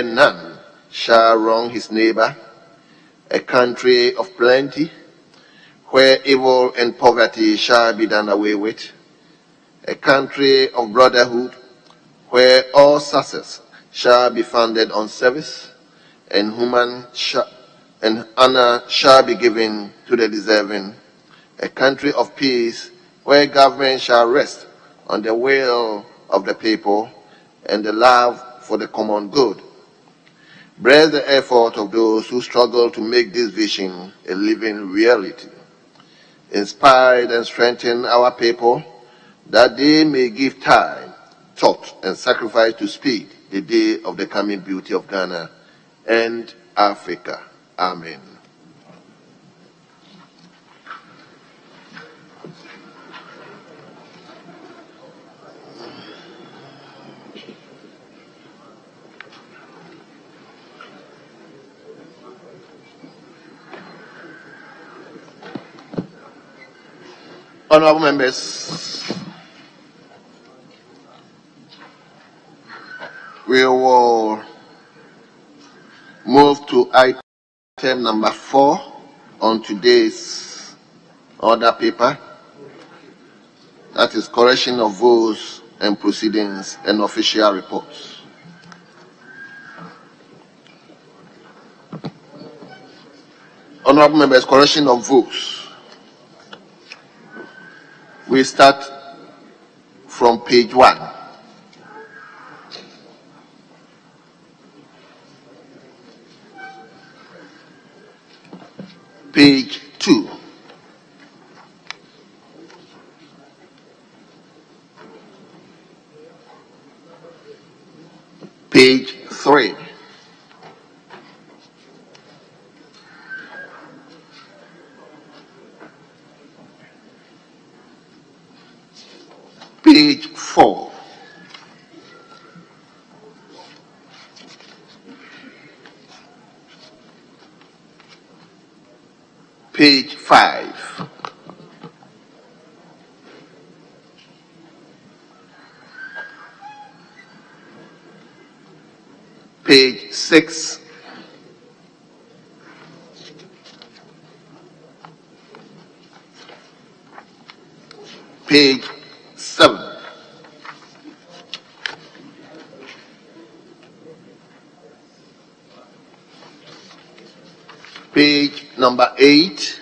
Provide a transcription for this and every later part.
none shall wrong his neighbor, a country of plenty, where evil and poverty shall be done away with, a country of brotherhood, where all success shall be founded on service, and honor shall be given to the deserving, a country of peace, where government shall rest on the will of the people and the love for the common good. Bless the effort of those who struggle to make this vision a living reality. Inspire and strengthen our people that they may give time, thought, and sacrifice to speed the day of the coming beauty of Ghana and Africa. Amen. Honorable members, we will move to item number 4 on today's order paper. That is correction of votes and proceedings and official reports. Honorable members, correction of votes. We start from page 1. Page 2. Page 3. Page 4. Page 5. Page 6. Page 7. Page number 8.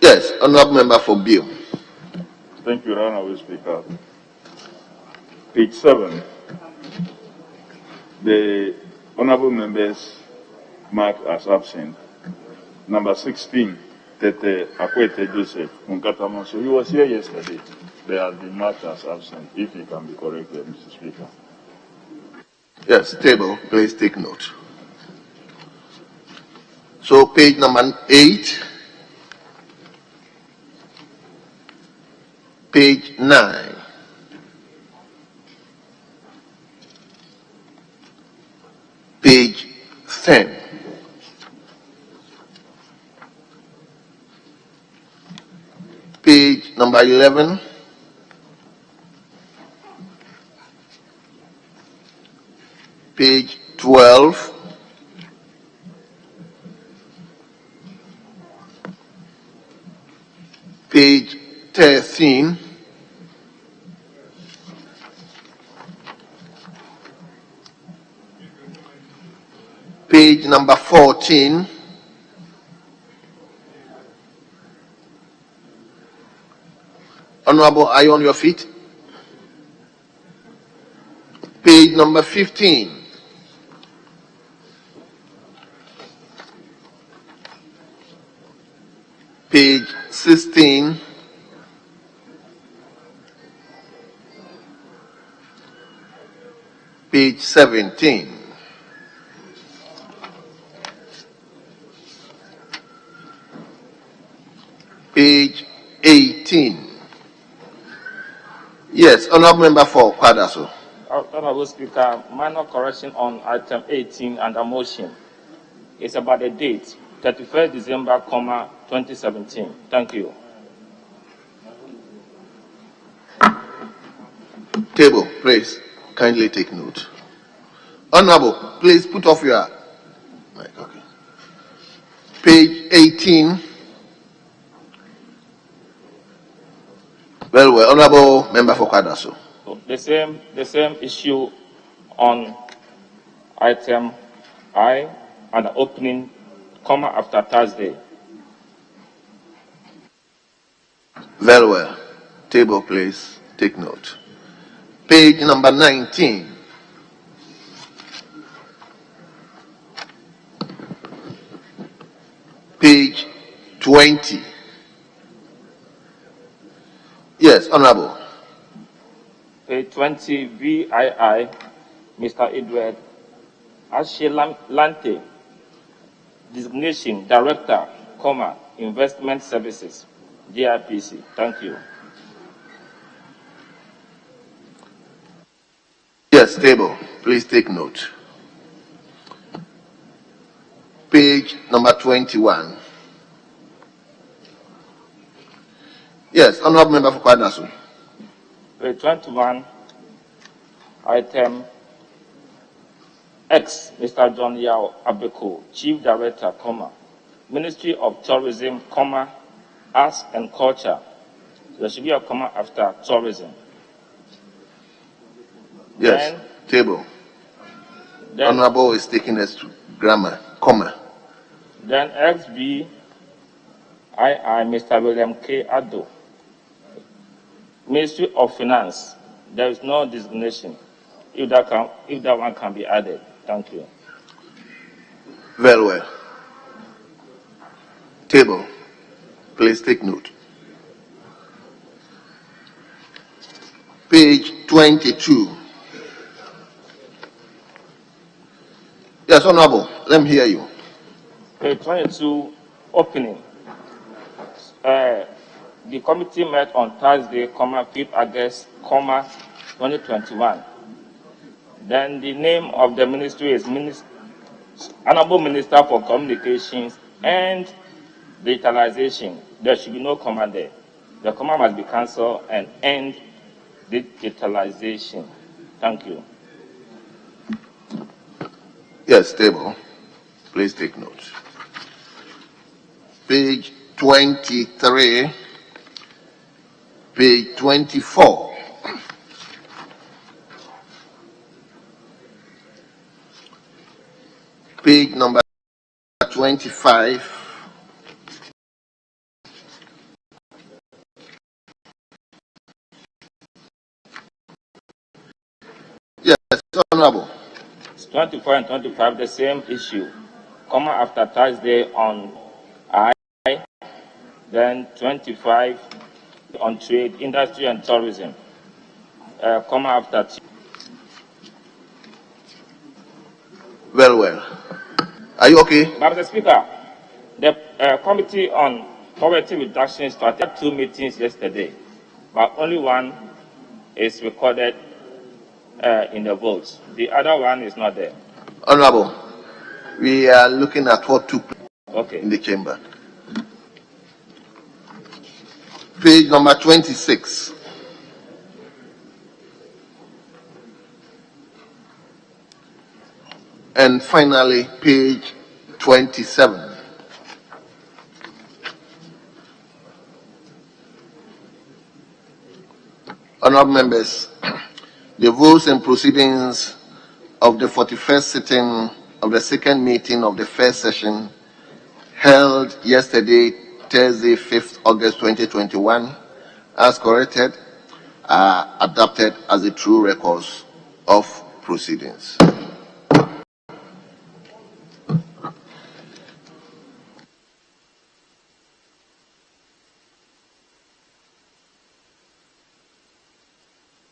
Yes, honorable member for bill. Thank you, Honorable Speaker. Page 7. The honorable members marked as absent. Number 16, Tete Akwete Joseph Munkatamo. So he was here yesterday. They have been marked as absent. If he can be corrected, Mr. Speaker. Yes, table, please take note. So page number 8, page 9, page 10, page number 11, page 12, page 13, page number 14, Honorable, are you on your feet? Page number 15. Page 16. Page 17. Page 18. Yes, honorable member for Kwadaso. Honorable Speaker, minor correction on item 18 and a motion. It's about the date, 31st December, 2017. Thank you. Table, please, kindly take note. Honorable, please put off your mic. Okay. Page 18. Very well. Honorable Member for Kwadaso. The same issue on item I and opening, comma, after Thursday. Very well. Table, please, take note. Page number 19. Page 20. Yes, Honorable. Page 20, VII, Mr. Edward Ashelante, designation Director, comma, Investment Services, GNPC. Thank you. Yes, table, please take note. Page number 21. Yes, Honorable Member for Kwadaso. Page 21, item X, Mr. John Yao Abeko, Chief Director, comma, Ministry of Tourism, comma, Arts and Culture. There should be a comma after tourism. Yes, Then, table. Honorable is taking us to grammar, comma. Then XBII, Mr. William K. Addo, Ministry of Finance. There is no designation. If that one can be added. Thank you. Very well. Table, please take note. Page 22. Yes, Honorable, let me hear you. Page 22, opening. The committee met on Thursday, 5th August, 2021. Then the name of the ministry is Honorable Minister for Communications and Digitalization. There should be no comma there. The comma must be cancelled and end digitalization. Thank you. Yes, table, please take note. Page 23, page 24. Page number 25. Yes, Honorable. 24 and 25, the same issue. Comma after Thursday on I, then 25 on trade, industry and tourism. Comma after T. Very well. Are you okay? Mr. Speaker, the Committee on Poverty Reduction started 2 meetings yesterday, but only one is recorded in the votes. The other one is not there. Honorable, we are looking at what took place in the chamber. Page number 26. And finally, page 27. Honorable members, the votes and proceedings of the 41st sitting of the second meeting of the first session held yesterday, Thursday, 5th August 2021, as corrected, are adopted as the true records of proceedings.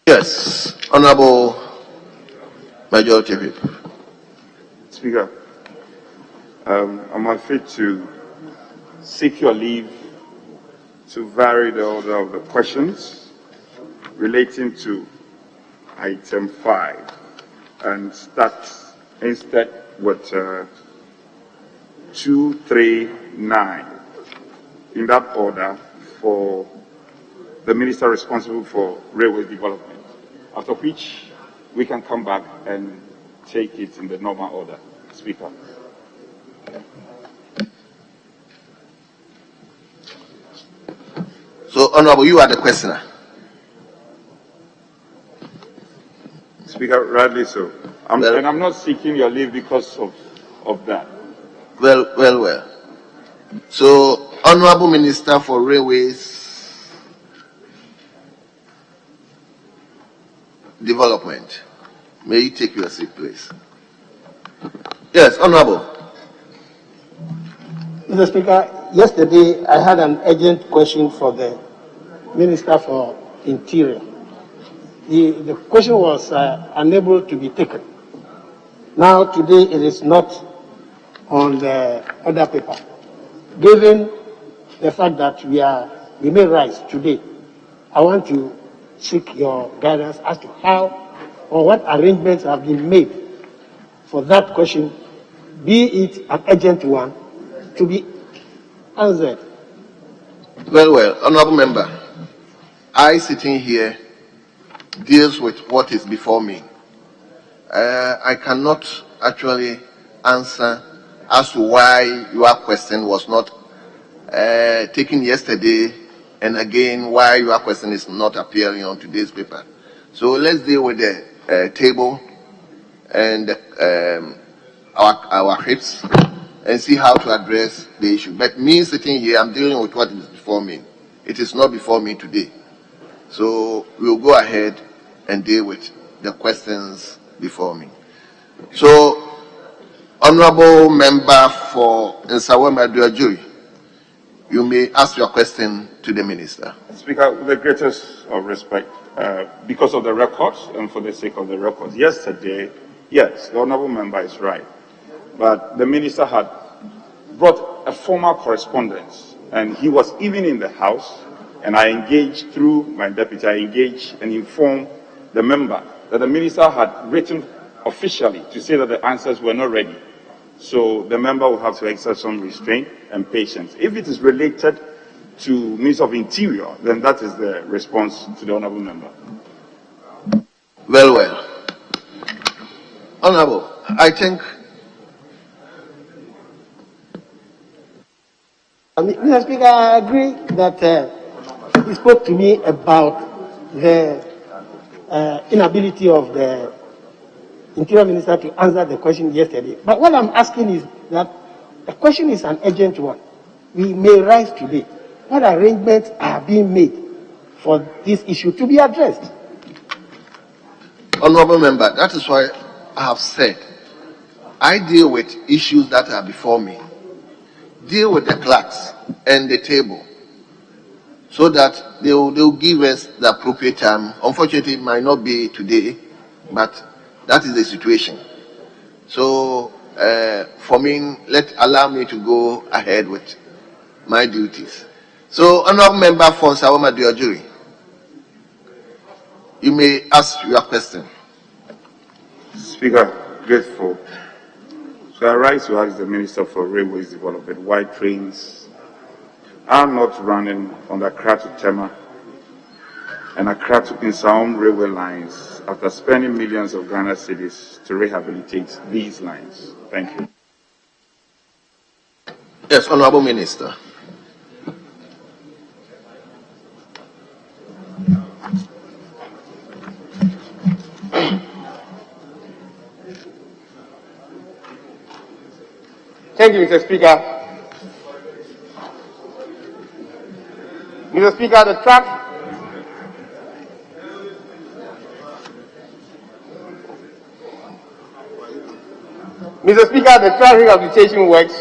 Yes, Honorable Majority Whip. Speaker, I'm afraid to seek your leave to vary the order of the questions relating to item 5 and start instead with 239 in that order for the minister responsible for railway development. after which we can come back and take it in the normal order. Speaker. So, Honorable, you are the questioner. Speaker, rightly so. And I'm not seeking your leave because of that. Well. So, Honorable Minister for Railways Development, may you take your seat, please. Yes, Honorable. Mr. Speaker, yesterday I had an urgent question for the Minister for Interior. The question was unable to be taken. Now today it is not on the other paper. Given the fact that we may rise today, I want to seek your guidance as to how or what arrangements have been made for that question, be it an urgent one, to be answered. Well, Honorable Member, I sitting here deals with what is before me. I cannot actually answer as to why your question was not taken yesterday, and again why your question is not appearing on today's paper. So let's deal with the table and our hits and see how to address the issue. But me sitting here, I'm dealing with what is before me. It is not before me today. So we'll go ahead and deal with the questions before me. So, Honorable Member for Nsawam-Aduajuri, you may ask your question to the Minister. Speaker, with the greatest of respect, because of the records and for the sake of the records, yesterday, yes, the Honorable Member is right, but the Minister had brought a formal correspondence, and he was even in the House, and I engaged through my deputy, I engaged and informed the member that the Minister had written officially to say that the answers were not ready. So the member will have to exercise some restraint and patience. If it is related to Minister of Interior, then that is the response to the Honorable Member. Well. Honorable, I think... Mr. Speaker, I agree that he spoke to me about the inability of the Interior Minister to answer the question yesterday. But what I'm asking is that the question is an urgent one. We may rise today. What arrangements are being made for this issue to be addressed? Honorable Member, that is why I have said I deal with issues that are before me. Deal with the clerks and the table so that they'll give us the appropriate time. Unfortunately, it might not be today, but that is the situation. So, for me, allow me to go ahead with my duties. So, Honorable Member for Nsawam-Aduajuri, you may ask your question. Speaker, grateful. So I rise to ask the Minister for Railways Development why trains are not running on the Accra to Tema and Accra to Nsawam railway lines after spending millions of Ghana cedis to rehabilitate these lines. Thank you. Yes, Honorable Minister. Thank you, Mr. Speaker. Mr. Speaker, the track rehabilitation works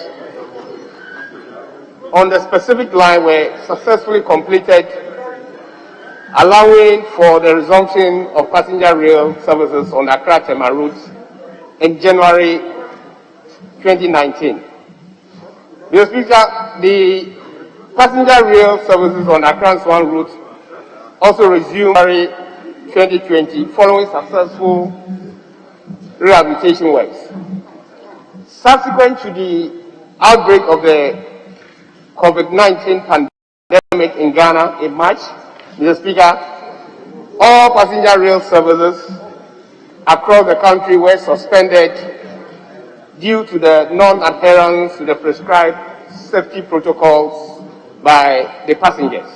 on the specific line were successfully completed, allowing for the resumption of passenger rail services on the Accra-Tema route in January 2019. Mr. Speaker, the passenger rail services on Accra-Nsawam route also resumed in January 2020 following successful rehabilitation works. Subsequent to the outbreak of the COVID-19 pandemic in Ghana in March, Mr. Speaker, all passenger rail services across the country were suspended due to the non-adherence to the prescribed safety protocols by the passengers.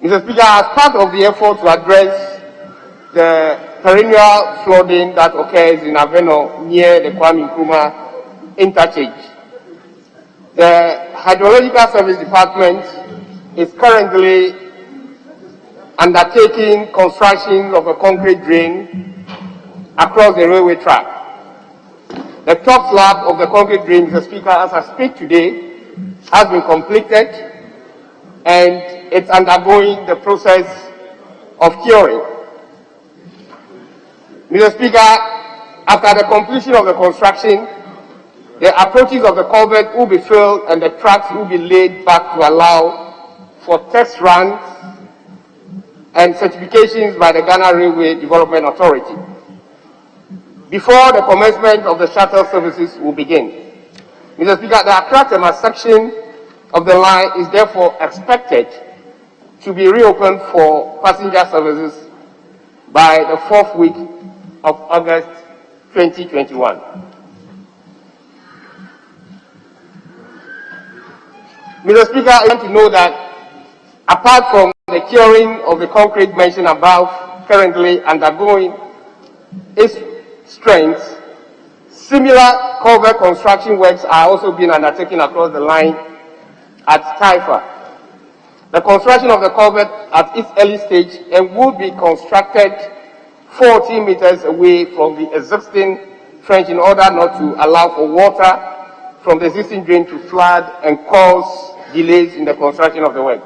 Mr. Speaker, as part of the effort to address the perennial flooding that occurs in Aveno near the Kwame Nkrumah interchange, the Hydrological Service Department is currently undertaking construction of a concrete drain across the railway track. The top slab of the concrete drain, Mr. Speaker, as I speak today, has been completed and it's undergoing the process of curing. Mr. Speaker, after the completion of the construction, the approaches of the culvert will be filled and the tracks will be laid back to allow for test runs and certifications by the Ghana Railway Development Authority before the commencement of the shuttle services will begin. Mr. Speaker, the Accra-Tema section of the line is therefore expected to be reopened for passenger services by the 4th week of August 2021. Mr. Speaker, I want to know that apart from the curing of the concrete mentioned above, currently undergoing its strength, similar culvert construction works are also being undertaken across the line at Taifa. The construction of the culvert at its early stage and will be constructed 40 meters away from the existing trench in order not to allow for water from the existing drain to flood and cause delays in the construction of the work.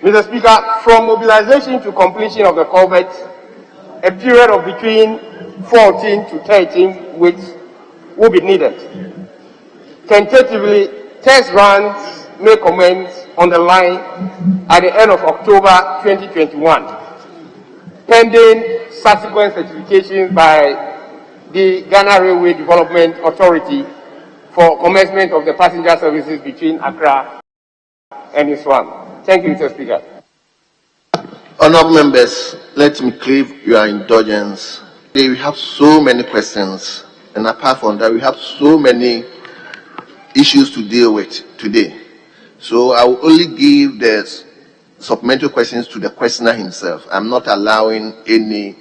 Mr. Speaker, from mobilization to completion of the culvert, a period of between 14 to 13 weeks will be needed. Tentatively, test runs may commence on the line at the end of October 2021, pending subsequent certifications by the Ghana Railway Development Authority for commencement of the passenger services between Accra and Iswam. Thank you, Mr. Speaker. Honourable members, let me crave your indulgence. We have so many questions, and apart from that, we have so many issues to deal with today. So I will only give the supplementary questions to the questioner himself. I'm not allowing any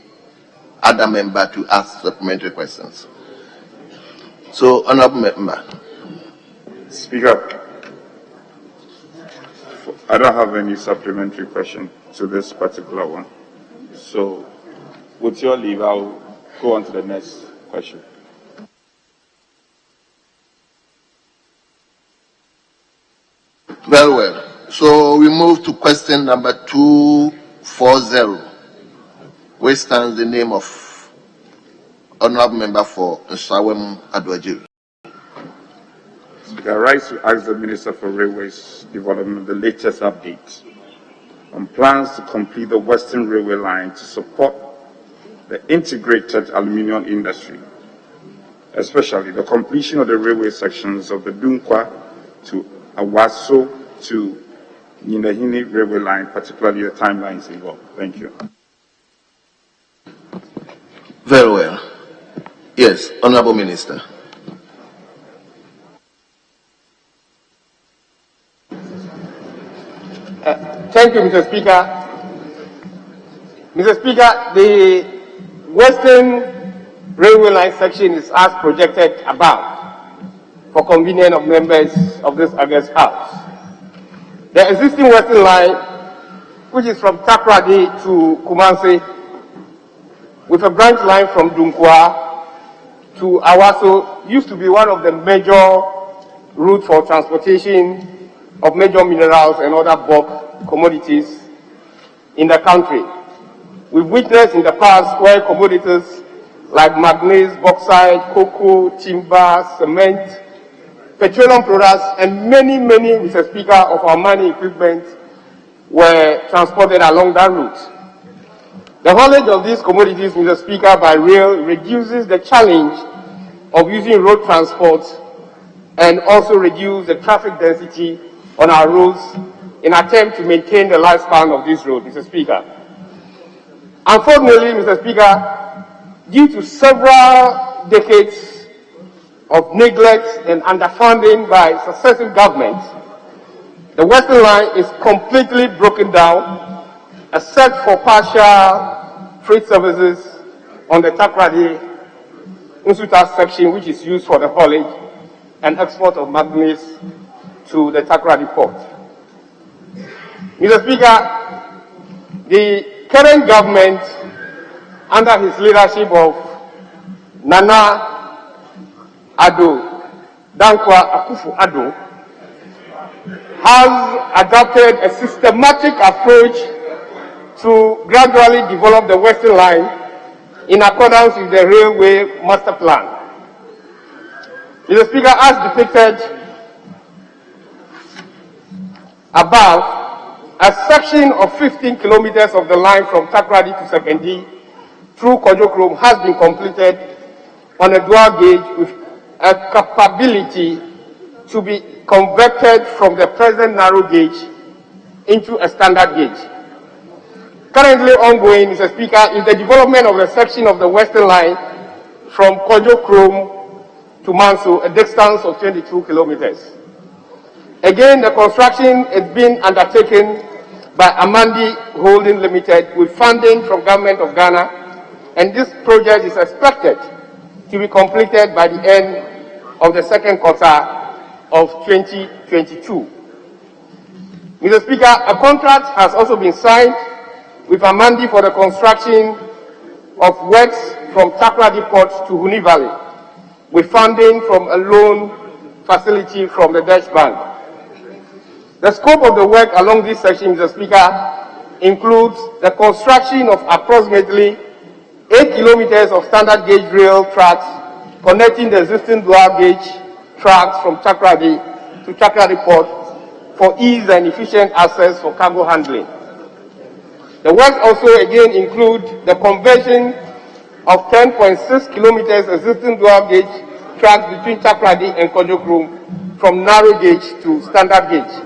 other member to ask supplementary questions. So, Honourable Member. Speaker, I don't have any supplementary question to this particular one. So, with your leave, I'll go on to the next question. Very well. So we move to question number 240, which stands the name of Honourable Member for Nsawam Adwajiri. Speaker, I rise to ask the Minister for Railways Development the latest update on plans to complete the Western Railway line to support the integrated aluminium industry, especially the completion of the railway sections of the Dunkwa to Awaso to Nyinahini railway line, particularly the timelines involved. Thank you. Very well. Yes, Honourable Minister. Thank you, Mr. Speaker. Mr. Speaker, the Western Railway Line section is as projected above for convenience of members of this August House. The existing Western Line, which is from Takrady to Kumasi, with a branch line from Dunkwa to Awaso, used to be one of the major routes for transportation of major minerals and other bulk commodities in the country. We've witnessed in the past where commodities like manganese, bauxite, cocoa, timber, cement, petroleum products, and many, Mr. Speaker, of our mining equipment were transported along that route. The haulage of these commodities, Mr. Speaker, by rail reduces the challenge of using road transport and also reduce the traffic density on our roads in an attempt to maintain the lifespan of this road, Mr. Speaker. Unfortunately, Mr. Speaker, due to several decades of neglect and underfunding by successive governments, the Western Line is completely broken down, except for partial freight services on the Takoradi Nsuta section, which is used for the haulage and export of manganese to the Takoradi port. Mr. Speaker, the current government, under his leadership of Nana Addo Dankwa Akufo-Addo, has adopted a systematic approach to gradually develop the Western Line in accordance with the Railway Master Plan. Mr. Speaker, as depicted above, a section of 15 kilometers of the line from Takoradi to Sekendi through Kojokrom has been completed on a dual gauge with a capability to be converted from the present narrow gauge into a standard gauge. Currently ongoing, Mr. Speaker, is the development of a section of the Western Line from Kojokrom to Manso, a distance of 22 kilometers. Again, the construction is being undertaken by Amandi Holding Limited with funding from Government of Ghana, and this project is expected to be completed by the end of the second quarter of 2022. Mr. Speaker, a contract has also been signed with Amandi for the construction of works from Takoradi Port to Huni Valley, with funding from a loan facility from the Dutch Bank. The scope of the work along this section, Mr. Speaker, includes the construction of approximately 8 kilometers of standard gauge rail tracks connecting the existing dual gauge tracks from Takoradi to Takoradi Port for ease and efficient access for cargo handling. The works also again include the conversion of 10.6 kilometers existing dual gauge tracks between Takoradi and Kojokrom from narrow gauge to standard gauge.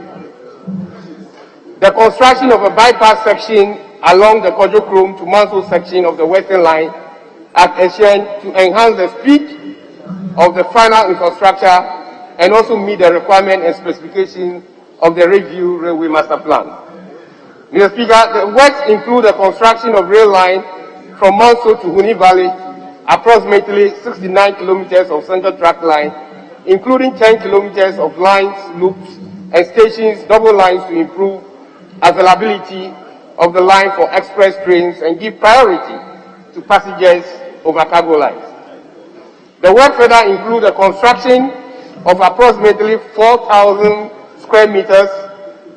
The construction of a bypass section along the Kojokrom to Manso section of the Western Line at Eshen to enhance the speed of the final infrastructure and also meet the requirement and specification of the review Railway Master Plan. Mr. Speaker, the works include the construction of rail line from Manso to Huni Valley, approximately 69 kilometers of central track line, including 10 kilometers of lines, loops, and stations, double lines to improve availability of the line for express trains and give priority to passengers over cargo lines. The work further includes the construction of approximately 4,000 square meters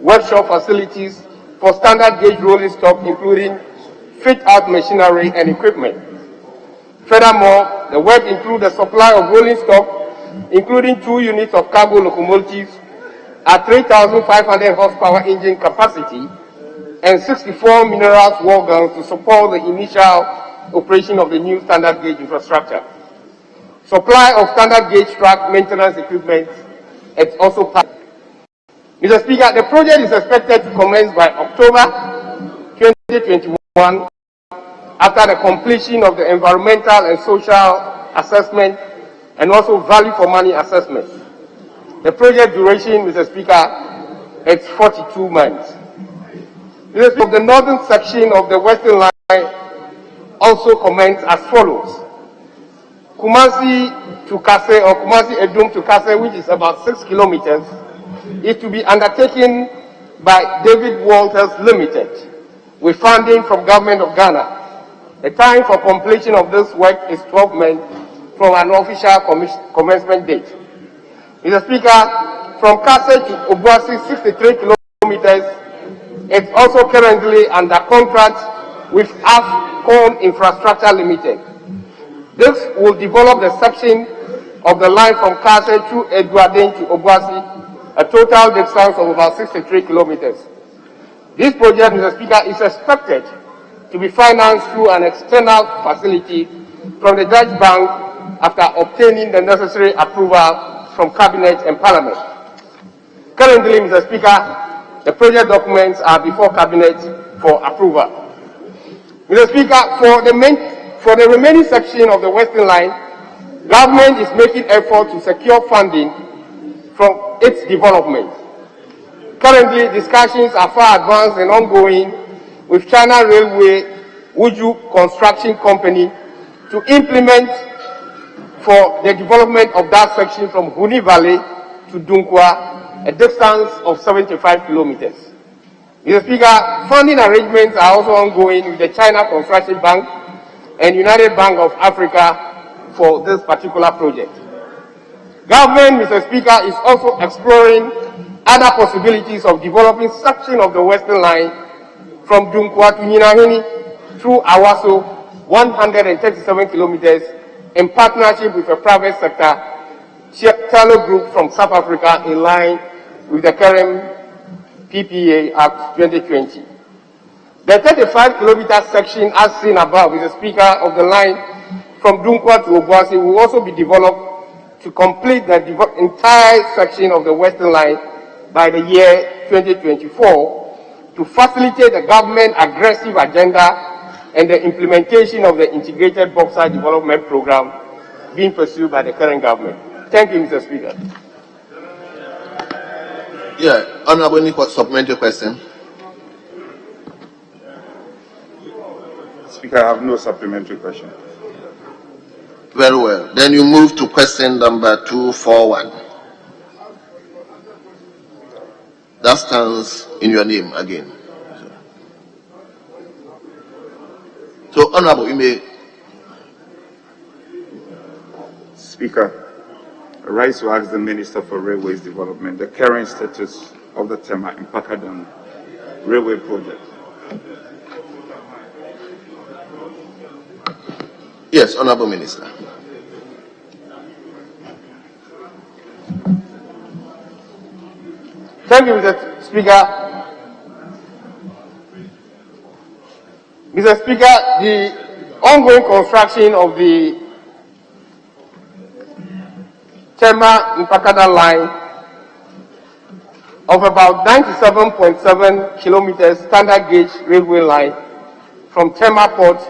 workshop facilities for standard gauge rolling stock, including fit-out machinery and equipment. Furthermore, the work includes the supply of rolling stock, including 2 units of cargo locomotives at 3,500 horsepower engine capacity and 64 minerals war guns to support the initial operation of the new standard gauge infrastructure. Supply of standard gauge track maintenance equipment is also part. Mr. Speaker, the project is expected to commence by October 2021 after the completion of the environmental and social assessment and also value for money assessment. The project duration, Mr. Speaker, is 42 months. Mr. Speaker, the northern section of the Western Line also commenced as follows. Kumasi to Kase or Kumasi Edum to Kase, which is about 6 kilometers, is to be undertaken by David Walters Limited with funding from Government of Ghana. The time for completion of this work is 12 months from an official commencement date. Mr. Speaker, from Kase to Obuasi, 63 kilometers, it's also currently under contract with AFCON Infrastructure Limited. This will develop the section of the line from Kase through Eduarden to Obuasi, a total distance of about 63 kilometers. This project, Mr. Speaker, is expected to be financed through an external facility from the Dutch Bank after obtaining the necessary approval from Cabinet and Parliament. Currently, Mr. Speaker, the project documents are before Cabinet for approval. Mr. Speaker, for the remaining section of the Western Line, government is making effort to secure funding from its development. Currently, discussions are far advanced and ongoing with China Railway Wuju Construction Company to implement for the development of that section from Huni Valley to Dunkwa, a distance of 75 kilometers. Mr. Speaker, funding arrangements are also ongoing with the China Construction Bank and United Bank of Africa for this particular project. Government, Mr. Speaker, is also exploring other possibilities of developing section of the Western Line from Dunkwa to Nyinahini through Awaso, 137 kilometers, in partnership with a private sector Chalo Group from South Africa, in line with the current PPA Act 2020. The 35-kilometer section, as seen above, is the Speaker of the line from Dunkwa to Obuasi, will also be developed to complete the entire section of the Western Line by the year 2024 to facilitate the government aggressive agenda and the implementation of the integrated bauxite development program being pursued by the current government. Thank you, Mr. Speaker. Yeah, Honorable, any supplementary question? Speaker, I have no supplementary question. Very well. Then you move to question number 241. That stands in your name again. So, Honorable, you may. Speaker, I rise to ask the Minister for Railways Development the current status of the Tema Impakadan Railway Project. Yes, Honorable Minister. Thank you, Mr. Speaker. Mr. Speaker, the ongoing construction of the Tema Impakada line of about 97.7 kilometers standard gauge railway line from Tema Port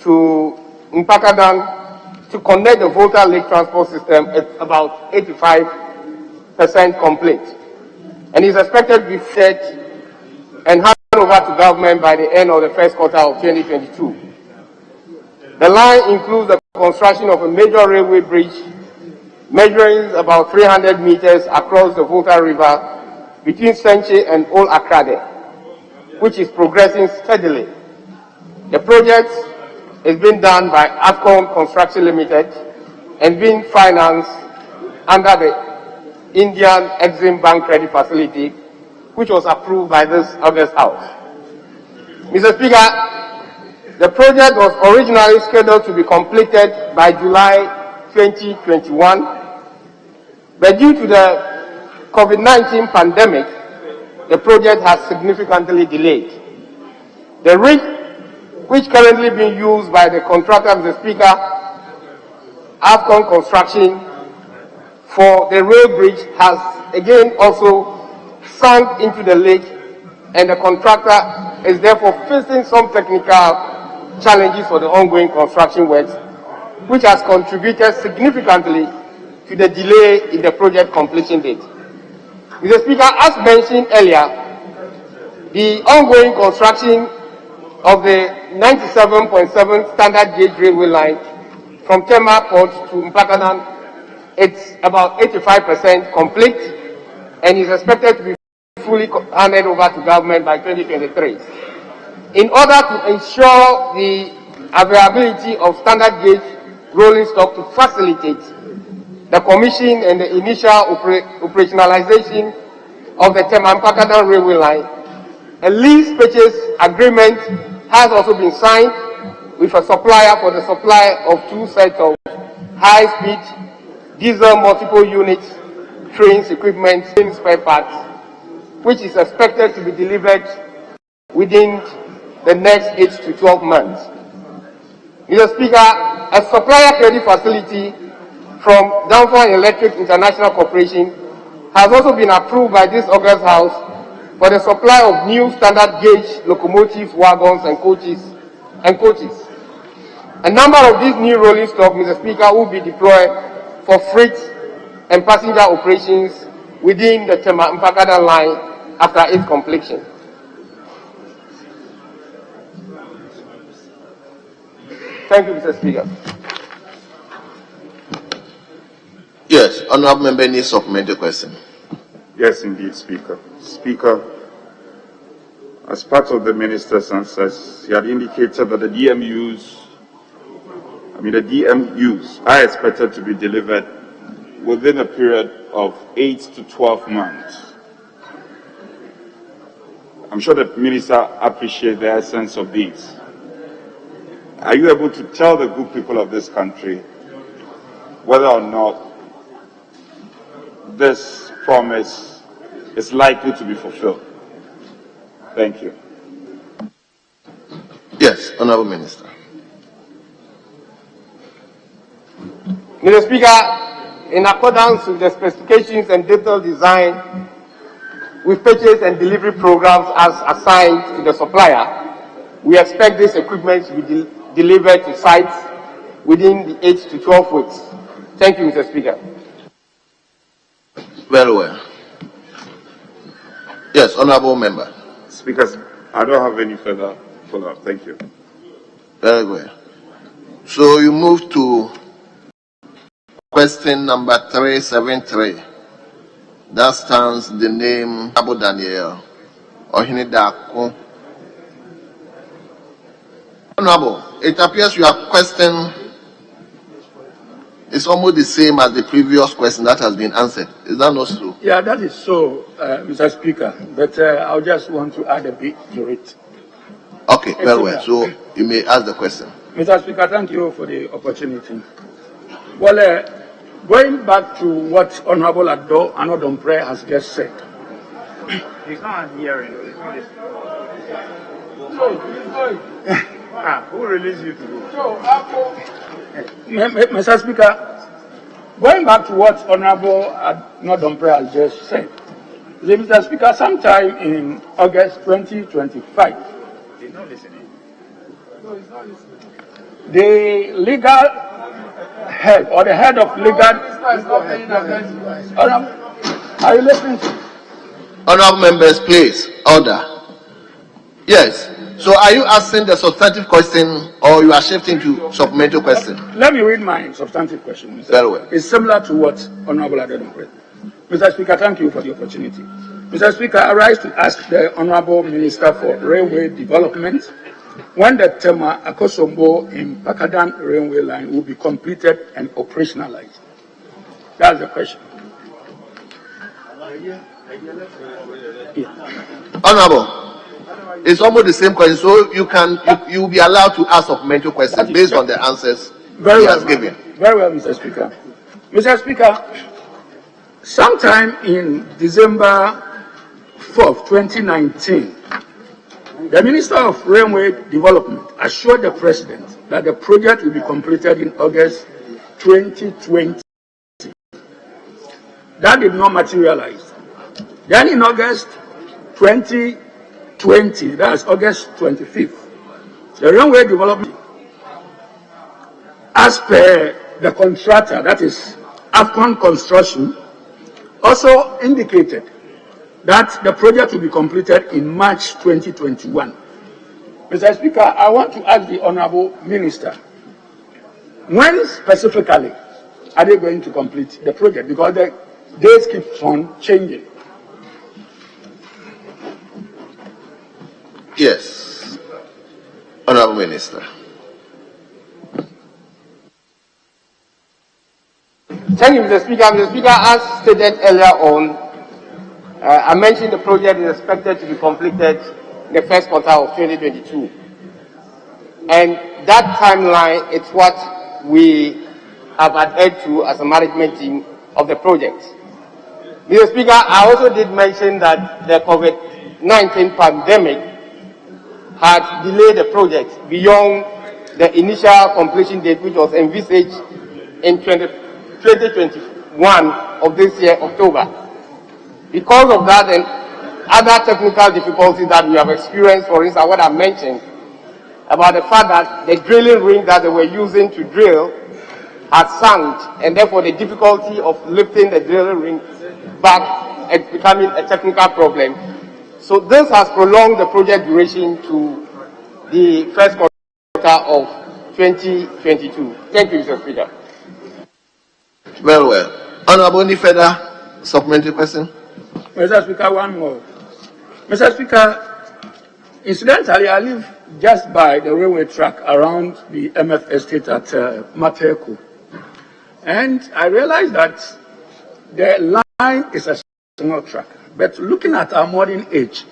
to Mpakadan to connect the Volta Lake transport system is about 85% complete, and is expected to be set and handed over to government by the end of the first quarter of 2022. The line includes the construction of a major railway bridge measuring about 300 meters across the Volta River between Senche and Old Akrade, which is progressing steadily. The project is being done by Afcon Construction Limited and being financed under the Indian Exim Bank Credit Facility, which was approved by this August House. Mr. Speaker, the project was originally scheduled to be completed by July 2021, but due to the COVID-19 pandemic, the project has significantly delayed. The rig, which currently being used by the contractor, Mr. Speaker, Afcon Construction, for the rail bridge has again also sunk into the lake, and the contractor is therefore facing some technical challenges for the ongoing construction works, which has contributed significantly to the delay in the project completion date. Mr. Speaker, as mentioned earlier, the ongoing construction of the 97.7 standard gauge railway line from Tema Port to Mpakadan, it's about 85% complete and is expected to be fully handed over to government by 2023. In order to ensure the availability of standard gauge rolling stock to facilitate the commission and the initial operationalization of the Tema Mpakadan railway line, a lease purchase agreement has also been signed with a supplier for the supply of 2 sets of high-speed diesel multiple unit trains, equipment, and spare parts, which is expected to be delivered within the next 8 to 12 months. Mr. Speaker, a supplier credit facility from Danfan Electric International Corporation has also been approved by this August House for the supply of new standard gauge locomotives, wagons, and coaches and coaches. A number of these new rolling stock, Mr. Speaker, will be deployed for freight and passenger operations within the Tema-Mpagada line after its completion. Thank you, Mr. Speaker. Yes, honorable member needs to supplement the question. Yes, indeed, Speaker. Speaker, as part of the minister's answers, he had indicated that the DMUs are expected to be delivered within a period of 8 to 12 months. I'm sure the minister appreciates the essence of these. Are you able to tell the good people of this country whether or not this promise is likely to be fulfilled? Thank you. Yes, honorable minister. Mr. Speaker, in accordance with the specifications and detailed design with purchase and delivery programs as assigned to the supplier, we expect this equipment to be delivered to sites within the 8 to 12 weeks. Thank you, Mr. Speaker. Very well. Yes, honorable member. Speakers, I don't have any further follow-up. Thank you. Very well. So you move to question number 373. That stands the name Abu Daniel Ohinidako. Honorable, it appears your question is almost the same as the previous question that has been answered. Is that not so? Yeah, that is so, Mr. Speaker. But I just want to add a bit to it. Okay, very well. So you may ask the question. Mr. Speaker, thank you for the opportunity. Well, going back to what Honorable Anodompre has just said. He's not hearing. He's not listening. Who released you to go? Mr. Speaker, going back to what Honorable Anodompre has just said. Mr. Speaker, sometime in August 2025, He's not listening. the legal head or the head of legal. Are you listening to? Honorable members, please, order. Yes. So are you asking the substantive question or you are shifting to supplemental question? Let me read my substantive question, Mr. Very well. It's similar to what Honorable Anodompre. Mr. Speaker, thank you for the opportunity. Mr. Speaker, I rise to ask the Honorable Minister for Railway Development when the Tema Akosombo in Pakadan railway line will be completed and operationalized. That's the question. Yeah. Honorable, it's almost the same question, so you will be allowed to ask supplemental questions based on the answers he has given. Very well, Mr. Speaker. Mr. Speaker, sometime in December 4th, 2019, the Minister of Railway Development assured the President that the project will be completed in August 2020. That did not materialize. Then in August 2020, that's August 25th, the Railway Development, as per the contractor, that is Afcon Construction, also indicated that the project will be completed in March 2021. Mr. Speaker, I want to ask the Honorable Minister, when specifically are they going to complete the project? Because the dates keep on changing. Yes. Honorable Minister. Thank you, Mr. Speaker. Mr. Speaker, as stated earlier on, I mentioned the project is expected to be completed in the first quarter of 2022. And that timeline is what we have adhered to as a management team of the project. Mr. Speaker, I also did mention that the COVID-19 pandemic had delayed the project beyond the initial completion date, which was envisaged in 2021 of this year, October. Because of that and other technical difficulties that we have experienced, for instance, what I mentioned, about the fact that the drilling rig that they were using to drill had sunk, and therefore the difficulty of lifting the drilling rig back is becoming a technical problem. So this has prolonged the project duration to the first quarter of 2022. Thank you, Mr. Speaker. Very well. Honorable, any further supplementary question? Mr. Speaker, one more. Mr. Speaker, incidentally, I live just by the railway track around the MF estate at Mateko. And I realized that the line is a single track. But looking at our modern age,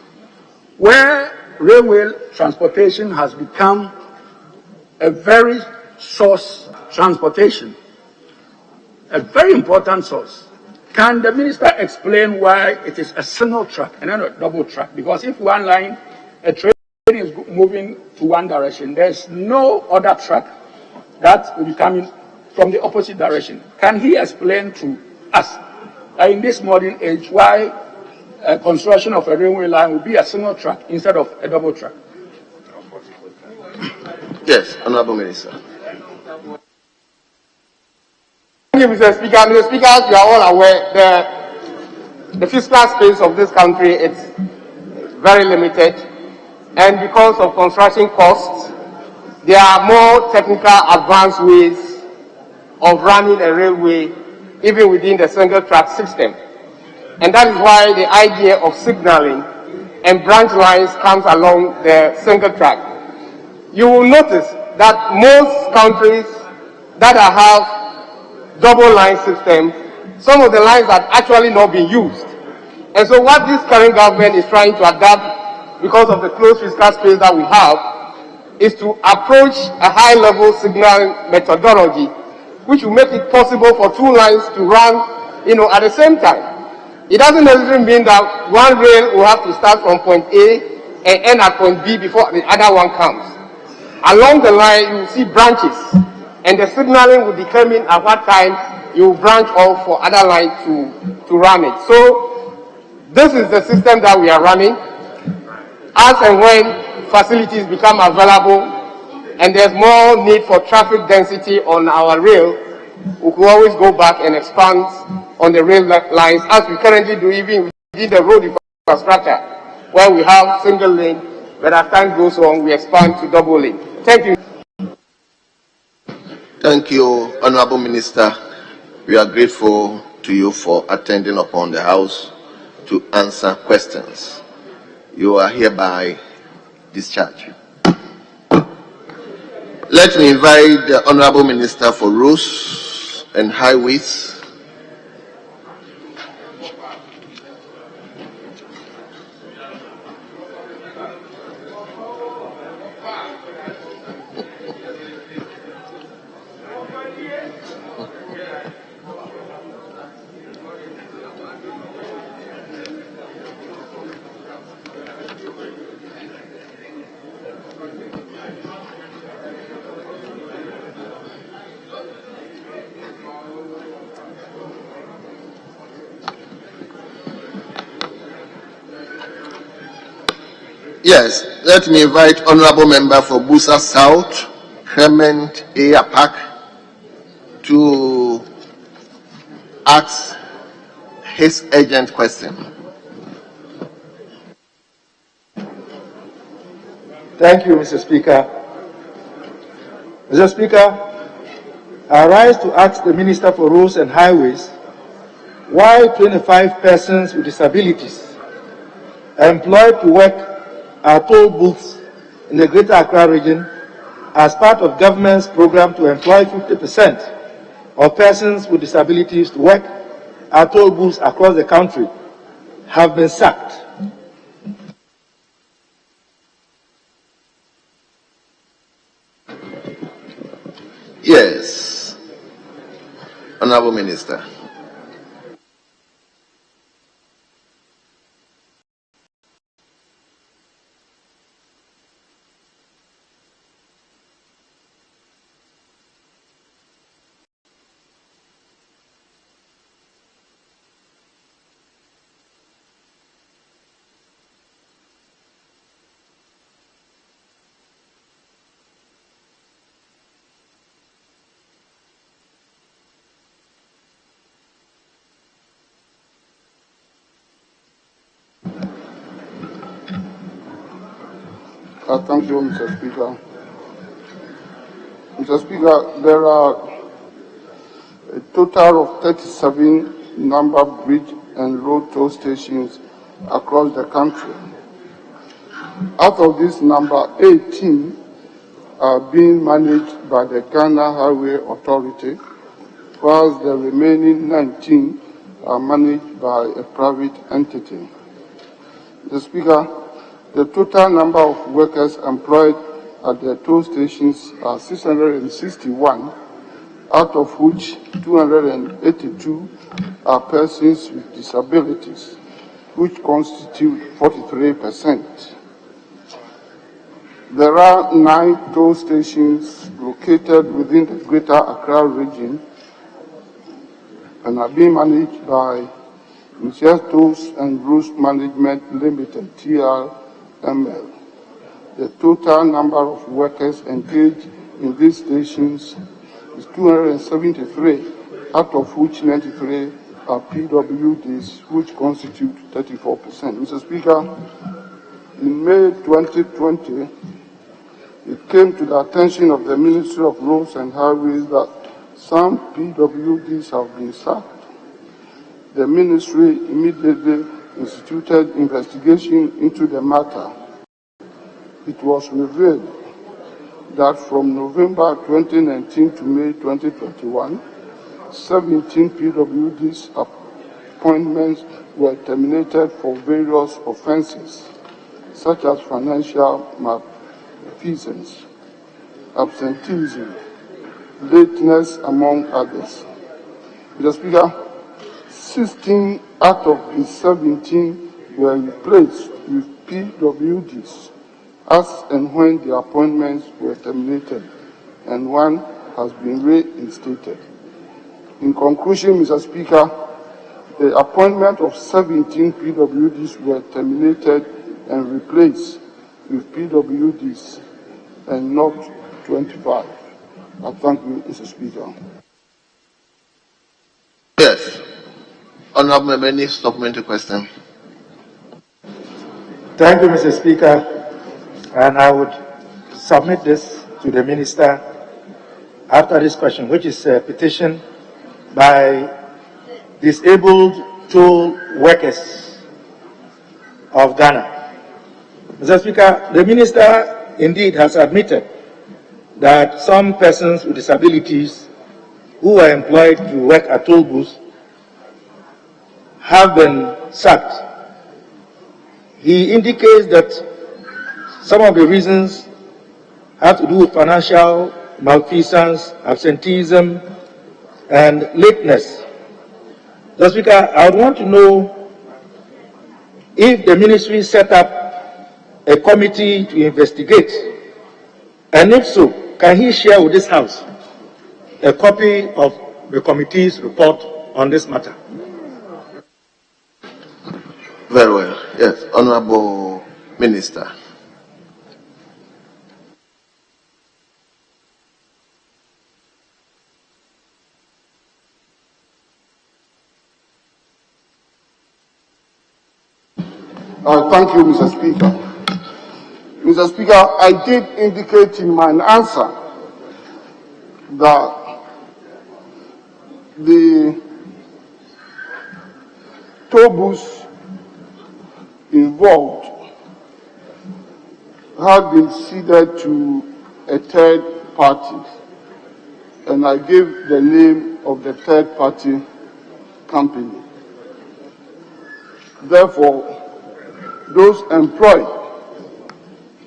where railway transportation has become a very source transportation, a very important source, can the minister explain why it is a single track and not a double track? Because if one line, a train is moving to one direction, there's no other track that will be coming from the opposite direction. Can he explain to us in this modern age why construction of a railway line will be a single track instead of a double track? Yes, Honorable Minister. Thank you, Mr. Speaker. Mr. Speaker, as you are all aware, the fiscal space of this country is very limited, and because of construction costs, there are more technical advanced ways of running a railway even within the single track system. And that is why the idea of signaling and branch lines comes along the single track. You will notice that most countries that have double line system, some of the lines are actually not being used. And so what this current government is trying to adapt, because of the closed fiscal space that we have, is to approach a high-level signal methodology, which will make it possible for two lines to run, at the same time. It doesn't necessarily mean that one rail will have to start from point A and end at point B before the other one comes. Along the line, you will see branches, and the signaling will determine at what time you branch off for other lines to run it. So this is the system that we are running. As and when facilities become available and there's more need for traffic density on our rail, we can always go back and expand on the rail lines, as we currently do even within the road infrastructure, where we have single lane, but as time goes on, we expand to double lane. Thank you. Thank you, Honorable Minister. We are grateful to you for attending upon the House to answer questions. You are hereby discharged. Let me invite the Honorable Minister for Roads and Highways. Yes, let me invite Honorable Member for Busa South, Clement A. Apak, to ask his urgent question. Thank you, Mr. Speaker. Mr. Speaker, I rise to ask the Minister for Roads and Highways why 25 persons with disabilities are employed to work at toll booths in the Greater Accra region as part of government's program to employ 50% of persons with disabilities to work at toll booths across the country have been sacked. Yes, Honorable Minister. Thank you, Mr. Speaker. Mr. Speaker, there are a total of 37 number bridge and road toll stations across the country. Out of this number, 18 are being managed by the Ghana Highway Authority, whilst the remaining 19 are managed by a private entity. Mr. Speaker, the total number of workers employed at the toll stations are 661, out of which 282 are persons with disabilities, which constitute 43%. There are 9 toll stations located within the Greater Accra region and are being managed by Mrs. Tolls and Routes Management Limited, TRML. The total number of workers engaged in these stations is 273, out of which 93 are PWDs, which constitute 34%. Mr. Speaker, in May 2020, it came to the attention of the Ministry of Roads and Highways that some PWDs have been sacked. The ministry immediately instituted investigation into the matter. It was revealed that from November 2019 to May 2021, 17 PWDs appointments were terminated for various offenses, such as financial malfeasance, absenteeism, lateness, among others. Mr. Speaker, 16 out of the 17 were replaced with PWDs as and when the appointments were terminated, and 1 has been reinstated. In conclusion, Mr. Speaker, the appointment of 17 PWDs were terminated and replaced with PWDs and not 25. I thank you, Mr. Speaker. Yes. Honorable Member, any supplementary question? Thank you, Mr. Speaker. And I would submit this to the Minister after this question, which is a petition by disabled toll workers of Ghana. Mr. Speaker, the Minister indeed has admitted that some persons with disabilities who are employed to work at toll booths have been sacked. He indicates that some of the reasons have to do with financial malfeasance, absenteeism, and lateness. Mr. Speaker, I would want to know if the ministry set up a committee to investigate, and if so, can he share with this House a copy of the committee's report on this matter? Very well. Yes, Honorable Minister. Thank you, Mr. Speaker. Mr. Speaker, I did indicate in my answer that the toll booths involved had been ceded to a third party, and I gave the name of the third party company. Therefore, those employed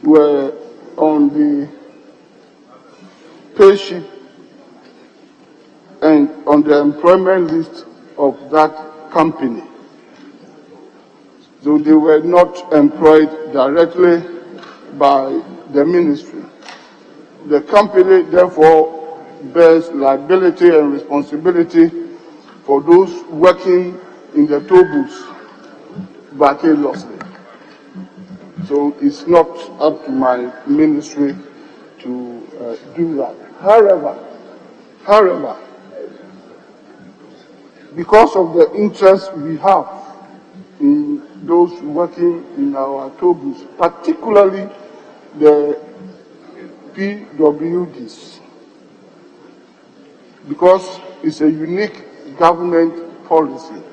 were on the pay sheet and on the employment list of that company. So they were not employed directly by the ministry. The company therefore bears liability and responsibility for those working in the toll booths vicariously. So it's not up to my ministry to do that. However, because of the interest we have in those working in our toll booths, particularly the PWDs, because it's a unique government policy.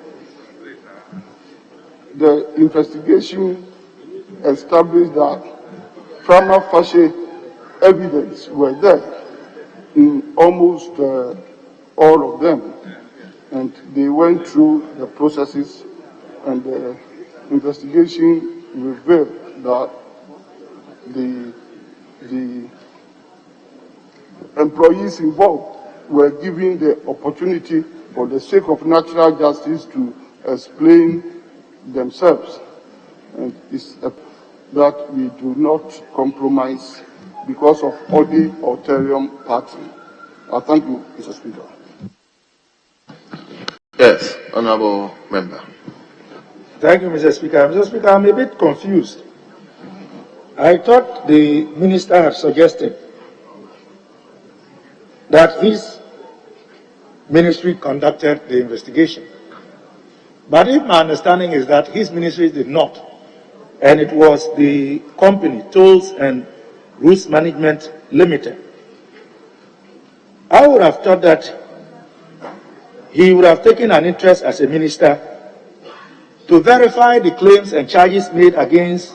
The investigation established that prima facie evidence were there in almost all of them, and they went through the processes, and the investigation revealed that the employees involved were given the opportunity, for the sake of natural justice, to explain themselves, and it's that we do not compromise because of any ulterior party. I thank you, Mr. Speaker. Yes, honorable member. Thank you, Mr. Speaker. Mr. Speaker, I'm a bit confused. I thought the minister had suggested that his ministry conducted the investigation. But if my understanding is that his ministry did not, and it was the company, Tolls and Routes Management Limited, I would have thought that he would have taken an interest as a minister to verify the claims and charges made against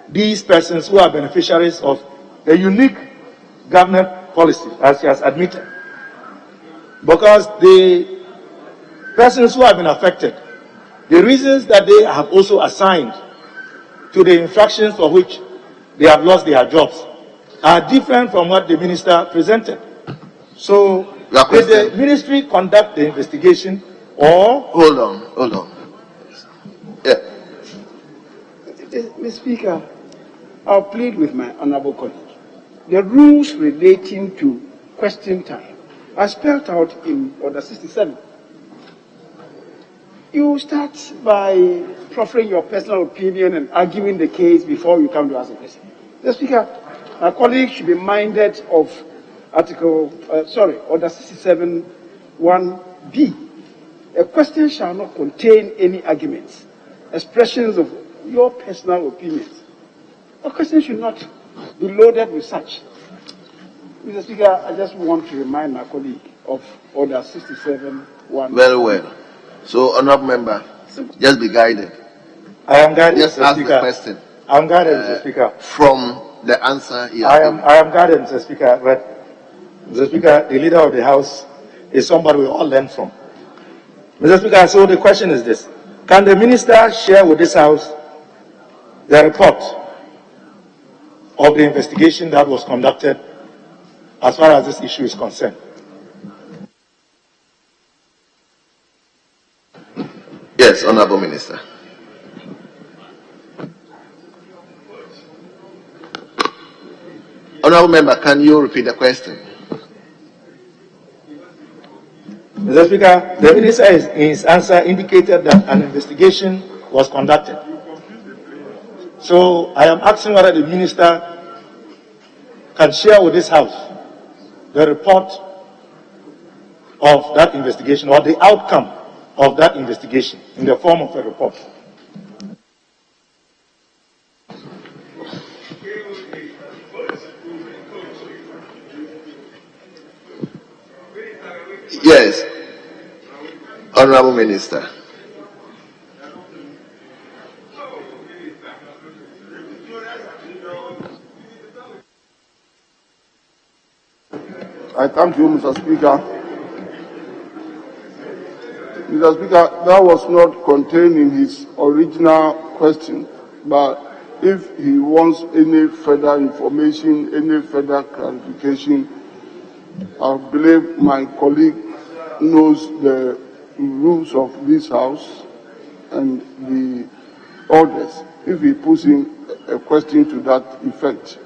these persons who are beneficiaries of a unique government policy, as he has admitted. Because the persons who have been affected, the reasons that they have also assigned to the infractions for which they have lost their jobs are different from what the minister presented. So, did the ministry conduct the investigation, or? Hold on. Yeah. Mr. Speaker, I'll plead with my honorable colleague. The rules relating to question time are spelled out in Order 67. You start by proffering your personal opinion and arguing the case before you come to ask a question. Mr. Speaker, my colleague should be minded of Order 67 1B. A question shall not contain any arguments, expressions of your personal opinions. A question should not be loaded with such. Mr. Speaker, I just want to remind my colleague of Order 67 1. Very well. So, honorable member, just be guided. I am guided, just Mr. ask Speaker. the question. I am guided, Mr. Speaker. From the answer you I am guided, Mr. Speaker, but Mr. Speaker, the leader of the House is somebody we all learn from. Mr. Speaker, so the question is this: can the minister share with this House the report of the investigation that was conducted as far as this issue is concerned? Yes, honorable minister. Honorable member, can you repeat the question? Mr. Speaker, the minister in his answer indicated that an investigation was conducted. So I am asking whether the minister can share with this House the report of that investigation, or the outcome of that investigation, in the form of a report. Yes, honorable minister. I thank you, Mr. Speaker. Mr. Speaker, that was not contained in his original question, but if he wants any further information, any further clarification, I believe my colleague knows the rules of this House and the orders. If he puts in a question to that effect,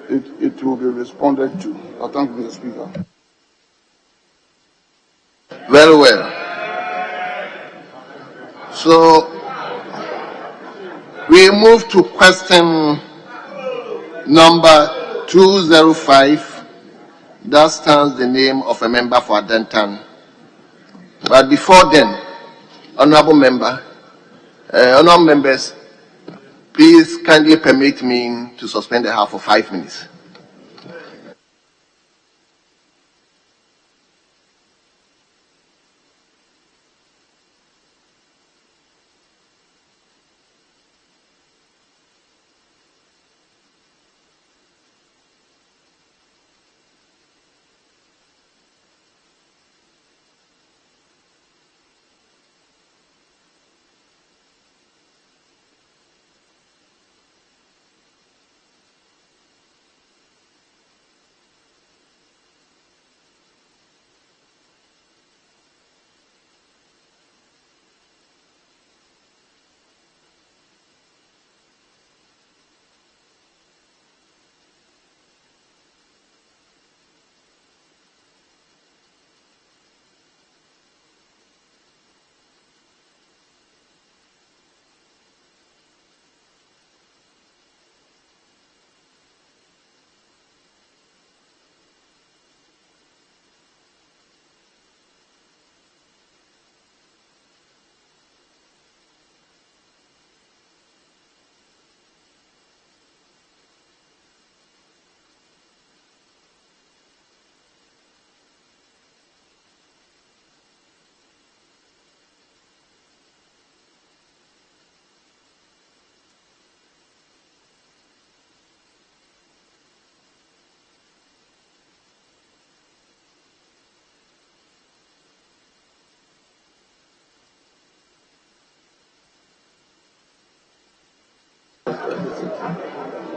it will be responded to. I thank you, Mr. Speaker. Very well. So, we move to question number 205. That stands the name of a member for Adentan. But before then, honorable members, Please kindly permit me to suspend the House for 5 minutes.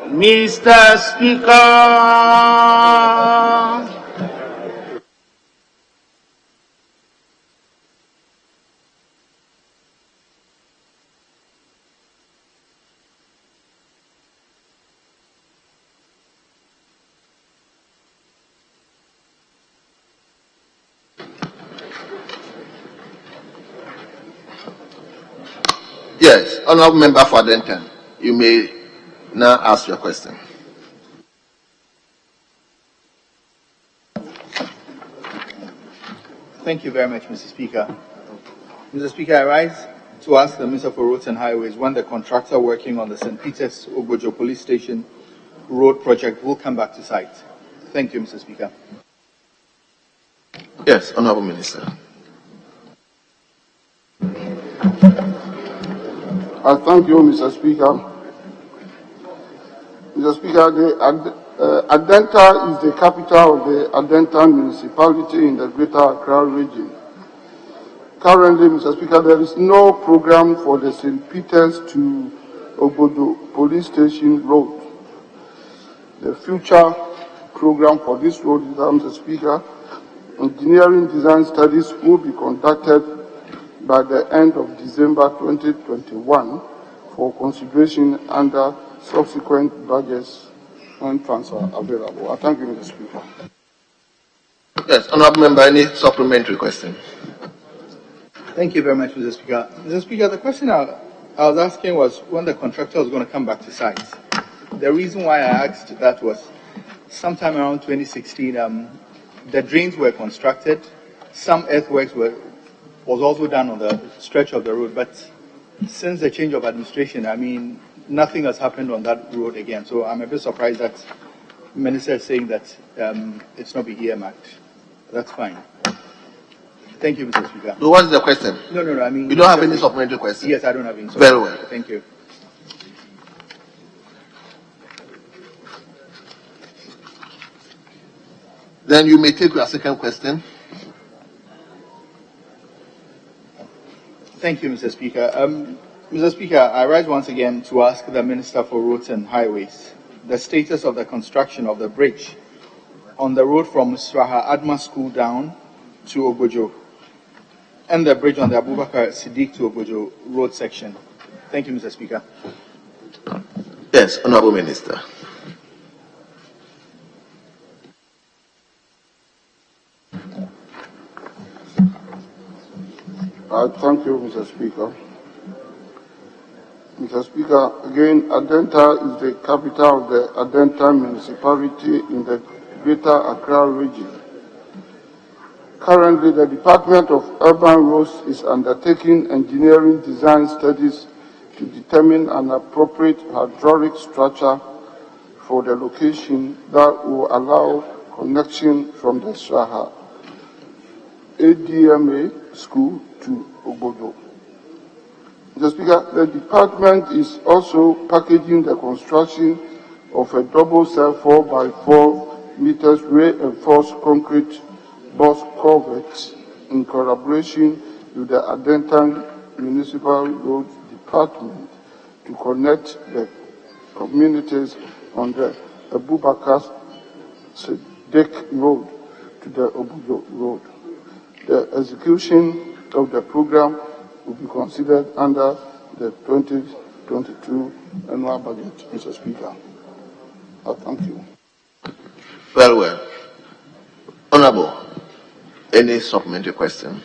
Mr. Speaker. Yes, Honorable Member for Denton, you may now ask your question. Thank you very much, Mr. Speaker. Mr. Speaker, I rise to ask the Minister for Roads and Highways when the contractor working on the St. Peter's Ogojo Police Station road project will come back to site. Thank you, Mr. Speaker. Yes, Honorable Minister. I thank you, Mr. Speaker. Mr. Speaker, Adenta is the capital of the Adenta municipality in the Greater Accra region. Currently, Mr. Speaker, there is no program for the St. Peter's to Ogodo Police Station road. The future program for this road is, Mr. Speaker, engineering design studies will be conducted by the end of December 2021 for consideration under subsequent budgets when funds are available. I thank you, Mr. Speaker. Yes, Honorable Member, any supplementary question? Thank you very much, Mr. Speaker. Mr. Speaker, the question I was asking was when the contractor was going to come back to site. The reason why I asked that was sometime around 2016, the drains were constructed. Some earthworks was also done on the stretch of the road, but since the change of administration, I mean, nothing has happened on that road again. So I'm a bit surprised that the Minister is saying that it's not being earmarked. That's fine. Thank you, Mr. Speaker. So what's the question? No, I mean... You don't have any supplementary question? Yes, I don't have any. Very well. Thank you. Then you may take your second question. Thank you, Mr. Speaker. Mr. Speaker, I rise once again to ask the Minister for Roads and Highways the status of the construction of the bridge on the road from Swaha Adma School down to Ogojo and the bridge on the Abubakar Siddiq to Ogojo road section. Thank you, Mr. Speaker. Yes, Honorable Minister. Thank you, Mr. Speaker. Mr. Speaker, again, Adenta is the capital of the Adenta municipality in the Greater Accra region. Currently, the Department of Urban Roads is undertaking engineering design studies to determine an appropriate hydraulic structure for the location that will allow connection from the Shaha ADMA school to Obodo. Mr. Speaker, the department is also packaging the construction of a double cell 4x4 meters reinforced concrete box culvert in collaboration with the Adentan Municipal Road Department to connect the communities on the Abubakar Siddiq Road to the Obujo Road. The execution of the program will be considered under the 2022 annual budget, Mr. Speaker. I thank you. Very well. Honorable, any supplementary question?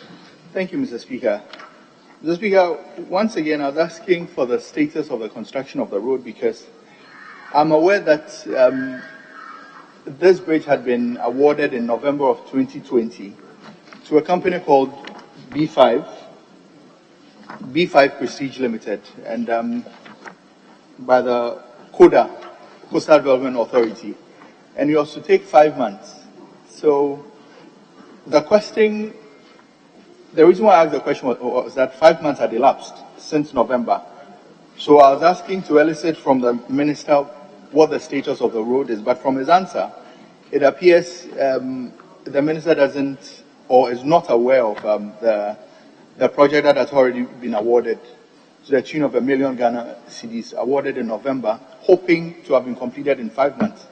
Thank you, Mr. Speaker. Mr. Speaker, once again, I was asking for the status of the construction of the road because I'm aware that this bridge had been awarded in November of 2020 to a company called B5 Prestige Limited, and by the CODA, Coastal Development Authority, and it was to take 5 months. So the reason why I asked the question was that 5 months had elapsed since November. So I was asking to elicit from the minister what the status of the road is, but from his answer, it appears the minister doesn't or is not aware of the project that has already been awarded to the tune of $1 million Ghana cedis, awarded in November, hoping to have been completed in 5 months.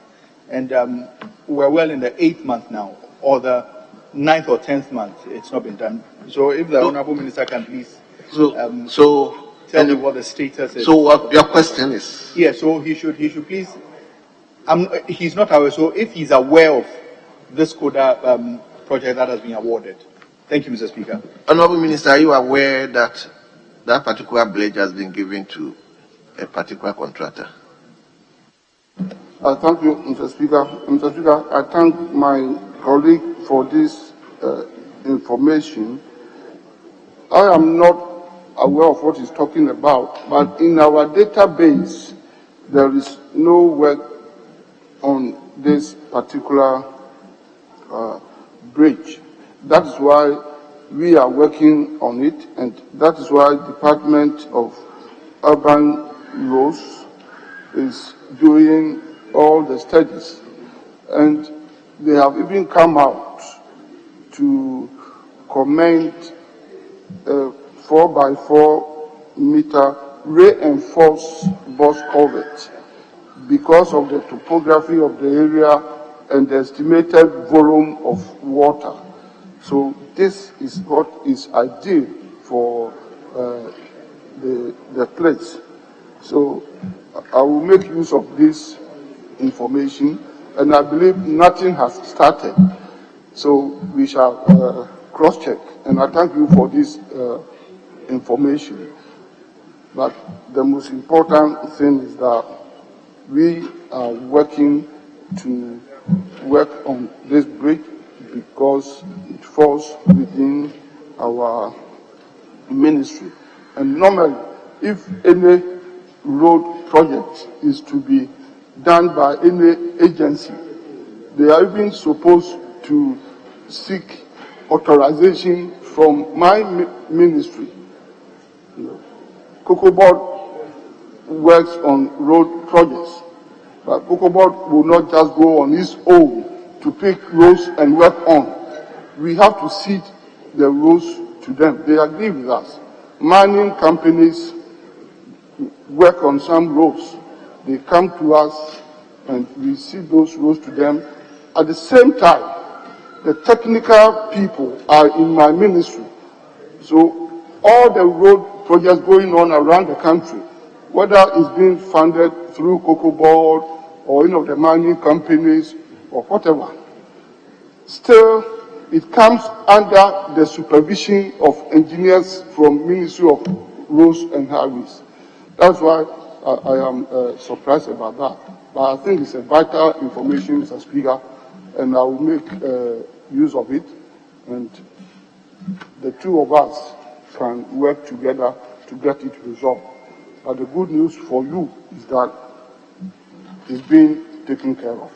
And we're well in the 8th month now, or the 9th or 10th month. It's not been done. So if the Honorable Minister can please tell me what the status is. So what your question is? Yeah, so he should please, he's not aware, so if he's aware of this CODA project that has been awarded. Thank you, Mr. Speaker. Honorable Minister, are you aware that that particular bridge has been given to a particular contractor? Thank you, Mr. Speaker. Mr. Speaker, I thank my colleague for this information. I am not aware of what he's talking about, but in our database, there is no work on this particular bridge. That is why we are working on it, and that is why the Department of Urban Roads is doing all the studies. And they have even come out to comment a 4x4 meter reinforced box culvert because of the topography of the area and the estimated volume of water. So this is what is ideal for the place. So I will make use of this information, and I believe nothing has started. So we shall cross-check, and I thank you for this information. But the most important thing is that we are working to work on this bridge because it falls within our ministry. And normally, if any road project is to be done by any agency, they are even supposed to seek authorization from my ministry. Cocoa Board works on road projects, but Cocoa Board will not just go on its own to pick roads and work on. We have to cede the roads to them. They agree with us. Mining companies work on some roads. They come to us and we cede those roads to them. At the same time, the technical people are in my ministry. So all the road projects going on around the country, whether it's being funded through Cocoa Board or any of the mining companies or whatever, still it comes under the supervision of engineers from Ministry of Roads and Highways. That's why I am surprised about that. But I think it's a vital information, Mr. Speaker, and I will make use of it, and the two of us can work together to get it resolved. But the good news for you is that it's being taken care of.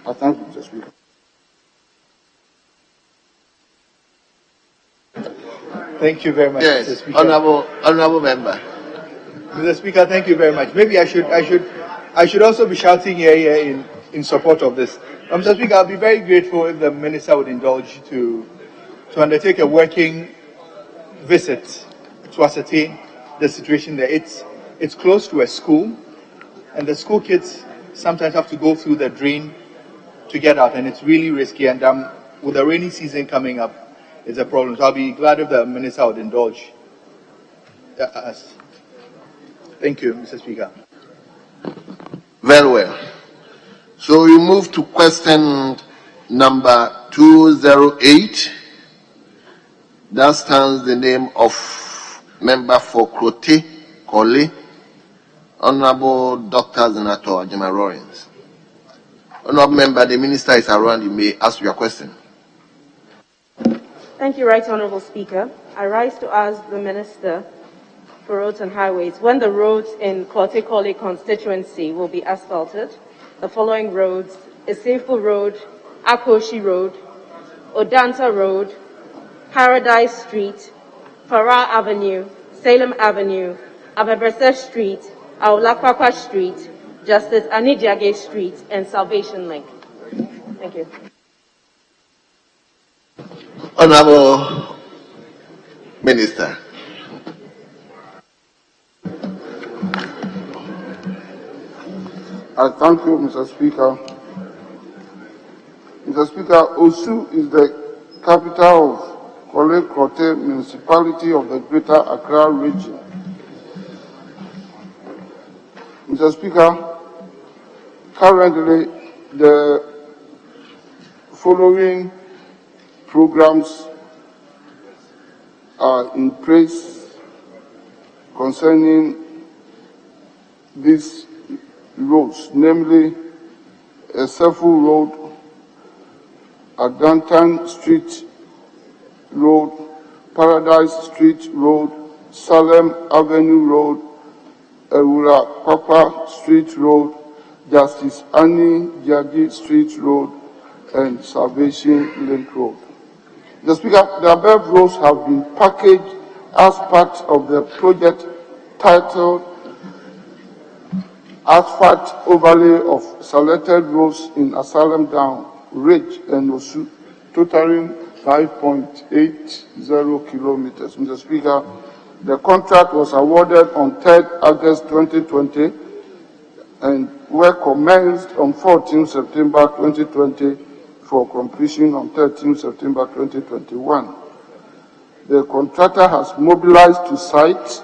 I thank you, Mr. Speaker. Thank you very much, Yes, Mr. Speaker. honorable member. Mr. Speaker, thank you very much. Maybe I should also be shouting here in support of this. Mr. Speaker, I'll be very grateful if the minister would indulge to undertake a working visit to ascertain the situation there. It's close to a school, and the school kids sometimes have to go through the drain to get out, and it's really risky. And with the rainy season coming up, it's a problem. So I'll be glad if the minister would indulge us. Thank you, Mr. Speaker. Very well. So we move to question number 208. That stands the name of member for Krote Kole, Honorable Dr. Senator Jema Lawrence. Honorable member, the minister is around. You may ask your question. Thank you, Right Honorable Speaker. I rise to ask the Minister for Roads and Highways when the roads in Krote Kole constituency will be asphalted. The following roads: Esefo Road, Akoshi Road, Odanta Road, Paradise Street, Farah Avenue, Salem Avenue, Abebrese Street, Aulakwakwa Street, Justice Anidiage Street, and Salvation Link. Thank you. Honorable Minister. I thank you, Mr. Speaker. Mr. Speaker, Osu is the capital of Kole Krote municipality of the Greater Accra region. Mr. Speaker, currently the following programs are in place concerning these roads, namely Esefo Road, Adantan Street Road, Paradise Street Road, Salem Avenue Road, Ewura Papa Street Road, Justice Annie Jagi Street Road, and Salvation Link Road. Mr. Speaker, the above roads have been packaged as part of the project titled Asphalt Overlay of Selected Roads in Asylum Down, Ridge, and Osu, totaling 5.80 kilometers. Mr. Speaker, the contract was awarded on 3rd August 2020 and were commenced on 14 September 2020 for completion on 13 September 2021. The contractor has mobilized to site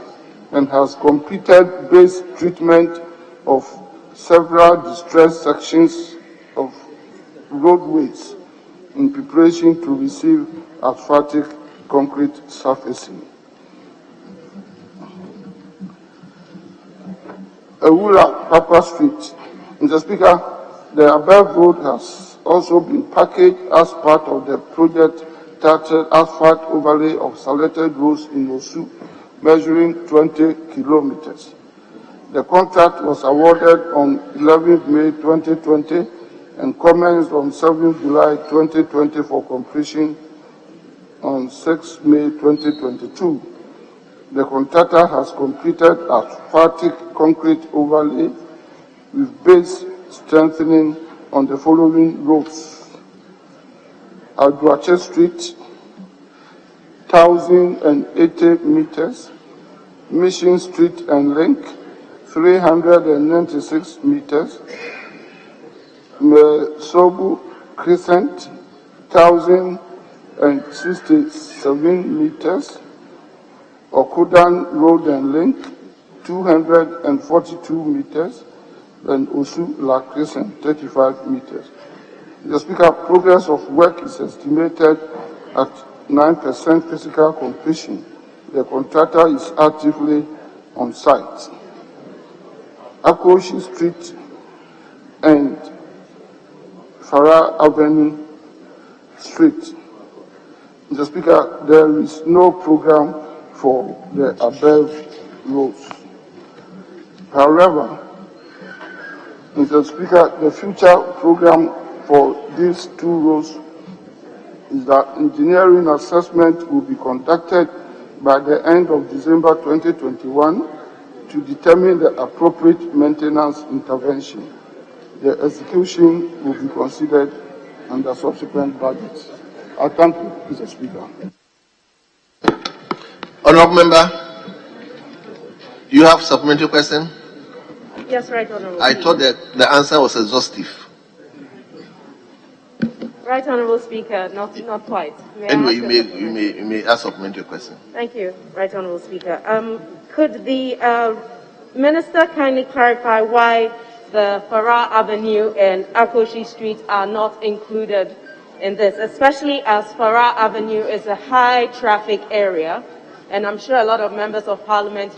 and has completed base treatment of several distressed sections of roadways in preparation to receive asphaltic concrete surfacing. Ewura Papa Street. Mr. Speaker, the above road has also been packaged as part of the project titled Asphalt Overlay of Selected Roads in Osu, measuring 20 kilometers. The contract was awarded on 11 May 2020 and commenced on 7 July 2020 for completion on 6 May 2022. The contractor has completed asphaltic concrete overlay with base strengthening on the following roads: Aduache Street, 1,080 meters, Mission Street and Link, 396 meters, Mesobu Crescent, 1,067 meters, Okudan Road and Link, 242 meters, and Osu La Crescent, 35 meters. The Speaker, progress of work is estimated at 9% physical completion. The contractor is actively on site. Akoshi Street and Farah Avenue Street. Mr. Speaker, there is no program for the above roads. However, Mr. Speaker, the future program for these two roads is that engineering assessment will be conducted by the end of December 2021 to determine the appropriate maintenance intervention. The execution will be considered under subsequent budgets. I thank you, Mr. Speaker. Honourable Member, you have supplementary question? Yes, Right Honourable I Speaker. thought that the answer was exhaustive. Right Honourable Speaker, not quite. May I Anyway, ask you may ask supplementary question. Thank you, Right Honourable Speaker. Could the Minister kindly clarify why the Farah Avenue and Akoshi Street are not included in this, especially as Farah Avenue is a high traffic area, and I'm sure a lot of members of Parliament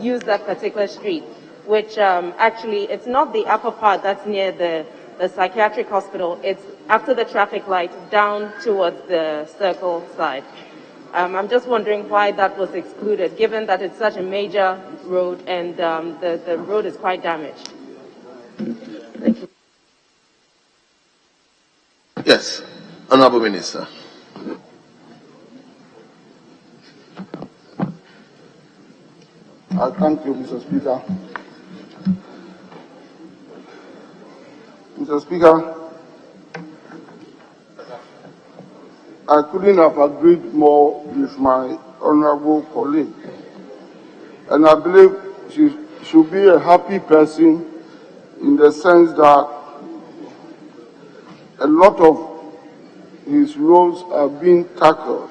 use that particular street, which actually it's not the upper part that's near the psychiatric hospital. It's after the traffic light down towards the circle side. I'm just wondering why that was excluded, given that it's such a major road and the road is quite damaged. Thank you. Yes, Honourable Minister. I thank you, Mr. Speaker. Mr. Speaker, I couldn't have agreed more with my honorable colleague, and I believe she should be a happy person in the sense that a lot of his roles are being tackled,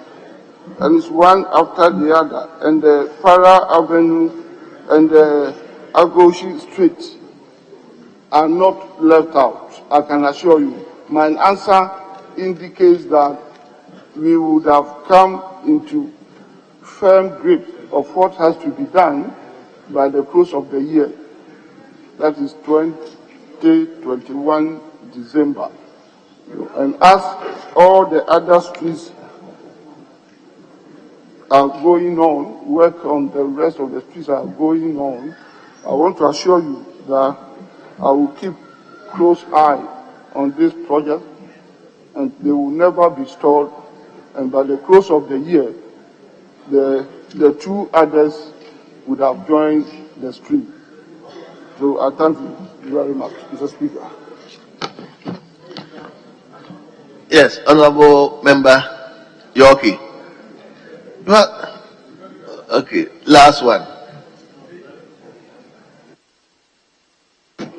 and it's one after the other, and the Farah Avenue and the Agoshi Street are not left out, I can assure you. My answer indicates that we would have come into firm grip of what has to be done by the close of the year, that is 2021 December. And as all the other streets are going on, work on the rest of the streets are going on, I want to assure you that I will keep close eye on this project, and they will never be stalled. And by the close of the year, the two others would have joined the stream. So I thank you very much, Mr. Speaker. Yes, Honourable Member Yorkie. Well, okay, last one.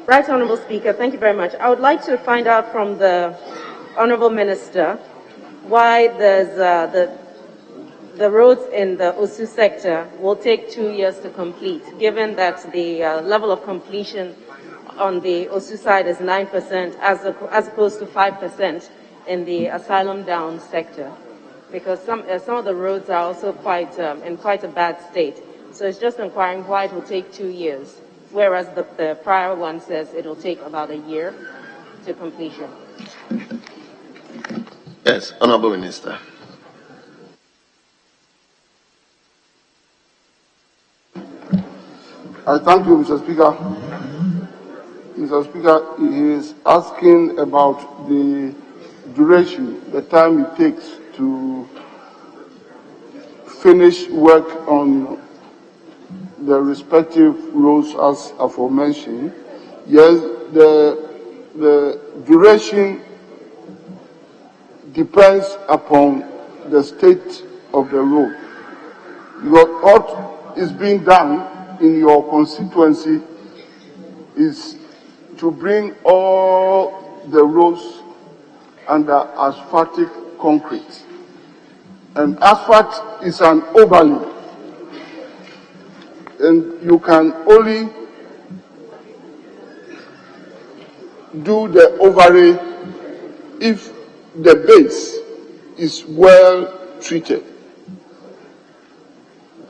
Right Honourable Speaker, thank you very much. I would like to find out from the Honourable Minister why there's the roads in the Osu sector will take 2 years to complete, given that the level of completion on the Osu side is 9% as opposed to 5% in the asylum down sector, because some of the roads are also in quite a bad state. So it's just inquiring why it will take 2 years, whereas the prior one says it will take about a year to completion. Yes, Honourable Minister. I thank you, Mr. Speaker. Mr. Speaker, he is asking about the duration, the time it takes to finish work on the respective roads as aforementioned. Yes, the duration depends upon the state of the road. Because what is being done in your constituency is to bring all the roads under asphaltic concrete. And asphalt is an overlay. And you can only do the overlay if the base is well treated.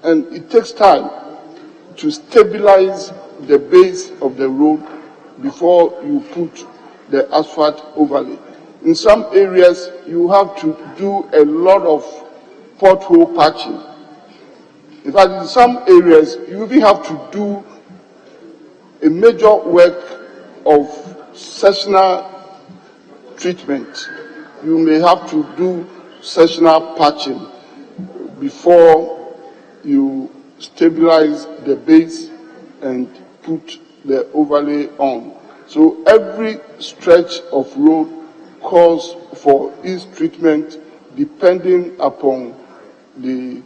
And it takes time to stabilize the base of the road before you put the asphalt overlay. In some areas, you have to do a lot of pothole patching. In fact, in some areas, you even have to do a major work of sectional treatment. You may have to do sectional patching before you stabilize the base and put the overlay on. So every stretch of road calls for its treatment depending upon the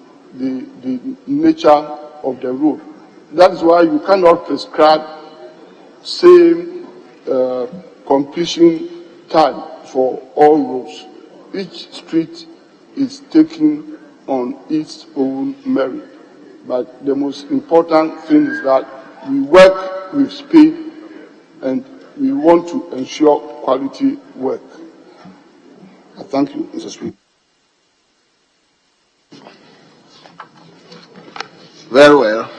nature of the road. That's why you cannot prescribe same completion time for all roads. Each street is taken on its own merit. But the most important thing is that we work with speed and we want to ensure quality work. I thank you, Mr. Speaker. Very well.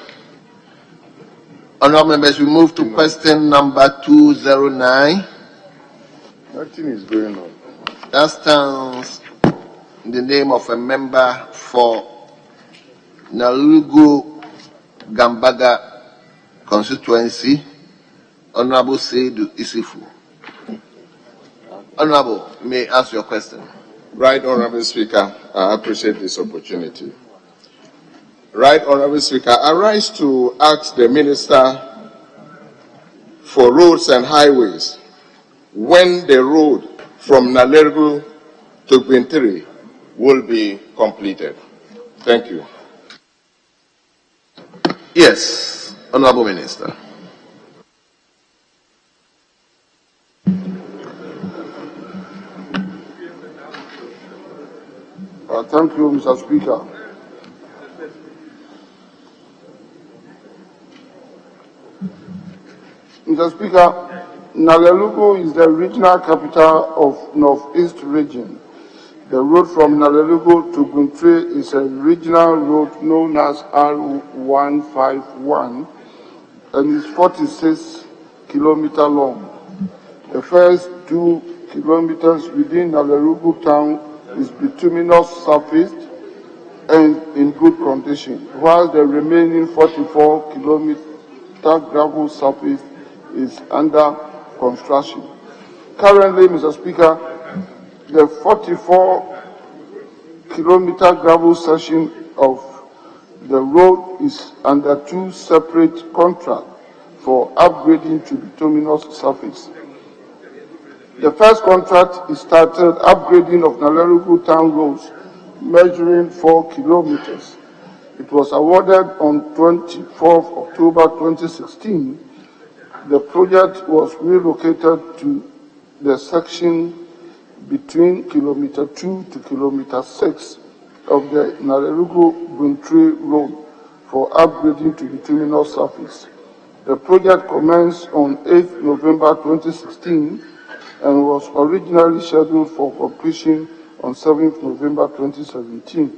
Honourable members, we move to question number 209. Nothing is going on. That stands in the name of a member for Nalugu Gambaga constituency, Honourable Seidu Isifu. Honourable, you may ask your question. Right, Honourable Speaker, I appreciate this opportunity. Right, Honourable Speaker, I rise to ask the Minister for Roads and Highways when the road from Nalergu to Gwintiri will be completed. Thank you. Yes, Honourable Minister. Thank you, Mr. Speaker. Mr. Speaker, Nalelugu is the regional capital of Northeast Region. The road from Nalelugu to Guntri is a regional road known as R151 and is 46 kilometers long. The first 2 kilometers within Nalelugu town is bituminous surface and in good condition, while the remaining 44 kilometers gravel surface is under construction. Currently, Mr. Speaker, the 44-kilometer gravel section of the road is under 2 separate contracts for upgrading to bituminous surface. The first contract is titled Upgrading of Nalerugu Town Roads, measuring 4 kilometers. It was awarded on 24th October 2016. The project was relocated to the section between kilometer 2 to kilometer 6 of the Nalerugu-Guntri Road for upgrading to bituminous surface. The project commenced on 8th November 2016 and was originally scheduled for completion on 7th November 2017.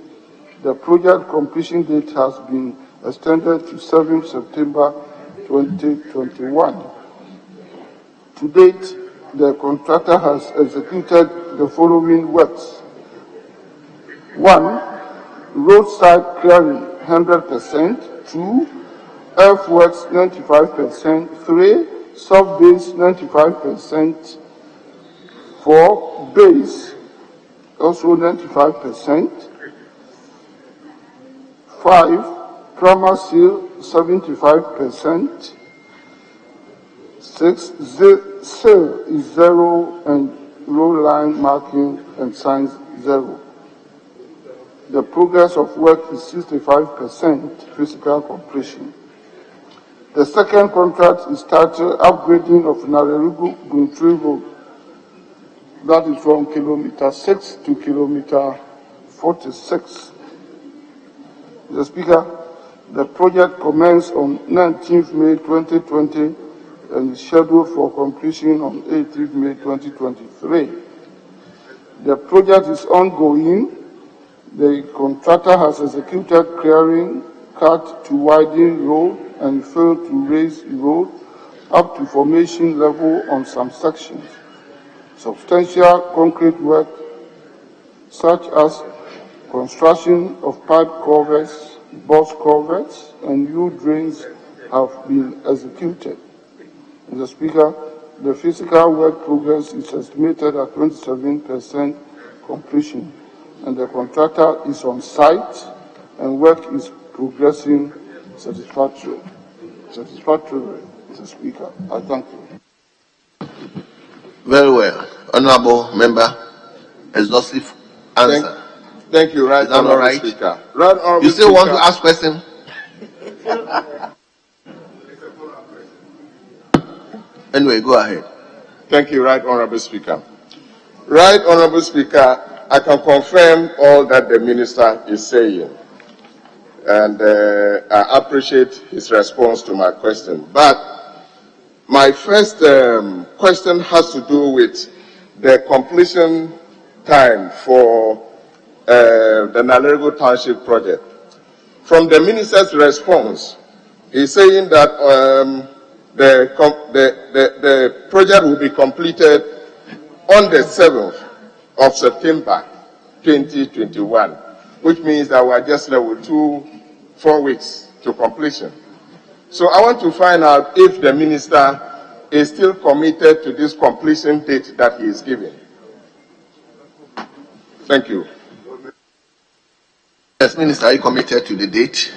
The project completion date has been extended to 7th September 2021. To date, the contractor has executed the following works. 1. Roadside clearing 100%. 2. Earthworks 95%. 3. Soft base 95%. 4. Base also 95%. 5. Primer seal 75%. 6. Seal is 0 and row line marking and signs 0. The progress of work is 65% physical completion. The second contract is titled Upgrading of Nalerugu-Guntri Road. That is from kilometer 6 to kilometer 46. Mr. Speaker, the project commenced on 19th May 2020 and is scheduled for completion on 18th May 2023. The project is ongoing. The contractor has executed clearing, cut to widen road, and failed to raise road up to formation level on some sections. Substantial concrete work, such as construction of pipe culverts, box culverts, and new drains have been executed. Mr. Speaker, the physical work progress is estimated at 27% completion, and the contractor is on site, and work is progressing satisfactorily. Mr. Speaker, I thank you. Very well. Honorable member, exhaustive answer. Thank you, right, Honorable Honorable Speaker. Right, Honorable You still Speaker. want to ask question? Anyway, go ahead. Thank you, Right Honorable Speaker. Right Honorable Speaker, I can confirm all that the Minister is saying, and I appreciate his response to my question. But my first question has to do with the completion time for the Nalergo Township project. From the Minister's response, he's saying that the project will be completed on the 7th of September 2021, which means that we are just left with 4 weeks to completion. So I want to find out if the Minister is still committed to this completion date that he is giving. Thank you. Yes, Minister, are you committed to the date?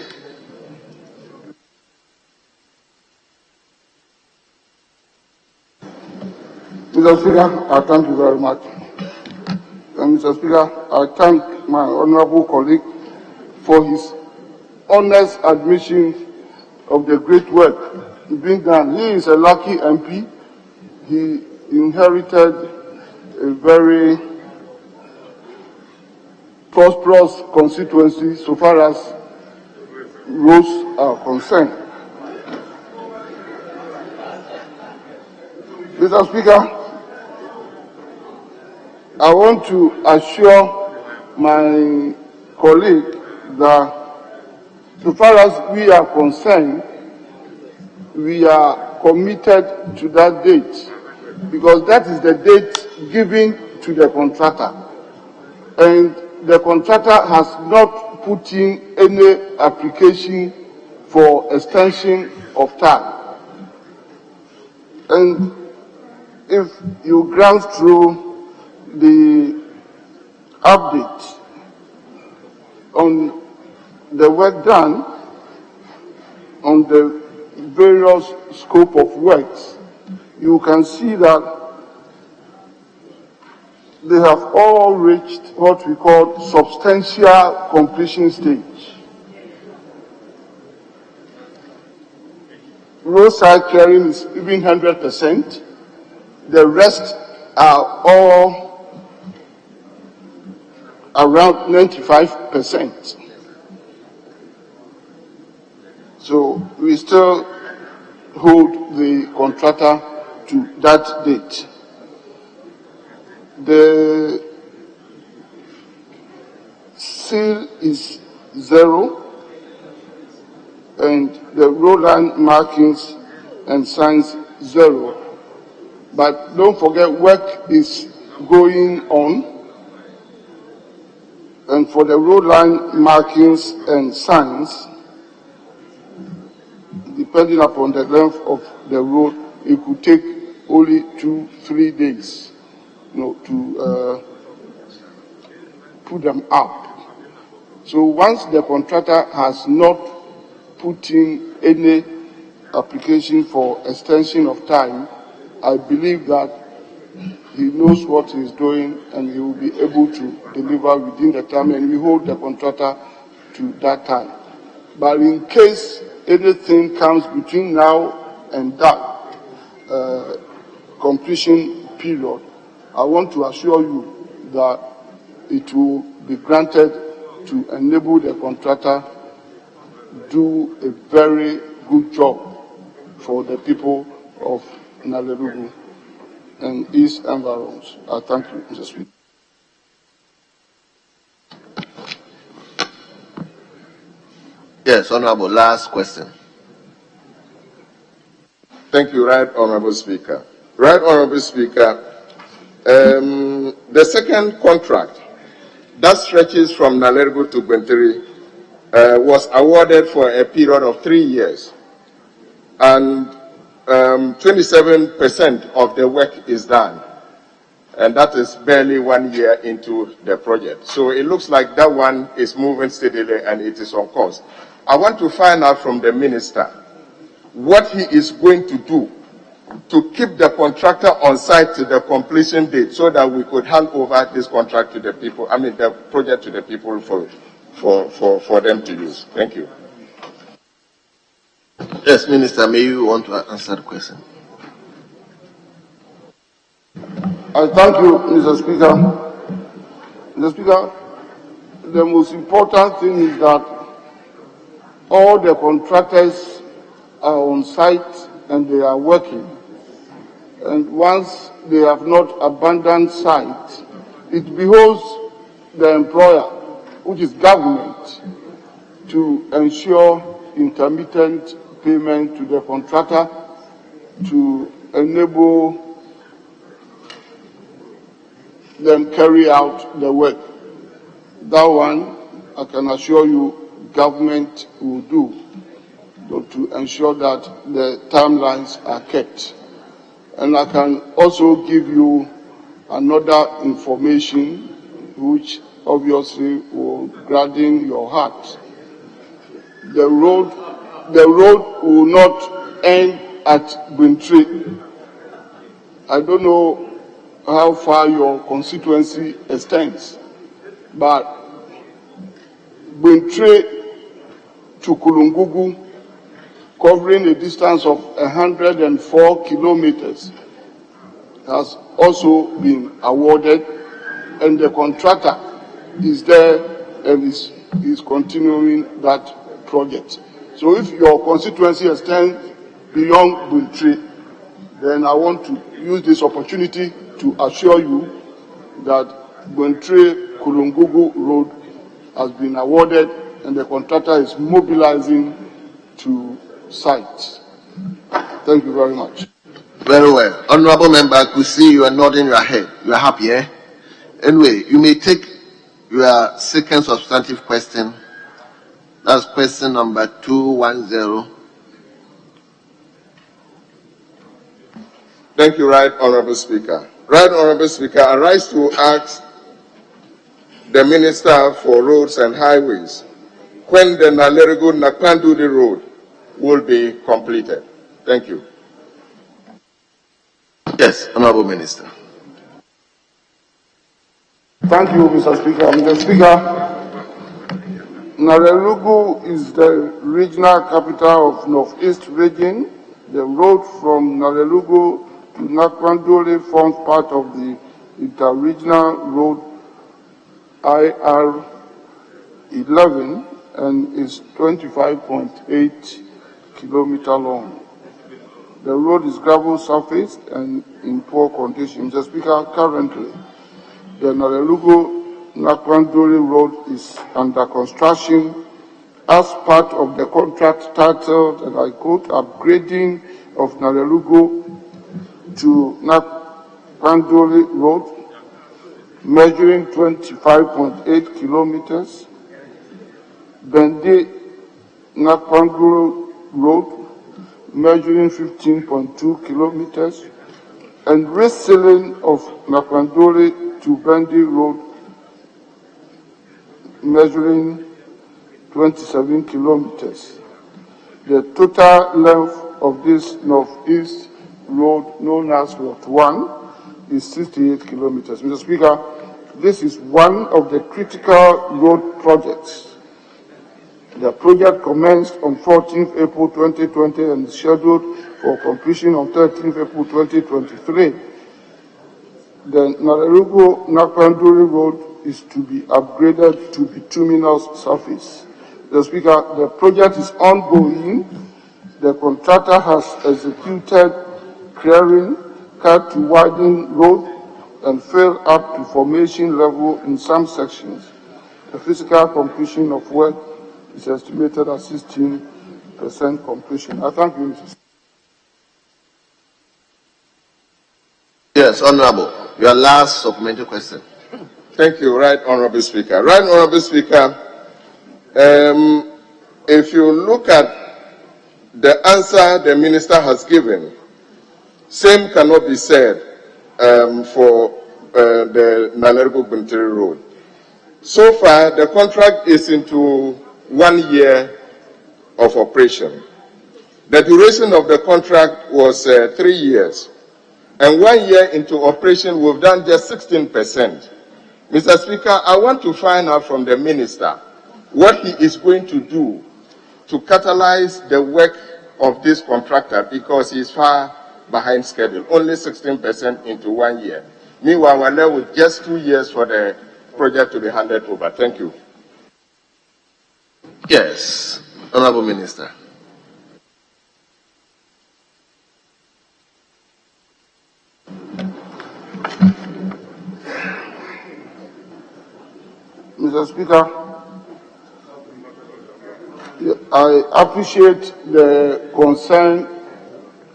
Mr. Speaker, I thank you very much. And Mr. Speaker, I thank my honorable colleague for his honest admission of the great work being done. He is a lucky MP. He inherited a very prosperous constituency so far as roads are concerned. Mr. Speaker, I want to assure my colleague that so far as we are concerned, we are committed to that date because that is the date given to the contractor. And the contractor has not put in any application for extension of time. And if you glance through the update on the work done on the various scope of works, you can see that they have all reached what we call substantial completion stage. Roadside clearing is even 100%. The rest are all around 95%. So we still hold the contractor to that date. The seal is 0, and the road line markings and signs 0. But don't forget, work is going on. And for the road line markings and signs, depending upon the length of the road, it could take only 2-3 days, to put them up. So once the contractor has not put in any application for extension of time, I believe that he knows what he's doing and he will be able to deliver within the time, and we hold the contractor to that time. But in case anything comes between now and that completion period, I want to assure you that it will be granted to enable the contractor do a very good job for the people of Nalerugu and its environs. I thank you, Mr. Speaker. Yes, Honorable, last question. Thank you, Right Honorable Speaker. Right Honorable Speaker, the second contract that stretches from Nalergo to Gwentiri was awarded for a period of 3 years. And 27% of the work is done. And that is barely 1 year into the project. So it looks like that one is moving steadily and it is on course. I want to find out from the minister what he is going to do to keep the contractor on site to the completion date so that we could hand over this contract to the people, the project to the people for them to use. Thank you. Yes, Minister, may you want to answer the question? I thank you, Mr. Speaker. Mr. Speaker, the most important thing is that all the contractors are on site and they are working. And once they have not abandoned site, it behoves the employer, which is government, to ensure intermittent payment to the contractor to enable them carry out the work. That one, I can assure you, government will do to ensure that the timelines are kept. And I can also give you another information which obviously will gladden your heart. The road will not end at Bintri. I don't know how far your constituency extends, but Bintri to Kulungugu, covering a distance of 104 kilometers, has also been awarded, and the contractor is there and is continuing that project. So if your constituency extends beyond Bintri, then I want to use this opportunity to assure you that Bintri Kulungugu Road has been awarded and the contractor is mobilizing to site. Thank you very much. Very well. Honorable member, I could see you are nodding your head. You are happy, eh? Anyway, you may take your second substantive question. That's question number 210. Thank you, Right Honorable Speaker. Right Honorable Speaker, I rise to ask the Minister for Roads and Highways when the Nalerego-Nakpanduli Road will be completed. Thank you. Yes, Honorable Minister. Thank you, Mr. Speaker. Mr. Speaker, Nalerego is the regional capital of Northeast Region. The road from Nalerego to Nakpanduli forms part of the interregional road IR11 and is 25.8 kilometers long. The road is gravel surface and in poor condition. Mr. Speaker, currently, the Nalerego-Nakpanduli Road is under construction as part of the contract titled, and I quote, upgrading of Nalerego to Nakpanduli Road, measuring 25.8 kilometers, Bende Nakpanduli Road, measuring 15.2 kilometers, and resealing of Nakpanduli to Bende Road, measuring 27 kilometers. The total length of this northeast road, known as Lot 1, is 68 kilometers. Mr. Speaker, this is one of the critical road projects. The project commenced on 14th April 2020 and is scheduled for completion on 13th April 2023. The Nalerego-Nakpanduli Road is to be upgraded to bituminous surface. Mr. Speaker, the project is ongoing. The contractor has executed clearing, cut to widen road, and fill up to formation level in some sections. The physical completion of work is estimated at 16% completion. I thank you, Mr. Yes, Honorable. Your last supplementary question. Thank you, Right Honorable Speaker. Right Honorable Speaker, if you look at the answer the minister has given, same cannot be said for the Nanergo-Buntiri Road. So far, the contract is into 1 year of operation. The duration of the contract was 3 years. And 1 year into operation, we've done just 16%. Mr. Speaker, I want to find out from the minister what he is going to do to catalyze the work of this contractor, because he's far behind schedule, only 16% into 1 year. Meanwhile, we're left with just 2 years for the project to be handed over. Thank you. Yes, Honorable Minister. Mr. Speaker, I appreciate the concern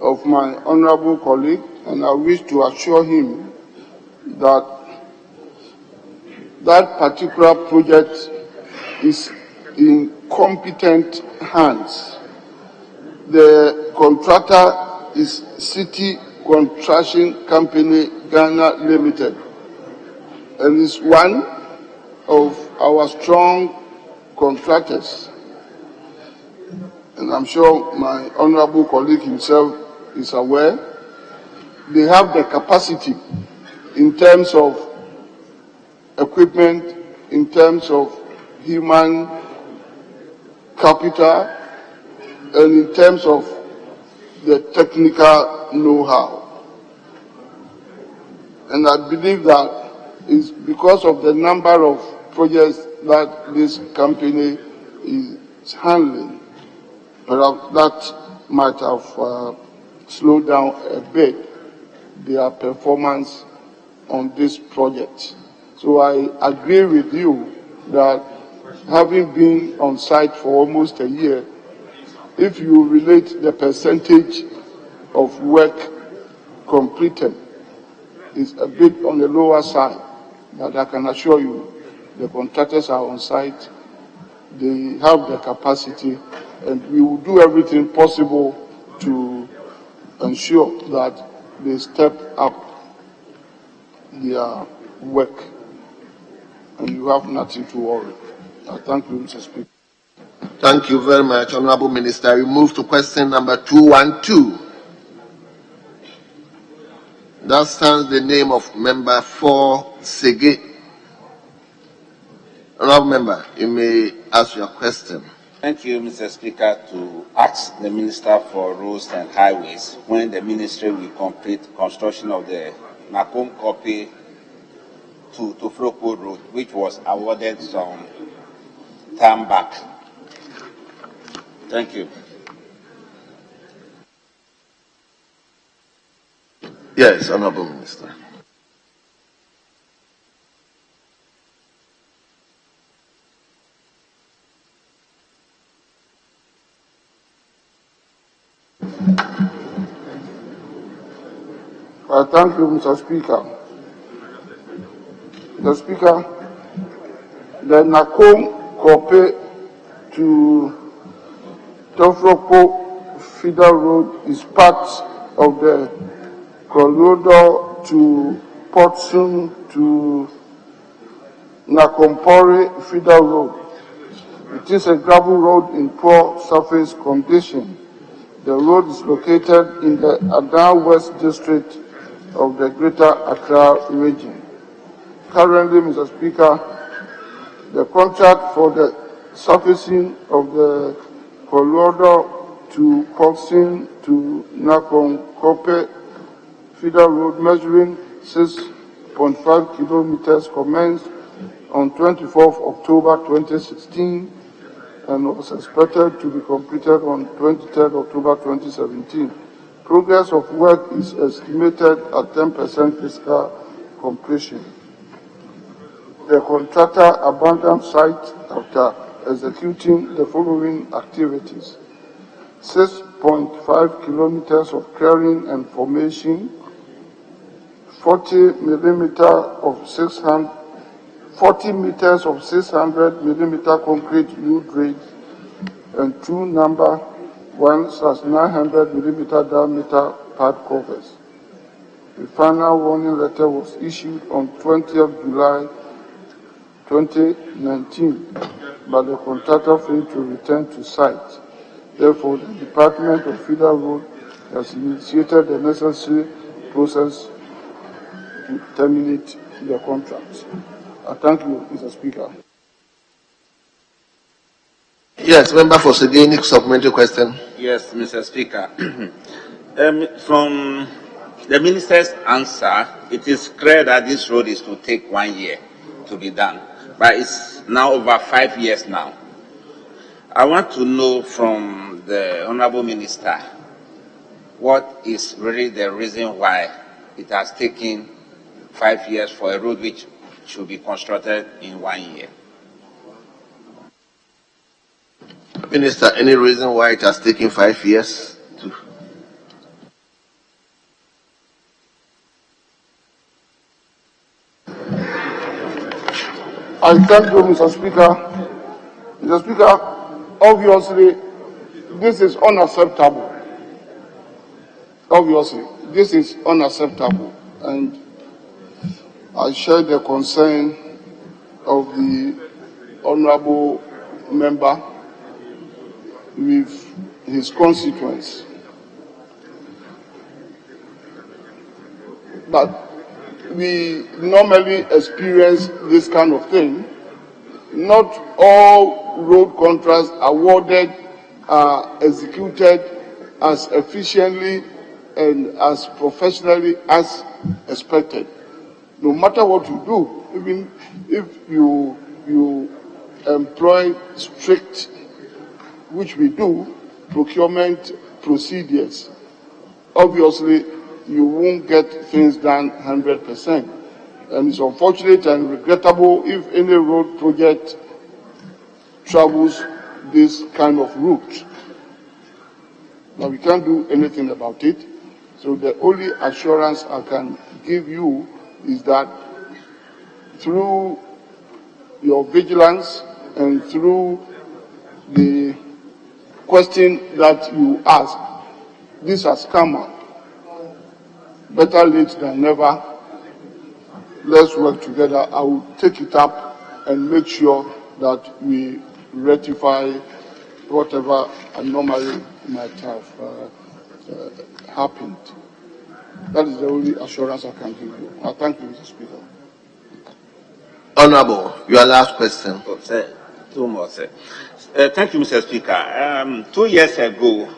of my honorable colleague, and I wish to assure him that that particular project is in competent hands. The contractor is City Construction Company Ghana Limited, and is one of our strong contractors. And I'm sure my honorable colleague himself is aware, they have the capacity in terms of equipment, in terms of human capital, and in terms of the technical know-how. And I believe that it's because of the number of projects that this company is handling. Perhaps that might have slowed down a bit their performance on this project. So I agree with you that having been on site for almost a year, if you relate the percentage of work completed, is a bit on the lower side. But I can assure you, the contractors are on site, they have the capacity, and we will do everything possible to ensure that they step up their work, and you have nothing to worry. I thank you, Mr. Speaker. Thank you very much, Honorable Minister. We move to question number 212. That stands the name of Member for Sege. Honorable Member, you may ask your question. Thank you, Mr. Speaker, to ask the Minister for Roads and Highways when the ministry will complete construction of the Nakom Kopi to Froko Road, which was awarded some time back. Thank you. Yes, Honorable Minister. Thank you, Mr. Speaker. Mr. Speaker, the Nakom Kope to Tofroko Feeder Road is part of the corridor to Portsun to Nakompore Feeder Road. It is a gravel road in poor surface condition. The road is located in the Adan West District of the Greater Accra region. Currently, Mr. Speaker, the contract for the surfacing of the corridor to Portsun to Nakompore Feeder Road, measuring 6.5 kilometers, commenced on 24th October 2016 and was expected to be completed on 23rd October 2017. Progress of work is estimated at 10% physical completion. The contractor abandoned site after executing the following activities: 6.5 kilometers of clearing and formation, 40 meters of 600 millimeter concrete new grade, and 2 number 1/900 mm diameter pad covers. The final warning letter was issued on 20th July 2019, but the contractor failed to return to site. Therefore, the Department of Federal Road has initiated the necessary process to terminate the contract. I thank you, Mr. Speaker. Yes, member for Proceedings, supplementary question. Yes, Mr. Speaker. From the minister's answer, it is clear that this road is to take 1 year to be done, but it's now over 5 years now. I want to know from the Honorable Minister what is really the reason why it has taken 5 years for a road which should be constructed in 1 year. Minister, any reason why it has taken 5 years? I thank you, Mr. Speaker. Mr. Speaker, obviously, this is unacceptable. Obviously, this is unacceptable, and I share the concern of the honorable member with his constituents. But we normally experience this kind of thing. Not all road contracts awarded are executed as efficiently and as professionally as expected. No matter what you do, even if you employ strict, which we do, procurement procedures, obviously you won't get things done 100%. And it's unfortunate and regrettable if any road project travels this kind of route. Now we can't do anything about it. So the only assurance I can give you is that through your vigilance and through the question that you asked, this has come up. Better late than never. Let's work together. I will take it up and make sure that we rectify whatever anomaly might have happened. That is the only assurance I can give you. I thank you, Mr. Speaker. Honorable, your last question. Oh, sir, two more, sir. Thank you, Mr. Speaker. 2 years ago,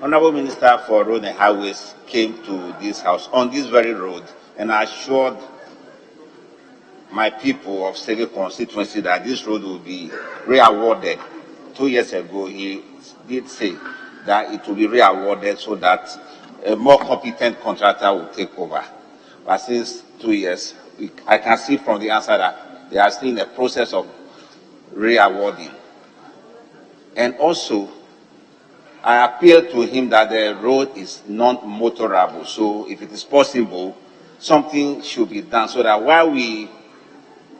Honorable Minister for Road and Highways came to this house on this very road and assured my people of Sege constituency that this road will be re-awarded. 2 years ago, he did say that it will be re-awarded so that a more competent contractor will take over. But since 2 years, I can see from the answer that they are still in the process of re-awarding. And also, I appeal to him that the road is non-motorable. So if it is possible, something should be done so that while we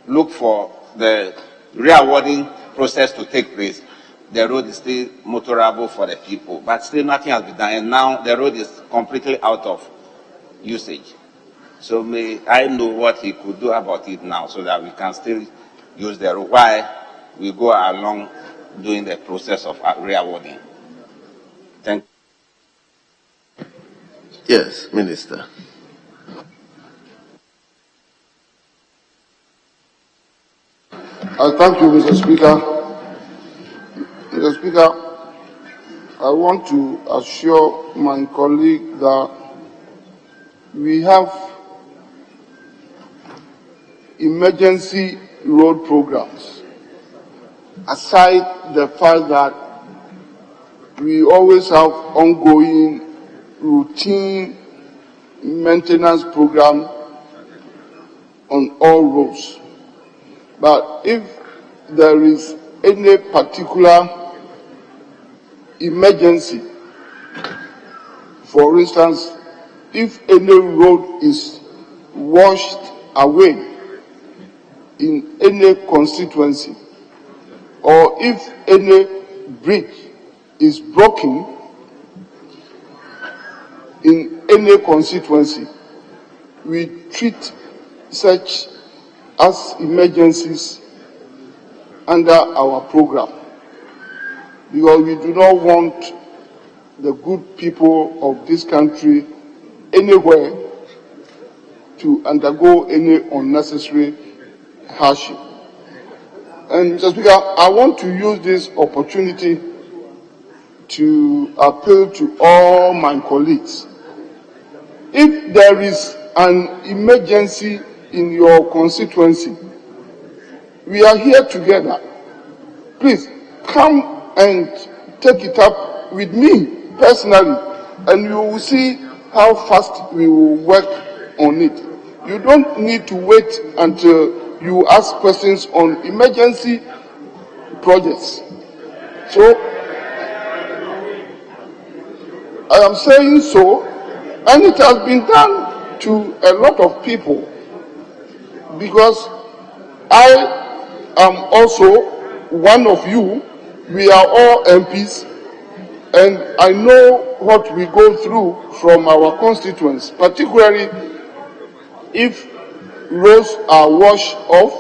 look for the re-awarding process to take place, the road is still motorable for the people. But still nothing has been done. And now the road is completely out of usage. So may I know what he could do about it now so that we can still use the road while we go along doing the process of re-awarding. Thank you. Yes, Minister. I thank you, Mr. Speaker. Mr. Speaker, I want to assure my colleague that we have emergency road programs. Aside the fact that we always have ongoing routine maintenance program on all roads. But if there is any particular emergency, for instance, if any road is washed away in any constituency, or if any bridge is broken in any constituency, we treat such as emergencies under our program, because we do not want the good people of this country anywhere to undergo any unnecessary hardship. And Mr. Speaker, I want to use this opportunity to appeal to all my colleagues. If there is an emergency in your constituency, we are here together. Please come and take it up with me personally, and you will see how fast we will work on it. You don't need to wait until you ask questions on emergency projects. So, I am saying so, and it has been done to a lot of people, because I am also one of you. We are all MPs, and I know what we go through from our constituents, particularly if roads are washed off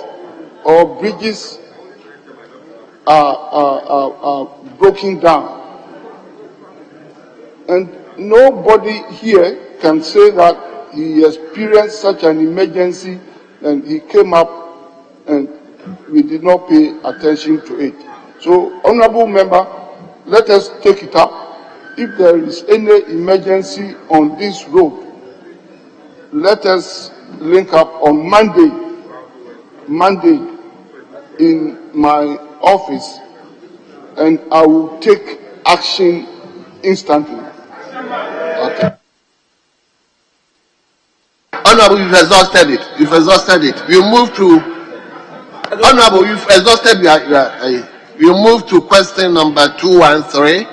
or bridges are broken down. And nobody here can say that he experienced such an emergency and he came up and we did not pay attention to it. So, honorable member, let us take it up. If there is any emergency on this road, let us link up on Monday in my office, and I will take action instantly. Okay. Honorable, you've exhausted it. You've exhausted it. You move to Honorable, you've exhausted you move to question number 213.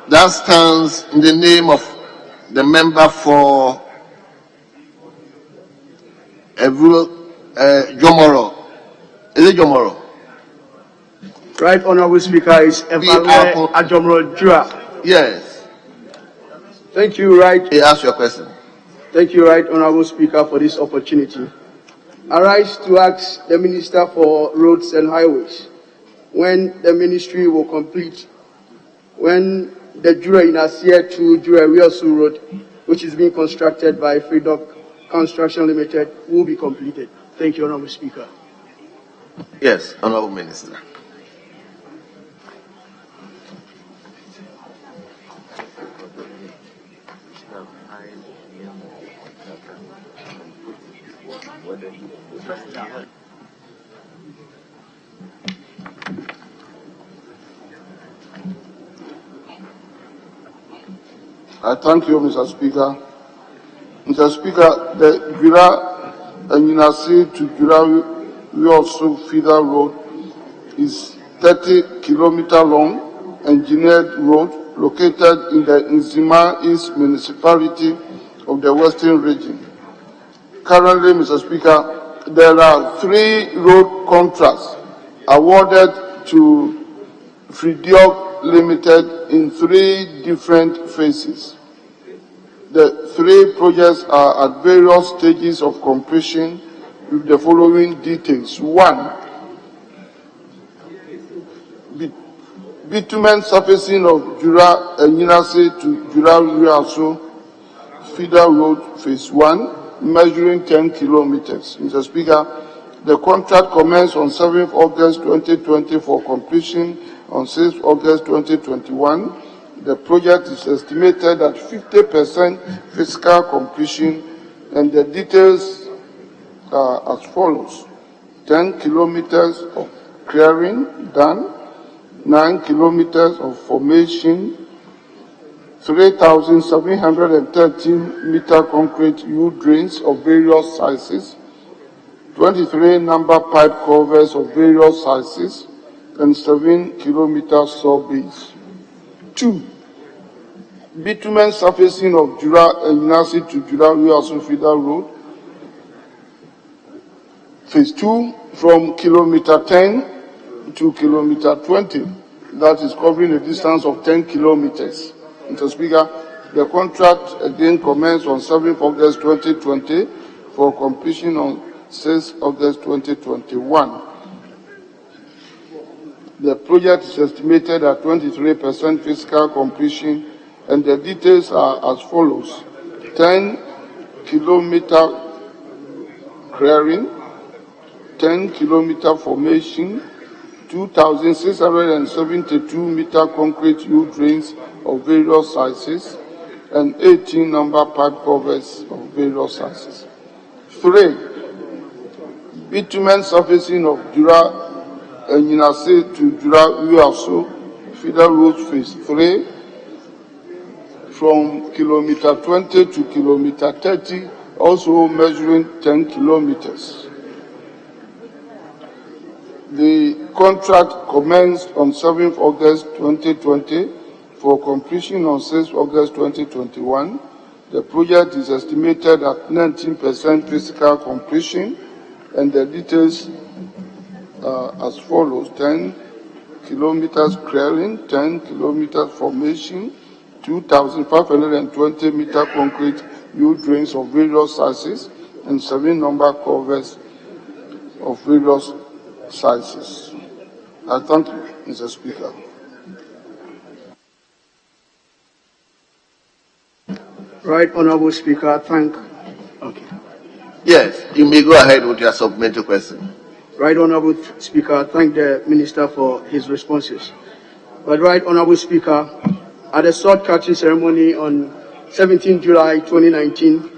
That stands in the name of the member for Jomoro. Is it Jomoro? Right, Honorable Speaker, is Evaluate Ajomoro Jua. Yes. Thank you, right. He asked your question. Thank you, right, Honorable Speaker, for this opportunity. I rise to ask the Minister for Roads and Highways when the ministry will complete, when the Jura in Asia to Jura Riasu Road, which is being constructed by Freedoc Construction Limited, will be completed. Thank you, Honorable Speaker. Yes, Honorable Minister. I thank you, Mr. Speaker. Mr. Speaker, the Jura Enyinase to Jura Riasu Feeder Road is 30-kilometer long, engineered road located in the Nzima East municipality of the Western region. Currently, Mr. Speaker, there are 3 road contracts awarded to Freedoc Limited in 3 different phases. The 3 projects are at various stages of completion with the following details. 1. Bitumen surfacing of Jura Enyinase to Jura Riasu Feeder Road Phase 1, measuring 10 kilometers. Mr. Speaker, the contract commenced on 7th August 2020 for completion on 6th August 2021. The project is estimated at 50% physical completion, and the details are as follows. 10 kilometers of clearing done, 9 kilometers of formation, 3,713 meter concrete U-drains of various sizes, 23 number pipe covers of various sizes, and 7 kilometer saw base. 2. Bitumen surfacing of Jura Enyinase to Jura Riasu Feeder Road, Phase 2, from kilometer 10 to kilometer 20. That is covering a distance of 10 kilometers. Mr. Speaker, the contract again commenced on 7th August 2020 for completion on 6th August 2021. The project is estimated at 23% physical completion, and the details are as follows: 10-kilometer clearing, 10-kilometer formation, 2,672-meter concrete U-drains of various sizes, and 18 number pipe covers of various sizes. 3. Bitumen surfacing of Jura and Yinase to Jura Uaso Feeder Road Phase 3 from kilometer 20 to kilometer 30, also measuring 10 kilometers. The contract commenced on 7th August 2020 for completion on 6th August 2021. The project is estimated at 19% physical completion, and the details are as follows: 10 kilometers clearing, 10 kilometers formation, 2,520 meter concrete U-drains of various sizes, and 7 number covers of various sizes. I thank you, Mr. Speaker. Right, Honorable Speaker, okay. Yes, you may go ahead with your supplementary question. Right, Honorable Speaker, thank the Minister for his responses. But right, Honorable Speaker, at the sword catching ceremony on 17 July 2019,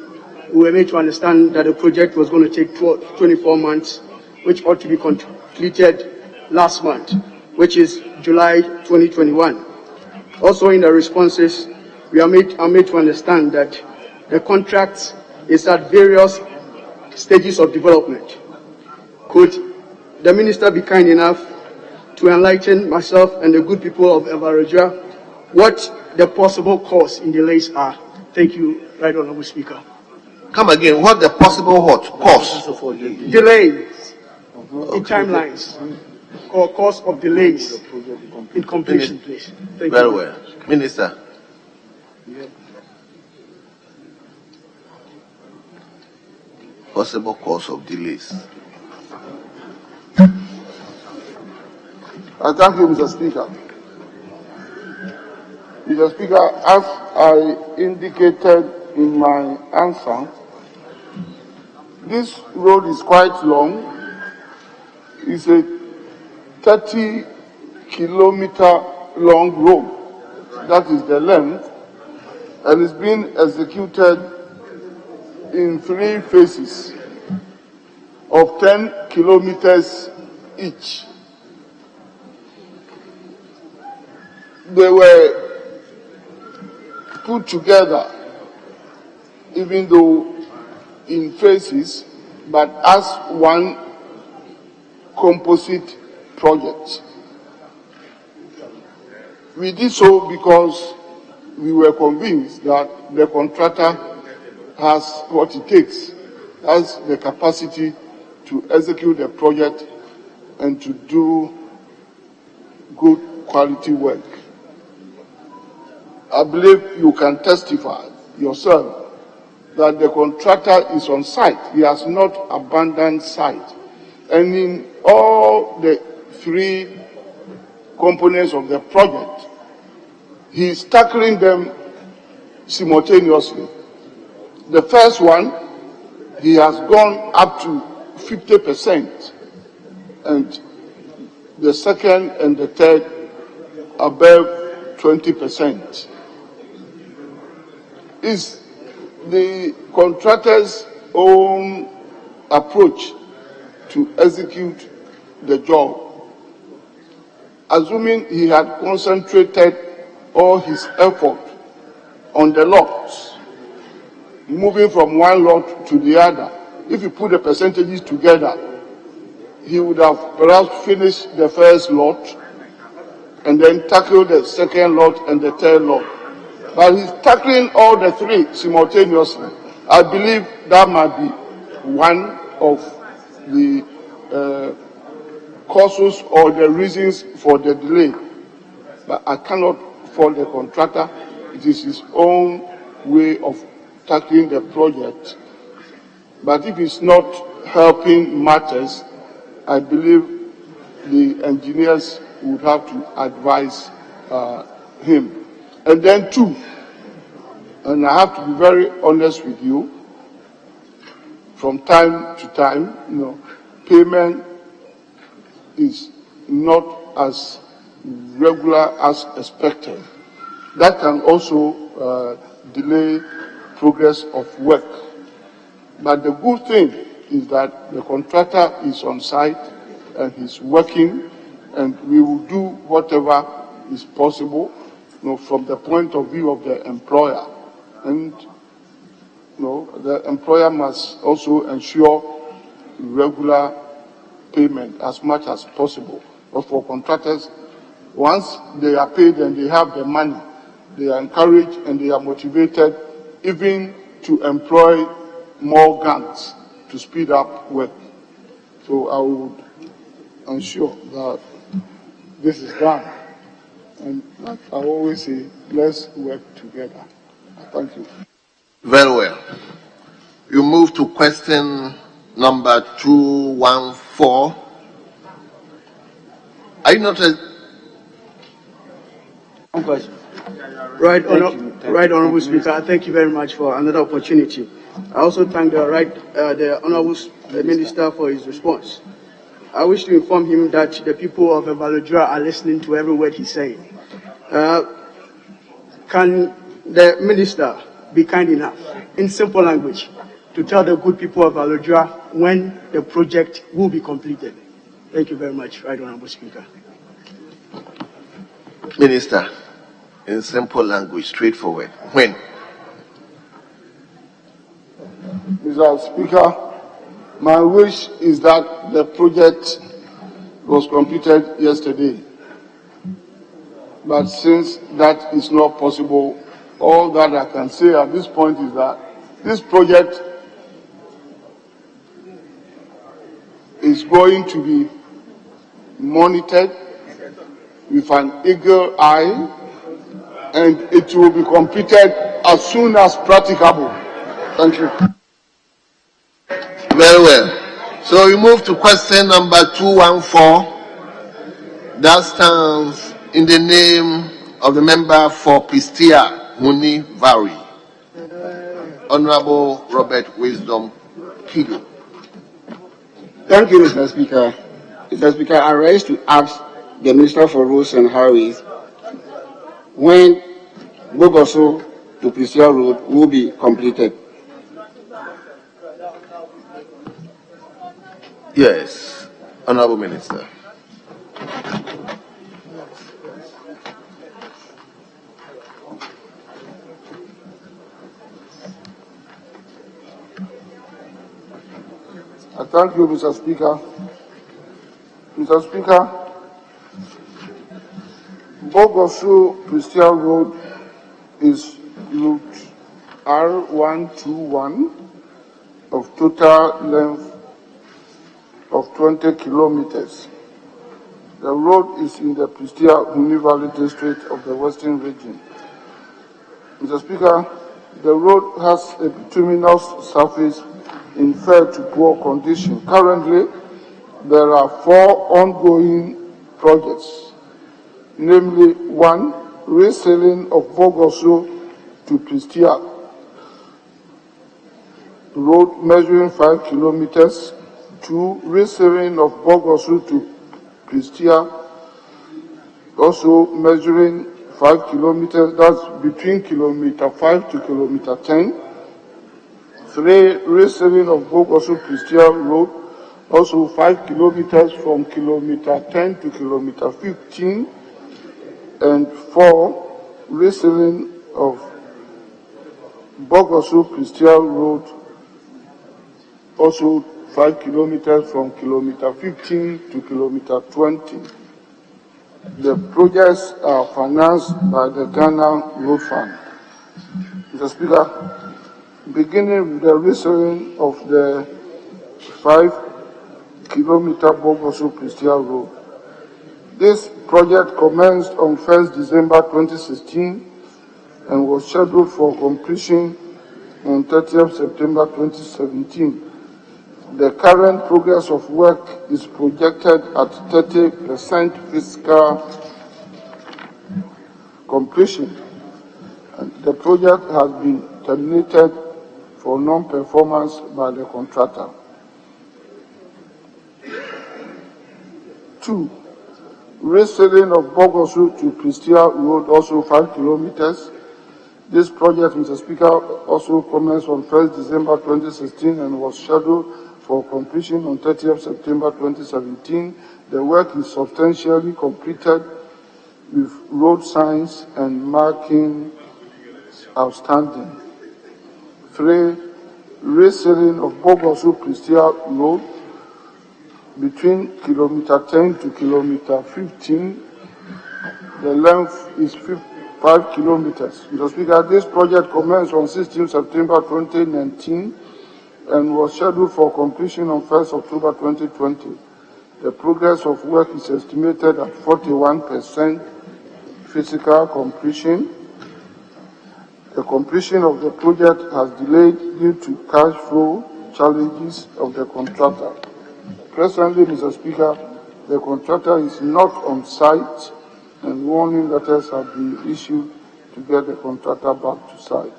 we were made to understand that the project was going to take 24 months, which ought to be completed last month, which is July 2021. Also in the responses, we are made to understand that the contract is at various stages of development. Could the Minister be kind enough to enlighten myself and the good people of Evaradua what the possible cause in delays are? Thank you, Right Honorable Speaker. Come again, what the possible cause? Delays in timelines or cause of delays in completion, please. Thank Very you. well. Minister. Possible cause of delays. I thank you, Mr. Speaker. Mr. Speaker, as I indicated in my answer, this road is quite long. It's a 30-kilometer long road. That is the length, and it's been executed in 3 phases of 10 kilometers each. They were put together, even though in phases, but as one composite project. We did so because we were convinced that the contractor has what it takes, has the capacity to execute the project and to do good quality work. I believe you can testify yourself that the contractor is on site. He has not abandoned site. And in all the 3 components of the project, he is tackling them simultaneously. The first one, he has gone up to 50%, and the second and the third above 20%. Is the contractor's own approach to execute the job. Assuming he had concentrated all his effort on the lots, moving from one lot to the other, if you put the percentages together, he would have perhaps finished the first lot and then tackled the second lot and the third lot. But he's tackling all the 3 simultaneously. I believe that might be one of the causes or the reasons for the delay. But I cannot fault the contractor. it is his own way of tackling the project. But if it's not helping matters, I believe the engineers would have to advise him. And then two, and I have to be very honest with you, from time to time, payment is not as regular as expected. That can also delay progress of work. But the good thing is that the contractor is on site and he's working, and we will do whatever is possible, from the point of view of the employer. And the employer must also ensure regular payment as much as possible. But for contractors, once they are paid and they have the money, they are encouraged and they are motivated even to employ more gangs to speed up work. So I would ensure that this is done. And like I always say, let's work together. Thank you. Very well. You move to question number 214. Are you not One question. Right, Honorable Speaker, thank you very much for another opportunity. I also thank the Honorable Minister for his response. I wish to inform him that the people of Evalodra are listening to every word he's saying. Can the Minister be kind enough, in simple language, to tell the good people of Evalodra when the project will be completed? Thank you very much, Right Honorable Speaker. Minister, in simple language, straightforward. When? Mr. Speaker, my wish is that the project was completed yesterday. But since that is not possible, all that I can say at this point is that this project is going to be monitored with an eagle eye, and it will be completed as soon as practicable. Thank you. Very well. So we move to question number 214. That stands in the name of the member for Pistia Muni Vari, Honorable Robert Wisdom Kido. Thank you, Mr. Speaker. Mr. Speaker, I rise to ask the Minister for Roads and Highways when Bogoso to Pistia Road will be completed. Yes, Honorable Minister. I thank you, Mr. Speaker. Mr. Speaker, Bogoso Christian Road is route R121 of total length of 20 kilometers. The road is in the Pistia Muni Valley district of the Western region. Mr. Speaker, the road has a bituminous surface in fair to poor condition. Currently, there are 4 ongoing projects, namely 1, reselling of Bogoso to Pistia Road measuring 5 kilometers, 2, reselling of Bogoso to Pistia, also measuring 5 kilometers, that's between kilometer 5 to kilometer 10. 3, reselling of Bogoso Pistia Road, also 5 kilometers from kilometer 10 to kilometer 15. And 4, reselling of Bogoso Pistia Road, also 5 kilometers from kilometer 15 to kilometer 20. The projects are financed by the Ghana Road Fund. Mr. Speaker, beginning with the reselling of the 5-kilometer Bogoso Pistia Road. This project commenced on 1st December 2016 and was scheduled for completion on 30th September 2017. The current progress of work is projected at 30% physical completion, and the project has been terminated for non-performance by the contractor. 2. Resealing of Bogosu to Pristia Road, also 5 kilometers. This project, Mr. Speaker, also commenced on 1st December 2016 and was scheduled for completion on 30th September 2017. The work is substantially completed with road signs and marking outstanding. 3. Resealing of Bogosu Pristia Road between kilometer 10 to kilometer 15. The length is 5 kilometers. Mr. Speaker, this project commenced on 16 September 2019 and was scheduled for completion on 1st October 2020. The progress of work is estimated at 41% physical completion. The completion of the project has delayed due to cash flow challenges of the contractor. Presently, Mr. Speaker, the contractor is not on site and warning letters have been issued to get the contractor back to site.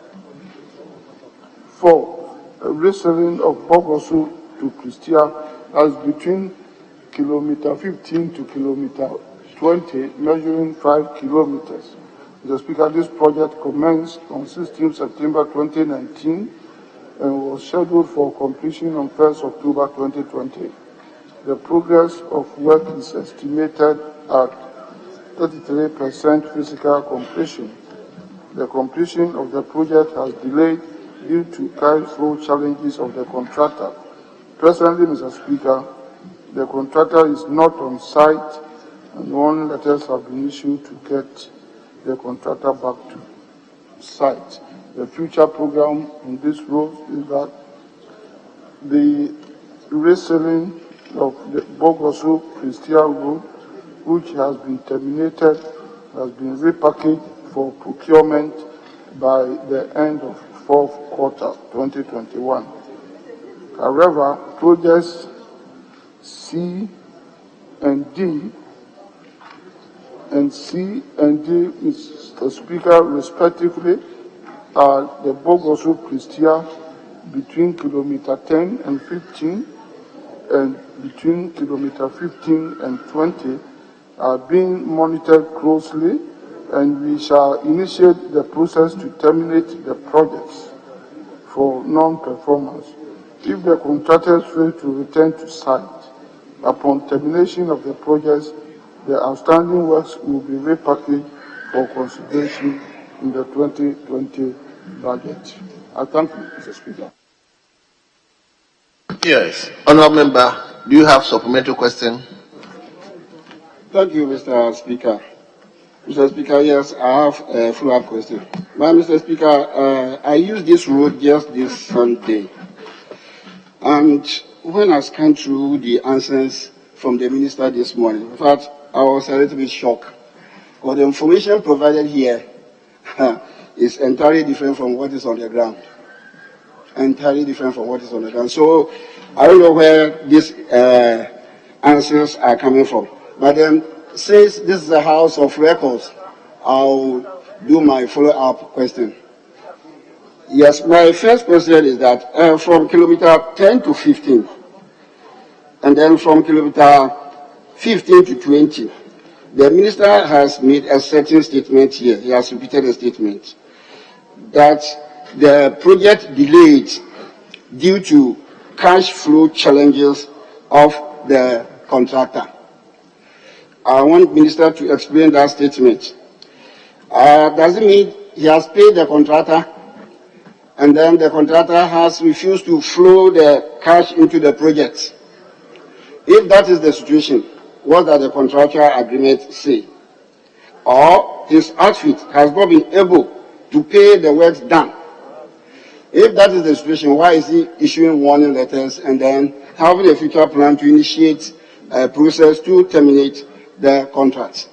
4. Resealing of Bogosu to Pristia as between kilometer 15 to kilometer 20, measuring 5 kilometers. Mr. Speaker, this project commenced on 16 September 2019 and was scheduled for completion on 1st October 2020. The progress of work is estimated at 33% physical completion. The completion of the project has delayed due to cash flow challenges of the contractor. Presently, Mr. Speaker, the contractor is not on site and warning letters have been issued to get the contractor back to site. The future program on this road is that the resealing of the Bogosu Pristia Road, which has been terminated, has been repackaged for procurement by the end of fourth quarter 2021. However, projects C and D, Mr. Speaker, respectively, are the Bogosu Pristia between kilometer 10 and 15 and between kilometer 15 and 20 are being monitored closely, and we shall initiate the process to terminate the projects for non-performance. If the contractors fail to return to site upon termination of the projects, the outstanding works will be repackaged for consideration in the 2020 budget. I thank you, Mr. Speaker. Yes. Honourable Member, do you have supplementary question? Thank you, Mr. Speaker. Mr. Speaker, yes, I have a follow-up question. But, Mr. Speaker, I used this road just this Sunday. And when I scanned through the answers from the minister this morning, in fact, I was a little bit shocked. Because the information provided here is entirely different from what is on the ground. Entirely different from what is on the ground. So, I don't know where these answers are coming from. But then, since this is a house of records, I'll do my follow-up question. Yes, my first question is that from kilometer 10 to 15, and then from kilometer 15 to 20, the minister has made a certain statement here. He has repeated a statement that the project delayed due to cash flow challenges of the contractor. I want minister to explain that statement. Does it mean he has paid the contractor and then the contractor has refused to flow the cash into the project? If that is the situation, what does the contractual agreement say? Or his outfit has not been able to pay the works done? If that is the situation, why is he issuing warning letters and then having a future plan to initiate a process to terminate the contract?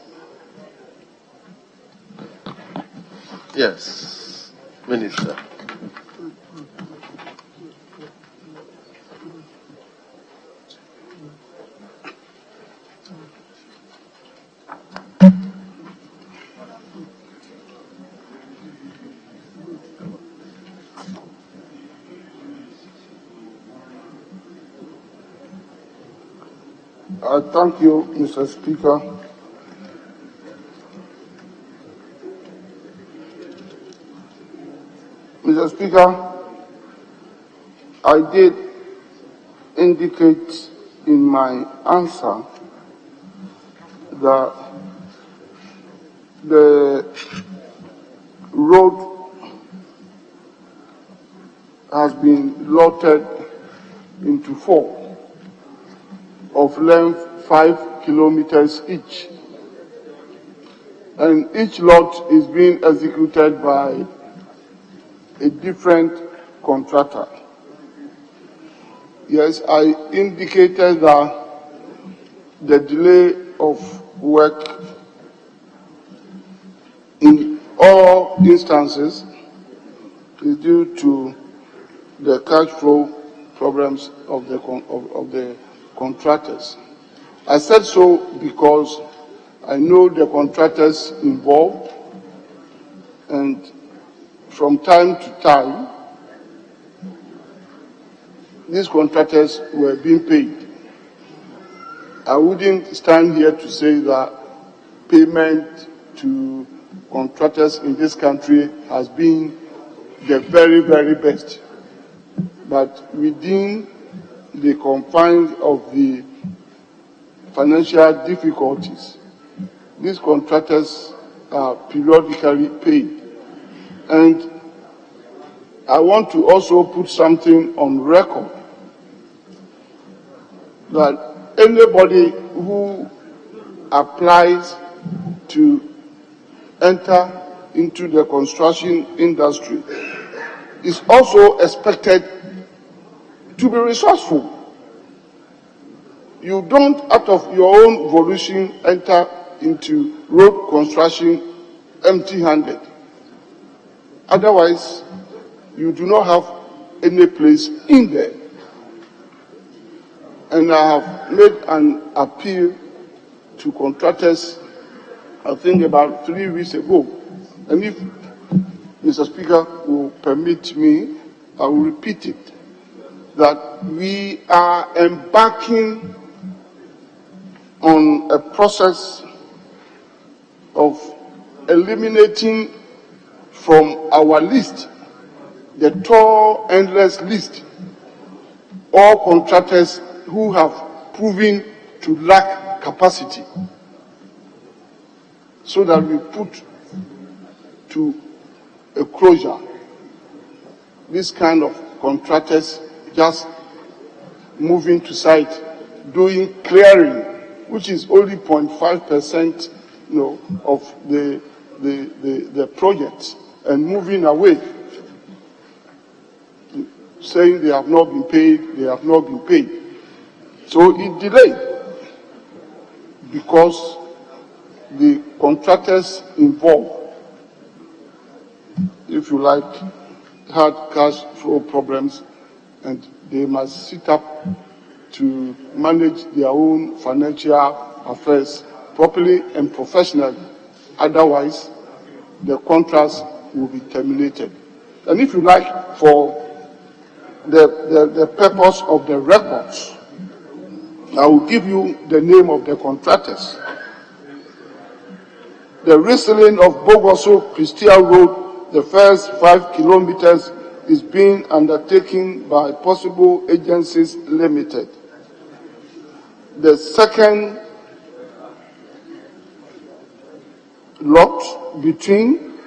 Yes, Minister. Thank you, Mr. Speaker. Mr. Speaker, I did indicate in my answer that the road has been lotted into 4 of length 5 kilometers each. And each lot is being executed by a different contractor. Yes, I indicated that the delay of work in all instances is due to the cash flow problems of the contractors. I said so because I know the contractors involved, and from time to time, these contractors were being paid. I wouldn't stand here to say that payment to contractors in this country has been the very, very best. But within the confines of the financial difficulties, these contractors are periodically paid. And I want to also put something on record that anybody who applies to enter into the construction industry is also expected to be resourceful. You don't, out of your own volition, enter into road construction empty-handed. Otherwise, you do not have any place in there. And I have made an appeal to contractors, I think about 3 weeks ago. And if Mr. Speaker will permit me, I will repeat it, that we are embarking on a process of eliminating from our list, the tall, endless list, all contractors who have proven to lack capacity, so that we put to a closure this kind of contractors just moving to site, doing clearing, which is only 0.5%, of the project, and moving away, saying they have not been paid, they have not been paid. So it delayed because the contractors involved, if you like, had cash flow problems, and they must sit up to manage their own financial affairs properly and professionally. Otherwise, the contracts will be terminated. And if you like, for the purpose of the records, I will give you the name of the contractors. The resealing of Bogoso Christian Road, the first 5 kilometers, is being undertaken by Possible Agencies Limited. The second lot between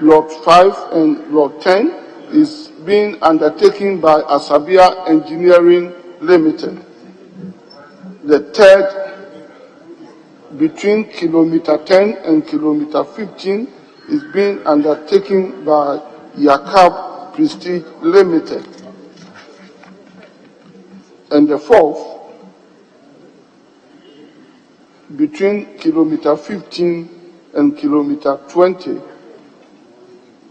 Lot 5 and Lot 10 is being undertaken by Asabia Engineering Limited. The third, between kilometer 10 and kilometer 15, is being undertaken by Yakab Prestige Limited. And the fourth, between kilometer 15 and kilometer 20,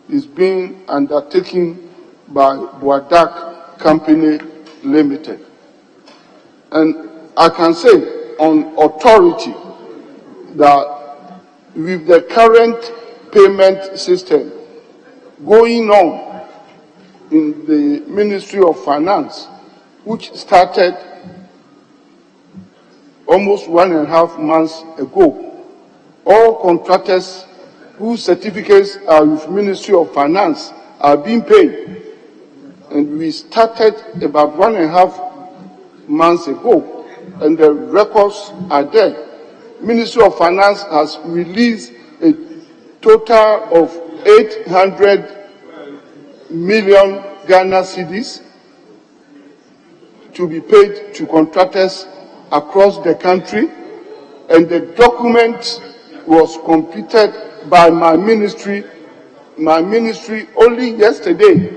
is being undertaken by Boadak Company Limited. And I can say on authority that with the current payment system going on in the Ministry of Finance, which started almost 1.5 months ago, all contractors whose certificates are with Ministry of Finance are being paid. And we started about 1.5 months ago, and the records are there. Ministry of Finance has released a total of 800 million Ghana cedis to be paid to contractors across the country, and the document was completed by my ministry only yesterday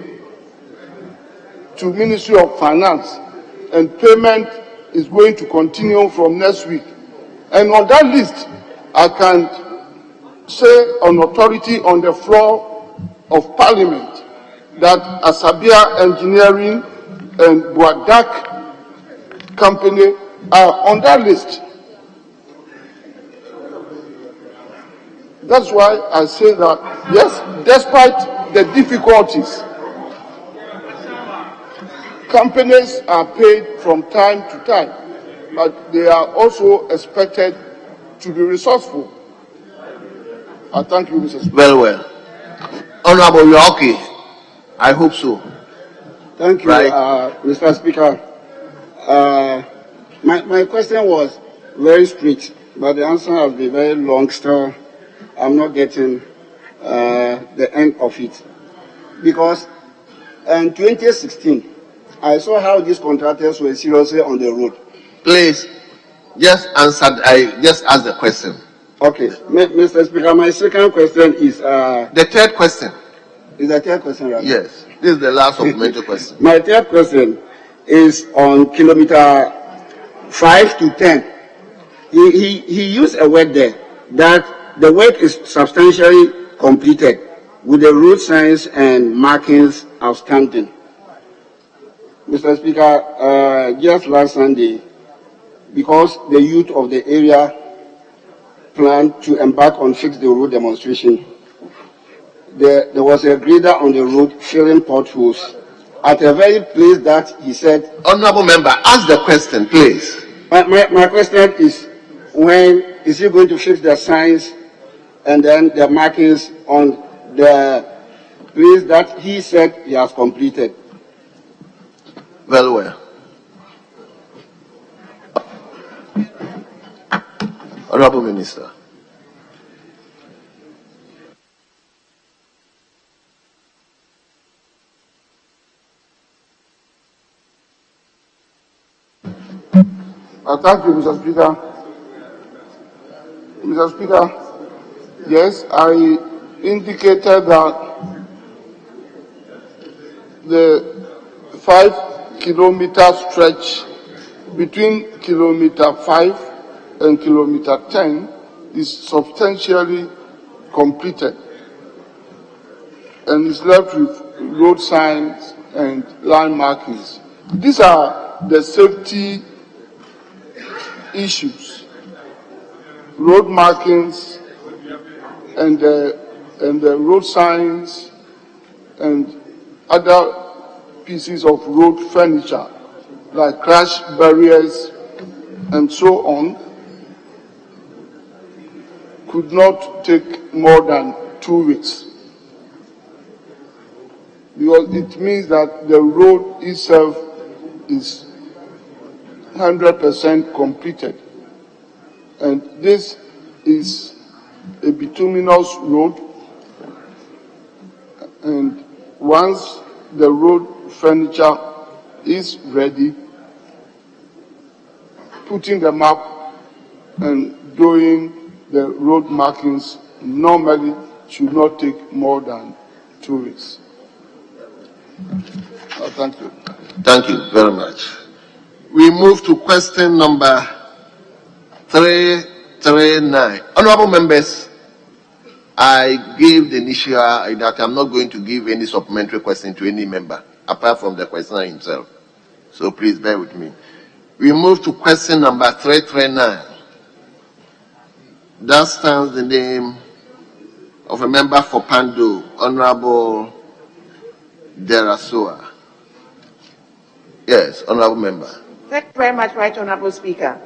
to Ministry of Finance, and payment is going to continue from next week. And on that list, I can say on authority on the floor of Parliament that Asabia Engineering and Boadak Company are on that list. That's why I say that, yes, despite the difficulties, companies are paid from time to time, but they are also expected to be resourceful. I thank you, Mr. Speaker. Well. Honorable, you are okay? I hope so. Thank you, right? Mr. Speaker. My question was very straight, but the answer has been very long still. I'm not getting the end of it. Because in 2016, I saw how these contractors were seriously on the road. Please, just answer. I just asked the question. Okay, Mr. Speaker, my second question is... the third question. Is the third question right? Yes, this is the last supplementary question. My third question is on kilometer 5 to 10. He used a word there that the work is substantially completed with the road signs and markings outstanding. Mr. Speaker, just last Sunday, because the youth of the area planned to embark on Fix the Road demonstration, there was a grader on the road filling potholes at a very place that he said... Honorable member, ask the question, please. My question is, when is he going to fix the signs and then the markings on the place that he said he has completed? Well. Honorable Minister. Thank you, Mr. Speaker. Mr. Speaker, yes, I indicated that the 5-kilometer stretch between kilometer 5 and kilometer 10 is substantially completed and is left with road signs and line markings. These are the safety issues, road markings and the road signs and other pieces of road furniture like crash barriers and so on could not take more than 2 weeks, because it means that the road itself is 100% completed, and this is a bituminous road, and once the road furniture is ready, putting them up and doing the road markings normally should not take more than 2 weeks. Thank you. Thank you very much. We move to question number 339. Honorable members, I gave the initial that I'm not going to give any supplementary question to any member, apart from the questioner himself. So please bear with me. We move to question number 339. That stands the name of a member for Pando, Honorable Derasua. Yes, Honorable Member. Thank you very much, Right Honorable Speaker.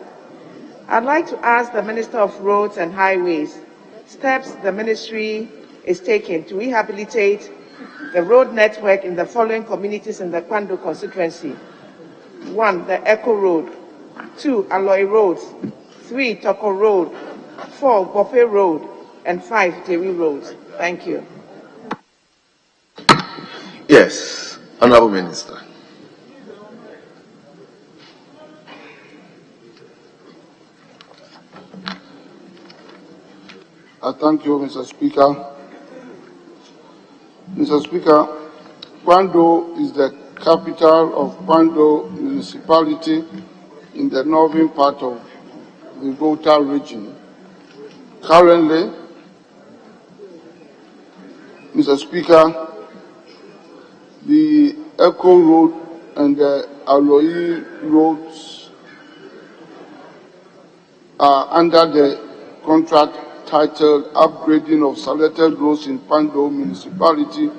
I'd like to ask the Minister of Roads and Highways steps the ministry is taking to rehabilitate the road network in the following communities in the Kwando constituency. 1. The Echo Road. 2. Alloy Road. 3. Toko Road. 4. Bofe Road. And 5. Tewi Road. Thank you. Yes, Honorable Minister. I thank you, Mr. Speaker. Mr. Speaker, Kwando is the capital of Kwando municipality in the northern part of the Volta region. Currently, Mr. Speaker, the Echo Road and the Aloyi roads are under the contract titled Upgrading of Selected Roads in Pando Municipality,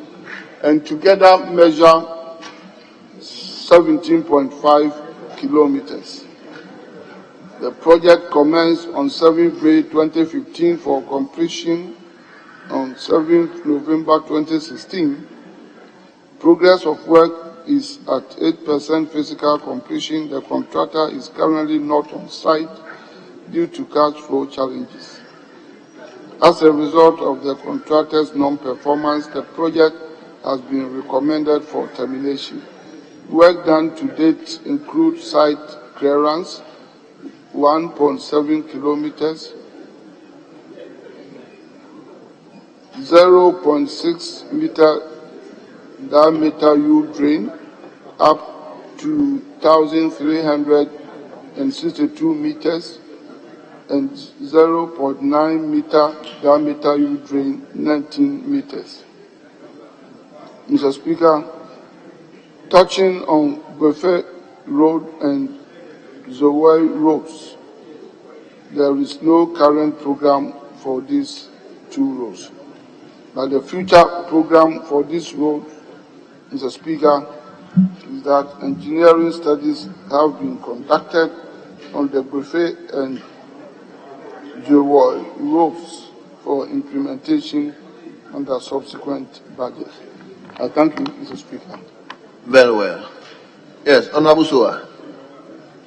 and together measure 17.5 kilometers. The project commenced on 7th May 2015 for completion on 7th November 2016. Progress of work is at 8% physical completion. The contractor is currently not on site due to cash flow challenges. As a result of the contractor's non-performance, the project has been recommended for termination. Work done to date includes site clearance, 1.7 kilometers, 0.6 meter diameter U-drain up to 1,362 meters, and 0.9 meter diameter U-drain, 19 meters. Mr. Speaker, touching on Buffet Road and Zowai roads, there is no current program for these two roads. But the future program for this road, Mr. Speaker, is that engineering studies have been conducted on the Buffet and Zowai roads for implementation under subsequent budget. I thank you, Mr. Speaker. Very well. Yes, Honorable Sua.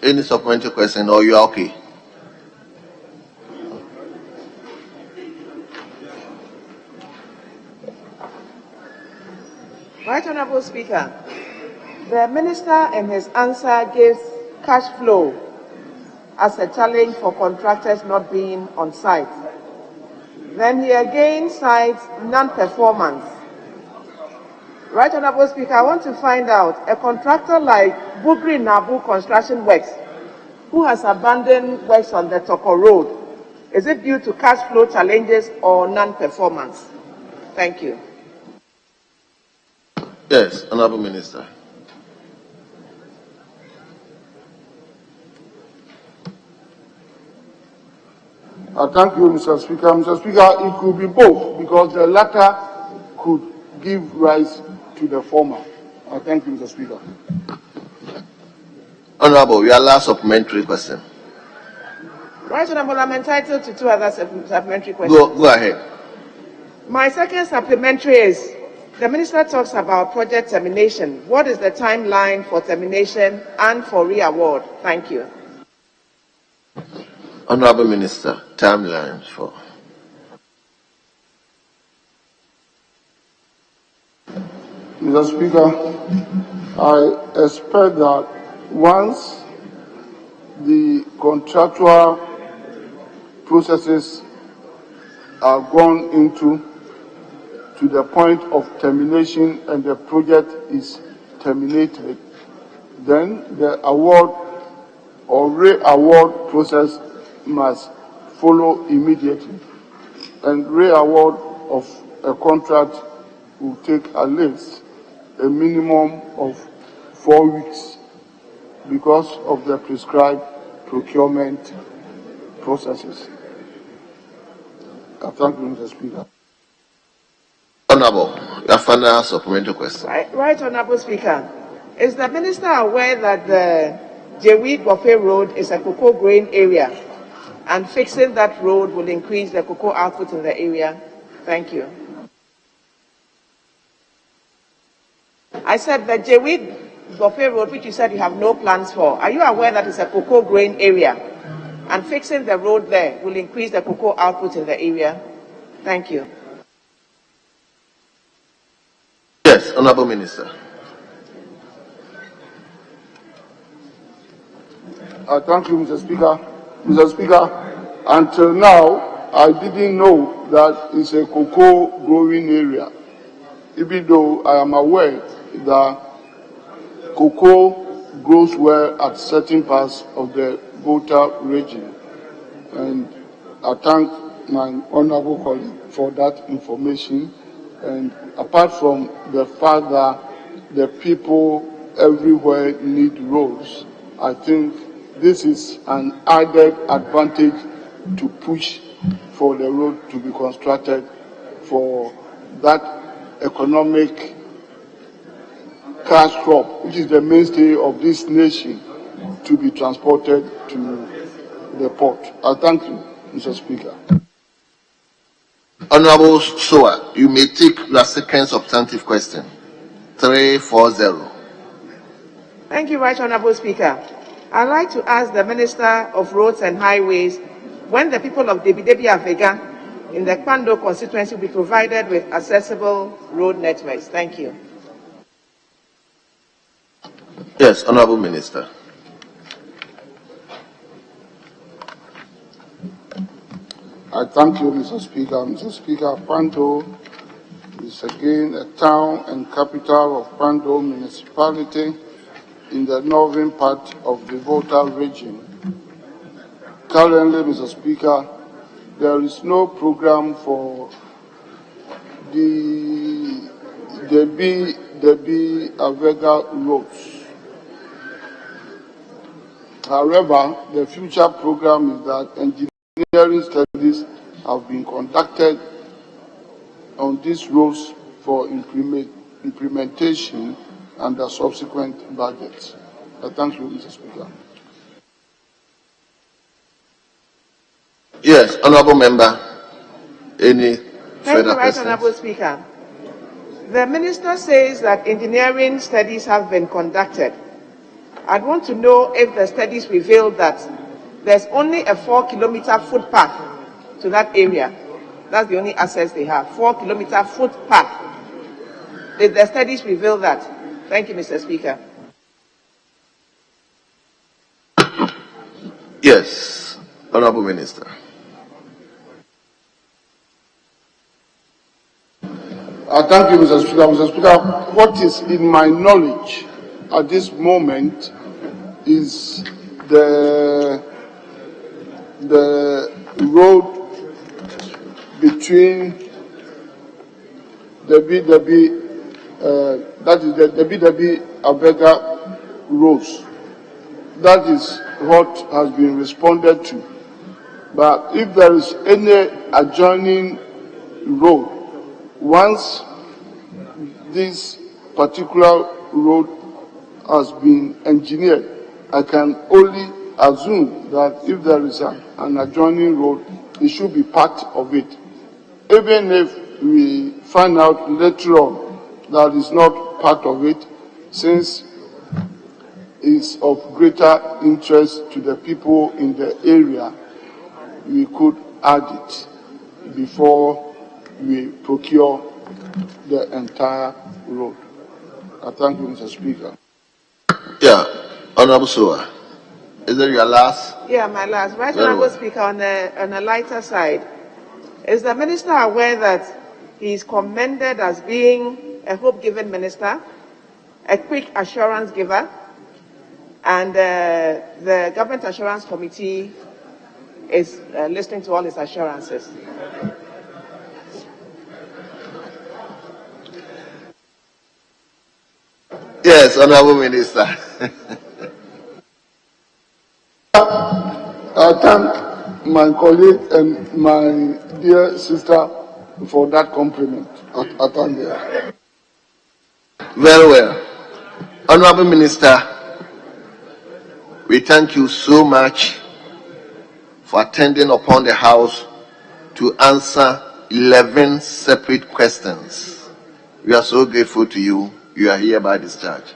Any supplementary question, or you are okay? Right Honorable Speaker, the Minister in his answer gives cash flow as a challenge for contractors not being on site. Then he again cites non-performance. Right Honorable Speaker, I want to find out, a contractor like Bugri Nabu Construction Works, who has abandoned works on the Toko Road, is it due to cash flow challenges or non-performance? Thank you. Yes, Honorable Minister. I thank you, Mr. Speaker. Mr. Speaker, it could be both, because the latter could give rise to the former. I thank you, Mr. Speaker. Honorable, your last supplementary question. Right Honorable, I'm entitled to two other supplementary questions. Go ahead. My second supplementary is, the Minister talks about project termination. What is the timeline for termination and for re-award? Thank you. Honorable Minister, timelines for. Mr. Speaker, I expect that once the contractual processes are gone into to the point of termination and the project is terminated, then the award or re-award process must follow immediately. And re-award of a contract will take at least a minimum of 4 weeks because of the prescribed procurement processes. I thank you, Mr. Speaker. Honorable, your final supplementary question. Right, Honorable Speaker. Is the Minister aware that the Jeweed-Bofe Road is a cocoa growing area, and fixing that road will increase the cocoa output in the area? Thank you. I said the Jeweed-Bofe Road, which you said you have no plans for, are you aware that it's a cocoa growing area, and fixing the road there will increase the cocoa output in the area? Thank you. Yes, Honorable Minister. Thank you, Mr. Speaker. Mr. Speaker, until now, I didn't know that it's a cocoa growing area, even though I am aware that cocoa grows well at certain parts of the Volta region. And I thank my honorable colleague for that information. And apart from the fact that the people everywhere need roads, I think this is an added advantage to push for the road to be constructed for that economic cash crop, which is the mainstay of this nation, to be transported to the port. I thank you, Mr. Speaker. Honorable Soa, you may take your second substantive question. 340. Thank you, Right Honorable Speaker. I'd like to ask the Minister of Roads and Highways when the people of Debi Avega in the Kwando constituency will be provided with accessible road networks. Thank you. Yes, Honorable Minister. I thank you, Mr. Speaker. Mr. Speaker, Kwando is again a town and capital of Kwando municipality in the northern part of the Volta region. Currently, Mr. Speaker, there is no program for the Debi Avega roads. However, the future program is that engineering studies have been conducted on these roads for implementation under subsequent budgets. I thank you, Mr. Speaker. Yes, Honorable Member. Any Thank further you, Right questions? Honorable Speaker. The Minister says that engineering studies have been conducted. I'd want to know if the studies reveal that there's only a 4-kilometer footpath to that area. That's the only access they have, 4-kilometer footpath. Did the studies reveal that? Thank you, Mr. Speaker. Yes, Honorable Minister. Thank you, Mr. Speaker. Mr. Speaker, what is in my knowledge at this moment is the road between that is the Debi Avega roads. That is what has been responded to. But if there is any adjoining road, once this particular road has been engineered, I can only assume that if there is an adjoining road, it should be part of it. Even if we find out later on that it's not part of it, since it's of greater interest to the people in the area, we could add it before we procure the entire road. I thank you, Mr. Speaker. Yeah, Honorable Soa. Is that your last? Yeah, my last. Right, Very Honorable well. Speaker, on a lighter side, is the Minister aware that he is commended as being a hope-giving minister, a quick assurance giver, and the Government Assurance Committee is listening to all his assurances? Yes, Honorable Minister. I thank my colleague and my dear sister for that compliment. I thank her. Very well. Honorable Minister, we thank you so much for attending upon the House to answer 11 separate questions. We are so grateful to you. You are hereby discharged.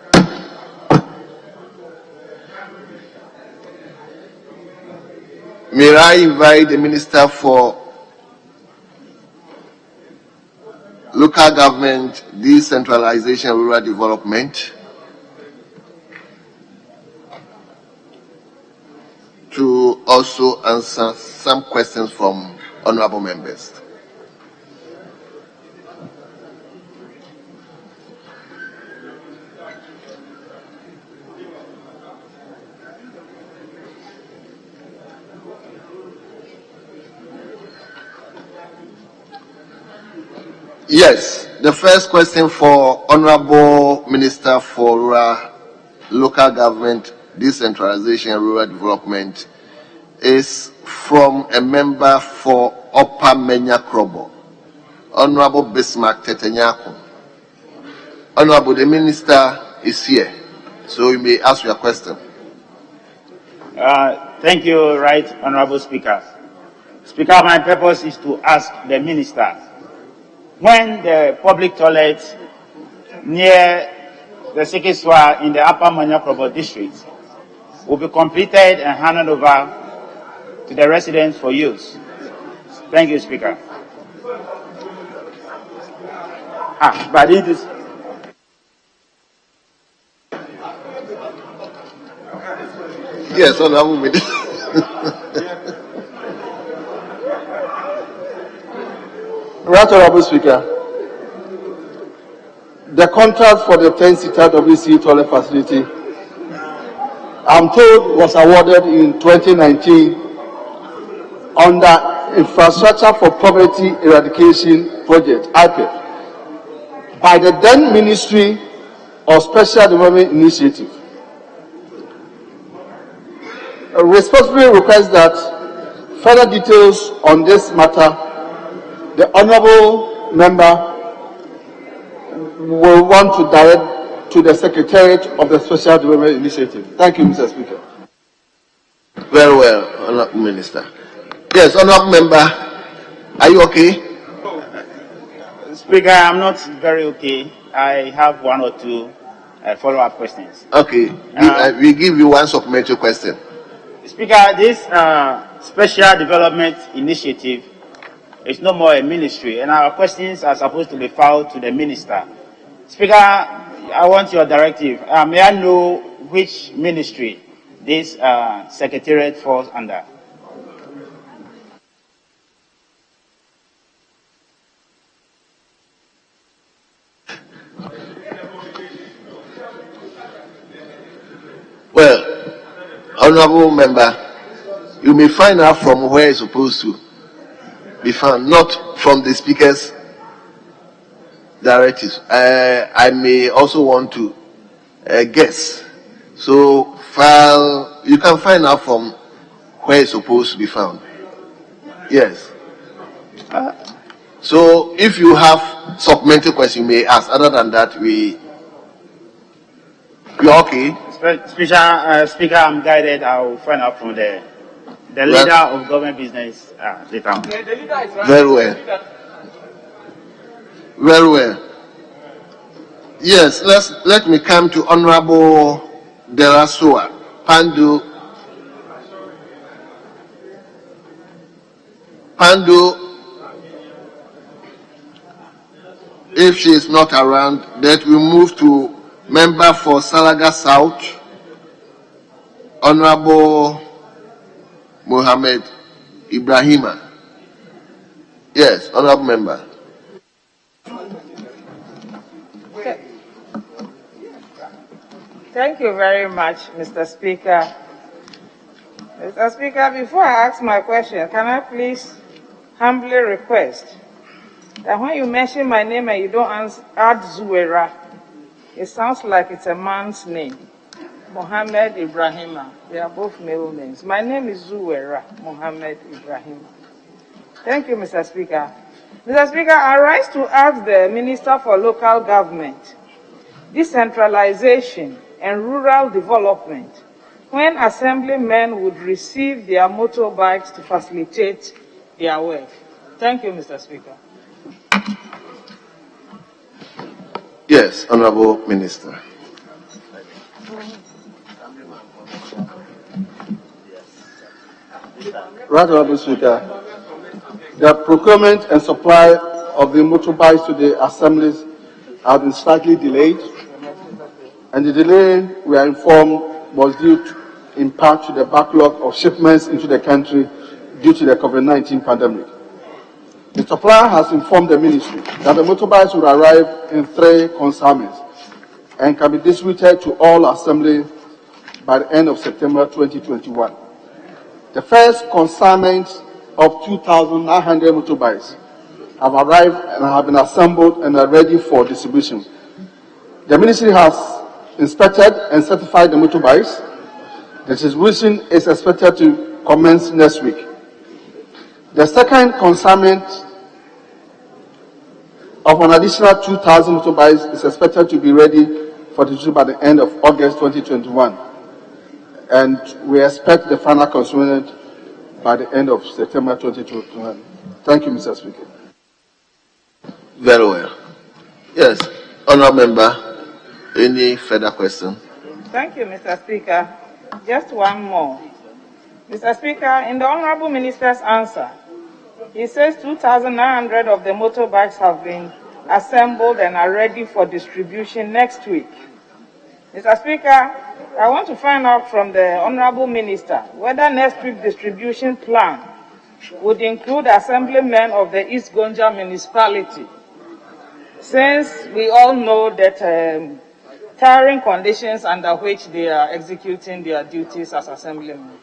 May I invite the Minister for Local Government, Decentralization, Rural Development to also answer some questions from honorable members. Yes, the first question for Honorable Minister for Local Government, Decentralization and Rural Development is from a member for Upper Menya Krobo, Honorable Bismarck Tetenyako. Honorable, the Minister is here, so you may ask your question. Thank you, Right Honorable Speaker. Speaker, my purpose is to ask the Minister, when the public toilet near the Sekeswa in the Upper Manyakrobo district will be completed and handed over to the residents for use. Thank you, Speaker. But it is... Yes, Honorable Minister. Right Honorable Speaker, the contract for the 10-seater WC toilet facility, I'm told, was awarded in 2019 under Infrastructure for Poverty Eradication Project, IPEP, by the then Ministry of Special Development Initiative. I respectfully request that further details on this matter the honorable member will want to direct to the Secretariat of the Special Development Initiative. Thank you, Mr. Speaker. Very well, Honorable Minister. Yes, Honorable Member, are you okay? Speaker, I'm not very okay. I have one or two follow-up questions. Okay, we give you one supplementary question. Speaker, this Special Development Initiative is no more a ministry, and our questions are supposed to be filed to the Minister. Speaker, I want your directive. May I know which ministry this Secretariat falls under? Well, Honorable Member, you may find out from where it's supposed to be found, not from the Speaker's directives. I may also want to guess. So you can find out from where it's supposed to be found. Yes. So if you have supplementary questions, you may ask. Other than that, you're okay? Speaker, I'm guided. I will find out from the leader of government business later on. Very well. Very well. Yes, let me come to Honorable Delasua Pandu. If she is not around, that we move to member for Salaga South, Honorable Mohammed Ibrahima. Yes, Honorable Member. Thank you very much, Mr. Speaker. Mr. Speaker, before I ask my question, can I please humbly request that when you mention my name and you don't add Zuwera, It sounds like it's a man's name. Mohammed Ibrahima. They are both male names. My name is Zuwera Mohammed Ibrahima. Thank you, Mr. Speaker. Mr. Speaker, I rise to ask the Minister for Local Government, Decentralization and Rural Development when assemblymen would receive their motorbikes to facilitate their work. Thank you, Mr. Speaker. Yes, Honorable Minister. Right, Honorable Speaker. The procurement and supply of the motorbikes to the assemblies have been slightly delayed, and the delay, we are informed, was due in part to the backlog of shipments into the country due to the COVID-19 pandemic. The supplier has informed the ministry that the motorbikes will arrive in 3 consignments and can be distributed to all assemblies by the end of September 2021. The first consignment of 2,900 motorbikes have arrived and have been assembled and are ready for distribution. The ministry has inspected and certified the motorbikes. The distribution is expected to commence next week. The second consignment of an additional 2,000 motorbikes is expected to be ready for distribution by the end of August 2021. And we expect the final consignment by the end of September 2021. Thank you, Mr. Speaker. Very well. Yes, Honourable Member, any further question? Thank you, Mr. Speaker. Just one more. Mr. Speaker, in the Honorable Minister's answer, he says 2,900 of the motorbikes have been assembled and are ready for distribution next week. Mr. Speaker, I want to find out from the Honorable Minister whether next week's distribution plan would include assemblymen of the East Gonja municipality, since we all know that tiring conditions under which they are executing their duties as assemblymen.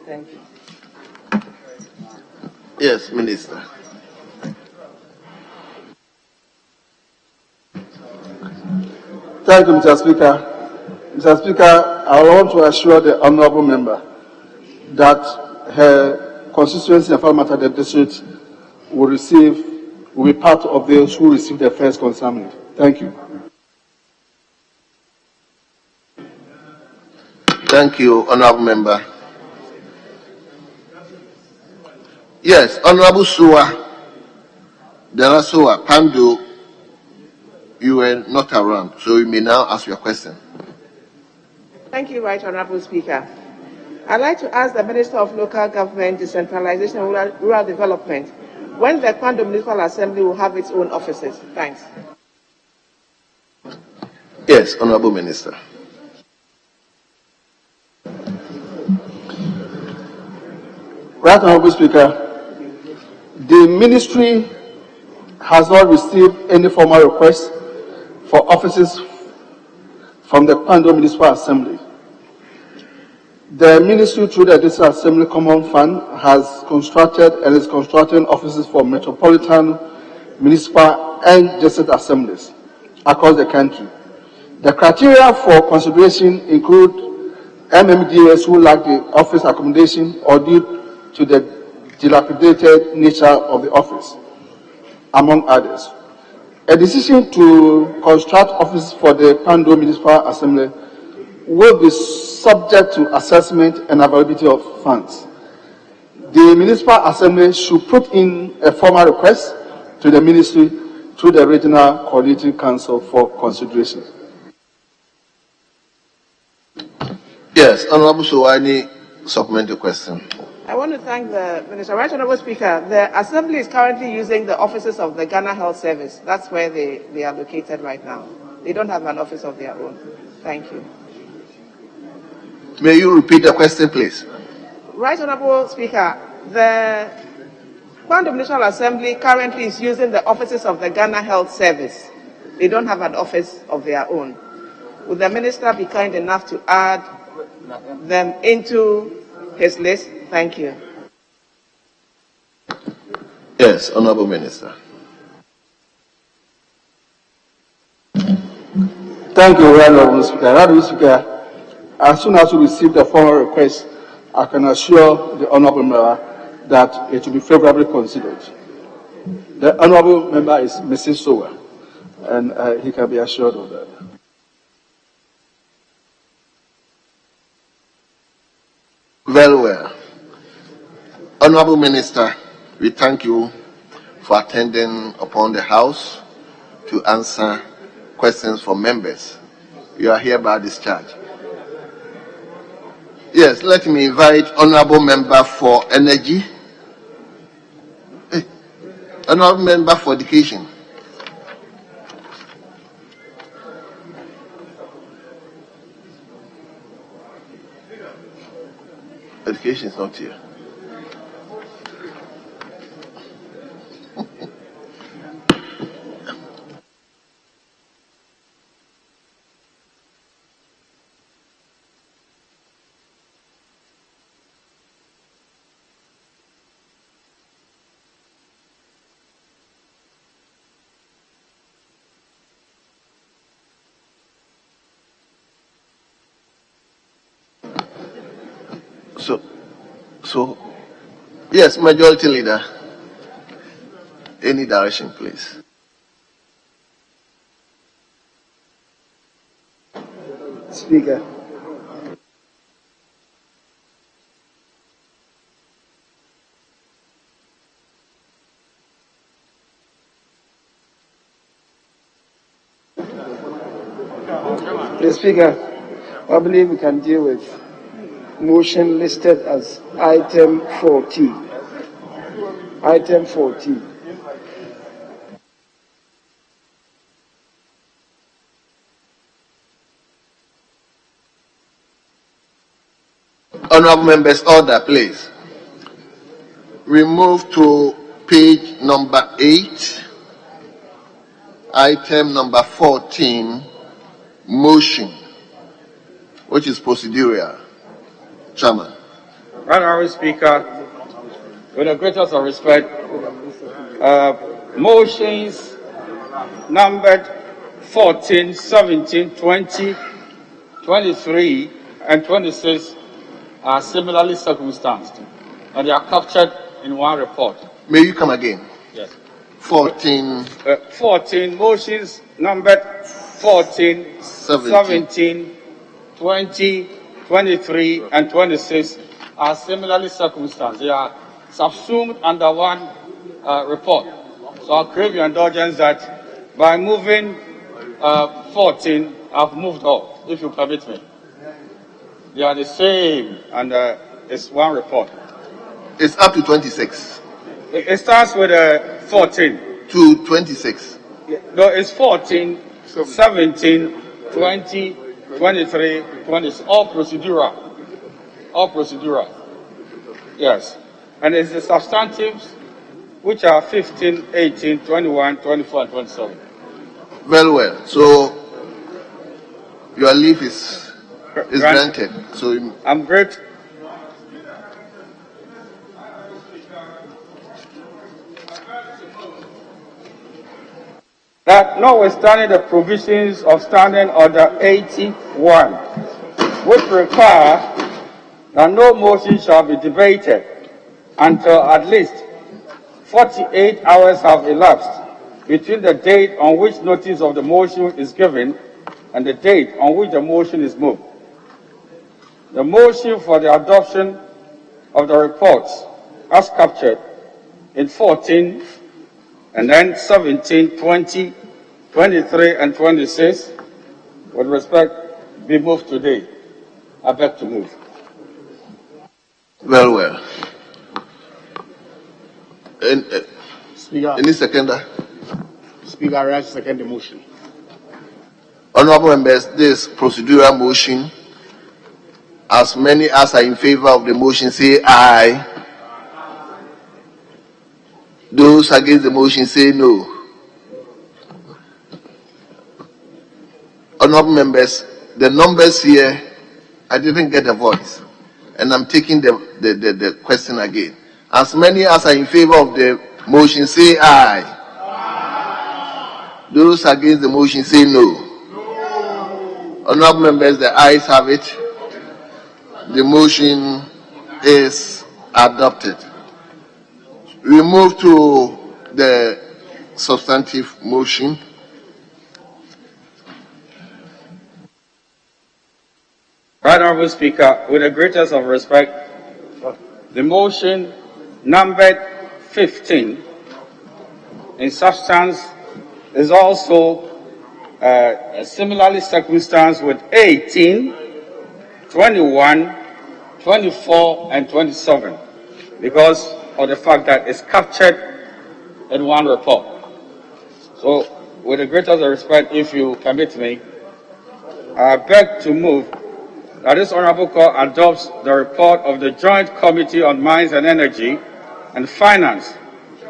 Thank you. Yes, Minister. Thank you, Mr. Speaker. Mr. Speaker, I want to assure the Honourable Member that her constituency and Falmata district will be part of those who receive the first consignment. Thank you. Thank you, Honourable Member. Yes, Honourable Suwa, Suwa, Pandu, you were not around, so you may now ask your question. Thank you, Right Honourable Speaker. I'd like to ask the Minister of Local Government, Decentralization and Rural Development when the Kwando Municipal Assembly will have its own offices. Thanks. Yes, Honourable Minister. Right Honourable Speaker, the Ministry has not received any formal request for offices from the Kwando Municipal Assembly. The Ministry, through the District Assembly Common Fund, has constructed and is constructing offices for metropolitan, municipal, and district assemblies across the country. The criteria for consideration include MMDs who lack the office accommodation or due to the dilapidated nature of the office, among others. A decision to construct offices for the Kwando Municipal Assembly will be subject to assessment and availability of funds. The Municipal Assembly should put in a formal request to the Ministry through the Regional Coordinating Council for consideration. Yes, Honourable Suwani, supplementary question. I want to thank the Minister. Right Honourable Speaker, the Assembly is currently using the offices of the Ghana Health Service. That's where they are located right now. They don't have an office of their own. Thank you. May you repeat the question, please? Right Honourable Speaker, the Kwando Municipal Assembly currently is using the offices of the Ghana Health Service. They don't have an office of their own. Would the Minister be kind enough to add them into his list? Thank you. Yes, Honourable Minister. Thank Thank you, Honorable Speaker. Honorable Speaker, as soon as we receive the formal request, I can assure the Honorable Member that it will be favorably considered. The Honorable Member is Mrs. Sowa, and he can be assured of that. Very well. Honorable Minister, we thank you for attending upon the House to answer questions from members. You are hereby discharged. Yes, let me invite Honorable Member for Energy, Honorable Member for Education. Education is not here. So, yes, Majority Leader, any direction, please. Speaker. Mr. Speaker, I believe we can deal with motion listed as item 14. Item 14. Honorable members, order, please. We move to page number 8, item number 14, motion, which is procedural. Chairman. Honorable Speaker, with the greatest of respect, motions numbered 14, 17, 20, 23, and 26 are similarly circumstanced, and they are captured in one report. May you come again? Yes. 14. 14 motions numbered 14, 17, 20, 23, and 26 are similarly circumstanced. They are subsumed under one report. So I'll crave your indulgence that by moving 14, I've moved off, if you permit me. They are the same, and it's one report. It's up to 26. It starts with 14. To 26. No, it's 14, 17, 20, 23, 20, all procedural. All procedural. Yes. And it's the substantives, which are 15, 18, 21, 24, and 27. Very well. So, your leave is granted. So, I'm great. That notwithstanding the provisions of Standing Order 81, which require that no motion shall be debated until at least 48 hours have elapsed between the date on which notice of the motion is given and the date on which the motion is moved. The motion for the adoption of the reports as captured in 14 and then 17, 20, 23, and 26, with respect, be moved today. I beg to move. very well. Speaker, Any seconder? Speaker, I rise to second the motion. Honorable members, this procedural motion, as many as are in favor of the motion say aye. Those against the motion say no. Honorable members, the numbers here, I didn't get a voice, and I'm taking the question again. As many as are in favor of the motion say aye. Those against the motion say no. Honorable members, the ayes have it. The motion is adopted. We move to the substantive motion. Right Honourable Speaker, with the greatest of respect, the motion numbered 15 in substance is also similarly circumstanced with 18, 21, 24, and 27 because of the fact that it's captured in one report. So, with the greatest of respect, if you permit me, I beg to move that this Honourable Court adopts the report of the Joint Committee on Mines and Energy and Finance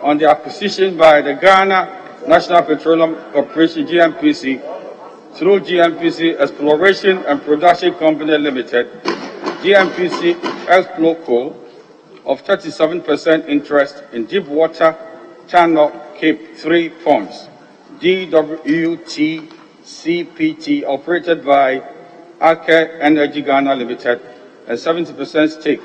on the acquisition by the Ghana National Petroleum Corporation GNPC through GNPC Exploration and Production Company Limited, GNPC Exploco, of 37% interest in Deepwater Channel Cape 3 Ponds, DWT-CPT, operated by Aker Energy Ghana Limited, and 70% stake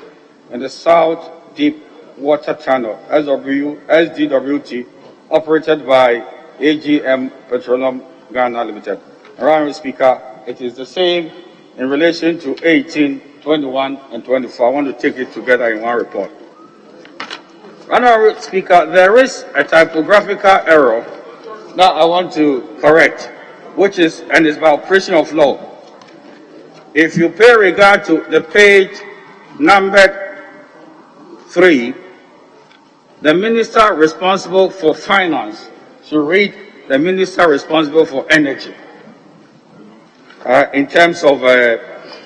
in the South Deep Water Channel, SDWT, operated by AGM Petroleum Ghana Limited. Honourable Speaker, it is the same in relation to 18, 21, and 24. I want to take it together in one report. Honourable Speaker, there is a typographical error that I want to correct, which is by operation of law. If you pay regard to the page numbered 3, the minister responsible for finance should read the minister responsible for energy. In terms of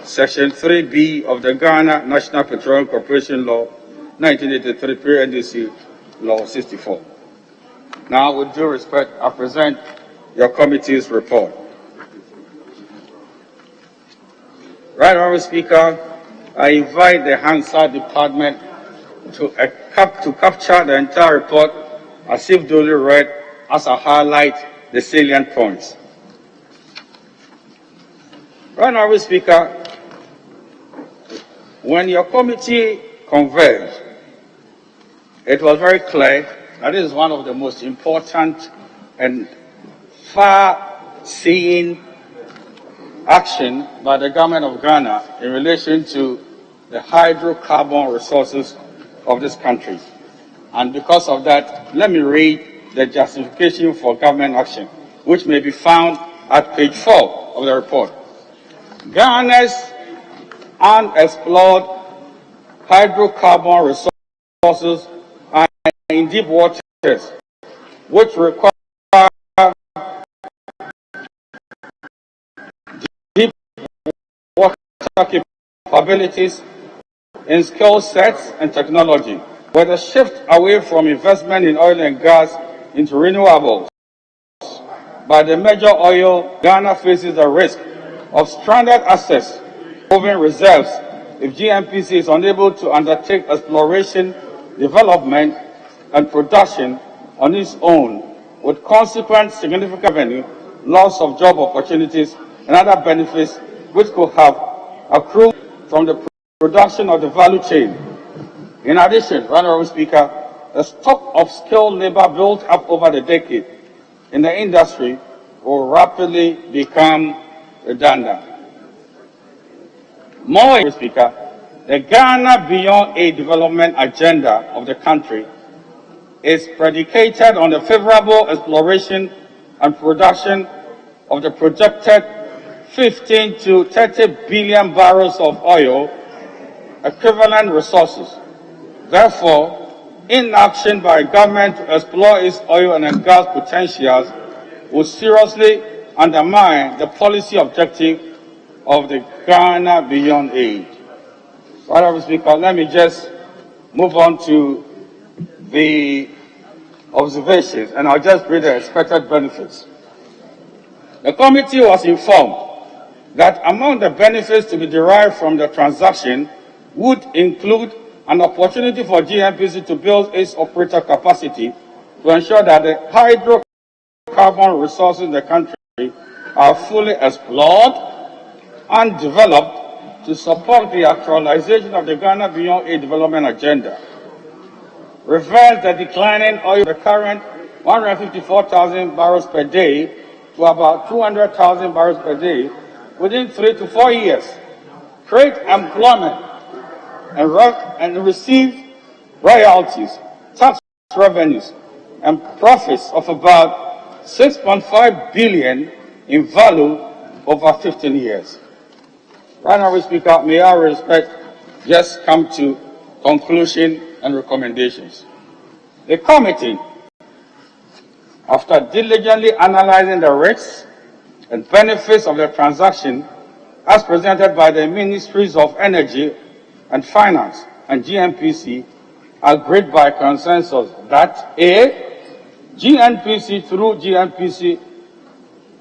Section 3B of the Ghana National Petroleum Corporation Law, 1983, pre-NDC Law 64. Now, with due respect, I present your committee's report. Right Honourable Speaker, I invite the Hansard Department to capture the entire report as if duly read, as I highlight the salient points. Right Honourable Speaker, when your committee converged, it was very clear that this is one of the most important and far-seeing action by the government of Ghana in relation to the hydrocarbon resources of this country. And because of that, let me read the justification for government action, which may be found at page 4 of the report. Ghana's unexplored hydrocarbon resources are in deep waters, which require deep water capabilities in skill sets and technology. With a shift away from investment in oil and gas into renewables by the major oil, Ghana faces the risk of stranded assets, moving reserves, if GNPC is unable to undertake exploration, development, and production on its own, with consequent significant revenue, loss of job opportunities, and other benefits which could have accrued from the production of the value chain. In addition, Honourable Speaker, the stock of skilled labor built up over the decade in the industry will rapidly become redundant. More, Speaker, the Ghana Beyond Aid development agenda of the country is predicated on the favorable exploration and production of the projected 15 to 30 billion barrels of oil equivalent resources. Therefore, inaction by government to explore its oil and gas potentials will seriously undermine the policy objective of the Ghana Beyond Aid. Honourable Speaker, let me just move on to the observations, and I'll just read the expected benefits. The committee was informed that among the benefits to be derived from the transaction would include an opportunity for GNPC to build its operator capacity to ensure that the hydrocarbon resources in the country are fully explored undeveloped to support the actualization of the Ghana Beyond Aid Development Agenda. Reverse the declining oil, the current 154,000 barrels per day to about 200,000 barrels per day within 3 to 4 years. Create employment and receive royalties, tax revenues, and profits of about 6.5 billion in value over 15 years. Right now, Speaker, may I respect just come to conclusion and recommendations. The committee, after diligently analyzing the risks and benefits of the transaction as presented by the Ministries of Energy and Finance and GNPC, agreed by consensus that A, GNPC through GNPC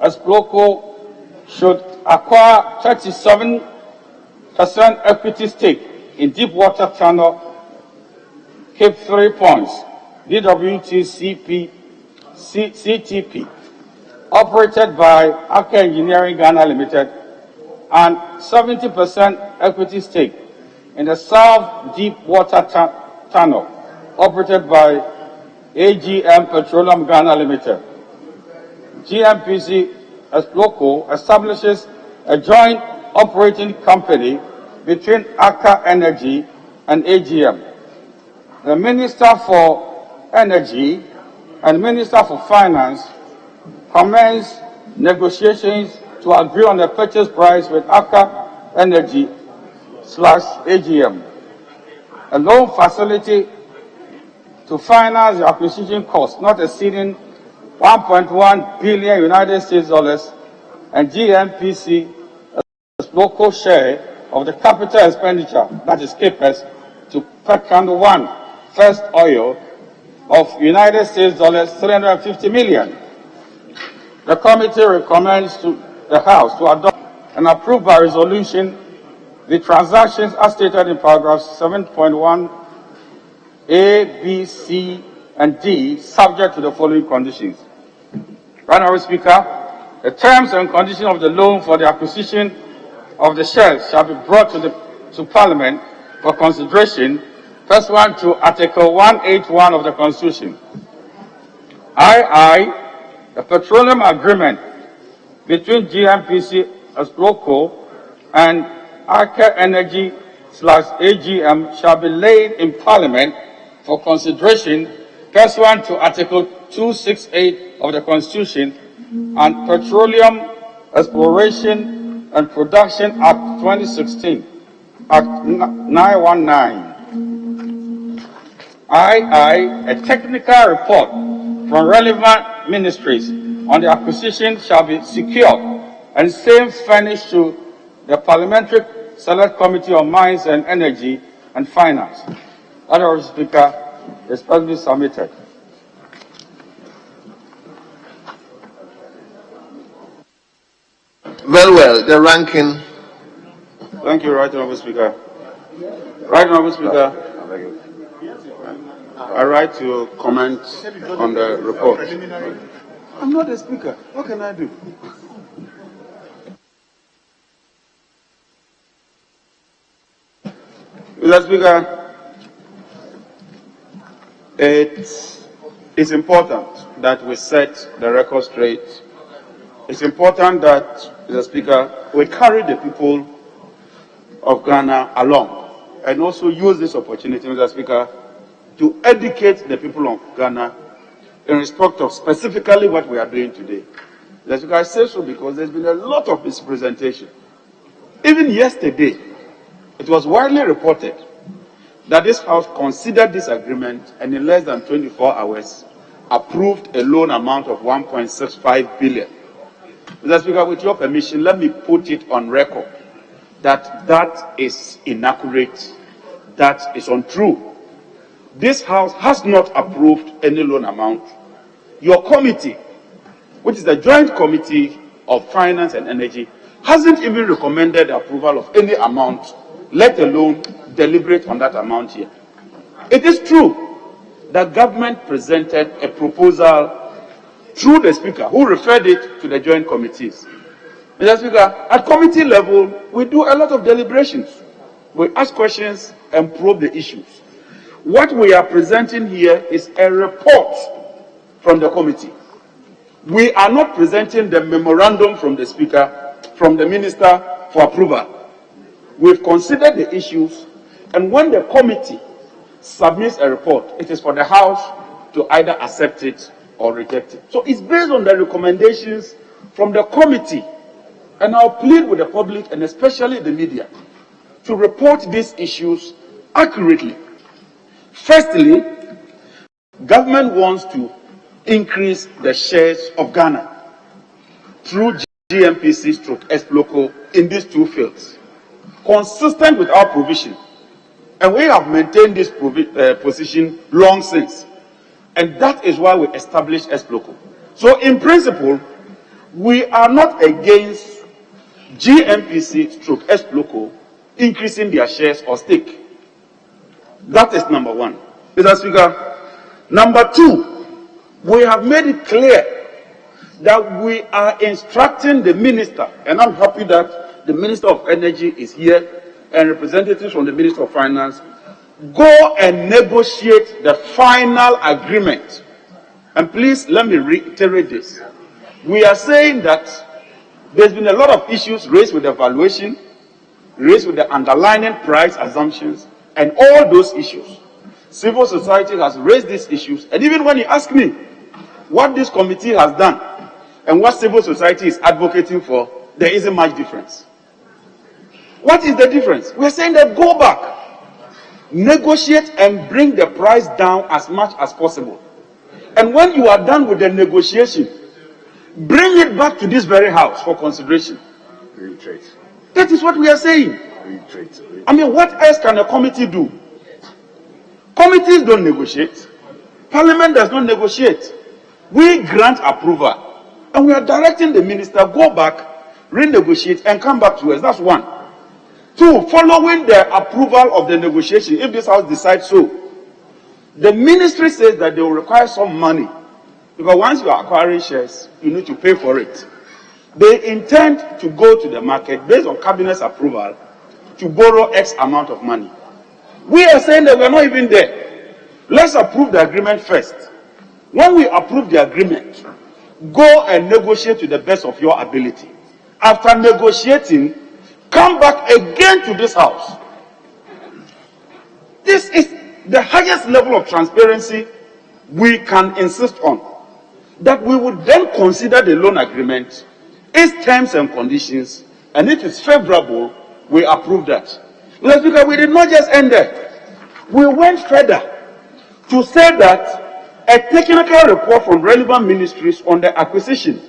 Exploko should acquire 37% equity stake in Deepwater Channel Cape 3 Points, CTP, operated by Aker Engineering Ghana Limited, and 70% equity stake in the South Deepwater Channel, operated by AGM Petroleum Ghana Limited. GNPC Exploko establishes a joint operating company between Aker Energy and AGM. The Minister for Energy and Minister for Finance commenced negotiations to agree on the purchase price with Aker Energy / AGM. A loan facility to finance the acquisition cost not exceeding 1.1 billion United States dollars and GNPC local share of the capital expenditure, that is CAPEX, to Petcandle 1 first oil of United States dollars 350 million. The committee recommends to the House to adopt and approve by resolution the transactions as stated in paragraphs 7.1 A, B, C, and D, subject to the following conditions. Right now, Speaker, the terms and conditions of the loan for the acquisition of the shares shall be brought to Parliament for consideration, pursuant to Article 181 of the Constitution. The Petroleum Agreement between GNPC Exploko and Aker Energy / AGM shall be laid in Parliament for consideration pursuant to Article 268 of the Constitution and Petroleum Exploration and Production Act 2016, Act 919. A technical report from relevant ministries on the acquisition shall be secured and same furnished to the Parliamentary Select Committee on Mines and Energy and Finance. Honourable Speaker, respectfully submitted. Very well, the ranking. Thank you, Right Honourable Speaker. Right Honourable Speaker, I write to comment on the report. I'm not the Speaker. What can I do? Mr. Speaker, it is important that we set the record straight. It's important that, Mr. Speaker, we carry the people of Ghana along and also use this opportunity, Mr. Speaker, to educate the people of Ghana in respect of specifically what we are doing today. Mr. Speaker, I say so because there's been a lot of mispresentation. Even yesterday, it was widely reported that this House considered this agreement and in less than 24 hours approved a loan amount of 1.65 billion. Mr. Speaker, with your permission, let me put it on record that that is inaccurate, that is untrue. This House has not approved any loan amount. Your committee, which is the Joint Committee of Finance and Energy, hasn't even recommended the approval of any amount, let alone deliberate on that amount here. It is true that government presented a proposal through the Speaker, who referred it to the Joint Committees. Mr. Speaker, at committee level, we do a lot of deliberations. We ask questions and probe the issues. What we are presenting here is a report from the committee. We are not presenting the memorandum from the Speaker, from the Minister for approval. We've considered the issues, and when the committee submits a report, it is for the House to either accept it or reject it. So it's based on the recommendations from the committee, and I'll plead with the public and especially the media to report these issues accurately. Firstly, government wants to increase the shares of Ghana through GNPC/Exploco in these two fields, consistent with our provision. And we have maintained this position long since. And that is why we established Exploco. So in principle, we are not against GNPC/Exploco increasing their shares or stake. That is number one. Mr. Speaker, number two, we have made it clear that we are instructing the minister, and I'm happy that the Minister of Energy is here and representatives from the Minister of Finance, go and negotiate the final agreement. And please let me reiterate this. We are saying that there's been a lot of issues raised with the valuation, raised with the underlying price assumptions, and all those issues. Civil society has raised these issues, and even when you ask me what this committee has done and what civil society is advocating for, there isn't much difference. What is the difference? We're saying that go back, negotiate and bring the price down as much as possible. And when you are done with the negotiation, bring it back to this very house for consideration. That is what we are saying. I mean, what else can a committee do? Committees don't negotiate. Parliament does not negotiate. We grant approval. And we are directing the minister, go back, renegotiate, and come back to us. That's one. Two, following the approval of the negotiation, if this house decides so, the ministry says that they will require some money. Because once you are acquiring shares, you need to pay for it. They intend to go to the market based on cabinet's approval to borrow X amount of money. We are saying that we are not even there. Let's approve the agreement first. When we approve the agreement, go and negotiate to the best of your ability. After negotiating, come back again to this house. This is the highest level of transparency we can insist on. That we would then consider the loan agreement, its terms and conditions, and if it's favorable, we approve that. Let's look at, we did not just end there. We went further to say that a technical report from relevant ministries on the acquisition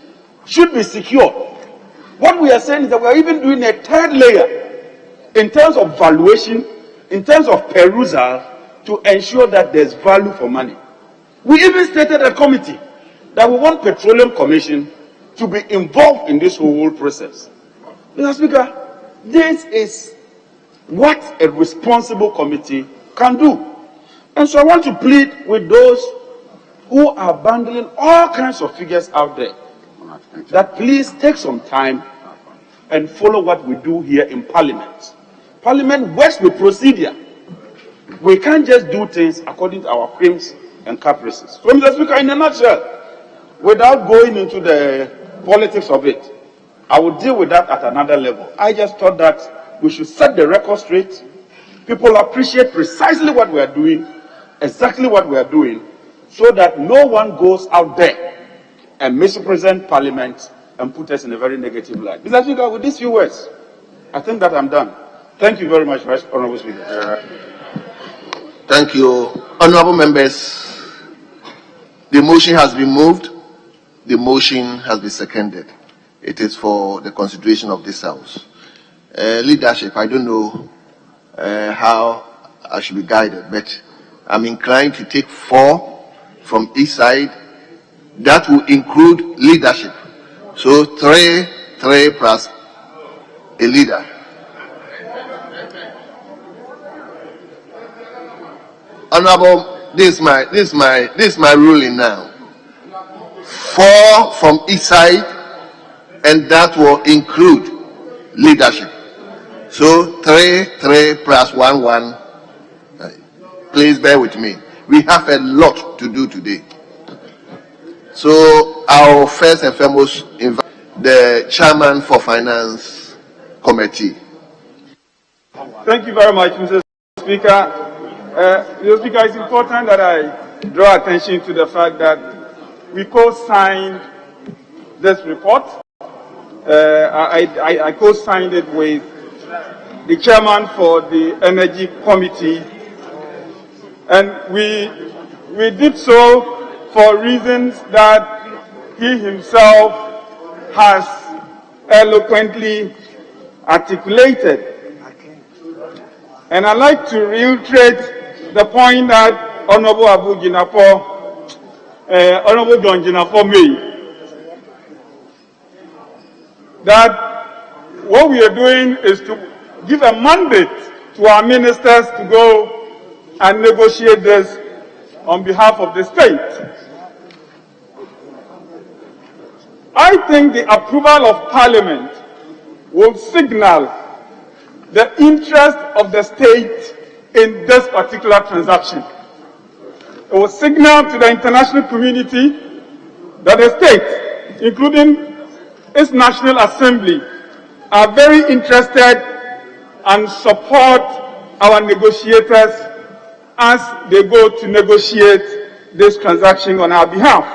should be secured. What we are saying is that we are even doing a third layer in terms of valuation, in terms of perusal, to ensure that there's value for money. We even stated a committee that we want Petroleum Commission to be involved in this whole process. Mr. Speaker, this is what a responsible committee can do. And so I want to plead with those who are bundling all kinds of figures out there that please take some time and follow what we do here in Parliament. Parliament works with procedure. We can't just do things according to our whims and caprices. So, Mr. Speaker, in a nutshell, without going into the politics of it, I will deal with that at another level. I just thought that we should set the record straight. People appreciate precisely what we are doing, exactly what we are doing, so that no one goes out there and misrepresent Parliament and put us in a very negative light. Mr. Speaker, with these few words, I think that I'm done. Thank you very much, Vice Honorable Speaker. Thank you. Honorable members, the motion has been moved. The motion has been seconded. It is for the consideration of this House. Leadership, I don't know how I should be guided, but I'm inclined to take 4 from each side. That will include leadership. So 3 plus a leader. Honorable, this is my ruling now. 4 from each side and that will include leadership. So 3 plus 1. Please bear with me. We have a lot to do today. So I'll first and foremost invite the chairman for Finance Committee. Thank you very much, Mr. Speaker. Mr. Speaker, it's important that I draw attention to the fact that we co-signed this report. I co-signed it with the chairman for the Energy Committee, and we did so for reasons that he himself has eloquently articulated. And I'd like to reiterate the point that Honorable Abu Jinapo, Honorable John Jinapo made, that what we are doing is to give a mandate to our ministers to go and negotiate this on behalf of the state. I think the approval of Parliament will signal the interest of the state in this particular transaction. It will signal to the international community that the state, including its National Assembly, are very interested and support our negotiators as they go to negotiate this transaction on our behalf.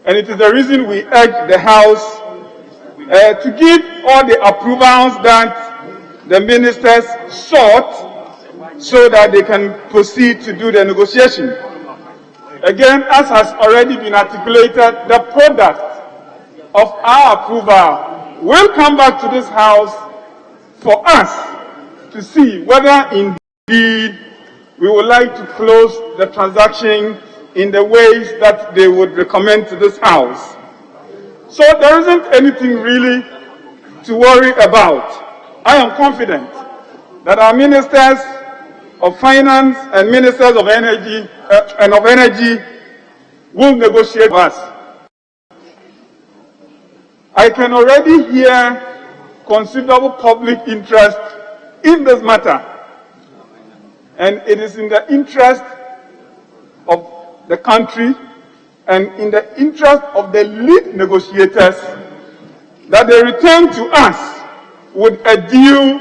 And it is the reason we urge the House to give all the approvals that the ministers sought so that they can proceed to do the negotiation. Again, as has already been articulated, the product of our approval will come back to this House for us to see whether indeed we would like to close the transaction in the ways that they would recommend to this House. So there isn't anything really to worry about. I am confident that our ministers of finance and ministers of energy will negotiate with us. I can already hear considerable public interest in this matter, and it is in the interest of the country and in the interest of the lead negotiators that they return to us with a deal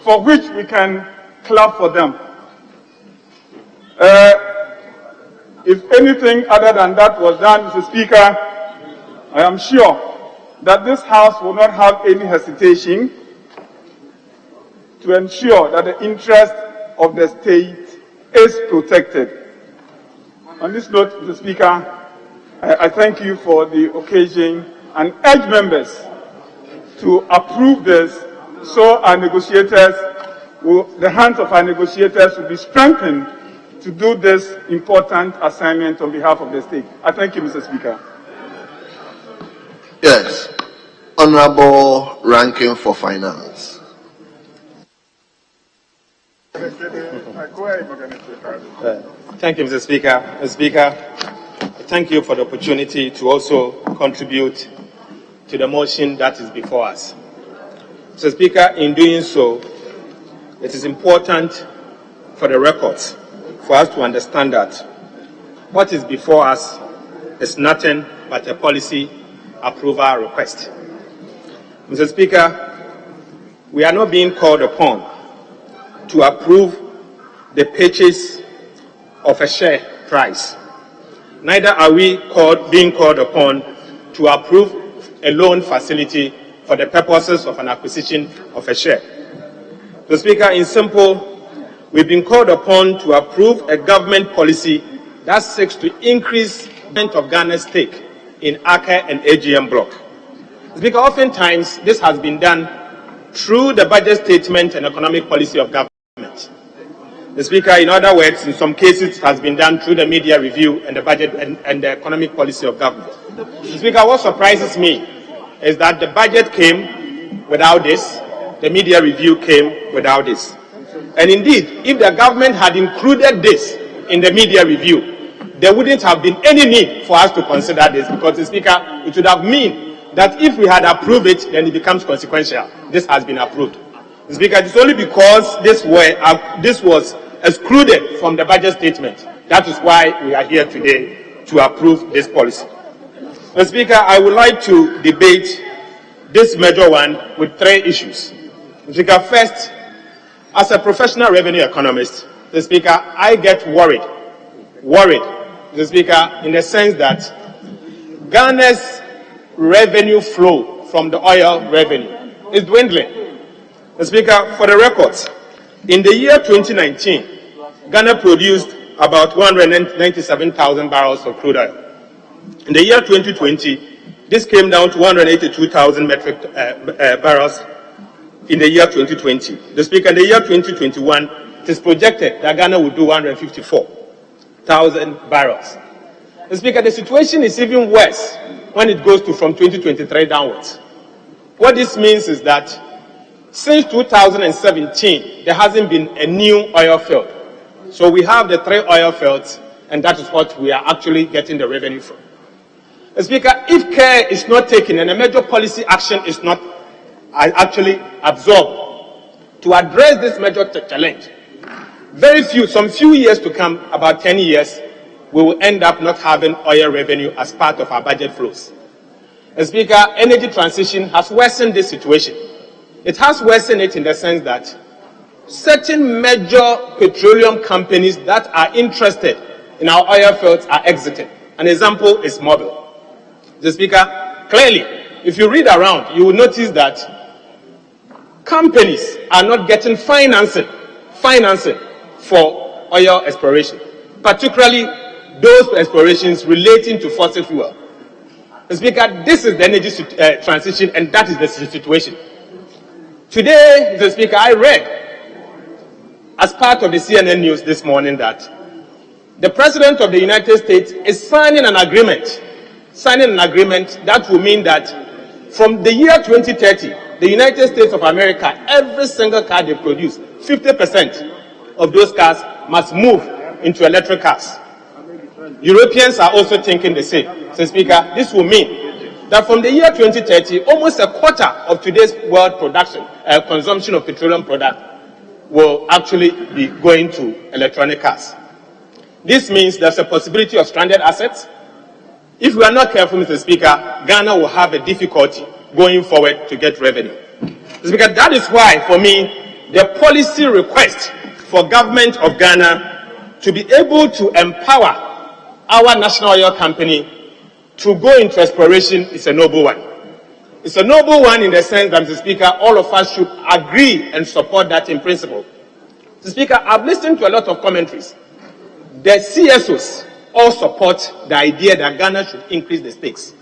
for which we can clap for them. If anything other than that was done, Mr. Speaker, I am sure that this House will not have any hesitation to ensure that the interest of the state is protected. On this note, Mr. Speaker, I thank you for the occasion and urge members to approve this so our negotiators, the hands of our negotiators will be strengthened to do this important assignment on behalf of the state. I thank you, Mr. Speaker. Yes. Honorable Ranking for Finance. Thank you, Mr. Speaker. Mr. Speaker, thank you for the opportunity to also contribute to the motion that is before us. Mr. Speaker, in doing so, it is important for the records for us to understand that what is before us is nothing but a policy approval request. Mr. Speaker, we are not being called upon to approve the purchase of a share price. Neither are we being called upon to approve a loan facility for the purposes of an acquisition of a share. Mr. Speaker, in simple, we've been called upon to approve a government policy that seeks to increase of Ghana's stake in ACA and AGM block. Mr. Speaker, oftentimes this has been done through the budget statement and economic policy of government. Mr. Speaker, in other words, in some cases it has been done through the media review and the budget and the economic policy of government. Mr. Speaker, what surprises me is that the budget came without this, the media review came without this. And indeed, if the government had included this in the media review, there wouldn't have been any need for us to consider this, because, Mr. Speaker, it would have meant that if we had approved it, then it becomes consequential. This has been approved. Mr. Speaker, it's only because this was excluded from the budget statement. That is why we are here today to approve this policy. Mr. Speaker, I would like to debate this major one with 3 issues. Mr. Speaker, first, as a professional revenue economist, Mr. Speaker, I get worried, Mr. Speaker, in the sense that Ghana's revenue flow from the oil revenue is dwindling. Mr. Speaker, for the records, in the year 2019, Ghana produced about 197,000 barrels of crude oil. In the year 2020, this came down to 182,000 metric barrels in the year 2020. The Speaker, in the year 2021, it is projected that Ghana will do 154,000 barrels. The Speaker, the situation is even worse when it goes to from 2023 downwards. What this means is that since 2017, there hasn't been a new oil field. So we have the 3 oil fields, and that is what we are actually getting the revenue from. The Speaker, if care is not taken and a major policy action is not actually absorbed to address this major challenge, some few years to come, about 10 years, we will end up not having oil revenue as part of our budget flows. The Speaker, energy transition has worsened this situation. It has worsened it in the sense that certain major petroleum companies that are interested in our oil fields are exiting. An example is Mobil. The Speaker, clearly, if you read around, you will notice that companies are not getting financing for oil exploration, particularly those explorations relating to fossil fuel. The Speaker, this is the energy transition, and that is the situation. Today, the Speaker, I read, as part of the CNN news this morning, that the President of the United States is signing an agreement that will mean that from the year 2030, the United States of America, every single car they produce, 50% of those cars must move into electric cars. Europeans are also thinking the same. So, Speaker, this will mean that from the year 2030, almost a quarter of today's world consumption of petroleum products will actually be going to electronic cars. This means there's a possibility of stranded assets. If we are not careful, Mr. Speaker, Ghana will have a difficulty going forward to get revenue. Mr. Speaker, that is why, for me, the policy request for government of Ghana to be able to empower our national oil company to go into exploration is a noble one. It's a noble one in the sense that, Mr. Speaker, all of us should agree and support that in principle. Mr. Speaker, I've listened to a lot of commentaries. The CSOs all support the idea that Ghana should increase the stakes.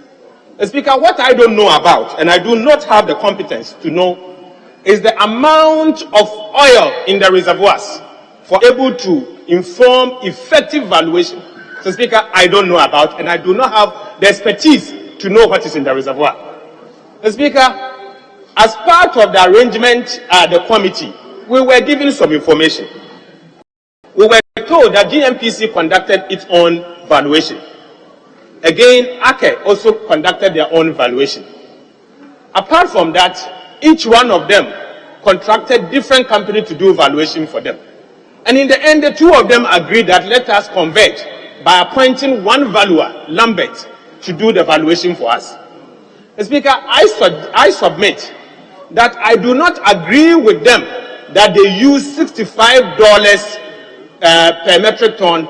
Mr. Speaker, what I don't know about, and I do not have the competence to know, is the amount of oil in the reservoirs for able to inform effective valuation. Mr. Speaker, I don't know about, and I do not have the expertise to know what is in the reservoir. Mr. Speaker, as part of the arrangement at the committee, we were given some information. We were told that GNPC conducted its own valuation. Again, ACE also conducted their own valuation. Apart from that, each one of them contracted different companies to do valuation for them. And in the end, the 2 of them agreed that let us convert by appointing one valuer, Lambert, to do the valuation for us. Mr. Speaker, I submit that I do not agree with them that they use $65 per metric ton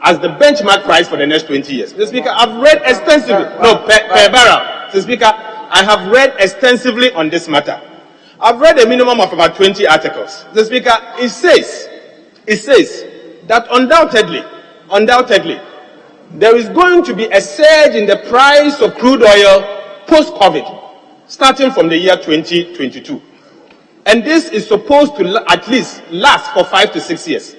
as the benchmark price for the next 20 years. Mr. Speaker, I've read extensively, per barrel. Mr. Speaker, I have read extensively on this matter. I've read a minimum of about 20 articles. Mr. Speaker, it says that undoubtedly, there is going to be a surge in the price of crude oil post-COVID, starting from the year 2022. And this is supposed to at least last for 5 to 6 years.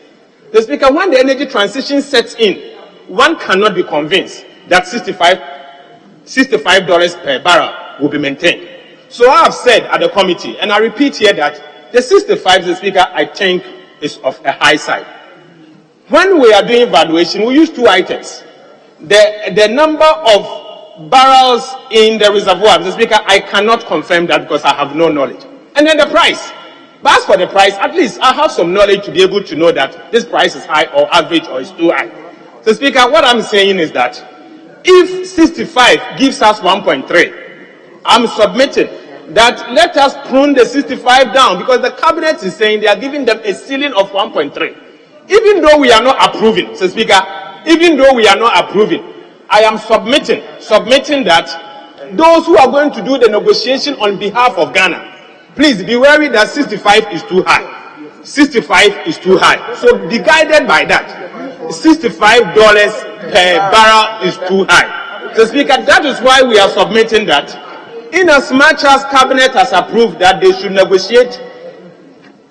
The Speaker, when the energy transition sets in, one cannot be convinced that $65 per barrel will be maintained. So I have said at the committee, and I repeat here, that the 65, the Speaker, I think is of a high side. When we are doing valuation, we use 2 items. The number of barrels in the reservoir. Mr. Speaker, I cannot confirm that because I have no knowledge. And then the price. But as for the price, at least I have some knowledge to be able to know that this price is high or average or is too high. So, Speaker, what I'm saying is that if 65 gives us 1.3, I'm submitting that let us prune the 65 down because the cabinet is saying they are giving them a ceiling of 1.3. Even though we are not approving, Mr. Speaker, even though we are not approving, I am submitting that those who are going to do the negotiation on behalf of Ghana, please be wary that 65 is too high. 65 is too high. So be guided by that. $65 per barrel is too high. So, Speaker, that is why we are submitting that. In as much as Cabinet has approved that they should negotiate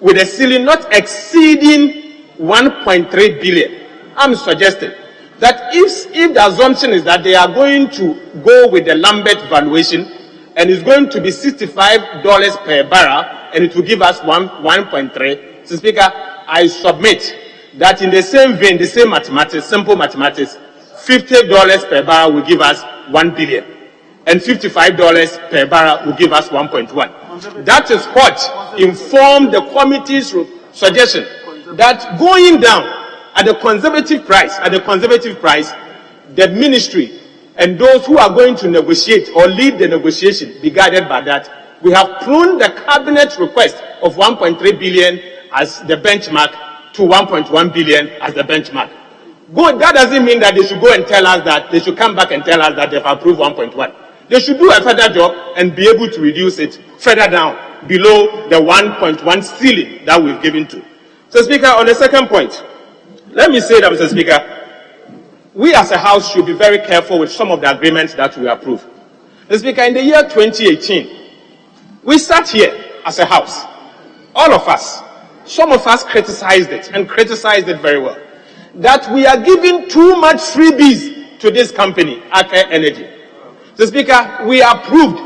with a ceiling not exceeding 1.3 billion, I'm suggesting that if the assumption is that they are going to go with the Lambert valuation and it's going to be $65 per barrel and it will give us 1.3, so Speaker, I submit that in the same vein, the same mathematics, simple mathematics, $50 per barrel will give us 1 billion. And $55 per barrel will give us 1.1. That is what informed the committee's suggestion that going down at the conservative price, the ministry and those who are going to negotiate or lead the negotiation be guided by that. We have pruned the cabinet request of 1.3 billion as the benchmark to 1.1 billion as the benchmark. That doesn't mean that they should go and tell us that, they should come back and tell us that they've approved 1.1. They should do a further job and be able to reduce it further down below the 1.1 ceiling that we've given to. So, Speaker, on the second point, let me say that, Mr. Speaker, we as a House should be very careful with some of the agreements that we approve. Mr. Speaker, in the year 2018, we sat here as a House, all of us, some of us criticized it and criticized it very well, that we are giving too much freebies to this company, Aker Energy. So, Speaker, we approved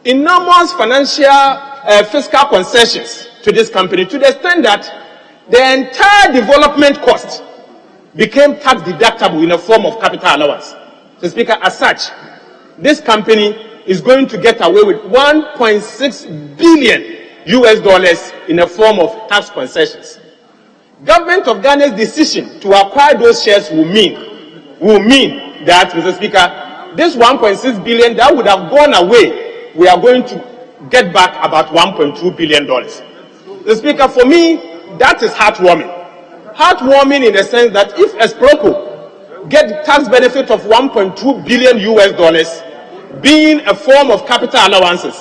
enormous financial fiscal concessions to this company to the extent that the entire development cost became tax deductible in the form of capital allowance. So, Speaker, as such, this company is going to get away with $1.6 billion in the form of tax concessions. Government of Ghana's decision to acquire those shares will mean that, Mr. Speaker, this 1.6 billion that would have gone away, we are going to get back about $1.2 billion. The Speaker, for me, that is heartwarming. Heartwarming in the sense that if Esproco get tax benefit of $1.2 billion being a form of capital allowances,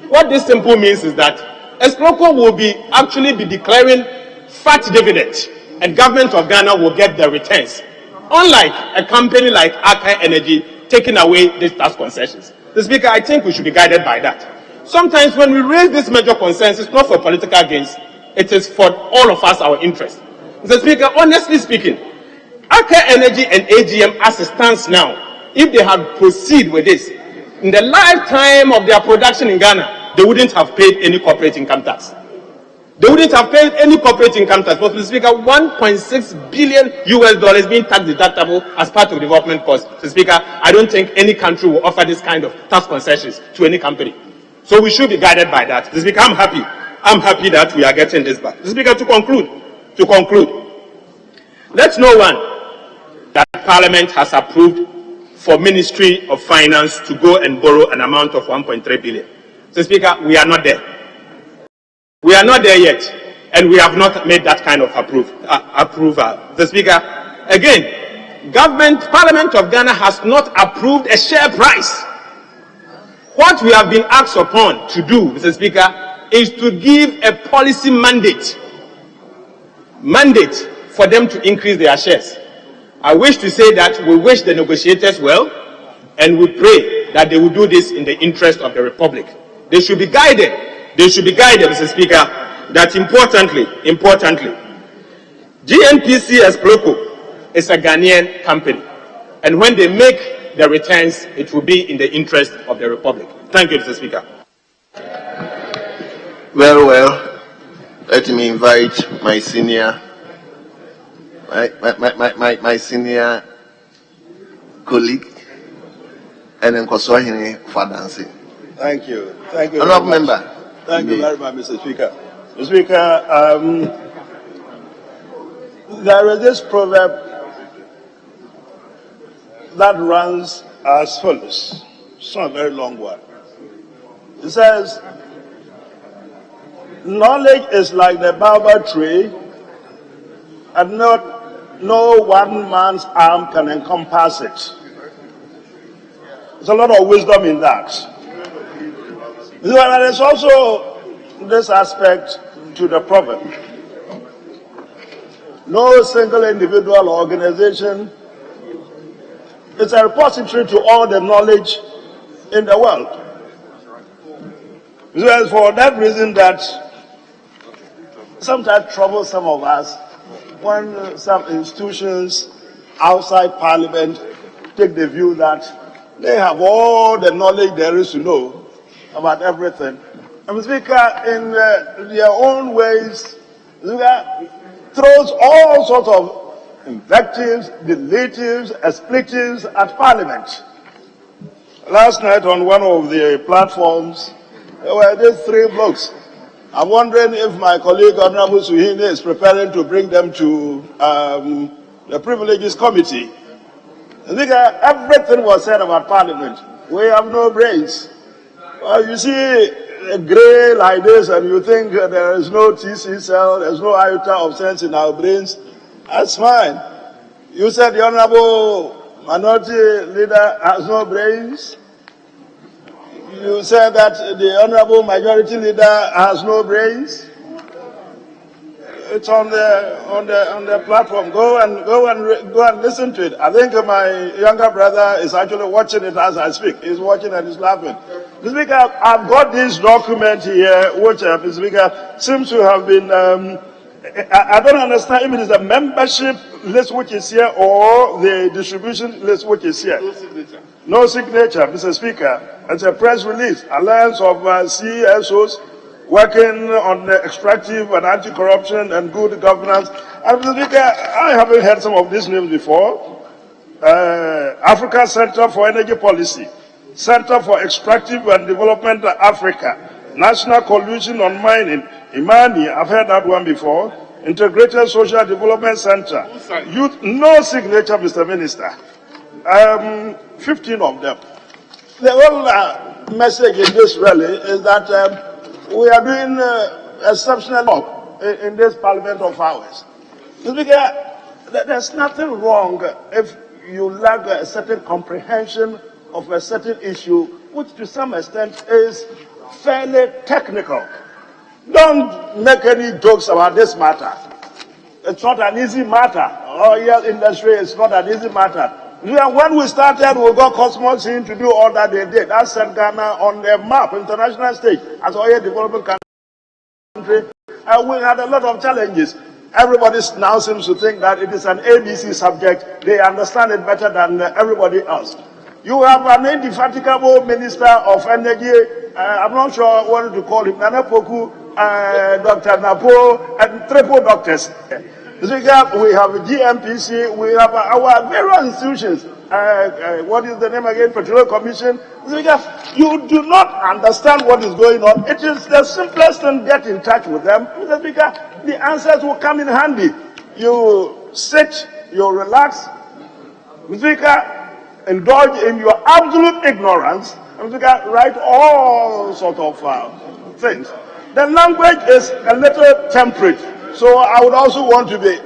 what this simply means is that Esproco will actually be declaring fat dividends and government of Ghana will get the returns. Unlike a company like Aker Energy taking away these tax concessions. The Speaker, I think we should be guided by that. Sometimes when we raise these major concerns, it's not for political gains, it is for all of us, our interest. Mr. Speaker, honestly speaking, Aker Energy and AGM as it stands now, if they had proceeded with this, in the lifetime of their production in Ghana, they wouldn't have paid any corporate income tax. They wouldn't have paid any corporate income tax. But, Mr. Speaker, $1.6 billion being tax deductible as part of development costs. Mr. Speaker, I don't think any country will offer this kind of tax concessions to any company. So we should be guided by that. Mr. Speaker, I'm happy that we are getting this back. Mr. Speaker, to conclude, let no one that Parliament has approved for Ministry of Finance to go and borrow an amount of 1.3 billion. Mr. Speaker, we are not there. We are not there yet, and we have not made that kind of approval. The Speaker, again, Parliament of Ghana has not approved a share price. What we have been asked upon to do, Mr. Speaker, is to give a policy mandate for them to increase their shares. I wish to say that we wish the negotiators well, and we pray that they will do this in the interest of the Republic. They should be guided, Mr. Speaker, that importantly, GNPC Esproco is a Ghanaian company. And when they make the returns, it will be in the interest of the Republic. Thank you, Mr. Speaker. Well, let me invite my senior, my senior colleague and then Kosohini Fadansi. Thank you. Thank you. Honourable member. Thank you very much, Mr. Speaker. Mr. Speaker, there is this proverb that runs as follows. It's not a very long one. It says, knowledge is like the baobab tree, and no one man's arm can encompass it. There's a lot of wisdom in that. There is also this aspect to the proverb. No single individual or organization is a repository to all the knowledge in the world. It is for that reason that sometimes troubles some of us when some institutions outside Parliament take the view that they have all the knowledge there is to know about everything. And Speaker, in their own ways, Speaker, throws all sorts of invectives, deletives, expletives at Parliament. Last night on one of the platforms, there were these three blokes. I'm wondering if my colleague Honorable Suhine is preparing to bring them to the Privileges Committee. Speaker, everything was said about Parliament. We have no brains. Well, you see a grey like this and you think there is no TC cell, there's no iota of sense in our brains. That's fine. You said the Honorable Minority Leader has no brains. You said that the Honorable Majority Leader has no brains. It's on the platform. Go and listen to it. I think my younger brother is actually watching it as I speak. He's watching and he's laughing. Mr. Speaker, I've got this document here, which, Mr. Speaker, seems to have been. I don't understand if it is a membership list which is here or the distribution list which is here. No signature. No signature, Mr. Speaker. It's a press release. Alliance of CSOs working on extractive and anti-corruption and good governance. And Mr. Speaker, I haven't heard some of these names before. Africa Center for Energy Policy, Center for Extractive and Development Africa, National Coalition on Mining, Imani, I've heard that one before. Integrated Social Development Center. Youth, no signature, Mr. Minister. 15 of them. The whole message in this rally is that we are doing exceptional work in this Parliament of ours. There's nothing wrong if you lack a certain comprehension of a certain issue, which to some extent is fairly technical. Don't make any jokes about this matter. It's not an easy matter. Oil industry is not an easy matter. When we started, we got Cosmos in to do all that they did. That set Ghana on the map, international stage, as oil development country. And we had a lot of challenges. Everybody now seems to think that it is an ABC subject. They understand it better than everybody else. You have an indefatigable Minister of Energy, I'm not sure what to call him, Nana Poku, Dr. Napo, and triple doctors. We have GNPC, we have our various institutions. What is the name again? Petroleum Commission. You do not understand what is going on. It is the simplest thing, get in touch with them. Mr. Speaker, the answers will come in handy. You sit, you relax. Mr. Speaker, indulge in your absolute ignorance. Mr. Speaker, write all sorts of things. The language is a little temperate. So I would also want to be,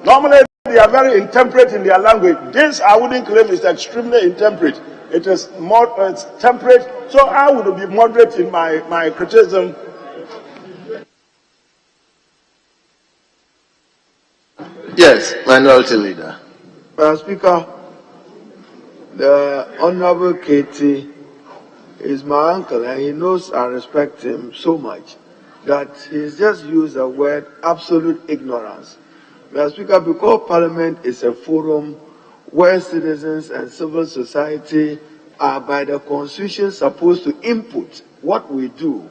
normally they are very intemperate in their language. This I wouldn't claim is extremely intemperate. It is more, it's temperate. So I would be moderate in my criticism. Yes, Minority Leader. Madam Speaker, the Honorable Katie is my uncle and he knows I respect him so much that he's just used the word absolute ignorance. Mr. Speaker, because Parliament is a forum where citizens and civil society are by the Constitution supposed to input what we do,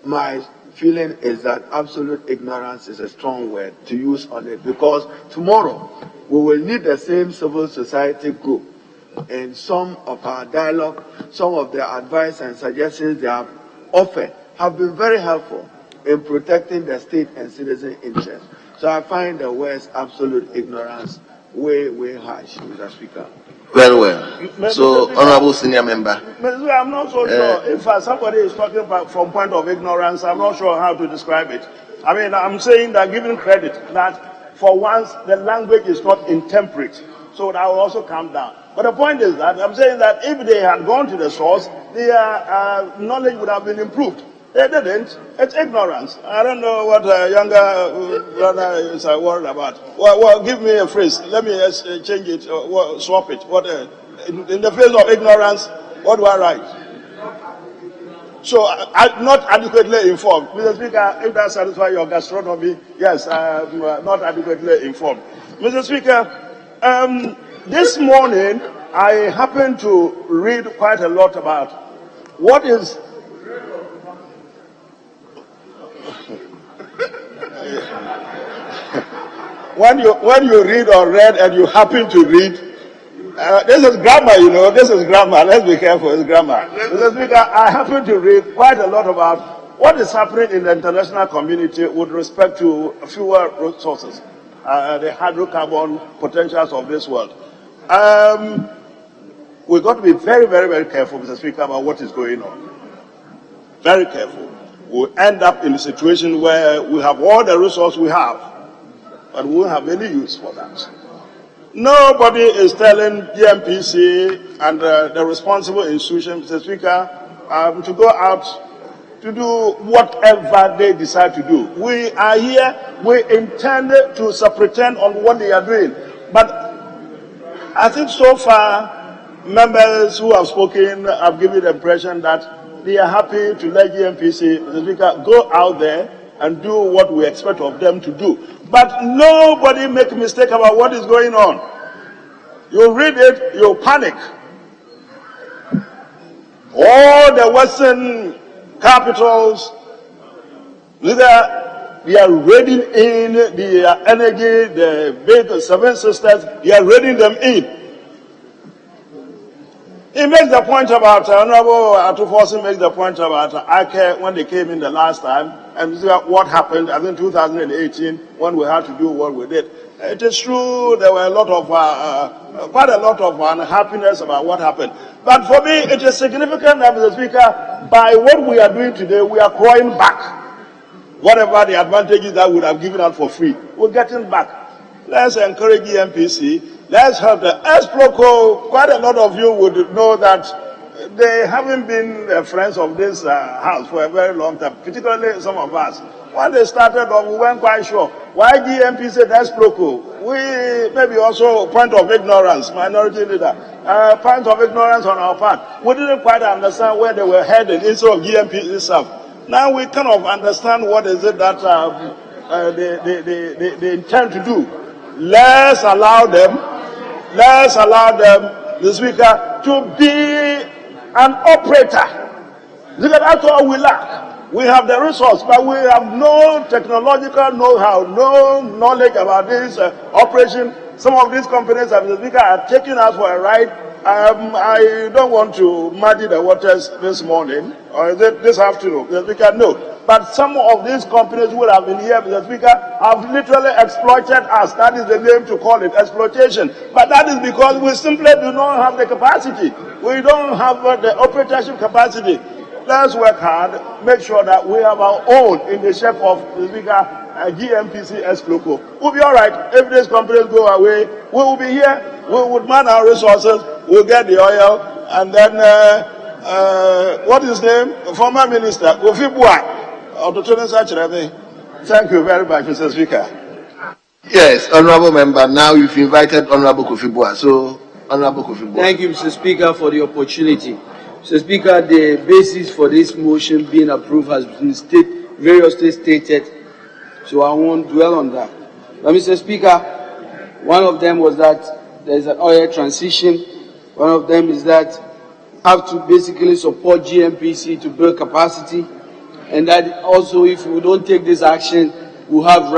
my feeling is that absolute ignorance is a strong word to use on it, because tomorrow we will need the same civil society group in some of our dialogue. Some of the advice and suggestions they have offered have been very helpful in protecting the state and citizen interests. So I find the words absolute ignorance way, way harsh, Mr. Speaker. Very well. So, Honorable Senior Member. I'm not so sure if somebody is talking about from point of ignorance, I'm not sure how to describe it. I mean, I'm saying that giving credit that for once the language is not intemperate, so that will also come down. But the point is that I'm saying that if they had gone to the source, their knowledge would have been improved. They didn't. It's ignorance. I don't know what a younger brother is worried about. Well, give me a phrase. Let me change it, swap it. In the face of ignorance, what do I write? So, I'm not adequately informed. Mr. Speaker, if that satisfies your gastronomy, yes, I'm not adequately informed. Mr. Speaker, this morning, I happened to read quite a lot about what is when you read or read and you happen to read, this is grammar, you know, this is grammar. Let's be careful, it's grammar. Mr. Speaker, I happen to read quite a lot about what is happening in the international community with respect to fuel resources, the hydrocarbon potentials of this world. We've got to be very, very, very careful, Mr. Speaker, about what is going on. Very careful. We'll end up in a situation where we have all the resources we have, but we won't have any use for that. Nobody is telling GNPC and the responsible institution, Mr. Speaker, to go out to do whatever they decide to do. We are here, we intend to pretend on what they are doing. But I think so far, members who have spoken have given the impression that they are happy to let GNPC, Mr. Speaker, go out there and do what we expect of them to do. But nobody make a mistake about what is going on. You read it, you panic. All the Western capitals, either they are raiding in the energy, the big seven sisters, they are raiding them in. He makes the point about, Honorable Atufosi makes the point about ICARE when they came in the last time, and what happened, I think 2018, when we had to do what we did. It is true, there were a lot of, quite a lot of unhappiness about what happened. But for me, it is significant that, Mr. Speaker, by what we are doing today, we are clawing back whatever the advantages that we would have given out for free. We're getting back. Let's encourage GNPC. Let's help the Exproco. Quite a lot of you would know that they haven't been friends of this house for a very long time, particularly some of us. When they started off, we weren't quite sure. Why GNPC said Exproco? We maybe also point of ignorance, minority leader, point of ignorance on our part. We didn't quite understand where they were headed instead of GNPC itself. Now we kind of understand what is it that they intend to do. Let's allow them, the Speaker, to be an operator. Look at that's all we lack. We have the resource, but we have no technological know-how, no knowledge about this operation. Some of these companies, the Speaker, are taking us for a ride. I don't want to muddy the waters this morning, or this afternoon, the Speaker, no. But some of these companies who have been here, Mr. Speaker, have literally exploited us. That is the name to call it, exploitation. But that is because we simply do not have the capacity. We don't have the operatorship capacity. Let's work hard, make sure that we have our own in the shape of, Mr. Speaker, GNPC Exproco. We'll be all right. If these companies go away, we will be here. We will man our resources. We'll get the oil. And then, what is his name? Former Minister, Kofi Bua. Thank you very much, Mr. Speaker. Yes, Honorable Member, now you've invited Honorable Kofi Bua. So, Honorable Kofi Bua. Thank you, Mr. Speaker, for the opportunity. Mr. Speaker, the basis for this motion being approved has been variously stated, so I won't dwell on that. But, Mr. Speaker, one of them was that there is an oil transition. One of them is that have to basically support GNPC to build capacity. And that also, if we don't take this action, we'll have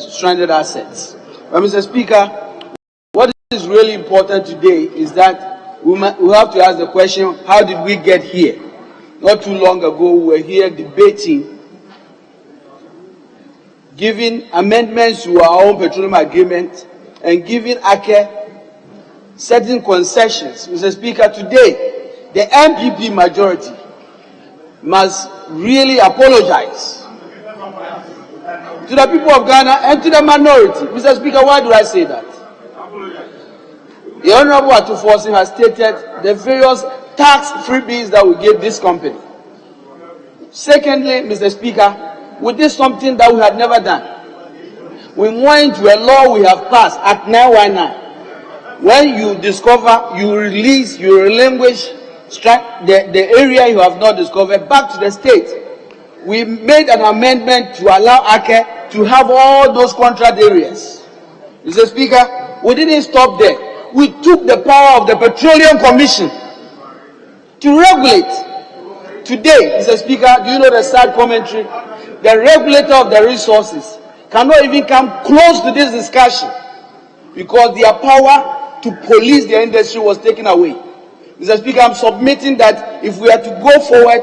stranded assets. But, Mr. Speaker, what is really important today is that we have to ask the question, how did we get here? Not too long ago, we were here debating, giving amendments to our own petroleum agreement and giving ACE certain concessions. Mr. Speaker, today, the MPP majority must really apologize to the people of Ghana and to the minority. Mr. Speaker, why do I say that? The Honorable Atuforsin has stated the various tax freebies that we gave this company. Secondly, Mr. Speaker, we did something that we had never done. We went to a law we have passed at 919. When you discover, you release, you relinquish the area you have not discovered back to the state. We made an amendment to allow ACE to have all those contract areas. Mr. Speaker, we didn't stop there. We took the power of the Petroleum Commission to regulate. Today, Mr. Speaker, do you know the sad commentary? The regulator of the resources cannot even come close to this discussion because their power to police the industry was taken away. Mr. Speaker, I'm submitting that if we are to go forward,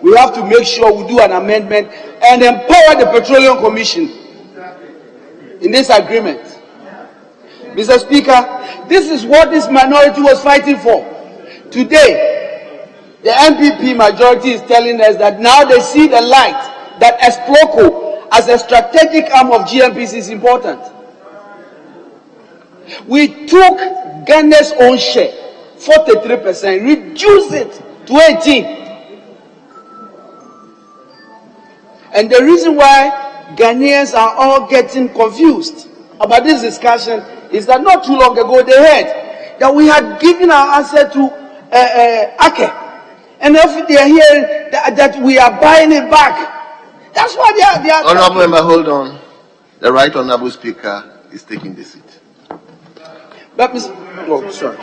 we have to make sure we do an amendment and empower the Petroleum Commission in this agreement. Mr. Speaker, this is what this minority was fighting for. Today, the MPP majority is telling us that now they see the light that Sputnik as a strategic arm of GNPC is important. We took Ghana's own share, 43%, reduced it to 18%. And the reason why Ghanaians are all getting confused about this discussion is that not too long ago they heard that we had given our asset to ACE. And if they are hearing that we are buying it back, that's why they are Honorable Member, hold on. The Right Honorable Speaker is taking the seat. But Mr. Oh, sorry.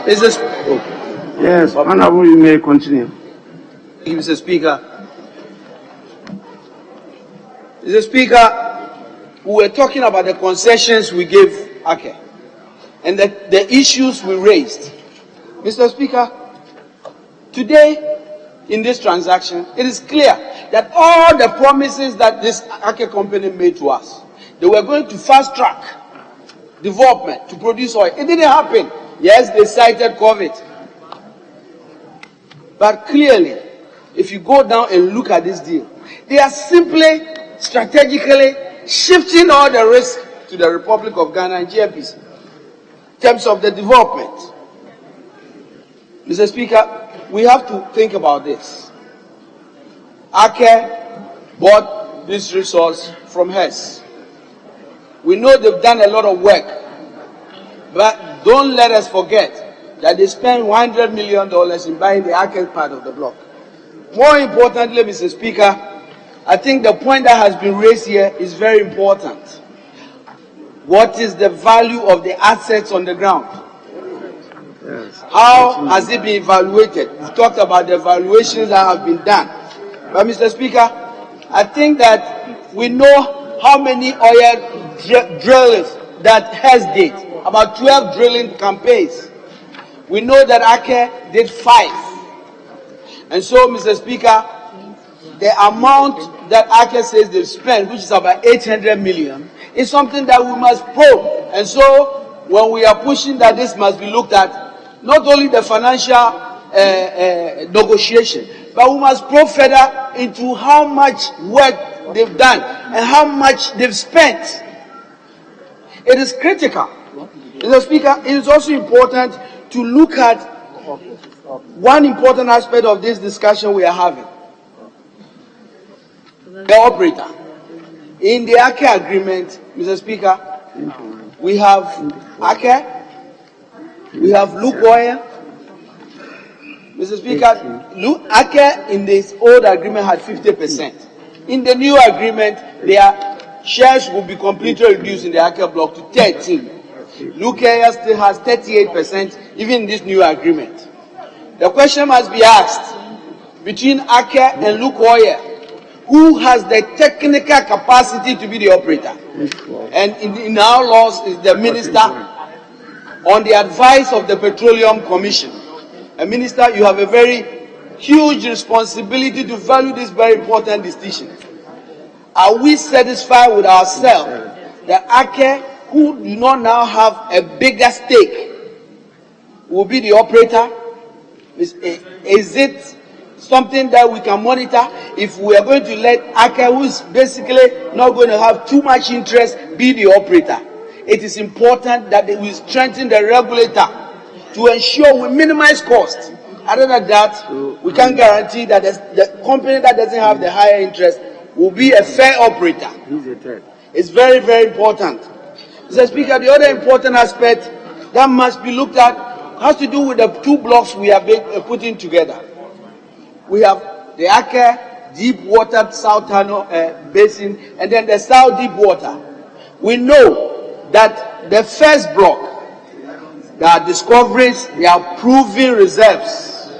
Is this? Oh. Yes, Honorable, you may continue. Thank you, Mr. Speaker. Mr. Speaker, we were talking about the concessions we gave ACE and the issues we raised. Mr. Speaker, today in this transaction, it is clear that all the promises that this ACE company made to us, they were going to fast track development to produce oil. It didn't happen. Yes, they cited COVID. But clearly, if you go down and look at this deal, they are simply strategically shifting all the risk to the Republic of Ghana and GNPC in terms of the development. Mr. Speaker, we have to think about this. ACE bought this resource from Hess. We know they've done a lot of work, but don't let us forget that they spent $100 million in buying the ACE part of the block. More importantly, Mr. Speaker, I think the point that has been raised here is very important. What is the value of the assets on the ground? Yes. How has it been evaluated? We've talked about the evaluations that have been done. But Mr. Speaker, I think that we know how many oil drillers that Hess did. About 12 drilling campaigns. We know that ACE did 5. And so, Mr. Speaker, the amount that ACE says they've spent, which is about 800 million, is something that we must probe. And so, when we are pushing that this must be looked at, not only the financial negotiation, but we must probe further into how much work they've done and how much they've spent. It is critical. Mr. Speaker, it is also important to look at one important aspect of this discussion we are having. The operator. In the ACE agreement, Mr. Speaker, we have ACE, we have Lukoil. Mr. Speaker, ACE in this old agreement had 50%. In the new agreement, they are shares will be completely reduced in the Aker block to 13. Lukaya still has 38%, even in this new agreement. The question must be asked, between Aker and Lukoya, who has the technical capacity to be the operator? And in our laws is the minister on the advice of the Petroleum Commission. And Minister, you have a very huge responsibility to value this very important decision. Are we satisfied with ourselves that Aker, who do not now have a bigger stake, will be the operator? Is it something that we can monitor? If we are going to let Aker, who is basically not going to have too much interest, be the operator, it is important that we strengthen the regulator to ensure we minimize costs. Other than that, we can guarantee that the company that doesn't have the higher interest will be a fair operator. It's very, very important. Mr. Speaker, the other important aspect that must be looked at has to do with the two blocks we are putting together. We have the Aker deep water South Tunnel basin, and then the South deep water. We know that the first block, there are discoveries, there are proven reserves.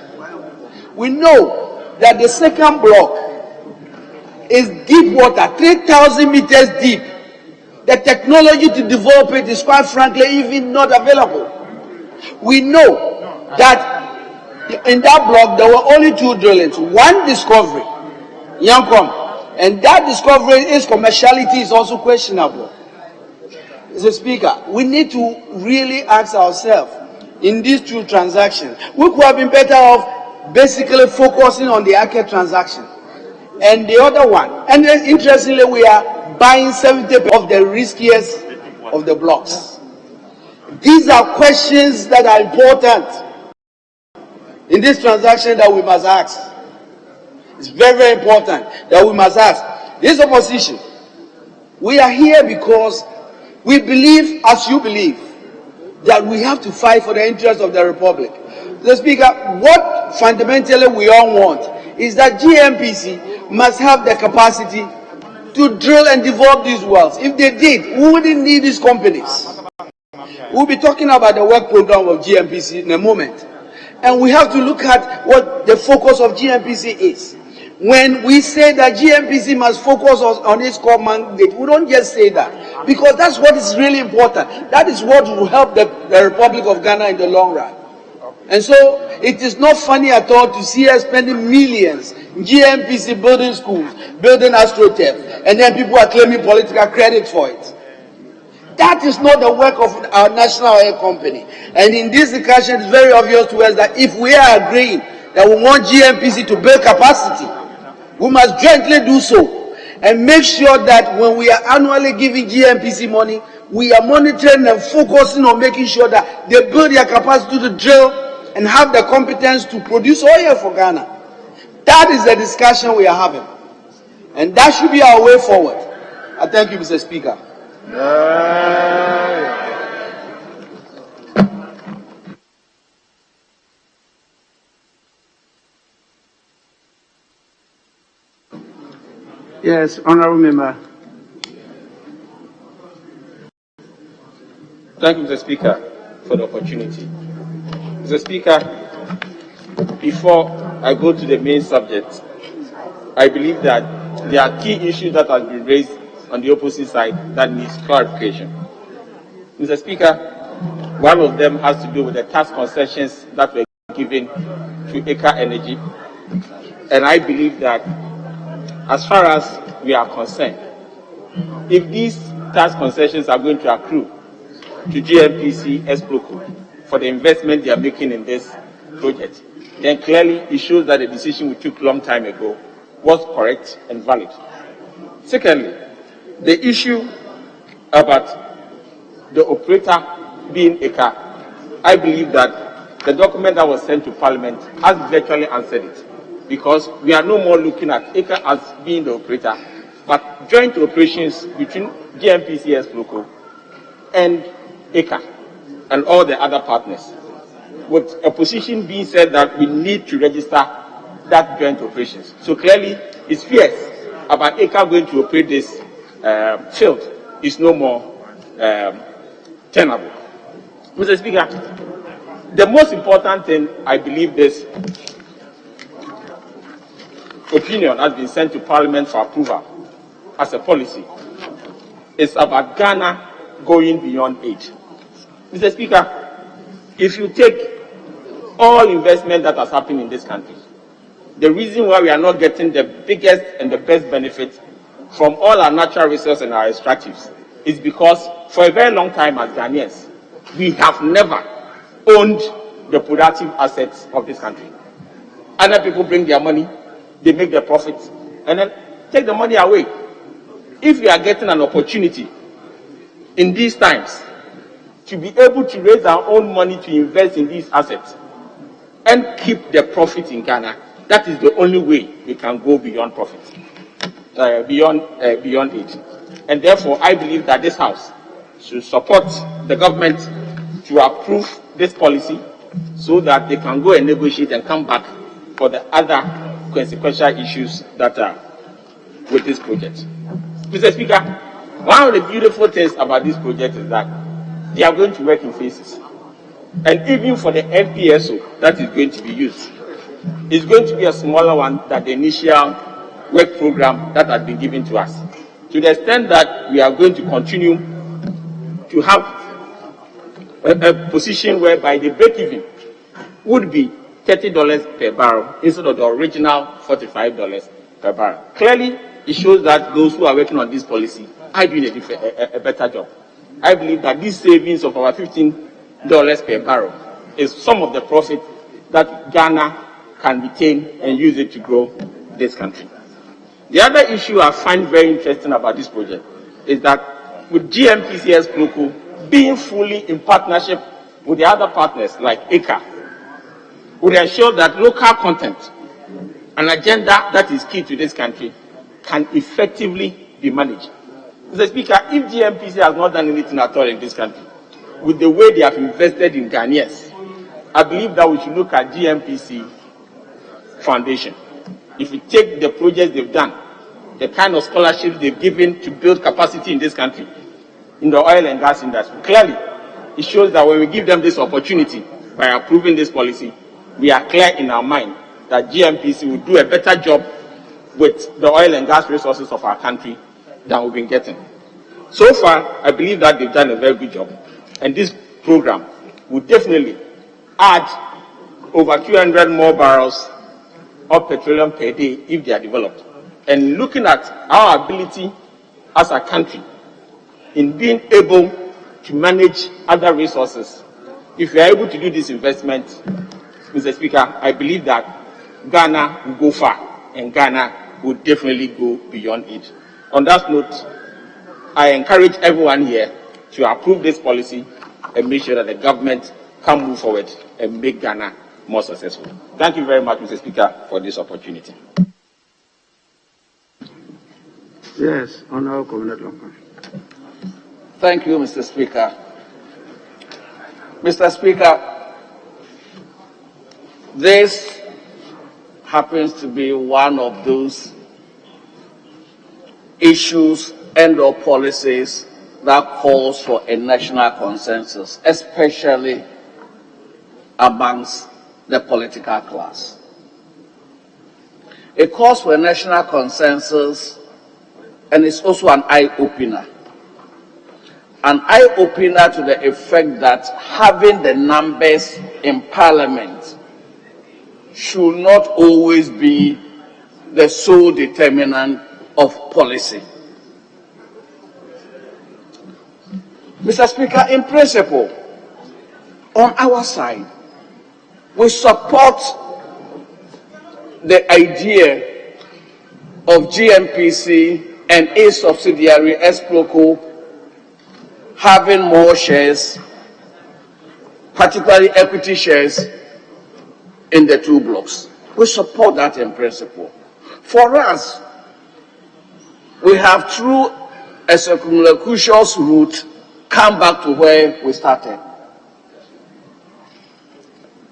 We know that the second block is deep water, 3,000 meters deep. The technology to develop it is quite frankly even not available. We know that in that block there were only 2 drillings, one discovery, Yankom, and that discovery, its commerciality is also questionable. Mr. Speaker, we need to really ask ourselves, in these 2 transactions, we could have been better off basically focusing on the Aker transaction and the other one. And then interestingly, we are buying 70% of the riskiest of the blocks. These are questions that are important in this transaction that we must ask. It's very, very important that we must ask. This opposition, we are here because we believe, as you believe, that we have to fight for the interests of the Republic. Mr. Speaker, what fundamentally we all want is that GNPC must have the capacity to drill and develop these wells. If they did, we wouldn't need these companies. We'll be talking about the work program of GNPC in a moment. And we have to look at what the focus of GNPC is. When we say that GNPC must focus on its core mandate, we don't just say that, because that's what is really important. That is what will help the Republic of Ghana in the long run. And so it is not funny at all to see us spending millions in GNPC building schools, building AstroTurf, and then people are claiming political credit for it. That is not the work of our national oil company. And in this discussion, it's very obvious to us that if we are agreeing that we want GNPC to build capacity, we must jointly do so and make sure that when we are annually giving GNPC money, we are monitoring and focusing on making sure that they build their capacity to drill and have the competence to produce oil for Ghana. That is the discussion we are having. And that should be our way forward. I thank you, Mr. Speaker. Yes, Honorable Member. Thank you, Mr. Speaker, for the opportunity. Mr. Speaker, before I go to the main subject, I believe that there are key issues that have been raised on the opposite side that needs clarification. Mr. Speaker, one of them has to do with the tax concessions that were given to Eka Energy. And I believe that as far as we are concerned, if these tax concessions are going to accrue to GNPC Esproco for the investment they are making in this project, then clearly it shows that the decision we took a long time ago was correct and valid. Secondly, the issue about the operator being Eka, I believe that the document that was sent to Parliament has virtually answered it, because we are no more looking at Eka as being the operator, but joint operations between GNPC Esproco and Eka and all the other partners, with a position being said that we need to register that joint operations. So clearly, it's fears about Eka going to operate this field is no more tenable. Mr. Speaker, the most important thing I believe this opinion has been sent to Parliament for approval as a policy is about Ghana going beyond aid. Mr. Speaker, if you take all investment that has happened in this country, the reason why we are not getting the biggest and the best benefit from all our natural resources and our extractives is because for a very long time as Ghanaians, we have never owned the productive assets of this country. Other people bring their money, they make their profits, and then take the money away. If we are getting an opportunity in these times to be able to raise our own money to invest in these assets and keep the profit in Ghana, that is the only way we can go beyond profit, beyond it. And therefore, I believe that this House should support the government to approve this policy so that they can go and negotiate and come back for the other consequential issues that are with this project. Mr. Speaker, one of the beautiful things about this project is that they are going to work in phases. And even for the FPSO that is going to be used, it's going to be a smaller one than the initial work program that has been given to us. To the extent that we are going to continue to have a position whereby the break-even would be $30 per barrel instead of the original $45 per barrel. Clearly, it shows that those who are working on this policy are doing a better job. I believe that these savings of about $15 per barrel is some of the profit that Ghana can retain and use it to grow this country. The other issue I find very interesting about this project is that with GNPC Protocol being fully in partnership with the other partners like ECA, would ensure that local content, an agenda that is key to this country, can effectively be managed. Mr. Speaker, if GNPC has not done anything at all in this country, with the way they have invested in Ghanaians, I believe that we should look at GNPC Foundation. If we take the projects they've done, the kind of scholarships they've given to build capacity in this country, in the oil and gas industry, clearly it shows that when we give them this opportunity by approving this policy, we are clear in our mind that GNPC will do a better job with the oil and gas resources of our country than we've been getting. So far, I believe that they've done a very good job. And this program will definitely add over 200 more barrels of petroleum per day if they are developed. And looking at our ability as a country in being able to manage other resources, if we are able to do this investment, Mr. Speaker, I believe that Ghana will go far and Ghana will definitely go beyond it. On that note, I encourage everyone here to approve this policy and make sure that the government can move forward and make Ghana more successful. Thank you very much, Mr. Speaker, for this opportunity. Yes, Honorable Commander. Thank you, Mr. Speaker. Mr. Speaker, this happens to be one of those issues and/or policies that calls for a national consensus, especially amongst the political class. It calls for a national consensus, and it's also an eye-opener. An eye-opener to the effect that having the numbers in Parliament should not always be the sole determinant of policy. Mr. Speaker, in principle, on our side, we support the idea of GNPC and a subsidiary, Proceedings, having more shares, particularly equity shares, in the two blocks. We support that in principle. For us, we have, through a circumlocution route, come back to where we started.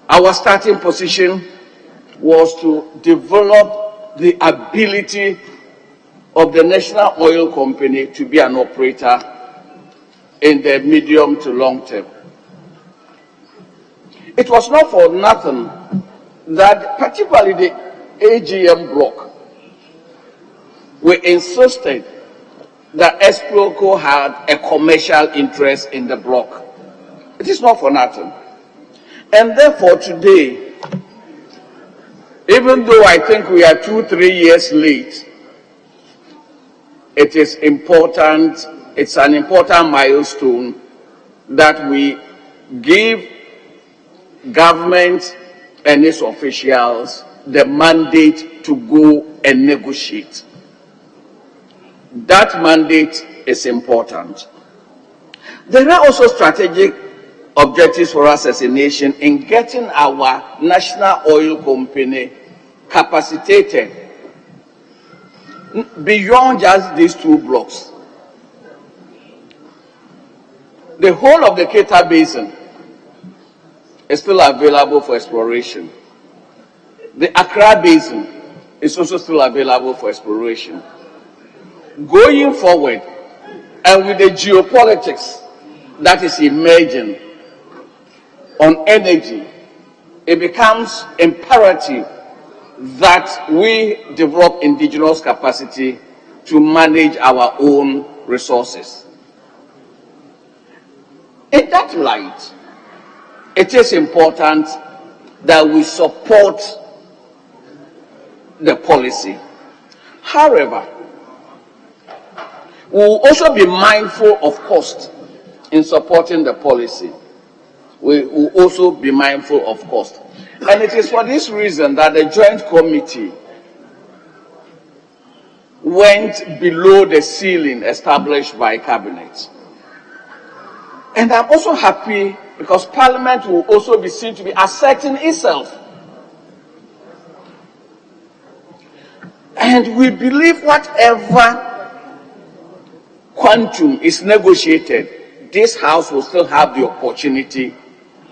Our starting position was to develop the ability of the National Oil Company to be an operator in the medium to long term. It was not for nothing that particularly the AGM block, we insisted that Esproco had a commercial interest in the block. It is not for nothing. And therefore today, even though I think we are 2-3 years late, it is important, it's an important milestone that we give government and its officials the mandate to go and negotiate. That mandate is important. There are also strategic objectives for us as a nation in getting our national oil company capacitated beyond just these 2 blocks. The whole of the Keita Basin is still available for exploration. The Accra Basin is also still available for exploration. Going forward, and with the geopolitics that is emerging on energy, it becomes imperative that we develop indigenous capacity to manage our own resources. In that light, it is important that we support the policy. However, we will also be mindful of cost in supporting the policy. We will also be mindful of cost. And it is for this reason that the Joint Committee went below the ceiling established by Cabinet. And I'm also happy because Parliament will also be seen to be asserting itself. And we believe whatever quantum is negotiated, this House will still have the opportunity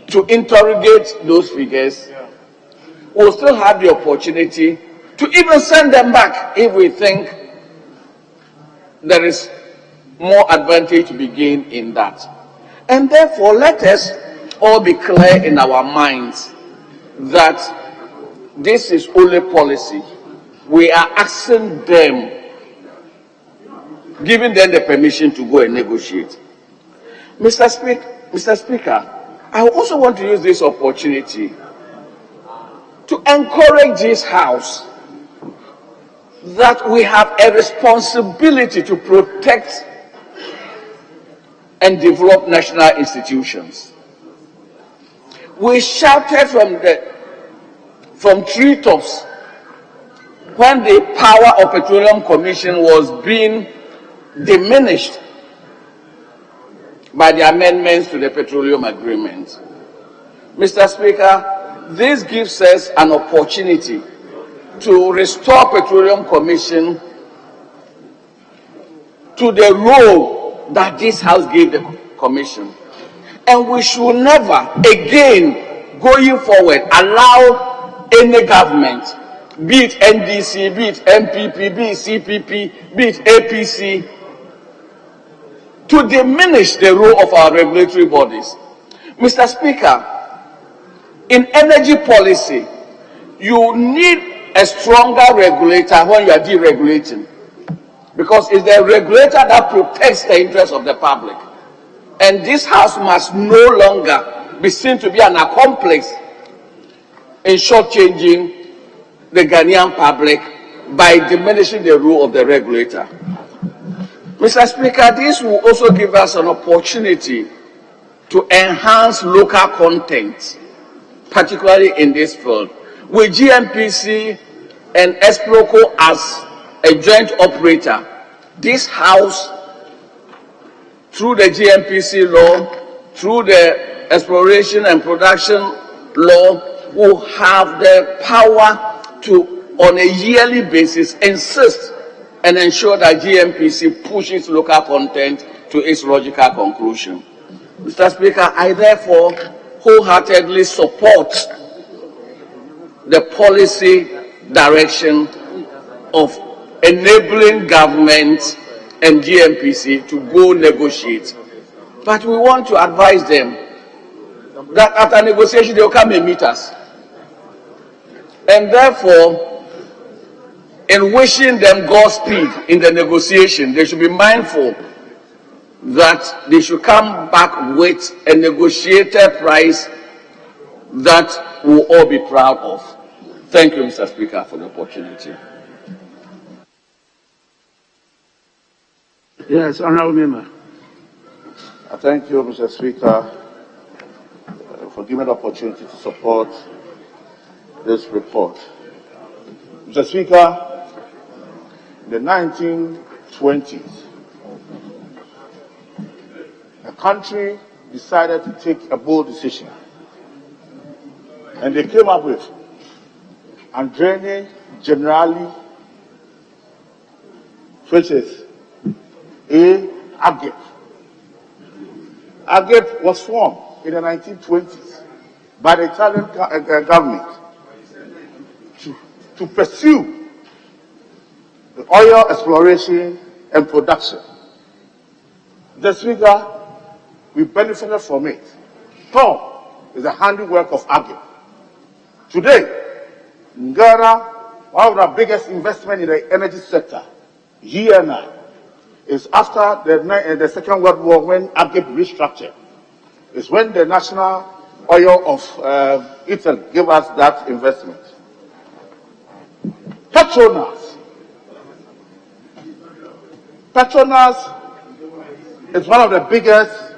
to interrogate those figures. We'll still have the opportunity to even send them back if we think there is more advantage to be gained in that. And therefore, let us all be clear in our minds that this is only policy. We are asking them, giving them the permission to go and negotiate. Mr. Speaker, I also want to use this opportunity to encourage this House that we have a responsibility to protect and develop national institutions. We shouted from treetops when the power of Petroleum Commission was being diminished by the amendments to the Petroleum Agreement. Mr. Speaker, this gives us an opportunity to restore Petroleum Commission to the role that this House gave the Commission. And we should never again, going forward, allow any government, be it NDC, be it MPP, be it CPP, be it APC, to diminish the role of our regulatory bodies. Mr. Speaker, in energy policy, you need a stronger regulator when you are deregulating, because it's the regulator that protects the interests of the public. And this House must no longer be seen to be an accomplice in shortchanging the Ghanaian public by diminishing the role of the regulator. Mr. Speaker, this will also give us an opportunity to enhance local content, particularly in this field. With GNPC and Esproco as a joint operator, this House, through the GNPC law, through the exploration and production law, will have the power to, on a yearly basis, insist and ensure that GNPC pushes local content to its logical conclusion. Mr. Speaker, I therefore wholeheartedly support the policy direction of enabling government and GNPC to go negotiate. But we want to advise them that after negotiation, they will come and meet us. And therefore, in wishing them Godspeed in the negotiation, they should be mindful that they should come back with a negotiated price that we'll all be proud of. Thank you, Mr. Speaker, for the opportunity. Yes, Honorable Member. Thank you, Mr. Speaker, for giving the opportunity to support this report. Mr. Speaker, in the 1920s, the country decided to take a bold decision. And they came up with Andrene Generali, which is AGEP. AGEP was formed in the 1920s by the Italian government to pursue the oil exploration and production. The Speaker, we benefited from it. Tom is the handiwork of AGEP. Today, in Ghana, one of the biggest investments in the energy sector, GNI, is after the Second World War when AGEP restructured. It's when the national oil of Italy gave us that investment. Petronas is one of the biggest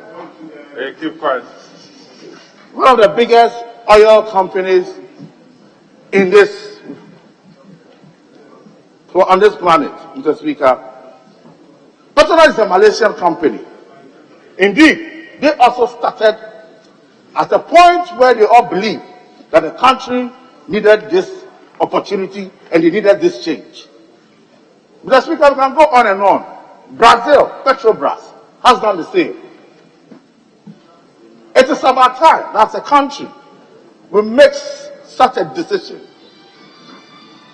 oil companies in on this planet, Mr. Speaker. Petronas is a Malaysian company. Indeed, they also started at a point where they all believed that the country needed this opportunity and they needed this change. Mr. Speaker, we can go on and on. Brazil, Petrobras, has done the same. It is about time that a country will make such a decision.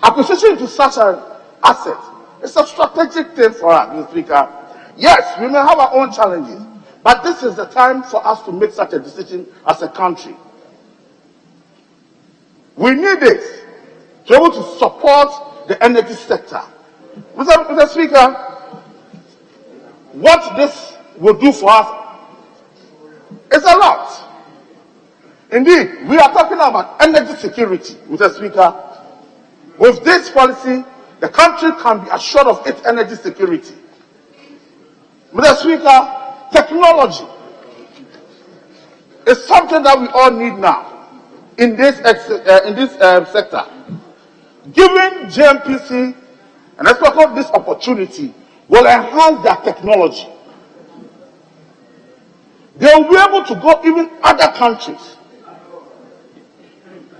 Acquisition to such an asset is a strategic thing for us, Mr. Speaker. Yes, we may have our own challenges, but this is the time for us to make such a decision as a country. We need this to be able to support the energy sector. Mr. Speaker, what this will do for us is a lot. Indeed, we are talking about energy security, Mr. Speaker. With this policy, the country can be assured of its energy security. Mr. Speaker, technology is something that we all need now in this sector. Giving GNPC and especially this opportunity will enhance their technology. They will be able to go even other countries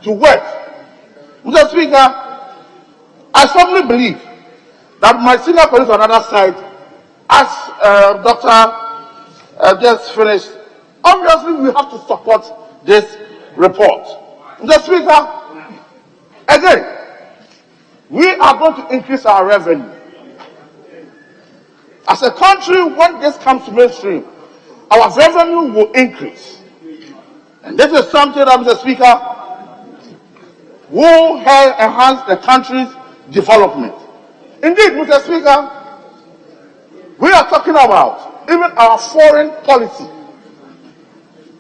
to work. Mr. Speaker, I firmly believe that my senior colleagues on the other side, as Dr. just finished, obviously we have to support this report. Mr. Speaker, again, we are going to increase our revenue. As a country, when this comes to mainstream, our revenue will increase. And this is something that, Mr. Speaker, will enhance the country's development. Indeed, Mr. Speaker, we are talking about even our foreign policy.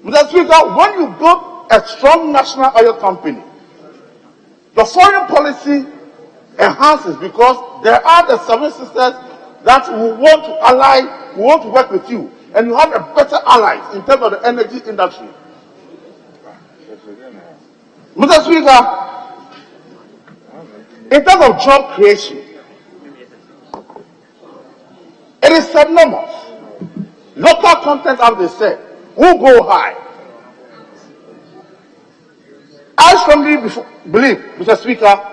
Mr. Speaker, when you build a strong national oil company, the foreign policy enhances because there are the service sisters that will want to ally, will want to work with you, and you have a better allies in terms of the energy industry. Mr. Speaker, in terms of job creation, it is enormous. Local content, as they said, will go high. I strongly believe, Mr. Speaker,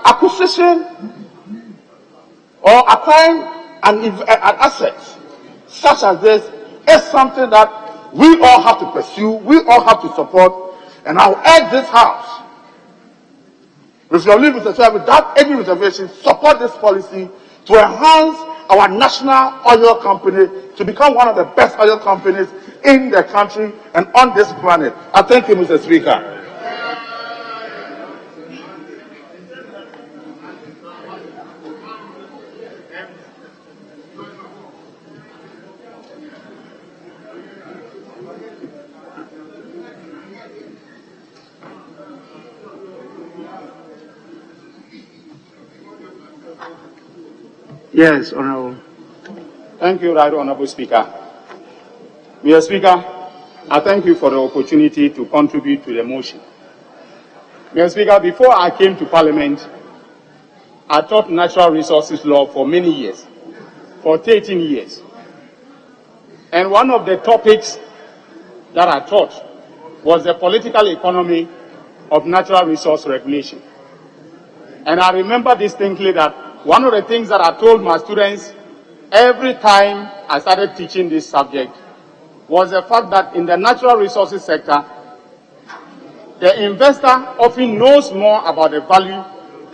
acquisition or acquiring an asset such as this is something that we all have to pursue, we all have to support, and I'll urge this House We shall leave Mr. Chair without any reservation, support this policy to enhance our national oil company to become one of the best oil companies in the country and on this planet. I thank you, Mr. Speaker. Yes, Honorable. Thank you, Right Honorable Speaker. Mr. Speaker, I thank you for the opportunity to contribute to the motion. Mr. Speaker, before I came to Parliament, I taught natural resources law for many years, for 13 years. And one of the topics that I taught was the political economy of natural resource regulation. And I remember distinctly that one of the things that I told my students every time I started teaching this subject was the fact that in the natural resources sector, the investor often knows more about the value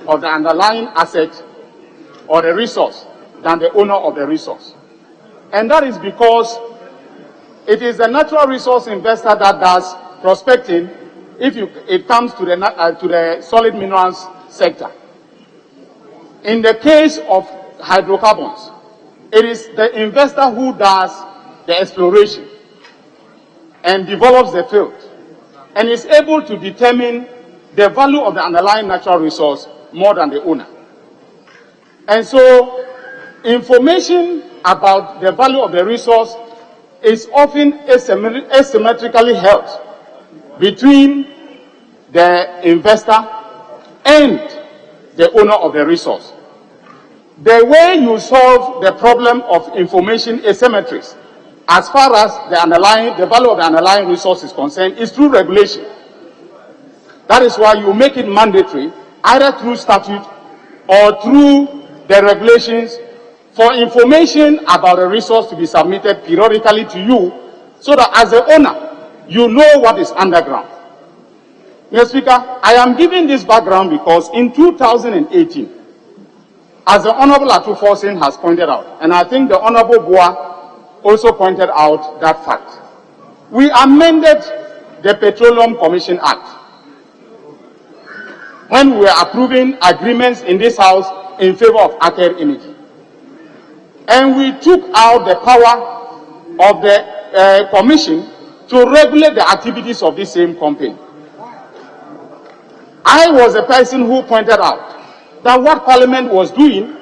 of the underlying asset or the resource than the owner of the resource. And that is because it is the natural resource investor that does prospecting if it comes to the solid minerals sector. In the case of hydrocarbons, it is the investor who does the exploration and develops the field and is able to determine the value of the underlying natural resource more than the owner. And so information about the value of the resource is often asymmetrically held between the investor and the owner of the resource. The way you solve the problem of information asymmetries as far as the value of the underlying resource is concerned is through regulation. That is why you make it mandatory, either through statute or through the regulations, for information about a resource to be submitted periodically to you, so that as the owner, you know what is underground. Mr. Speaker, I am giving this background because in 2018, as the Honorable Atuforsin has pointed out, and I think the Honorable Boa also pointed out that fact, we amended the Petroleum Commission Act when we were approving agreements in this House in favor of Aker Energy. And we took out the power of the Commission to regulate the activities of this same company. I was the person who pointed out that what Parliament was doing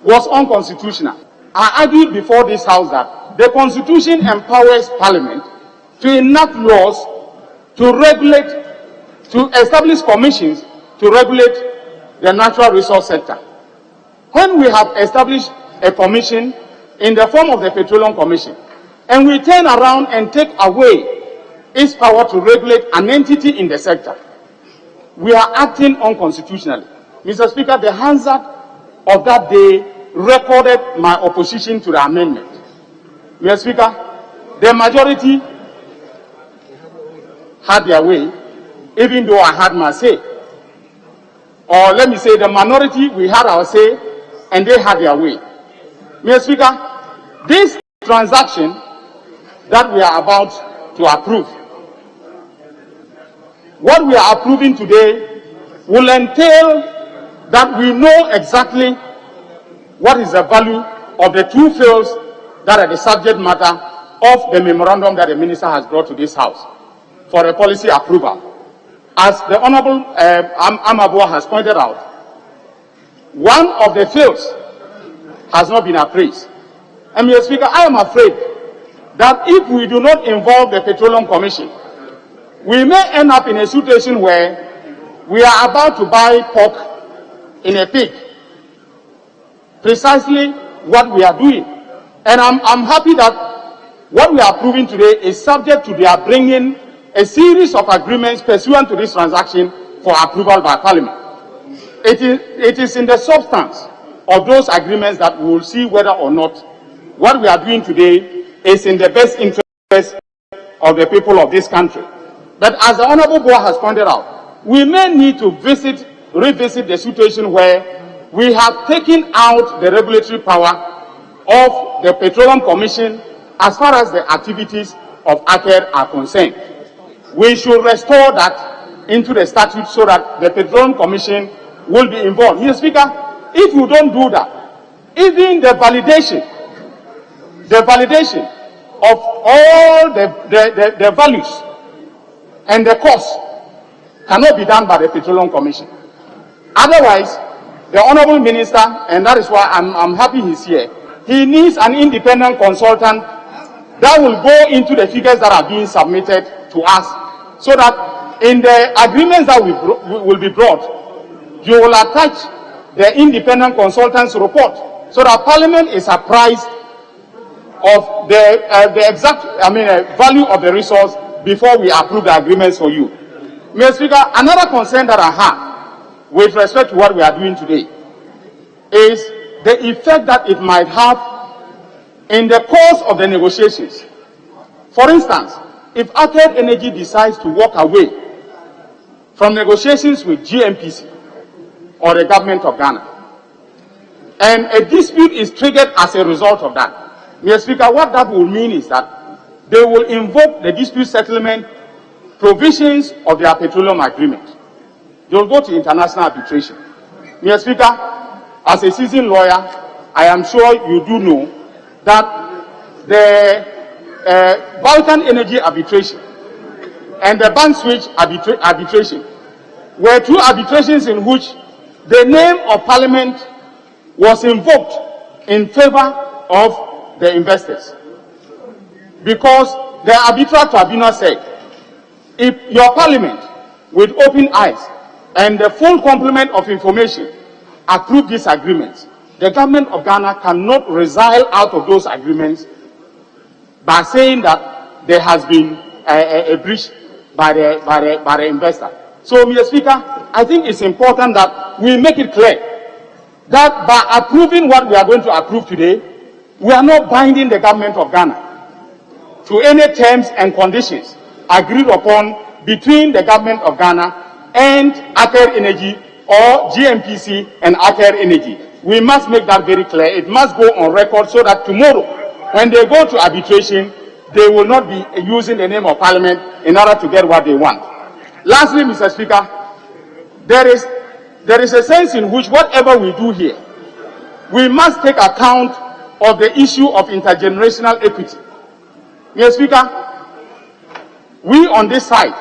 was unconstitutional. I argued before this House that the Constitution empowers Parliament to enact laws, to regulate, to establish commissions to regulate the natural resource sector. When we have established a commission in the form of the Petroleum Commission, and we turn around and take away its power to regulate an entity in the sector, we are acting unconstitutionally. Mr. Speaker, the Hansard of that day recorded my opposition to the amendment. Mr. Speaker, the majority had their way, even though I had my say. Or let me say, the minority, we had our say, and they had their way. Mr. Speaker, this transaction that we are about to approve, what we are approving today will entail that we know exactly what is the value of the two fields that are the subject matter of the memorandum that the minister has brought to this House for a policy approval. As the Honorable Amabua has pointed out, one of the fields has not been appraised. And Mr. Speaker, I am afraid that if we do not involve the Petroleum Commission, we may end up in a situation where we are about to buy pork in a pig. Precisely what we are doing. And I'm happy that what we are approving today is subject to their bringing a series of agreements pursuant to this transaction for approval by Parliament. It is in the substance of those agreements that we will see whether or not what we are doing today is in the best interest of the people of this country. But as the Honorable Boa has pointed out, we may need to visit revisit the situation where we have taken out the regulatory power of the Petroleum Commission as far as the activities of ACER are concerned. We should restore that into the statute so that the Petroleum Commission will be involved. Mr. Speaker, if you don't do that, even the validation of all the values and the costs cannot be done by the Petroleum Commission. Otherwise, the Honorable Minister, and that is why I'm happy he's here, he needs an independent consultant that will go into the figures that are being submitted to us, so that in the agreements that will be brought, you will attach the independent consultant's report, so that Parliament is apprised of the exact value of the resource before we approve the agreements for you. Mr. Speaker, another concern that I have with respect to what we are doing today is the effect that it might have in the course of the negotiations. For instance, if ACER Energy decides to walk away from negotiations with GNPC or the government of Ghana, and a dispute is triggered as a result of that, Mr. Speaker, what that will mean is that they will invoke the dispute settlement provisions of their petroleum agreement. They will go to international arbitration. Mr. Speaker, as a seasoned lawyer, I am sure you do know that the Balkan Energy Arbitration and the Bank Switch Arbitration were two arbitrations in which the name of Parliament was invoked in favor of the investors. Because the arbitral tribunal said, if your Parliament, with open eyes and the full complement of information, approve these agreements, the government of Ghana cannot resile out of those agreements by saying that there has been a breach by the investor. So, Mr. Speaker, I think it's important that we make it clear that by approving what we are going to approve today, we are not binding the government of Ghana to any terms and conditions agreed upon between the government of Ghana and ACER Energy or GNPC and ACER Energy. We must make that very clear. It must go on record so that tomorrow, when they go to arbitration, they will not be using the name of Parliament in order to get what they want. Lastly, Mr. Speaker, there is a sense in which whatever we do here, we must take account of the issue of intergenerational equity. Mr. Speaker, we on this side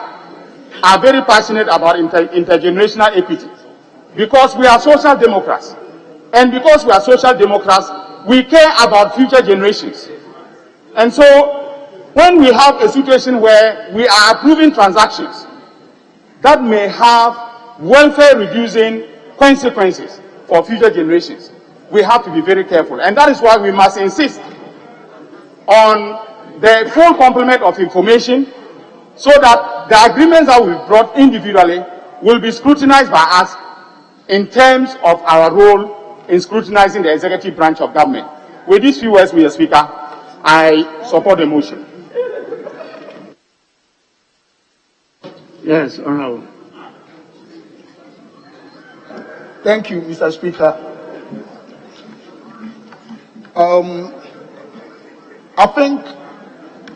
are very passionate about intergenerational equity because we are social democrats. And because we are social democrats, we care about future generations. And so, when we have a situation where we are approving transactions that may have welfare-reducing consequences for future generations, we have to be very careful. And that is why we must insist on the full complement of information so that the agreements that we brought individually will be scrutinized by us in terms of our role in scrutinizing the executive branch of government. With these few words, Mr. Speaker, I support the motion. Yes, Honorable. Thank you, Mr. Speaker. I think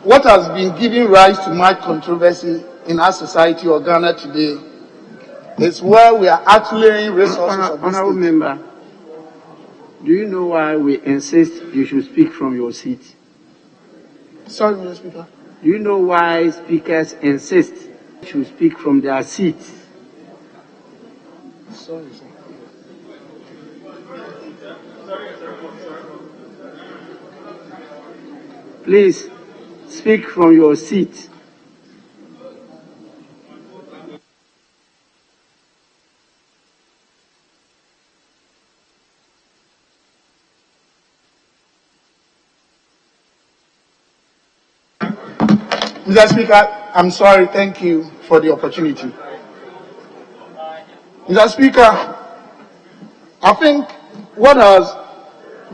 what has been giving rise to much controversy in our society or Ghana today is where we are actually resources of the Honorable state. Member, do you know why we insist you should speak from your seat? Sorry, Mr. Speaker. Do you know why speakers insist you should speak from their seats? Sorry, sir. Please speak from your seat. Mr. Speaker, I'm sorry. Thank you for the opportunity. Mr. Speaker, I think what has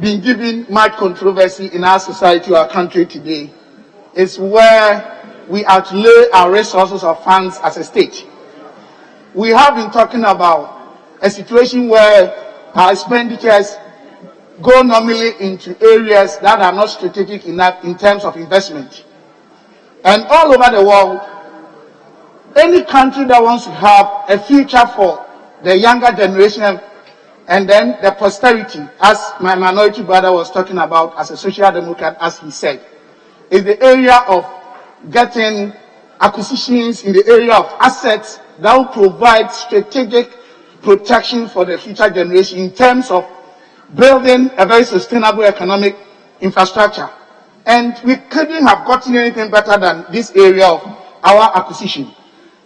been giving much controversy in our society or our country today is where we outlay our resources or funds as a state. We have been talking about a situation where our expenditures go normally into areas that are not strategic enough in terms of investment. And all over the world, any country that wants to have a future for the younger generation and then the posterity, as my minority brother was talking about as a social democrat, as he said, is the area of getting acquisitions in the area of assets that will provide strategic protection for the future generation in terms of building a very sustainable economic infrastructure. And we couldn't have gotten anything better than this area of our acquisition.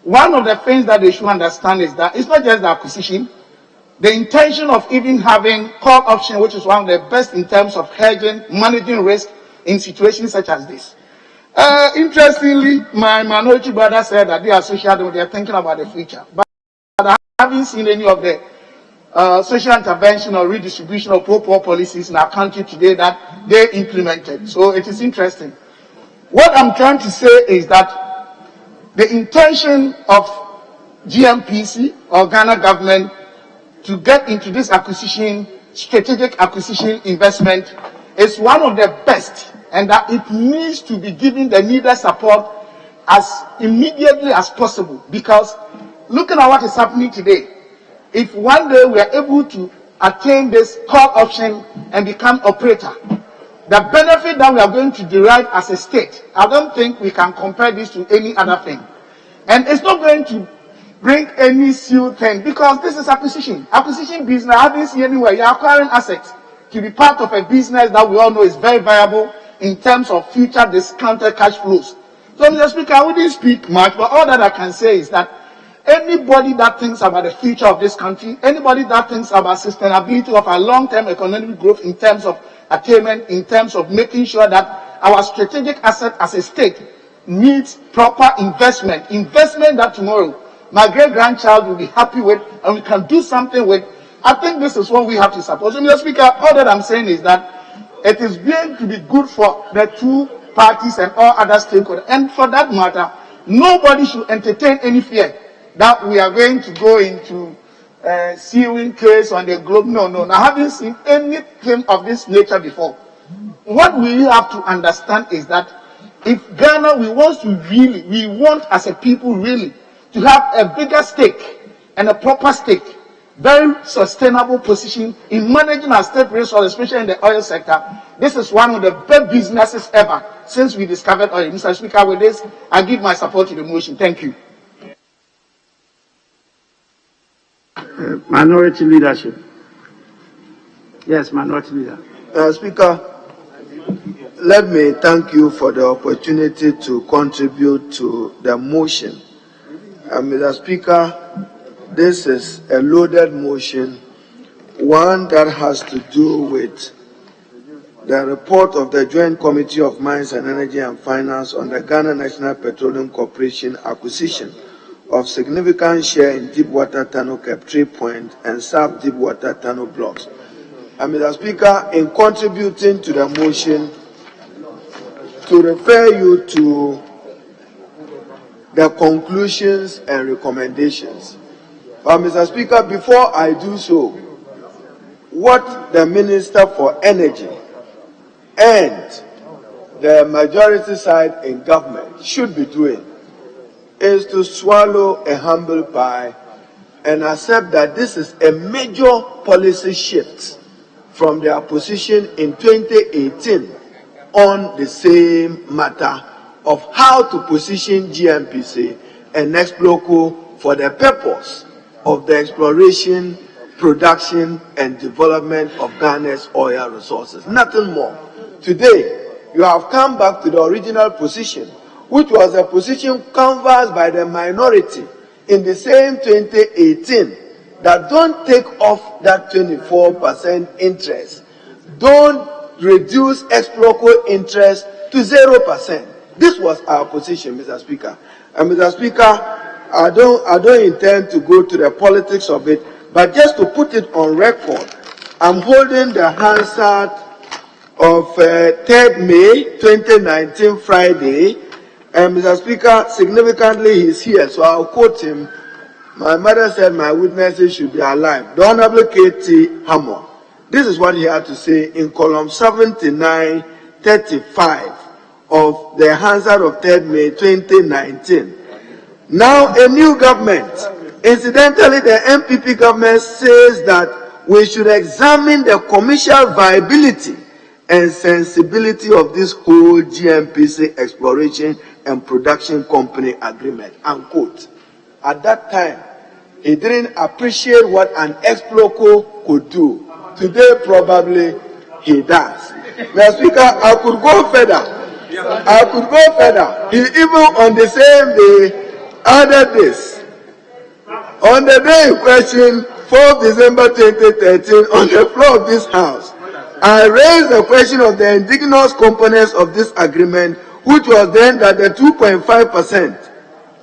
One of the things that they should understand is that it's not just the acquisition, the intention of even having call option, which is one of the best in terms of hedging, managing risk in situations such as this. Interestingly, my minority brother said that they are social, they are thinking about the future. But I haven't seen any of the social intervention or redistribution of poor policies in our country today that they implemented. So it is interesting. What I'm trying to say is that the intention of GNPC or Ghana government to get into this acquisition, strategic acquisition investment, is one of the best, and that it needs to be given the needed support as immediately as possible. Because looking at what is happening today, if one day we are able to attain this call option and become operator, the benefit that we are going to derive as a state, I don't think we can compare this to any other thing. And it's not going to bring any sealed thing, because this is acquisition. Acquisition business, I haven't seen anywhere. You're acquiring assets to be part of a business that we all know is very viable in terms of future discounted cash flows. So, Mr. Speaker, I wouldn't speak much, but all that I can say is that anybody that thinks about the future of this country, anybody that thinks about sustainability of our long-term economic growth in terms of attainment, in terms of making sure that our strategic asset as a state needs proper investment that tomorrow my great-grandchild will be happy with and we can do something with, I think this is what we have to support. So, Mr. Speaker, all that I'm saying is that it is going to be good for the two parties and all other stakeholders. And for that matter, nobody should entertain any fear that we are going to go into suing case on the globe. No. I haven't seen anything of this nature before. What we have to understand is that if Ghana, we want as a people really to have a bigger stake and a proper stake, very sustainable position in managing our state resources, especially in the oil sector. This is one of the best businesses ever since we discovered oil. Mr. Speaker, with this, I give my support to the motion. Thank you. Minority leadership. Yes, minority leader. Speaker, let me thank you for the opportunity to contribute to the motion. Mr. Speaker, this is a loaded motion, one that has to do with the report of the Joint Committee of Mines and Energy and Finance on the Ghana National Petroleum Corporation acquisition of significant share in Deepwater Tunnel Cap 3 Point and Sub Deepwater Tunnel blocks. Mr. Speaker, in contributing to the motion, to refer you to the conclusions and recommendations. But Mr. Speaker, before I do so, what the Minister for Energy and the majority side in government should be doing is to swallow a humble pie and accept that this is a major policy shift from their position in 2018 on the same matter of how to position GNPC and Exploco for the purpose of the exploration, production, and development of Ghana's oil resources. Nothing more. Today, you have come back to the original position, which was a position canvassed by the minority in the same 2018, that don't take off that 24% interest. Don't reduce Exploco interest to 0%. This was our position, Mr. Speaker. And Mr. Speaker, I don't intend to go to the politics of it, but just to put it on record, I'm holding the Hansard of 3rd May 2019, Friday, and Mr. Speaker, significantly he's here, so I'll quote him. My mother said my witnesses should be alive. The Honorable K.T. Hammond. This is what he had to say in column 7935 of the Hansard of 3rd May 2019. Now a new government. Incidentally, the MPP government says that we should examine the commercial viability and sensibility of this whole GNPC exploration and production company agreement, unquote. At that time, he didn't appreciate what an ex-loco could do. Today, probably, he does. Mr. Speaker, I could go further. He even on the same day added this. On the day in question, 4th December 2013, on the floor of this House, I raised the question of the indigenous components of this agreement, which was then at the 2.5%.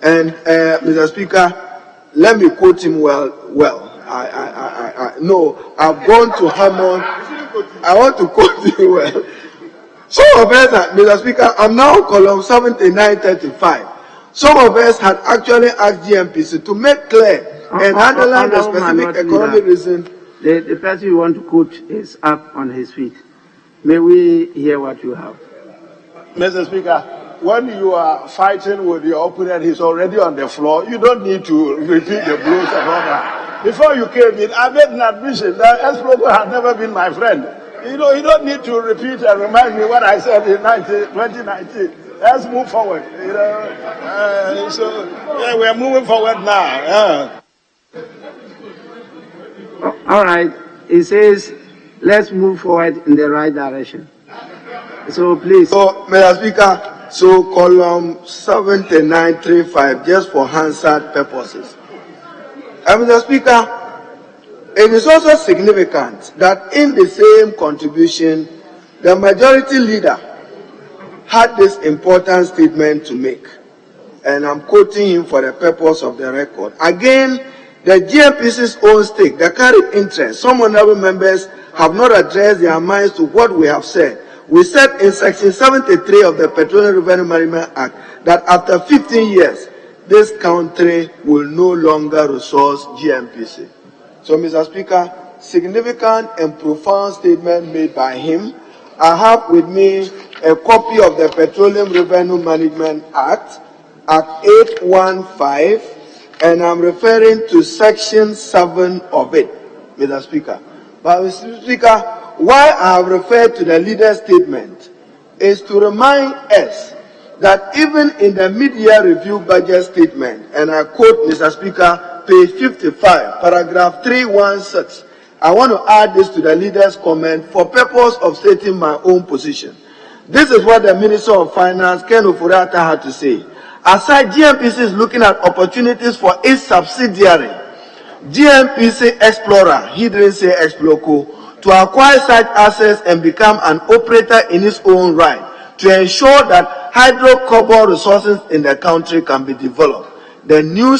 And, Mr. Speaker, let me quote him well. No, I've gone to Hammond. I want to quote him well. Some of us, Mr. Speaker, I'm now column 7935. Some of us had actually asked GNPC to make clear and underline the specific economic reason. The person you want to quote is up on his feet. May we hear what you have? Mr. Speaker, when you are fighting with your opponent, he's already on the floor. You don't need to repeat the blows and all that. Before you came in, I made an admission that ex-loco had neber been my friend. You don't need to repeat and remind me what I said in 2019. Let's move forward. We're moving forward now. All right. It says, let's move forward in the right direction. So please. So, Mr. Speaker, so column 7935, just for Hansard purposes. Mr. Speaker, it is also significant that in the same contribution, the majority leader had this important statement to make. And I'm quoting him for the purpose of the record. Again, the GNPC's own stake, the carried interest, some honorable members have not addressed their minds to what we have said. We said in section 73 of the Petroleum Revenue Management Act that after 15 years, this country will no longer resource GNPC. So, Mr. Speaker, significant and profound statement made by him. I have with me a copy of the Petroleum Revenue Management Act, Act 815, and I'm referring to Section 7 of it, Mr. Speaker. But, Mr. Speaker, why I have referred to the leader's statement is to remind us that even in the mid-year review budget statement, and I quote, Mr. Speaker, page 55, paragraph 316, I want to add this to the leader's comment for purpose of stating my own position. This is what the Minister of Finance, Ken Ofori-Atta, had to say. Aside, GNPC is looking at opportunities for its subsidiary, GNPC Explorer, he didn't say Exploco, to acquire such assets and become an operator in its own right, to ensure that hydrocarbon resources in the country can be developed. The new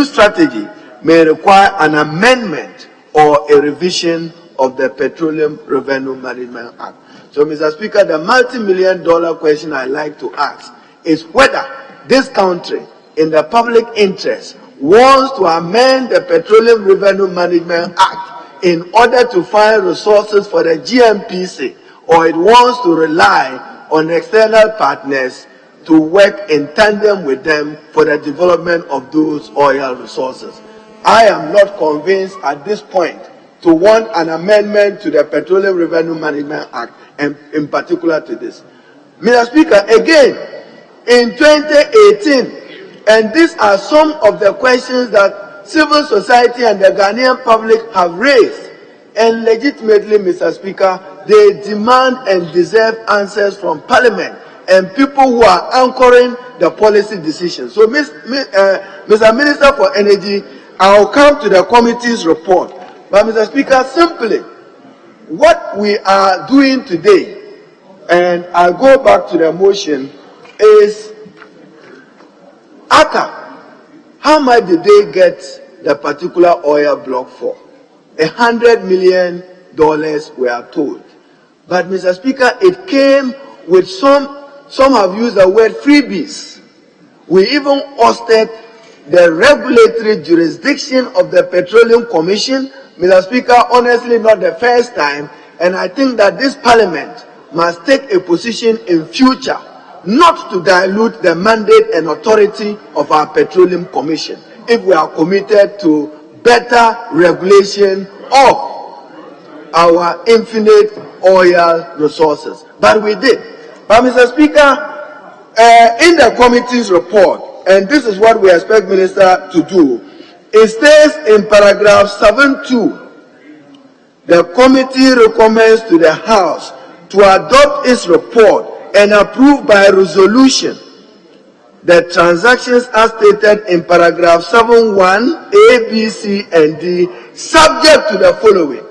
strategy may require an amendment or a revision of the Petroleum Revenue Management Act. So, Mr. Speaker, the multi-million-dollar question I like to ask is whether this country, in the public interest, wants to amend the Petroleum Revenue Management Act in order to find resources for the GNPC, or it wants to rely on external partners to work in tandem with them for the development of those oil resources. I am not convinced at this point to want an amendment to the Petroleum Revenue Management Act, and in particular to this. Mr. Speaker, again, in 2018, and these are some of the questions that civil society and the Ghanaian public have raised, and legitimately, Mr. Speaker, they demand and deserve answers from Parliament and people who are anchoring the policy decisions. So, Mr. Minister for Energy, I'll come to the committee's report. But, Mr. Speaker, simply, what we are doing today, and I'll go back to the motion, is ACA. How much did they get the particular oil block for? $100 million, we are told. But, Mr. Speaker, it came with some have used the word freebies. We even hosted the regulatory jurisdiction of the Petroleum Commission. Mr. Speaker, honestly, not the first time, and I think that this Parliament must take a position in future not to dilute the mandate and authority of our Petroleum Commission if we are committed to better regulation of our infinite oil resources. But we did. But Mr. Speaker, in the committee's report, and this is what we expect Minister to do, it states in paragraph 7.2, the committee recommends to the House to adopt its report and approve by resolution the transactions as stated in paragraph 7.1, A, B, C, and D, subject to the following.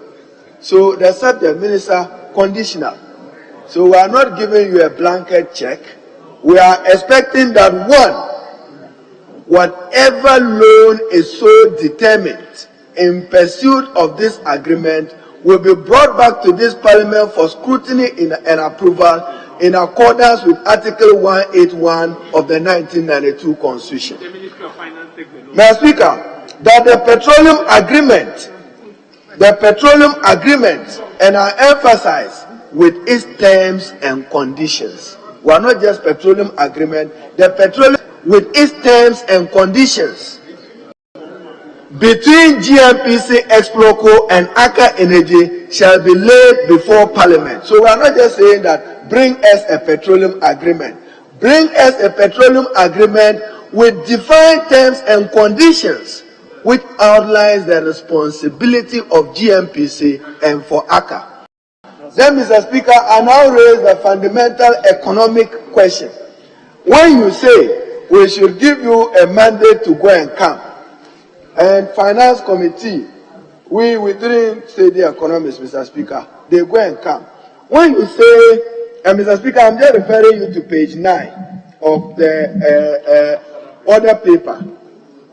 So the subject, Minister, conditional. So we are not giving you a blanket check. We are expecting that whatever loan is so determined in pursuit of this agreement will be brought back to this Parliament for scrutiny and approval in accordance with Article 181 of the 1992 Constitution. Mr. Speaker, that the Petroleum Agreement, and I emphasize, with its terms and conditions. We are not just Petroleum Agreement, the Petroleum with its terms and conditions between GNPC, Exploco, and Aker Energy shall be laid before Parliament. So we are not just saying that bring us a Petroleum Agreement. Bring us a Petroleum Agreement with defined terms and conditions which outlines the responsibility of GNPC and for Aker. Then, Mr. Speaker, I now raise the fundamental economic question. When you say we should give you a mandate to go and come, and Finance Committee, we didn't say the economists, Mr. Speaker, they go and come. When you say, and Mr. Speaker, I'm just referring you to page 9 of the order paper,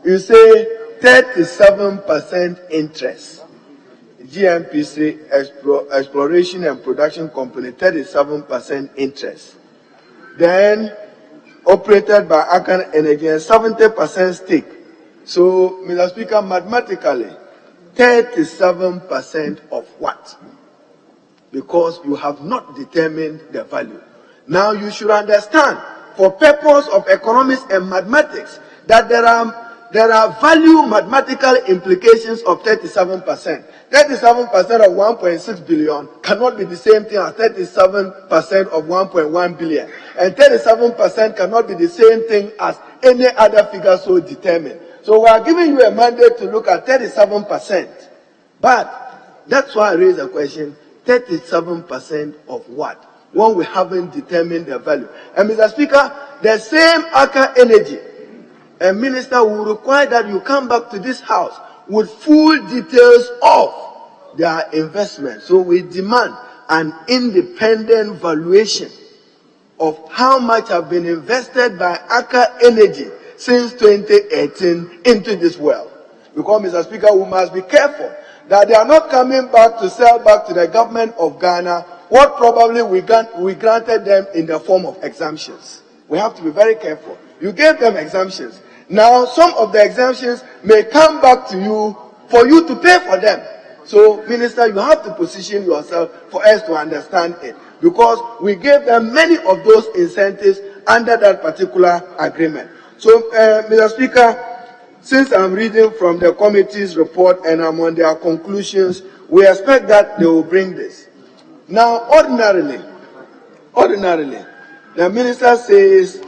you say 37% interest. GNPC Exploration and Production Company, 37% interest. Then operated by Aker Energy, 70% stake. So, Mr. Speaker, mathematically, 37% of what? Because you have not determined the value. Now you should understand, for purpose of economics and mathematics, that there are value mathematical implications of 37%. 37% of 1.6 billion cannot be the same thing as 37% of 1.1 billion. And 37% cannot be the same thing as any other figure so determined. So we are giving you a mandate to look at 37%. But that's why I raise the question, 37% of what? When we haven't determined the value. And Mr. Speaker, the same Aker Energy, a minister will require that you come back to this house with full details of their investment. So we demand an independent valuation of how much have been invested by Aker Energy since 2018 into this well. Because, Mr. Speaker, we must be careful that they are not coming back to sell back to the government of Ghana what probably we granted them in the form of exemptions. We have to be very careful. You gave them exemptions. Now, some of the exemptions may come back to you for you to pay for them. So, Minister, you have to position yourself for us to understand it. Because we gave them many of those incentives under that particular agreement. So, Mr. Speaker, since I'm reading from the committee's report and I'm on their conclusions, we expect that they will bring this. Now, ordinarily, the minister says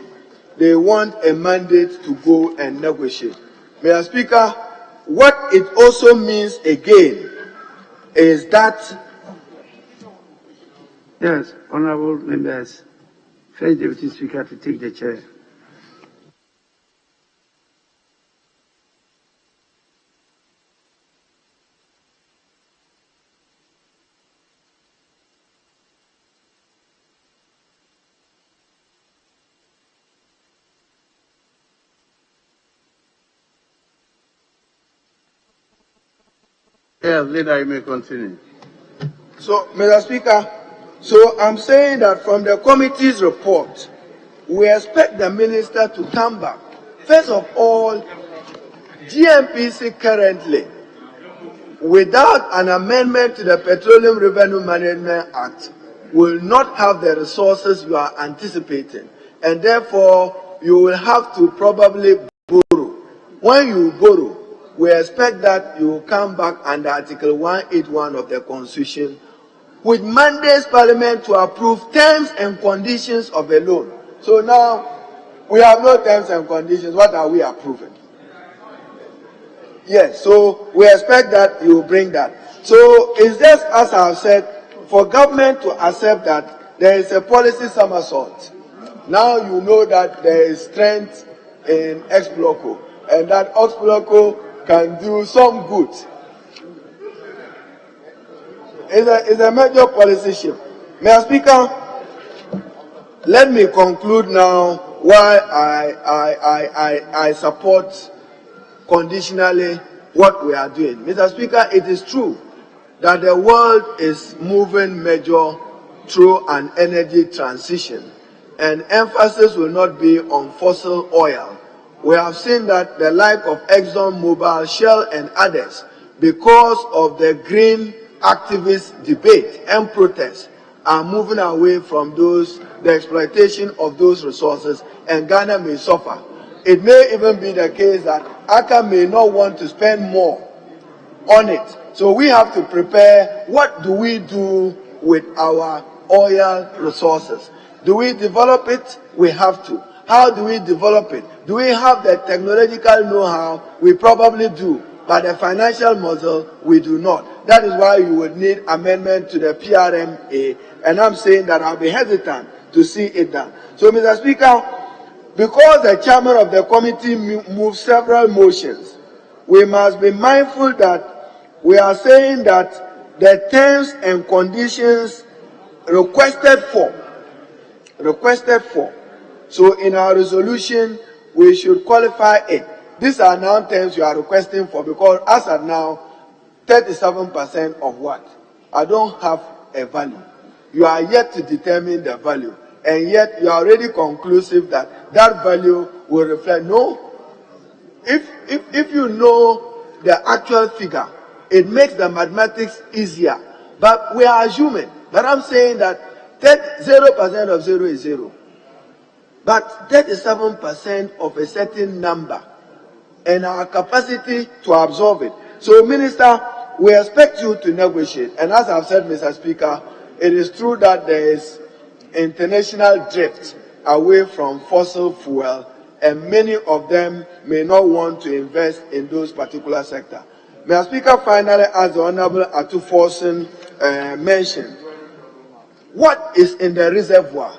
they want a mandate to go and negotiate. Mr. Speaker, what it also means again is that... Yes, honorable members, first Deputy Speaker to take the chair. Yes, leader, you may continue. So, Mr. Speaker, so I'm saying that from the committee's report, we expect the minister to come back. First of all, GNPC currently, without an amendment to the Petroleum Revenue Management Act, will not have the resources you are anticipating, and therefore you will have to probably borrow. When you borrow, we expect that you will come back under Article 181 of the Constitution, which mandates Parliament to approve terms and conditions of a loan. So now, we have no terms and conditions. What are we approving? Yes, so we expect that you will bring that. So it's just as I've said, for government to accept that there is a policy somersault. Now you know that there is strength in ex-bloco, and that ex-bloco can do some good. It's a major policy shift. Mr. Speaker, let me conclude now why I support conditionally what we are doing. Mr. Speaker, it is true that the world is moving major through an energy transition, and emphasis will not be on fossil oil. We have seen that the like of ExxonMobil, Shell, and others, because of the green activist debate and protests, are moving away from the exploitation of those resources, and Ghana may suffer. It may even be the case that ACA may not want to spend more on it. So we have to prepare, what do we do with our oil resources? Do we develop it? We have to. How do we develop it? Do we have the technological know-how? We probably do. But the financial muscle, we do not. That is why you would need amendment to the PRMA. And I'm saying that I'll be hesitant to see it done. So, Mr. Speaker, because the chairman of the committee moved several motions, we must be mindful that we are saying that the terms and conditions requested for. So in our resolution, we should qualify it. These are now terms you are requesting for, because as of now, 37% of what? I don't have a value. You are yet to determine the value, and yet you are already conclusive that that value will reflect. No. If you know the actual figure, it makes the mathematics easier. But we are assuming. But I'm saying that 0% of 0 is 0. But 37% of a certain number, and our capacity to absorb it. So, Minister, we expect you to negotiate. And as I've said, Mr. Speaker, it is true that there is international drift away from fossil fuel, and many of them may not want to invest in those particular sectors. Mr. Speaker, finally, as the Honorable Atu Forson mentioned, what is in the reservoir?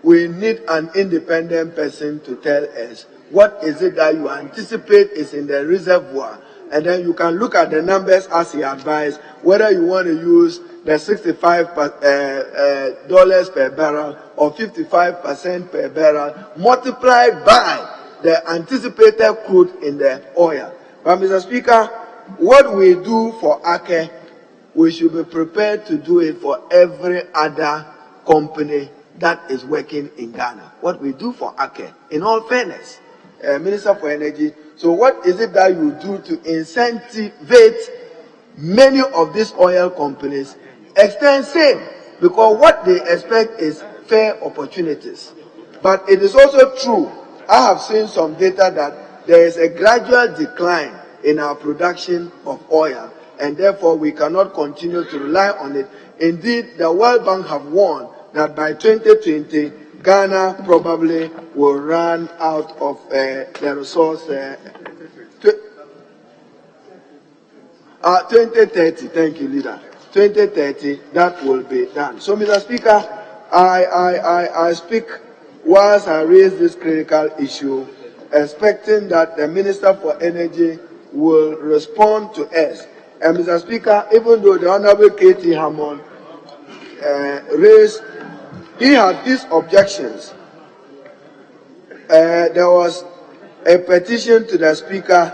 We need an independent person to tell us what is it that you anticipate is in the reservoir, and then you can look at the numbers as he advised, whether you want to use the $65 per barrel or 55% per barrel multiplied by the anticipated crude in the oil. But Mr. Speaker, what we do for ACE, we should be prepared to do it for every other company that is working in Ghana. What we do for ACE, in all fairness, Minister for Energy, so what is it that you do to incentivize many of these oil companies extend same? Because what they expect is fair opportunities. But it is also true, I have seen some data that there is a gradual decline in our production of oil, and therefore we cannot continue to rely on it. Indeed, the World Bank have warned that by 2020, Ghana probably will run out of the resource. 2030, thank you, Leader. 2030, that will be done. So, Mr. Speaker, I speak whilst I raise this critical issue, expecting that the Minister for Energy will respond to us. And Mr. Speaker, even though the Honorable K.T. Hammond raised, he had these objections. There was a petition to the Speaker,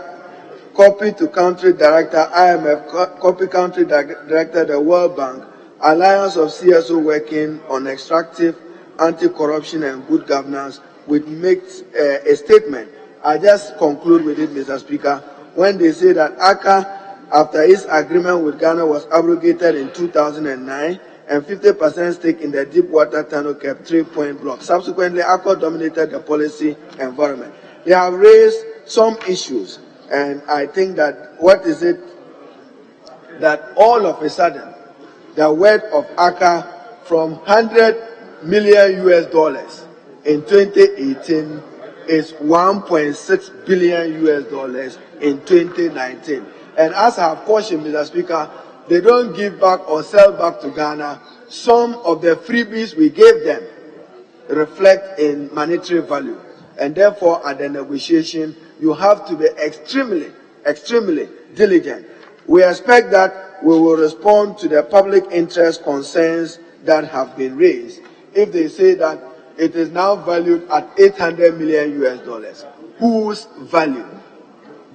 copy to Country Director, IMF, copy Country Director, the World Bank, Alliance of CSO working on extractive, anti-corruption and good governance, which makes a statement I just conclude with it, Mr. Speaker, when they say that ACA, after its agreement with Ghana was abrogated in 2009, and 50% stake in the Deepwater Tunnel kept 3-point block. Subsequently, ACA dominated the policy environment. They have raised some issues, and I think that that all of a sudden, the worth of ACA from $100 million in 2018 is $1.6 billion in 2019. And as I have cautioned, Mr. Speaker, they don't give back or sell back to Ghana. Some of the freebies we gave them reflect in monetary value. And therefore, at the negotiation, you have to be extremely diligent. We expect that we will respond to the public interest concerns that have been raised. If they say that it is now valued at $800 million, whose value?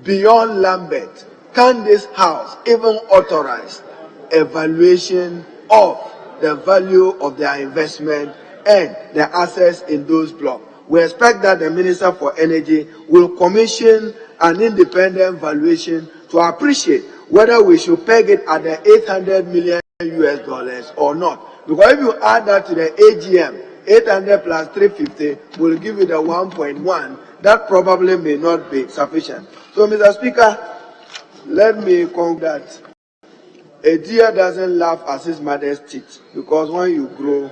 Beyond Lambert, can this House even authorize a valuation of the value of their investment and the assets in those blocks? We expect that the Minister for Energy will commission an independent valuation to appreciate whether we should peg it at the $800 million or not. Because if you add that to the AGM, 800 plus 350 will give you the 1.1. That probably may not be sufficient. So, Mr. Speaker, let me conclude that a deer doesn't laugh at his mother's teeth, because when you grow,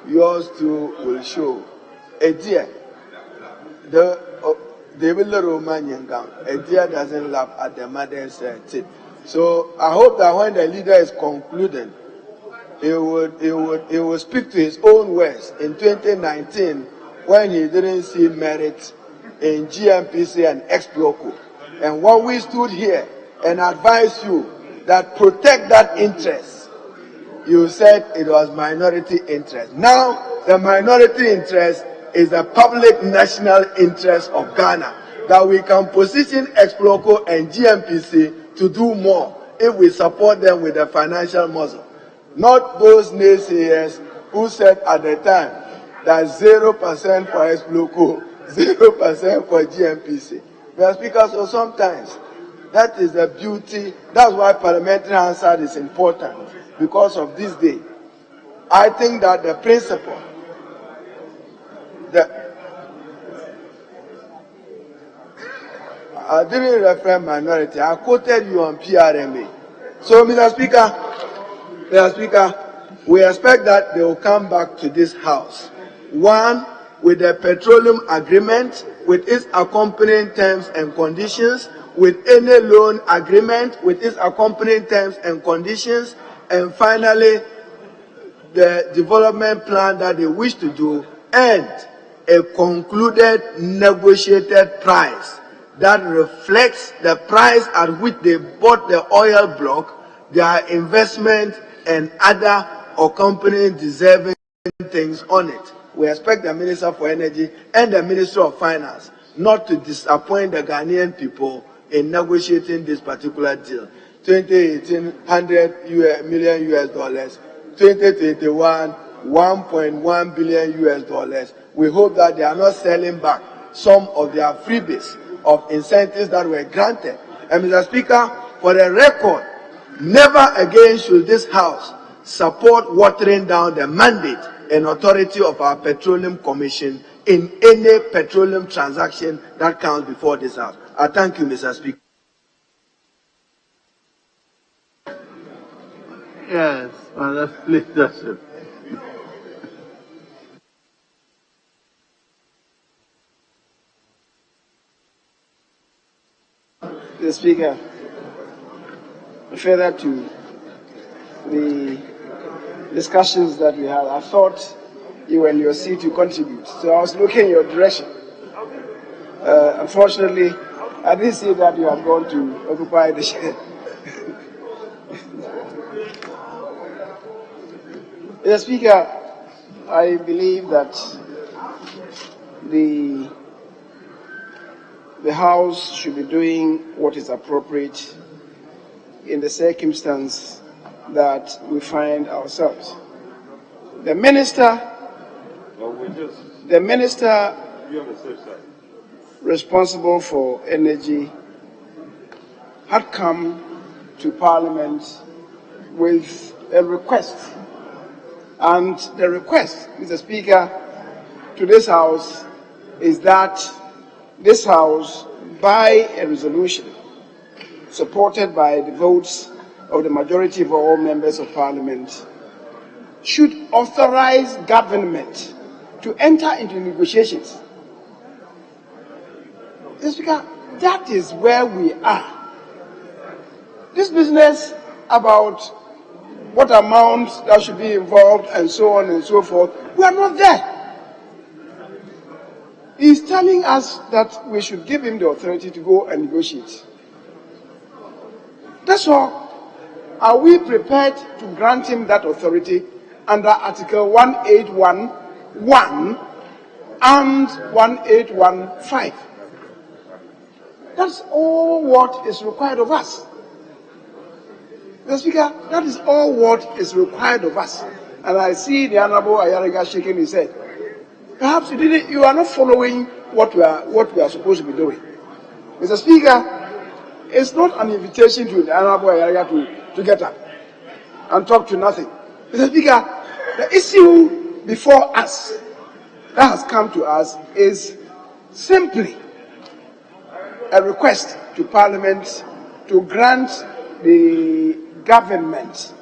yours too will show. A deer, a deer doesn't laugh at the mother's teeth. So I hope that when the leader is concluding, he would speak to his own words in 2019 when he didn't see merit in GNPC and Exploco. And when we stood here and advised you that protect that interest, you said it was minority interest. Now, the minority interest is the public national interest of Ghana, that we can position Exploco and GNPC to do more if we support them with the financial muscle. Not those naysayers who said at the time that 0% for Exploco, 0% for GNPC. Mr. Speaker, so sometimes that is the beauty. That's why parliamentary answer is important, because of this day. I think that the principle, I didn't refer minority. I quoted you on PRMA. So, Mr. Speaker, we expect that they will come back to this House. One, with the Petroleum Agreement, with its accompanying terms and conditions, with any loan agreement, with its accompanying terms and conditions, and finally, the development plan that they wish to do, and a concluded negotiated price that reflects the price at which they bought the oil block, their investment, and other accompanying deserving things on it. We expect the Minister for Energy and the Minister of Finance not to disappoint the Ghanaian people in negotiating this particular deal. 2018, $100 million, 2021, $1.1 billion. We hope that they are not selling back some of their freebies of incentives that were granted. And Mr. Speaker, for the record, never again should this House support watering down the mandate and authority of our Petroleum Commission in any petroleum transaction that comes before this House. I thank you, Mr. Speaker. Yes, let's leadership. The Speaker, further to the discussions that we had, I thought you were in your seat to contribute, so I was looking in your direction. Unfortunately, I didn't see that you had gone to occupy the chair. Mr. Speaker, I believe that the House should be doing what is appropriate in the circumstance that we find ourselves. The minister, responsible for energy had come to Parliament with a request. And the request, Mr. Speaker, to this House is that this House, by a resolution supported by the votes of the majority of all members of Parliament, should authorize government to enter into negotiations. Mr. Speaker, that is where we are. This business about what amount that should be involved and so on and so forth, we are not there. He's telling us that we should give him the authority to go and negotiate. That's all. Are we prepared to grant him that authority under Article 1811 and 1815? That's all what is required of us. Mr. Speaker, that is all what is required of us. And I see the Honorable Ayariga shaking his head. Perhaps you are not following what we are supposed to be doing. Mr. Speaker, it's not an invitation to the Honorable Ayariga to get up and talk to nothing. Mr. Speaker, the issue before us that has come to us is simply a request to Parliament to grant the government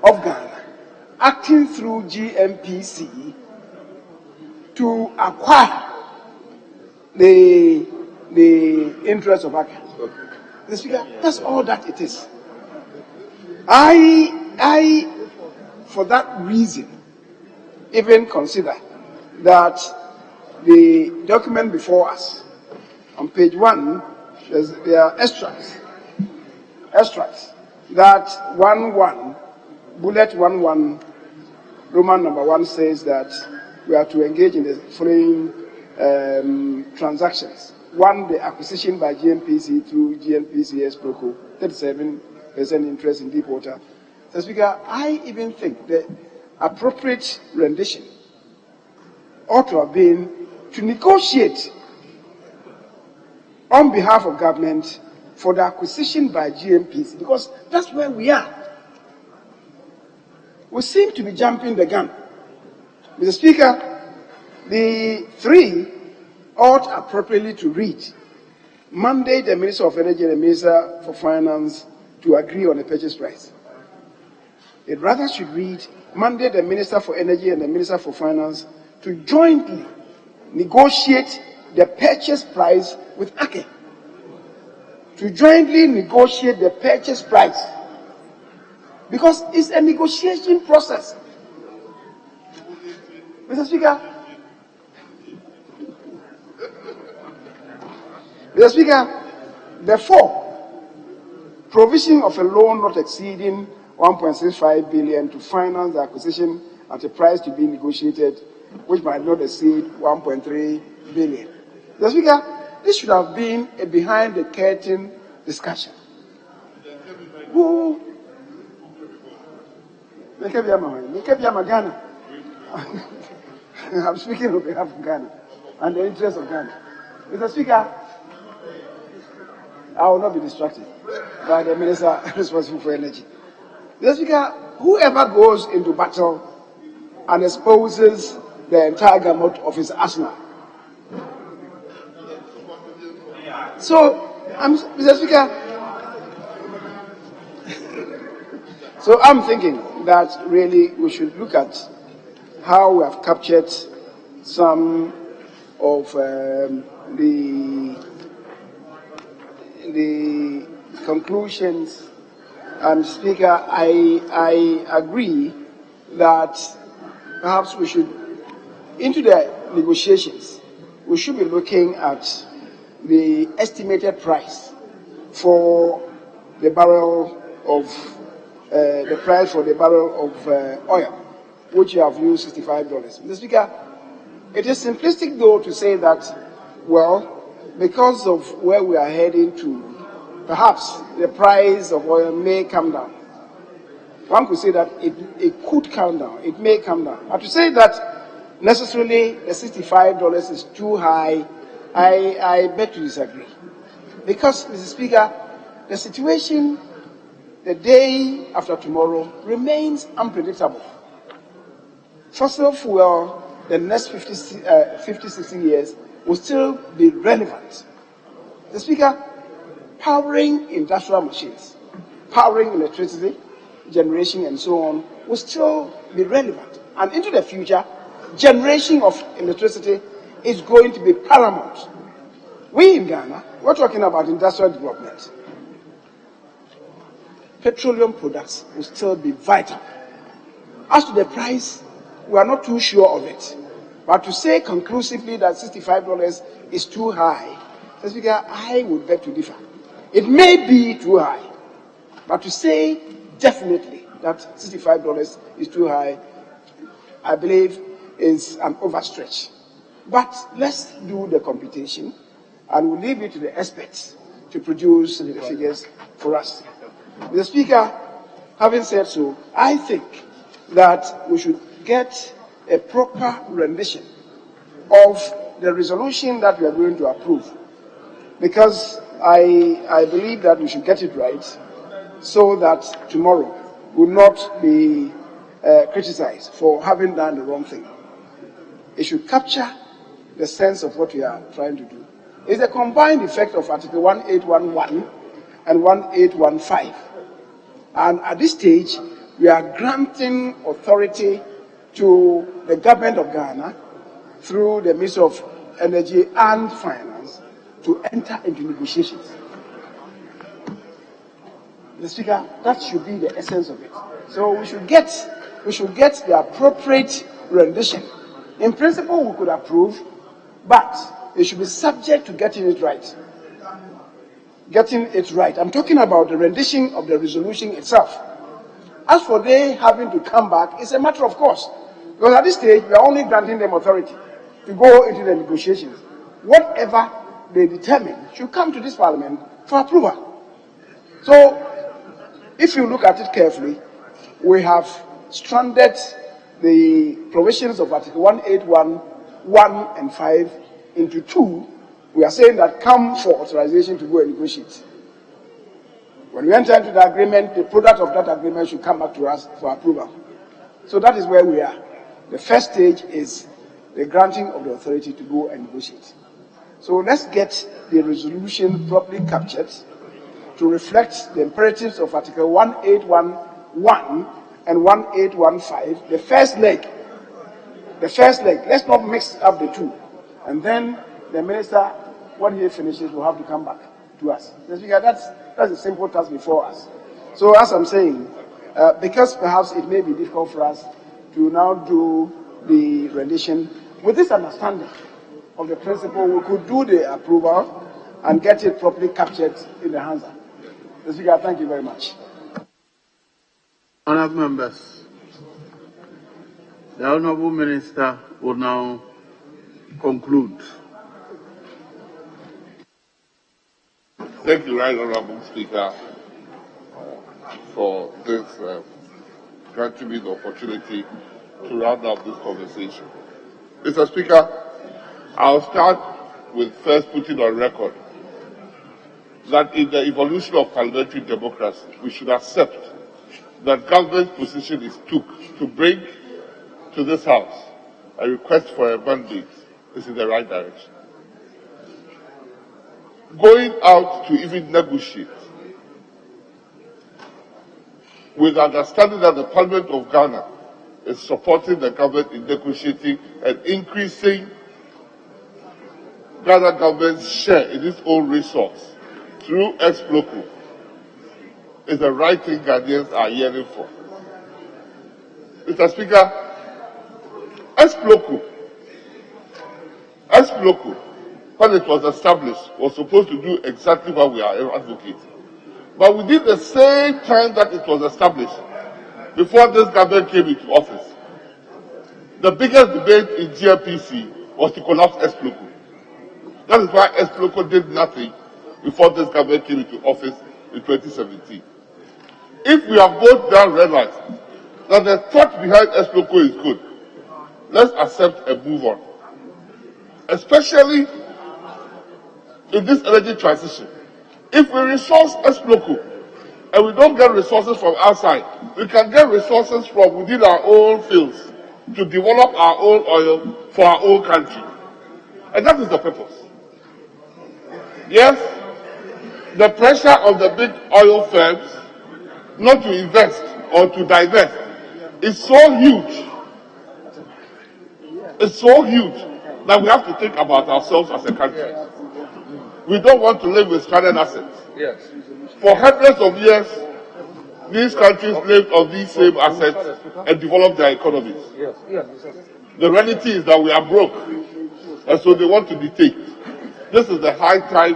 of Ghana, acting through GNPC, to acquire the interest of Accra. Mr. Speaker, that's all that it is. I, for that reason, even consider that the document before us, on page 1, there are extracts, that 11, bullet 11, Roman number 1 says that we are to engage in the following transactions. 1, the acquisition by GNPC through GNPC's Proco, 37% interest in deep water. Mr. Speaker, I even think the appropriate rendition ought to have been to negotiate on behalf of government for the acquisition by GNPC, because that's where we are. We seem to be jumping the gun. Mr. Speaker, the 3 ought appropriately to read, mandate the Minister of Energy and the Minister for Finance to agree on a purchase price. It rather should read, mandate the Minister for Energy and the Minister for Finance to jointly negotiate the purchase price with ACE. To jointly negotiate the purchase price. Because it's a negotiation process. Mr. Speaker, therefore, provision of a loan not exceeding 1.65 billion to finance the acquisition at a price to be negotiated, which might not exceed 1.3 billion. Mr. Speaker, this should have been a behind-the-curtain discussion. Who? Ghana. I'm speaking on behalf of Ghana and the interests of Ghana. Mr. Speaker, I will not be distracted by the Minister responsible for energy. Mr. Speaker, whoever goes into battle and exposes the entire gamut of his arsenal. So, Mr. Speaker, so I'm thinking that really we should look at how we have captured some of the conclusions. And Speaker, I agree that perhaps we should, into the negotiations, we should be looking at the estimated price for the barrel of the price for the barrel of oil, which you have used $65. Mr. Speaker, it is simplistic though to say that, well, because of where we are heading to, perhaps the price of oil may come down. One could say that it could come down, it may come down. But to say that necessarily the $65 is too high I beg to disagree. Because, Mr. Speaker, the situation the day after tomorrow remains unpredictable. Fossil fuel, the next 50, 60 years, will still be relevant. The Speaker, powering industrial machines, powering electricity, generation, and so on, will still be relevant. And into the future, generation of electricity is going to be paramount. We in Ghana, we're talking about industrial development. Petroleum products will still be vital. As to the price, we are not too sure of it. But to say conclusively that $65 is too high, Mr. Speaker, I would beg to differ. It may be too high, but to say definitely that $65 is too high, I believe is an overstretch. But let's do the computation, and we'll leave it to the experts to produce the figures for us. Mr. Speaker, having said so, I think that we should get a proper rendition of the resolution that we are going to approve, because I believe that we should get it right so that tomorrow will not be criticized for having done the wrong thing. It should capture the sense of what we are trying to do. It's a combined effect of Article 1811 and 1815. And at this stage, we are granting authority to the government of Ghana through the Ministry of Energy and Finance to enter into negotiations. Mr. Speaker, that should be the essence of it. So we should get the appropriate rendition. In principle, we could approve, but it should be subject to getting it right. Getting it right. I'm talking about the rendition of the resolution itself. As for they having to come back, it's a matter of course. Because at this stage, we are only granting them authority to go into the negotiations. Whatever they determine should come to this Parliament for approval. So, if you look at it carefully, we have stranded the provisions of Article 181, 1 and 5 into 2. We are saying that come for authorization to go and negotiate. When we enter into the agreement, the product of that agreement should come back to us for approval. So that is where we are. The first stage is the granting of the authority to go and negotiate. So let's get the resolution properly captured to reflect the imperatives of Article 1811 and 1815, the first leg. Let's not mix up the two. And then the minister, when he finishes, will have to come back to us. That's a simple task before us. So as I'm saying, because perhaps it may be difficult for us to now do the rendition, with this understanding of the principle, we could do the approval and get it properly captured in the hands. Mr. Speaker, thank you very much. Honourable members, the Honourable Minister will now conclude. Thank you, Right Honourable Speaker, for this granting me the opportunity to round up this conversation. Mr. Speaker, I'll start with first putting on record that in the evolution of parliamentary democracy, we should accept that government's position is to bring to this House a request for a mandate is in the right direction. Going out to even negotiate with understanding that the Parliament of Ghana is supporting the government in negotiating and increasing Ghana government's share in its own resource through ex-local is the right thing Ghanaians are yearning for. Mr. Speaker, ex-local, when it was established, was supposed to do exactly what we are advocating. But within the same time that it was established, before this government came into office, the biggest debate in GNPC was to collapse ex-local. That is why ex-local did nothing before this government came into office in 2017. If we have both now realized that the thought behind ex-local is good, let's accept and move on. Especially in this energy transition. If we resource Esploco and we don't get resources from outside, we can get resources from within our own fields to develop our own oil for our own country. And that is the purpose. Yes, the pressure on the big oil firms not to invest or to divest is so huge. It's so huge that we have to think about ourselves as a country. We don't want to live with stranded assets. Yes. For hundreds of years, these countries lived on these same assets and developed their economies. Yes. Yes. The reality is that we are broke, and so they want to dictate. This is the high time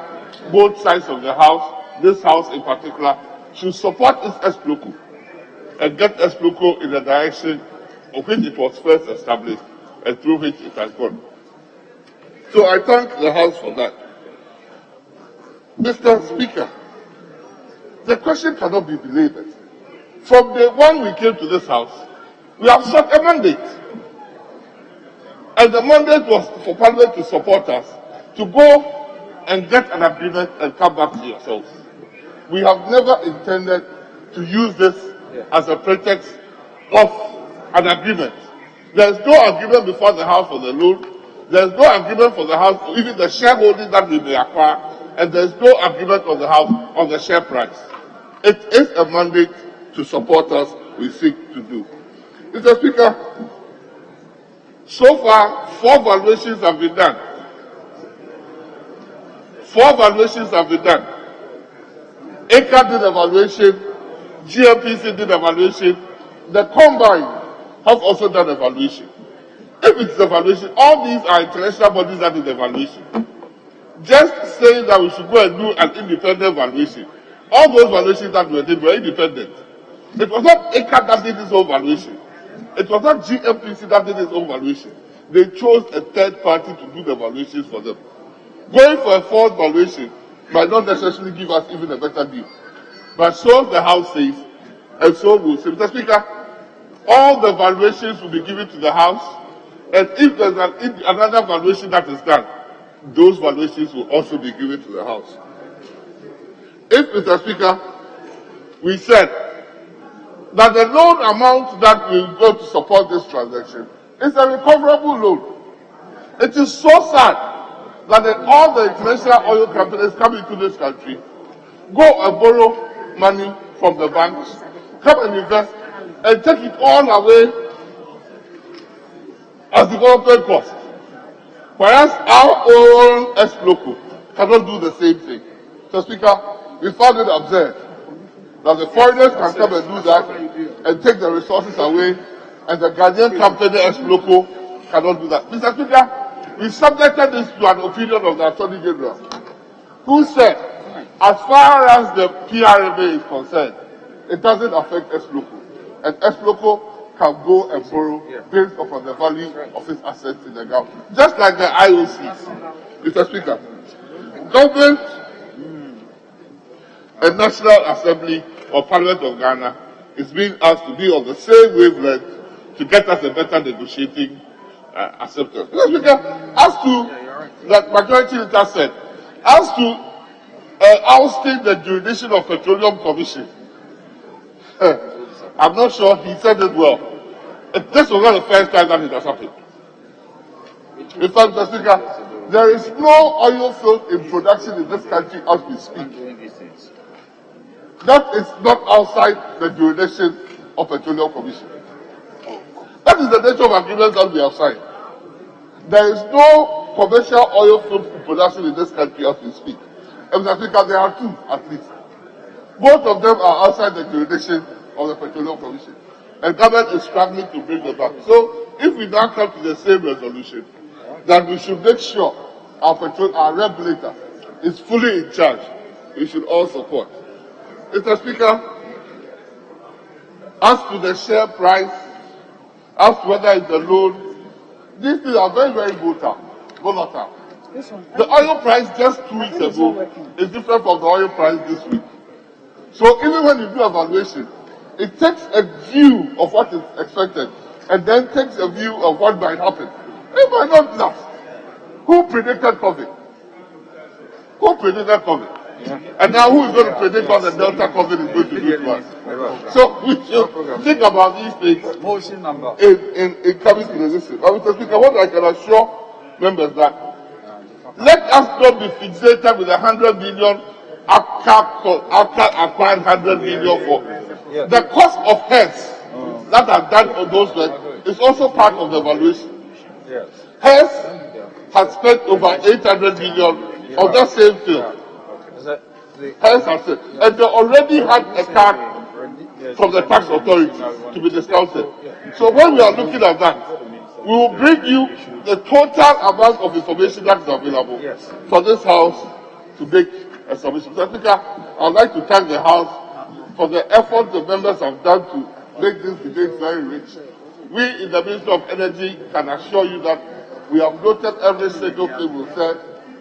both sides of the house, this house in particular, should support this Esploco and get Esploco in the direction of which it was first established and through which it has gone. So I thank the House for that. Mr. Speaker, the question cannot be belabored. From the one we came to this House, we have sought a mandate. And the mandate was for Parliament to support us, to go and get an agreement and come back to yourselves. We have never intended to use this as a pretext of an agreement. There is no agreement before the House for the loan. There is no agreement for the House for even the shareholding that we may acquire, and there is no agreement of the House on the share price. It is a mandate to support us we seek to do. Mr. Speaker, so far, 4 valuations have been done. 4 valuations have been done. ECA did a valuation, GNPC did a valuation, the Combine have also done a valuation. If it's a valuation, all these are international bodies that did the valuation. Just saying that we should go and do an independent valuation, all those valuations that we did were independent. It was not ECA that did its own valuation. It was not GNPC that did its own valuation. They chose a third party to do the valuations for them. Going for a 4th valuation might not necessarily give us even a better deal. But so the House says, and so will say. Mr. Speaker, all the valuations will be given to the House, and if there's another valuation that is done, those valuations will also be given to the House. If, Mr. Speaker, we said that the loan amount that will go to support this transaction is a recoverable loan, it is so sad that all the international oil companies come into this country, go and borrow money from the banks, come and invest, and take it all away as development cost. Whereas our own Esploco cannot do the same thing. So, Speaker, we found it absurd that the foreigners can come and do that and take the resources away, and the Ghanaian company Esploco cannot do that. Mr. Speaker, we subjected this to an opinion of the Attorney General, who said, as far as the PRMA is concerned, it doesn't affect Esploco, and Esploco can go and borrow based upon the value of its assets in the government. Just like the IOCs. Mr. Speaker, government and National Assembly or Parliament of Ghana is being asked to be on the same wavelength to get us a better negotiating acceptance. Mr. Speaker, as to that majority leader said, as to ousting the jurisdiction of Petroleum Commission, I'm not sure he said it well. This was not the first time that it has happened. In fact, Mr. Speaker, there is no oil field in production in this country as we speak. That is not outside the jurisdiction of Petroleum Commission. That is the nature of agreements that we have signed. There is no commercial oil field production in this country as we speak. And Mr. Speaker, there are 2 at least. Both of them are outside the jurisdiction of the Petroleum Commission. And government is struggling to bring them back. So, if we now come to the same resolution, that we should make sure our regulator is fully in charge, we should all support. Mr. Speaker, as to the share price, as to whether it's the loan, these things are very, very volatile. The oil price just 2 weeks ago is different from the oil price this week. So even when you do a valuation, it takes a view of what is expected and then takes a view of what might happen. It might not last. Who predicted COVID? Who predicted COVID? And now who is going to predict what the Delta COVID is going to do to us? So we should think about these things in coming to the decision. But Mr. Speaker, what I can assure members that let us not be fixated with 100 billion after acquiring 100 billion for the cost of health that have done for those men is also part of the evaluation. Health has spent over 800 billion on that same thing. Health has spent, and they already had a card from the tax authorities to be discounted. So when we are looking at that, we will bring you the total amount of information that is available for this House to make a submission. So I think I'd like to thank the House for the effort the members have done to make this debate very rich. We in the Ministry of Energy can assure you that we have noted every single thing we said,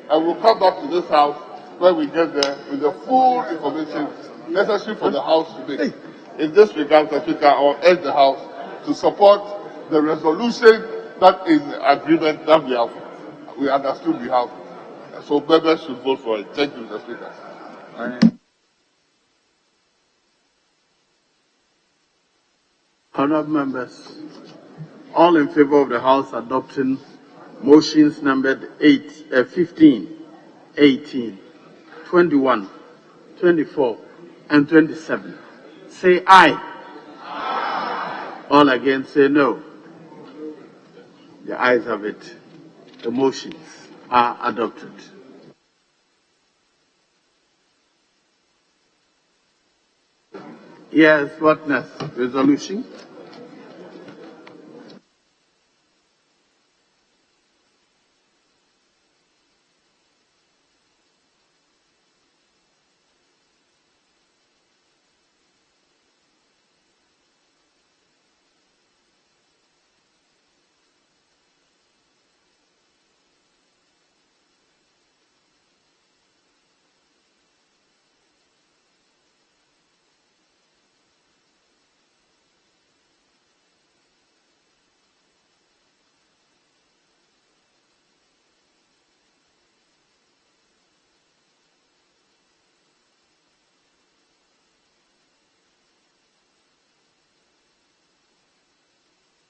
and we'll come back to this House when we get there with the full information necessary for the House to make. In this regard, Mr. Speaker, I will urge the House to support the resolution that is the agreement that we understood we have. So members should vote for it. Thank you, Mr. Speaker. Honourable members, all in favour of the House adopting motions numbered 15, 18, 21, 24, and 27, say aye. All against say no. The ayes have it. The motions are adopted. Yes, what next? Resolution?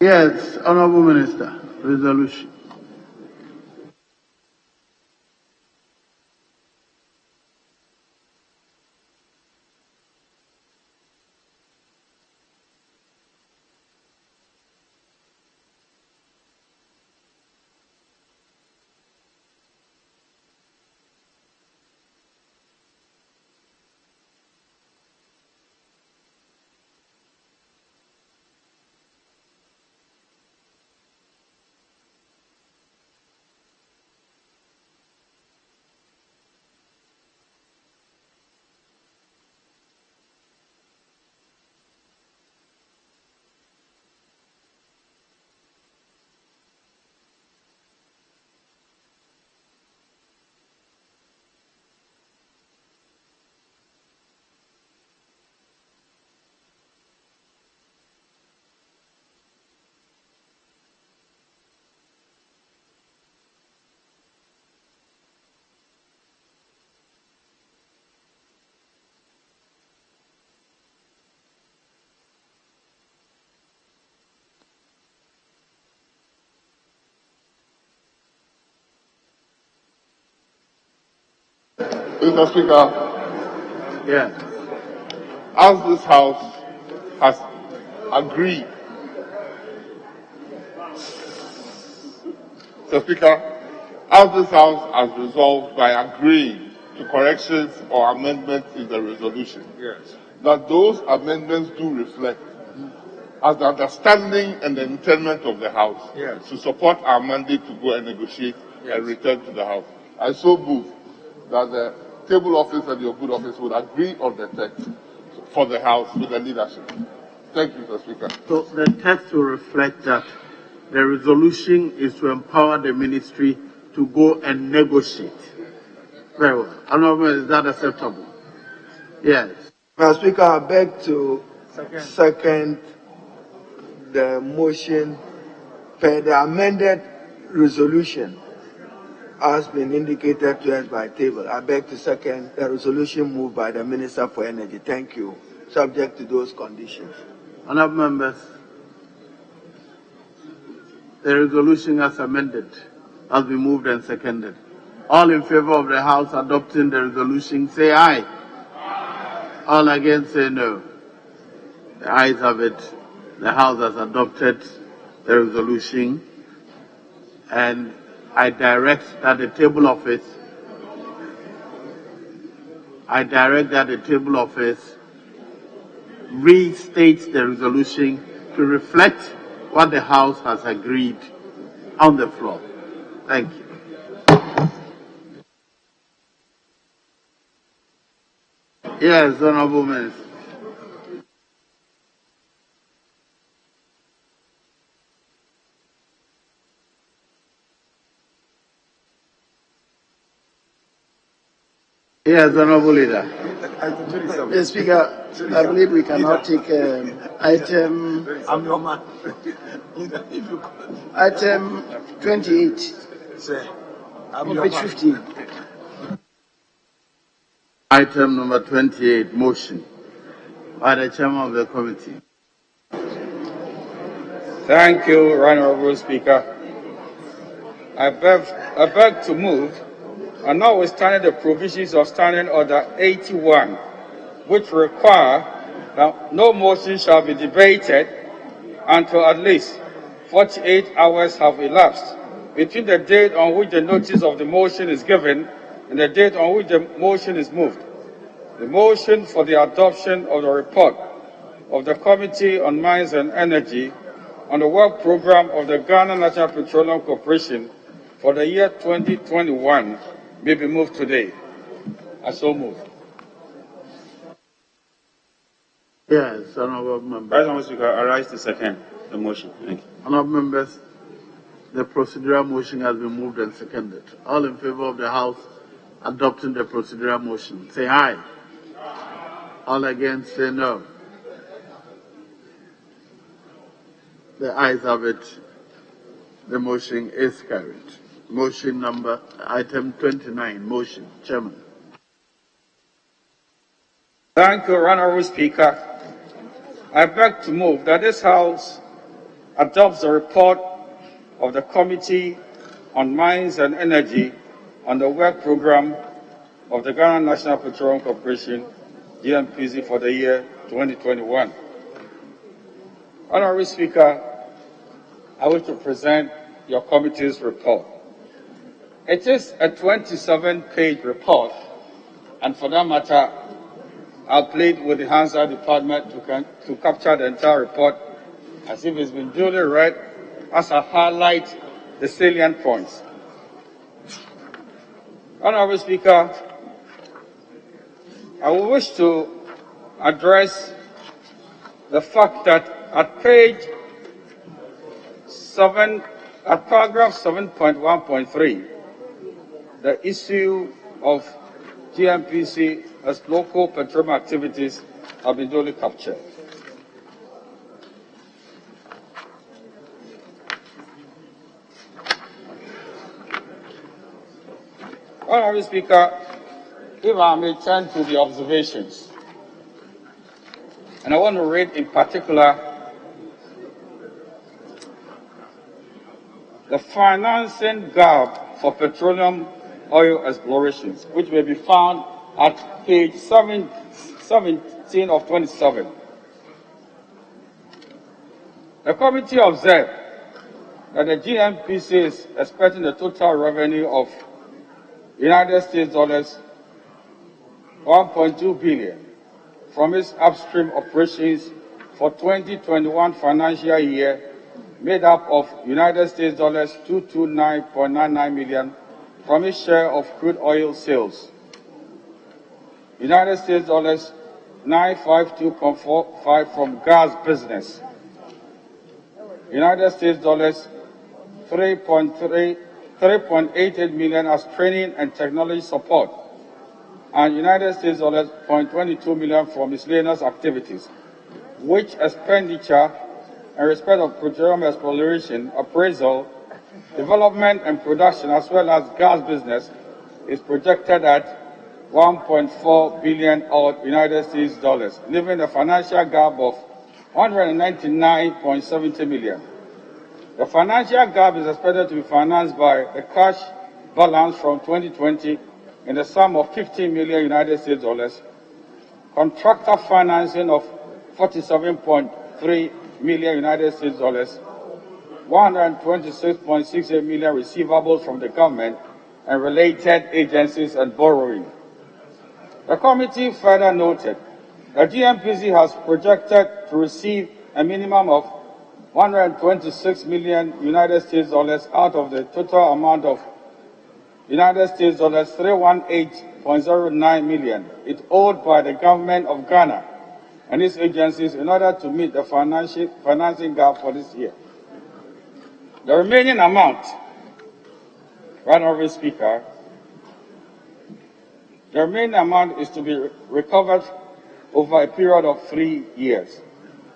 Yes, Honourable Minister, resolution. Mr. Speaker, yes. As this House has agreed, Mr. Speaker, as this House has resolved by agreeing to corrections or amendments in the resolution, that those amendments do reflect as the understanding and the intent of the House to support our mandate to go and negotiate and return to the House. I so move that the table office and your good office would agree on the text for the House with the leadership. Thank you, Mr. Speaker. So the text will reflect that the resolution is to empower the ministry to go and negotiate. Very well. Honourable, is that acceptable? Yes. Mr. Speaker, I beg to second the motion per the amended resolution has been indicated to us by table. I beg to second the resolution moved by the Minister for Energy. Thank you. Subject to those conditions. Honourable members, the resolution as amended has been moved and seconded. All in favour of the House adopting the resolution, say aye. All against, say no. The ayes have it. The House has adopted the resolution, and I direct that the table office restates the resolution to reflect what the House has agreed on the floor. Thank you. Yes, Honourable Minister. Yes, Honourable Leader. Mr. Speaker, I believe we cannot take item 28 on page 15. Item number 28, motion by the Chairman of the Committee. Thank you, Honourable Speaker. I beg to move, and notwithstanding the provisions of Standing Order 81, which require that no motion shall be debated until at least 48 hours have elapsed between the date on which the notice of the motion is given and the date on which the motion is moved. The motion for the adoption of the report of the Committee on Mines and Energy on the work program of the Ghana National Petroleum Corporation for the year 2021 may be moved today. I so move. Yes, Honourable Member. Honourable Speaker, I rise to second the motion. Thank you. Honourable Members, the procedural motion has been moved and seconded. All in favour of the House adopting the procedural motion, say aye. All against, say no. The ayes have it. The motion is carried. Motion number, item 29, motion. Chairman. Thank you, Honourable Speaker. I beg to move that this House adopts the report of the Committee on Mines and Energy on the work program of the Ghana National Petroleum Corporation, GNPC, for the year 2021. Honourable Speaker, I wish to present your committee's report. It is a 27-page report, and for that matter, I'll plead with the Hansard Department to capture the entire report as if it's been duly read, as I highlight the salient points. Honourable Speaker, I would wish to address the fact that at paragraph 7.1.3, the issue of GNPC as local petroleum activities have been duly captured. Honourable Speaker, if I may turn to the observations, and I want to read in particular the financing gap for petroleum oil explorations, which may be found at page 17 of 27. The committee observed that the GNPC is expecting a total revenue of United States dollars 1.2 billion from its upstream operations for 2021 financial year, made up of United States dollars 229.99 million from its share of crude oil sales, United States dollars 952.45 from gas business, United States dollars 3.88 million as training and technology support, and United States dollars 0.22 million for miscellaneous activities, which expenditure in respect of petroleum exploration, appraisal, development and production, as well as gas business, is projected at 1.4 billion odd United States dollars, leaving a financial gap of 199.70 million. The financial gap is expected to be financed by the cash balance from 2020 in the sum of 50 million United States dollars, contractor financing of 47.3 million United States dollars, 126.68 million receivables from the government and related agencies and borrowing. The committee further noted that GNPC has projected to receive a minimum of 126 million United States dollars out of the total amount of United States dollars 318.09 million it owed by the government of Ghana and its agencies in order to meet the financing gap for this year. The remaining amount, Right Honourable Speaker, the remaining amount is to be recovered over a period of 3 years.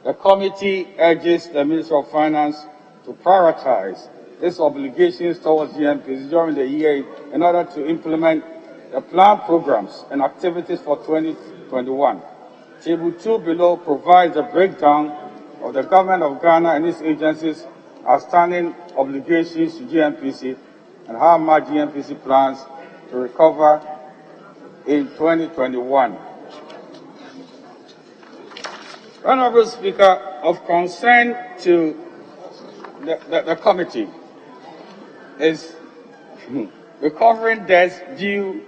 The committee urges the Minister of Finance to prioritize its obligations towards GNPC during the year in order to implement the planned programs and activities for 2021. Table 2 below provides a breakdown of the government of Ghana and its agencies' outstanding obligations to GNPC and how much GNPC plans to recover in 2021. Honourable Speaker, of concern to the committee is recovering debts due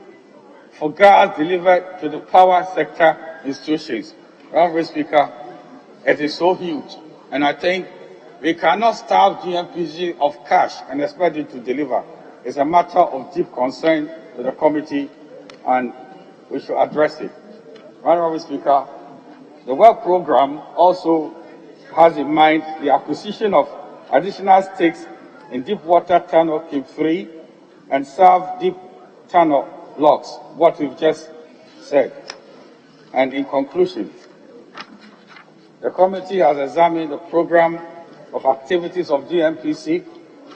for gas delivered to the power sector institutions. Honourable Speaker, it is so huge, and I think we cannot starve GNPC of cash and expect it to deliver. It's a matter of deep concern to the committee, and we should address it. Honourable Speaker, the work program also has in mind the acquisition of additional stakes in Deepwater Tunnel Cape 3 and South Deep Tunnel blocks, what we've just said. And in conclusion, the committee has examined the program of activities of GNPC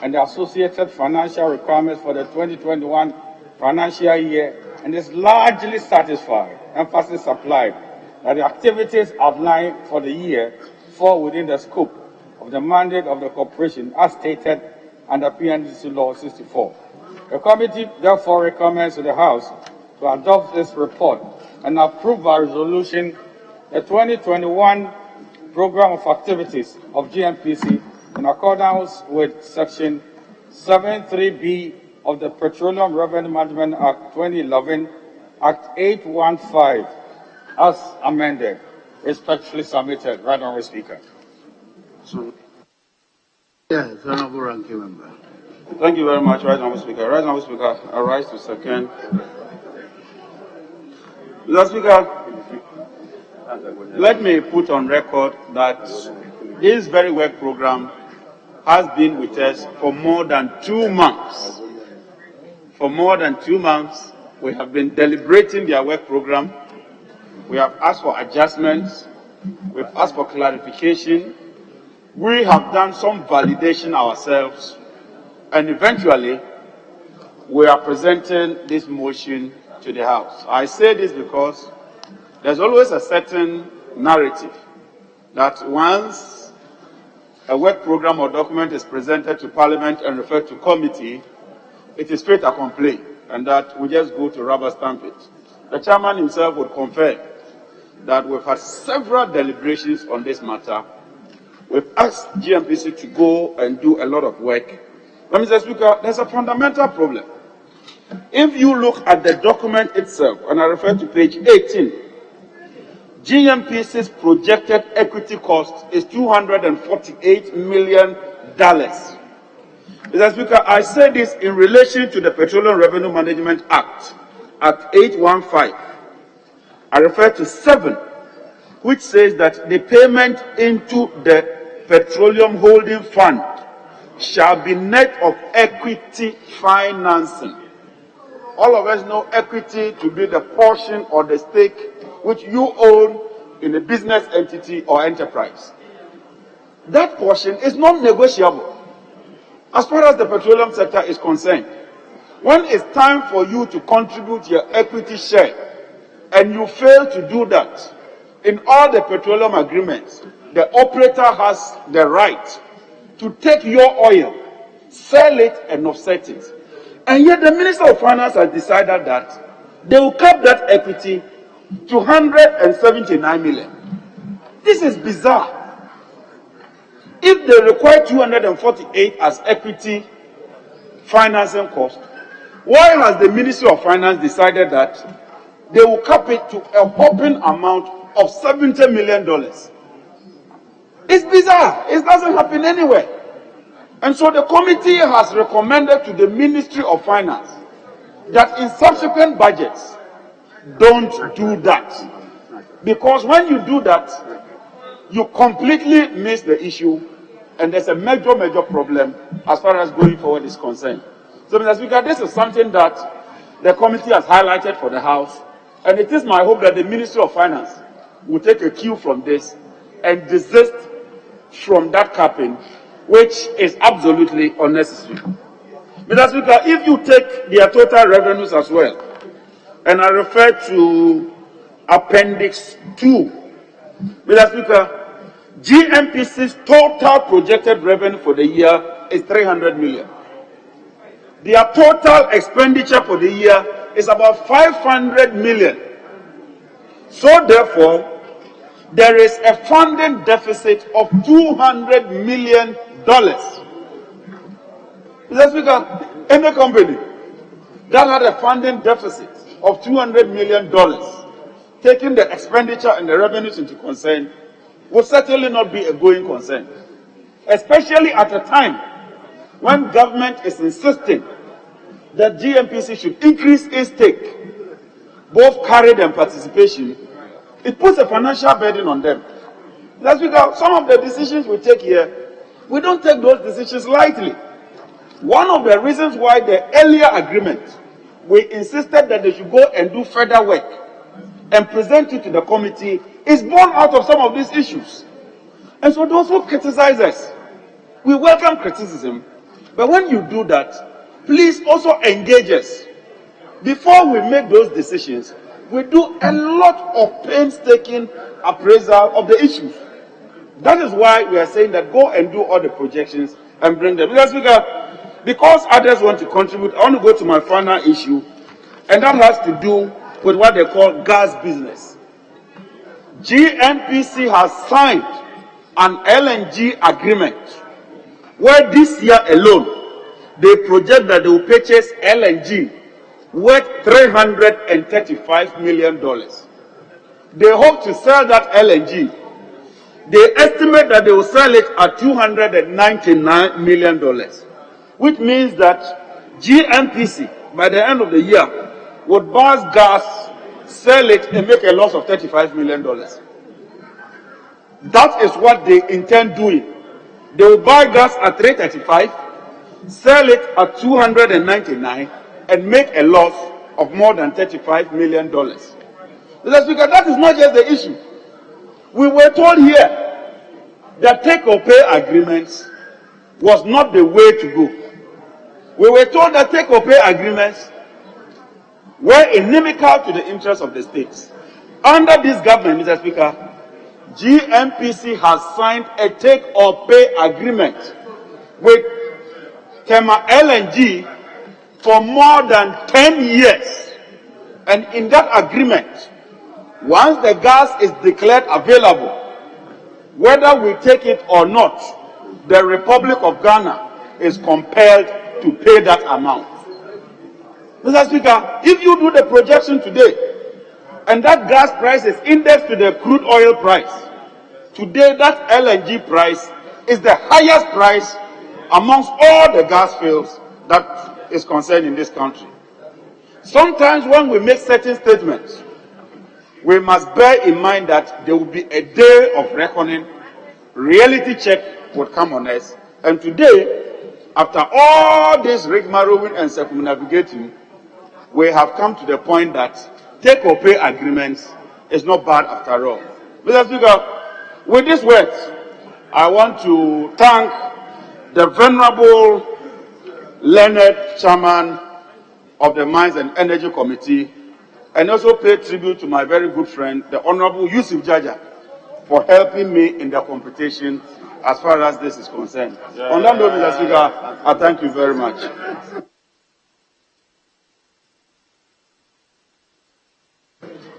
and the associated financial requirements for the 2021 financial year and is largely satisfied, emphasis applied, that the activities outlined for the year fall within the scope of the mandate of the corporation as stated under PNGC Law 64. The committee therefore recommends to the House to adopt this report and approve by resolution the 2021 program of activities of GNPC in accordance with Section 73B of the Petroleum Revenue Management Act 2011, Act 815, as amended. Respectfully submitted. Right Honourable Speaker. Yes, Honourable Ranking Member. Thank you very much, Right Honourable Speaker. Right Honourable Speaker, I rise to second. Mr. Speaker, let me put on record that this very work program has been with us for more than 2 months. For more than 2 months, we have been deliberating their work program. We have asked for adjustments. We've asked for clarification. We have done some validation ourselves. And eventually, we are presenting this motion to the House. I say this because there's always a certain narrative that once a work program or document is presented to Parliament and referred to committee, it is fait accompli, and that we just go to rubber stamp it. The chairman himself would confirm that we've had several deliberations on this matter. We've asked GNPC to go and do a lot of work. But Mr. Speaker, there's a fundamental problem. If you look at the document itself, and I refer to page 18, GNPC's projected equity cost is $248 million. Mr. Speaker, I say this in relation to the Petroleum Revenue Management Act, Act 815. I refer to 7, which says that the payment into the Petroleum Holding Fund shall be net of equity financing. All of us know equity to be the portion or the stake which you own in a business entity or enterprise. That portion is non-negotiable. As far as the petroleum sector is concerned, when it's time for you to contribute your equity share and you fail to do that, in all the petroleum agreements, the operator has the right to take your oil, sell it and offset it. And yet the Minister of Finance has decided that they will cap that equity to 179 million. This is bizarre. If they require 248 as equity financing cost, why has the Ministry of Finance decided that they will cap it to a whopping amount of $70 million? It's bizarre. It doesn't happen anywhere. And so the committee has recommended to the Ministry of Finance that in subsequent budgets, don't do that. Because when you do that, you completely miss the issue, and there's a major problem as far as going forward is concerned. So, Mr. Speaker, this is something that the committee has highlighted for the House, and it is my hope that the Ministry of Finance will take a cue from this and desist from that capping, which is absolutely unnecessary. Mr. Speaker, if you take their total revenues as well, and I refer to Appendix 2, Mr. Speaker, GNPC's total projected revenue for the year is 300 million. Their total expenditure for the year is about 500 million. So therefore, there is a funding deficit of $200 million. Mr. Speaker, any company that had a funding deficit of $200 million, taking the expenditure and the revenues into concern, will certainly not be a going concern, especially at a time when government is insisting that GNPC should increase its stake, both carried and participation. It puts a financial burden on them. Last week, some of the decisions we take here, we don't take those decisions lightly. One of the reasons why the earlier agreement, we insisted that they should go and do further work and present it to the committee, is born out of some of these issues. And so those who criticize us, we welcome criticism, but when you do that, please also engage us. Before we make those decisions, we do a lot of painstaking appraisal of the issues. That is why we are saying that go and do all the projections and bring them. Because others want to contribute, I want to go to my final issue, and that has to do with what they call gas business. GNPC has signed an LNG agreement where this year alone, they project that they will purchase LNG worth $335 million. They hope to sell that LNG. They estimate that they will sell it at $299 million, which means that GNPC, by the end of the year, would buy gas, sell it, and make a loss of $35 million. That is what they intend doing. They will buy gas at $335, sell it at $299, and make a loss of more than $35 million. Mr. Speaker, that is not just the issue. We were told here that take-or-pay agreements was not the way to go. We were told that take-or-pay agreements were inimical to the interests of the states. Under this government, Mr. Speaker, GNPC has signed a take-or-pay agreement with Tema LNG for more than 10 years. And in that agreement, once the gas is declared available, whether we take it or not, the Republic of Ghana is compelled to pay that amount. Mr. Speaker, if you do the projection today, and that gas price is indexed to the crude oil price, today that LNG price is the highest price amongst all the gas fields that is concerned in this country. Sometimes when we make certain statements, we must bear in mind that there will be a day of reckoning. Reality check would come on us. And today, after all this rigmaroling and circumnavigating, we have come to the point that take-or-pay agreements is not bad after all. Mr. Speaker, with these words, I want to thank the venerable learned chairman of the Mines and Energy Committee, and also pay tribute to my very good friend, the Honorable Yusuf Jaja, for helping me in the computation as far as this is concerned. On that note, Mr. Speaker, I thank you very much.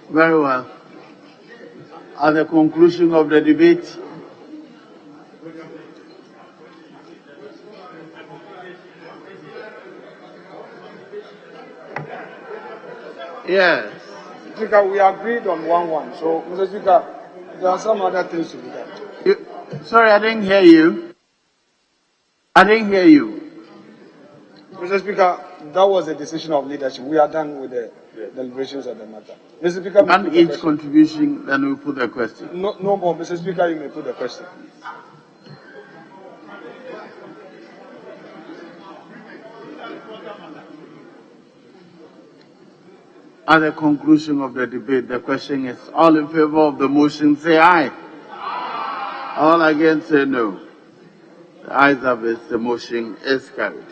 Very well. At the conclusion of the debate, yes. Speaker, we agreed on 1-1. So, Mr. Speaker, there are some other things to be done. Sorry, I didn't hear you. I didn't hear you. Mr. Speaker, that was a decision of leadership. We are done with the deliberations of the matter. Mr. Speaker, And each contribution, then we put the question. No more. Mr. Speaker, you may put the question. At the conclusion of the debate, the question is, all in favor of the motion, say aye. All against, say no. The ayes have it, the motion is carried.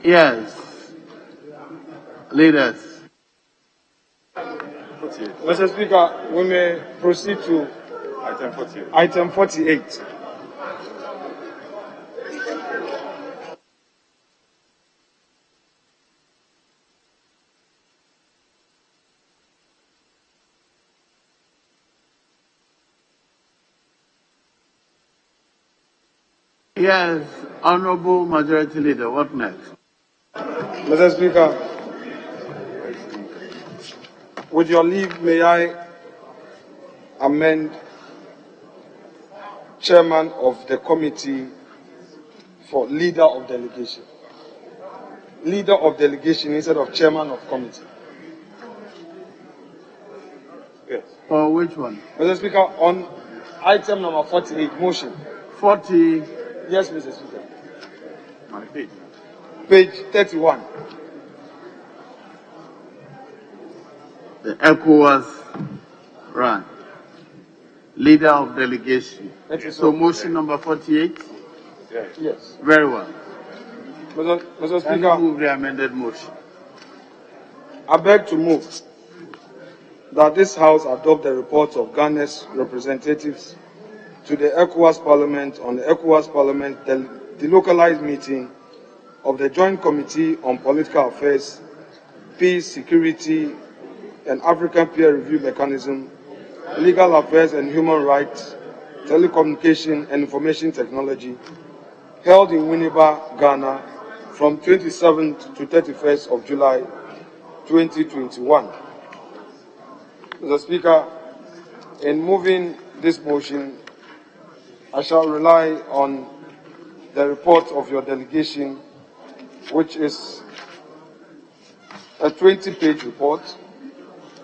Yes. Leaders. Mr. Speaker, we may proceed to item 48. Yes, Honorable Majority Leader, what next? Mr. Speaker, with your leave, may I amend Chairman of the Committee for Leader of Delegation. Leader of Delegation instead of Chairman of Committee. Yes. For which one? Mr. Speaker, on item number 48, motion. 40. Yes, Mr. Speaker. My page. Page 31. The Ecowas run. Leader of delegation. So motion number 48? Yes. Very well. Mr. Speaker. Can you move the amended motion? I beg to move that this House adopt the reports of Ghana's representatives to the Ecowas Parliament on the Ecowas Parliament delocalized meeting of the Joint Committee on Political Affairs, Peace, Security, and African Peer Review Mechanism, Legal Affairs and Human Rights, Telecommunication and Information Technology, held in Winneba, Ghana, from 27th to 31st of July 2021. Mr. Speaker, in moving this motion, I shall rely on the report of your delegation, which is a 20-page report,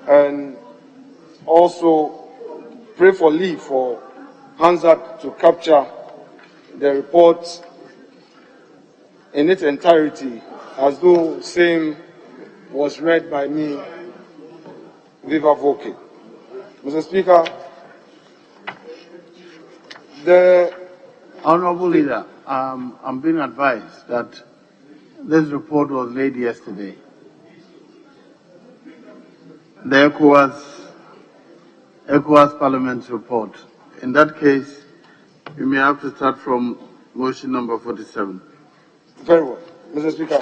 and also pray for leave for Hansard to capture the report in its entirety, as though same was read by me viva voce. Mr. Speaker, the Honorable Leader, I'm being advised that this report was laid yesterday. The Ecowas Parliament's report. In that case, you may have to start from motion number 47. Very well. Mr. Speaker.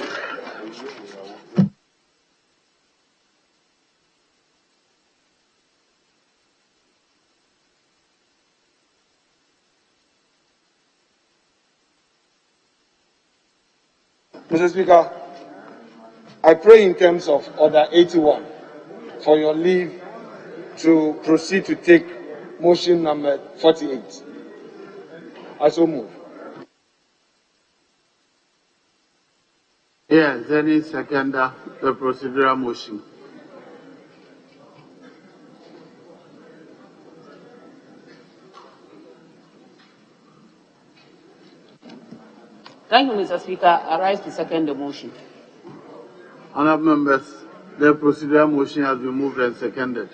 Mr. Speaker, I pray in terms of Order 81 for your leave to proceed to take motion number 48. I so move. Yes, any seconder, the procedural motion. Thank you, Mr. Speaker. I rise to second the motion. Honourable members, the procedural motion has been moved and seconded.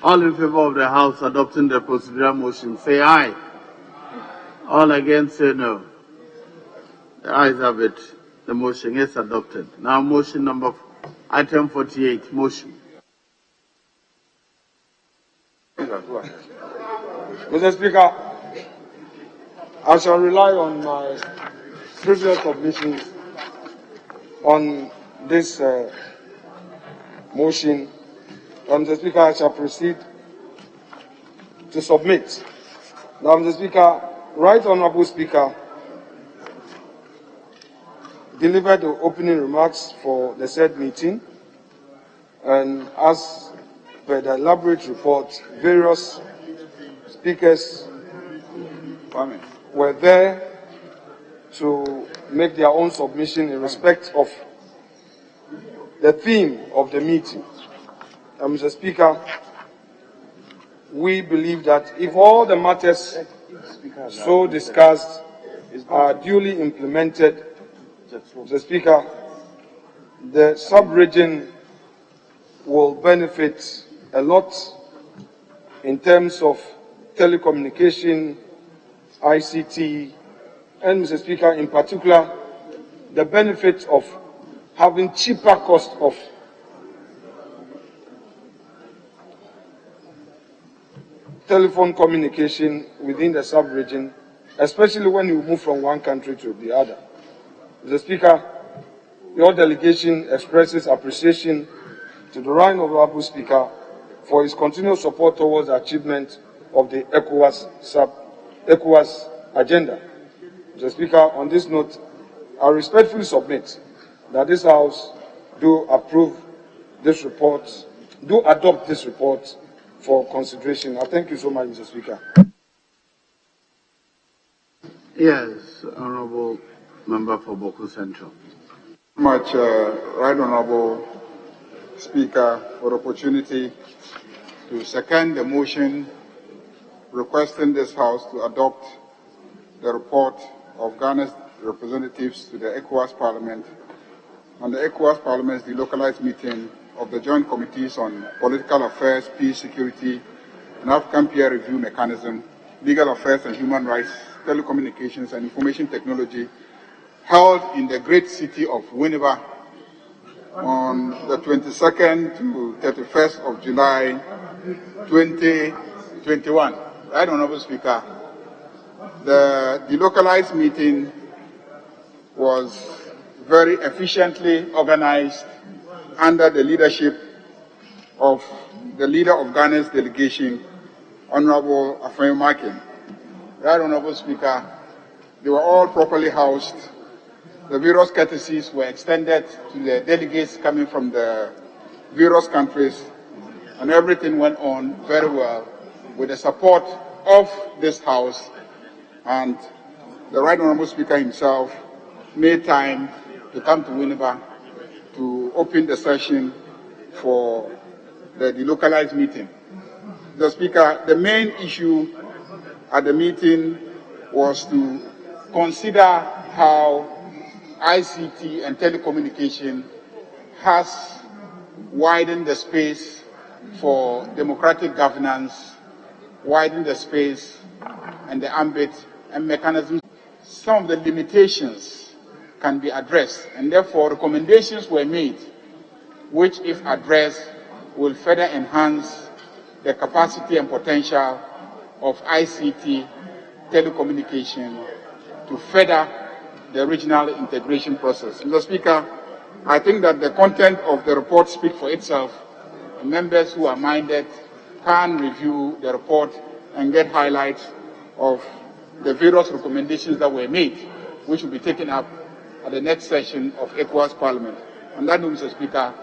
All in favor of the House adopting the procedural motion, say aye. All against, say no. The ayes have it. The motion is adopted. Now motion number item 48. Motion. Mr. Speaker, I shall rely on my previous submissions on this motion. Mr. Speaker, I shall proceed to submit. Now, Mr. Speaker, Right Honourable Speaker delivered the opening remarks for the said meeting, and as per the elaborate report, various speakers were there to make their own submission in respect of the theme of the meeting. Mr. Speaker, we believe that if all the matters so discussed are duly implemented, Mr. Speaker, the sub-region will benefit a lot in terms of telecommunication, ICT, and, Mr. Speaker, in particular, the benefit of having cheaper cost of telephone communication within the sub-region, especially when you move from one country to the other. Mr. Speaker, your delegation expresses appreciation to the Right Honourable Speaker for his continued support towards the achievement of the Ecowas agenda. Mr. Speaker, on this note, I respectfully submit that this House do adopt this report for consideration. I thank you so much, Mr. Speaker. Yes, Honourable Member for Boko Central. Much, Right Honourable Speaker, for the opportunity to second the motion requesting this House to adopt the report of Ghana's representatives to the Ecowas Parliament on the Ecowas Parliament's delocalized meeting of the Joint Committees on Political Affairs, Peace, Security, and African Peer Review Mechanism, Legal Affairs and Human Rights, Telecommunications and Information Technology, held in the great city of Winneba on the 22nd to 31st of July 2021. Right, Honourable Speaker, the delocalized meeting was very efficiently organized under the leadership of the leader of Ghana's delegation, Honourable Afenyo Makin. Right, Honourable Speaker, they were all properly housed. The various courtesies were extended to the delegates coming from the various countries, and everything went on very well with the support of this House, and the Right Honourable Speaker himself made time to come to Winneba to open the session for the delocalized meeting. The Speaker, the main issue at the meeting was to consider how ICT and telecommunication has widened the space for democratic governance, widened the space and the ambit and mechanisms. Some of the limitations can be addressed, and therefore recommendations were made, which, if addressed, will further enhance the capacity and potential of ICT telecommunication to further the regional integration process. Mr. Speaker, I think that the content of the report speaks for itself. Members who are minded can review the report and get highlights of the various recommendations that were made, which will be taken up at the next session of Ecowas Parliament. On that note, Mr. Speaker,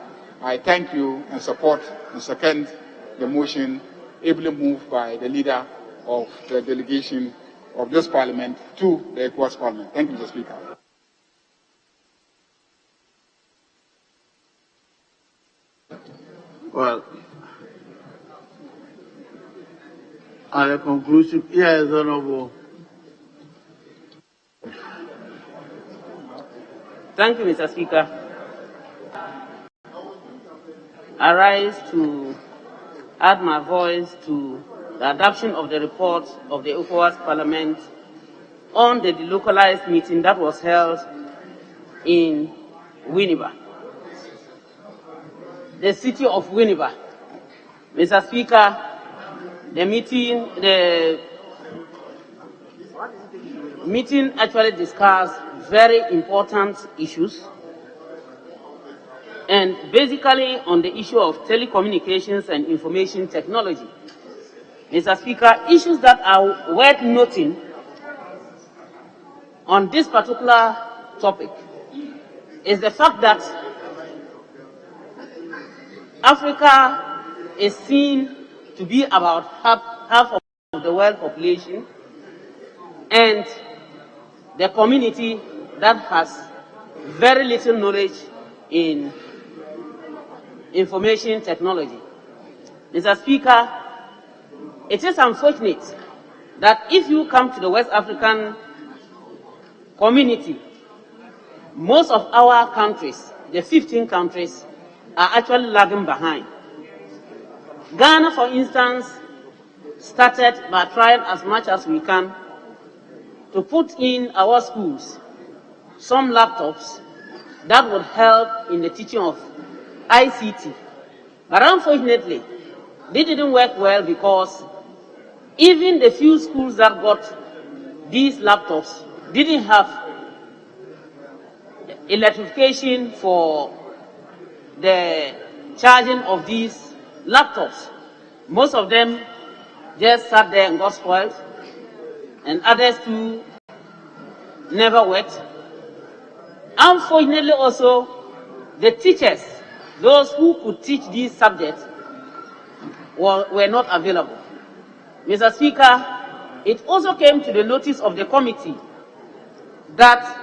I thank you and support and second the motion ably moved by the leader of the delegation of this Parliament to the Ecowas Parliament. Thank you, Mr. Speaker. Well, at the conclusion, yes, Honourable. Thank you, Mr. Speaker. I rise to add my voice to the adoption of the report of the Ecowas Parliament on the delocalized meeting that was held in Winneba, the city of Winneba. Mr. Speaker, the meeting actually discussed very important issues, and basically on the issue of telecommunications and information technology. Mr. Speaker, issues that are worth noting on this particular topic is the fact that Africa is seen to be about half of the world population, and the community that has very little knowledge in information technology. Mr. Speaker, it is unfortunate that if you come to the West African community, most of our countries, the 15 countries, are actually lagging behind. Ghana, for instance, started by trying as much as we can to put in our schools some laptops that would help in the teaching of ICT. But unfortunately, they didn't work well because even the few schools that got these laptops didn't have electrification for the charging of these laptops. Most of them just sat there and got spoiled, and others too never worked. Unfortunately also, the teachers, those who could teach these subjects, were not available. Mr. Speaker, it also came to the notice of the committee that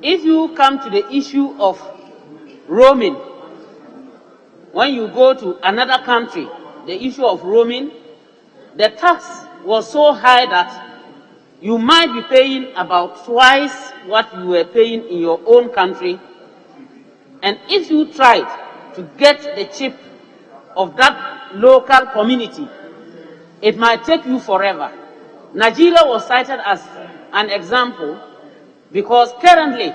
if you come to the issue of roaming, when you go to another country, the issue of roaming, the tax was so high that you might be paying about twice what you were paying in your own country. And if you tried to get the chip of that local community, it might take you forever. Nigeria was cited as an example because currently,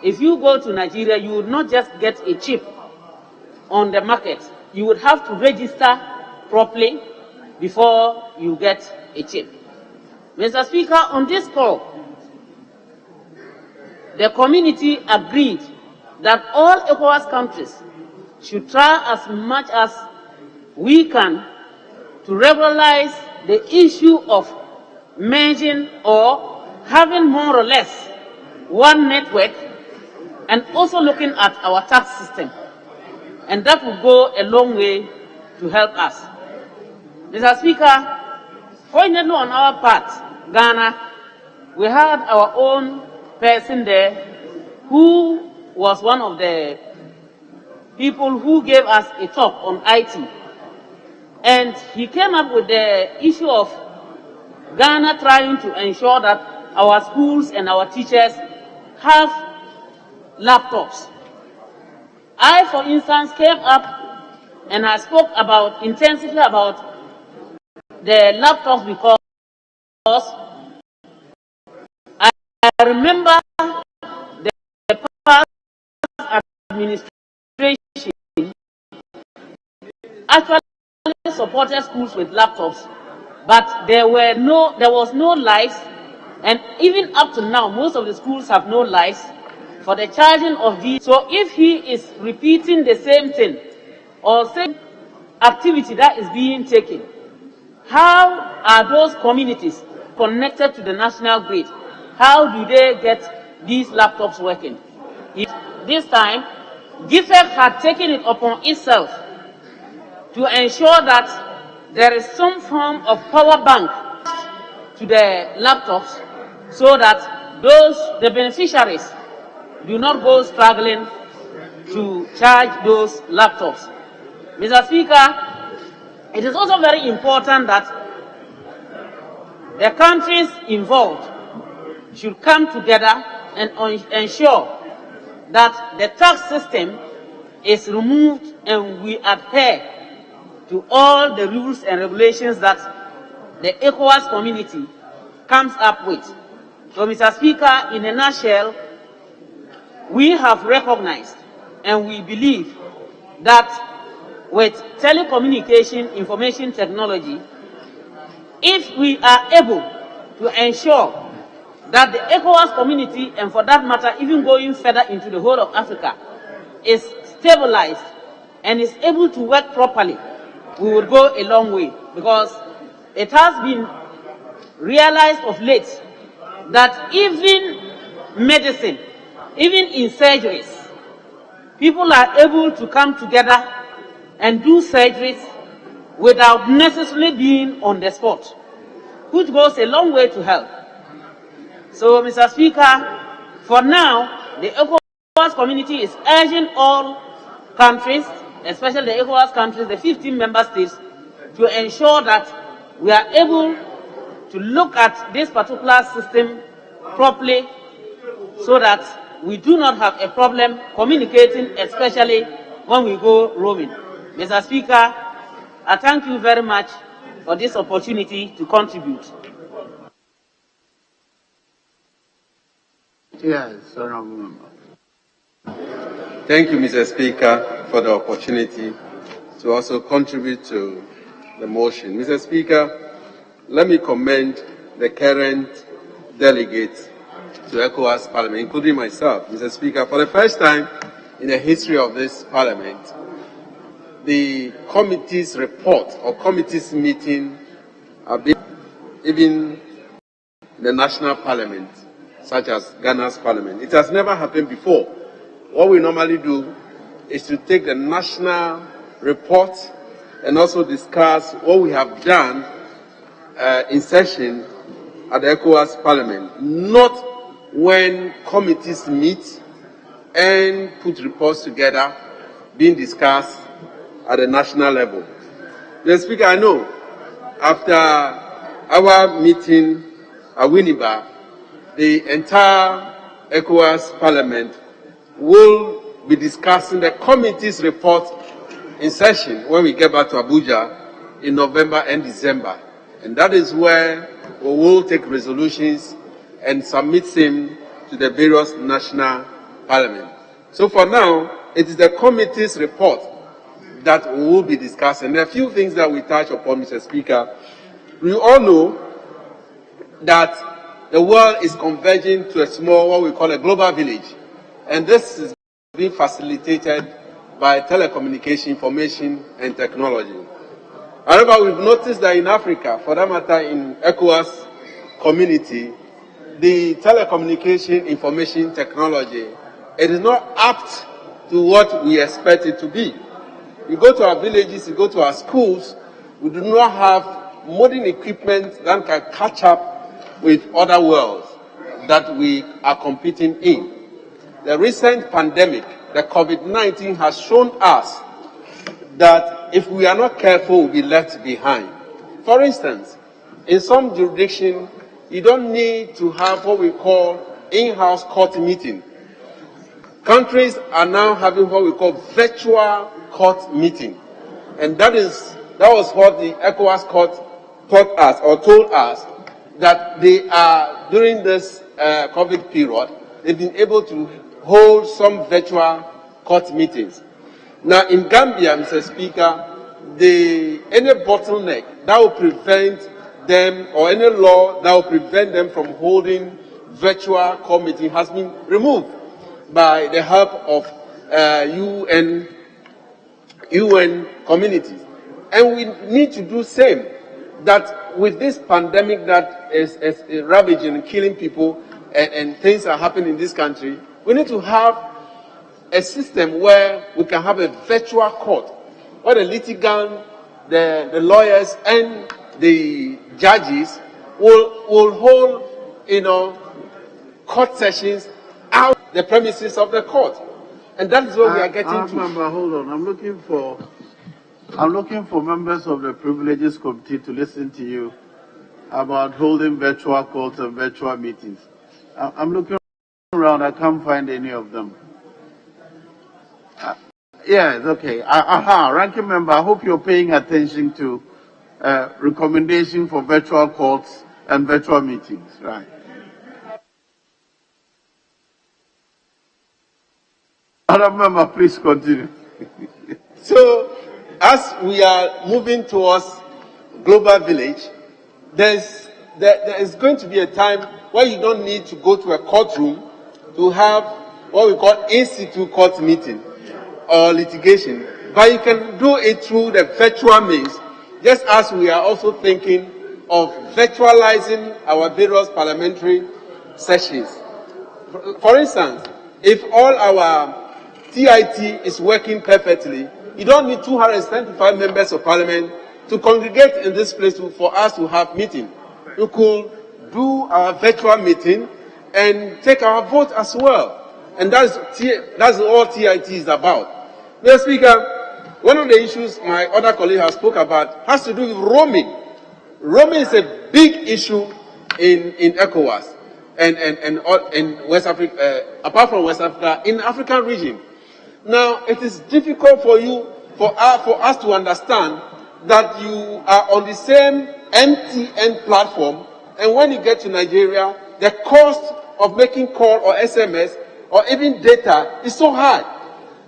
if you go to Nigeria, you would not just get a chip on the market. You would have to register properly before you get a chip. Mr. Speaker, on this call, the community agreed that all Ecowas countries should try as much as we can to regularize the issue of merging or having more or less one network, and also looking at our tax system. And that will go a long way to help us. Mr. Speaker, fortunately on our part, Ghana, we had our own person there who was one of the people who gave us a talk on IT. And he came up with the issue of Ghana trying to ensure that our schools and our teachers have laptops. I, for instance, came up and I spoke intensively about the laptops because I remember the past administration actually supported schools with laptops, but there was no lights, and even up to now, most of the schools have no lights for the charging of these. So if he is repeating the same thing or same activity that is being taken, how are those communities connected to the national grid? How do they get these laptops working? This time, GIFEC had taken it upon itself to ensure that there is some form of power bank to the laptops so that the beneficiaries do not go struggling to charge those laptops. Mr. Speaker, it is also very important that the countries involved should come together and ensure that the tax system is removed and we adhere to all the rules and regulations that the Ecowas community comes up with. So, Mr. Speaker, in a nutshell, we have recognized and we believe that with telecommunication information technology, if we are able to ensure that the ECOWAS community, and for that matter, even going further into the whole of Africa, is stabilized and is able to work properly, we would go a long way, because it has been realized of late that even medicine, even in surgeries, people are able to come together and do surgeries without necessarily being on the spot, which goes a long way to help. So, Mr. Speaker, for now, the ECOWAS community is urging all countries, especially the ECOWAS countries, the 15 member states, to ensure that we are able to look at this particular system properly so that we do not have a problem communicating, especially when we go roaming. Mr. Speaker, I thank you very much for this opportunity to contribute. Yes, Honorable Member. Thank you, Mr. Speaker, for the opportunity to also contribute to the motion. Mr. Speaker, let me commend the current delegates to ECOWAS Parliament, including myself. Mr. Speaker, for the first time in the history of this Parliament, the committee's report or committee's meeting have been even the national parliament, such as Ghana's parliament. It has never happened before. What we normally do is to take the national report and also discuss what we have done in session at the ECOWAS parliament, not when committees meet and put reports together being discussed at the national level. Mr. Speaker, I know after our meeting at Winneba, the entire ECOWAS Parliament will be discussing the committee's report in session when we get back to Abuja in November and December. And that is where we will take resolutions and submit them to the various national parliaments. So for now, it is the committee's report that we will be discussing. There are a few things that we touch upon, Mr. Speaker. We all know that the world is converging to a small, what we call a global village. And this is being facilitated by telecommunication, information, and technology. However, we've noticed that in Africa, for that matter in ECOWAS community, the telecommunication, information, technology, it is not apt to what we expect it to be. You go to our villages, you go to our schools, we do not have modern equipment that can catch up with other worlds that we are competing in. The recent pandemic, the COVID-19, has shown us that if we are not careful, we'll be left behind. For instance, in some jurisdictions, you don't need to have what we call in-house court meeting. Countries are now having what we call virtual court meeting. And that was what the ECOWAS court taught us or told us, that they are, during this COVID period, they've been able to hold some virtual court meetings. Now in Gambia, Mr. Speaker, any bottleneck that will prevent them, or any law that will prevent them from holding virtual court meeting has been removed by the help of UN communities. And we need to do same, that with this pandemic that is ravaging and killing people, and things are happening in this country, we need to have a system where we can have a virtual court, where the litigant, the lawyers, and the judges will hold, court sessions out the premises of the court. And that is what we are getting to. Member, hold on. I'm looking for members of the Privileges Committee to listen to you about holding virtual courts and virtual meetings. I'm looking around. I can't find any of them. Yes, okay. Ranking member, I hope you're paying attention to recommendation for virtual courts and virtual meetings, right? Honourable Member, please continue. So, as we are moving towards global village, there is going to be a time where you don't need to go to a courtroom to have what we call in-situ court meeting or litigation, but you can do it through the virtual means, just as we are also thinking of virtualizing our various parliamentary sessions. For instance, if all our TIT is working perfectly, you don't need 275 members of parliament to congregate in this place for us to have meeting. You could do our virtual meeting and take our vote as well. And that's all TIT is about. Mr. Speaker, one of the issues my other colleague has spoke about has to do with roaming. Roaming is a big issue in Ecowas and West Africa, apart from West Africa, in the African region. Now, it is difficult for us to understand that you are on the same MTN platform, and when you get to Nigeria, the cost of making call or SMS or even data is so high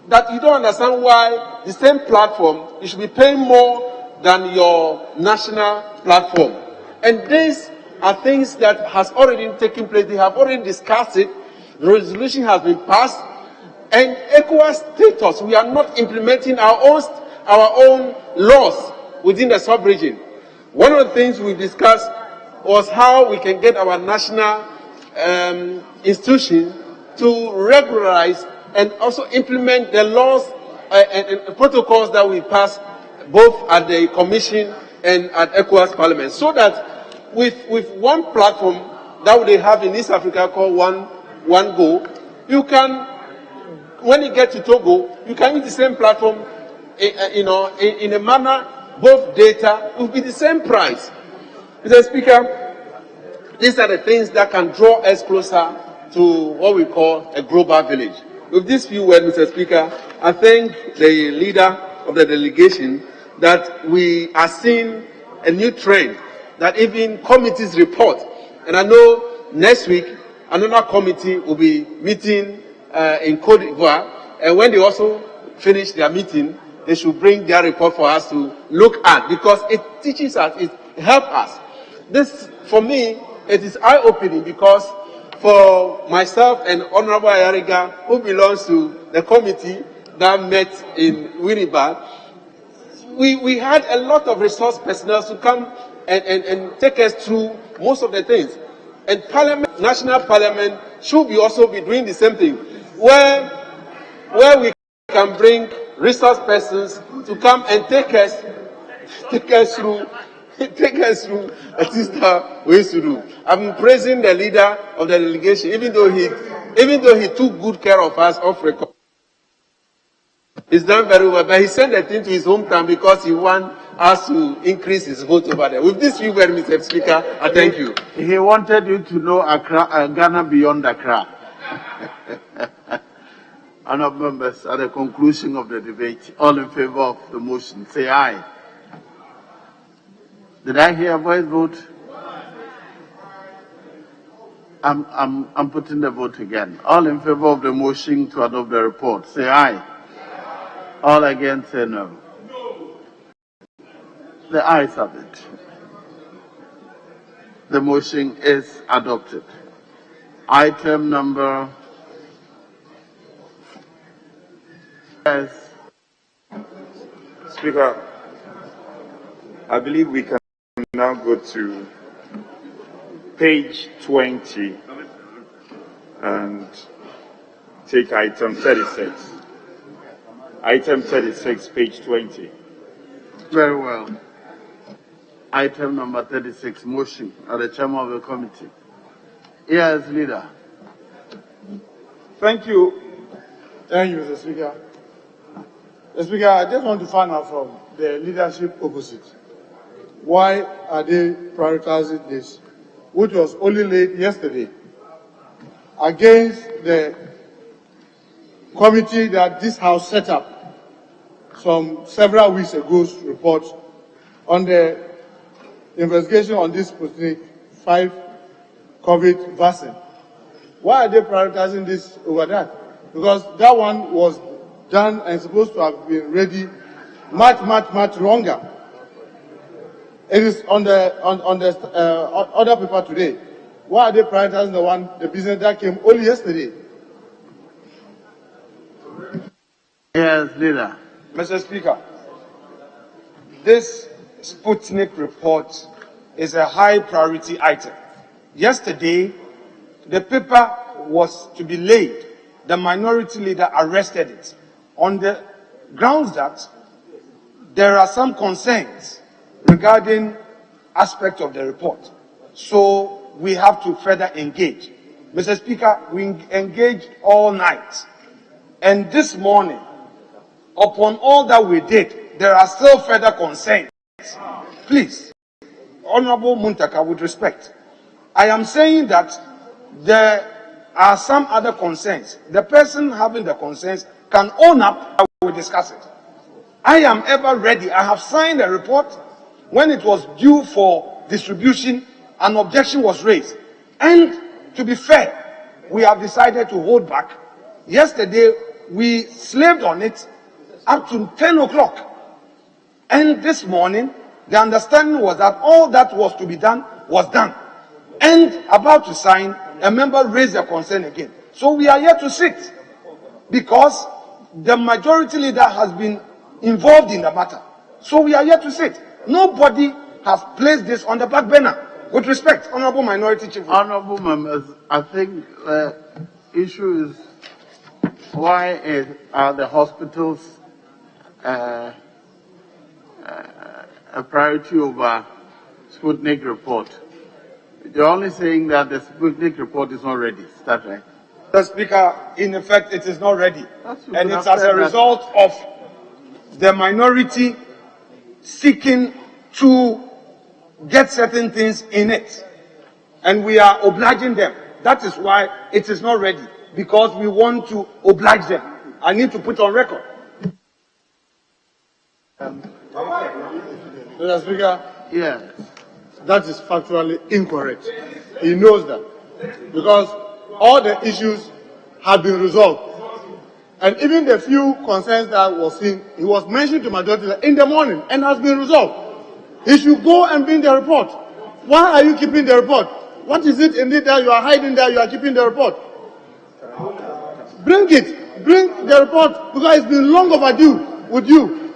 that you don't understand why the same platform you should be paying more than your national platform. And these are things that has already taken place. They have already discussed it. The resolution has been passed. And Ecowas status, we are not implementing our own laws within the sub-region. One of the things we discussed was how we can get our national institutions to regularize and also implement the laws and protocols that we pass both at the Commission and at Ecowas Parliament, so that with one platform that they have in East Africa called One Go, you can, when you get to Togo, you can use the same platform, in a manner, both data will be the same price. Mr. Speaker, these are the things that can draw us closer to what we call a global village. With these few words, Mr. Speaker, I thank the leader of the delegation that we are seeing a new trend, that even committees report. And I know next week, another committee will be meeting in Côte d'Ivoire, and when they also finish their meeting, they should bring their report for us to look at, because it teaches us, it helps us. This, for me, it is eye-opening, because for myself and Honorable Ayariga, who belongs to the committee that met in Winnipeg, we had a lot of resource personnel to come and take us through most of the things. And Parliament, National Parliament, should also be doing the same thing, where we can bring resource persons to come and take us through a sister ways to do. I'm praising the leader of the delegation, even though he took good care of us off record. He's done very well, but he sent the thing to his hometown because he wants us to increase his vote over there. With this few words, Mr. Speaker, I thank you. He wanted you to know Accra, Ghana beyond Accra. Honourable members, at the conclusion of the debate, all in favour of the motion, say aye. Did I hear a voice vote? I'm putting the vote again. All in favour of the motion to adopt the report, say aye. All against, say no. The ayes have it. The motion is adopted. Item number... Yes. Speaker, I believe we can now go to page 20 and take item 36. Item 36, page 20. Very well. Item number 36, motion at the chairman of the committee. Yes, leader. Thank you. Thank you, Mr. Speaker. Mr. Speaker, I just want to find out from the leadership opposite, why are they prioritizing this, which was only laid yesterday, against the committee that this House set up several weeks ago's report on the investigation on this Sputnik 5 COVID vaccine. Why are they prioritizing this over that? Because that one was done and supposed to have been ready much longer. It is on the other paper today. Why are they prioritizing the business that came only yesterday? Yes, leader. Mr. Speaker, this Sputnik report is a high priority item. Yesterday, the paper was to be laid. The minority leader arrested it on the grounds that there are some concerns regarding aspects of the report. So we have to further engage. Mr. Speaker, we engaged all night. And this morning, upon all that we did, there are still further concerns. Please, Honorable Muntaka, with respect, I am saying that there are some other concerns. The person having the concerns can own up and we will discuss it. I am ever ready. I have signed a report. When it was due for distribution, an objection was raised. And to be fair, we have decided to hold back. Yesterday, we slaved on it up to 10 o'clock. And this morning, the understanding was that all that was to be done was done. And about to sign, a member raised a concern again. So we are here to sit because the majority leader has been involved in the matter. So we are here to sit. Nobody has placed this on the back burner. With respect, Honorable Minority Chief. Honorable members, I think the issue is why are the hospitals a priority over Sputnik report? You're only saying that the Sputnik report is not ready. Is that right? The Speaker, in effect, it is not ready. And it's as a result of the minority seeking to get certain things in it. And we are obliging them. That is why it is not ready. Because we want to oblige them. I need to put on record. Mr. Speaker, yes, that is factually incorrect. He knows that. Because all the issues have been resolved. And even the few concerns that was seen, he was mentioned to majority in the morning and has been resolved. He should go and bring the report. Why are you keeping the report? What is it indeed that you are hiding there? You are keeping the report. Bring it. Bring the report because it's been long overdue with you.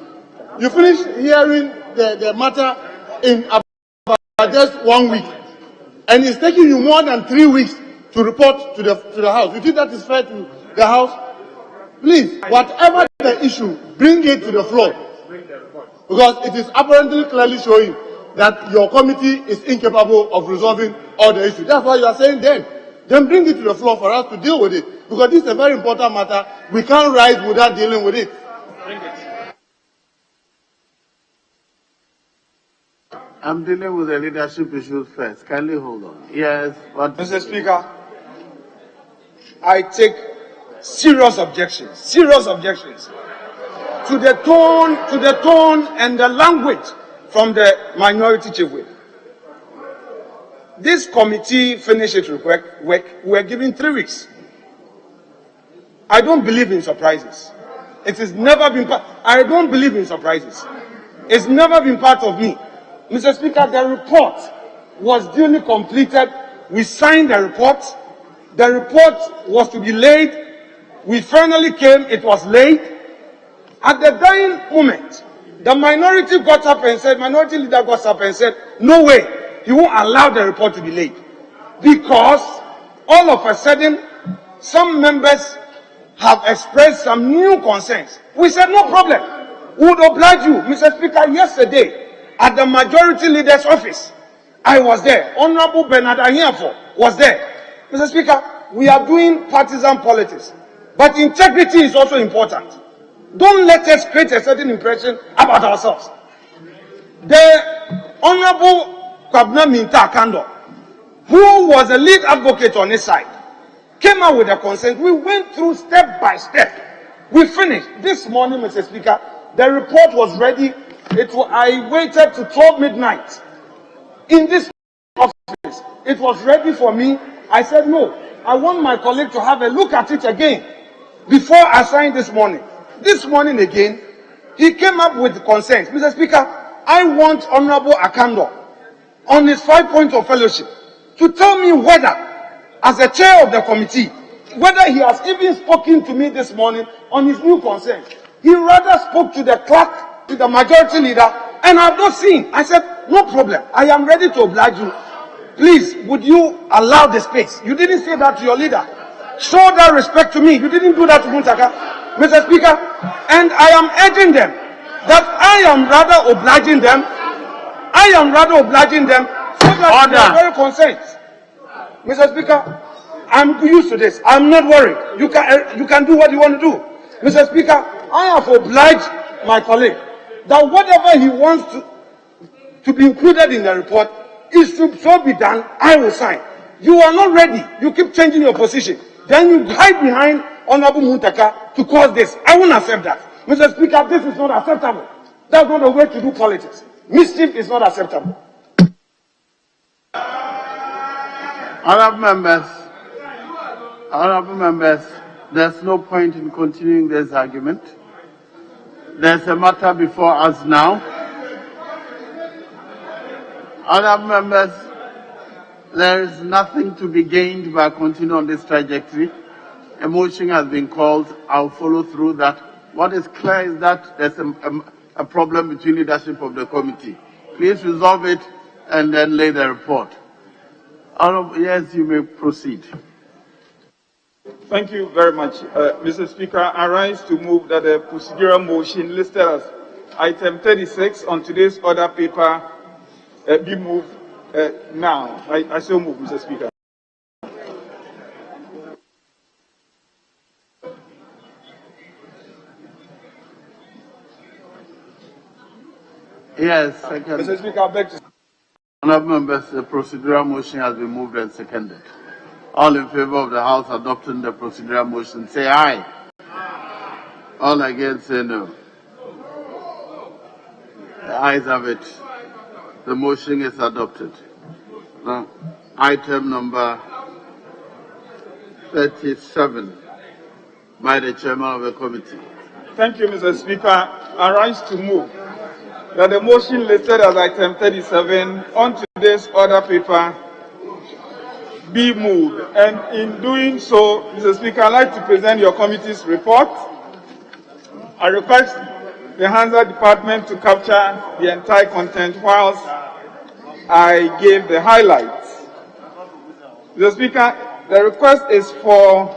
You finished hearing the matter in about just 1 week. And it's taking you more than 3 weeks to report to the House. You think that is fair to the House? Please, whatever the issue, bring it to the floor. Because it is apparently clearly showing that your committee is incapable of resolving all the issues. That's why you are saying then. Then bring it to the floor for us to deal with it. Because this is a very important matter. We can't rise without dealing with it. Bring it. I'm dealing with the leadership issues first. Kindly hold on. Yes, what? Mr. Speaker, I take serious objections to the tone and the language from the minority chief whip. This committee finished its work. We were given 3 weeks. I don't believe in surprises. It has never been part. I don't believe in surprises. It's never been part of me. Mr. Speaker, the report was duly completed. We signed the report. The report was to be laid. We finally came. It was laid. At the dying moment, the minority leader got up and said, no way, he won't allow the report to be laid. Because all of a sudden, some members have expressed some new concerns. We said, no problem. We would oblige you. Mr. Speaker, yesterday, at the majority leader's office, I was there. Honorable Bernard Ahiafo was there. Mr. Speaker, we are doing partisan politics. But integrity is also important. Don't let us create a certain impression about ourselves. The Honorable Kwabena Minta Kando, who was a lead advocate on his side, came out with a consent. We went through step by step. We finished. This morning, Mr. Speaker, the report was ready. I waited to 12 midnight in this office office. It was ready for me. I said, no, I want my colleague to have a look at it again before I sign this morning. This morning again, he came up with consent. Mr. Speaker, I want Honorable Akando on his 5 points of fellowship to tell me whether, as a chair of the committee, whether he has even spoken to me this morning on his new consent. He rather spoke to the clerk, to the majority leader, and I've not seen. I said, no problem. I am ready to oblige you. Please, would you allow the space? You didn't say that to your leader. Show that respect to me. You didn't do that to Muntaka, Mr. Speaker. And I am urging them that I am rather obliging them. I am rather obliging them so that they are very concerned. Mr. Speaker, I'm used to this. I'm not worried. You can do what you want to do. Mr. Speaker, I have obliged my colleague that whatever he wants to be included in the report is to so be done. I will sign. You are not ready. You keep changing your position. Then you hide behind Honorable Muntaka to cause this. I won't accept that. Mr. Speaker, this is not acceptable. That's not the way to do politics. Mischief is not acceptable. Honorable members, there's no point in continuing this argument. There's a matter before us now. Honorable members, there is nothing to be gained by continuing on this trajectory. A motion has been called. I'll follow through that. What is clear is that there's a problem between leadership of the committee. Please resolve it and then lay the report. Yes, you may proceed. Thank you very much, Mr. Speaker. I rise to move that the procedural motion listed as item 36 on today's order paper be moved now. I so move, Mr. Speaker. Yes, second. Mr. Speaker, I beg to... Honorable members, the procedural motion has been moved and seconded. All in favor of the House adopting the procedural motion, say aye. All against, say no. The ayes have it. The motion is adopted. Now, item number 37 by the chairman of the committee. Thank you, Mr. Speaker. I rise to move that the motion listed as item 37 on today's order paper be moved. And in doing so, Mr. Speaker, I'd like to present your committee's report. I request the Hansa Department to capture the entire content whilst I give the highlights. Mr. Speaker, the request is for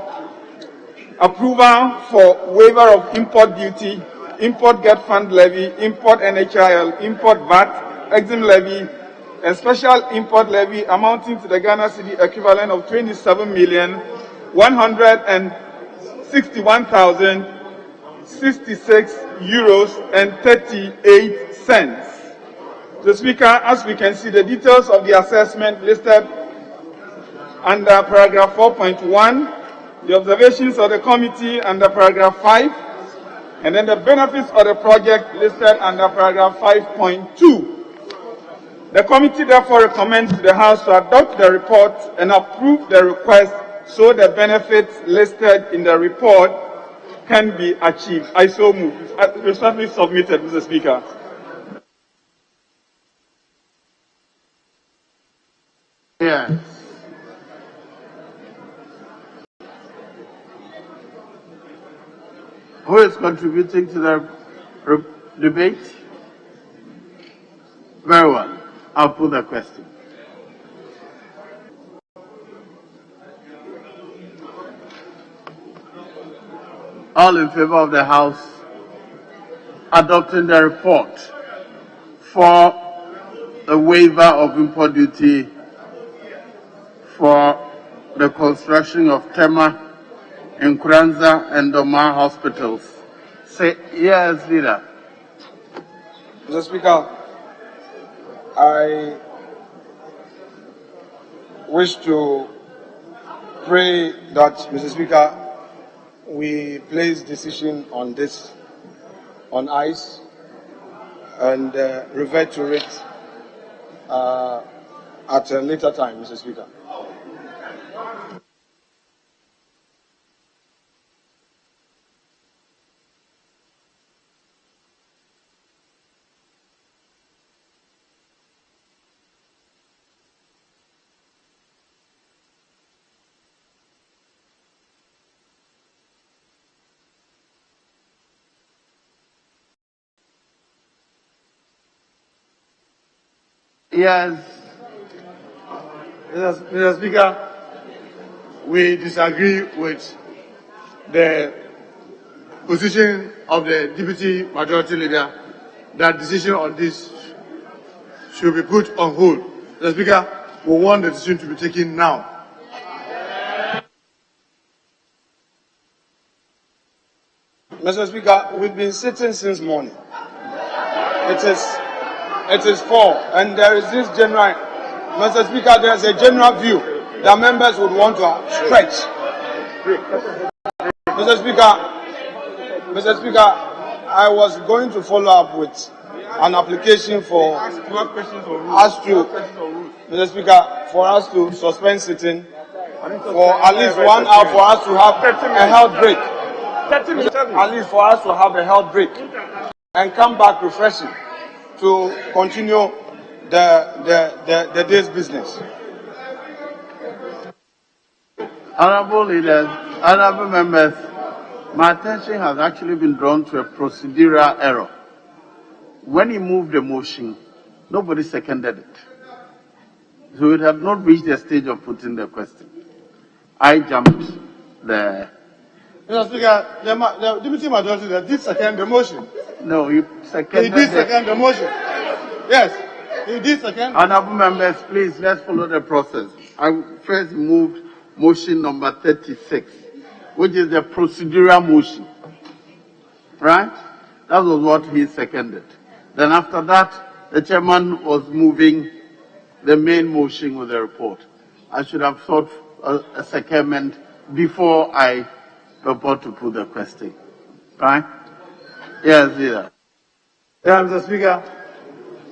approval for waiver of import duty, import get fund levy, import NHIL, import VAT, exim levy, and special import levy amounting to the Ghana cedi equivalent of 27,161,066 euros and 38 cents. The Speaker, as we can see, the details of the assessment listed under paragraph 4.1, the observations of the committee under paragraph 5, and then the benefits of the project listed under paragraph 5.2. The committee therefore recommends to the House to adopt the report and approve the request so the benefits listed in the report can be achieved. I so move. Respectfully submitted, Mr. Speaker. Yes. Who is contributing to the debate? Very well. I'll put the question. All in favor of the House adopting the report for the waiver of import duty for the construction of Tema, Nkranza, and Doma hospitals. Say yes, leader. Mr. Speaker, I wish to pray that, Mr. Speaker, we place decision on this on ice and revert to it at a later time, Mr. Speaker. Yes, Mr. Speaker, we disagree with the position of the Deputy Majority Leader that decision on this should be put on hold. Mr. Speaker, we want the decision to be taken now. Mr. Speaker, we've been sitting since morning. It is 4, and there is this general, Mr. Speaker, there is a general view that members would want to stretch. Mr. Speaker, I was going to follow up with an application for us to, Mr. Speaker, for us to suspend sitting for at least 1 hour for us to have a health break. At least for us to have a health break and come back refreshing to continue the day's business. Honorable leaders, honorable members, my attention has actually been drawn to a procedural error. When he moved the motion, nobody seconded it. So it had not reached the stage of putting the question. I jumped there. Mr. Speaker, the Deputy Majority Leader did second the motion. No, he seconded. He did second the motion. Yes, he did second. Honorable members, please, let's follow the process. I first moved motion number 36, which is the procedural motion. Right? That was what he seconded. Then after that, the chairman was moving the main motion with the report. I should have sought a secondment before I purport to put the question. Right? Yes, leader. Yeah, Mr. Speaker,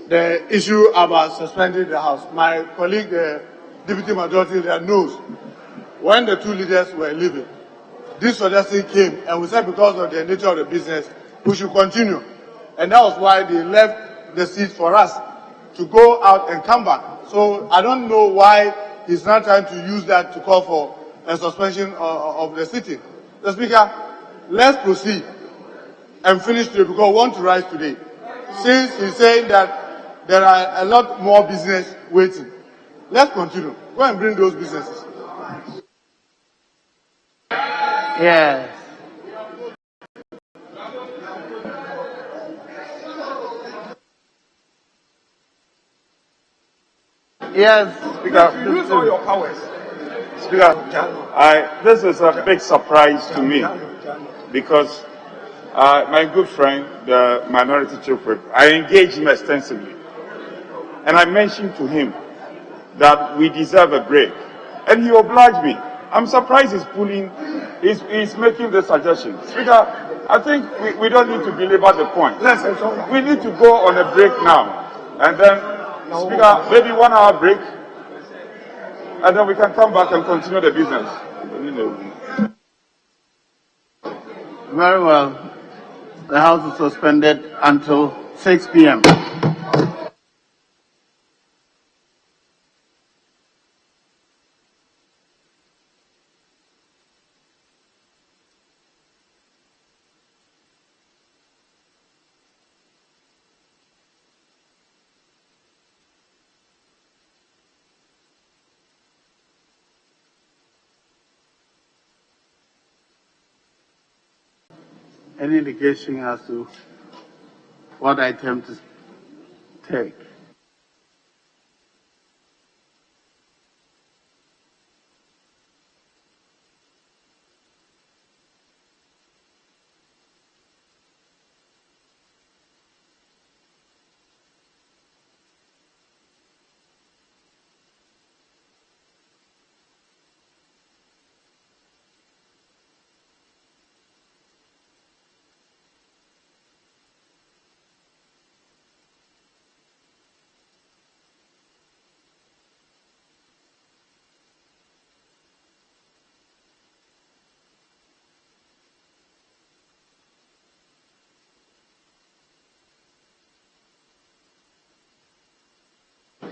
the issue about suspending the House, my colleague, the Deputy Majority Leader, knows when the two leaders were leaving, this suggestion came, and we said because of the nature of the business, we should continue. And that was why they left the seat for us to go out and come back. So I don't know why he's not trying to use that to call for a suspension of the sitting. The Speaker, let's proceed and finish today because we want to rise today. Since he's saying that there are a lot more business waiting, let's continue. Go and bring those businesses. Yes. Yes. Speaker, Use all your powers. Speaker, this is a big surprise to me because my good friend, the minority chief whip, I engaged him extensively. And I mentioned to him that we deserve a break. And he obliged me. I'm surprised he's making the suggestion. Speaker, I think we don't need to belabor the point. We need to go on a break now. And then, Speaker, maybe 1 hour break. And then we can come back and continue the business. Very well. The House is suspended until 6 p.m. Any indication as to what item to take?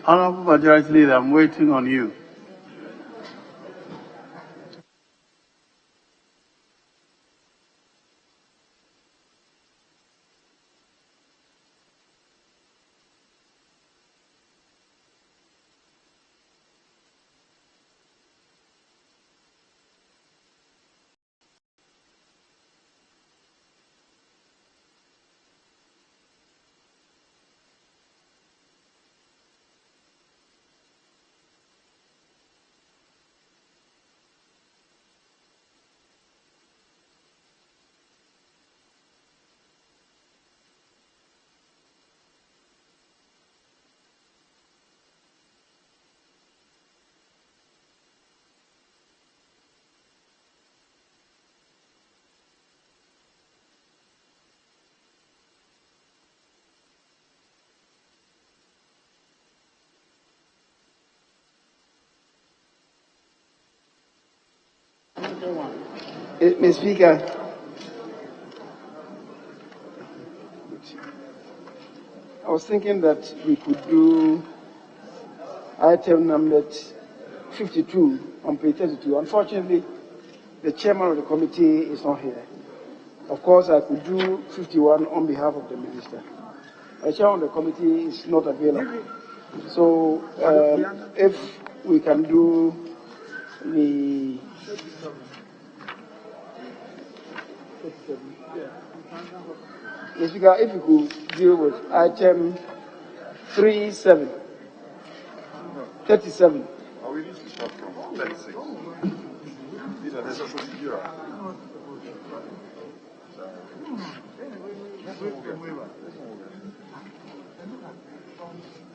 Honorable Majority Leader, I'm waiting on you. Mr. Speaker, I was thinking that we could do item number 52 on page 32. Unfortunately, the chairman of the committee is not here. Of course, I could do 51 on behalf of the minister. The chairman of the committee is not available. So, if we can do the Mr. Speaker, if you could deal with item 37. Oh, we need to start from 36. These are the procedural.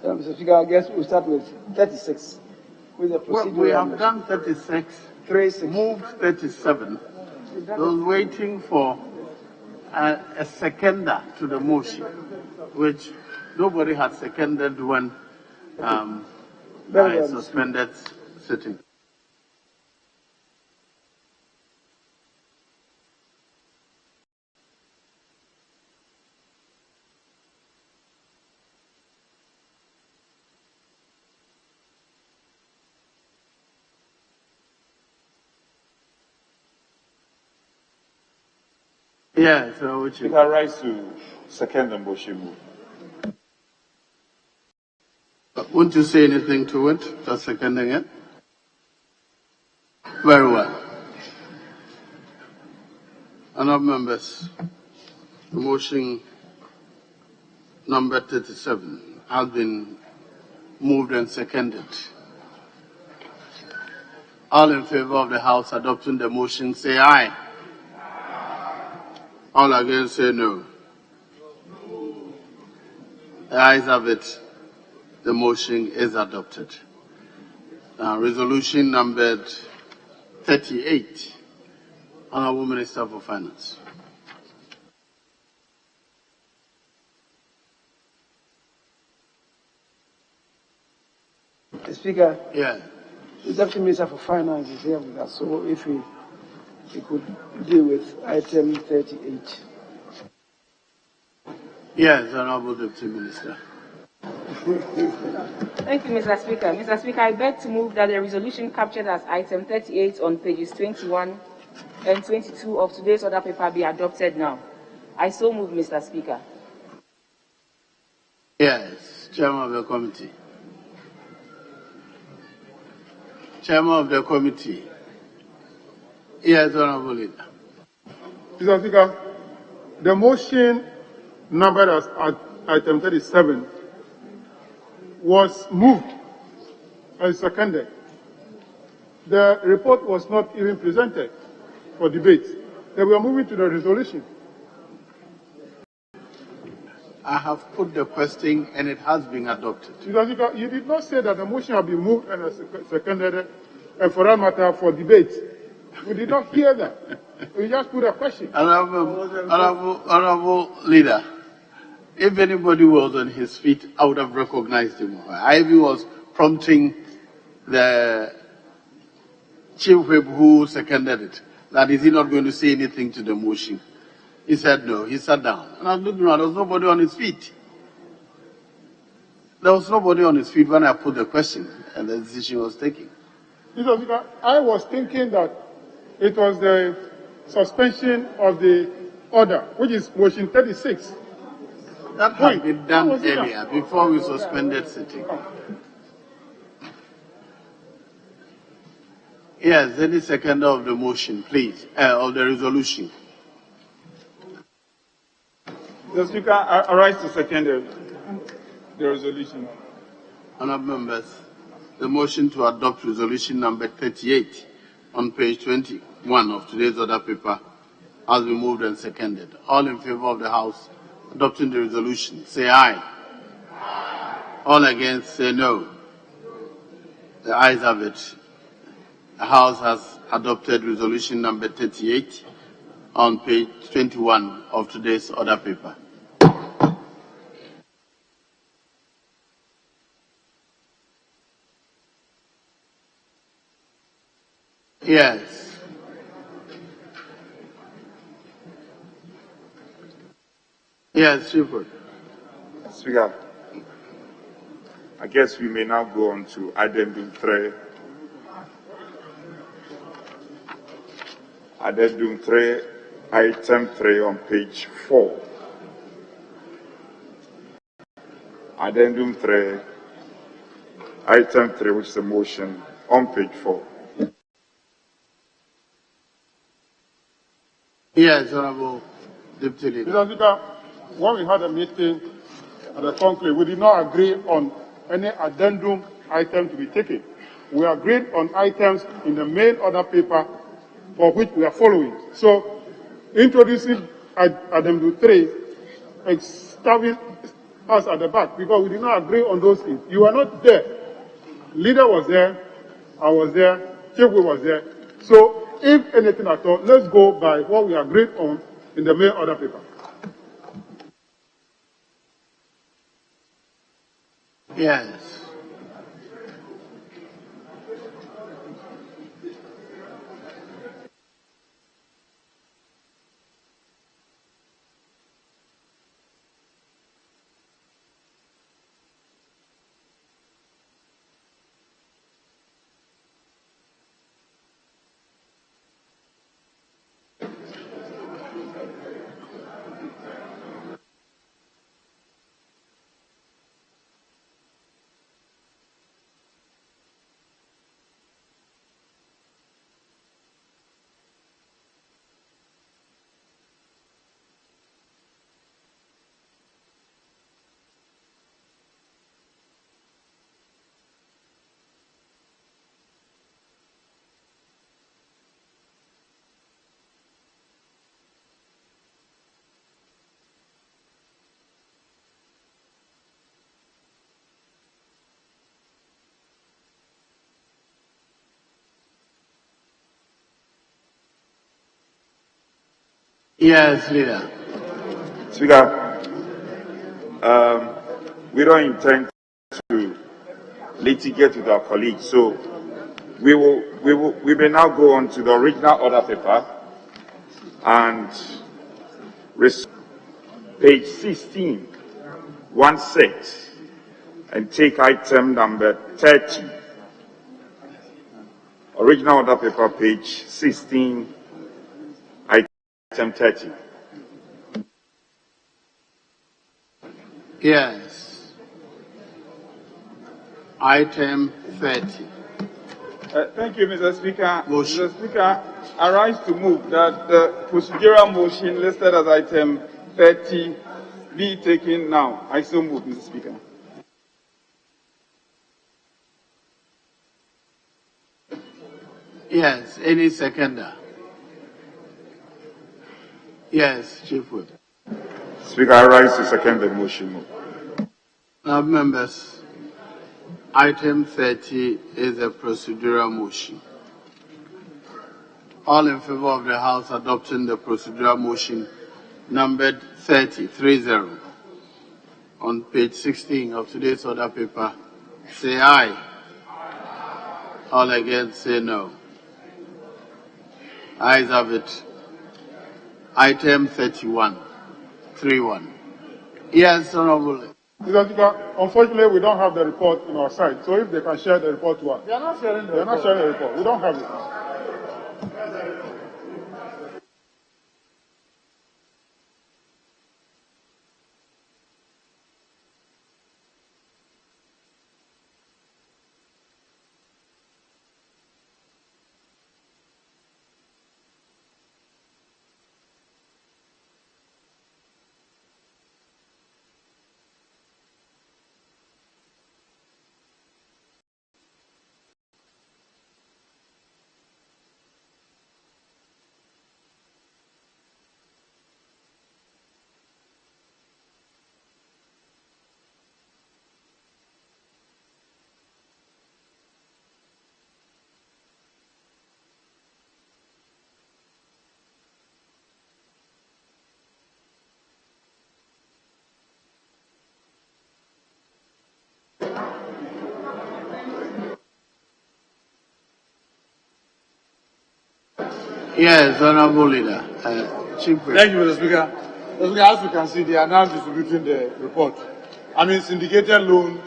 Mr. Speaker, I guess we'll start with 36. With the Well, procedural. we have done 36, moved 37. Those waiting for a seconder to the motion, which nobody had seconded when I suspended sitting. Yeah, so which You can rise to second the motion. Won't you say anything to it? Just seconding it? Very well. Honourable members, the motion number 37 has been moved and seconded. All in favor of the House adopting the motion, say aye. All against, say no. The ayes have it. The motion is adopted. Resolution numbered 38. Honourable Minister for Finance. Mr. Speaker, yeah. The Deputy Minister for Finance is here with us, so if we could deal with item 38. Yes, Honourable Deputy Minister. Thank you, Mr. Speaker. Mr. Speaker, I beg to move that the resolution captured as item 38 on pages 21 and 22 of today's order paper be adopted now. I so move, Mr. Speaker. Yes, Chairman of the Committee. Chairman of the Committee. Yes, Honourable Leader. Mr. Speaker, the motion numbered as item 37 was moved and seconded. The report was not even presented for debate. Then we are moving to the resolution. I have put the question and it has been adopted. Mr. Speaker, you did not say that the motion had been moved and seconded, and for that matter, for debate. We did not hear that. We just put a question. Honourable Leader, if anybody was on his feet, I would have recognized him. Ivy was prompting the chief whip who seconded it, that is he not going to say anything to the motion? He said no. He sat down. And I was looking around, there was nobody on his feet. There was nobody on his feet when I put the question and the decision was taken. Mr. Speaker, I was thinking that it was the suspension of the order, which is motion 36. That had been done earlier, before we suspended sitting. Yes, any seconder of the motion, please, of the resolution. Mr. Speaker, I rise to second the resolution. Honourable members, the motion to adopt resolution number 38 on page 21 of today's order paper has been moved and seconded. All in favour of the House adopting the resolution, say aye. All against, say no. The ayes have it. The House has adopted resolution number 38 on page 21 of today's order paper. Yes. Yes, super. Speaker, I guess we may now go on to addendum 3. Addendum 3, item 3 on page 4. Addendum 3, item 3, which is a motion on page 4. Yes, Honourable Deputy Leader. Mr. Speaker, when we had a meeting at the conclave, we did not agree on any addendum item to be taken. We agreed on items in the main order paper for which we are following. So, introducing addendum 3, stabbing us at the back, because we did not agree on those things. You were not there. Leader was there, I was there, Chief was there. So, if anything at all, let's go by what we agreed on in the main order paper. Yes. Yes, Leader. Speaker, we don't intend to litigate with our colleagues, so we may now go on to the original order paper and page 16, 1/6, and take item number 30. Original order paper, page 16, item 30. Yes. Item 30. Thank you, Mr. Speaker. Mr. Speaker, I rise to move that the procedural motion listed as item 30 be taken now. I so move, Mr. Speaker. Yes, any seconder? Yes, Chief Whip. Speaker, I rise to second the motion. Now, members, item 30 is a procedural motion. All in favor of the House adopting the procedural motion numbered 30 on page 16 of today's order paper, say aye. All against, say no. Ayes have it. Item 31. Yes, Honorable. Mr. Speaker, unfortunately, we don't have the report on our side. So if they can share the report to us. They are not sharing the They are report. not sharing the report. We don't have it. Yes, Honorable Leader. Chief Thank you, Mr. Speaker. Mr. Speaker, as you can see, they are now distributing the report. I mean, syndicated loan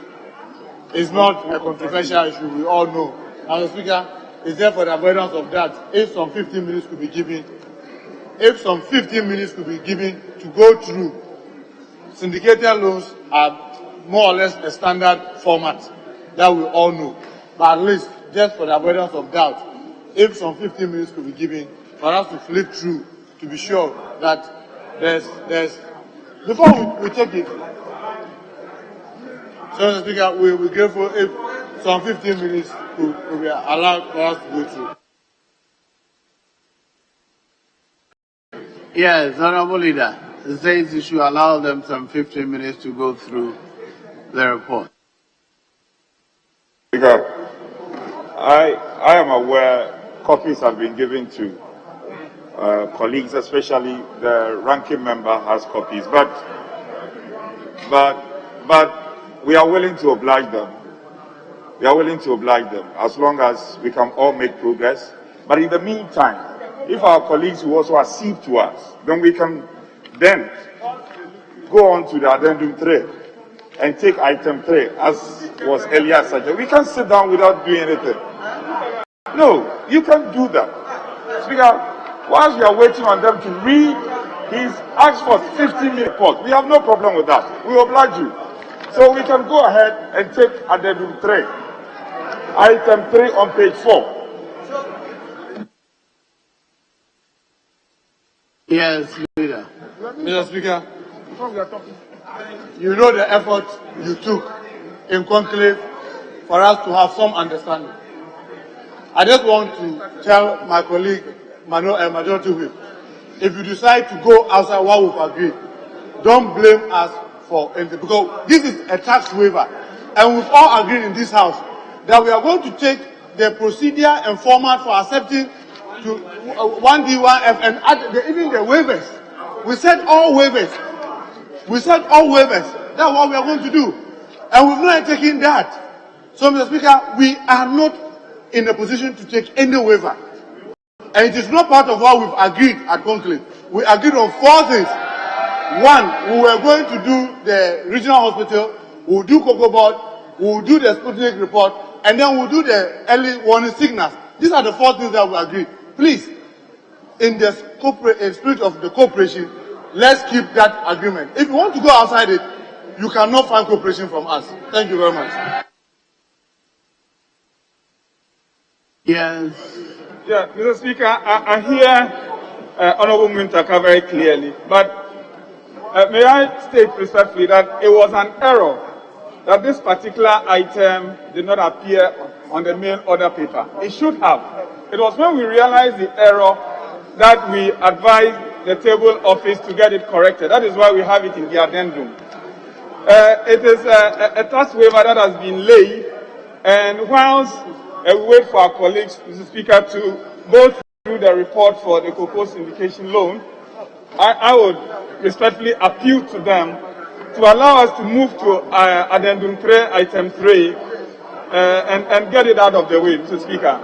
is not a controversial issue, we all know. Mr. Speaker, it's there for the avoidance of that. If some 15 minutes could be given, to go through, syndicated loans are more or less a standard format that we all know. But at least, just for the avoidance of doubt, if some 15 minutes could be given for us to flip through to be sure that there's before we take it. So, Mr. Speaker, we'll be grateful if some 15 minutes could be allowed for us to go through. Yes, Honorable Leader. The says you should allow them some 15 minutes to go through the report. Speaker, I am aware copies have been given to colleagues, especially the ranking member has copies, but we are willing to oblige them. We are willing to oblige them as long as we can all make progress. But in the meantime, if our colleagues will also accede to us, then we can then go on to the addendum 3 and take item 3 as was earlier suggested. We can't sit down without doing anything. No, you can't do that. Speaker, whilst we are waiting on them to read, he's asked for 15-minute report. We have no problem with that. We oblige you. So we can go ahead and take addendum 3. Item 3 on page 4. Yes, Leader. Mr. Speaker, you know the effort you took in conclave for us to have some understanding. I just want to tell my colleague, Majority Whip, if you decide to go outside what we've agreed, don't blame us for anything, because this is a tax waiver, and we've all agreed in this house that we are going to take the procedure and format for accepting to 1D1F and add even the waivers. We said all waivers. That's what we are going to do. And we've not taken that. So, Mr. Speaker, we are not in a position to take any waiver. And it is not part of what we've agreed at conclave. We agreed on 4 things. 1, we were going to do the regional hospital, we'll do Cocoa Board, we'll do the Sputnik report, and then we'll do the early warning signals. These are the 4 things that we agreed. Please, in the spirit of the cooperation, let's keep that agreement. If you want to go outside it, you cannot find cooperation from us. Thank you very much. Yes. Yeah, Mr. Speaker, I hear Honorable Muntaka very clearly, but may I state respectfully that it was an error that this particular item did not appear on the main order paper. It should have. It was when we realized the error that we advised the table office to get it corrected. That is why we have it in the addendum. It is a tax waiver that has been laid, and whilst we wait for our colleagues, Mr. Speaker, to go through the report for the cocoa syndication loan, I would respectfully appeal to them to allow us to move to addendum 3, item 3, and get it out of the way, Mr. Speaker.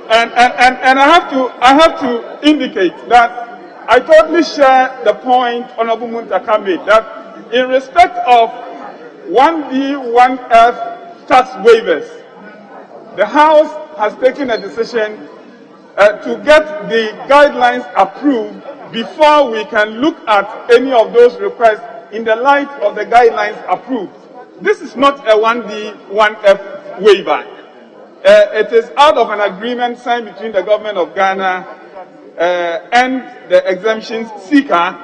And I have to indicate that I totally share the point Honorable Muntaka made, that in respect of 1B, 1F tax waivers. The House has taken a decision to get the guidelines approved before we can look at any of those requests in the light of the guidelines approved. This is not a 1D, 1F waiver. It is out of an agreement signed between the government of Ghana and the exemptions seeker,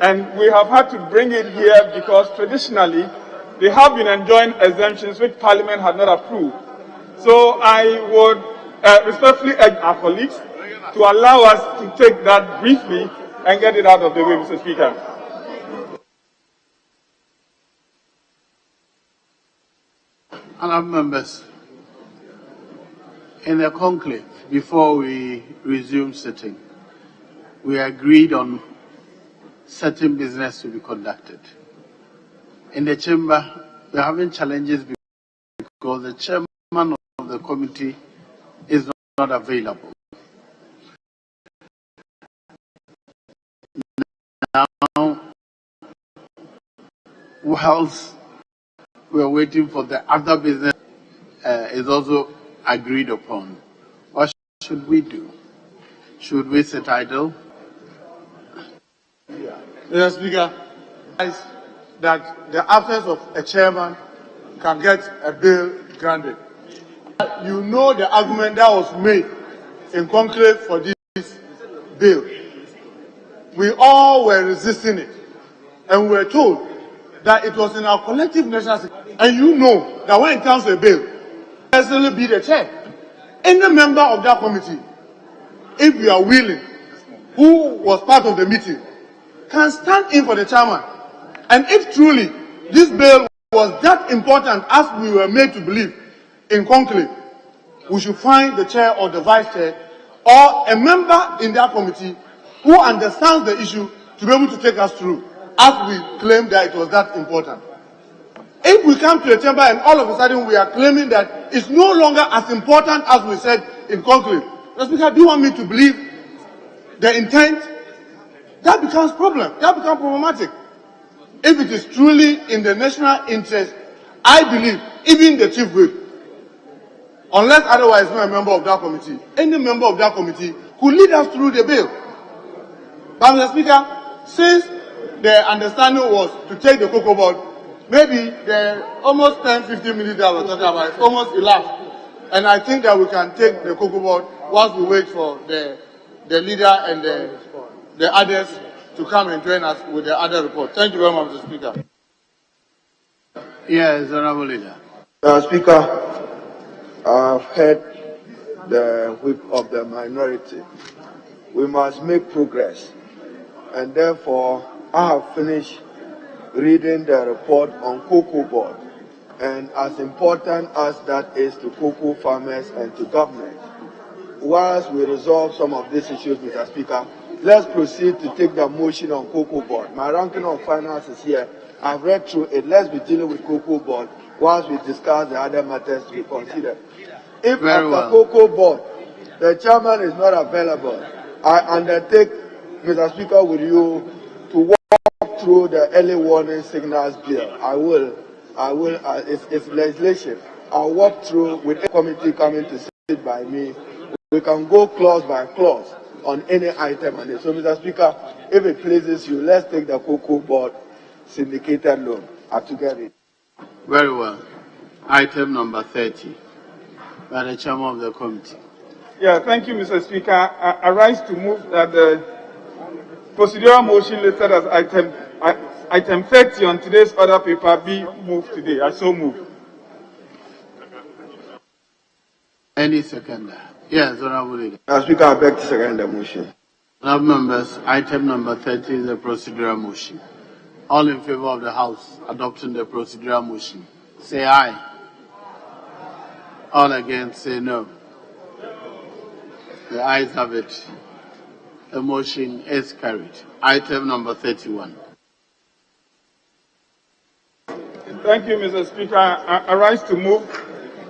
and we have had to bring it here because traditionally they have been enjoying exemptions which Parliament had not approved. So I would respectfully urge our colleagues to allow us to take that briefly and get it out of the way, Mr. Speaker. Honourable members, in the conclave, before we resume sitting, we agreed on certain business to be conducted. In the chamber, we're having challenges because the chairman of the committee is not available. Now, whilst we're waiting for the other business is also agreed upon, what should we do? Should we sit idle? Mr. Speaker, that the absence of a chairman can get a bill granted. You know the argument that was made in conclave for this bill. We all were resisting it, and we were told that it was in our collective national security. And you know that when it comes to a bill, personally be the chair. Any member of that committee, if you are willing, who was part of the meeting, can stand in for the chairman. And if truly this bill was that important as we were made to believe in conclave, we should find the chair or the vice chair or a member in that committee who understands the issue to be able to take us through, as we claim that it was that important. If we come to the chamber and all of a sudden we are claiming that it's no longer as important as we said in conclave, Mr. Speaker, do you want me to believe the intent? That becomes problematic. If it is truly in the national interest, I believe even the chief whip, unless otherwise not a member of that committee, any member of that committee could lead us through the bill. But Mr. Speaker, since the understanding was to take the cocoa board, maybe the almost 10-15 minutes that we're talking about is almost elapsed. And I think that we can take the cocoa board whilst we wait for the leader and the others to come and join us with the other report. Thank you very much, Mr. Speaker. Yes, Honourable Leader. Speaker, I've heard the whip of the minority. We must make progress. And therefore, I have finished reading the report on cocoa board. And as important as that is to cocoa farmers and to government, whilst we resolve some of these issues, Mr. Speaker, let's proceed to take the motion on cocoa board. My ranking on finance is here. I've read through it. Let's be dealing with cocoa board whilst we discuss the other matters to be considered. If after cocoa board, the chairman is not available, I undertake, Mr. Speaker, with you to walk through the early warning signals bill. I will, it's legislation. I'll walk through with a committee coming to sit by me. We can go clause by clause on any item on it. So, Mr. Speaker, if it pleases you, let's take the cocoa board syndicated loan. I to get it. Very well. Item number 30 by the chairman of the committee. Yeah, thank you, Mr. Speaker. I rise to move that the procedural motion listed as item 30 on today's order paper be moved today. I so move. Any seconder? Yes, Honourable Leader. Mr. Speaker, I beg to second the motion. Honourable members, item number 30 is a procedural motion. All in favour of the House adopting the procedural motion, say aye. All against, say no. The ayes have it. The motion is carried. Item number 31. Thank you, Mr. Speaker. I rise to move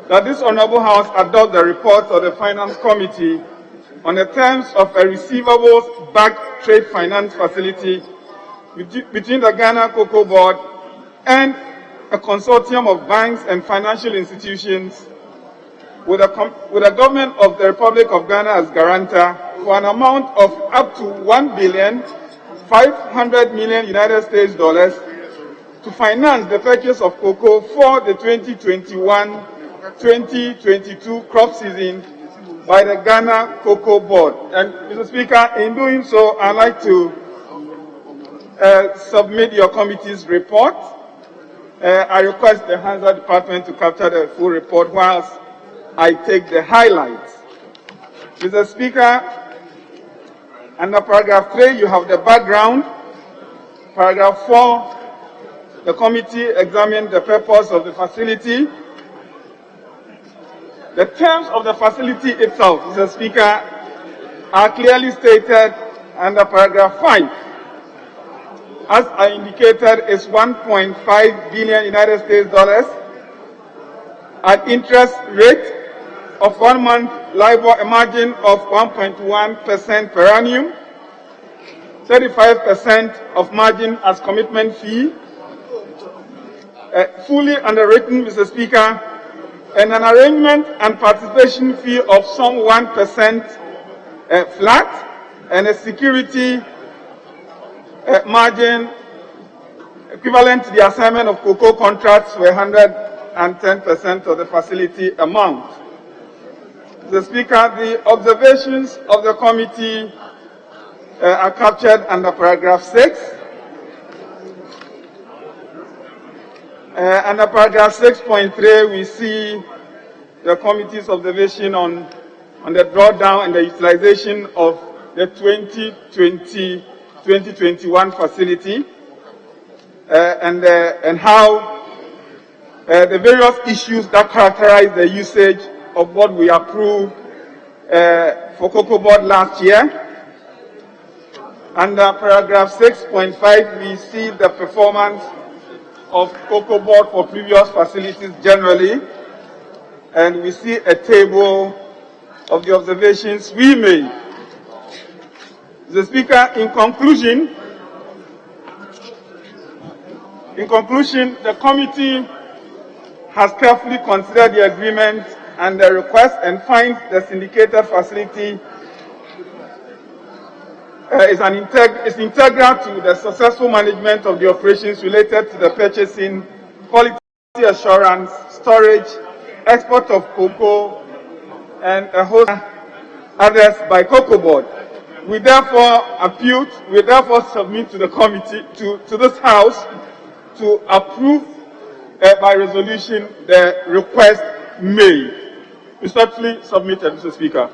that this Honourable House adopt the report of the Finance Committee on the terms of a receivables-backed trade finance facility between the Ghana Cocoa Board and a consortium of banks and financial institutions with the government of the Republic of Ghana as guarantor for an amount of up to $1,500 million United States dollars to finance the purchase of cocoa for the 2021-2022 crop season by the Ghana Cocoa Board. And Mr. Speaker, in doing so, I'd like to submit your committee's report. I request the Hansa Department to capture the full report whilst I take the highlights. Mr. Speaker, under paragraph 3, you have the background. Paragraph 4, the committee examined the purpose of the facility. The terms of the facility itself, Mr. Speaker, are clearly stated under paragraph 5. As I indicated, is 1.5 billion United States dollars at interest rate of 1 month LIBOR, a margin of 1.1% per annum, 35% of margin as commitment fee, fully underwritten, Mr. Speaker, and an arrangement and participation fee of some 1% flat, and a security margin equivalent to the assignment of cocoa contracts for 110% of the facility amount. Mr. Speaker, the observations of the committee are captured under paragraph 6. Under paragraph 6.3, we see the committee's observation on the drawdown and the utilization of the 2020-2021 facility and how the various issues that characterize the usage of what we approved for Cocoa Board last year. Under paragraph 6.5, we see the performance of Cocoa Board for previous facilities generally, and we see a table of the observations we made. Mr. Speaker, in conclusion, the committee has carefully considered the agreement and the request and finds the syndicated facility is integral to the successful management of the operations related to the purchasing, quality assurance, storage, export of cocoa, and a host of others by Cocoa Board. We therefore submit to the committee, to this House, to approve by resolution the request made. Respectfully submitted, Mr. Speaker.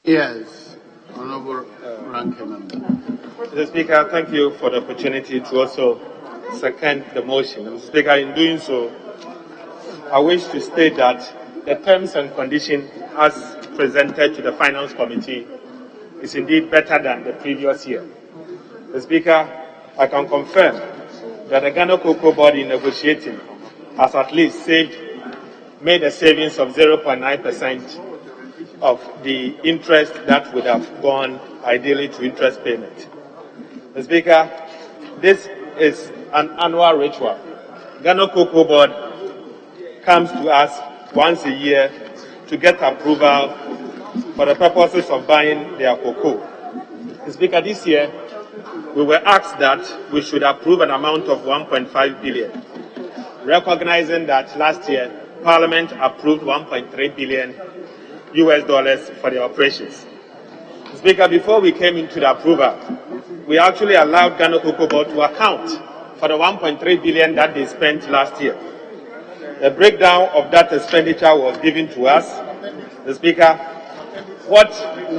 Yes. Honorable Ranking Member. Mr. Speaker, thank you for the opportunity to also second the motion. Mr. Speaker, in doing so, I wish to state that the terms and conditions as presented to the Finance Committee is indeed better than the previous year. Mr. Speaker, I can confirm that the Ghana Cocoa Board in negotiating has at least made a savings of 0.9% of the interest that would have gone ideally to interest payment. Mr. Speaker, this is an annual ritual. Ghana Cocoa Board comes to us once a year to get approval for the purposes of buying their cocoa. Mr. Speaker, this year we were asked that we should approve an amount of 1.5 billion, recognizing that last year Parliament approved 1.3 billion US dollars for the operations. Speaker, before we came into the approval, we actually allowed Ghana Cocoa Board to account for the 1.3 billion that they spent last year. The breakdown of that expenditure was given to us. The Speaker, what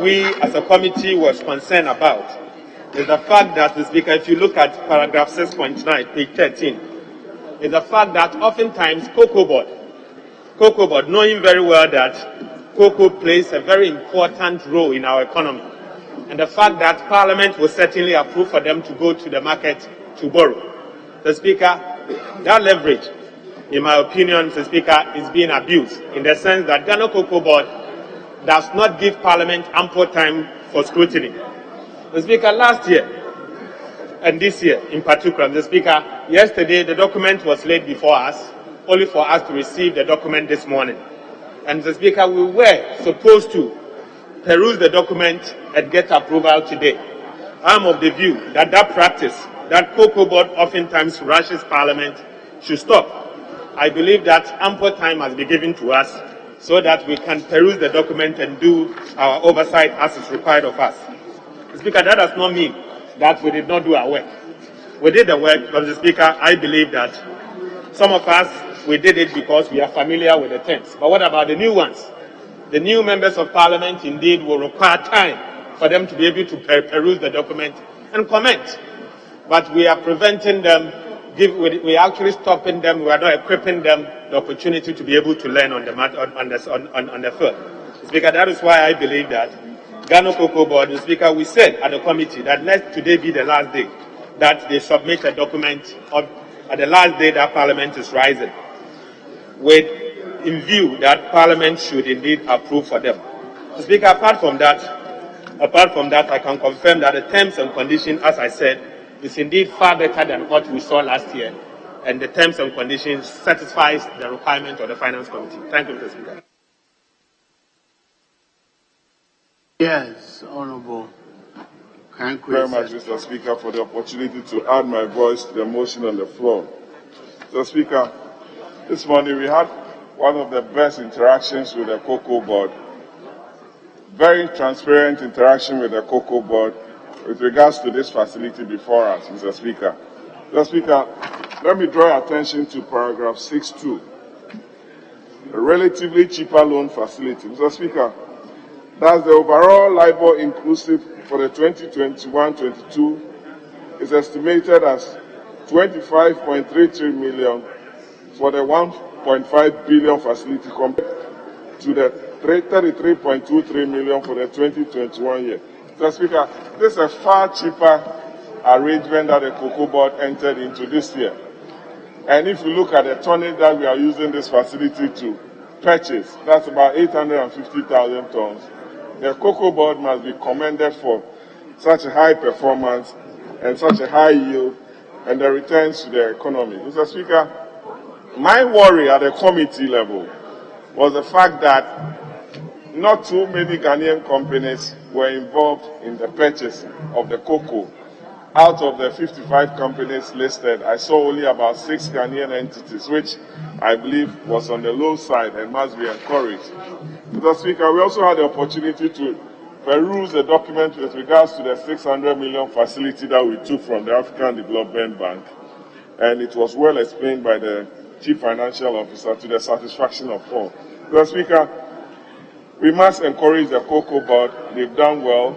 we as a committee was concerned about is the fact that, the Speaker, if you look at paragraph 6.9, page 13, is the fact that oftentimes Cocoa Board, knowing very well that cocoa plays a very important role in our economy, and the fact that Parliament will certainly approve for them to go to the market to borrow. The Speaker, that leverage, in my opinion, the Speaker, is being abused in the sense that Ghana Cocoa Board does not give Parliament ample time for scrutiny. The Speaker, last year, and this year in particular. Mr. Speaker, yesterday the document was laid before us, only for us to receive the document this morning. And Mr. Speaker, we were supposed to peruse the document and get approval today. I'm of the view that that practice, that Cocoa Board oftentimes rushes Parliament, should stop. I believe that ample time has been given to us so that we can peruse the document and do our oversight as is required of us. Mr. Speaker, that does not mean that we did not do our work. We did the work, but Mr. Speaker, I believe that some of us, we did it because we are familiar with the terms. But what about the new ones? The new members of Parliament indeed will require time for them to be able to peruse the document and comment. But we are preventing them, we are actually stopping them, we are not equipping them the opportunity to be able to learn on the field. Speaker, that is why I believe that Ghana Cocoa Board, Speaker, we said at the committee that let today be the last day that they submit a document at the last day that Parliament is rising, in view that Parliament should indeed approve for them. Speaker, apart from that, I can confirm that the terms and conditions, as I said, is indeed far better than what we saw last year, and the terms and conditions satisfies the requirement of the Finance Committee. Thank you, Mr. Speaker. Yes, Honourable. Thank you very much, Mr. Speaker, for the opportunity to add my voice to the motion on the floor. Mr. Speaker, this morning we had one of the best interactions with the Cocoa Board. Very transparent interaction with the Cocoa Board with regards to this facility before us, Mr. Speaker. Mr. Speaker, let me draw your attention to paragraph 6.2, a relatively cheaper loan facility. Mr. Speaker, that's the overall LIBOR inclusive for the 2021-22 is estimated as 25.33 million for the 1.5 billion facility compared to the 33.23 million for the 2021 year. Mr. Speaker, this is a far cheaper arrangement that the Cocoa Board entered into this year. And if you look at the tonnage that we are using this facility to purchase, that's about 850,000 tons. The Cocoa Board must be commended for such a high performance and such a high yield and the returns to the economy. Mr. Speaker, my worry at the committee level was the fact that not too many Ghanaian companies were involved in the purchase of the cocoa. Out of the 55 companies listed, I saw only about 6 Ghanaian entities, which I believe was on the low side and must be encouraged. Mr. Speaker, we also had the opportunity to peruse the document with regards to the 600 million facility that we took from the African Development Bank, and it was well explained by the Chief Financial Officer to the satisfaction of all. Mr. Speaker, we must encourage the Cocoa Board. They've done well.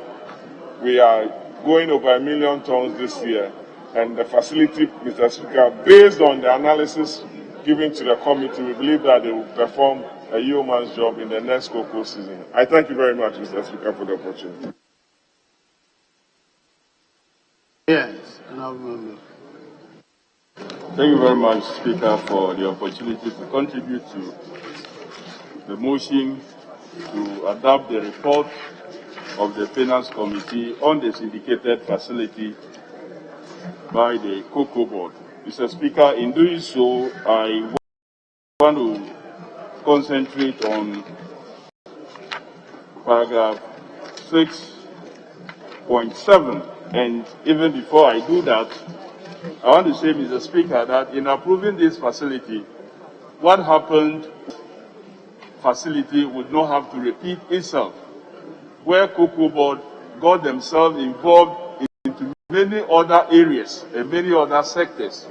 We are going over 1 million tons this year, and the facility, Mr. Speaker, based on the analysis given to the committee, we believe that they will perform a yeoman's job in the next cocoa season. I thank you very much, Mr. Speaker, for the opportunity. Yes, no. Thank you very much, Speaker, for the opportunity to contribute to the motion to adopt the report of the Finance Committee on the syndicated facility by the Cocoa Board. Mr. Speaker, in doing so, I want to concentrate on paragraph 6.7, and even before I do that, I want to say, Mr. Speaker, that in approving this facility, what happened facility would not have to repeat itself, where Cocoa Board got themselves involved into many other areas and many other sectors,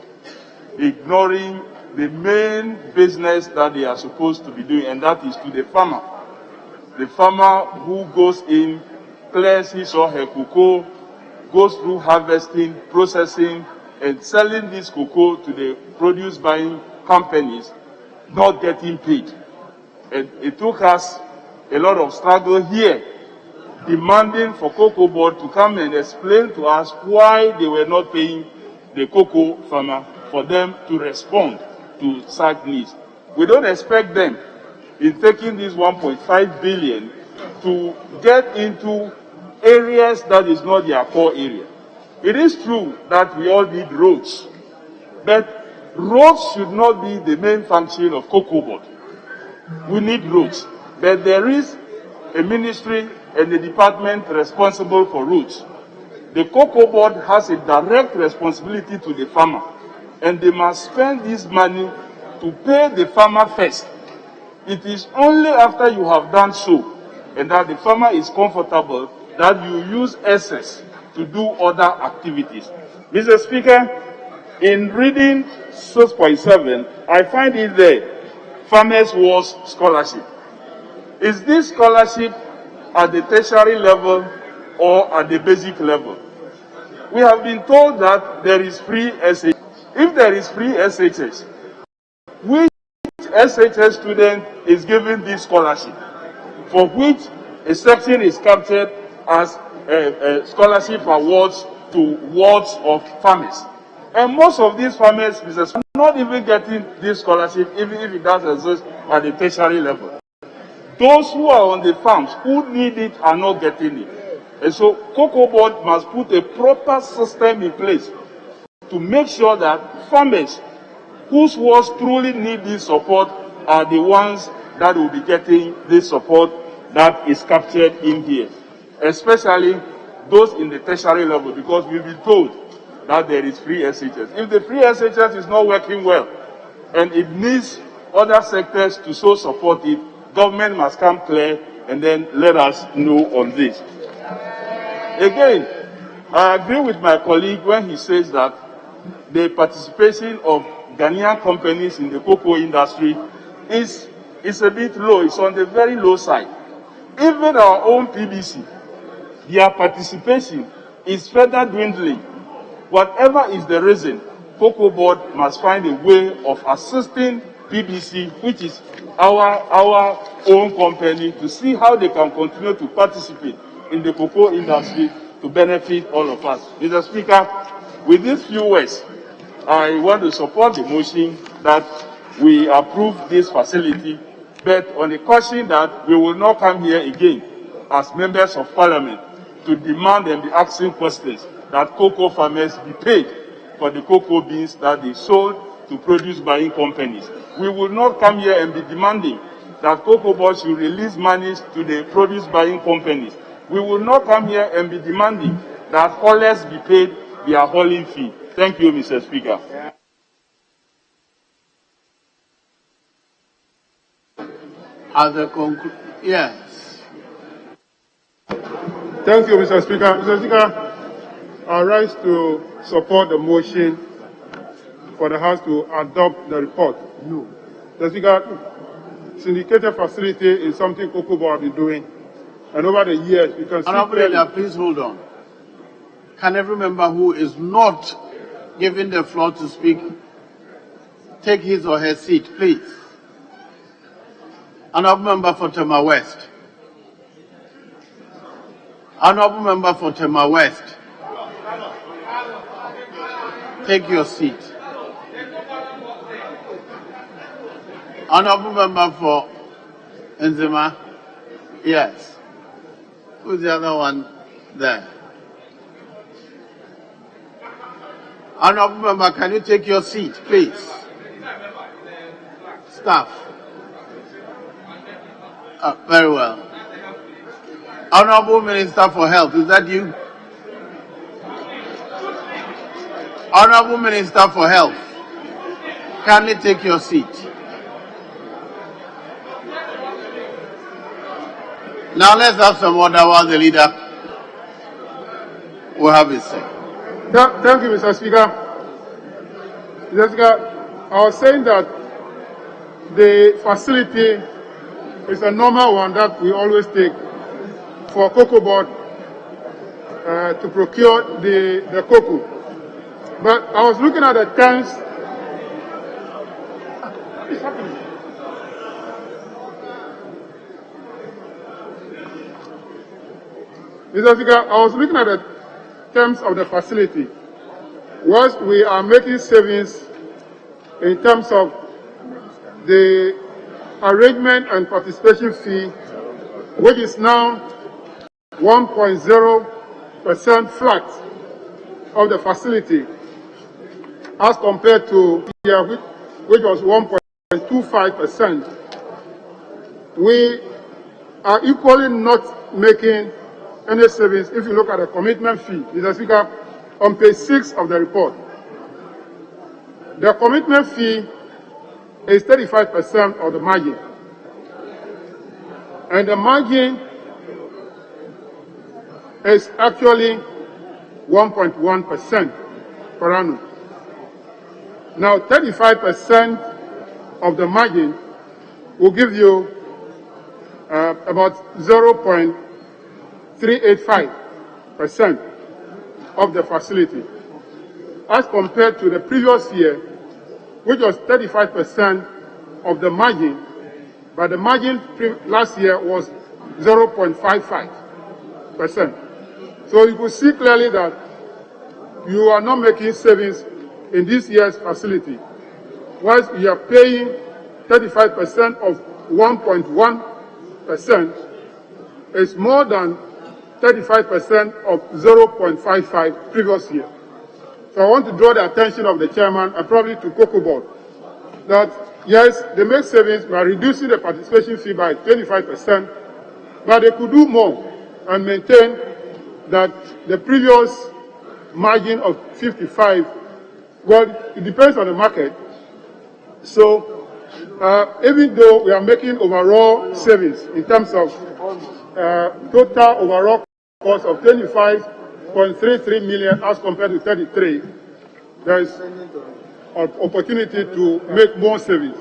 ignoring the main business that they are supposed to be doing, and that is to the farmer. The farmer who goes in, clears his or her cocoa, goes through harvesting, processing, and selling this cocoa to the produce buying companies, not getting paid. And it took us a lot of struggle here, demanding for Cocoa Board to come and explain to us why they were not paying the cocoa farmer for them to respond to such needs. We don't expect them, in taking this 1.5 billion, to get into areas that is not their core area. It is true that we all need roads, but roads should not be the main function of Cocoa Board. We need roads, but there is a ministry and a department responsible for roads. The Cocoa Board has a direct responsibility to the farmer, and they must spend this money to pay the farmer first. It is only after you have done so, and that the farmer is comfortable, that you use excess to do other activities. Mr. Speaker, in reading 6.7, I find it there, Farmers Wars Scholarship. Is this scholarship at the tertiary level or at the basic level? We have been told that there is free SHS. If there is free SHS, which SHS student is given this scholarship, for which a section is captured as scholarship awards to wards of farmers? And most of these farmers, Mr. are not even getting this scholarship, even if it does exist at the tertiary level. Those who are on the farms who need it are not getting it. And so Cocoa Board must put a proper system in place to make sure that farmers whose wards truly need this support are the ones that will be getting this support that is captured in here, especially those in the tertiary level, because we've been told that there is free SHS. If the free SHS is not working well and it needs other sectors to so support it, government must come clear and then let us know on this. Again, I agree with my colleague when he says that the participation of Ghanaian companies in the cocoa industry is a bit low. It's on the very low side. Even our own PBC, their participation is further dwindling. Whatever is the reason, Cocoa Board must find a way of assisting PBC, which is our own company, to see how they can continue to participate in the cocoa industry to benefit all of us. Mr. Speaker, with these few words, I want to support the motion that we approve this facility, but on the caution that we will not come here again as members of parliament to demand and be asking questions that cocoa farmers be paid for the cocoa beans that they sold to produce buying companies. We will not come here and be demanding that Cocoa Board should release monies to the produce buying companies. We will not come here and be demanding that haulers be paid their hauling fee. Thank you, Mr. Speaker. As a conclusion, yes. Thank you, Mr. Speaker. Mr. Speaker, I rise to support the motion for the House to adopt the report. No. Mr. Speaker, syndicated facility is something Cocoa Board is doing. And over the years, you can see... Honorable Leader, please hold on. Can every member who is not given the floor to speak take his or her seat, please? Honorable Member for Tema West. Honorable Member for Tema West. Take your seat. Honorable Member for Nzima. Yes. Who's the other one there? Honorable Member, can you take your seat, please? Staff. Very well. Honorable Minister for Health, is that you? Honorable Minister for Health, kindly take your seat. Now let's have some order while the leader will have his say. Thank you, Mr. Speaker. Mr. Speaker, I was saying that the facility is a normal one that we always take for Cocoa Board to procure the cocoa. But I was looking at the terms. What is happening? Mr. Speaker, I was looking at the terms of the facility. Once we are making savings in terms of the arrangement and participation fee, which is now 1.0% flat of the facility as compared to year which was 1.25%, we are equally not making any savings if you look at the commitment fee. Mr. Speaker, on page 6 of the report, the commitment fee is 35% of the margin. And the margin is actually 1.1% per annum. Now, 35% of the margin will give you about 0.385% of the facility, as compared to the previous year, which was 35% of the margin, but the margin last year was 0.55%. So you could see clearly that you are not making savings in this year's facility, whilst you are paying 35% of 1.1% is more than 35% of 0.55 previous year. So I want to draw the attention of the chairman and probably to Cocoa Board that yes, they make savings by reducing the participation fee by 25%, but they could do more and maintain that the previous margin of 55, well, it depends on the market. So even though we are making overall savings in terms of total overall cost of 25.33 million as compared to 33, there is an opportunity to make more savings.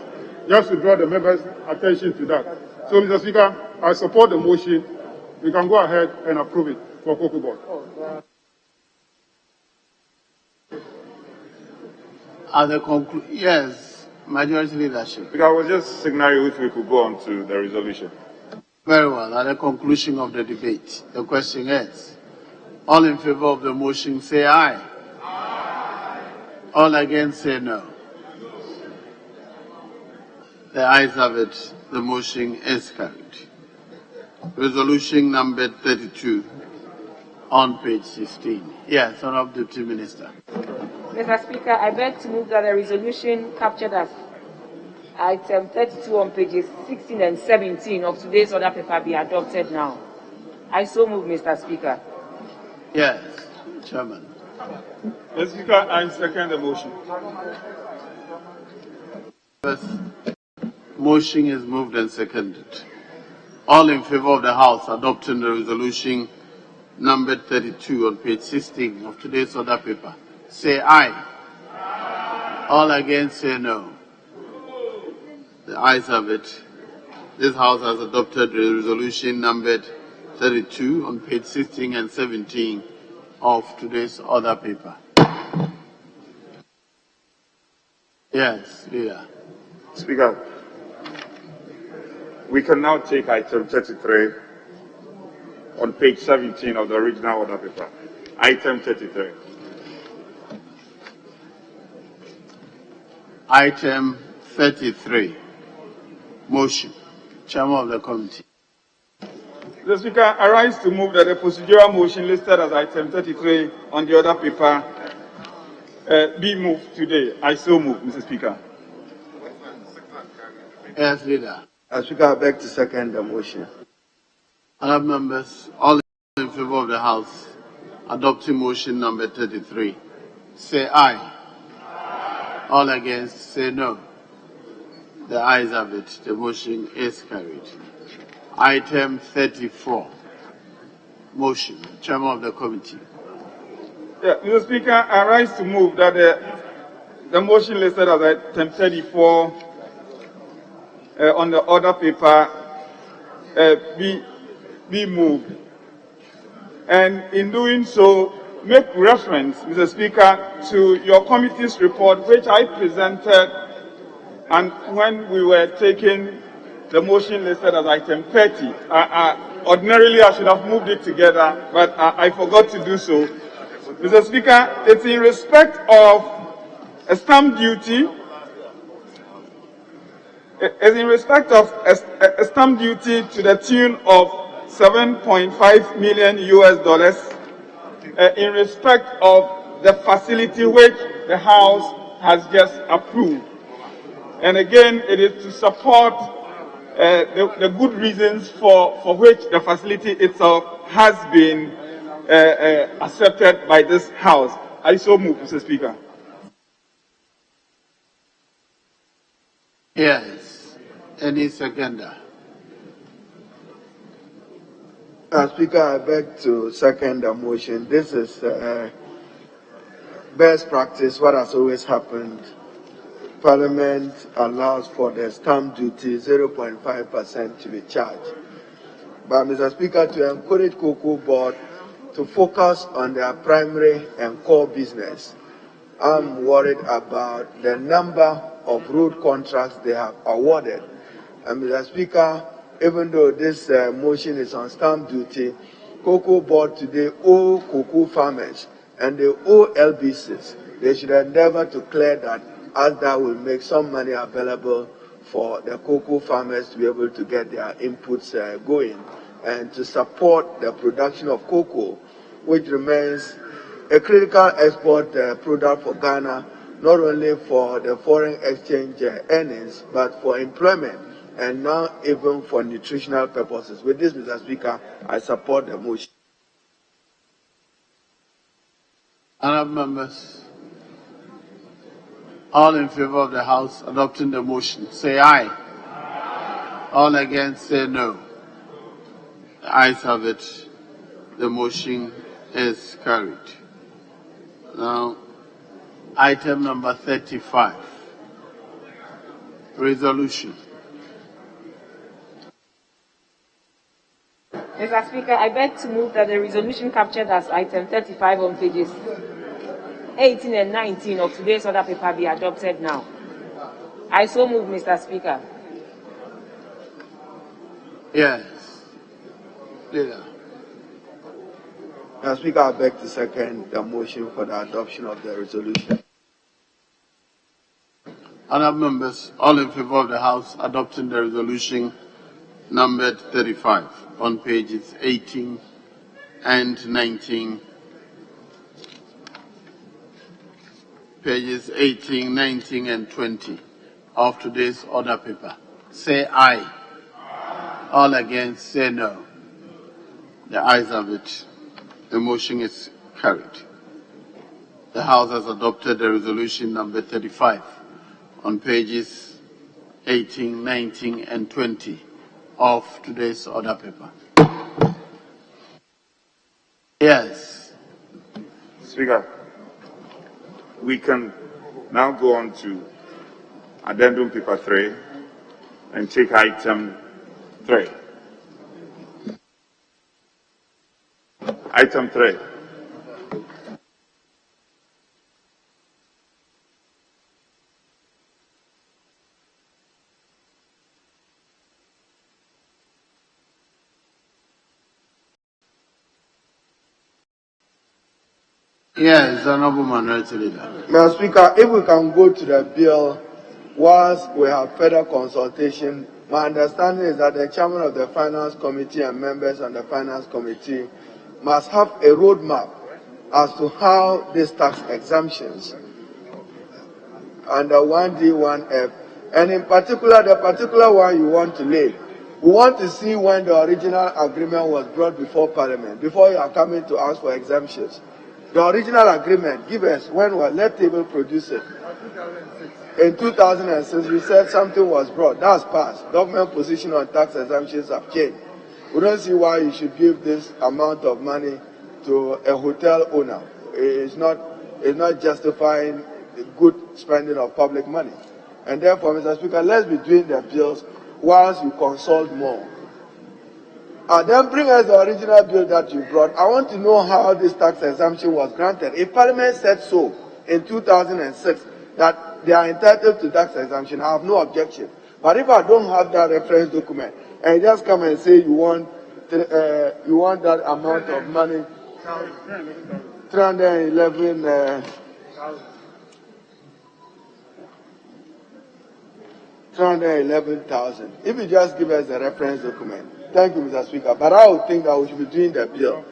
Just to draw the members' attention to that. So, Mr. Speaker, I support the motion. We can go ahead and approve it for Cocoa Board. Yes, majority leadership. I was just signaling if we could go on to the resolution. Very well. At the conclusion of the debate, the question is, all in favor of the motion say aye. Aye. All against say no. The ayes have it. The motion is carried. Resolution number 32 on page 16. Yes, Honourable Deputy Minister. Mr. Speaker, I beg to move that the resolution captured as item 32 on pages 16 and 17 of today's order paper be adopted now. I so move, Mr. Speaker. Yes, Chairman. Mr. Speaker, I second the motion. Motion is moved and seconded. All in favor of the House adopting the resolution number 32 on page 16 of today's order paper, say aye. Aye. All against say no. The ayes have it. This House has adopted the resolution numbered 32 on page 16 and 17 of today's order paper. Yes, Leader. Speaker, we can now take item 33 on page 17 of the original order paper. Item 33. Item 33. Motion. Chairman of the committee. Mr. Speaker, I rise to move that the procedural motion listed as item 33 on the order paper be moved today. I so move, Mr. Speaker. Yes, Leader. Speaker, I beg to second the motion. Other members, all in favor of the House adopting motion number 33, say aye. Aye. All against, say no. The ayes have it. The motion is carried. Item 34. Motion. Chairman of the committee. Yeah, Mr. Speaker, I rise to move that the motion listed as item 34 on the order paper be moved. And in doing so, make reference, Mr. Speaker, to your committee's report, which I presented, and when we were taking the motion listed as item 30. Ordinarily, I should have moved it together, but I forgot to do so. Mr. Speaker, it's in respect of a stamp duty. It's in respect of a stamp duty to the tune of $7.5 million US, in respect of the facility which the House has just approved. And again, it is to support the good reasons for which the facility itself has been accepted by this House. I so move, Mr. Speaker. Yes. Any seconder? Speaker, I beg to second the motion. This is best practice, what has always happened. Parliament allows for the stamp duty 0.5% to be charged. But Mr. Speaker, to encourage Cocoa Board to focus on their primary and core business, I'm worried about the number of road contracts they have awarded. And Mr. Speaker, even though this motion is on stamp duty, Cocoa Board today owe cocoa farmers and they owe LBCs. They should endeavor to clear that, as that will make some money available for the cocoa farmers to be able to get their inputs going and to support the production of cocoa, which remains a critical export product for Ghana, not only for the foreign exchange earnings, but for employment and now even for nutritional purposes. With this, Mr. Speaker, I support the motion. Honourable members, all in favor of the House adopting the motion, say aye. Aye. All against, say no. The ayes have it. The motion is carried. Now, item number 35, resolution. Mr. Speaker, I beg to move that the resolution captured as item 35 on pages 18 and 19 of today's order paper be adopted now. I so move, Mr. Speaker. Yes. Leader. Mr. Speaker, I beg to second the motion for the adoption of the resolution. Honourable members, all in favor of the House adopting the resolution numbered 35 on pages 18 and 19. Pages 18, 19, and 20 of today's order paper. Say aye. Aye. All against, say no. The ayes have it. The motion is carried. The House has adopted the resolution number 35 on pages 18, 19, and 20 of today's order paper. Yes. Speaker, we can now go on to addendum paper 3 and take item 3. Item 3. Yes, Honourable Minority Leader. Mr. Speaker, if we can go to the bill whilst we have further consultation, my understanding is that the chairman of the Finance Committee and members on the Finance Committee must have a roadmap as to how these tax exemptions under 1D, 1F, and in particular, the particular one you want to lay, we want to see when the original agreement was brought before Parliament, before you are coming to ask for exemptions. The original agreement, give us when was, let table produce it. In 2006, we said something was brought. That's passed. Government position on tax exemptions have changed. We don't see why you should give this amount of money to a hotel owner. It's not justifying the good spending of public money. And therefore, Mr. Speaker, let's be doing the bills whilst you consult more. Then bring us the original bill that you brought. I want to know how this tax exemption was granted. If Parliament said so in 2006, that they are entitled to tax exemption, I have no objection. But if I don't have that reference document, and you just come and say you want that amount of money, 311,000. If you just give us the reference document. Thank you, Mr. Speaker. But I would think that we should be doing the bill.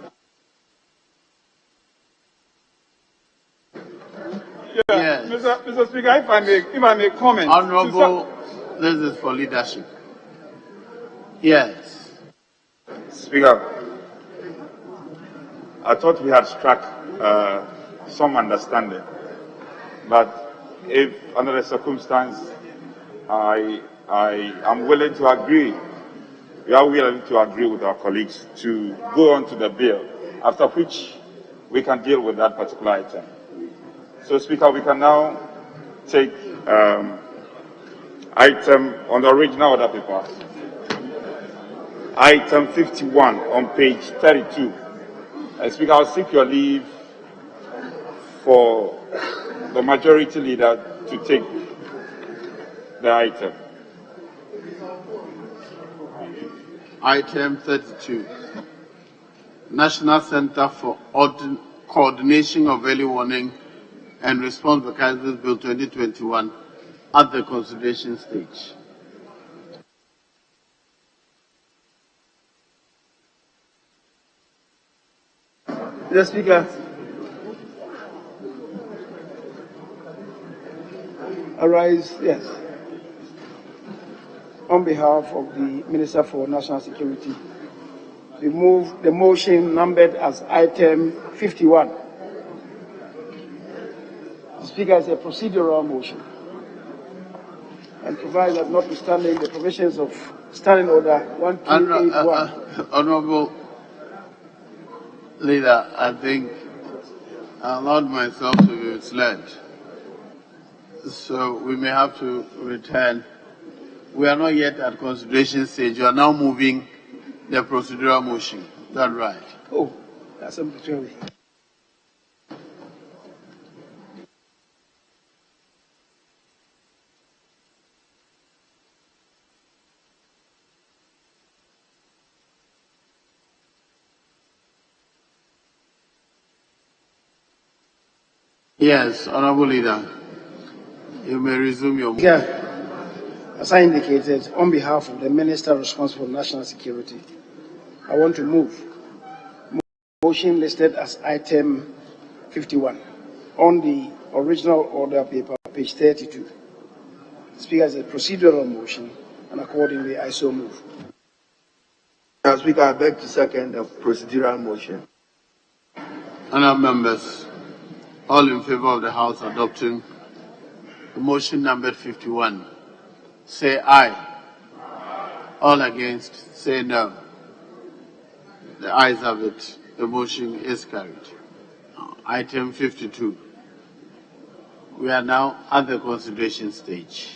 Mr. Speaker, if I may comment. Honorable, this is for leadership. Yes. Speaker, I thought we had struck some understanding, but if under the circumstance, I am willing to agree. We are willing to agree with our colleagues to go on to the bill, after which we can deal with that particular item. So, Speaker, we can now take item on the original order paper, item 51 on page 32. Speaker, I'll seek your leave for the majority leader to take the item. Item 32. National Center for Coordination of Early Warning and Response Mechanisms Bill 2021 at the consideration stage. Mr. Speaker, arise, yes. On behalf of the Minister for National Security, we move the motion numbered as item 51. The Speaker is a procedural motion and provides that notwithstanding the provisions of Standing Order 1281. Honorable Leader, I think I allowed myself to be misled. So we may have to return. We are not yet at consideration stage. You are now moving the procedural motion. Is that right? Oh, that's a between. Yes, Honorable Leader. You may resume your motion. Yeah. As I indicated, on behalf of the Minister responsible for national security, I want to move motion listed as item 51 on the original order paper, page 32. The Speaker is a procedural motion, and accordingly, I so move. Mr. Speaker, I beg to second the procedural motion. Honourable members, all in favour of the House adopting the motion numbered 51, say aye. All against, say no. The ayes have it. The motion is carried. Item 52. We are now at the consideration stage.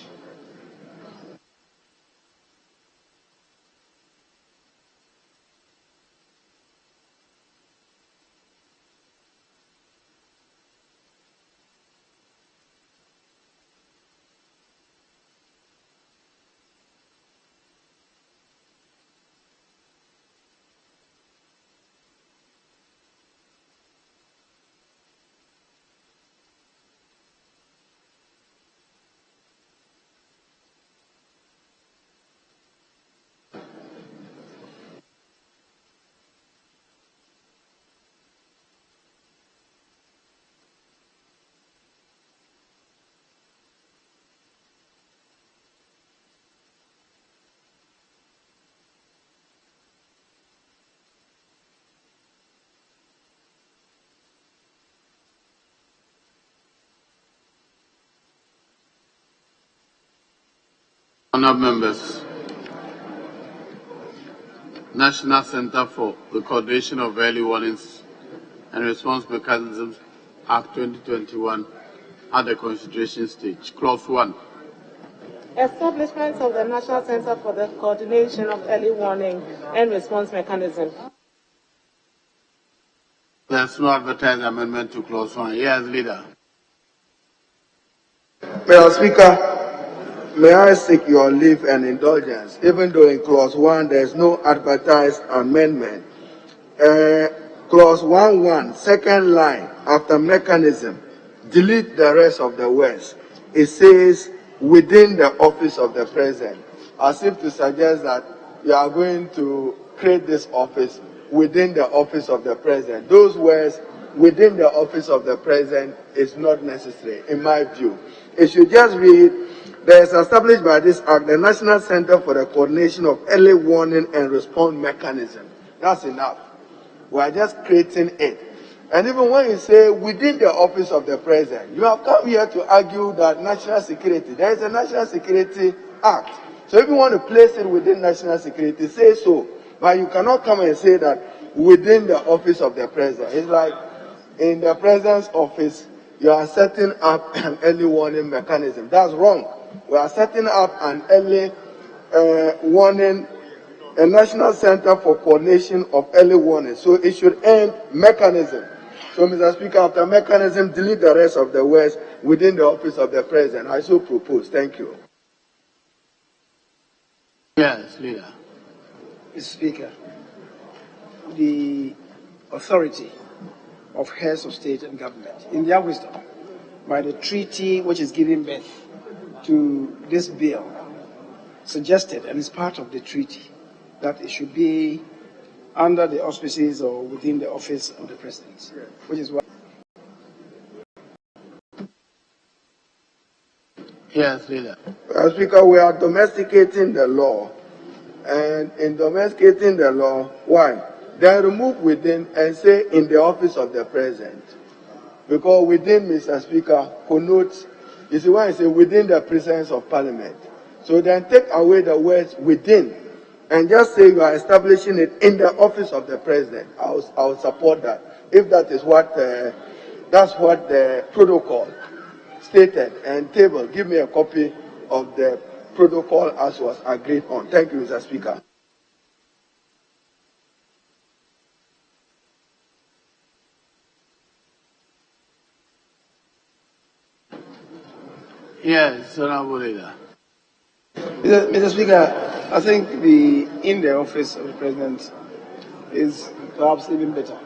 Honourable members, National Center for the Coordination of Early Warnings and Response Mechanisms Act 2021 at the consideration stage. Clause 1. Establishment of the National Center for the Coordination of Early Warning and Response Mechanisms. There's no advertised amendment to Clause 1. Yes, Leader. Mr. Speaker, may I seek your leave and indulgence, even though in Clause 1 there is no advertised amendment. Clause 1.1, second line, after mechanism, delete the rest of the words. It says, within the office of the President, as if to suggest that you are going to create this office within the office of the President. Those words within the office of the president is not necessary, in my view. It should just read, there is established by this act the National Center for the Coordination of Early Warning and Response Mechanism. That's enough. We are just creating it. And even when you say within the office of the president, you have come here to argue that national security, there is a National Security Act. So if you want to place it within national security, say so. But you cannot come and say that within the office of the president. It's like in the president's office, you are setting up an early warning mechanism. That's wrong. We are setting up an early warning, a National Center for Coordination of Early Warning. So it should end mechanism. So, Mr. Speaker, after mechanism, delete the rest of the words within the office of the president. I so propose. Thank you. Yes, Leader. Mr. Speaker, the authority of heads of state and government, in their wisdom, by the treaty which is giving birth to this bill, suggested, and is part of the treaty, that it should be under the auspices or within the office of the president, which is why. Yes, Leader. Mr. Speaker, we are domesticating the law. And in domesticating the law, why? Then remove within and say in the office of the president. Because within, Mr. Speaker, connotes, you see, when I say within the presence of parliament. So then take away the words within and just say you are establishing it in the office of the president. I will support that. If that is what, that's what the protocol stated and table. Give me a copy of the protocol as was agreed on. Thank you, Mr. Speaker. Yes, Honorable Leader. Mr. Speaker, I think the in the office of the president is perhaps even better,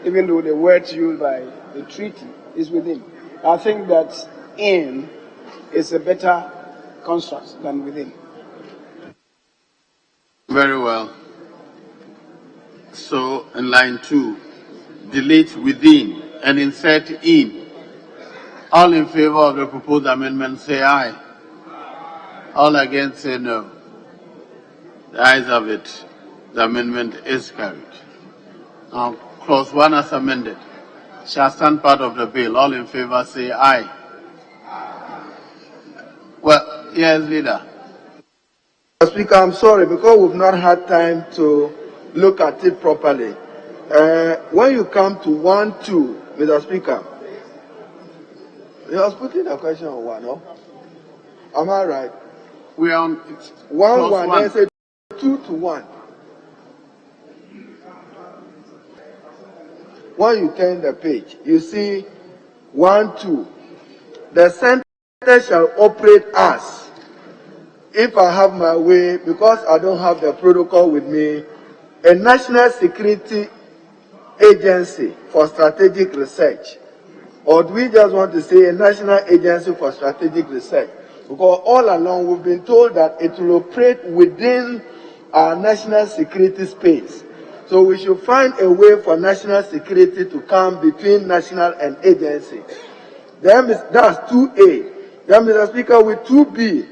even though the words used by the treaty is within. I think that in is a better construct than within. Very well. So, in line 2, delete within and insert in. All in favor of the proposed amendment say aye. All against say no. The ayes have it. The amendment is carried. Now, clause 1 as amended shall stand part of the bill. All in favor say aye. Well, yes, Leader. Mr. Speaker, I'm sorry, because we've not had time to look at it properly. When you come to 1, 2, Mr. Speaker, you was putting the question on 1, no? Am I right? We are on 1, 1, then say 2 to 1. When you turn the page, you see 1, 2. The center shall operate as, if I have my way, because I don't have the protocol with me, a national security agency for strategic research. Or do we just want to say a national agency for strategic research? Because all along we've been told that it will operate within our national security space. So we should find a way for national security to come between national and agency. Then that's 2A. Then, Mr. Speaker, with 2B,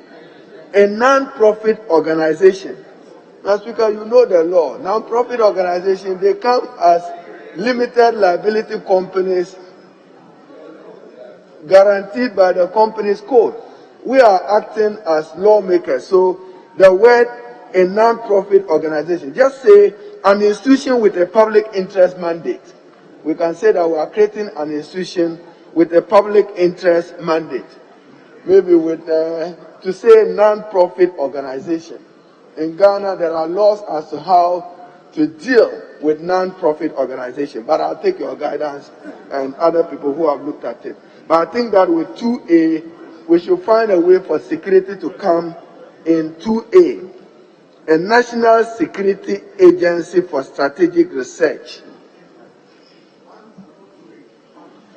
a non-profit organization. Mr. Speaker, you know the law. Non-profit organization, they come as limited liability companies guaranteed by the company's code. We are acting as lawmakers. So the word a non-profit organization, just say an institution with a public interest mandate. We can say that we are creating an institution with a public interest mandate. Maybe with, to say non-profit organization. In Ghana, there are laws as to how to deal with non-profit organization. But I'll take your guidance and other people who have looked at it. But I think that with 2A, we should find a way for security to come in 2A. A National Security Agency for Strategic Research.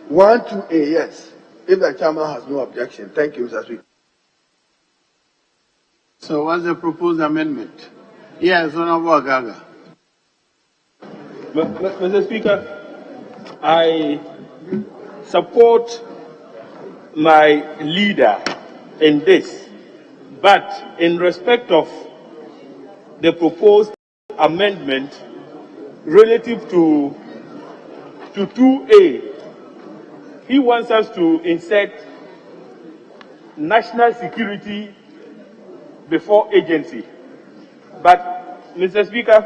1, 2A, yes. If the chairman has no objection. Thank you, Mr. Speaker. So what's the proposed amendment? Yes, Honorable Agaga. Mr. Speaker, I support my leader in this, but in respect of the proposed amendment relative to 2A, he wants us to insert national security before agency. But, Mr. Speaker,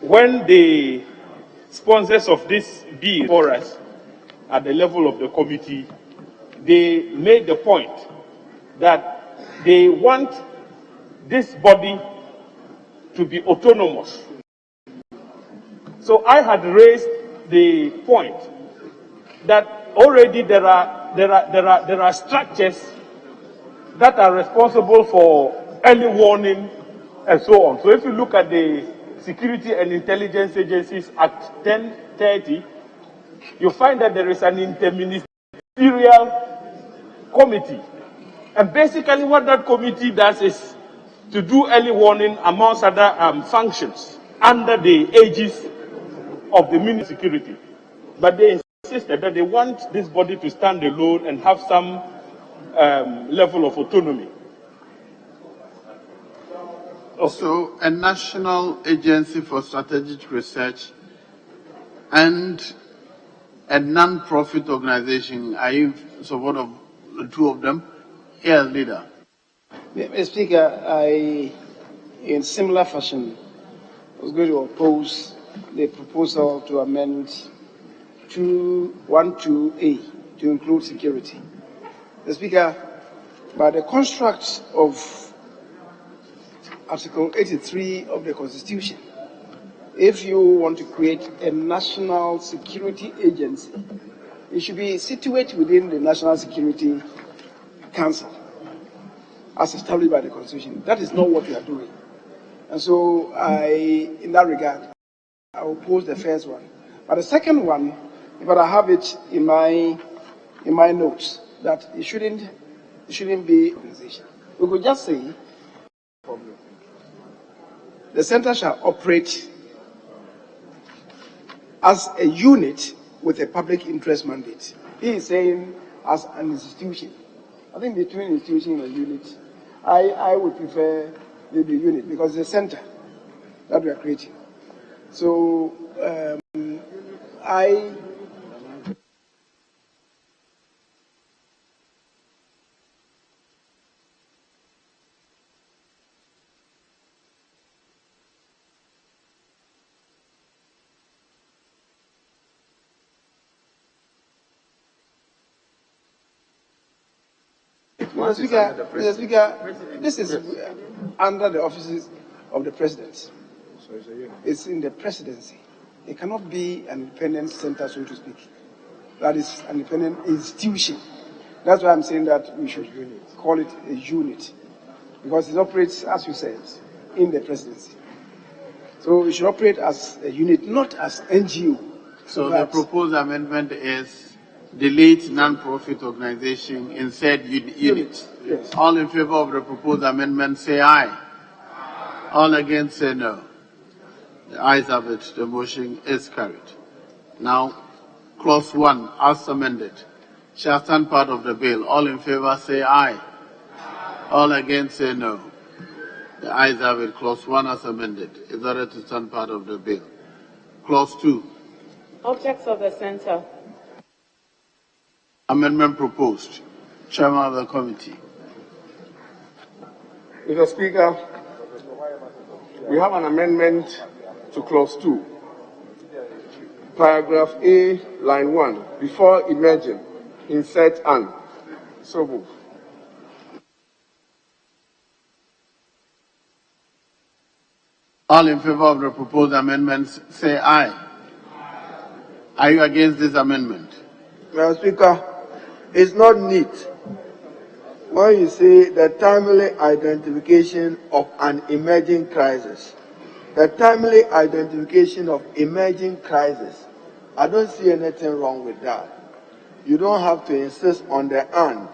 when the sponsors of this bill for us at the level of the committee, they made the point that they want this body to be autonomous. So I had raised the point that already there are structures that are responsible for early warning and so on. So if you look at the Security and Intelligence Agencies Act 1030, you find that there is an interministerial committee. And basically what that committee does is to do early warning amongst other functions under the aegis of the Ministry of Security. But they insisted that they want this body to stand alone and have some level of autonomy. So, a national agency for strategic research and a non-profit organization, are you in support of the two of them? Yes, leader. Mr. Speaker, in similar fashion, was going to oppose the proposal to amend 212A to include security. Mr. Speaker, by the construct of Article 83 of the Constitution, if you want to create a national security agency, it should be situated within the National Security Council, as established by the Constitution. That is not what we are doing. And so, in that regard, I will oppose the first one. But the second one, but I have it in my notes, that it shouldn't be organization. We could just say, the center shall operate as a unit with a public interest mandate. He is saying as an institution. I think between institution and unit, I would prefer the unit because it's a center that we are creating. So Mr. Speaker, this is under the offices of the President. It's in the presidency. It cannot be an independent center, so to speak. That is an independent institution. That's why I'm saying that we should call it a unit, because it operates, as you said, in the presidency. So it should operate as a unit, not as NGO. So the proposed amendment is delete non-profit organization, insert unit. Yes. All in favor of the proposed amendment, say aye. All against, say no. The ayes have it. The motion is carried. Now, clause 1, as amended, shall stand part of the bill. All in favor, say aye. All against, say no. The ayes have it. Clause 1 as amended is ordered to stand part of the bill. Clause 2. Objects of the center. Amendment proposed. Chairman of the committee. Mr. Speaker, we have an amendment to clause 2. Paragraph A, line 1. Before emerging, insert an. So move. All in favor of the proposed amendments, say aye. Are you against this amendment? Mr. Speaker, it's not neat when you say the timely identification of an emerging crisis. The timely identification of emerging crisis. I don't see anything wrong with that. You don't have to insist on the and.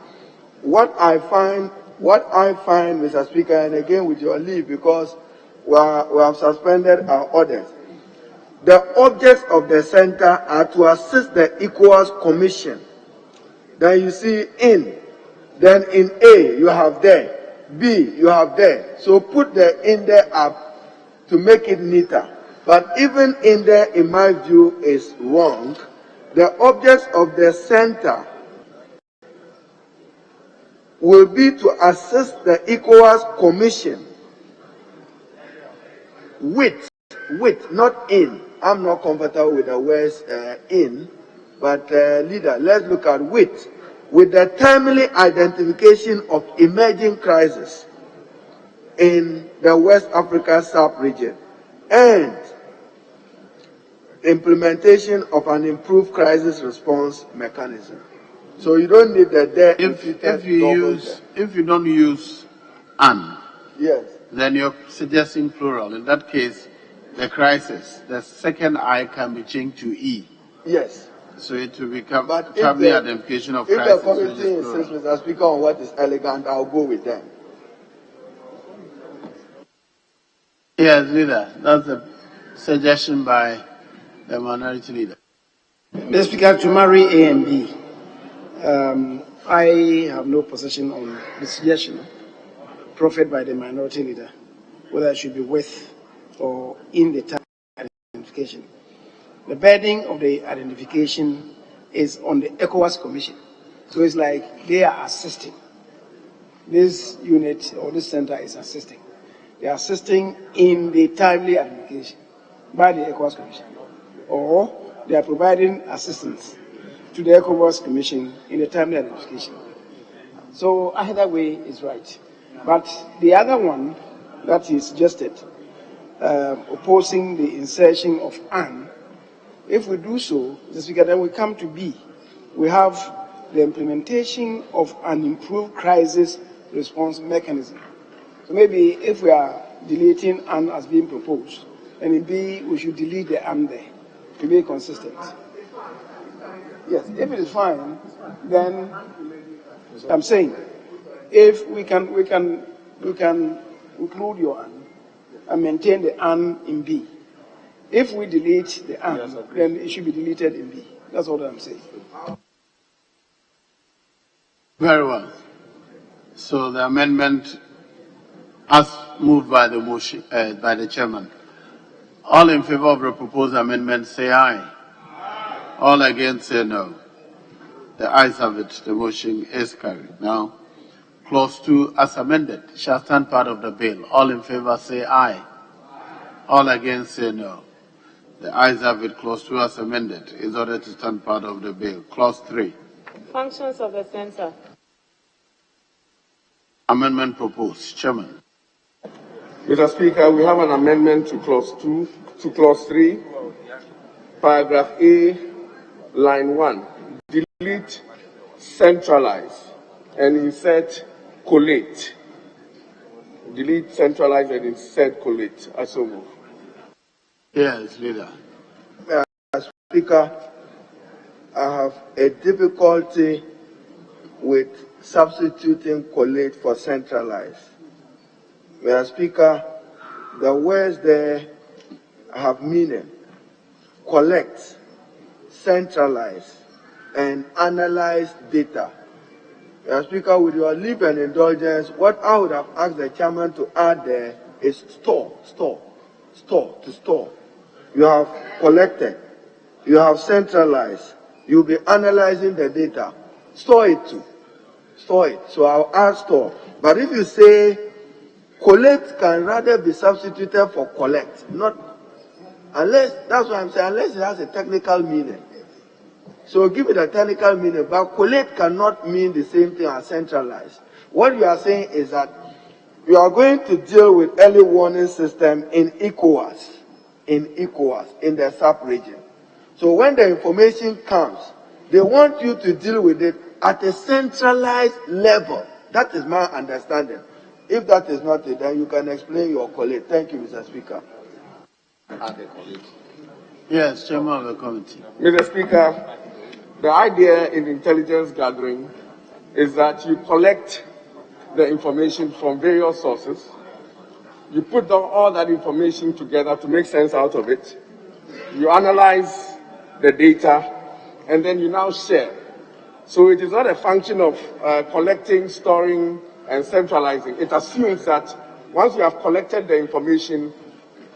What I find, Mr. Speaker, and again with your leave, because we have suspended our orders. The objects of the center are to assist the Ecowas Commission. Then you see in, then in A you have there, B you have there. So put the in there up to make it neater. But even in there, in my view, is wrong. The objects of the center will be to assist the Ecowas Commission with, not in. I'm not comfortable with the words in, but leader, let's look at with the timely identification of emerging crises in the West Africa sub-region and implementation of an improved crisis response mechanism. So you don't need the there. If you don't use an, yes, then you're suggesting plural. In that case, the crisis, the second I can be changed to E. Yes. So it will become family identification of crisis. If the committee insists, Mr. Speaker, on what is elegant, I'll go with them. Yes, leader. That's a suggestion by the minority leader. Mr. Speaker, to marry A and B, I have no position on the suggestion proffered by the minority leader, whether it should be with or in the time identification. The burden of the identification is on the Ecowas Commission. So it's like they are assisting. This unit or this center is assisting. They are assisting in the timely identification by the Ecowas Commission. Or they are providing assistance to the Ecowas Commission in the timely identification. So either way is right. But the other one that is suggested, opposing the insertion of an, if we do so, Mr. Speaker, then we come to B. We have the implementation of an improved crisis response mechanism. So maybe if we are deleting an as being proposed, then in B we should delete the an there to be consistent. Yes, if it is fine, then I'm saying if we can include your an and maintain the an in B. If we delete the an, then it should be deleted in B. That's what I'm saying. Very well. So the amendment, as moved by the motion, by the chairman. All in favor of the proposed amendment, say aye. All against, say no. The ayes have it. The motion is carried. Now, clause 2, as amended, shall stand part of the bill. All in favor, say aye. All against, say no. The ayes have it. Clause 2, as amended, is ordered to stand part of the bill. Clause 3. Functions of the center. Amendment proposed. Chairman. Mr. Speaker, we have an amendment to clause 2, to clause 3, paragraph A, line 1. Delete centralize and insert collate. Delete centralize and insert collate. I so move. Yes, leader. Speaker, I have a difficulty with substituting collate for centralize. Mr. Speaker, the words there have meaning. Collect, centralize, and analyze data. Mr. Speaker, with your leave and indulgence, what I would have asked the chairman to add there is store. You have collected, you have centralized, you'll be analyzing the data. Store it too. Store it. So I'll add store. But if you say collect can rather be substituted for collect, not unless, that's what I'm saying, unless it has a technical meaning. So give it a technical meaning, but collect cannot mean the same thing as centralized. What you are saying is that you are going to deal with early warning system in Ecowas, in the sub-region. So when the information comes, they want you to deal with it at a centralized level. That is my understanding. If that is not it, then you can explain your collate. Thank you, Mr. Speaker. Yes, Chairman of the committee. Mr. Speaker, the idea in intelligence gathering is that you collect the information from various sources, you put down all that information together to make sense out of it, you analyze the data, and then you now share. So it is not a function of collecting, storing, and centralizing. It assumes that once you have collected the information,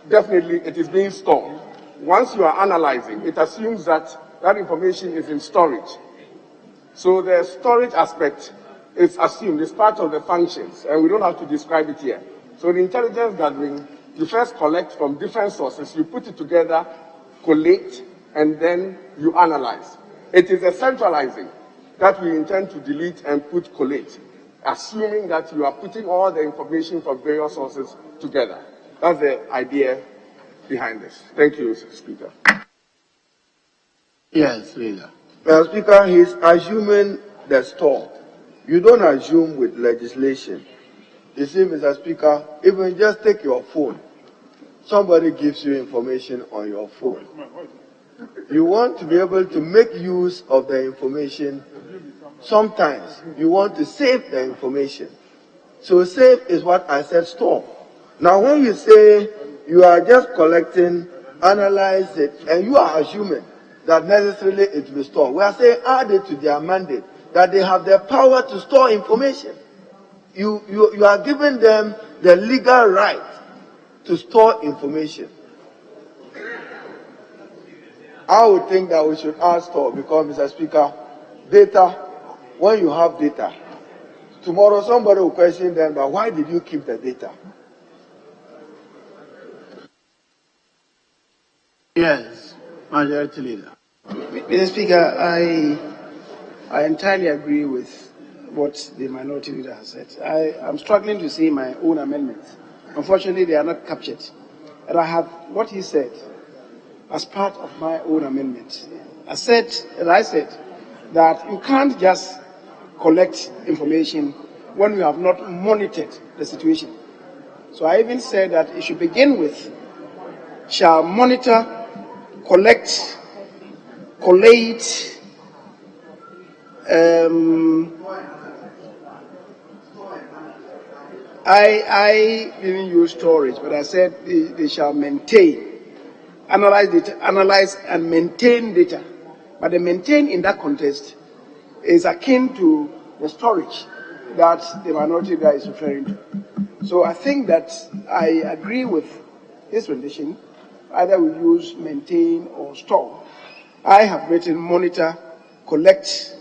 definitely it is being stored. Once you are analyzing, it assumes that that information is in storage. So the storage aspect is assumed, it's part of the functions, and we don't have to describe it here. So the intelligence gathering, you first collect from different sources, you put it together, collate, and then you analyze. It is a centralizing that we intend to delete and put collate, assuming that you are putting all the information from various sources together. That's the idea behind this. Thank you, Mr. Speaker. Yes, leader. Mr. Speaker, he's assuming the store. You don't assume with legislation. You see, Mr. Speaker, even just take your phone. Somebody gives you information on your phone. You want to be able to make use of the information. Sometimes you want to save the information. So save is what I said store. Now when you say you are just collecting, analyze it, and you are assuming that necessarily it will store, we are saying add it to their mandate, that they have the power to store information. You are giving them the legal right to store information. I would think that we should add store because, Mr. Speaker, data, when you have data, tomorrow somebody will question them, but why did you keep the data? Yes, Majority Leader. Mr. Speaker, I entirely agree with what the Minority Leader has said. I am struggling to see my own amendments. Unfortunately, they are not captured. And I have what he said as part of my own amendment. I said that you can't just collect information when you have not monitored the situation. So I even said that it should begin with shall monitor, collect, collate, I didn't use storage, but I said they shall maintain, analyze and maintain data. But the maintain in that context is akin to the storage that the minority guy is referring to. So I think that I agree with this rendition. Either we use maintain or store. I have written monitor, collect,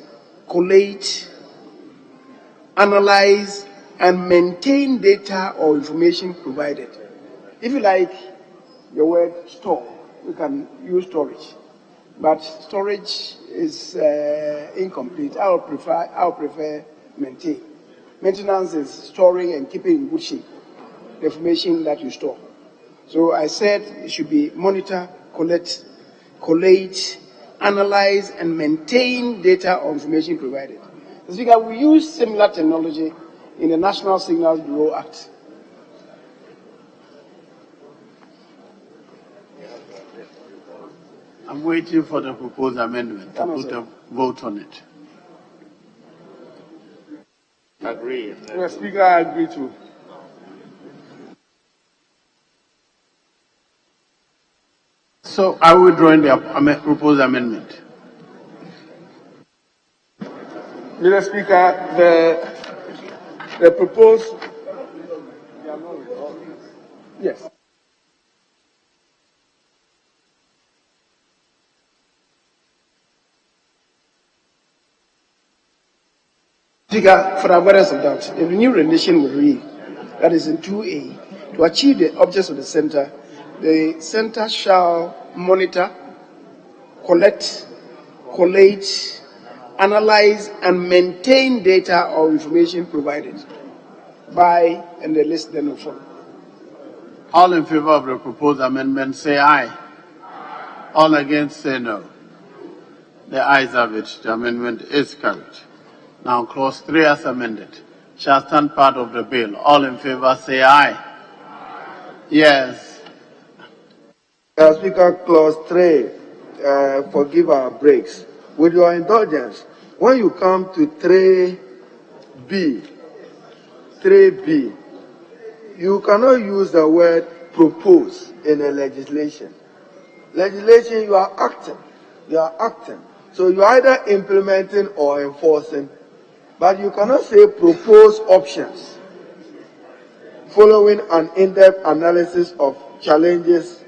collate, analyze, and maintain data or information provided. If you like the word store, we can use storage. But storage is incomplete. I'll prefer maintain. Maintenance is storing and keeping in good shape the information that you store. So I said it should be monitor, collect, collate, analyze, and maintain data or information provided. Mr. Speaker, we use similar technology in the National Signals Bureau Act. I'm waiting for the proposed amendment to put a vote on it. Agree. Mr. Speaker, I agree too. So I will withdraw the proposed amendment. Mr. Speaker, the proposed, yes. Speaker, for the avoidance of doubt, the new rendition will read, that is in 2A, to achieve the objects of the center shall monitor, collect, collate, analyze, and maintain data or information provided by, and the list then will follow. All in favor of the proposed amendment say aye. All against say no. The ayes have it. The amendment is carried. Now clause 3 as amended shall stand part of the bill. All in favor say aye. Yes. Speaker, clause 3, forgive our breaks. With your indulgence, when you come to 3B, you cannot use the word propose in a legislation. Legislation, you are acting. You are acting. So you are either implementing or enforcing, but you cannot say propose options following an in-depth analysis of challenges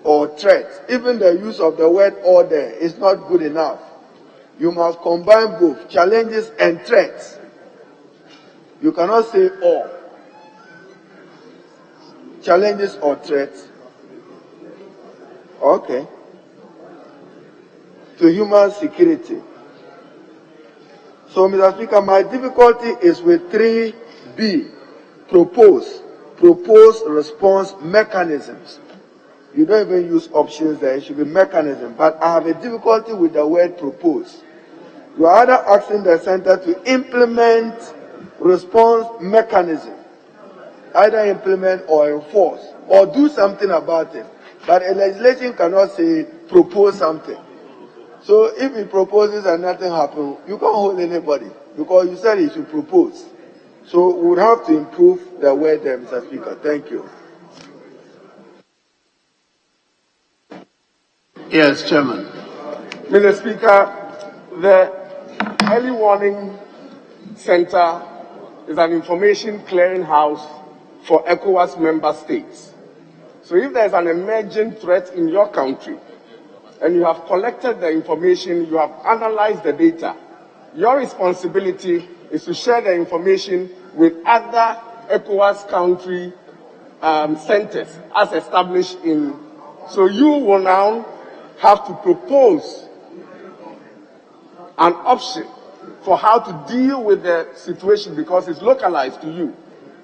or threats. Even the use of the word order is not good enough. You must combine both challenges and threats. You cannot say or. Challenges or threats. Okay. To human security. So, Mr. Speaker, my difficulty is with 3B, propose response mechanisms. You don't even use options there, it should be mechanism. But I have a difficulty with the word propose. You are either asking the center to implement response mechanism, either implement or enforce, or do something about it. But a legislation cannot say propose something. So if he proposes and nothing happens, you can't hold anybody because you said he should propose. So we would have to improve the word there, Mr. Speaker. Thank you. Yes, Chairman. Mr. Speaker, the Early Warning Center is an information clearinghouse for ECOWAS member states. So if there's an emerging threat in your country, and you have collected the information, you have analyzed the data, your responsibility is to share the information with other ECOWAS country centers as established in. So you will now have to propose an option for how to deal with the situation because it's localized to you.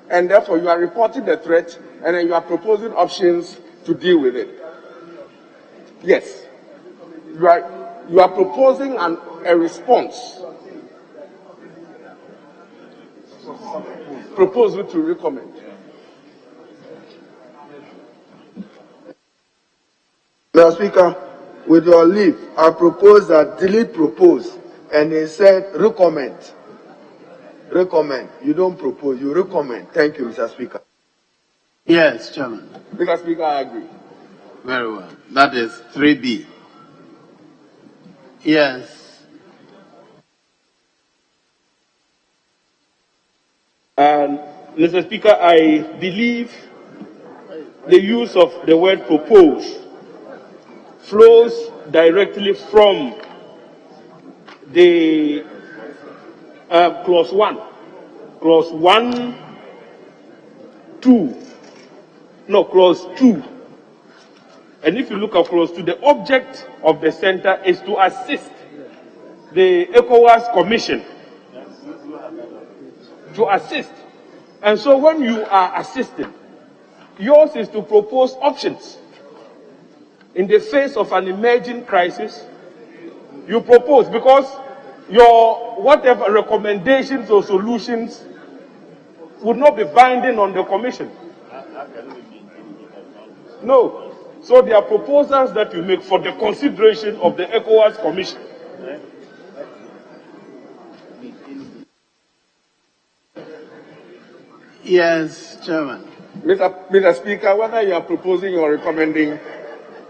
And therefore you are reporting the threat and then you are proposing options to deal with it. Yes. You are proposing a response. Proposal to recommend. Mr. Speaker, with your leave, I propose that delete propose, and he said recommend. Recommend. You don't propose, you recommend. Thank you, Mr. Speaker. Yes, Chairman. Mr. Speaker, I agree. Very well. That is 3B. Yes. And Mr. Speaker, I believe the use of the word propose flows directly from the clause 1. Clause 1, 2. No, clause 2. And if you look at clause 2, the object of the center is to assist the ECOWAS Commission. To assist. And so when you are assisting, yours is to propose options. In the face of an emerging crisis, you propose because your whatever recommendations or solutions would not be binding on the Commission. No. So they are proposals that you make for the consideration of the ECOWAS Commission. Yes, Chairman. Mr. Speaker, whether you are proposing or recommending,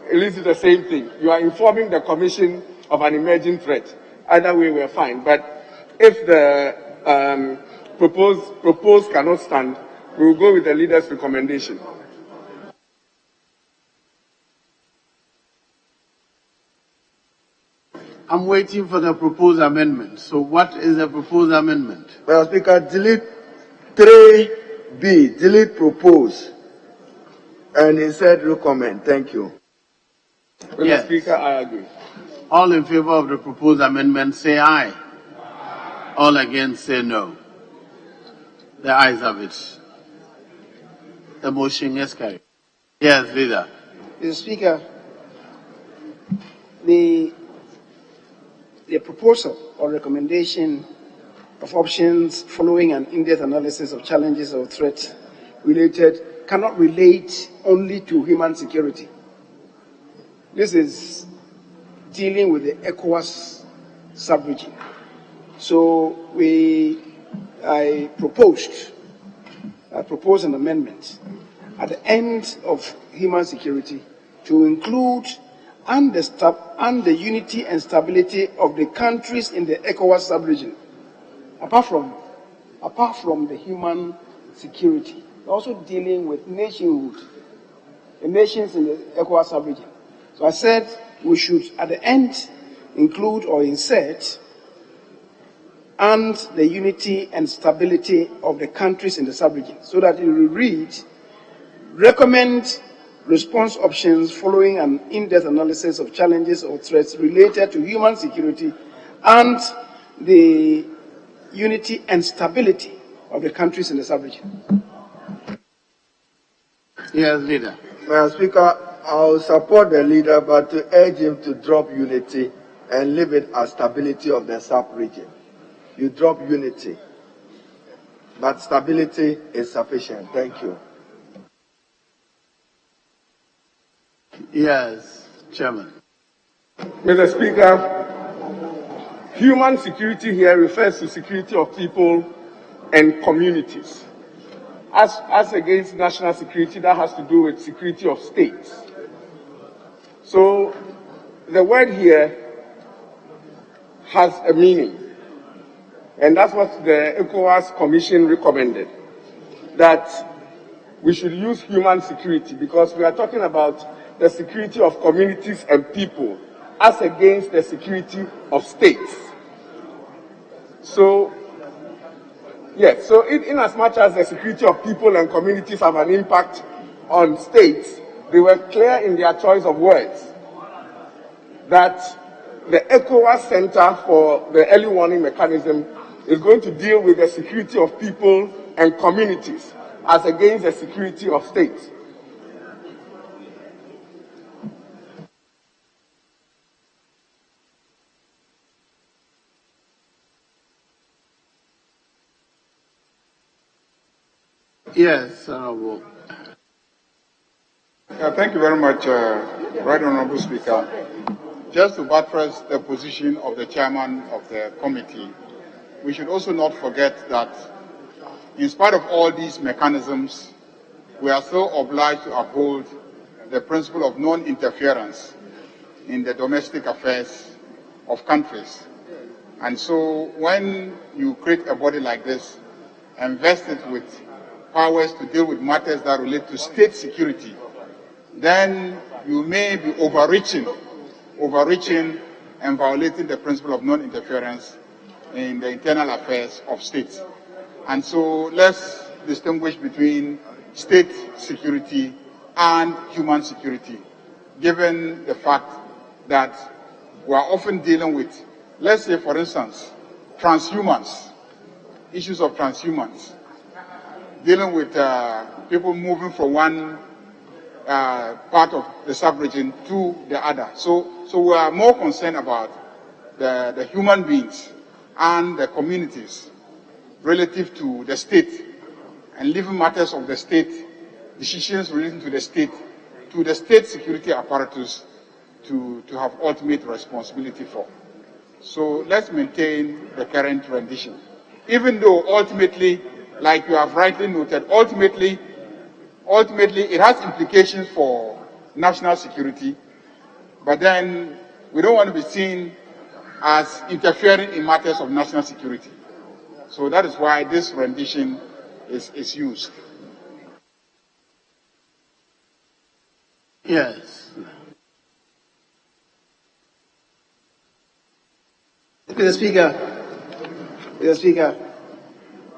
it leads to the same thing. You are informing the Commission of an emerging threat. Either way, we are fine. But if the proposed cannot stand, we will go with the leader's recommendation. I'm waiting for the proposed amendment. So what is the proposed amendment? Mr. Speaker, delete 3B, delete propose. And he said recommend. Thank you. Yes. Mr. Speaker, I agree. All in favor of the proposed amendment, say aye. All against, say no. The ayes have it. The motion is carried. Yes, Leader. Mr. Speaker, the proposal or recommendation of options following an in-depth analysis of challenges or threats related cannot relate only to human security. This is dealing with the ECOWAS sub-region. So I proposed an amendment at the end of human security to include and the unity and stability of the countries in the Ecowas sub-region, apart from the human security, also dealing with nationhood, the nations in the Ecowas sub-region. So I said we should, at the end, include or insert and the unity and stability of the countries in the sub-region, so that it will read, recommend response options following an in-depth analysis of challenges or threats related to human security and the unity and stability of the countries in the sub-region. Yes, leader. Madam Speaker, I'll support the leader, but to urge him to drop unity and leave it as stability of the sub-region. You drop unity, but stability is sufficient. Thank you. Yes, Chairman. Mr. Speaker, human security here refers to security of people and communities. As against national security, that has to do with security of states. So the word here has a meaning. And that's what the Ecowas Commission recommended, that we should use human security, because we are talking about the security of communities and people as against the security of states. So, yes, so in as much as the security of people and communities have an impact on states, they were clear in their choice of words that the ECOWAS Center for the Early Warning Mechanism is going to deal with the security of people and communities as against the security of states. Yes, Honorable. Thank you very much, Right Honorable Speaker. Just to buttress the position of the chairman of the committee, we should also not forget that in spite of all these mechanisms, we are still obliged to uphold the principle of non-interference in the domestic affairs of countries. And so when you create a body like this and vest it with powers to deal with matters that relate to state security, then you may be overreaching and violating the principle of non-interference in the internal affairs of states. And so let's distinguish between state security and human security, given the fact that we are often dealing with, let's say, for instance, transhumans, issues of transhumans, dealing with people moving from one part of the sub-region to the other. So we are more concerned about the human beings and the communities relative to the state, and leaving matters of the state, decisions relating to the state security apparatus to have ultimate responsibility for. So let's maintain the current rendition. Even though ultimately, like you have rightly noted, ultimately it has implications for national security, but then we don't want to be seen as interfering in matters of national security. So that is why this rendition is used. Yes. Mr. Speaker,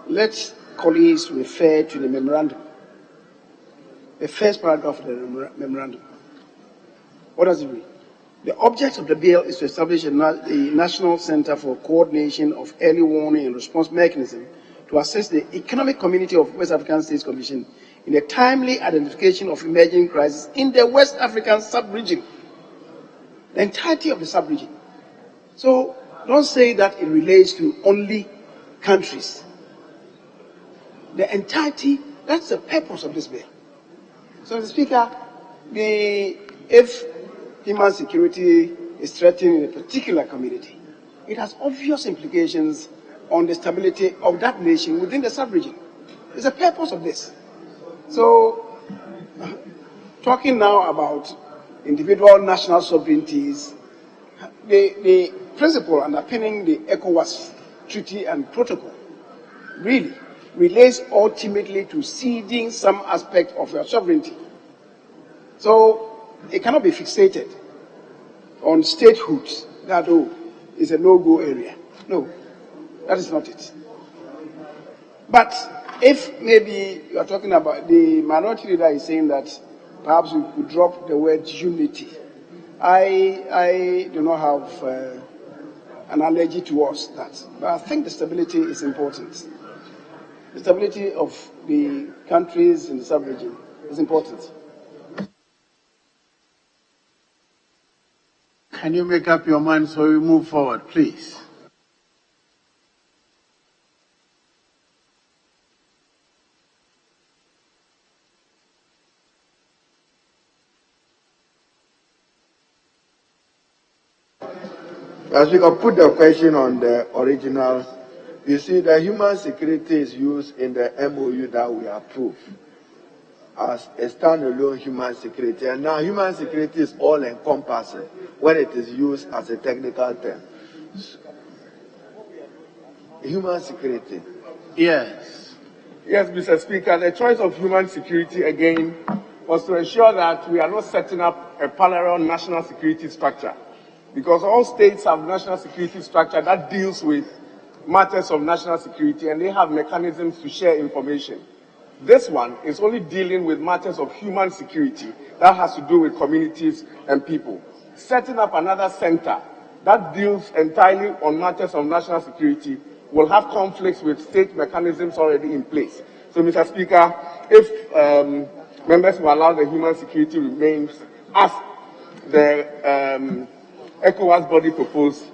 let colleagues refer to the memorandum, the first paragraph of the memorandum. What does it read? The object of the bill is to establish a national center for coordination of early warning and response mechanism to assist the Economic Community of West African States Commission in the timely identification of emerging crises in the West African sub-region, the entirety of the sub-region. So don't say that it relates to only countries. The entirety, that's the purpose of this bill. So, Mr. Speaker, if human security is threatened in a particular community, it has obvious implications on the stability of that nation within the sub-region. It's the purpose of this. So, talking now about individual national sovereignties. The principle underpinning the Ecowas Treaty and Protocol really relates ultimately to ceding some aspect of your sovereignty. So it cannot be fixated on statehood that, oh, is a no-go area. No, that is not it. But if maybe you are talking about the minority leader is saying that perhaps we could drop the word unity, I do not have an allergy towards that. But I think the stability is important. The stability of the countries in the sub-region is important. Can you make up your mind so we move forward, please? As we can put the question on the original, you see the human security is used in the MOU that we approved as a standalone human security. And now human security is all encompassing when it is used as a technical term. Human security. Yes. Yes, Mr. Speaker, the choice of human security again was to ensure that we are not setting up a parallel national security structure, because all states have national security structure that deals with matters of national security and they have mechanisms to share information. This one is only dealing with matters of human security that has to do with communities and people. Setting up another center that deals entirely on matters of national security will have conflicts with state mechanisms already in place. So, Mr. Speaker, if members will allow the human security remains as the Ecowas body proposed,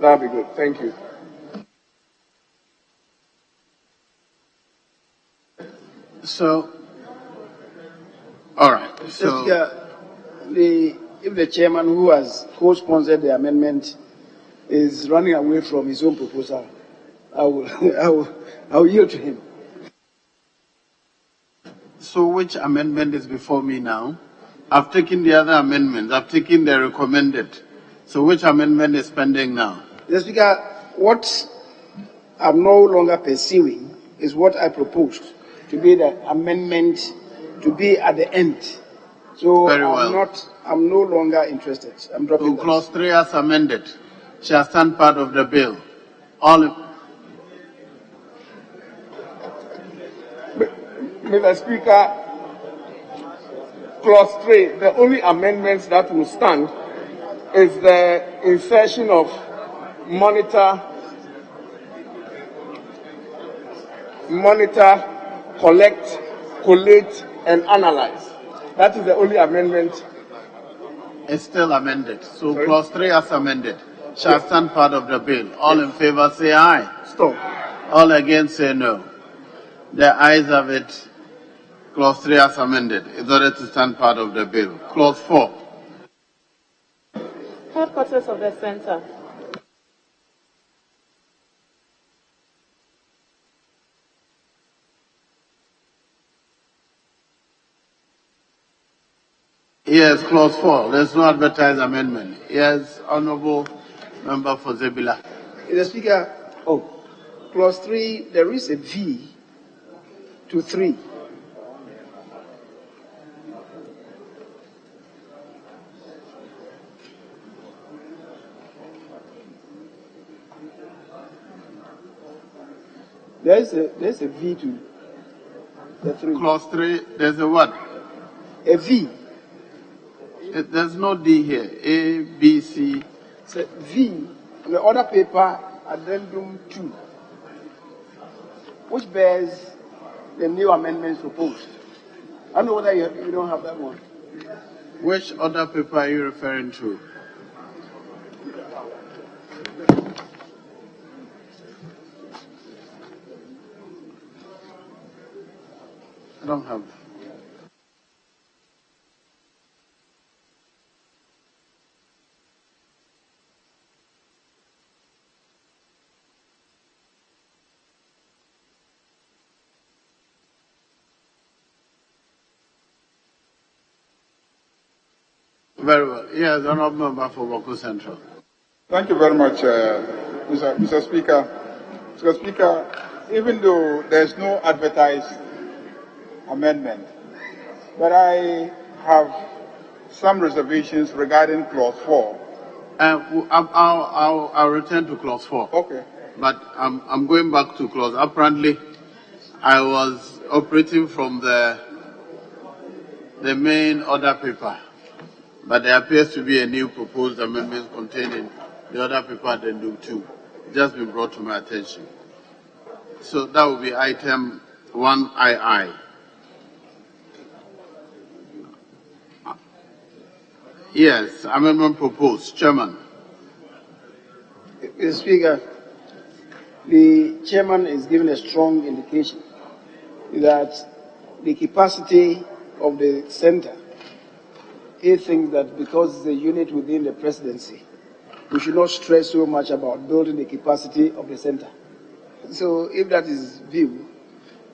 that would be good. Thank you. So, all right. So, if the chairman who has co-sponsored the amendment is running away from his own proposal, I will yield to him. so which amendment is before me now? I've taken the other amendments. I've taken the recommended. So which amendment is pending now? Mr. Speaker, what I'm no longer pursuing is what I proposed to be the amendment to be at the end. So Very well. I'm no longer interested. I'm dropping So clause 3 as amended shall stand part of the bill. All Mr. Speaker, clause 3, the only amendments that will stand is the insertion of monitor, collect, collate, and analyze. That is the only amendment. is still amended. So clause 3 as amended shall stand part of the bill. All in favor say aye. Stop. All against say no. The ayes have it. Clause 3 as amended is ordered to stand part of the bill. Clause 4. Headquarters of the Center. Yes, clause 4. There's no advertised amendment. Yes, Honorable Member for Zebila. Mr. Speaker, clause 3, there is a V to 3. There's a V to the 3. Clause 3, there's a what? A V. There's no D here. A, B, C. It's a V on the other paper, addendum 2, which bears the new amendments proposed. I don't know whether you don't have that one. Which other paper are you referring to? I don't have. Very well. Yes, Honourable Member for Boko Central. Thank you very much, Mr. Speaker. Mr. Speaker, even though there's no advertised amendment, but I have some reservations regarding clause 4. I'll return to clause 4. Okay. But I'm going back to clause. Apparently, I was operating from the main order paper, but there appears to be a new proposed amendment containing the order paper addendum 2. Just been brought to my attention. So that will be item 1II. Yes, amendment proposed. Chairman. Mr. Speaker, the chairman is giving a strong indication that the capacity of the center, he thinks that because it's a unit within the presidency, we should not stress so much about building the capacity of the center. So if that is view,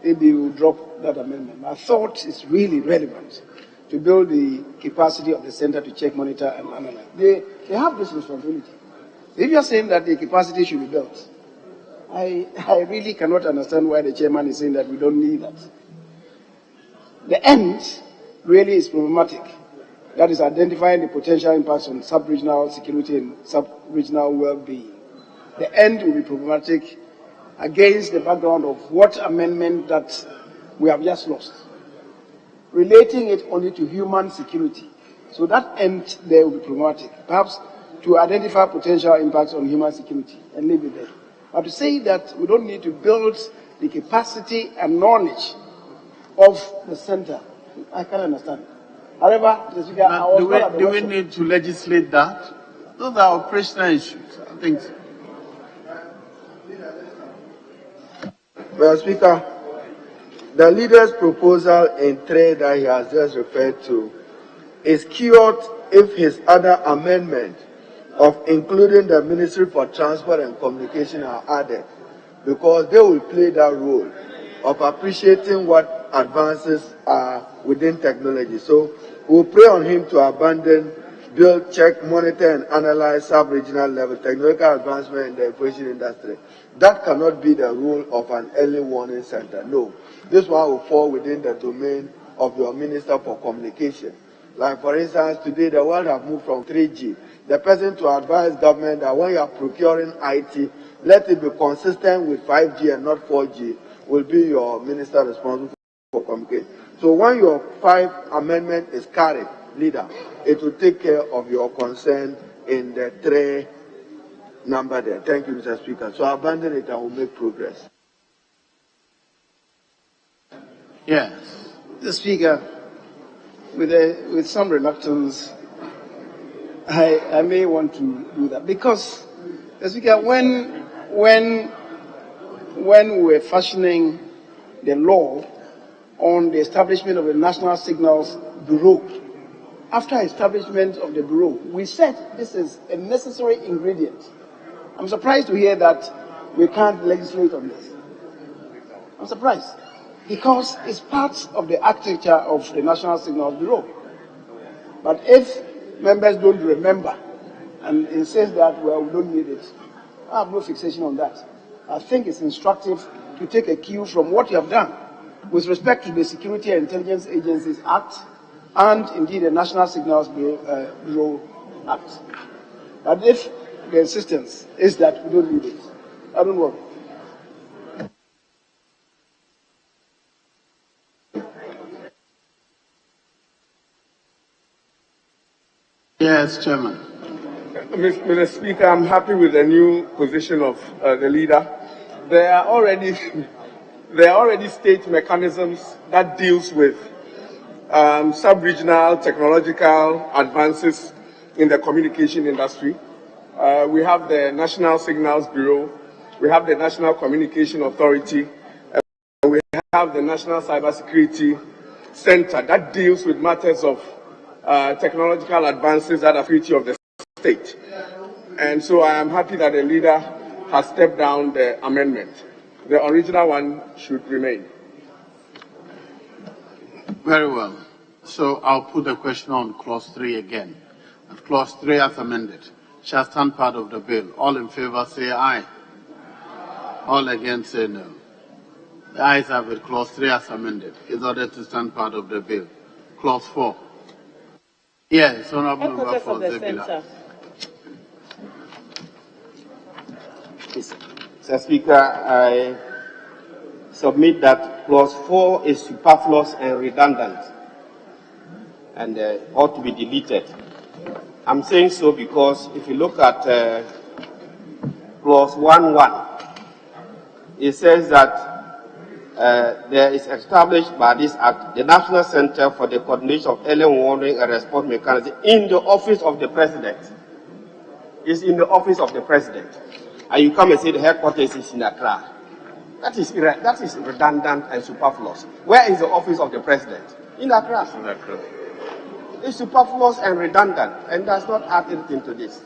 maybe we'll drop that amendment. My thought is really relevant to build the capacity of the center to check, monitor, and analyze. They have this responsibility. If you are saying that the capacity should be built, I really cannot understand why the chairman is saying that we don't need that. The end really is problematic. That is identifying the potential impacts on sub-regional security and sub-regional well-being. The end will be problematic against the background of what amendment that we have just lost, relating it only to human security. So that end there will be problematic. Perhaps to identify potential impacts on human security and leave it there. But to say that we don't need to build the capacity and knowledge of the center, I can't understand. However, Mr. Speaker, do we need to legislate that? Those are operational issues, I think. Mr. Speaker, the leader's proposal in 3 that he has just referred to is cured if his other amendment of including the Ministry for Transport and Communication are added, because they will play that role of appreciating what advances are within technology. So we'll pray on him to abandon, build, check, monitor, and analyze sub-regional level technological advancement in the information industry. That cannot be the role of an early warning center. No. This one will fall within the domain of your Minister for Communication. Like, for instance, today the world has moved from 3G. The person to advise government that when you are procuring IT, let it be consistent with 5G and not 4G, will be your minister responsible for communication. So when your 5 amendment is carried, leader, it will take care of your concern in the 3 number there. Thank you, Mr. Speaker. So abandon it and we'll make progress. Yes. Mr. Speaker, with some reluctance, I may want to do that because, Mr. Speaker, when we were fashioning the law on the establishment of the National Signals Bureau, after establishment of the Bureau, we said this is a necessary ingredient. I'm surprised to hear that we can't legislate on this. I'm surprised because it's part of the architecture of the National Signals Bureau. But if members don't remember and insist that, well, we don't need it, I have no fixation on that. I think it's instructive to take a cue from what you have done with respect to the Security and Intelligence Agencies Act and indeed the National Signals Bureau Act. But if the insistence is that we don't need it, I don't worry. Yes, Chairman. Mr. Speaker, I'm happy with the new position of the leader. There are already state mechanisms that deals with sub-regional technological advances in the communication industry. We have the National Signals Bureau, we have the National Communication Authority, and we have the National Cybersecurity Center that deals with matters of technological advances that are security of the state. And so I am happy that the leader has stepped down the amendment. The original one should remain. Very well. So I'll put the question on clause 3 again. Clause 3 as amended shall stand part of the bill. All in favor say aye. All against say no. The ayes have it. Clause 3 as amended is ordered to stand part of the bill. Clause 4. Yes, Honorable Member Headquarters for of the Zebila. Center. Mr. Speaker, I submit that clause 4 is superfluous and redundant and ought to be deleted. I'm saying so because if you look at clause 1.1, it says that there is established by this Act the National Center for the Coordination of Early Warning and Response Mechanism in the office of the President. It's in the office of the President. And you come and say the headquarters is in Accra. That is redundant and superfluous. Where is the office of the President? In Accra. In Accra. It's superfluous and redundant and does not add anything to this.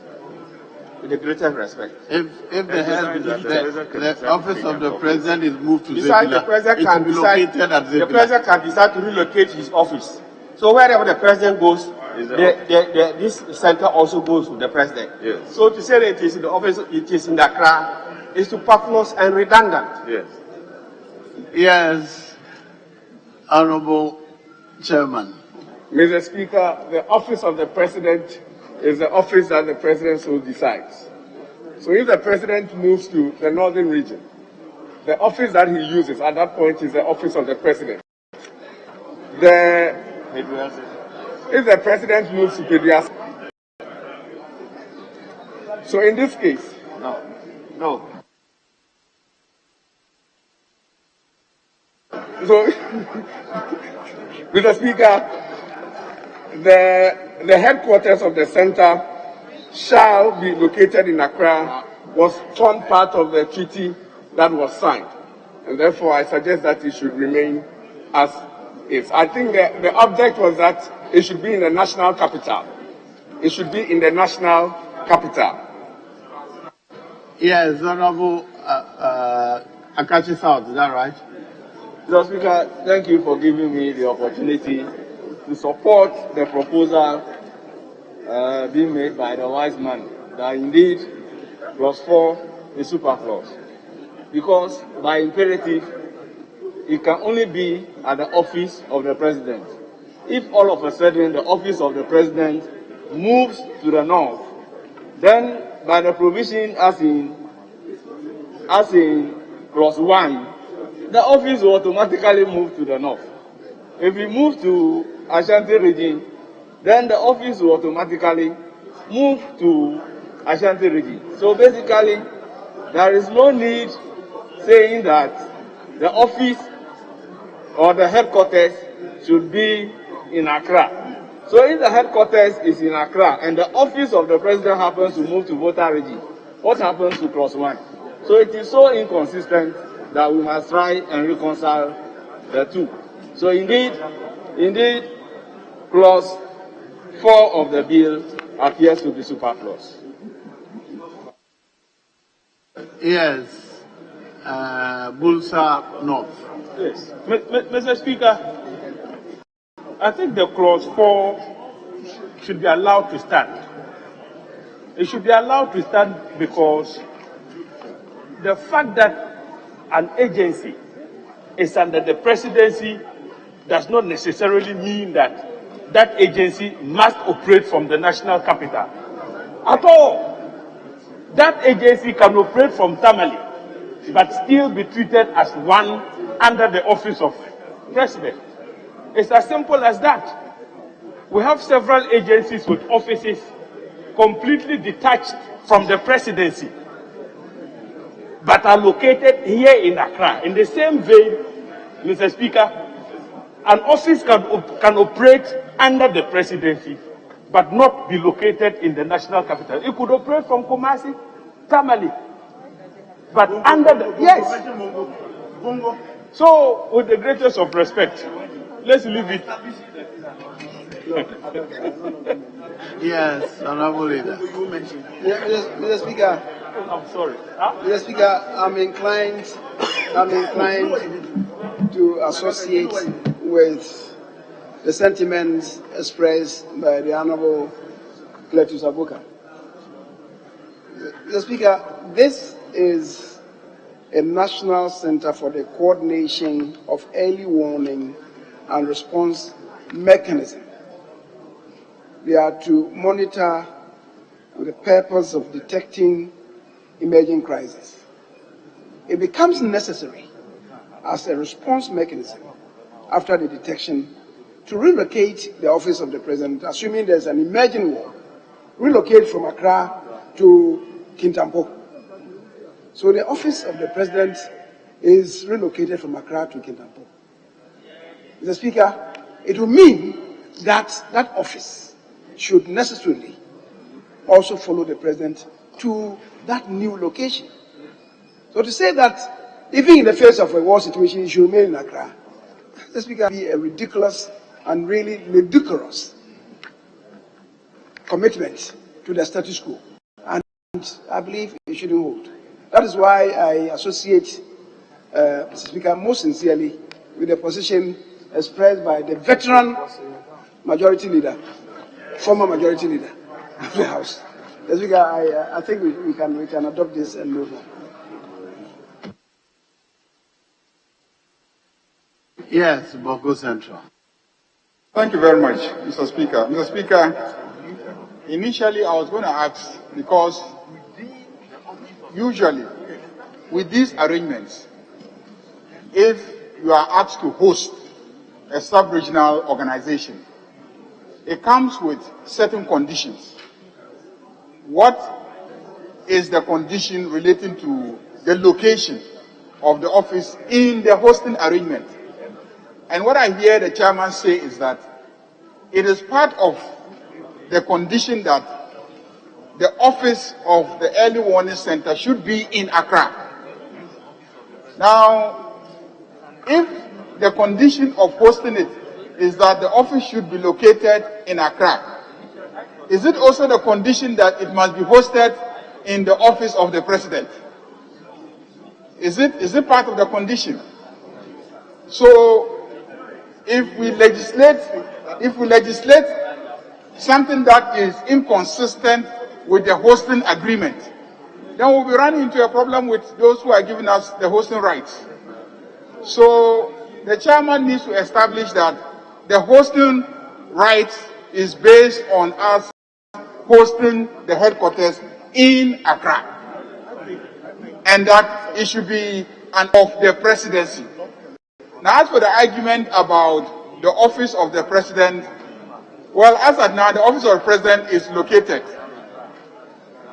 With the greatest respect. If the office of the President is moved to Besides, Zebila, the President it can will be decide, located at Zebila. the President can decide to relocate his office. So wherever the President goes, this center also goes with the President. Yes. So to say that it is in the office, it is in Accra, is superfluous and redundant. Yes. Yes, Honorable Chairman. Mr. Speaker, the office of the President is the office that the President so decides. So if the President moves to the northern region, the office that he uses at that point is the office of the President. If the President moves to Petroleum, so in this case, No. So, Mr. Speaker, the headquarters of the center shall be located in Accra was formed part of the treaty that was signed. And therefore, I suggest that it should remain as is. I think the object was that it should be in the national capital. It should be in the national capital. Yes, Honorable Akachi South, is that right? Mr. Speaker, thank you for giving me the opportunity to support the proposal being made by the wise man that indeed clause 4 is superfluous. Because by imperative, it can only be at the office of the President. If all of a sudden the office of the President moves to the north, then by the provision as in clause 1, the office will automatically move to the north. If we move to Ashanti region, then the office will automatically move to Ashanti region. So basically, there is no need saying that the office or the headquarters should be in Accra. So if the headquarters is in Accra and the office of the President happens to move to Volta region, what happens to clause 1? So it is so inconsistent that we must try and reconcile the two. So indeed, clause 4 of the bill appears to be superfluous. Yes, Bulsa North. Yes. Mr. Speaker, I think the clause 4 should be allowed to stand. It should be allowed to stand because the fact that an agency is under the presidency does not necessarily mean that that agency must operate from the national capital. At all. That agency can operate from Tamale, but still be treated as one under the office of President. It's as simple as that. We have several agencies with offices completely detached from the presidency, but are located here in Accra. In the same vein, Mr. Speaker, an office can operate under the presidency, but not be located in the national capital. It could operate from Kumasi, Tamale, but under the, yes. So, with the greatest of respect, let's leave it. Yes, Honorable Leader. Mr. Speaker. I'm sorry. Mr. Speaker, I'm inclined to associate with the sentiments expressed by the Honorable Cletus Abuka. Mr. Speaker, this is a national center for the coordination of early warning and response mechanism. They are to monitor with the purpose of detecting emerging crises. It becomes necessary as a response mechanism after the detection to relocate the office of the president, assuming there's an emerging war, relocate from Accra to Kintampo. So the office of the president is relocated from Accra to Kintampo. Mr. Speaker, it will mean that that office should necessarily also follow the president to that new location. So to say that even in the face of a war situation, he should remain in Accra, Mr. Speaker, be a ridiculous and really ludicrous commitment to the status quo. And I believe it shouldn't hold. That is why I associate, Mr. Speaker, most sincerely with the position expressed by the veteran majority leader, former majority leader of the House. Mr. Speaker, I think we can adopt this and move on. Yes, Boko Central. Thank you very much, Mr. Speaker. Mr. Speaker, initially I was going to ask, because usually with these arrangements, if you are asked to host a sub-regional organization, it comes with certain conditions. What is the condition relating to the location of the office in the hosting arrangement? And what I hear the chairman say is that it is part of the condition that the office of the early warning center should be in Accra. Now, if the condition of hosting it is that the office should be located in Accra, is it also the condition that it must be hosted in the office of the president? Is it part of the condition? So, if we legislate something that is inconsistent with the hosting agreement, then we'll be running into a problem with those who are giving us the hosting rights. So the chairman needs to establish that the hosting rights is based on us hosting the headquarters in Accra, and that it should be an of the presidency. Now, as for the argument about the office of the president, well, as at now, the office of the president is located.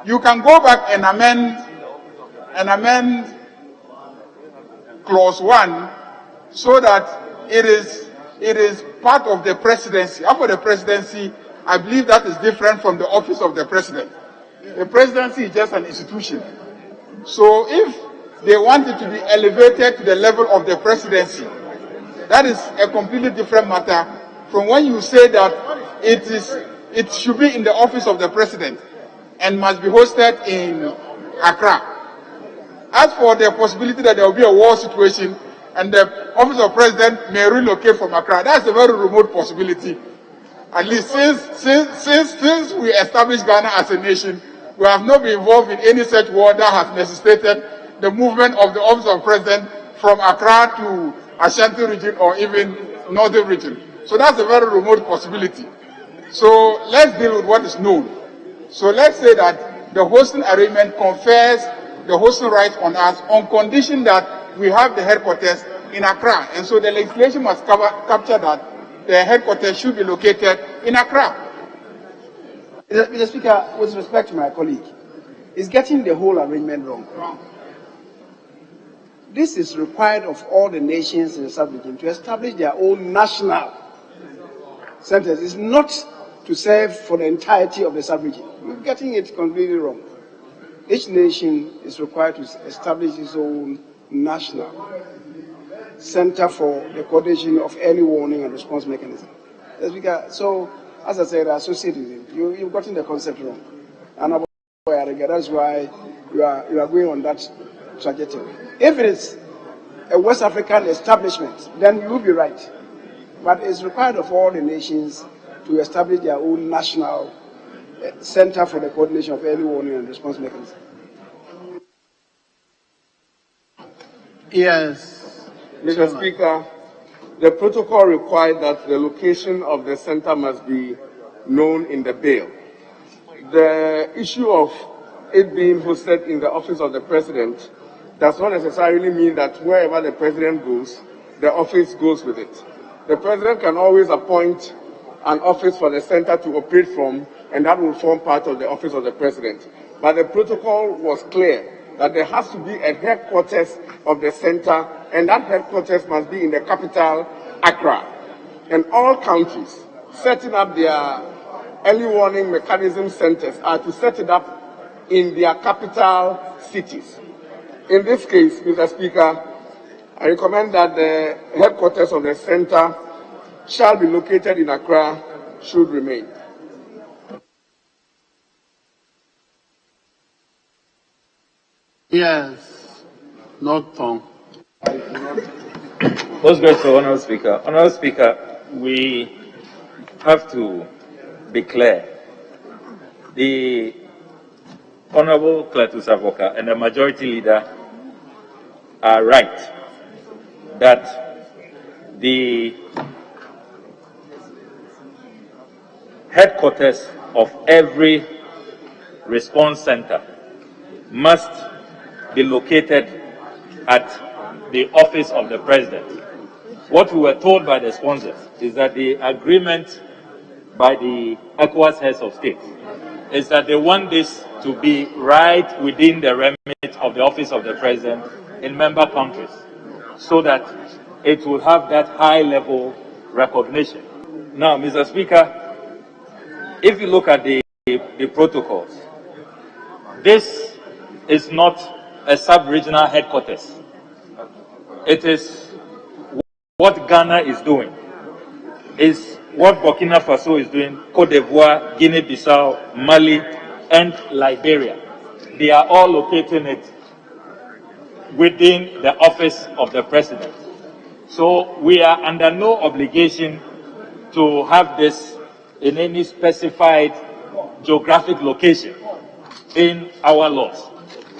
You can go back and amend clause 1 so that it is part of the presidency. As for the presidency, I believe that is different from the office of the president. The presidency is just an institution. So if they want it to be elevated to the level of the presidency, that is a completely different matter from when you say that it should be in the office of the president and must be hosted in Accra. As for the possibility that there will be a war situation and the office of president may relocate from Accra, that's a very remote possibility. At least since we established Ghana as a nation, we have not been involved in any such war that has necessitated the movement of the office of president from Accra to Ashanti region or even northern region. So that's a very remote possibility. So let's deal with what is known. So let's say that the hosting arrangement confers the hosting rights on us on condition that we have the headquarters in Accra. And so the legislation must capture that the headquarters should be located in Accra. Mr. Speaker, with respect to my colleague, is getting the whole arrangement wrong. This is required of all the nations in the sub-region to establish their own national centers. It's not to serve for the entirety of the sub-region. We're getting it completely wrong. Each nation is required to establish its own national center for the coordination of early warning and response mechanism. So, as I said, I associate with it. You've gotten the concept wrong. And that's why you are going on that trajectory. If it is a West African establishment, then you will be right. But it's required of all the nations to establish their own national Center for the Coordination of Early Warning and Response Mechanism. Yes. Mr. Speaker, the protocol required that the location of the center must be known in the bill. The issue of it being hosted in the office of the president does not necessarily mean that wherever the president goes, the office goes with it. The president can always appoint an office for the center to operate from, and that will form part of the office of the president. But the protocol was clear that there has to be a headquarters of the center, and that headquarters must be in the capital, Accra. And all countries setting up their early warning mechanism centers are to set it up in their capital cities. In this case, Mr. Speaker, I recommend that the headquarters of the center shall be located in Accra, should remain. Yes. Not Tom. Most grateful, Honourable Speaker. Honourable Speaker, we have to be clear. The Honourable Cletus Avoka and the Majority Leader are right that the headquarters of every response center must be located at the office of the president. What we were told by the sponsors is that the agreement by the Ecowas heads of state is that they want this to be right within the remit of the office of the president in member countries, so that it will have that high level recognition. Now, Mr. Speaker, if you look at the protocols, this is not a sub-regional headquarters. It is what Ghana is doing, is what Burkina Faso is doing, Cote d'Ivoire, Guinea-Bissau, Mali, and Liberia. They are all locating it within the office of the president. So we are under no obligation to have this in any specified geographic location in our laws.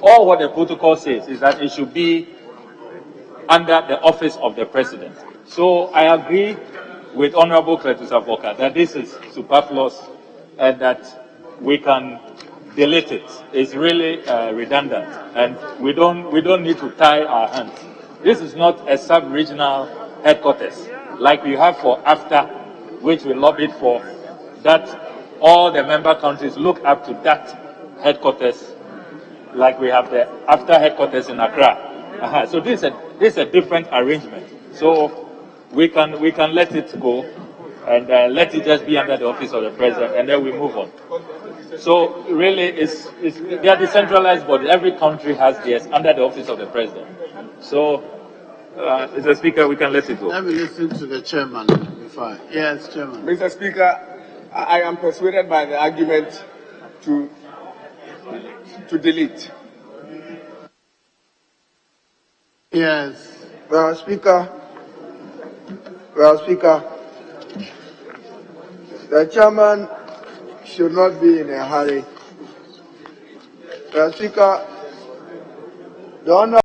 All what the protocol says is that it should be under the office of the president. So I agree with Honourable Cletus Avoka that this is superfluous and that we can delete it. It's really redundant, and we don't need to tie our hands. This is not a sub-regional headquarters like we have for AFTA, which we lobbied for, that all the member countries look up to that headquarters, like we have the AFTA headquarters in Accra. So this is a different arrangement. So we can let it go and let it just be under the office of the president, and then we move on. So really, they are decentralized bodies. Every country has theirs under the office of the president. So, Mr. Speaker, we can let it go. Let me listen to the chairman. Yes, Chairman. Mr. Speaker, I am persuaded by the argument to delete. Yes. Well, Speaker, the chairman should not be in a hurry. Well, Speaker, the Honourable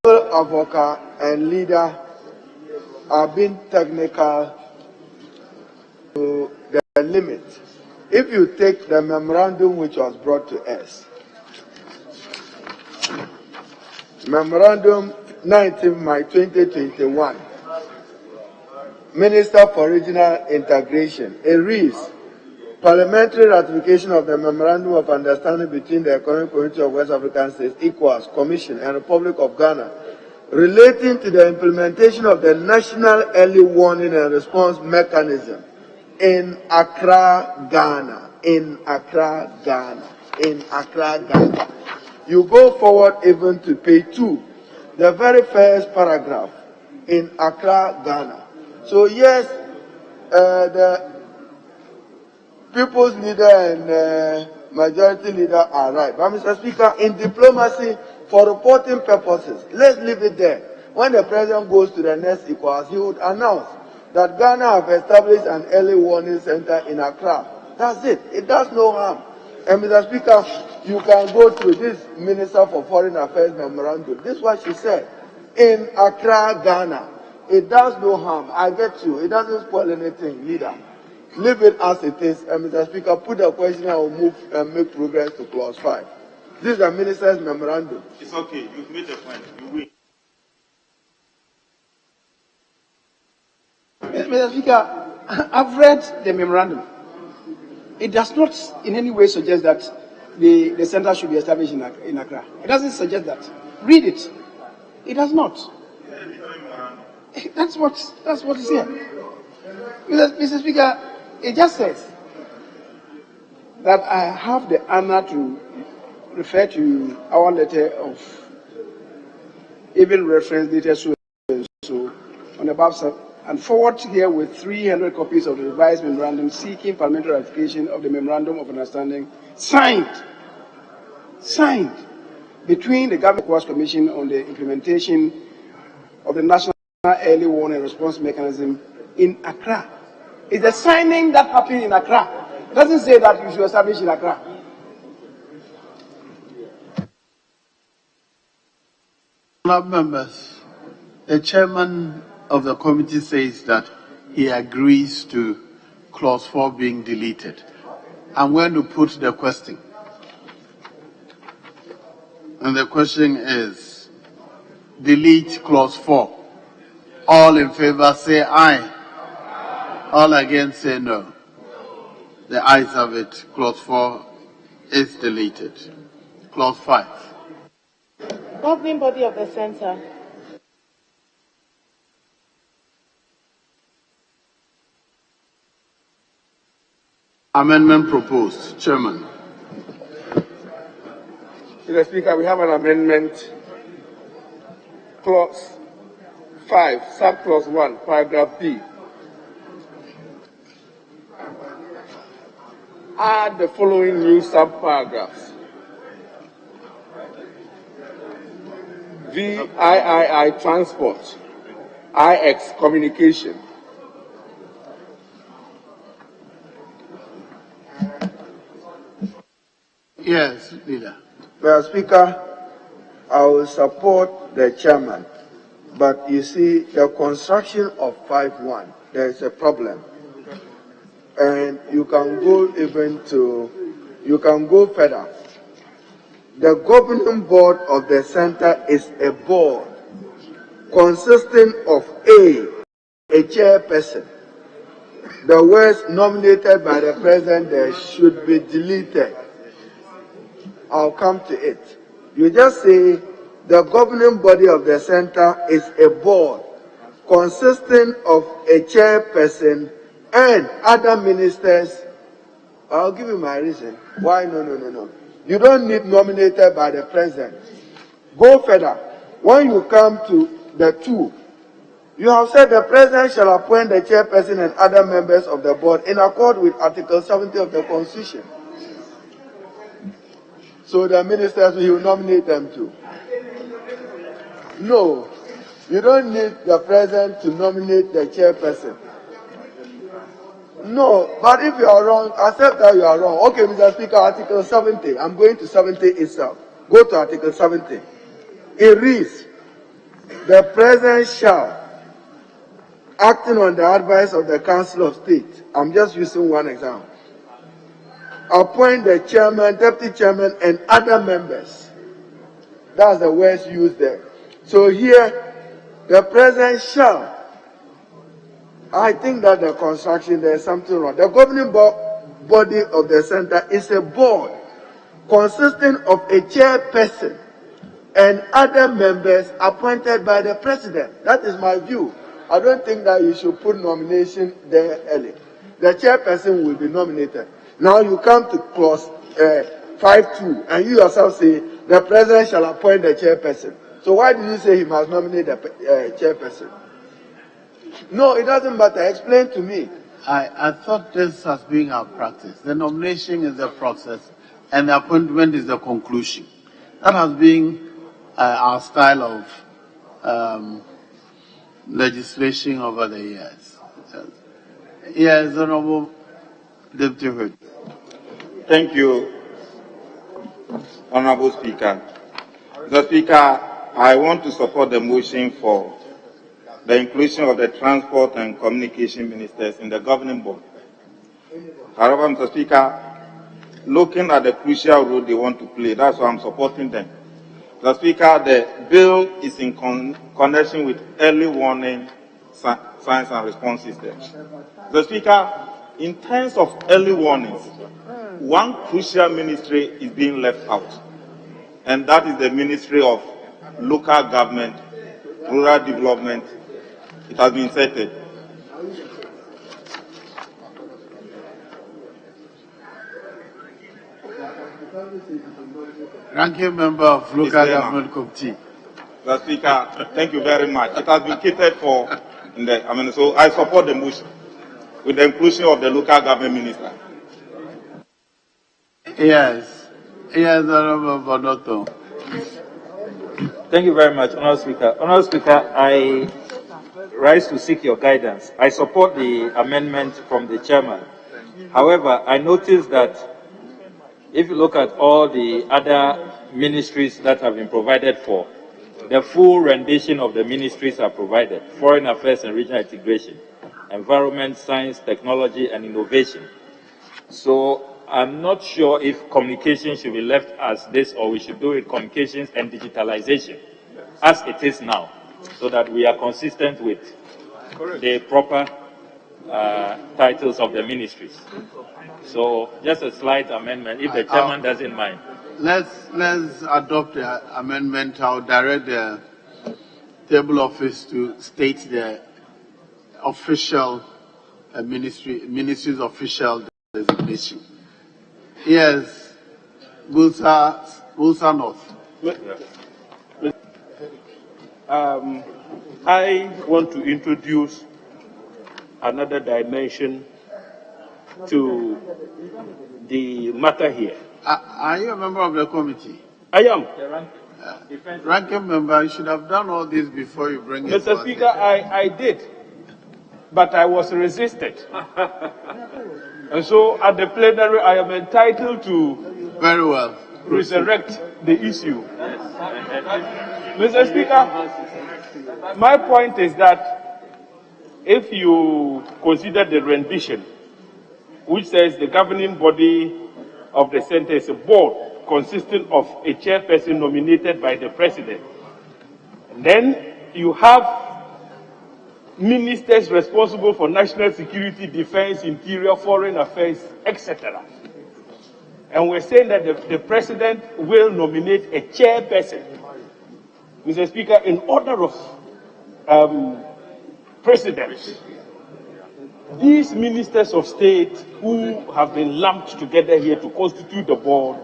Avoka and leader are being technical to the limit. If you take the memorandum which was brought to us, Memorandum 19 May 2021, Minister for Regional Integration, it reads, Parliamentary ratification of the Memorandum of Understanding between the Economic Community of West African States, Ecowas, Commission, and Republic of Ghana relating to the implementation of the National Early Warning and Response Mechanism in Accra, Ghana. In Accra, Ghana. In Accra, Ghana. You go forward even to page 2, the very first paragraph, in Accra, Ghana. So yes, the People's Leader and Majority Leader are right. But Mr. Speaker, in diplomacy, for reporting purposes, let's leave it there. When the President goes to the next Ecowas, he would announce that Ghana have established an early warning center in Accra. That's it. It does no harm. And Mr. Speaker, you can go to this Minister for Foreign Affairs memorandum. This is what she said. In Accra, Ghana, it does no harm. I get you. It doesn't spoil anything, leader. Leave it as it is. And Mr. Speaker, put the question and we'll move and make progress to clause 5. This is the Minister's memorandum. It's okay. You've made the point. You win. Mr. Speaker, I've read the memorandum. It does not in any way suggest that the center should be established in Accra. It doesn't suggest that. Read it. It does not. That's what is here. Mr. Speaker, it just says that I have the honor to refer to our letter of even reference dated so on the above and forward here with 300 copies of the revised memorandum seeking parliamentary ratification of the memorandum of understanding signed between the Government Ecowas Commission on the implementation of the National Early Warning Response Mechanism in Accra. It's the signing that happened in Accra. It doesn't say that you should establish in Accra. Honourable members, the chairman of the committee says that he agrees to clause 4 being deleted. I'm going to put the question. And the question is, delete clause 4. All in favor say aye. All against say no. The ayes have it. Clause 4 is deleted. Clause 5. Governing body of the Centre. Amendment proposed. Chairman. Mr. Speaker, we have an amendment. Clause 5, subclause 1, paragraph B. Add the following new subparagraphs. VIII transport, IX communication. Yes, leader. Mr. Speaker, I will support the chairman, but you see, the construction of 5.1, there is a problem. And you can go further. The governing board of the center is a board consisting of a chairperson. The words nominated by the president there should be deleted. I'll come to it. You just say the governing body of the center is a board consisting of a chairperson and other ministers. I'll give you my reason. Why? No. You don't need nominated by the president. Go further. When you come to the 2, you have said the president shall appoint the chairperson and other members of the board in accord with Article 70 of the Constitution. So the ministers, he will nominate them too. No, you don't need the president to nominate the chairperson. No, but if you are wrong, accept that you are wrong. Okay, Mr. Speaker, Article 70. I'm going to 70 itself. Go to Article 70. It reads, the president shall, acting on the advice of the Council of State, I'm just using one example, appoint the chairman, deputy chairman, and other members. That's the words used there. So here, the president shall. I think that the construction, there is something wrong. The governing body of the center is a board consisting of a chairperson and other members appointed by the president. That is my view. I don't think that you should put nomination there early. The chairperson will be nominated. Now you come to clause 5.2 and you yourself say the president shall appoint the chairperson. So why did you say he must nominate the chairperson? No, it doesn't matter. Explain to me. I thought this has been our practice. The nomination is the process and the appointment is the conclusion. That has been our style of legislation over the years. Yes, Honorable Deputy Whip. Thank you, Honorable Speaker. Mr. Speaker, I want to support the motion for the inclusion of the Transport and Communication Ministers in the governing board. However, Mr. Speaker, looking at the crucial role they want to play, that's why I'm supporting them. Mr. Speaker, the bill is in connection with early warning signs and response systems. Mr. Speaker, in terms of early warnings, one crucial ministry is being left out, and that is the Ministry of Local Government, Rural Development. It has been inserted. Ranking member of Local Government Committee. Mr. Speaker, thank you very much. It has been catered for in the, so I support the motion with the inclusion of the local government minister. Yes. Yes, Honorable Bonoto. Thank you very much, Honorable Speaker. Honorable Speaker, I rise to seek your guidance. I support the amendment from the chairman. However, I noticed that if you look at all the other ministries that have been provided for, the full rendition of the ministries are provided: Foreign Affairs and Regional Integration, Environment, Science, Technology and Innovation. So I'm not sure if communication should be left as this, or we should do it communications and digitalization as it is now, so that we are consistent with the proper titles of the ministries. So just a slight amendment, if the chairman doesn't mind. Let's adopt the amendment. I'll direct the table office to state the official ministry's official designation. Yes, Bulsa North. I want to introduce another dimension to the matter here. Are you a member of the committee? I am. Ranking member, you should have done all this before you bring it. Mr. Speaker, I did, but I was resisted. And so at the plenary, I am entitled to very well resurrect the issue. Mr. Speaker, my point is that if you consider the rendition, which says the governing body of the center is a board consisting of a chairperson nominated by the president, and then you have ministers responsible for national security, defense, interior, foreign affairs, etc. And we're saying that the president will nominate a chairperson. Mr. Speaker, in order of precedence, these ministers of state who have been lumped together here to constitute the board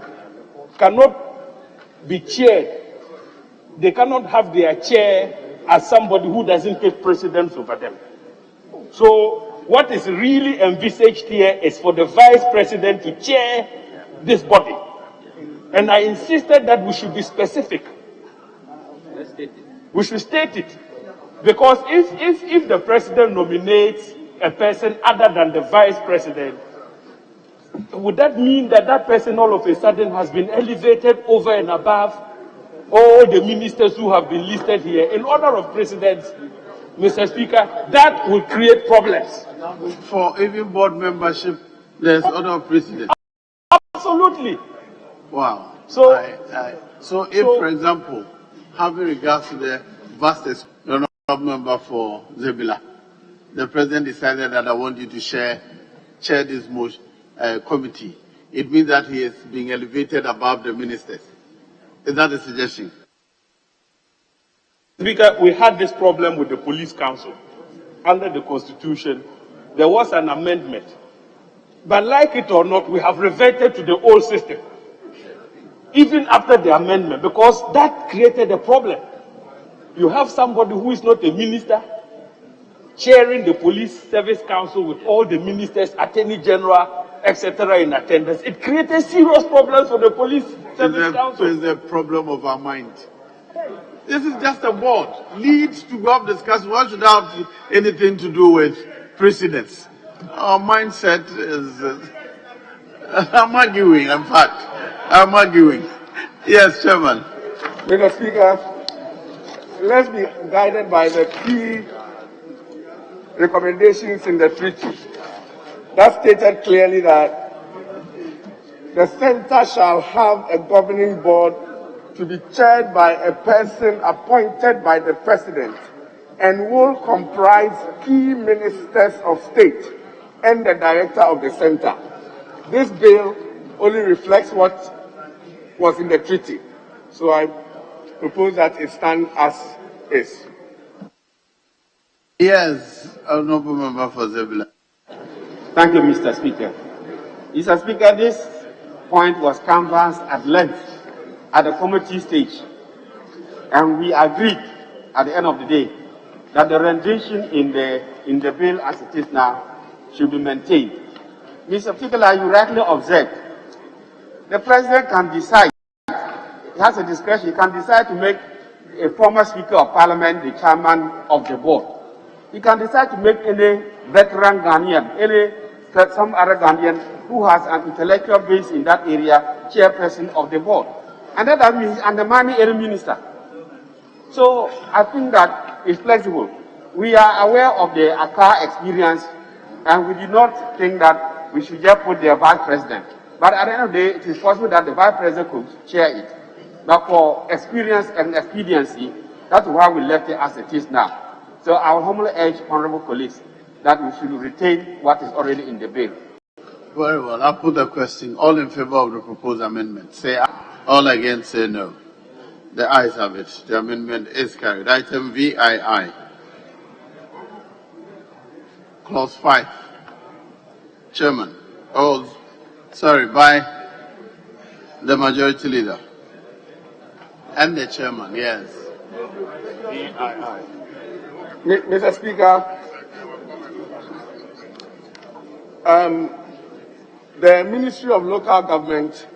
cannot be chaired. They cannot have their chair as somebody who doesn't take precedence over them. So what is really envisaged here is for the vice president to chair this body. And I insisted that we should be specific. We should state it. Because if the president nominates a person other than the vice president, would that mean that that person all of a sudden has been elevated over and above all the ministers who have been listed here? In order of precedence, Mr. Speaker, that will create problems. For even board membership, there's order of precedence. Absolutely. Wow. So, for example, having regards to the vast member for Zebila, the president decided that I want you to chair this motion, committee. It means that he is being elevated above the ministers. Is that a suggestion? Speaker, we had this problem with the police council. Under the constitution, there was an amendment. But like it or not, we have reverted to the old system. Even after the amendment, because that created a problem. You have somebody who is not a minister chairing the police service council with all the ministers, attorney general, etc. in attendance. It created serious problems for the police service council. It's a problem of our mind. This is just a board. Leads to go up discussion. What should have anything to do with precedence? Our mindset is... I'm arguing, in fact. I'm arguing. Yes, Chairman. Mr. Speaker, let's be guided by the key recommendations in the treaty. That stated clearly that the center shall have a governing board to be chaired by a person appointed by the president and will comprise key ministers of state and the director of the center. This bill only reflects what was in the treaty. So I propose that it stand as is. Yes, Honorable Member for Zebula. Thank you, Mr. Speaker. Mr. Speaker, this point was canvassed at length at the committee stage, and we agreed at the end of the day that the rendition in the bill as it is now should be maintained. Mr. Speaker, like you rightly observed, the president can decide, he has a discretion, he can decide to make a former Speaker of Parliament the chairman of the board. He can decide to make any veteran Ghanaian, some other Ghanaian who has an intellectual base in that area, chairperson of the board. And that means undermining any minister. So I think that it's flexible. We are aware of the Accra experience, and we do not think that we should just put the vice president. But at the end of the day, it is possible that the vice president could chair it. But for experience and expediency, that's why we left it as it is now. So I will humbly urge honorable colleagues that we should retain what is already in the bill. Very well. I'll put the question. All in favor of the proposed amendment, say aye. All against, say no. The ayes have it. The amendment is carried. Item VII. Clause 5. Chairman. Oh, sorry, by the majority leader. And the chairman, yes. Mr. Speaker, the Ministry of Local Government,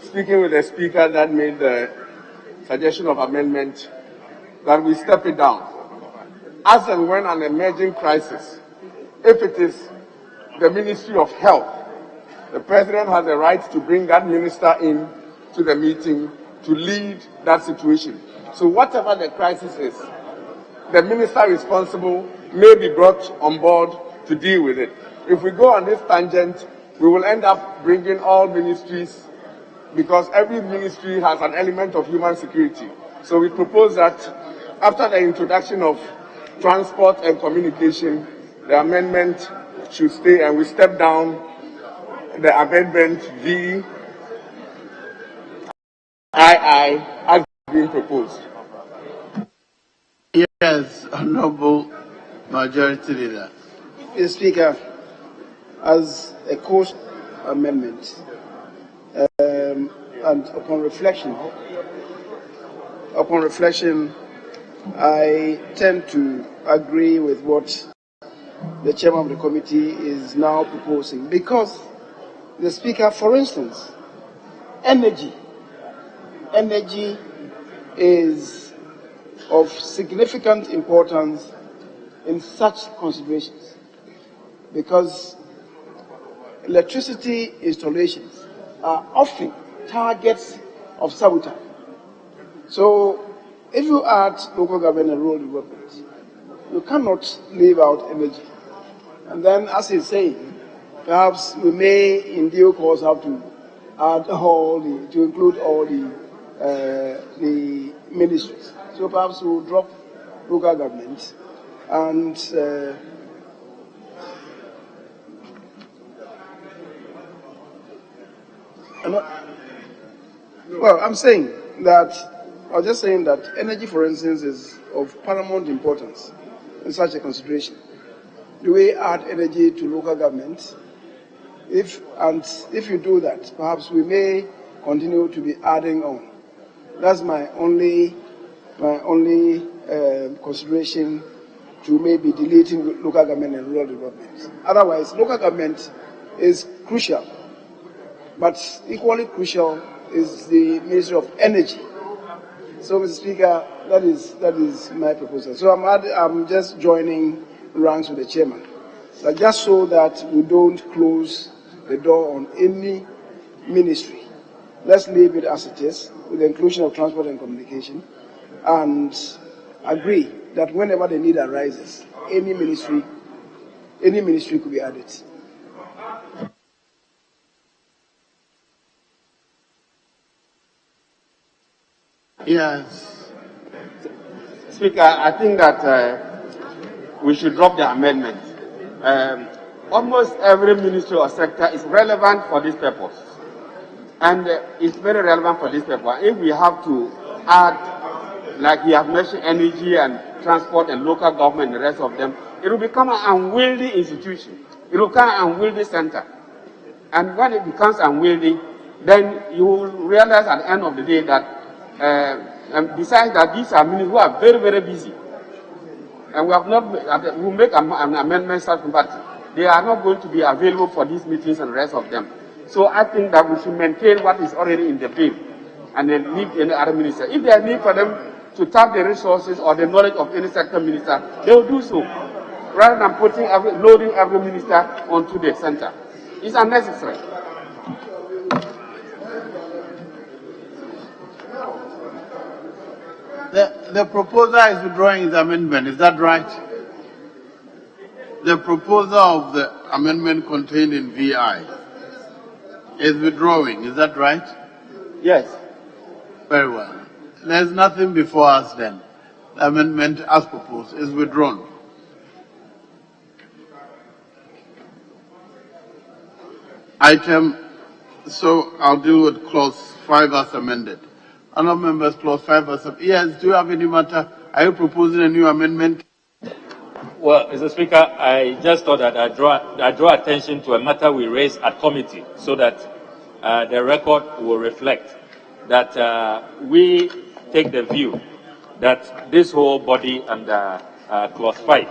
speaking with the Speaker that made the suggestion of amendment, that we step it down. As and when an emerging crisis, if it is the Ministry of Health, the President has a right to bring that minister in to the meeting to lead that situation. So whatever the crisis is, the minister responsible may be brought on board to deal with it. If we go on this tangent, we will end up bringing all ministries, because every ministry has an element of human security. So we propose that after the introduction of transport and communication, the amendment should stay, and we step down the amendment VII as being proposed. Yes, Honorable Majority Leader. Mr. Speaker, as a course amendment, and upon reflection, I tend to agree with what the chairman of the committee is now proposing, because the Speaker, for instance, energy is of significant importance in such considerations, because electricity installations are often targets of sabotage. So if you add local government and rural development, you cannot leave out energy. And then, as he's saying, perhaps we may in due course have to add to include all the ministries. So perhaps we'll drop local government and I'm saying that, I was just saying that energy, for instance, is of paramount importance in such a consideration. Do we add energy to local government? If you do that, perhaps we may continue to be adding on. That's my only consideration, to maybe deleting local government and rural development. Otherwise, local government is crucial, but equally crucial is the Ministry of Energy. So, Mr. Speaker, that is my proposal. So I'm just joining ranks with the chairman, just so that we don't close the door on any ministry let's leave it as it is, with the inclusion of transport and communication, and agree that whenever the need arises, any ministry could be added. Yes. Speaker, I think that we should drop the amendment. Almost every ministry or sector is relevant for this purpose. And it's very relevant for this purpose. If we have to add, like you have mentioned, energy and transport and local government and the rest of them, it will become an unwieldy institution. It will become an unwieldy center. And when it becomes unwieldy, then you will realize at the end of the day that, and besides that, these are ministers who are very, very busy. And we have not, we'll make an amendment, but they are not going to be available for these meetings and the rest of them. So I think that we should maintain what is already in the bill and then leave any other minister. If there is need for them to tap the resources or the knowledge of any sector minister, they will do so, rather than loading every minister onto the center. It's unnecessary. The proposer is withdrawing his amendment, is that right? The proposer of the amendment contained in VI is withdrawing, is that right? Yes. Very well. There's nothing before us then. The amendment as proposed is withdrawn. So I'll deal with clause 5 as amended. Honourable members, clause 5 as amended. Yes, do you have any matter? Are you proposing a new amendment? Well, Mr. Speaker, I just thought that I draw attention to a matter we raised at committee so that the record will reflect that we take the view that this whole body under clause 5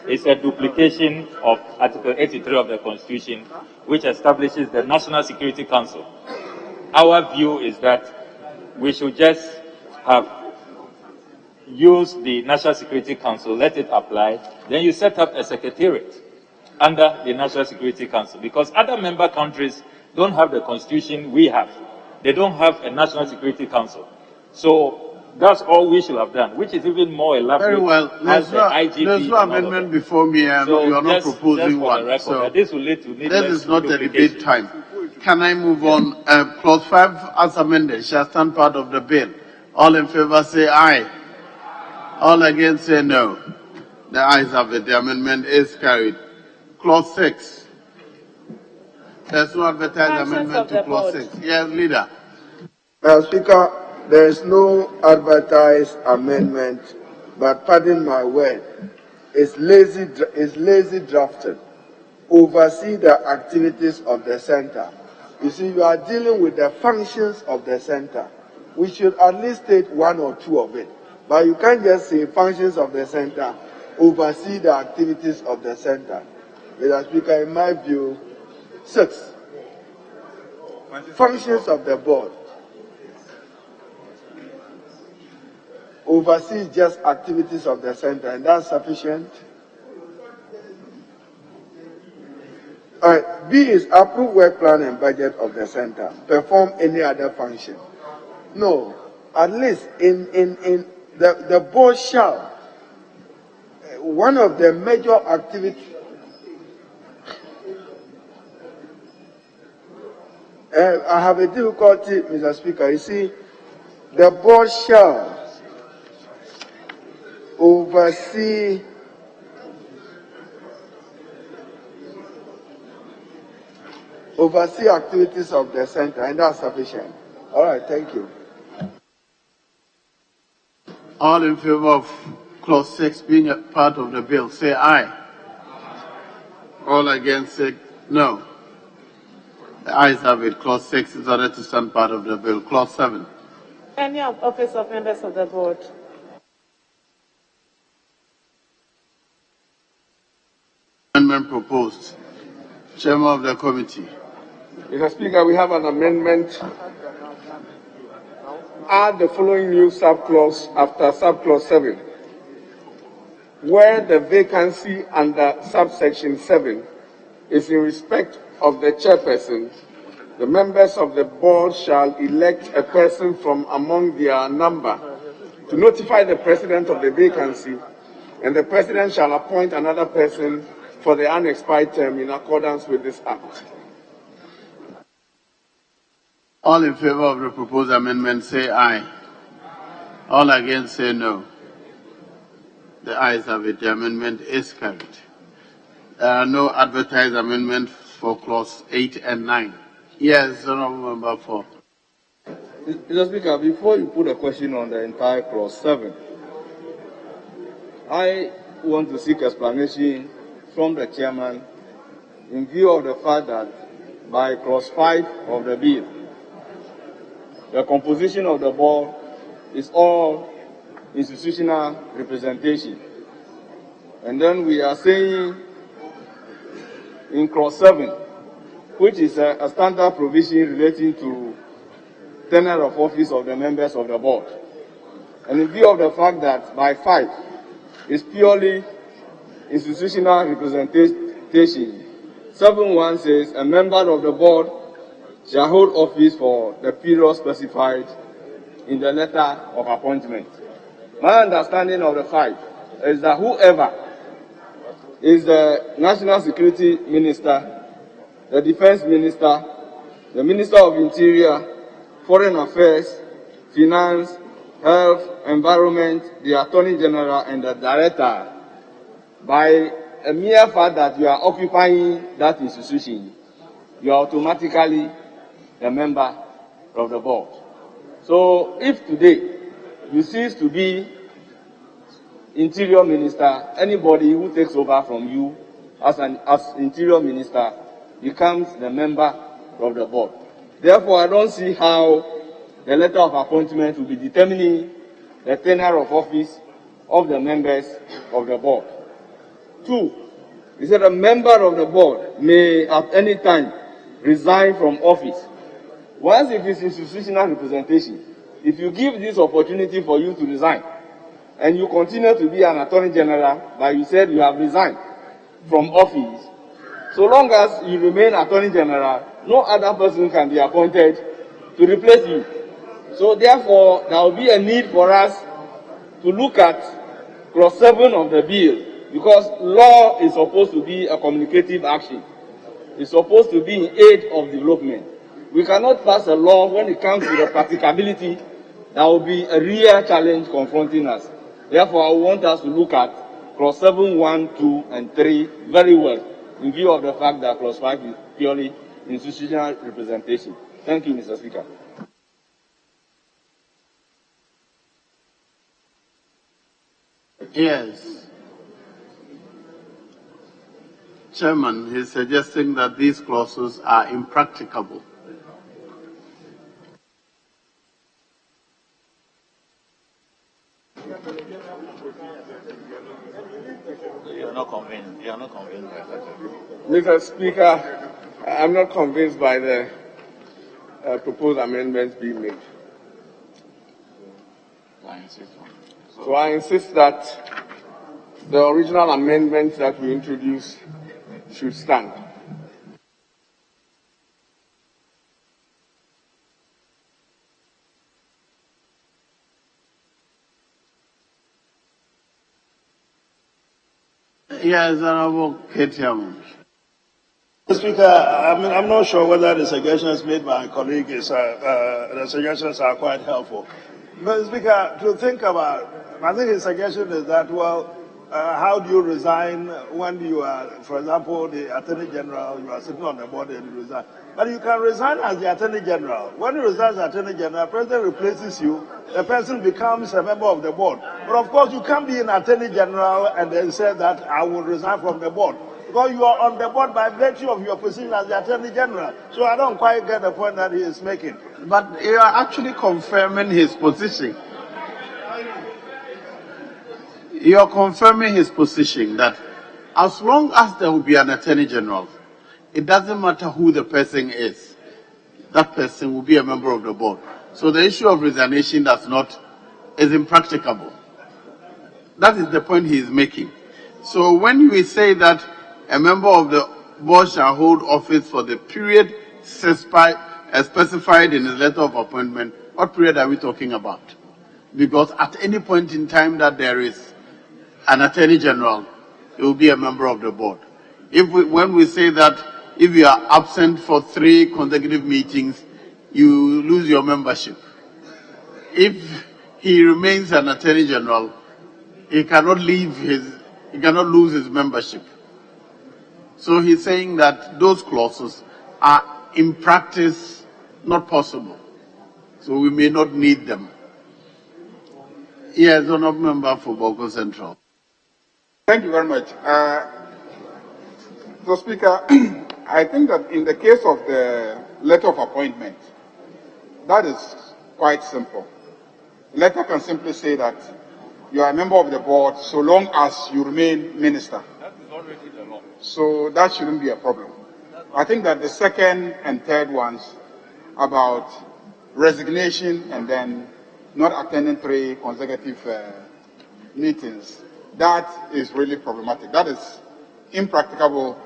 is a duplication of Article 83 of the Constitution, which establishes the National Security Council. Our view is that we should just have used the National Security Council, let it apply, then you set up a secretariat under the National Security Council, because other member countries don't have the constitution we have. They don't have a National Security Council. So that's all we should have done, which is even more elaborate. Very well. There's no amendment before me. So you are not proposing one. Record, so this will lead to this is not a debate time. Can I move on? Clause 5 as amended shall stand part of the bill. All in favor say aye. All against say no. The ayes have it. The amendment is carried. Clause 6. There's no advertised amendment to clause 6. Yes, leader. Madam Speaker, there is no advertised amendment, but pardon my word, it's lazy drafting. Oversee the activities of the center. You see, you are dealing with the functions of the center. We should at least state one or two of it. But you can't just say functions of the center, oversee the activities of the center. Mr. Speaker, in my view, 6. Functions of the board. Oversee just activities of the center, and that's sufficient. All right. B is approve work plan and budget of the center. Perform any other function. No, at least in the board shall. One of the major activities. I have a difficulty, Mr. Speaker. You see, the board shall oversee activities of the center, and that's sufficient. All right, thank you. All in favor of clause 6 being a part of the bill, say aye. All against say no. The ayes have it. Clause 6 is ordered to stand part of the bill. Clause 7. Any of office of members of the board. Amendment proposed. Chairman of the committee. Mr. Speaker, we have an amendment. Add the following new subclause after subclause 7, where the vacancy under subsection 7 is in respect of the chairperson The members of the board shall elect a person from among their number to notify the president of the vacancy, and the president shall appoint another person for the unexpired term in accordance with this act. All in favor of the proposed amendment say aye. All against say no. The ayes have it. The amendment is carried. There are no advertised amendments for clause 8 and 9. Yes, Honourable Member for. Mr. Speaker, before you put a question on the entire clause 7, I want to seek explanation from the chairman in view of the fact that by clause 5 of the bill, the composition of the board is all institutional representation. And then we are saying in clause 7, which is a standard provision relating to tenure of office of the members of the board. And in view of the fact that by 5 is purely institutional representation, 7.1 says a member of the board shall hold office for the period specified in the letter of appointment. My understanding of the 5 is that whoever is the National Security Minister, the Defense Minister, the Minister of Interior, Foreign Affairs, Finance, Health, Environment, the Attorney General, and the Director, by a mere fact that you are occupying that institution, you are automatically a member of the board. So if today you cease to be Interior Minister, anybody who takes over from you as Interior Minister becomes the member of the board. Therefore, I don't see how the letter of appointment will be determining the tenure of office of the members of the board. 2, he said a member of the board may at any time resign from office. Once it is institutional representation, if you give this opportunity for you to resign, and you continue to be an Attorney General, but you said you have resigned from office, so long as you remain Attorney General, no other person can be appointed to replace you. So therefore, there will be a need for us to look at clause 7 of the bill, because law is supposed to be a communicative action. It's supposed to be in aid of development. We cannot pass a law when it comes to the practicability. There will be a real challenge confronting us. Therefore, I want us to look at clause 7, 1, 2, and 3 very well, in view of the fact that clause 5 is purely institutional representation. Thank you, Mr. Speaker. Yes. Chairman is suggesting that these clauses are impracticable. You are not convinced. You are not convinced by that. Mr. Speaker, I'm not convinced by the proposed amendments being made. So I insist that the original amendments that we introduced should stand. Yes, Honourable Ketiamu. Mr. Speaker, I'm not sure whether the suggestions made by my colleague the suggestions are quite helpful. Mr. Speaker, to think about, I think his suggestion is that, well, how do you resign when you are, for example, the Attorney General, you are sitting on the board and you resign. But you can resign as the Attorney General. When you resign as Attorney General, the President replaces you, the person becomes a member of the board. But of course, you can't be an Attorney General and then say that I will resign from the board, because you are on the board by virtue of your position as the Attorney General. So I don't quite get the point that he is making. But you are actually confirming his position. You are confirming his position that as long as there will be an Attorney General, it doesn't matter who the person is, that person will be a member of the board. So the issue of resignation is impracticable. That is the point he is making. So when we say that a member of the board shall hold office for the period specified in his letter of appointment, what period are we talking about? Because at any point in time that there is an Attorney General, he will be a member of the board. When we say that if you are absent for 3 consecutive meetings, you lose your membership. If he remains an Attorney General, he cannot lose his membership. So he's saying that those clauses are in practice not possible. So we may not need them. Yes, honorable member for Boko Central. Thank you very much. So, Speaker, I think that in the case of the letter of appointment, that is quite simple. The letter can simply say that you are a member of the board so long as you remain minister. That is already the law. So that shouldn't be a problem. I think that the second and third ones about resignation and then not attending 3 consecutive meetings, that is really problematic. That is impracticable,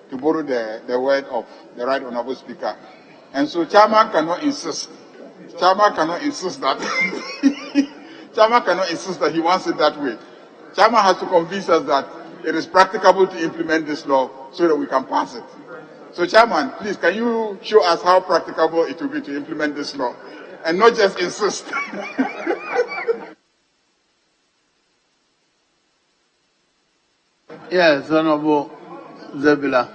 to borrow the word of the Right Honorable Speaker. And so Chairman cannot insist. Chairman cannot insist that Chairman cannot insist that he wants it that way. Chairman has to convince us that it is practicable to implement this law so that we can pass it. So Chairman, please, can you show us how practicable it will be to implement this law and not just insist? Yes, Honorable Zabila.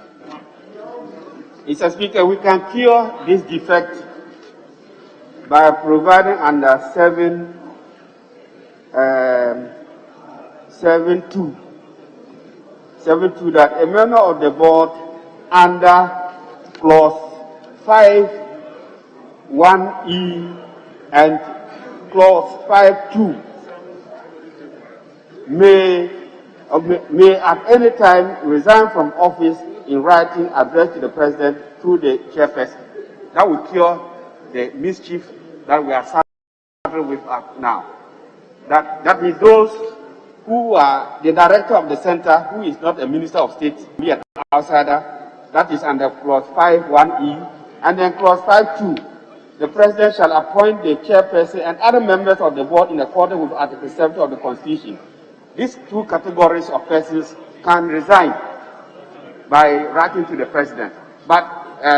Mr. Speaker, we can cure this defect by providing under 7.2 that a member of the board under clause 5.1e and clause 5.2 may at any time resign from office in writing addressed to the President through the chairperson. That will cure the mischief that we are suffering with now. That means those who are the director of the center, who is not a minister of state, be an outsider, that is under clause 5.1e, and then clause 5.2, the President shall appoint the chairperson and other members of the board in accordance with Article 70 of the Constitution. These 2 categories of persons can resign by writing to the President. But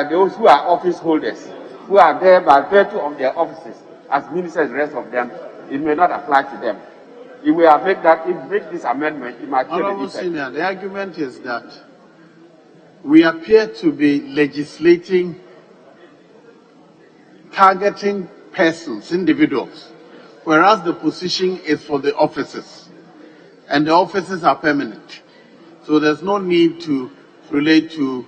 those who are office holders, who are there by virtue of their offices, as ministers, the rest of them, it may not apply to them. If we have made this amendment, it might kill the effect. Senior, the argument is that we appear to be legislating, targeting persons, individuals, whereas the position is for the offices, and the offices are permanent. So there's no need to relate to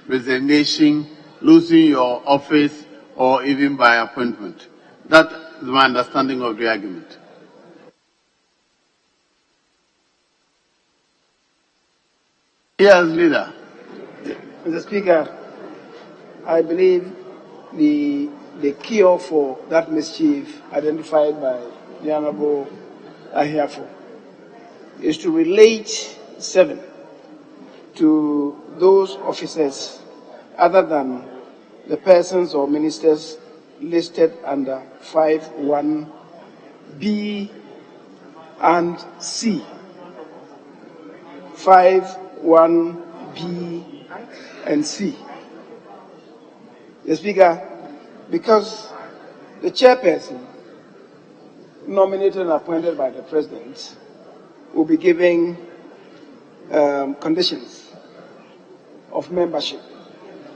resignation, losing your office, or even by appointment. That is my understanding of the argument. Yes, leader. Mr. Speaker, I believe the cure for that mischief identified by the Honorable Ahiafo is to relate 7 to those officers other than the persons or ministers listed under 5.1b and c. 5.1b and c. The Speaker, because the chairperson nominated and appointed by the President will be giving conditions of membership.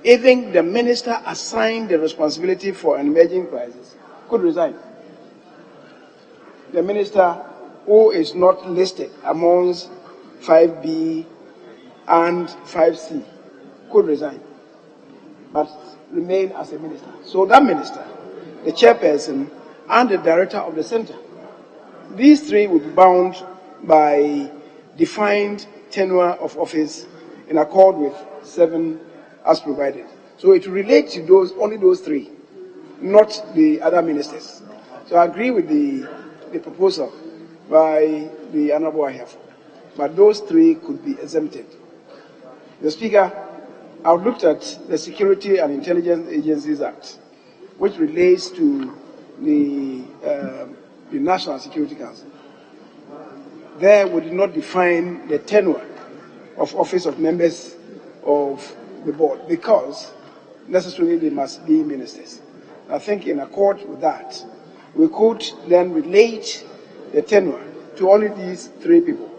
Even the minister assigned the responsibility for an emerging crisis could resign. The minister who is not listed amongst 5B and 5C could resign, but remain as a minister. So that minister, the chairperson, and the director of the center, these 3 will be bound by defined tenure of office in accord with 7 as provided. So it relates to only those 3, not the other ministers. So I agree with the proposal by the Honorable Ahiafo, but those 3 could be exempted. The Speaker, I've looked at the Security and Intelligence Agencies Act, which relates to the National Security Council. There we did not define the tenure of office of members of the board because necessarily they must be ministers. I think in accord with that, we could then relate the tenure to only these three people: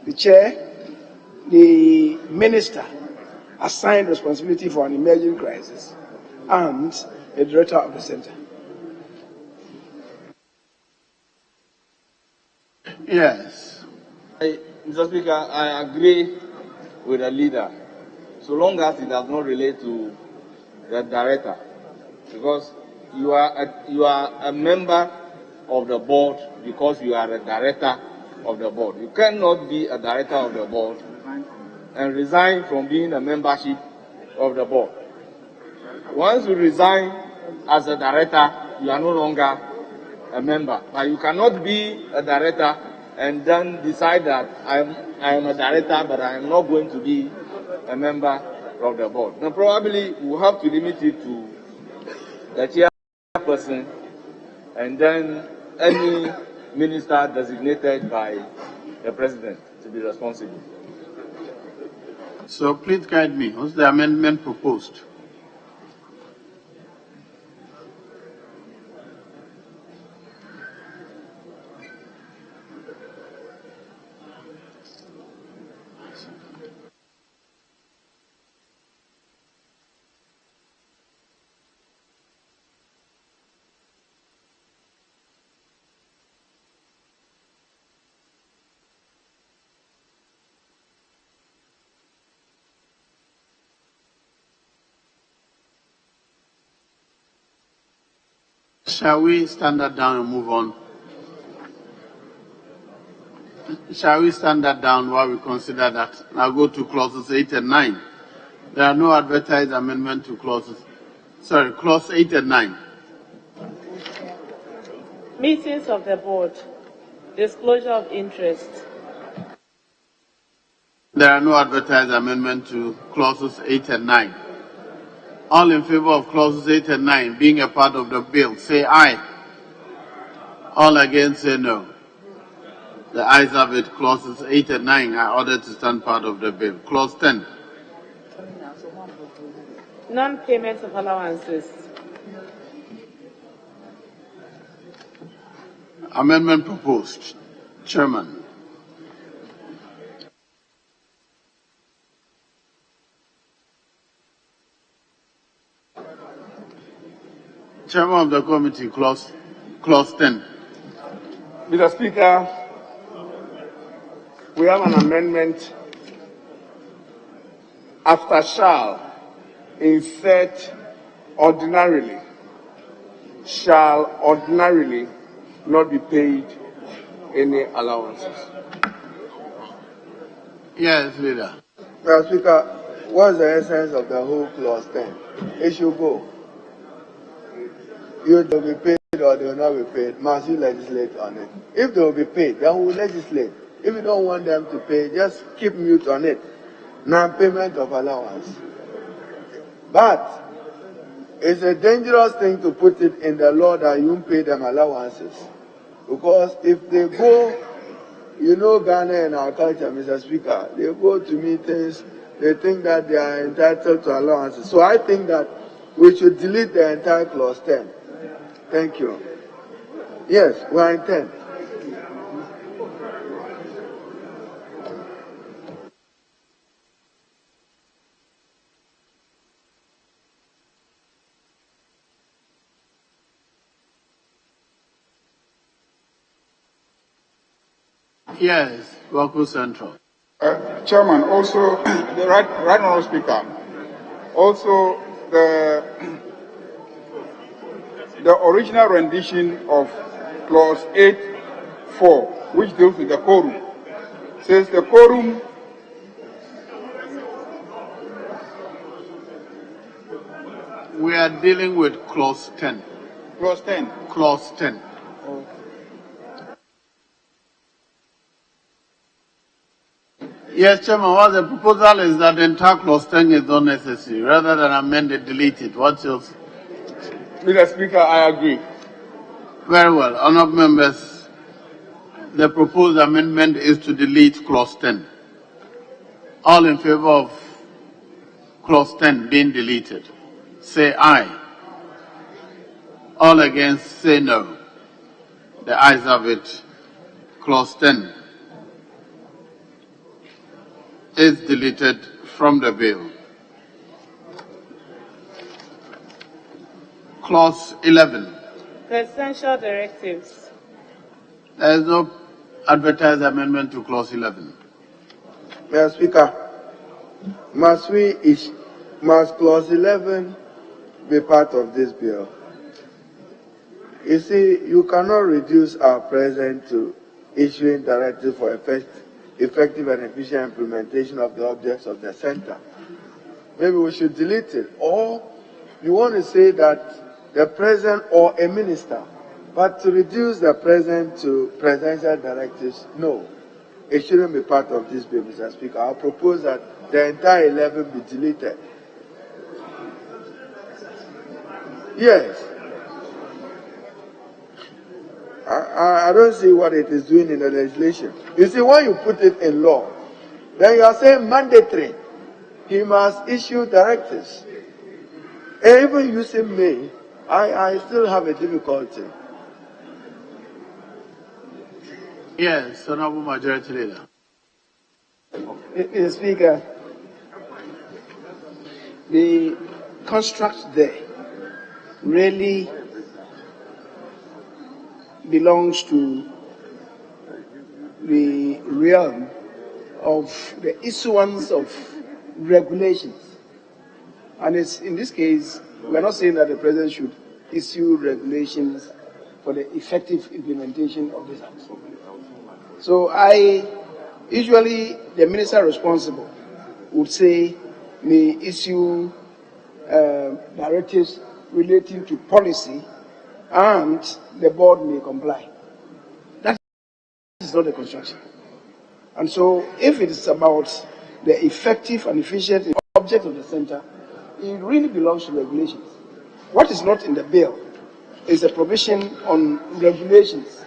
the chair, the minister assigned responsibility for an emerging crisis, and the director of the center. Yes. Mr. Speaker, I agree with the leader, so long as it does not relate to the director, because you are a member of the board because you are a director of the board. You cannot be a director of the board and resign from being a membership of the board. Once you resign as a director, you are no longer a member. But you cannot be a director and then decide that I am a director, but I am not going to be a member of the board. Now, probably we'll have to limit it to the chairperson and then any minister designated by the president to be responsible. So please guide me. What's the amendment proposed? Shall we stand that down and move on? Shall we stand that down while we consider that? I'll go to clauses 8 and 9. There are no advertised amendments to clause 8 and 9. Meetings of the board. Disclosure of interest. There are no advertised amendments to clauses 8 and 9. All in favor of clauses 8 and 9 being a part of the bill, say aye. All against, say no. The ayes have it. Clauses 8 and 9 are ordered to stand part of the bill. Clause 10. Non-payment of allowances. Amendment proposed. Chairman. Chairman of the committee, clause 10. Mr. Speaker, we have an amendment. After shall, insert ordinarily. Shall ordinarily not be paid any allowances. Yes, leader. Mr. Speaker, what's the essence of the whole clause 10? It should go. You will be paid or they will not be paid. Must you legislate on it? If they will be paid, then we will legislate. If you don't want them to pay, just keep mute on it. Non-payment of allowance. But it's a dangerous thing to put it in the law that you pay them allowances. Because if they go, you know Ghana and our culture, Mr. Speaker, they go to meetings, they think that they are entitled to allowances. So I think that we should delete the entire clause 10. Thank you. Yes, we are in 10. Yes, Waku Central. Chairman, also, the right honourable Speaker, also the original rendition of clause 8(4), which deals with the quorum, says the quorum We are dealing with clause 10. Clause 10. Clause 10. Yes, Chairman, what the proposal is that the entire clause 10 is not necessary, rather than amend it, delete it. What's yours? Mr. Speaker, I agree. Very well. Honourable members, the proposed amendment is to delete clause 10. All in favour of clause 10 being deleted, say aye. All against, say no. The ayes have it. Clause 10 is deleted from the bill. Clause 11. Presidential directives. There is no advertised amendment to clause 11. Mr. Speaker, must clause 11 be part of this bill? You see, you cannot reduce our president to issuing directives for effective and efficient implementation of the objects of the center. Maybe we should delete it. Or you want to say that the president or a minister, but to reduce the president to presidential directives, no. It shouldn't be part of this bill, Mr. Speaker. I propose that the entire 11 be deleted. Yes. I don't see what it is doing in the legislation. You see, when you put it in law, then you are saying mandatory. He must issue directives. And even using may, I still have a difficulty. Yes, Honourable Majority Leader. Mr. Speaker, the construct there really belongs to the realm of the issuance of regulations. And it's, in this case, we're not saying that the President should issue regulations for the effective implementation of this act. So usually the minister responsible would say may issue directives relating to policy and the board may comply. That is not the construction. And so if it is about the effective and efficient object of the center, it really belongs to regulations. What is not in the bill is a provision on regulations.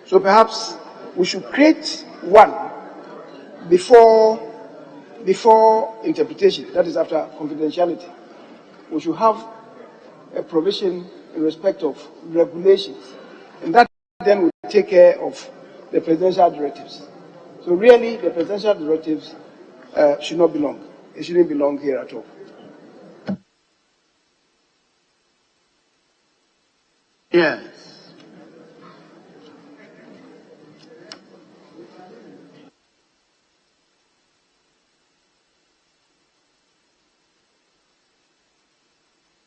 So perhaps we should create one before interpretation, that is after confidentiality. We should have a provision in respect of regulations, and that then will take care of the presidential directives. So really, the presidential directives should not belong. It shouldn't belong here at all. Yes.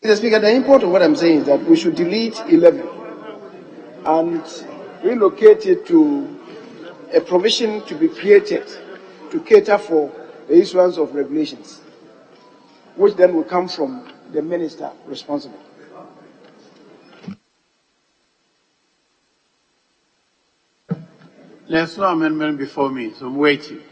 Mr. Speaker, the import of what I'm saying is that we should delete 11 and relocate it to a provision to be created to cater for the issuance of regulations, which then will come from the minister responsible. There's no amendment before me, so I'm waiting.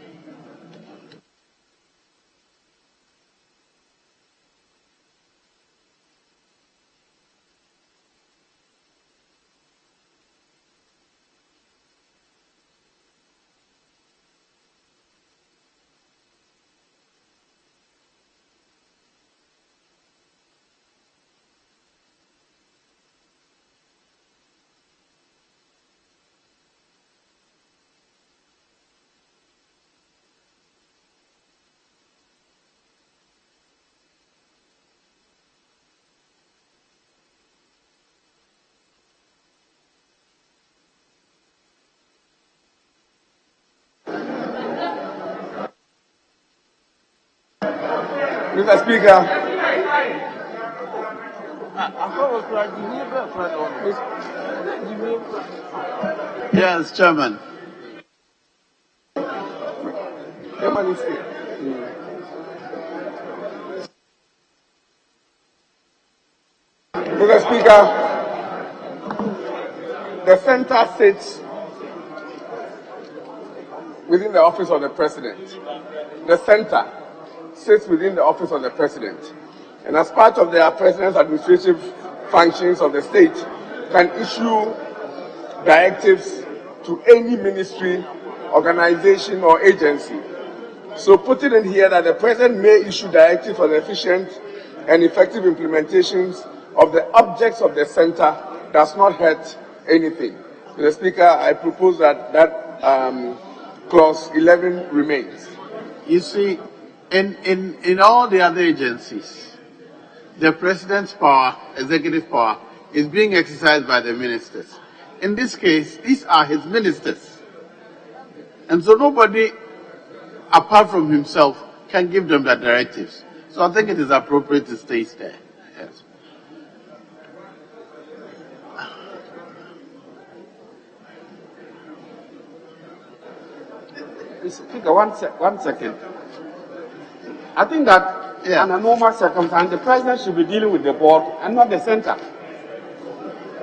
Mr. Speaker, Yes, Chairman. Mr. Speaker, the center sits within the office of the president. The center sits within the office of the president. And as part of their president's administrative functions of the state, can issue directives to any ministry, organization, or agency. So put it in here that the president may issue directives for the efficient and effective implementations of the objects of the center does not hurt anything. Mr. Speaker, I propose that clause 11 remains. You see, in all the other agencies, the president's power, executive power, is being exercised by the ministers. In this case, these are his ministers. And so nobody, apart from himself, can give them the directives. So I think it is appropriate to stay there. Yes. Mr. Speaker, one second. I think that under normal circumstances, the president should be dealing with the board and not the center.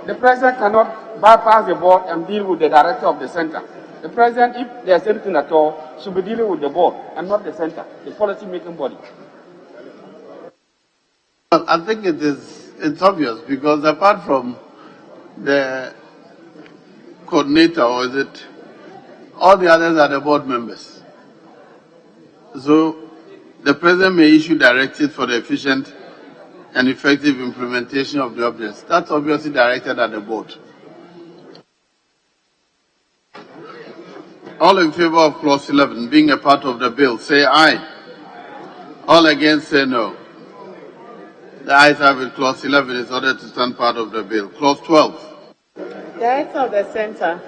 The president cannot bypass the board and deal with the director of the center. The president, if there's anything at all, should be dealing with the board and not the center, the policy-making body. Well, I think it's obvious because apart from the coordinator, or is it, all the others are the board members. So the president may issue directives for the efficient and effective implementation of the objects. That's obviously directed at the board. All in favor of clause 11 being a part of the bill, say aye. All against, say no. The ayes have it. Clause 11 is ordered to stand part of the bill. Clause 12. Director of the Center.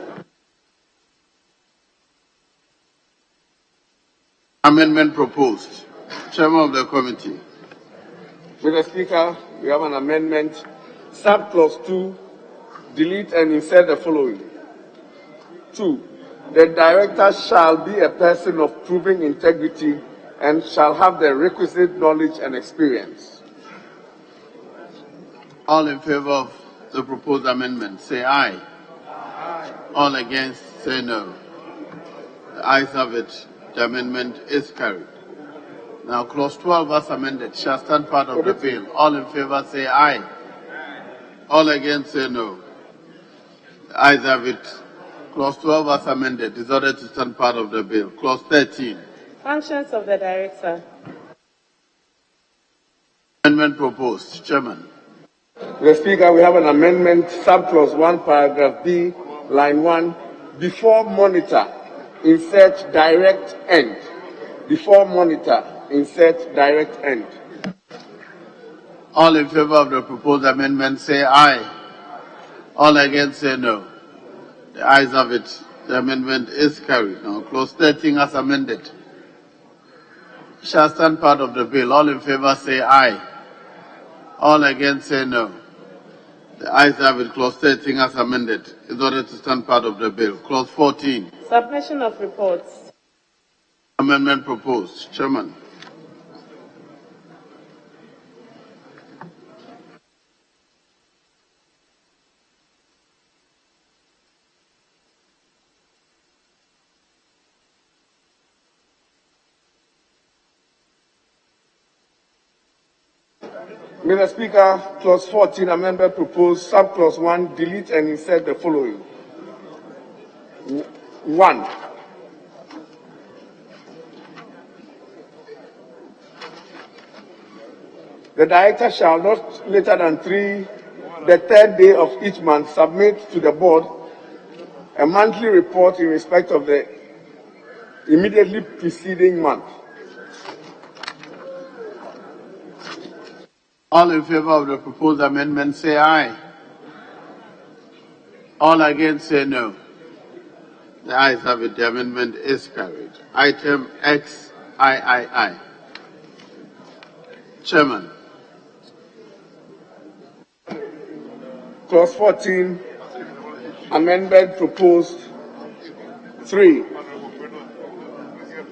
Amendment proposed. Chairman of the committee. Mr. Speaker, we have an amendment. Sub-clause 2, delete and insert the following. 2. The director shall be a person of proven integrity and shall have the requisite knowledge and experience. All in favor of the proposed amendment, say aye. Aye. All against, say no. The ayes have it. The amendment is carried. Now, clause 12 as amended shall stand part of the bill. All in favor, say aye. All against, say no. The ayes have it. Clause 12 as amended is ordered to stand part of the bill. Clause 13. Functions of the Director. Amendment proposed. Chairman. Mr. Speaker, we have an amendment, subclause 1, paragraph B, line 1. Before monitor, insert direct end. Before monitor, insert direct end. All in favor of the proposed amendment, say aye. All against, say no. The ayes have it. The amendment is carried. Now, clause 13 as amended shall stand part of the bill. All in favor, say aye. All against, say no. The ayes have it. Clause 13 as amended is ordered to stand part of the bill. Clause 14. Submission of reports. Amendment proposed. Chairman. Mr. Speaker, clause 14, amendment proposed, subclause 1, delete and insert the following. 1. The director shall not later than the third day of each month submit to the board a monthly report in respect of the immediately preceding month. All in favor of the proposed amendment, say aye. All against, say no. The ayes have it. The amendment is carried. Item XIII. Chairman. Clause 14, amendment proposed 3.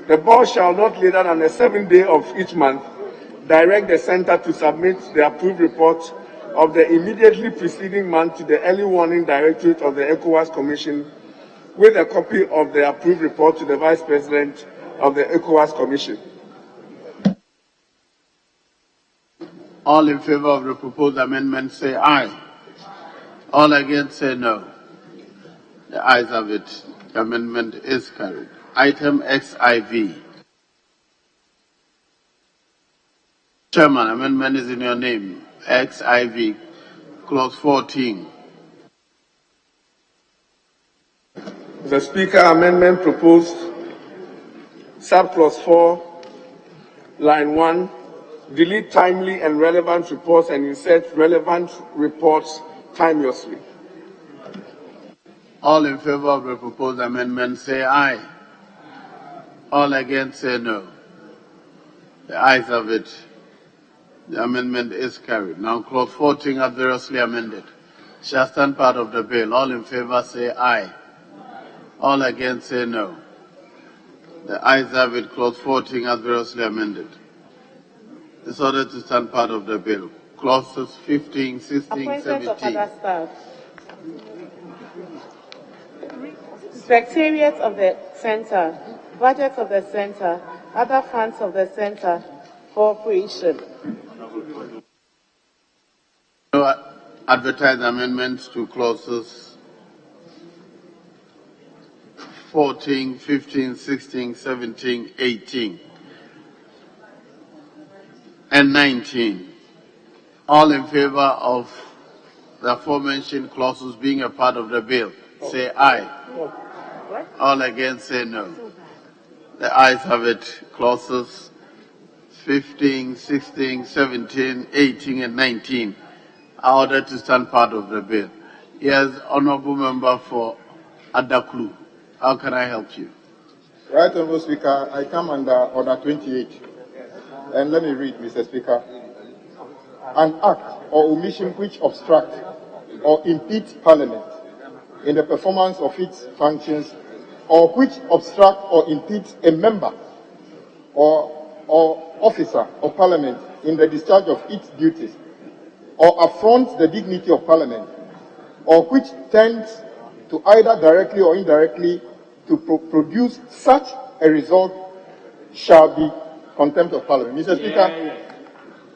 The board shall not later than the 7th day of each month direct the center to submit the approved report of the immediately preceding month to the early warning directorate of the Ecowas Commission with a copy of the approved report to the Vice President of the Ecowas Commission. All in favor of the proposed amendment say aye. All against say no. The ayes have it. The amendment is carried. Item XIV. Chairman, amendment is in your name. XIV, clause 14. Mr. Speaker, amendment proposed, subclause 4, line 1, delete timely and relevant reports and insert relevant reports timelessly. All in favor of the proposed amendment say aye. All against say no. The ayes have it. The amendment is carried. Now clause 14 as variously amended shall stand part of the bill. All in favor say aye. All against say no. The ayes have it. Clause 14 as variously amended is ordered to stand part of the bill. Clauses 15, 16, Appointments of 17. other staff. Secretariat of the Center, budget of the Center, other funds of the Center for operation. No advertised amendments to clauses 14, 15, 16, 17, 18, and 19. All in favor of the aforementioned clauses being a part of the bill, say aye. All against say no. The ayes have it. Clauses 15, 16, 17, 18, and 19 are ordered to stand part of the bill. Yes, Honorable Member for Adaklu. How can I help you? Right, Honorable Speaker, I come under Order 28. And let me read, Mr. Speaker. An act or omission which obstruct or impede Parliament in the performance of its functions, or which obstruct or impede a member or officer of Parliament in the discharge of its duties, or affronts the dignity of Parliament, or which tends to either directly or indirectly to produce such a result, shall be contempt of Parliament. Mr. Speaker,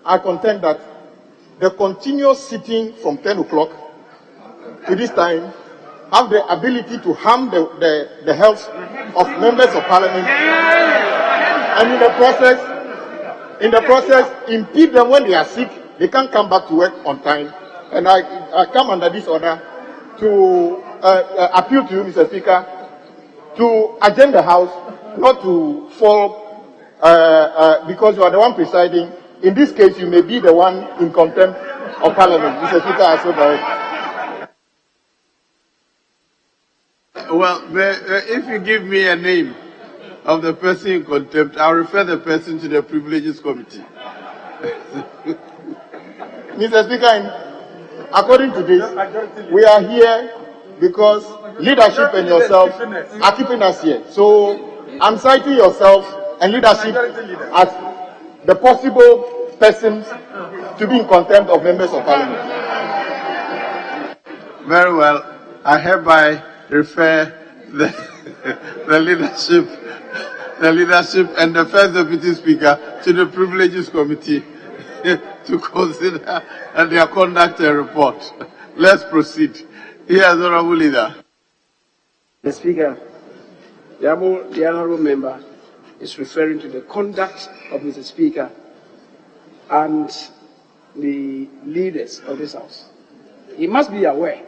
I contend that the continuous sitting from 10 o'clock to this time have the ability to harm the health of members of Parliament, and in the process impede them when they are sick. They can't come back to work on time. And I come under this order to appeal to you, Mr. Speaker, to adjourn the House, not to fall, because you are the one presiding. In this case, you may be the one in contempt of Parliament. Mr. Speaker, I so direct. Well, if you give me a name of the person in contempt, I'll refer the person to the Privileges Committee. Mr. Speaker, according to this, we are here because leadership and yourself are keeping us here. So I'm citing yourself and leadership as the possible persons to be in contempt of members of Parliament. Very well. I hereby refer the leadership and the first deputy speaker to the Privileges Committee to consider their conduct and report. Let's proceed. Here's the Honorable Leader. The Speaker, the Honorable Member is referring to the conduct of Mr. Speaker and the leaders of this House. He must be aware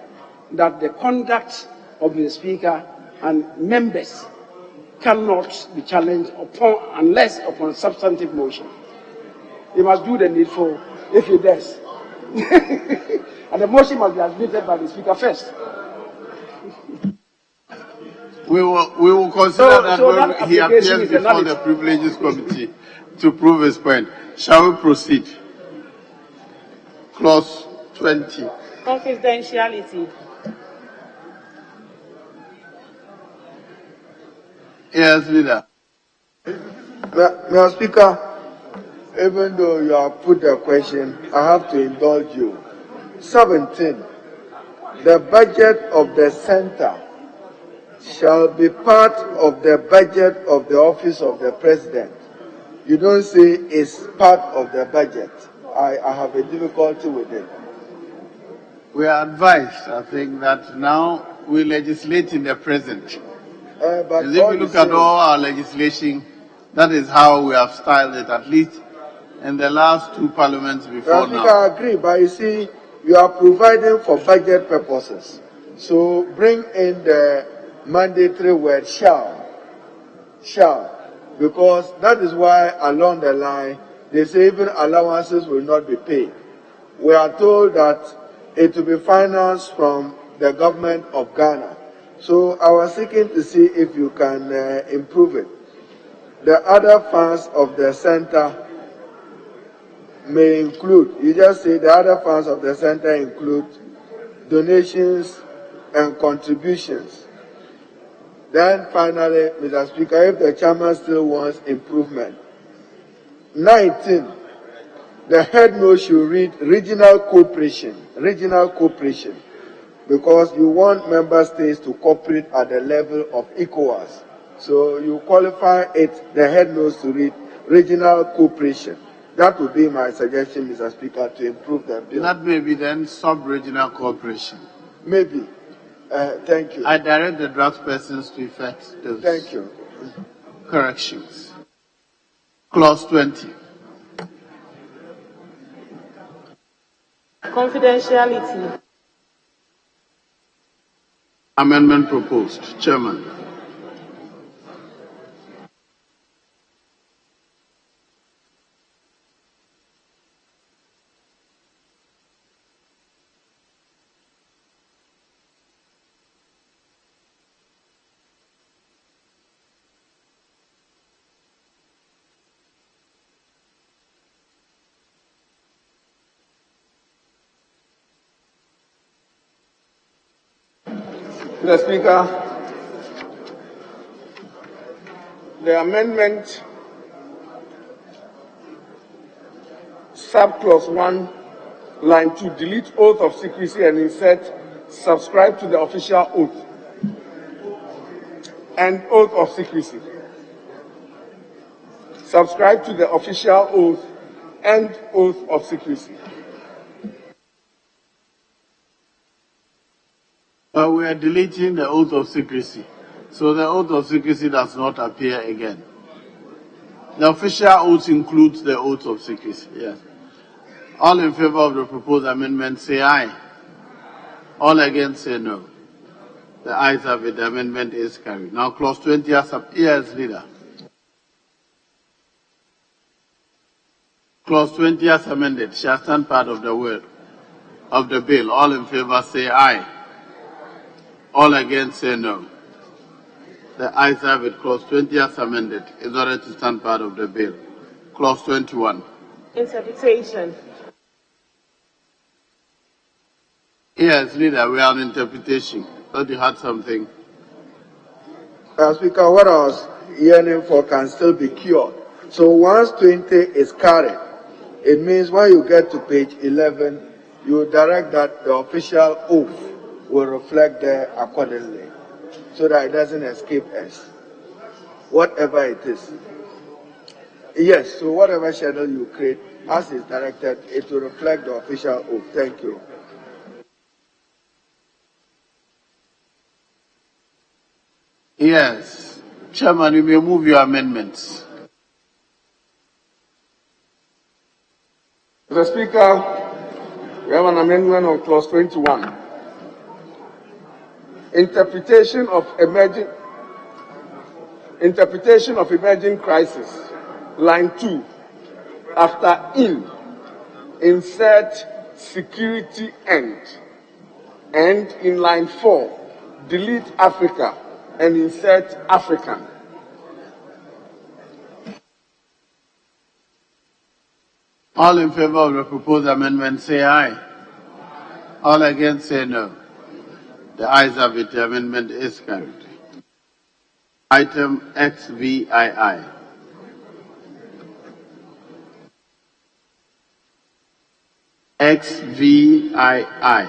that the conduct of the Speaker and members cannot be challenged unless upon substantive motion. He must do the needful if he does. And the motion must be admitted by the Speaker first. We will consider that when he appears before the Privileges Committee to prove his point. Shall we proceed? Clause 20. Confidentiality. Yes, Leader. Mr. Speaker, even though you have put the question, I have to indulge you. 17. The budget of the Center shall be part of the budget of the office of the president. You don't say it's part of the budget. I have a difficulty with it. We are advised, I think, that now we legislate in the present. But As if you look at all our legislation, that is how we have styled it, at least in the last two parliaments before now. I agree, but you see, you are providing for budget purposes. So bring in the mandatory word shall, because that is why along the line, they say even allowances will not be paid. We are told that it will be financed from the government of Ghana. So I was seeking to see if you can improve it. The other funds of the center may include, you just say the other funds of the center include donations and contributions. Then finally, Mr. Speaker, if the chairman still wants improvement. 19, the head note should read regional cooperation, because you want member states to cooperate at the level of Ecowas. So you qualify it, the head notes to read regional cooperation. That would be my suggestion, Mr. Speaker, to improve the bill. That may be then sub-regional cooperation. Maybe. Thank you. I direct the draft persons to effect those corrections. Clause 20. Confidentiality. Amendment proposed. Chairman. Mr. Speaker, the amendment subclause 1, line 2, delete oath of secrecy and insert subscribe to the official oath and oath of secrecy. Subscribe to the official oath and oath of secrecy. We are deleting the oath of secrecy. So the oath of secrecy does not appear again. The official oath includes the oath of secrecy. Yes. All in favor of the proposed amendment say aye. All against say no. The ayes have it. The amendment is carried. Now clause 20 as leader. Clause 20 as amended shall stand part of the word of the bill. All in favor say aye. All against say no. The ayes have it. Clause 20 as amended is ordered to stand part of the bill. Clause 21. Interpretation. Yes, leader, we are on interpretation. Thought you had something. Speaker, what I was yearning for can still be cured. So once 20 is carried, it means when you get to page 11, you direct that the official oath will reflect there accordingly, so that it doesn't escape us, whatever it is. Yes, so whatever schedule you create, as is directed, it will reflect the official oath. Thank you. Yes. Chairman, you may move your amendments. Mr. Speaker, we have an amendment on clause 21. Interpretation of emerging crisis, line 2, after insert security and in line 4, delete Africa and insert African. All in favor of the proposed amendment say aye. All against say no. The ayes have it. The amendment is carried. Item XVII. XVII.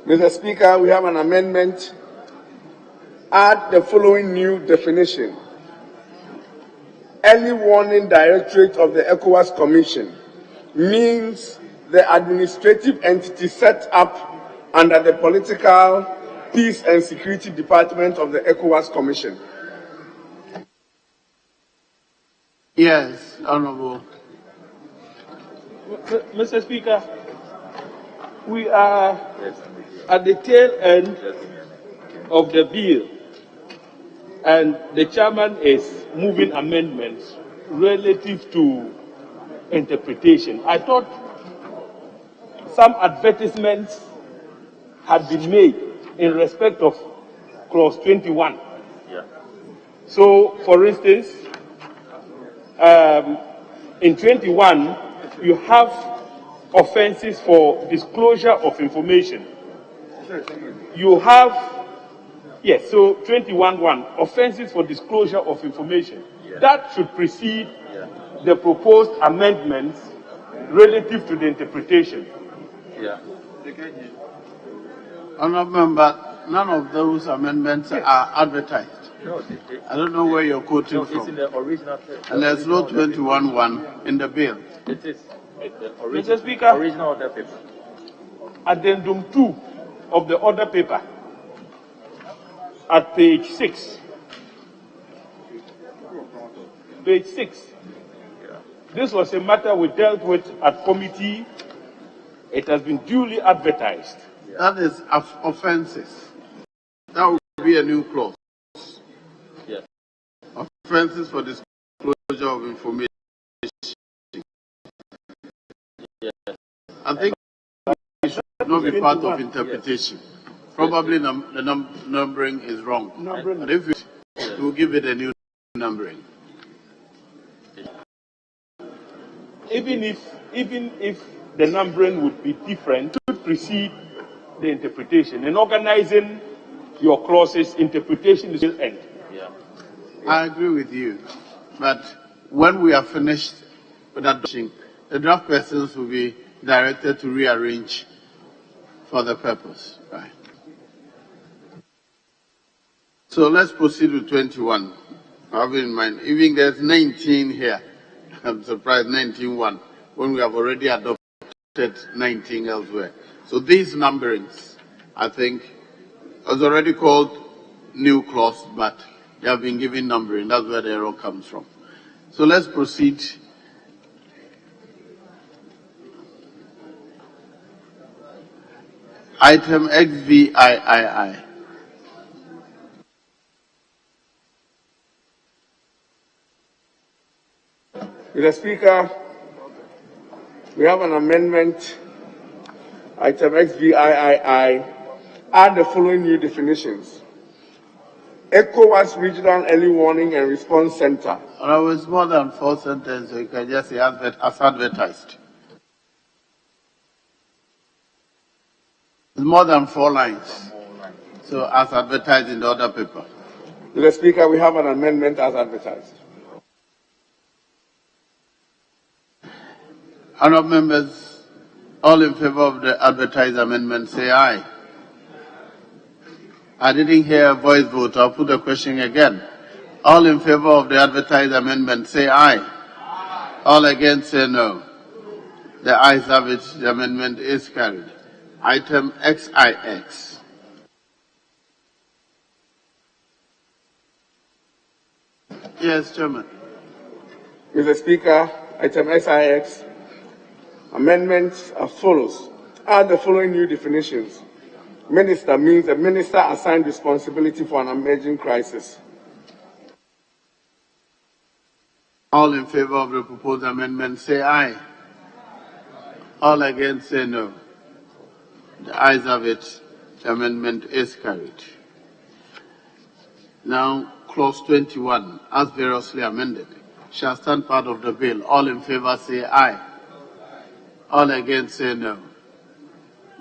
Mr. Speaker, we have an amendment. Add the following new definition. Early warning directorate of the Ecowas Commission means the administrative entity set up under the political, peace and security department of the Ecowas Commission. Yes, Honorable. Mr. Speaker, we are at the tail end of the bill, and the chairman is moving amendments relative to interpretation. I thought some advertisements had been made in respect of clause 21. Yeah. So, for instance, in 21, you have offenses for disclosure of information. You have, yes, so 21.1, offenses for disclosure of information. Yeah. That should precede the proposed amendments relative to the interpretation. Yeah. Honorable Member, none of those amendments are advertised. No, I don't know where you're quoting no, from. it's in the original text. And there's no 21.1 in the bill. It is. Mr. Speaker, original order paper. Addendum 2 of the order paper at page 6. Page 6. This was a matter we dealt with at committee. It has been duly advertised. That is offenses. That would be a new clause. Yes. Offenses for disclosure of information. Yes. I think it should not be part of interpretation. Probably the numbering is wrong. But if it, we'll give it a new numbering. Even if the numbering would be different, it should precede the interpretation. In organizing your clauses, interpretation is the end. Yeah. I agree with you. But when we are finished with adoption, the draft persons will be directed to rearrange for the purpose. Right. So let's proceed with 21. Have it in mind. Even there's 19 here. I'm surprised 19.1 when we have already adopted 19 elsewhere. So these numberings, I think, was already called new clause, but they have been given numbering. That's where the error comes from. So let's proceed. Item XVIII. Mr. Speaker, we have an amendment, item XVIII, add the following new definitions. Ecowas Regional Early Warning and Response Center. Well, it's more than 4 sentences, so you can just say as advertised. It's more than 4 lines. So as advertised in the other paper. Mr. Speaker, we have an amendment as advertised. Honourable members, all in favor of the advertised amendment, say aye. I didn't hear a voice vote. I'll put the question again. All in favor of the advertised amendment, say aye. All against, say no. The ayes have it. The amendment is carried. Item XIX. Yes, Chairman. Mr. Speaker, item XIX. Amendments as follows. Add the following new definitions. Minister means a minister assigned responsibility for an emerging crisis. All in favor of the proposed amendment, say aye. All against, say no. The ayes have it. The amendment is carried. Now, clause 21, as variously amended, shall stand part of the bill. All in favor, say aye. All against, say no.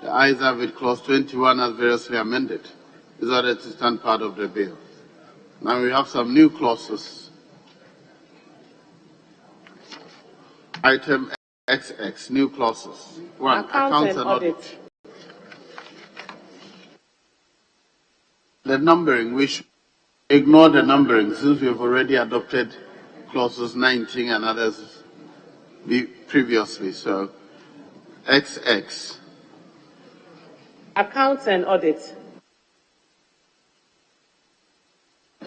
The ayes have it. Clause 21 as variously amended is ordered to stand part of the bill. Now we have some new clauses. Item XX, new clauses. 1, accounts and audit. The numbering, we should ignore the numbering since we have already adopted clauses 19 and others previously. So, XX. Accounts and audit.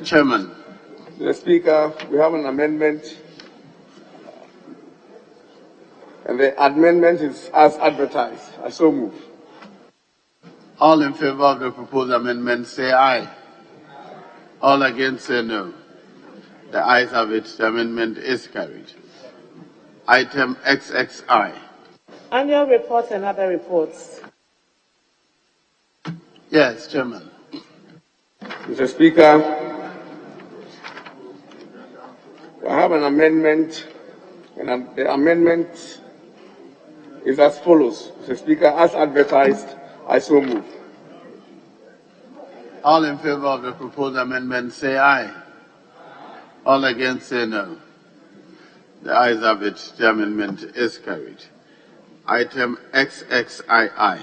Chairman. Mr. Speaker, we have an amendment, and the amendment is as advertised. I so move. All in favor of the proposed amendment, say aye. All against, say no. The ayes have it. The amendment is carried. Item XXI. Annual reports and other reports. Yes, Chairman. Mr. Speaker, I have an amendment, and the amendment is as follows. Mr. Speaker, as advertised, I so move. All in favor of the proposed amendment, say aye. All against, say no. The ayes have it. The amendment is carried. Item XXII.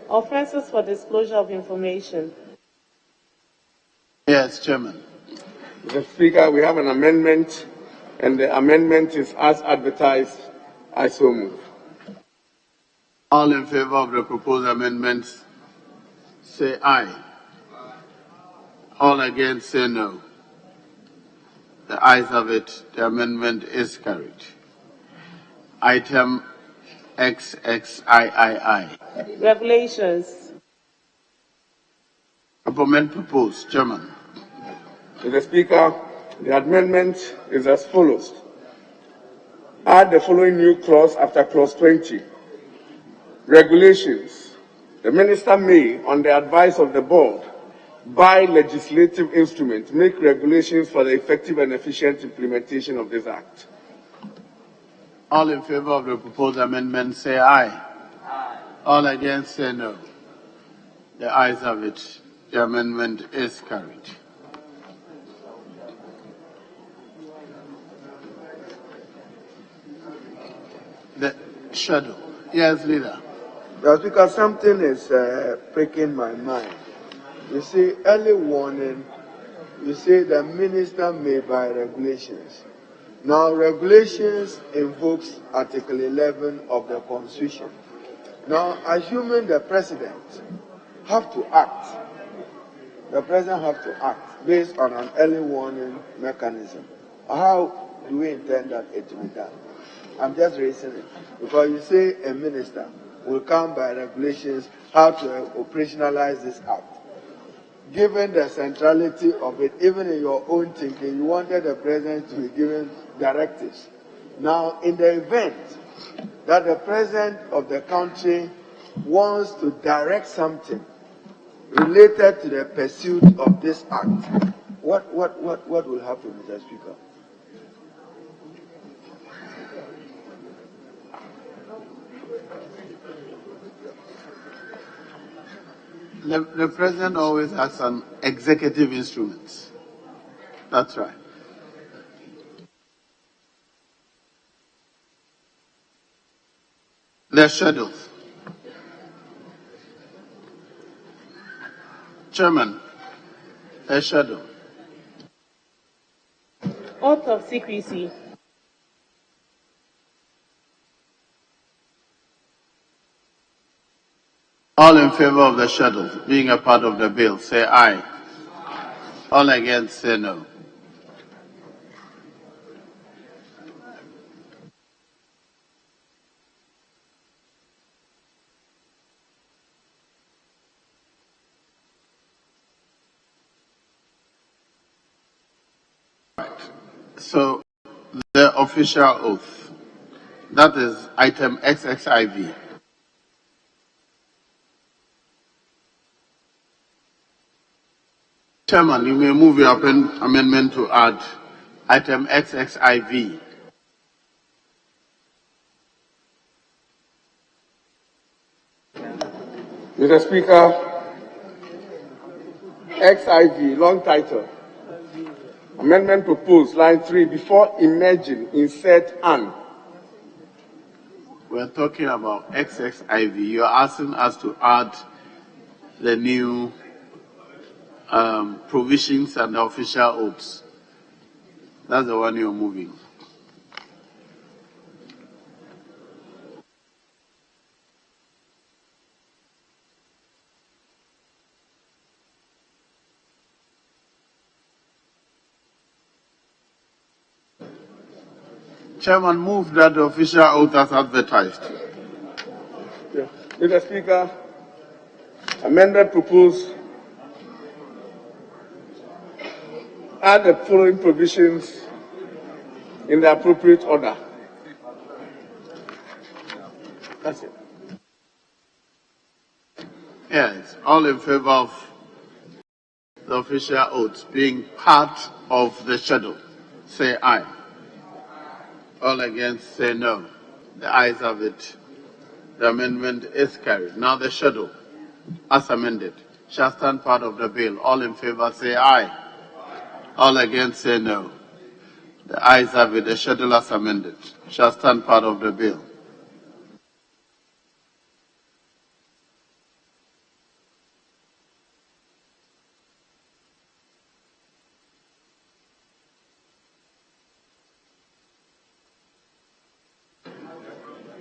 Offences for disclosure of information. Yes, Chairman. Mr. Speaker, we have an amendment, and the amendment is as advertised. I so move. All in favor of the proposed amendments, say aye. All against, say no. The ayes have it. The amendment is carried. Item XXIII. Regulations. Amendment proposed. Chairman. Mr. Speaker, the amendment is as follows. Add the following new clause after clause 20. Regulations. The minister may, on the advice of the board, by legislative instrument, make regulations for the effective and efficient implementation of this act. All in favor of the proposed amendment, say aye. Aye. All against, say no. The ayes have it. The amendment is carried. The schedule. Yes, Leader. That's because something is pricking my mind. You see, early warning, you say the minister may by regulations. Now, regulations invokes Article 11 of the Constitution. Now, assuming the president have to act, the president have to act based on an early warning mechanism. How do we intend that it to be done? I'm just raising it because you say a minister will come by regulations how to operationalize this act. Given the centrality of it, even in your own thinking, you wanted the president to be given directives. Now, in the event that the president of the country wants to direct something related to the pursuit of this act, what will happen, Mr. Speaker? The president always has an executive instrument. That's right. The schedules. Chairman, a schedule. Oath of secrecy. All in favor of the schedule being a part of the bill, say aye. All against, say no. So, the official oath. That is item XXIV. Chairman, you may move your amendment to add item XXIV. Mr. Speaker, XIV, long title. Amendment proposed, line 3, before emerging, insert an. We're talking about XXIV. You're asking us to add the new provisions and the official oaths. That's the one you're moving. Chairman, move that the official oath as advertised. Mr. Speaker, amended proposed add the following provisions in the appropriate order. That's it. Yes, all in favor of the official oath being part of the schedule, say aye. All against, say no. The ayes have it. The amendment is carried. Now the schedule, as amended, shall stand part of the bill. All in favor, say aye. All against, say no. The ayes have it. The schedule as amended shall stand part of the bill.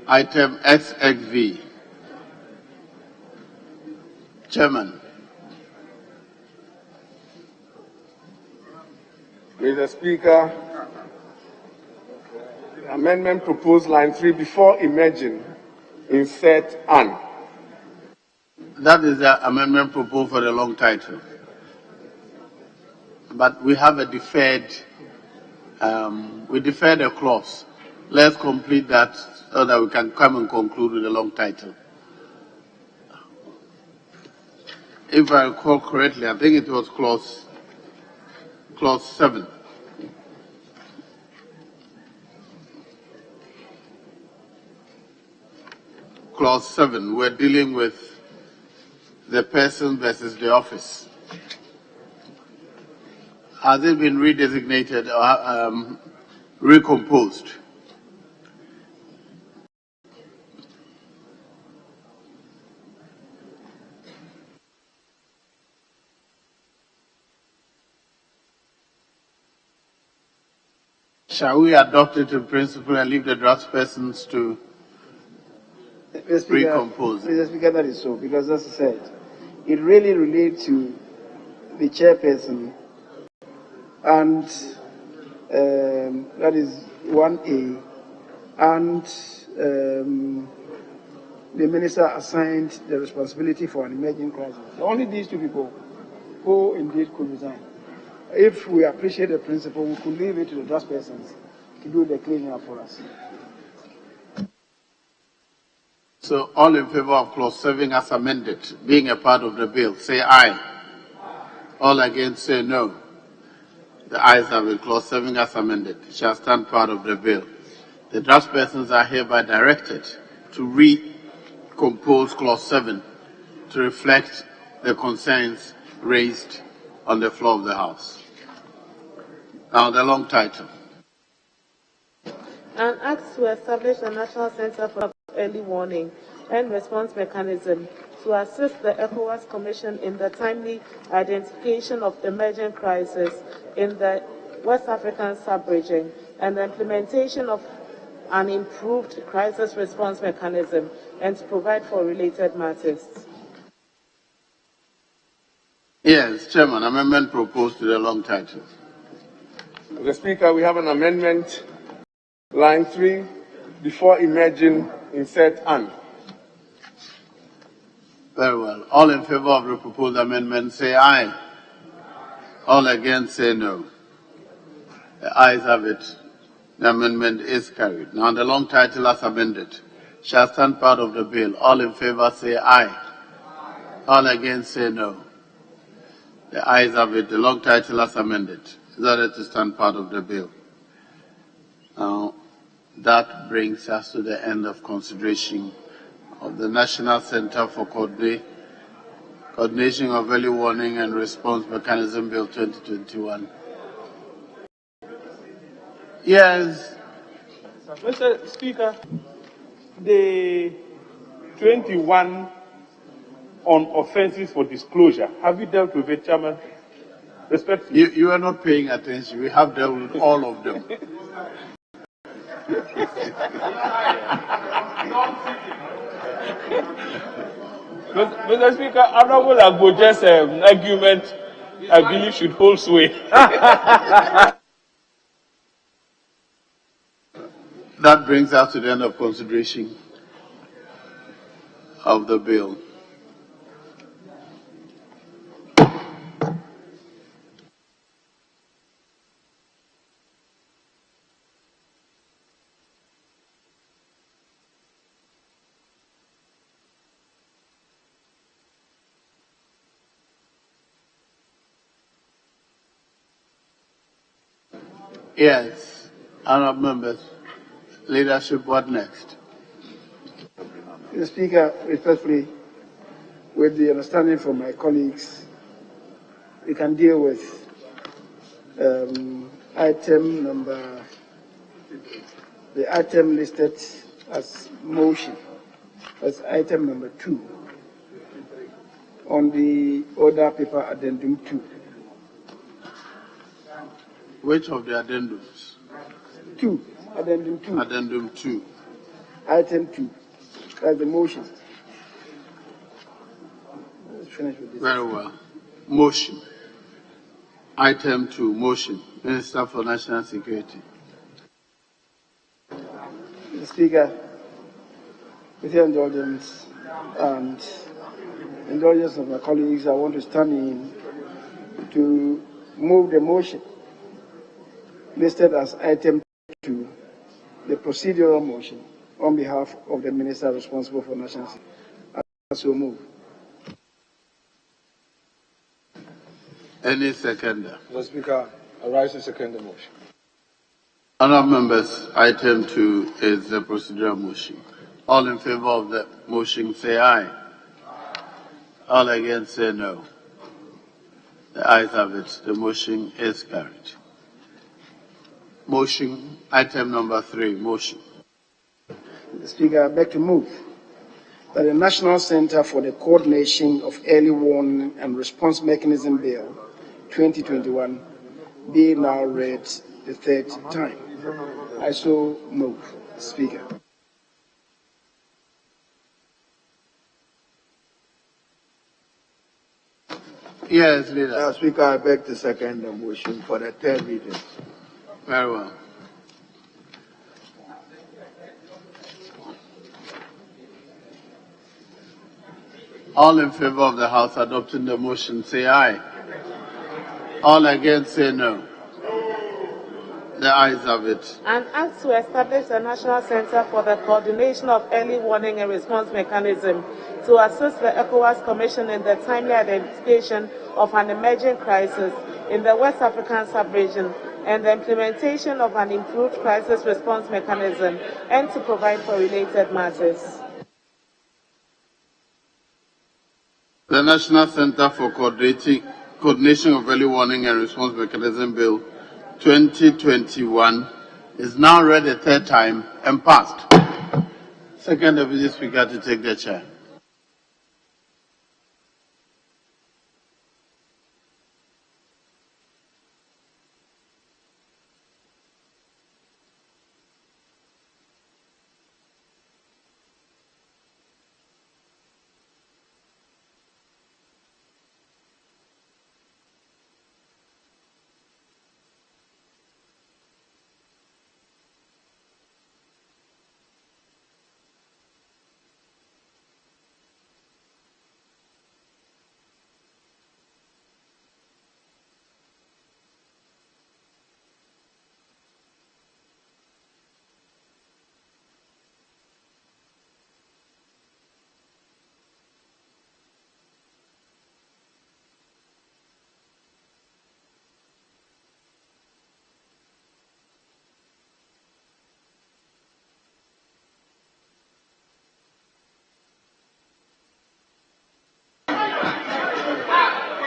Item XXV. Chairman. Mr. Speaker, the amendment proposed line 3 before emerging, insert an. That is the amendment proposed for the long title. But we have a deferred, we deferred a clause. Let's complete that so that we can come and conclude with the long title. If I recall correctly, I think it was clause 7. Clause 7, we're dealing with the person versus the office. Has it been redesignated or recomposed? Shall we adopt it in principle and leave the draftspersons to recompose? Mr. Speaker, that is so, because as I said, it really relates to the chairperson, and that is 1A, and the minister assigned the responsibility for an emerging crisis. Only these two people who indeed could resign. If we appreciate the principle, we could leave it to the draftspersons to do the cleaning up for us. So all in favor of clause 7 as amended, being a part of the bill, say aye. All against, say no. The ayes have it. Clause 7 as amended shall stand part of the bill. The draftspersons are hereby directed to recompose clause 7 to reflect the concerns raised on the floor of the House. Now the long title. An act to establish a National Center for Early Warning and Response Mechanism to assist the Ecowas Commission in the timely identification of emerging crises in the West African sub-region and the implementation of an improved crisis response mechanism, and to provide for related matters. Yes, Chairman, amendment proposed to the long title. Mr. Speaker, we have an amendment, line 3, before emerging, insert an. Very well. All in favor of the proposed amendment, say aye. All against, say no. The ayes have it. The amendment is carried. Now the long title as amended shall stand part of the bill. All in favor, say aye. All against, say no. The ayes have it. The long title as amended is ordered to stand part of the bill. Now, that brings us to the end of consideration of the National Center for Coordination of Early Warning and Response Mechanism Bill 2021. Yes. Mr. Speaker, the 21 on offences for disclosure, have you dealt with it, Chairman? Respectfully. You are not paying attention. We have dealt with all of them. Mr. Speaker, Honorable Agboje's argument, I believe, should hold sway. That brings us to the end of consideration of the bill. Yes, honourable members, leadership, what next? Mr. Speaker, respectfully, with the understanding from my colleagues, we can deal with item number, the item listed as motion, as item number 2 on the order paper addendum 2. Which of the addendums? 2, addendum 2. Addendum 2. Item 2, that's the motion. Let's finish with this. Very well. Motion. Item 2, motion. Minister for National Security. Mr. Speaker, with your indulgence and indulgence of my colleagues, I want to stand in to move the motion listed as item 2, the procedural motion, on behalf of the Minister responsible for national security. I so move. Any seconder? Mr. Speaker, I rise to second the motion. Honourable members, item 2 is the procedural motion. All in favour of the motion say aye. All against say no. The ayes have it. The motion is carried. Motion, item number 3, motion. Mr. Speaker, I beg to move that the National Center for the Coordination of Early Warning and Response Mechanism Bill 2021 be now read the third time. I so move, Speaker. Yes, leader. Speaker, I beg to second the motion for the third reading. Very well. All in favor of the House adopting the motion say aye. All against say no. The ayes have it. An act to establish a National Center for the Coordination of Early Warning and Response Mechanism to assist the Ecowas Commission in the timely identification of an emerging crisis in the West African sub-region and the implementation of an improved crisis response mechanism, and to provide for related matters. The National Center for Coordination of Early Warning and Response Mechanism Bill 2021 is now read a third time and passed. Second Deputy Speaker to take the chair.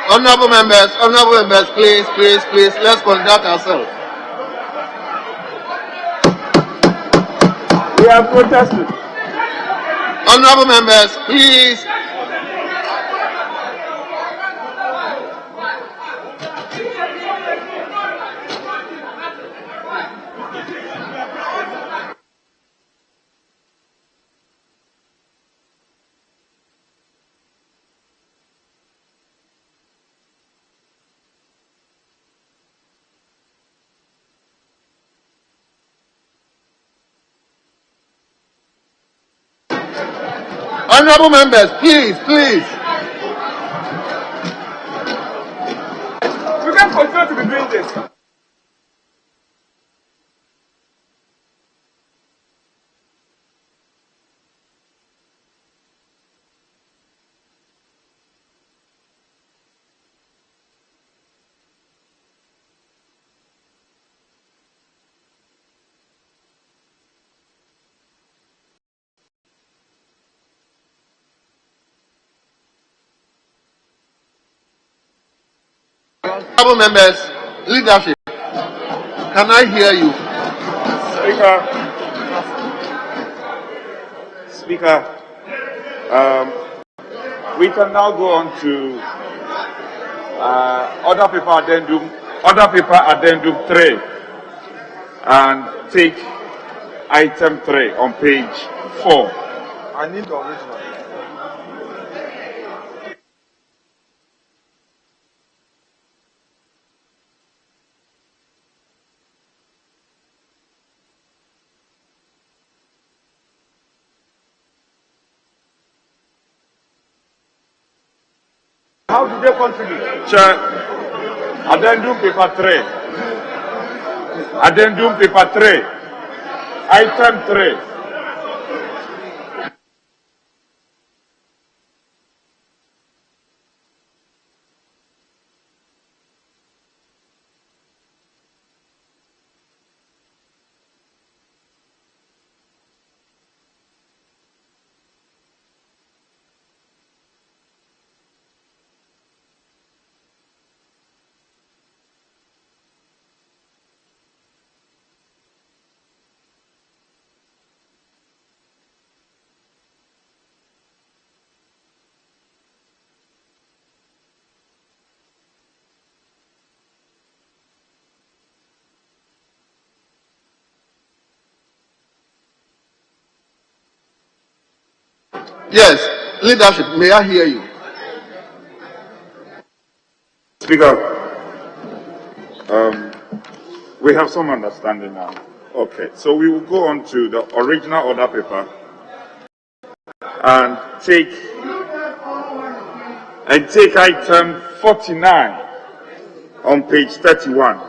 Honourable members, please, let's conduct ourselves. We have protested. Honourable members, please. Honorable members, please. We can't continue to be doing this. Honorable members, leadership, can I hear you? Speaker, we can now go on to other paper addendum 3 and take item 3 on page 4. I need the original. How do they contribute? Chair, addendum paper 3. Addendum paper 3. Item 3. Yes, leadership, may I hear you? Speaker, we have some understanding now. Okay, so we will go on to the original order paper and take item 49 on page 31.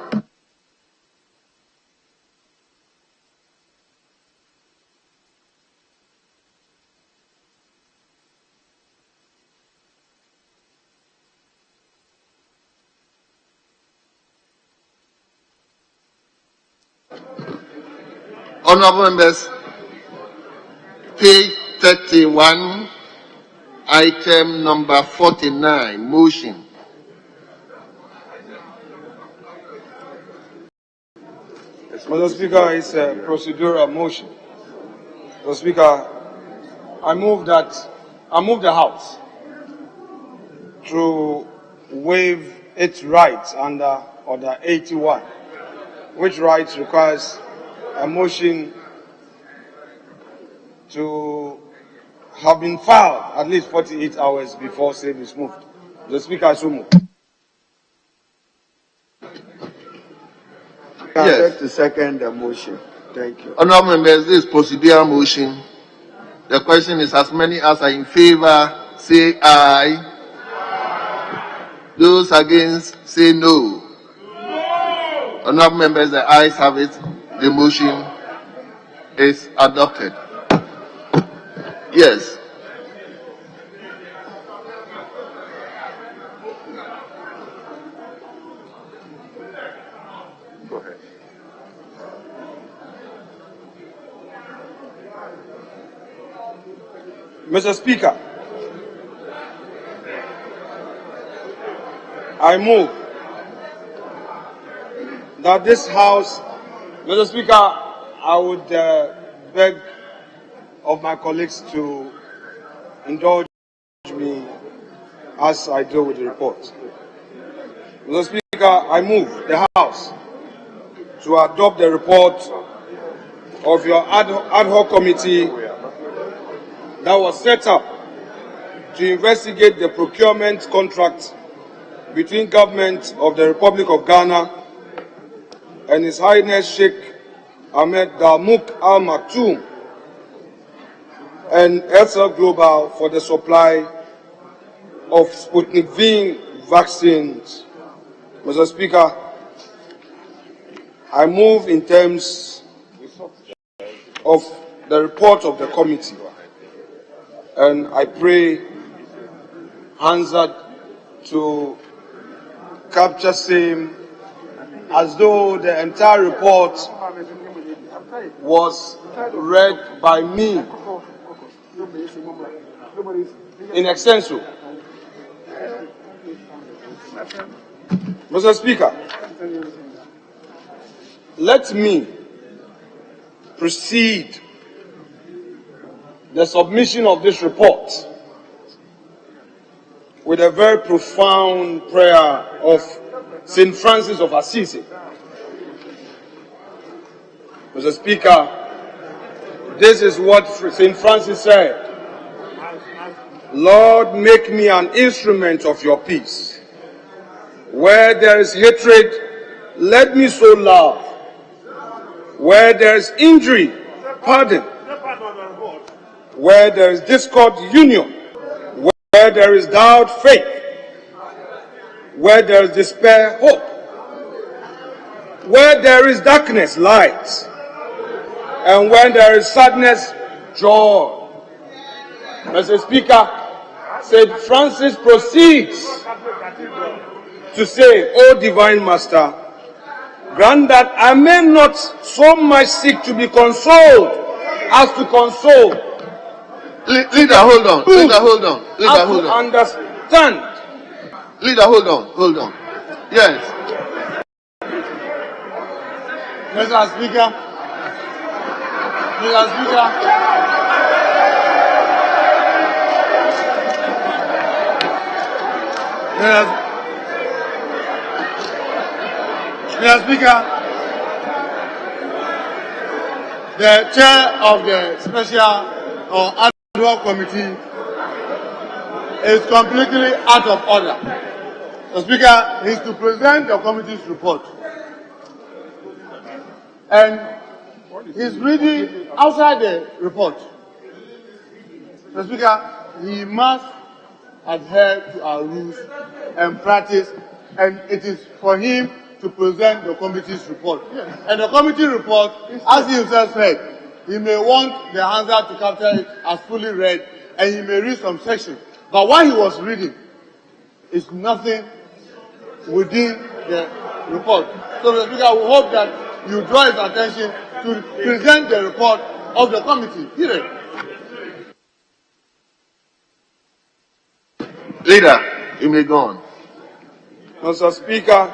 Honorable members, page 31, item number 49, motion. Mr. Speaker, it's a procedural motion. Mr. Speaker, I move the House to waive its rights under Order 81, which rights requires a motion to have been filed at least 48 hours before same is moved. The Speaker, so moved. Yes. To second the motion. Thank you. Honorable members, this is procedural motion. The question is, as many as are in favor, say aye. Those against, say no. Honorable members, the ayes have it. The motion is adopted. Yes. Go ahead. Mr. Speaker, I move that this House, Mr. Speaker, I would beg of my colleagues to indulge me as I deal with the report. Mr. Speaker, I move the House to adopt the report of your ad hoc committee that was set up to investigate the procurement contract between government of the Republic of Ghana and His Highness Sheikh Ahmed Dalmouk Al Maktoum and ESL Global for the supply of Sputnik V vaccines. Mr. Speaker, I move in terms of the report of the committee, and I pray Hansard to capture same as though the entire report was read by me in extenso. Mr. Speaker, let me precede the submission of this report with a very profound prayer of St. Francis of Assisi. Mr. Speaker, this is what St. Francis said: Lord, make me an instrument of your peace. Where there is hatred, let me sow love. Where there is injury, pardon. Where there is discord, union. Where there is doubt, faith. Where there is despair, hope. Where there is darkness, light. And when there is sadness, joy. Mr. Speaker, St. Francis proceeds to say, O Divine Master, grant that I may not so much seek to be consoled as to console. Leader, hold on. Leader, hold on. Leader, hold on. Understand. Leader, hold on. Hold on. Yes. Mr. Speaker. Mr. Speaker. Mr. Speaker, the chair of the special or ad hoc committee is completely out of order. The Speaker is to present the committee's report. And he's reading outside the report. The Speaker, he must adhere to our rules and practice, and it is for him to present the committee's report. Yes. And the committee report, as he himself said, he may want the answer to capture it as fully read, and he may read some sections. But what he was reading is nothing within the report. So, Mr. Speaker, we hope that you draw his attention to present the report of the committee. Period. Leader, you may go on. Mr. Speaker,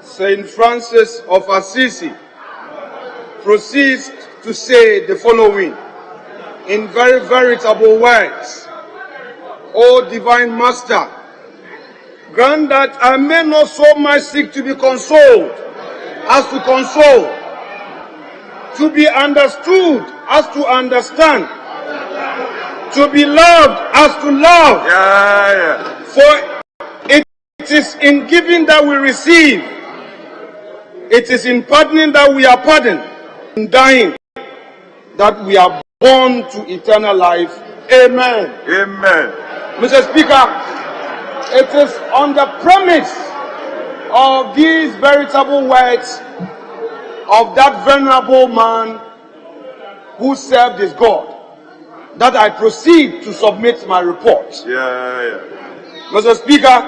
St. Francis of Assisi proceeds to say the following in very veritable words. O Divine Master, grant that I may not so much seek to be consoled as to console, to be understood as to understand, to be loved as to love. For it is in giving that we receive. It is in pardoning that we are pardoned. In dying that we are born to eternal life. Amen. Amen. Mr. Speaker, it is on the premise of these veritable words of that venerable man who served his God that I proceed to submit my report. Mr. Speaker,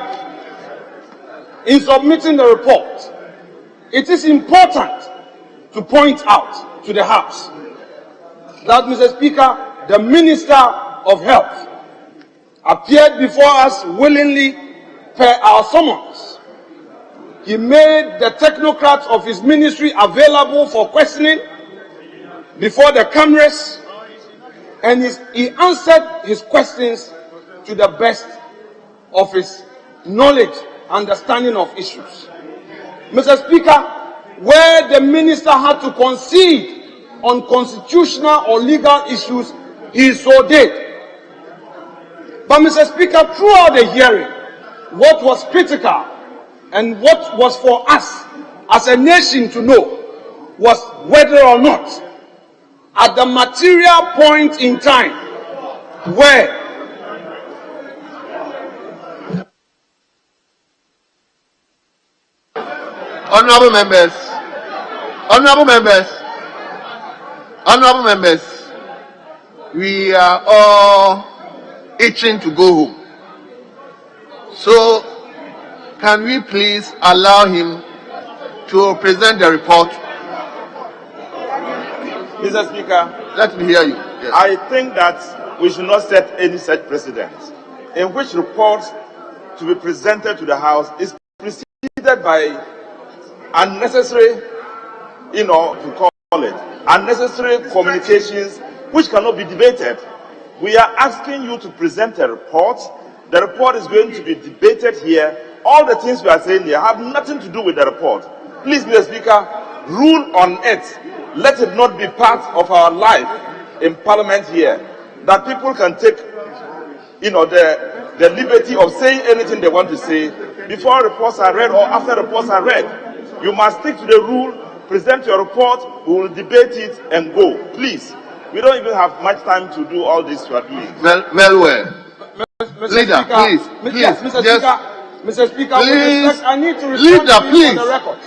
in submitting the report, it is important to point out to the House that, Mr. Speaker, the Minister of Health appeared before us willingly per our summons. He made the technocrats of his ministry available for questioning before the cameras, and he answered his questions to the best of his knowledge, understanding of issues. Mr. Speaker, where the minister had to concede on constitutional or legal issues, he so did. But Mr. Speaker, throughout the hearing, what was critical and what was for us as a nation to know was whether or not at the material point in time where Honorable members, honorable members, honorable members, we are all itching to go home. So, can we please allow him to present the report? Mr. Speaker, let me hear you. Yes. I think that we should not set any such precedent in which reports to be presented to the House is preceded by unnecessary, to call it, unnecessary communications which cannot be debated. We are asking you to present a report. The report is going to be debated here. All the things we are saying here have nothing to do with the report. Please, Mr. Speaker, rule on it. Let it not be part of our life in Parliament here, that people can take, the liberty of saying anything they want to say before reports are read or after reports are read. You must stick to the rule, present your report, we will debate it and go. Please. We don't even have much time to do all this you are doing. Well. Leader, please. Yes, Mr. Speaker, please, I need to respond to you for the record.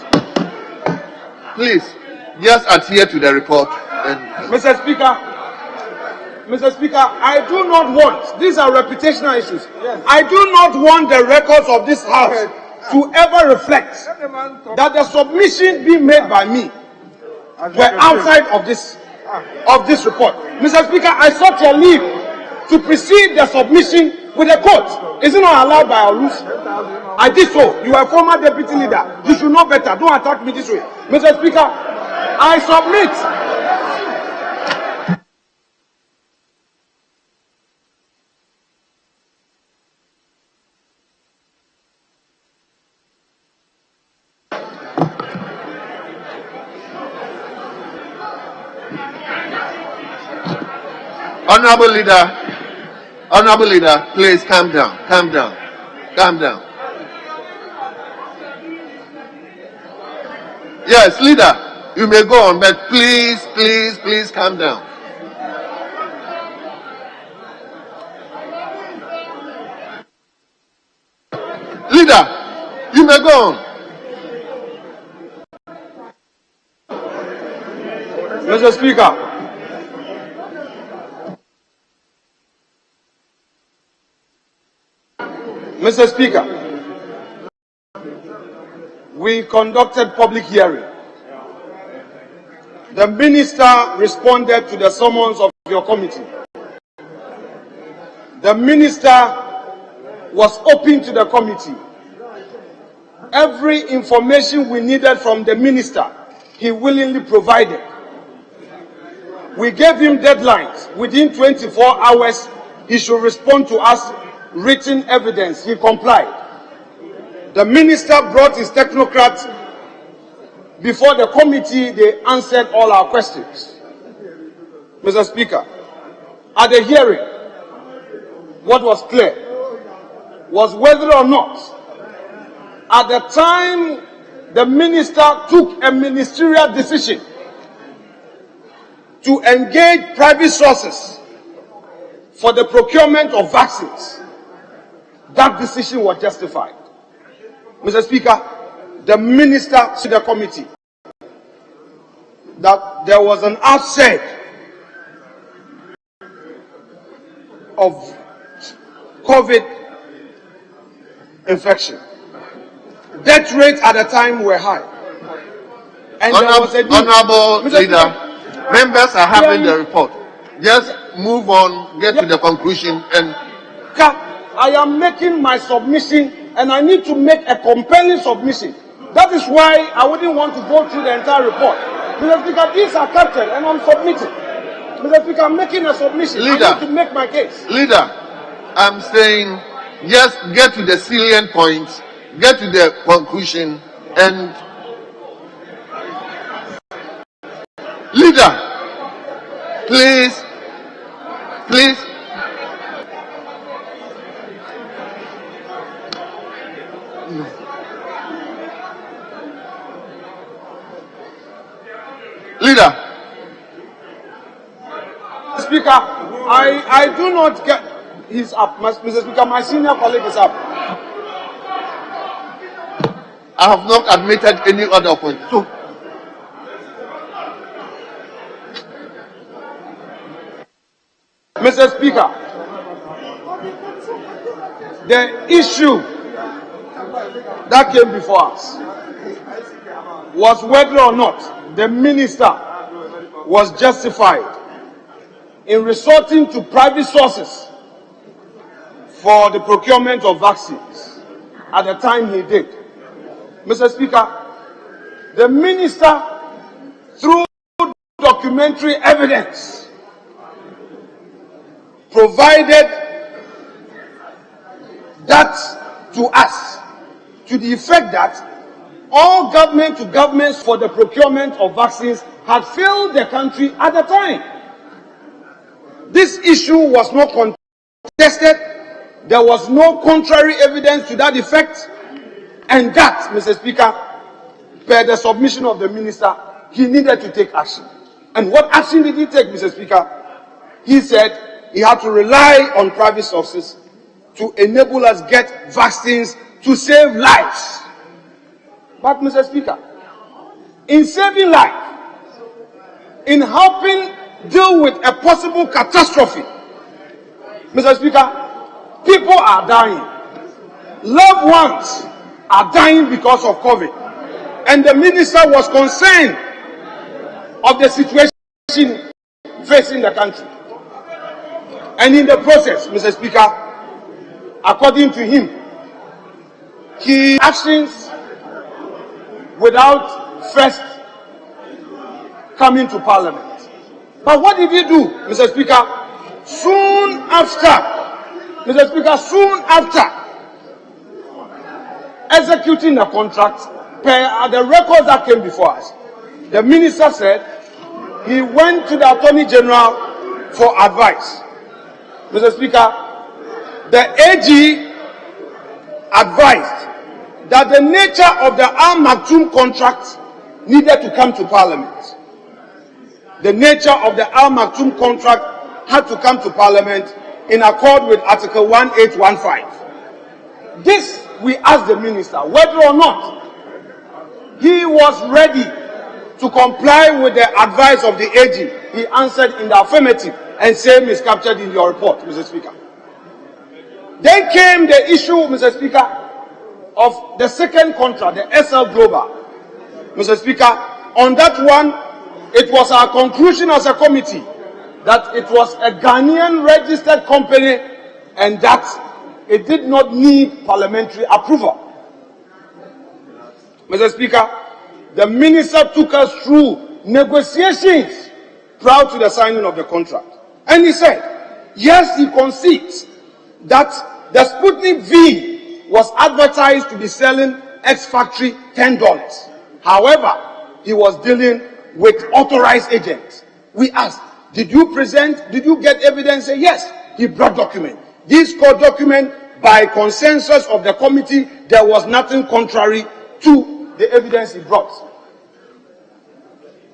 Please, just adhere to the report. Mr. Speaker, I do not want, these are reputational issues. Yes. I do not want the records of this House to ever reflect that the submission being made by me were outside of this report. Mr. Speaker, I sought your leave to precede the submission with a quote. Is it not allowed by our rules? I did so. You are a former deputy leader. You should know better. Don't attack me this way. Mr. Speaker, I submit. Honorable leader, please calm down. Yes, leader, you may go on, but please calm down. Leader, you may go on. Mr. Speaker, Mr. Speaker, we conducted public hearing. The minister responded to the summons of your committee. The minister was open to the committee. Every information we needed from the minister, he willingly provided. We gave him deadlines. Within 24 hours, he should respond to us written evidence. He complied. The minister brought his technocrats before the committee. They answered all our questions. Mr. Speaker, at the hearing, what was clear was whether or not, at the time the minister took a ministerial decision to engage private sources for the procurement of vaccines, that decision was justified. Mr. Speaker, the minister to the committee that there was an outset of COVID infection. Death rates at the time were high. And there was a honorable leader, members are having the report. Just move on, get to the conclusion, and I am making my submission, and I need to make a compelling submission. That is why I wouldn't want to go through the entire report. Mr. Speaker, these are captured, and I'm submitting. Mr. Speaker, I'm making a submission. Leader, I need to make my case. Leader, I'm saying just get to the salient points, get to the conclusion, and leader, please. Speaker, I do not get. He's up. Mr. Speaker, my senior colleague is up. I have not admitted any other point. So, Mr. Speaker, the issue that came before us was whether or not the minister was justified in resorting to private sources for the procurement of vaccines at the time he did. Mr. Speaker, the minister, through documentary evidence, provided that to us, to the effect that all government-to-governments for the procurement of vaccines had failed the country at the time. This issue was not contested. There was no contrary evidence to that effect. And that, Mr. Speaker, per the submission of the minister, he needed to take action. And what action did he take, Mr. Speaker? He said he had to rely on private sources to enable us get vaccines to save lives. But, Mr. Speaker, in saving life, in helping deal with a possible catastrophe, Mr. Speaker, people are dying. Loved ones are dying because of COVID. And the minister was concerned of the situation facing the country. And in the process, Mr. Speaker, according to him, he actions without first coming to Parliament. But what did he do, Mr. Speaker? Soon after, Mr. Speaker, soon after executing the contract, per the records that came before us, the minister said he went to the Attorney General for advice. Mr. Speaker, the AG advised that the nature of the Al Maktoum contract needed to come to Parliament. The nature of the Al Maktoum contract had to come to Parliament in accord with Article 1815. This, we asked the minister whether or not he was ready to comply with the advice of the AG. He answered in the affirmative, and same is captured in your report, Mr. Speaker. Then came the issue, Mr. Speaker, of the second contract, the SL Global. Mr. Speaker, on that one, it was our conclusion as a committee that it was a Ghanaian registered company and that it did not need parliamentary approval. Mr. Speaker, the minister took us through negotiations prior to the signing of the contract. And he said, yes, he concedes that the Sputnik V was advertised to be selling ex-factory $10. However, he was dealing with authorized agents. We asked, did you get evidence? Say, yes, he brought document. This court document, by consensus of the committee, there was nothing contrary to the evidence he brought.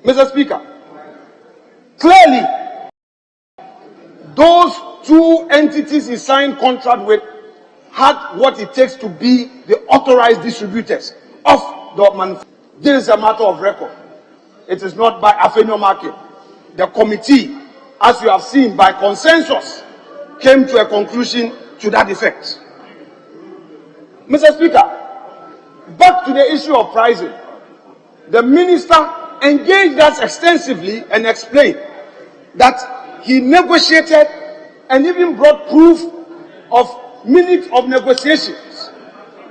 Mr. Speaker, clearly, those two entities he signed contract with had what it takes to be the authorized distributors of the manufacturer. This is a matter of record. It is not by Afenio market. The committee, as you have seen, by consensus, came to a conclusion to that effect. Mr. Speaker, back to the issue of pricing. The minister engaged us extensively and explained that he negotiated and even brought proof of minutes of negotiations,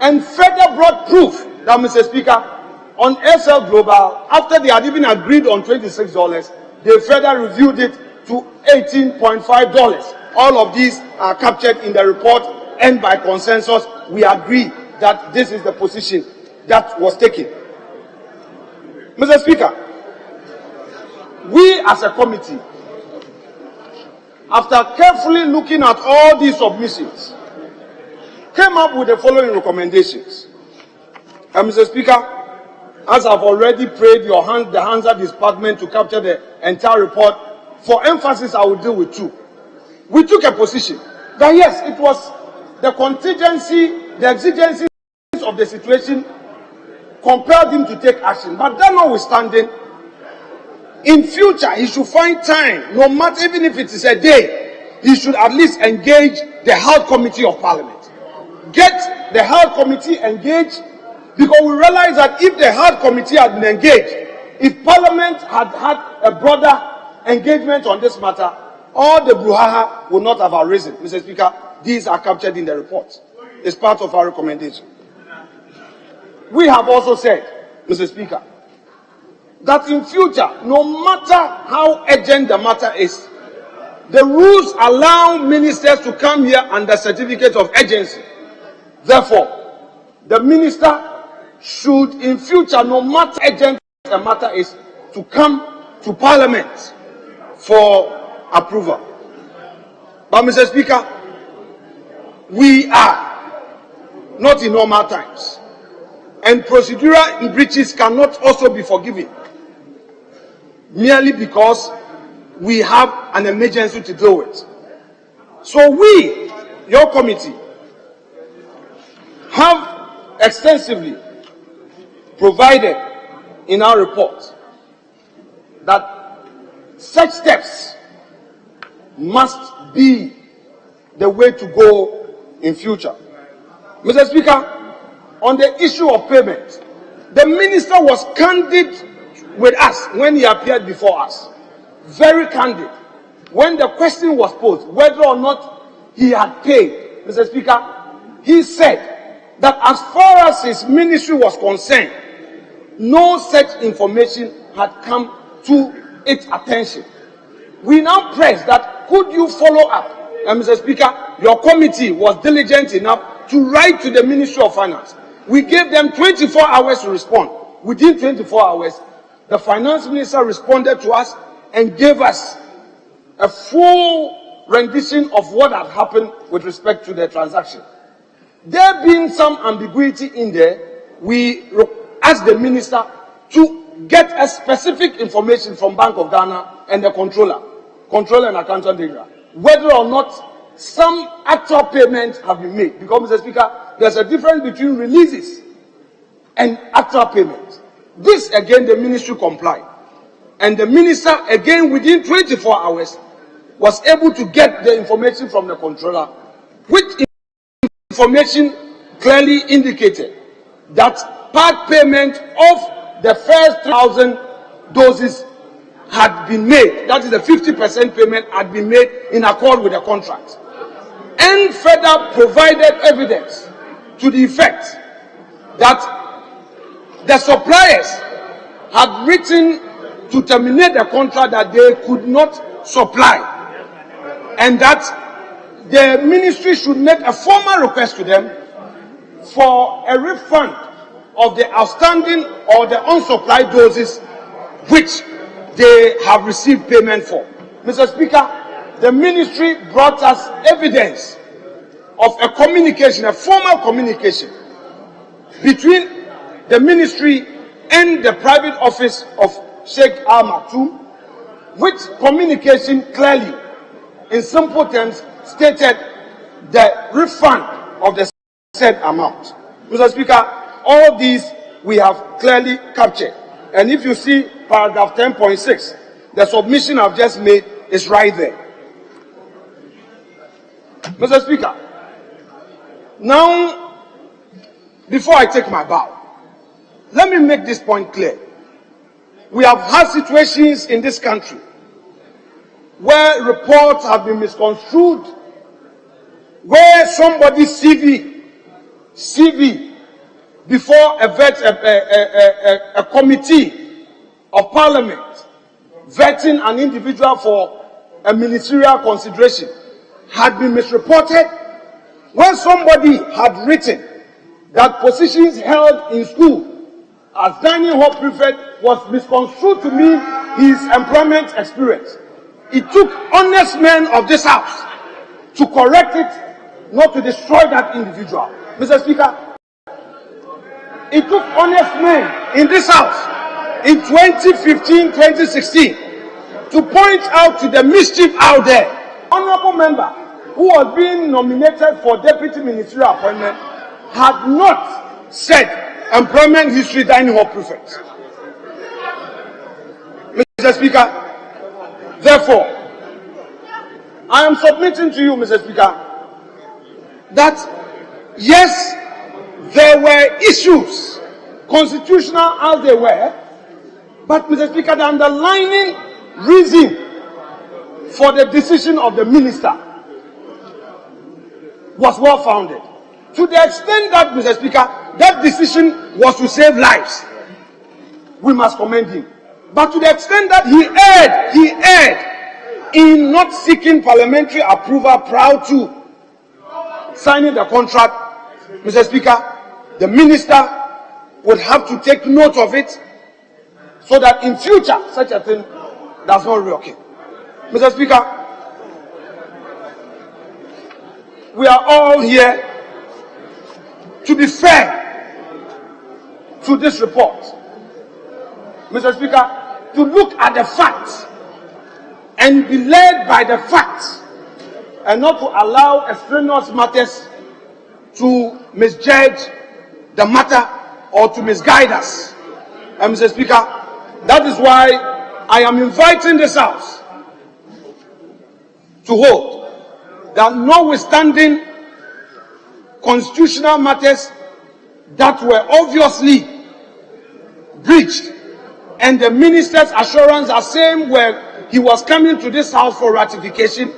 and further brought proof that, Mr. Speaker, on SL Global, after they had even agreed on $26, they further reviewed it to $18.5. All of these are captured in the report, and by consensus, we agree that this is the position that was taken. Mr. Speaker, we as a committee, after carefully looking at all these submissions, came up with the following recommendations. And Mr. Speaker, as I've already prayed the hands of this department to capture the entire report, for emphasis, I will deal with two. We took a position that yes, it was the contingency, the exigencies of the situation compelled him to take action. But that notwithstanding, in future, he should find time, no matter even if it is a day, he should at least engage the Health Committee of Parliament. Get the Health Committee engaged, because we realize that if the Health Committee had been engaged, if Parliament had had a broader engagement on this matter, all the brouhaha would not have arisen. Mr. Speaker, these are captured in the report. It's part of our recommendation. We have also said, Mr. Speaker, that in future, no matter how urgent the matter is, the rules allow ministers to come here under certificate of urgency. Therefore, the minister should in future, no matter how urgent the matter is, to come to Parliament for approval. But Mr. Speaker, we are not in normal times, and procedural breaches cannot also be forgiven merely because we have an emergency to deal with. So we, your committee, have extensively provided in our report that such steps must be the way to go in future. Mr. Speaker, on the issue of payment, the minister was candid with us when he appeared before us. Very candid. When the question was posed whether or not he had paid, Mr. Speaker, he said that as far as his ministry was concerned, no such information had come to its attention. We now press that, could you follow up? And Mr. Speaker, your committee was diligent enough to write to the Ministry of Finance. We gave them 24 hours to respond. Within 24 hours, the finance minister responded to us and gave us a full rendition of what had happened with respect to the transaction. There being some ambiguity in there, we asked the minister to get a specific information from Bank of Ghana and the controller and accountant area, whether or not some actual payments have been made. Because, Mr. Speaker, there's a difference between releases and actual payments. This, again, the ministry complied. And the minister, again, within 24 hours, was able to get the information from the controller, which information clearly indicated that part payment of the first 1,000 doses had been made. That is, the 50% payment had been made in accord with the contract. And further provided evidence to the effect that the suppliers had written to terminate the contract that they could not supply, and that the ministry should make a formal request to them for a refund of the outstanding or the unsupplied doses which they have received payment for. Mr. Speaker, the ministry brought us evidence of a communication, a formal communication between the ministry and the private office of Sheikh Al Maktoum, which communication clearly, in simple terms, stated the refund of the said amount. Mr. Speaker, all these we have clearly captured. And if you see paragraph 10.6, the submission I've just made is right there. Mr. Speaker, now, before I take my bow, let me make this point clear. We have had situations in this country where reports have been misconstrued, where somebody's CV before a committee of Parliament vetting an individual for a ministerial consideration had been misreported, when somebody had written that positions held in school as dining hall prefect was misconstrued to mean his employment experience. It took honest men of this house to correct it, not to destroy that individual. Mr. Speaker, it took honest men in this house in 2015, 2016 to point out to the mischief out there. Honorable member who was being nominated for deputy ministerial appointment had not said employment history dining hall prefect. Mr. Speaker, therefore, I am submitting to you, Mr. Speaker, that yes, there were issues, constitutional as they were, but Mr. Speaker, the underlying reason for the decision of the minister was well founded. To the extent that, Mr. Speaker, that decision was to save lives, we must commend him. But to the extent that he erred in not seeking parliamentary approval prior to signing the contract, Mr. Speaker, the minister would have to take note of it so that in future such a thing does not reoccur. Mr. Speaker, we are all here to be fair to this report. Mr. Speaker, to look at the facts and be led by the facts and not to allow extraneous matters to misjudge the matter or to misguide us. And Mr. Speaker, that is why I am inviting this House to hold that notwithstanding constitutional matters that were obviously breached, and the minister's assurance the same where he was coming to this House for ratification,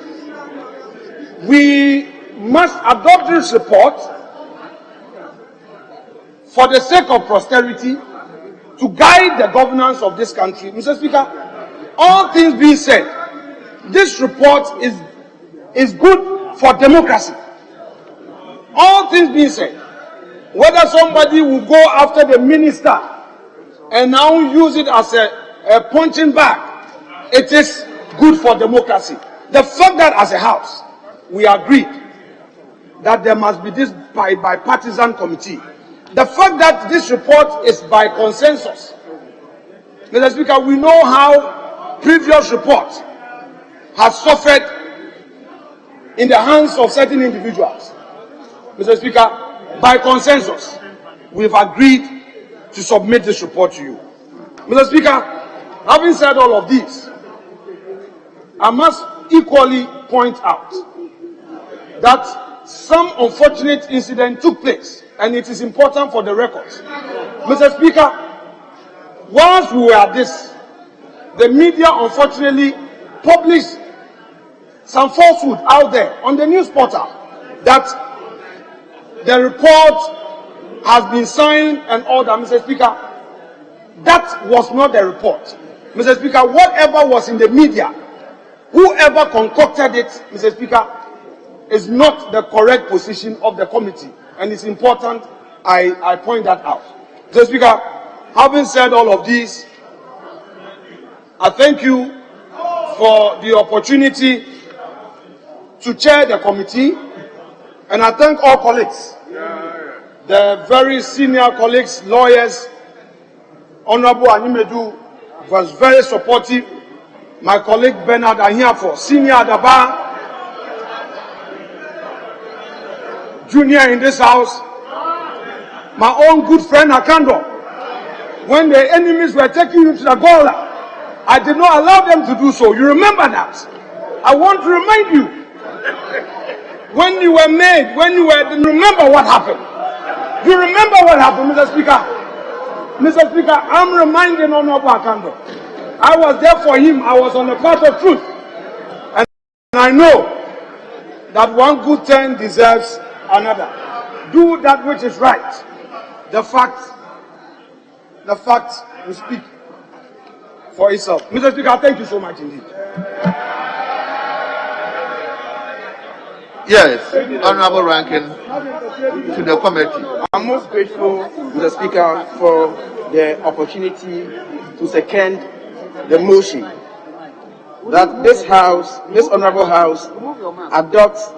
we must adopt this report for the sake of posterity to guide the governance of this country. Mr. Speaker, all things being said, this report is good for democracy. All things being said, whether somebody will go after the minister and now use it as a punching bag, it is good for democracy. The fact that as a House, we agreed that there must be this bipartisan committee. The fact that this report is by consensus. Mr. Speaker, we know how previous reports have suffered in the hands of certain individuals. Mr. Speaker, by consensus, we've agreed to submit this report to you. Mr. Speaker, having said all of this, I must equally point out that some unfortunate incident took place, and it is important for the records. Mr. Speaker, whilst we were at this, the media unfortunately published some falsehood out there on the news portal that the report has been signed and all that. Mr. Speaker, that was not the report. Mr. Speaker, whatever was in the media, whoever concocted it, Mr. Speaker, is not the correct position of the committee. And it's important I point that out. Mr. Speaker, having said all of this, I thank you for the opportunity to chair the committee, and I thank all colleagues, the very senior colleagues, lawyers. Honorable Animedu was very supportive. My colleague Bernard Ahiafo, senior at the bar, junior in this House, my own good friend Akando. When the enemies were taking you to the Gola, I did not allow them to do so. You remember that? I want to remind you. When you were made, remember what happened. You remember what happened, Mr. Speaker. Mr. Speaker, I'm reminding Honorable Akando. I was there for him. I was on the path of truth. And I know that one good turn deserves another. Do that which is right. The fact will speak for itself. Mr. Speaker, thank you so much indeed. Yes, Honorable Rankin, to the committee. I'm most grateful, Mr. Speaker, for the opportunity to second the motion that this House, this Honorable House, adopts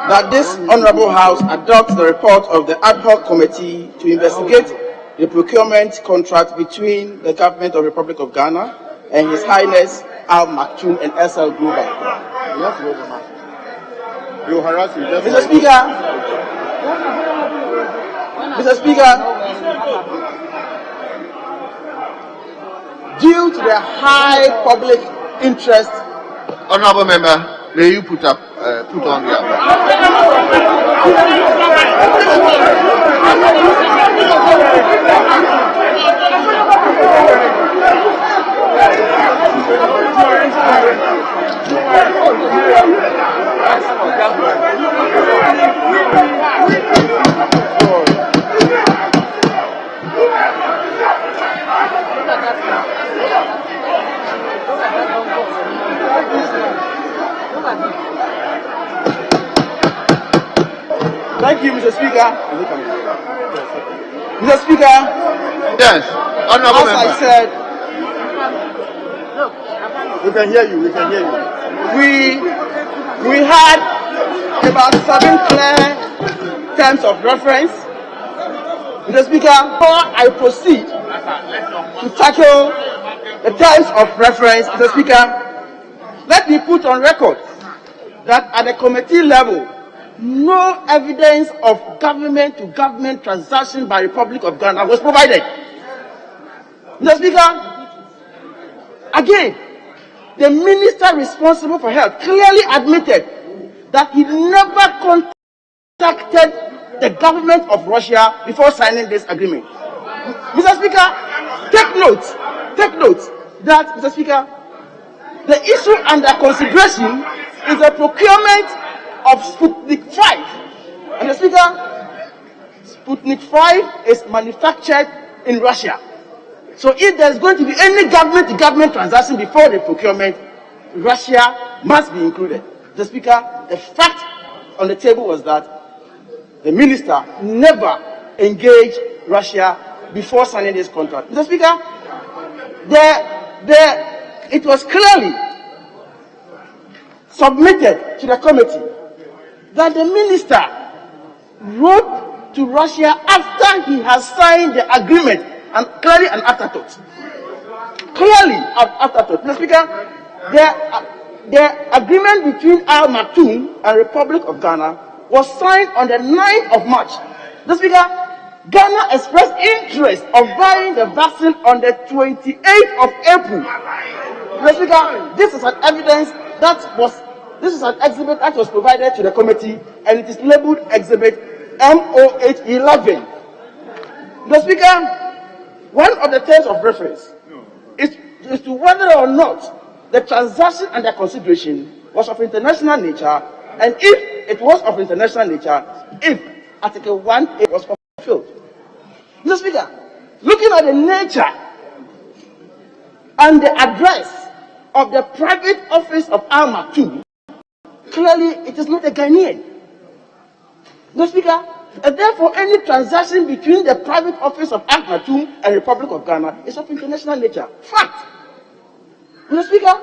that this Honorable House adopts the report of the ad hoc committee to investigate the procurement contract between the government of the Republic of Ghana and His Highness Al Maktoum and SL Global. You harass you just Mr. Speaker, due to the high public interest. Honorable member, may you put on your Thank you, Mr. Speaker. Mr. Speaker. Yes, honorable member. As I said, we can hear you. We can hear you. We had about 7 clear terms of reference. Mr. Speaker, before I proceed to tackle the terms of reference, Mr. Speaker, let me put on record that at the committee level, no evidence of government-to-government transaction by Republic of Ghana was provided. Mr. Speaker, again, the minister responsible for health clearly admitted that he never contacted the government of Russia before signing this agreement. Mr. Speaker, take note that, Mr. Speaker, the issue under consideration is the procurement of Sputnik 5. And Mr. Speaker, Sputnik 5 is manufactured in Russia. So if there's going to be any government-to-government transaction before the procurement, Russia must be included. Mr. Speaker, the fact on the table was that the minister never engaged Russia before signing this contract. Mr. Speaker, it was clearly submitted to the committee that the minister wrote to Russia after he has signed the agreement, and clearly an afterthought. Clearly an afterthought. Mr. Speaker, the agreement between Al Maktoum and Republic of Ghana was signed on the 9th of March. Mr. Speaker, Ghana expressed interest of buying the vessel on the 28th of April. Mr. Speaker, this is an exhibit that was provided to the committee, and it is labeled Exhibit MOH11. Mr. Speaker, one of the terms of reference is to whether or not the transaction under consideration was of international nature, and if it was of international nature, if Article 1A was fulfilled. Mr. Speaker, looking at the nature and the address of the private office of Al Maktoum, clearly it is not a Ghanaian. Mr. Speaker, and therefore any transaction between the private office of Al Maktoum and Republic of Ghana is of international nature. Fact. Mr. Speaker,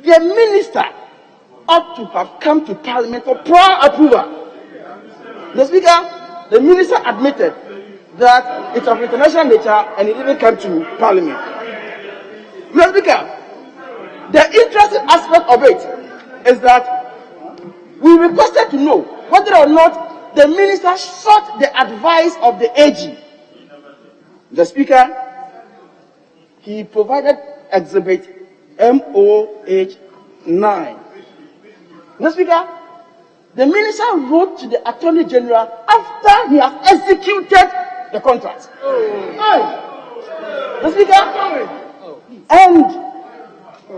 the minister ought to have come to Parliament for prior approval. Mr. Speaker, the minister admitted that it's of international nature and it didn't come to Parliament. Mr. Speaker, the interesting aspect of it is that we requested to know whether or not the minister sought the advice of the AG. The Speaker, he provided Exhibit MOH9. Mr. Speaker, the minister wrote to the Attorney General after he has executed the contract. Mr. Speaker, and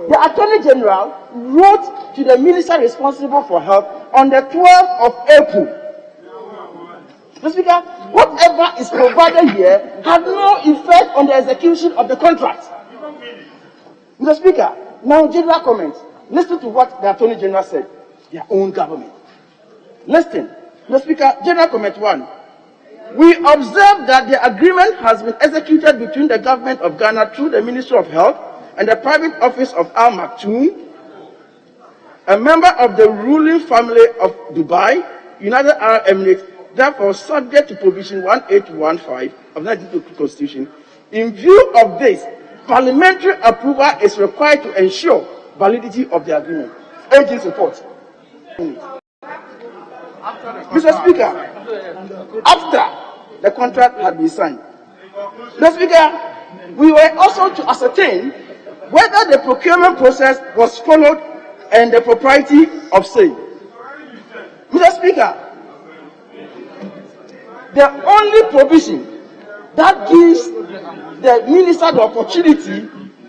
the Attorney General wrote to the minister responsible for health on the 12th of April. Mr. Speaker, whatever is provided here had no effect on the execution of the contract. Mr. Speaker, now general comments. Listen to what the Attorney General said. Their own government. Listen. Mr. Speaker, general comment 1. We observe that the agreement has been executed between the government of Ghana through the Ministry of Health and the private office of Al Maktoum, a member of the ruling family of Dubai, United Arab Emirates, therefore subject to provision 1815 of the 1992 Constitution. In view of this, parliamentary approval is required to ensure validity of the agreement. Agents report. Mr. Speaker, after the contract had been signed, Mr. Speaker, we were also to ascertain whether the procurement process was followed and the propriety of sale. Mr. Speaker, the only provision that gives the minister the opportunity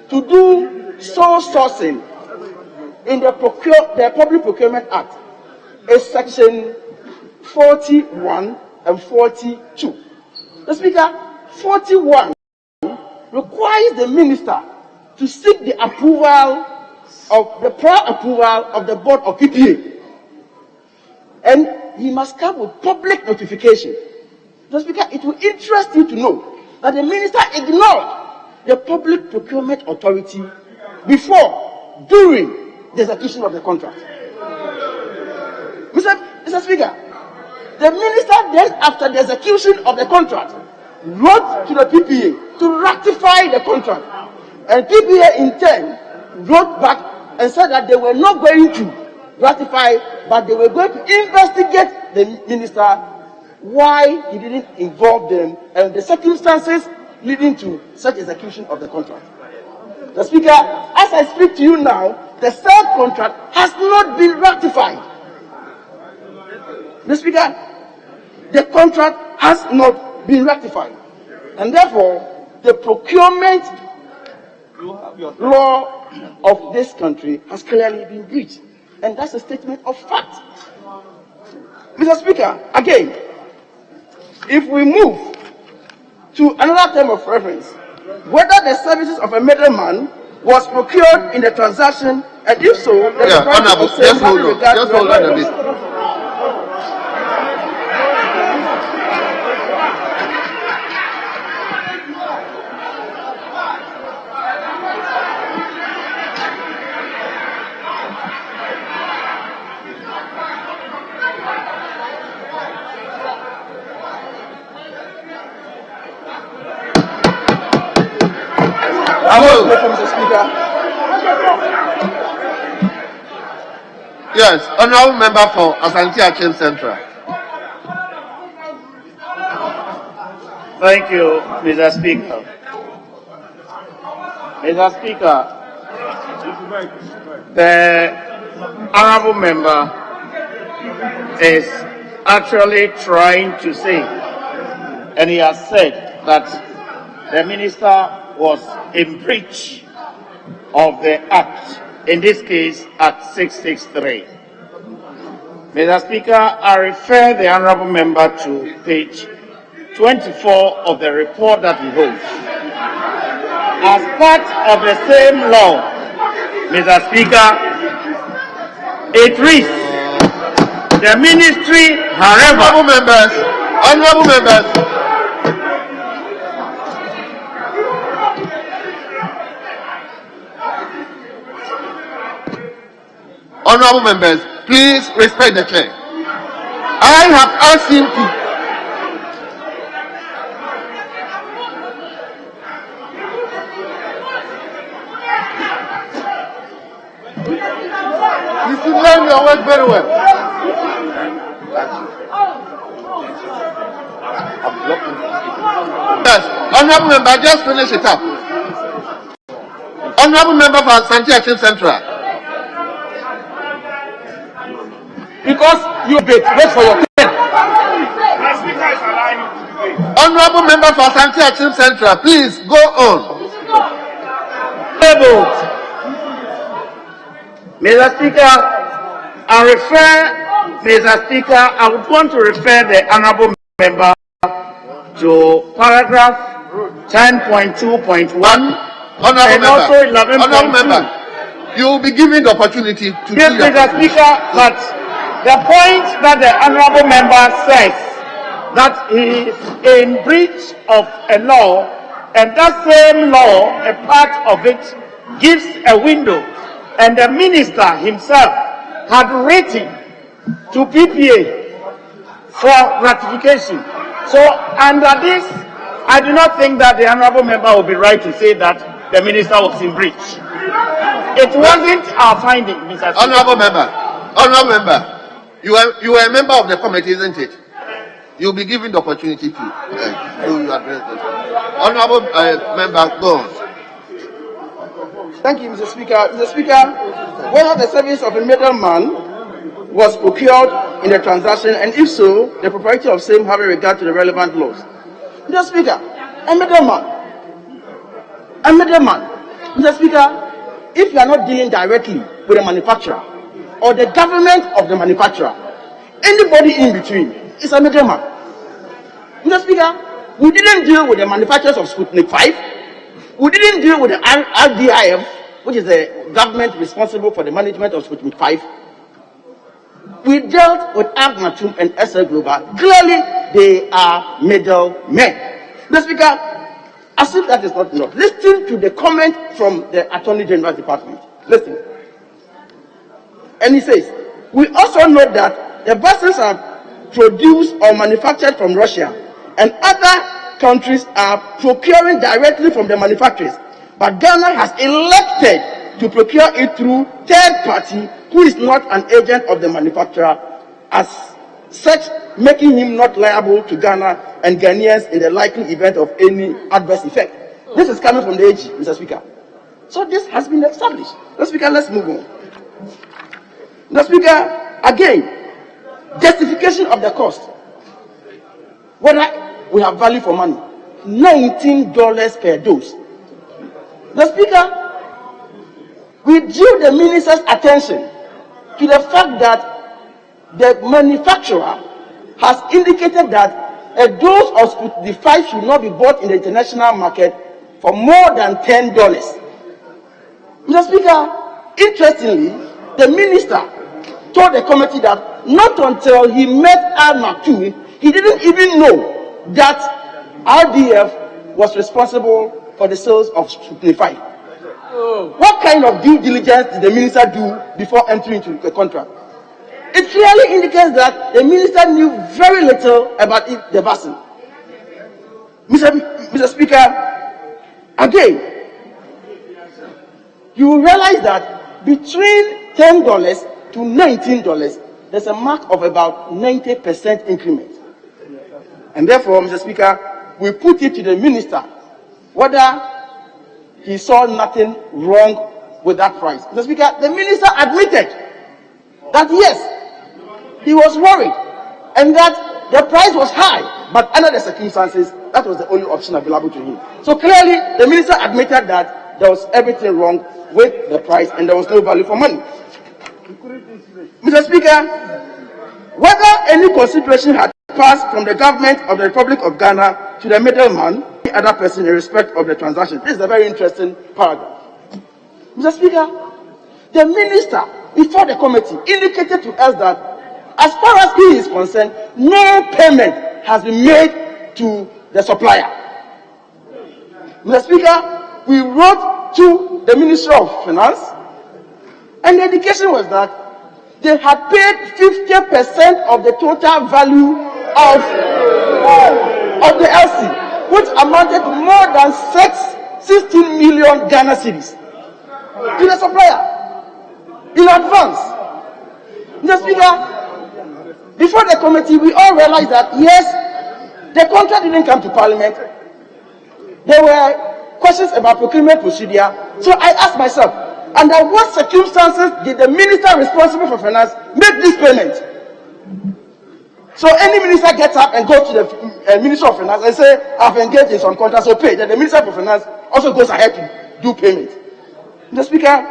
to do sole sourcing in the Public Procurement Act is Section 41 and 42. The Speaker, 41 requires the minister to seek the approval of the prior approval of the board of PPA, and he must come with public notification. The Speaker, it will interest you to know that the minister ignored the Public Procurement Authority before, during the execution of the contract. Mr. Speaker, the minister then, after the execution of the contract, wrote to the PPA to ratify the contract, and PPA in turn wrote back and said that they were not going to ratify, but they were going to investigate the minister why he didn't involve them and the circumstances leading to such execution of the contract. The Speaker, as I speak to you now, the third contract has not been ratified. The Speaker, the contract has not been ratified, and therefore the procurement law of this country has clearly been breached, and that's a statement of fact. Mr. Speaker, again, if we move to another term of reference, whether the services of a middleman was procured in the transaction, and if so, just hold on a bit. Yes, honorable member for Asante Achim Central. Thank you, Mr. Speaker. Mr. Speaker, the honorable member is actually trying to say, and he has said that the minister was in breach of the Act, in this case Act 663. Mr. Speaker, I refer the honorable member to page 24 of the report that he holds. As part of the same law, Mr. Speaker, it reads, the ministry, however... Honorable members, honorable members, please respect the chair. I have asked him to... You should learn your work very well. Yes, honorable member, just finish it up. Honorable member for Asante Achim Central. Because you wait for your turn. Honorable member for Asante Achim Central, please go on. Mr. Speaker, I would want to refer the honorable member to paragraph 10.2.1 and also 11.2. Honorable member, you will be given the opportunity to yes, Mr. Speaker, but the point that the honorable member says that he is in breach of a law, and that same law, a part of it, gives a window, and the minister himself had written to PPA for ratification. So under this, I do not think that the honorable member will be right to say that the minister was in breach. It wasn't our finding, Mr. Speaker. Honorable member, you are a member of the committee, isn't it? You'll be given the opportunity to address this. Honorable member, go on. Thank you, Mr. Speaker. Mr. Speaker, whether the service of a middleman was procured in the transaction, and if so, the propriety of same having regard to the relevant laws. Mr. Speaker, a middleman. Mr. Speaker, if you are not dealing directly with the manufacturer or the government of the manufacturer, anybody in between is a middleman. Mr. Speaker, we didn't deal with the manufacturers of Sputnik 5. We didn't deal with the RDIF, which is the government responsible for the management of Sputnik 5. We dealt with Agmatum and SL Global. Clearly, they are middlemen. Mr. Speaker, as if that is not enough, listen to the comment from the Attorney General's Department. Listen. And he says, we also note that the buses are produced or manufactured from Russia, and other countries are procuring directly from the manufacturers. But Ghana has elected to procure it through third party who is not an agent of the manufacturer, as such making him not liable to Ghana and Ghanaians in the likely event of any adverse effect. This is coming from the AG, Mr. Speaker. So this has been established. Mr. Speaker, let's move on. Mr. Speaker, again, justification of the cost. Whether we have value for money, $19 per dose. The Speaker, we drew the minister's attention to the fact that the manufacturer has indicated that a dose of Sputnik 5 should not be bought in the international market for more than $10. Mr. Speaker, interestingly, the minister told the committee that not until he met Al-Maktoum, he didn't even know that RDF was responsible for the sales of Sputnik 5. What kind of due diligence did the minister do before entering into the contract? It clearly indicates that the minister knew very little about the vaccine. Mr. Speaker, again, you will realize that between $10 to $19, there's a mark of about 90% increment. And therefore, Mr. Speaker, we put it to the minister whether he saw nothing wrong with that price. Mr. Speaker, the minister admitted that yes, he was worried and that the price was high, but under the circumstances, that was the only option available to him. So clearly, the minister admitted that there was everything wrong with the price and there was no value for money. Mr. Speaker, whether any consideration had passed from the government of the Republic of Ghana to the middleman, the other person in respect of the transaction. This is a very interesting paragraph. Mr. Speaker, the minister before the committee indicated to us that as far as he is concerned, no payment has been made to the supplier. Mr. Speaker, we wrote to the Ministry of Finance, and the indication was that they had paid 50% of the total value of the LC, which amounted to more than 16 million Ghana cedis to the supplier in advance. Mr. Speaker, before the committee, we all realized that yes, the contract didn't come to Parliament. There were questions about procurement procedure. So I asked myself, under what circumstances did the minister responsible for finance make this payment? So any minister gets up and goes to the Minister of Finance and say, I've engaged in some contracts, so pay. Then the Minister of Finance also goes ahead to do payment. Mr. Speaker,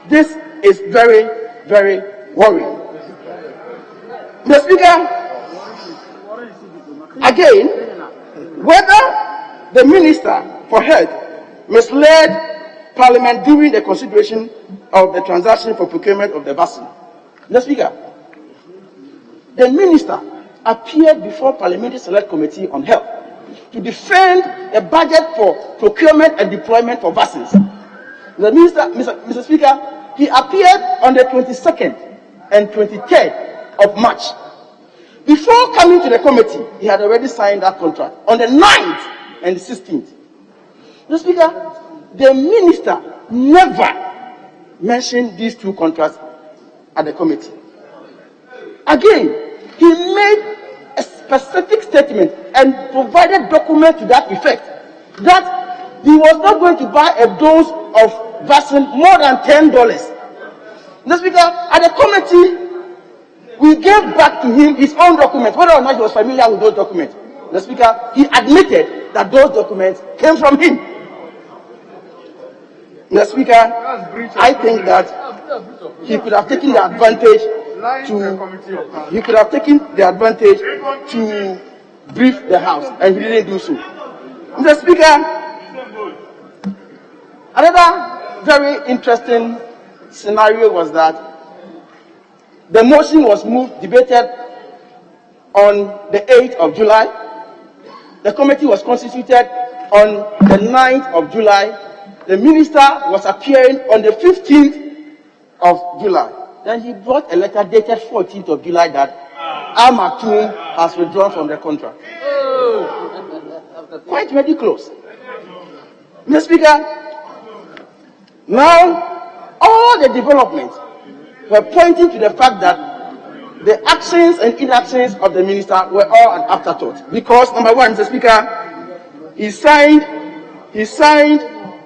this is very, very worrying. Mr. Speaker, again, whether the Minister for Health misled Parliament during the consideration of the transaction for procurement of the vaccine. Mr. Speaker, the Minister appeared before Parliamentary Select Committee on Health to defend the budget for procurement and deployment for vaccines. The Minister, Mr. Speaker, he appeared on the 22nd and 23rd of March Before coming to the committee, he had already signed that contract on the 9th and the 16th. Mr. Speaker, the minister never mentioned these two contracts at the committee. Again, he made a specific statement and provided document to that effect that he was not going to buy a dose of vaccine more than $10. Mr. Speaker, at the committee, we gave back to him his own documents, whether or not he was familiar with those documents. Mr. Speaker, he admitted that those documents came from him. Mr. Speaker, I think that he could have taken the advantage to brief the House, and he didn't do so. Mr. Speaker, another very interesting scenario was that the motion was debated on the 8th of July. The committee was constituted on the 9th of July. The minister was appearing on the 15th of July. Then he brought a letter dated 14th of July that Al-Maktoum has withdrawn from the contract. Quite very close. Mr. Speaker, now all the developments were pointing to the fact that the actions and inactions of the minister were all an afterthought. Because, number one, Mr. Speaker, he signed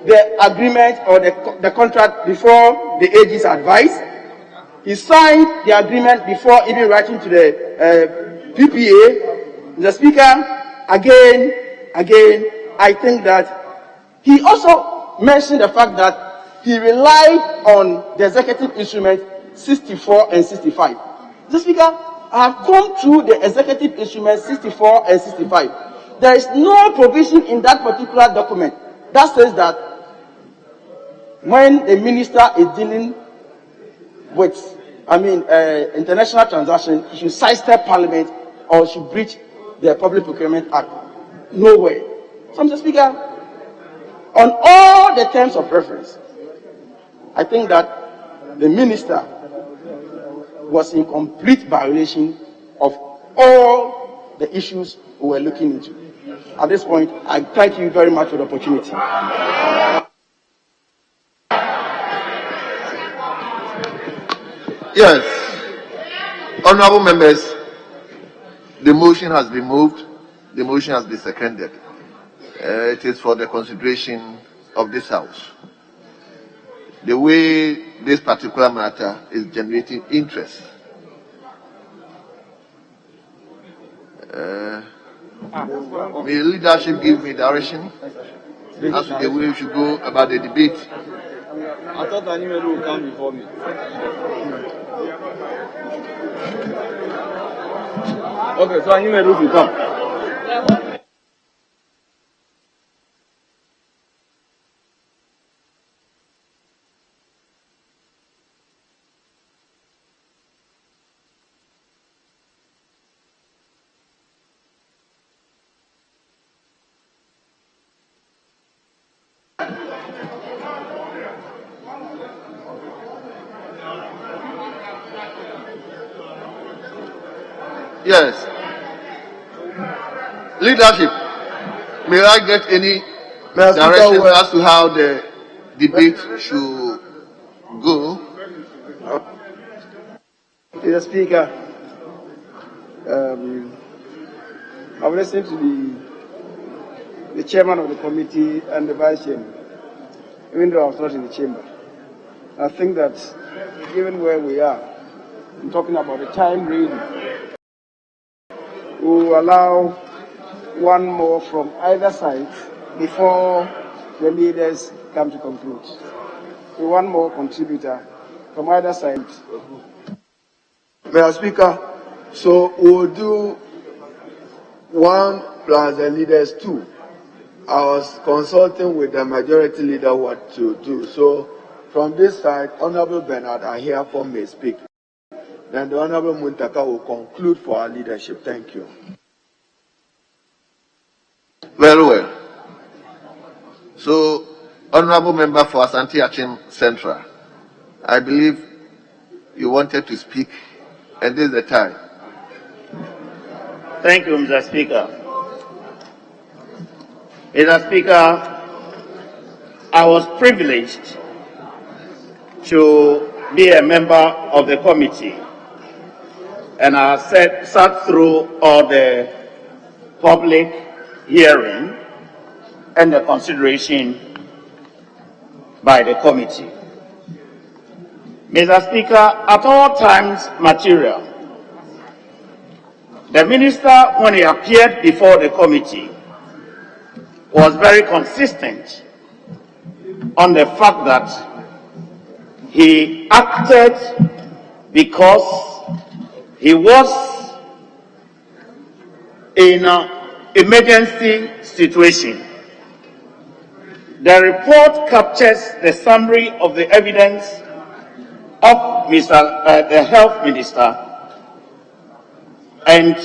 the agreement or the contract before the AG's advice. He signed the agreement before even writing to the PPA. Mr. Speaker, again, I think that he also mentioned the fact that he relied on the executive instrument 64 and 65. Mr. Speaker, I have gone through the executive instruments 64 and 65. There is no provision in that particular document that says that when the minister is dealing with, international transaction, he should sidestep Parliament or should breach the Public Procurement Act. Nowhere. So, Mr. Speaker, on all the terms of reference, I think that the minister was in complete violation of all the issues we were looking into. At this point, I thank you very much for the opportunity. Yes. Honorable members, the motion has been moved. The motion has been seconded. It is for the consideration of this House. The way this particular matter is generating interest. May leadership give me direction as to the way we should go about the debate. I thought Animedu would come before me. Okay, so Animedu will come. Yes. Leadership, may I get any directions as to how the debate should go? Mr. Speaker, I've listened to the chairman of the committee and the vice chairman, even though I was not in the chamber. I think that given where we are, I'm talking about the time really, we will allow one more from either side before the leaders come to conclude. So one more contributor from either side. Mr. Speaker, so we'll do 1 plus the leaders 2. I was consulting with the majority leader what to do. So from this side, Honorable Bernard Ahiafo may speak. Then the Honorable Muntaka will conclude for our leadership. Thank you. Very well. So, Honorable Member for Asante Achim Central, I believe you wanted to speak, and this is the time. Thank you, Mr. Speaker. Mr. Speaker, I was privileged to be a member of the committee, and I sat through all the public hearing and the consideration by the committee. Mr. Speaker, at all times material, the minister, when he appeared before the committee, was very consistent on the fact that he acted because he was in an emergency situation. The report captures the summary of the evidence of the health minister, and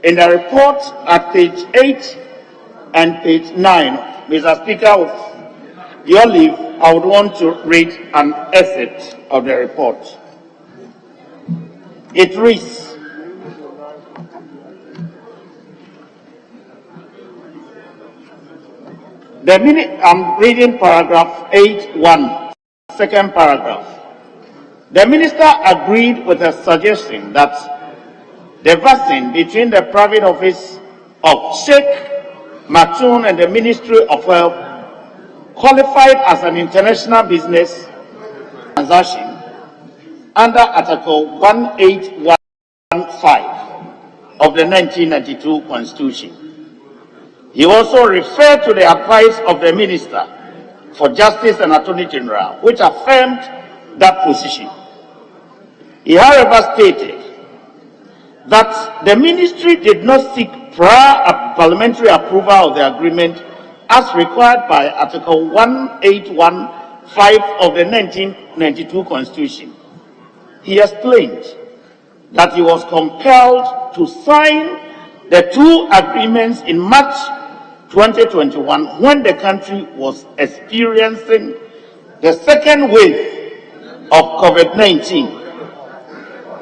in the report at page 8 and page 9, Mr. Speaker, with your leave, I would want to read an excerpt of the report. It reads, I'm reading paragraph 8.1, second paragraph. The minister agreed with a suggestion that the vaccine between the private office of Sheikh Maktoum and the Ministry of Health qualified as an international business transaction under Article 1815 of the 1992 Constitution. He also referred to the advice of the Minister for Justice and Attorney General, which affirmed that position. He, however, stated that the ministry did not seek prior parliamentary approval of the agreement as required by Article 1815 of the 1992 Constitution. He explained that he was compelled to sign the two agreements in March 2021 when the country was experiencing the second wave of COVID-19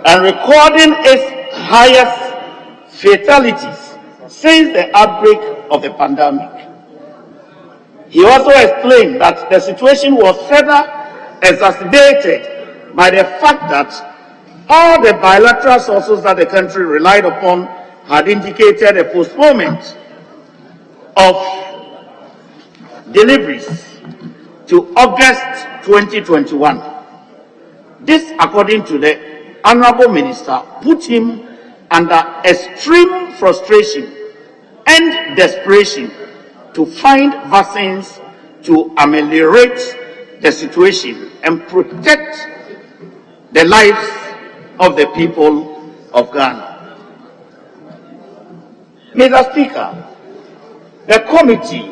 and recording its highest fatalities since the outbreak of the pandemic. He also explained that the situation was further exacerbated by the fact that all the bilateral sources that the country relied upon had indicated a postponement of deliveries to August 2021. This, according to the Honorable Minister, put him under extreme frustration and desperation to find vaccines to ameliorate the situation and protect the lives of the people of Ghana. Mr. Speaker, the committee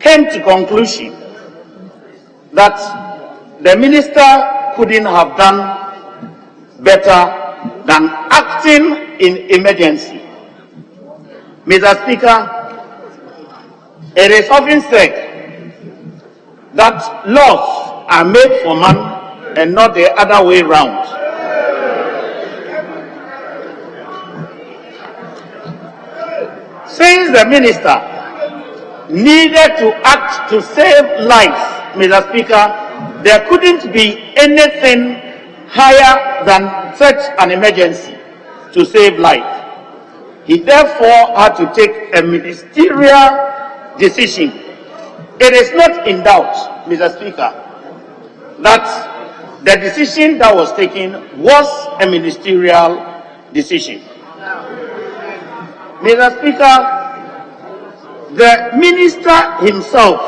came to conclusion that the minister couldn't have done better than acting in emergency. Mr. Speaker, it is often said that laws are made for man and not the other way round. Since the minister needed to act to save lives, Mr. Speaker, there couldn't be anything higher than such an emergency to save life. He therefore had to take a ministerial decision. It is not in doubt, Mr. Speaker, that the decision that was taken was a ministerial decision. Mr. Speaker, the minister himself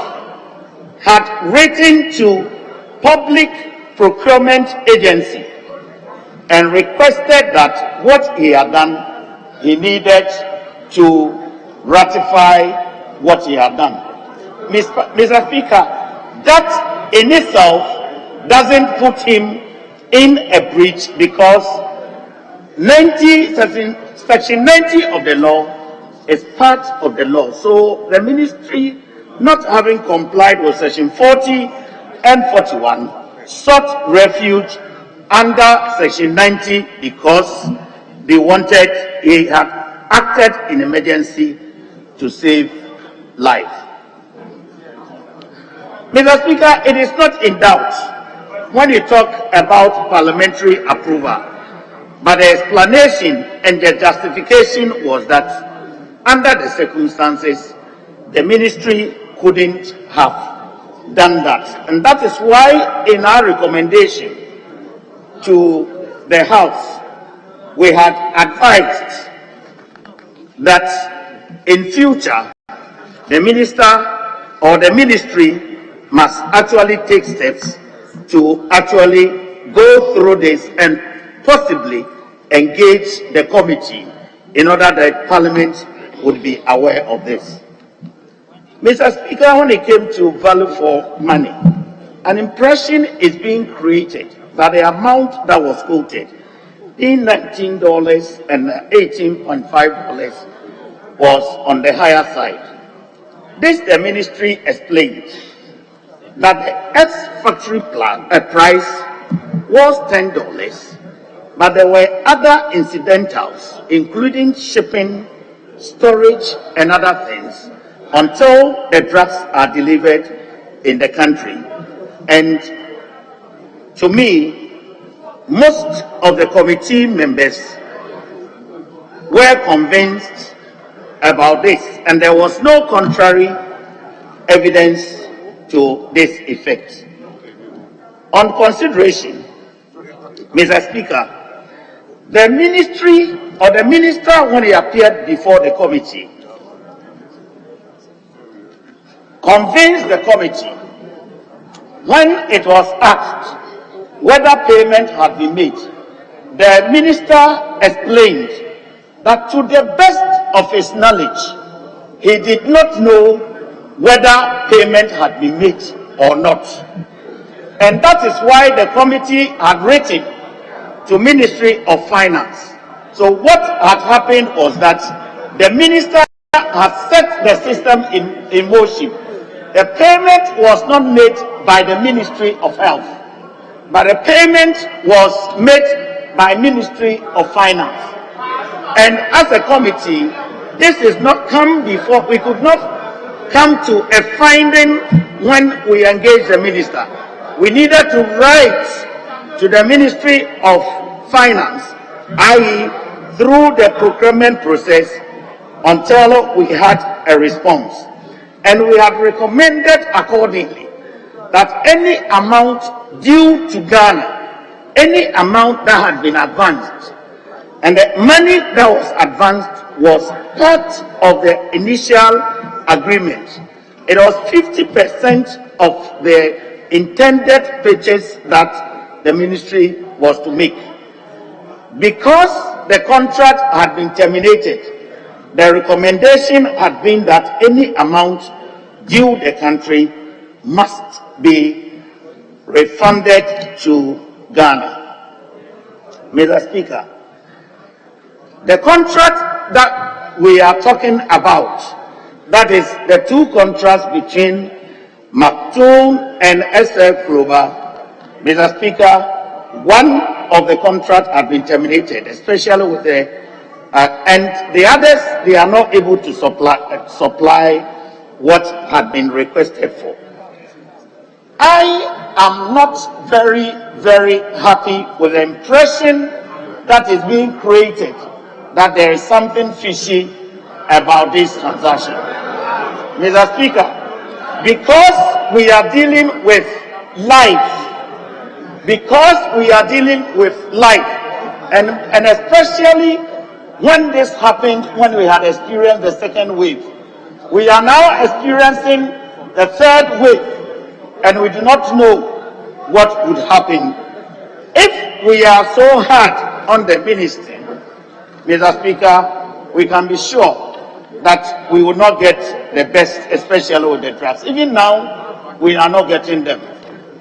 had written to Public Procurement Agency and requested that what he had done, he needed to ratify what he had done. Mr. Speaker, that in itself doesn't put him in a breach because Section 90 of the law is part of the law. So the ministry, not having complied with Section 40 and 41, sought refuge under Section 90 because he had acted in emergency to save life. Mr. Speaker, it is not in doubt when you talk about parliamentary approval, but the explanation and the justification was that under the circumstances, the ministry couldn't have done that. And that is why in our recommendation to the House, we had advised that in future, the minister or the ministry must actually take steps to actually go through this and possibly engage the committee in order that Parliament would be aware of this. Mr. Speaker, when it came to value for money, an impression is being created that the amount that was quoted in $19 and $18.5 was on the higher side. This the ministry explained that the ex-factory price was $10, but there were other incidentals, including shipping, storage, and other things, until the drugs are delivered in the country. And to me, most of the committee members were convinced about this, and there was no contrary evidence to this effect. On consideration, Mr. Speaker, the ministry or the minister, when he appeared before the committee, convinced the committee when it was asked whether payment had been made. The minister explained that to the best of his knowledge, he did not know whether payment had been made or not. And that is why the committee had written to Ministry of Finance. So what had happened was that the minister had set the system in motion. The payment was not made by the Ministry of Health, but the payment was made by Ministry of Finance. And as a committee, this is not come before, we could not come to a finding when we engaged the minister. We needed to write to the Ministry of Finance, i.e. through the procurement process, until we had a response. And we have recommended accordingly that any amount due to Ghana, any amount that had been advanced, and the money that was advanced was part of the initial agreement. It was 50% of the intended purchase that the ministry was to make. Because the contract had been terminated, the recommendation had been that any amount due the country must be refunded to Ghana. Mr. Speaker, the contract that we are talking about, that is the two contracts between Maktoum and SF Global, Mr. Speaker, one of the contracts had been terminated, especially with the and the others, they are not able to supply what had been requested for. I am not very, very happy with the impression that is being created that there is something fishy about this transaction. Mr. Speaker, because we are dealing with life, and especially when this happened, when we had experienced the second wave, we are now experiencing the third wave, and we do not know what would happen. If we are so hard on the ministry, Mr. Speaker, we can be sure that we will not get the best, especially with the drugs. Even now, we are not getting them.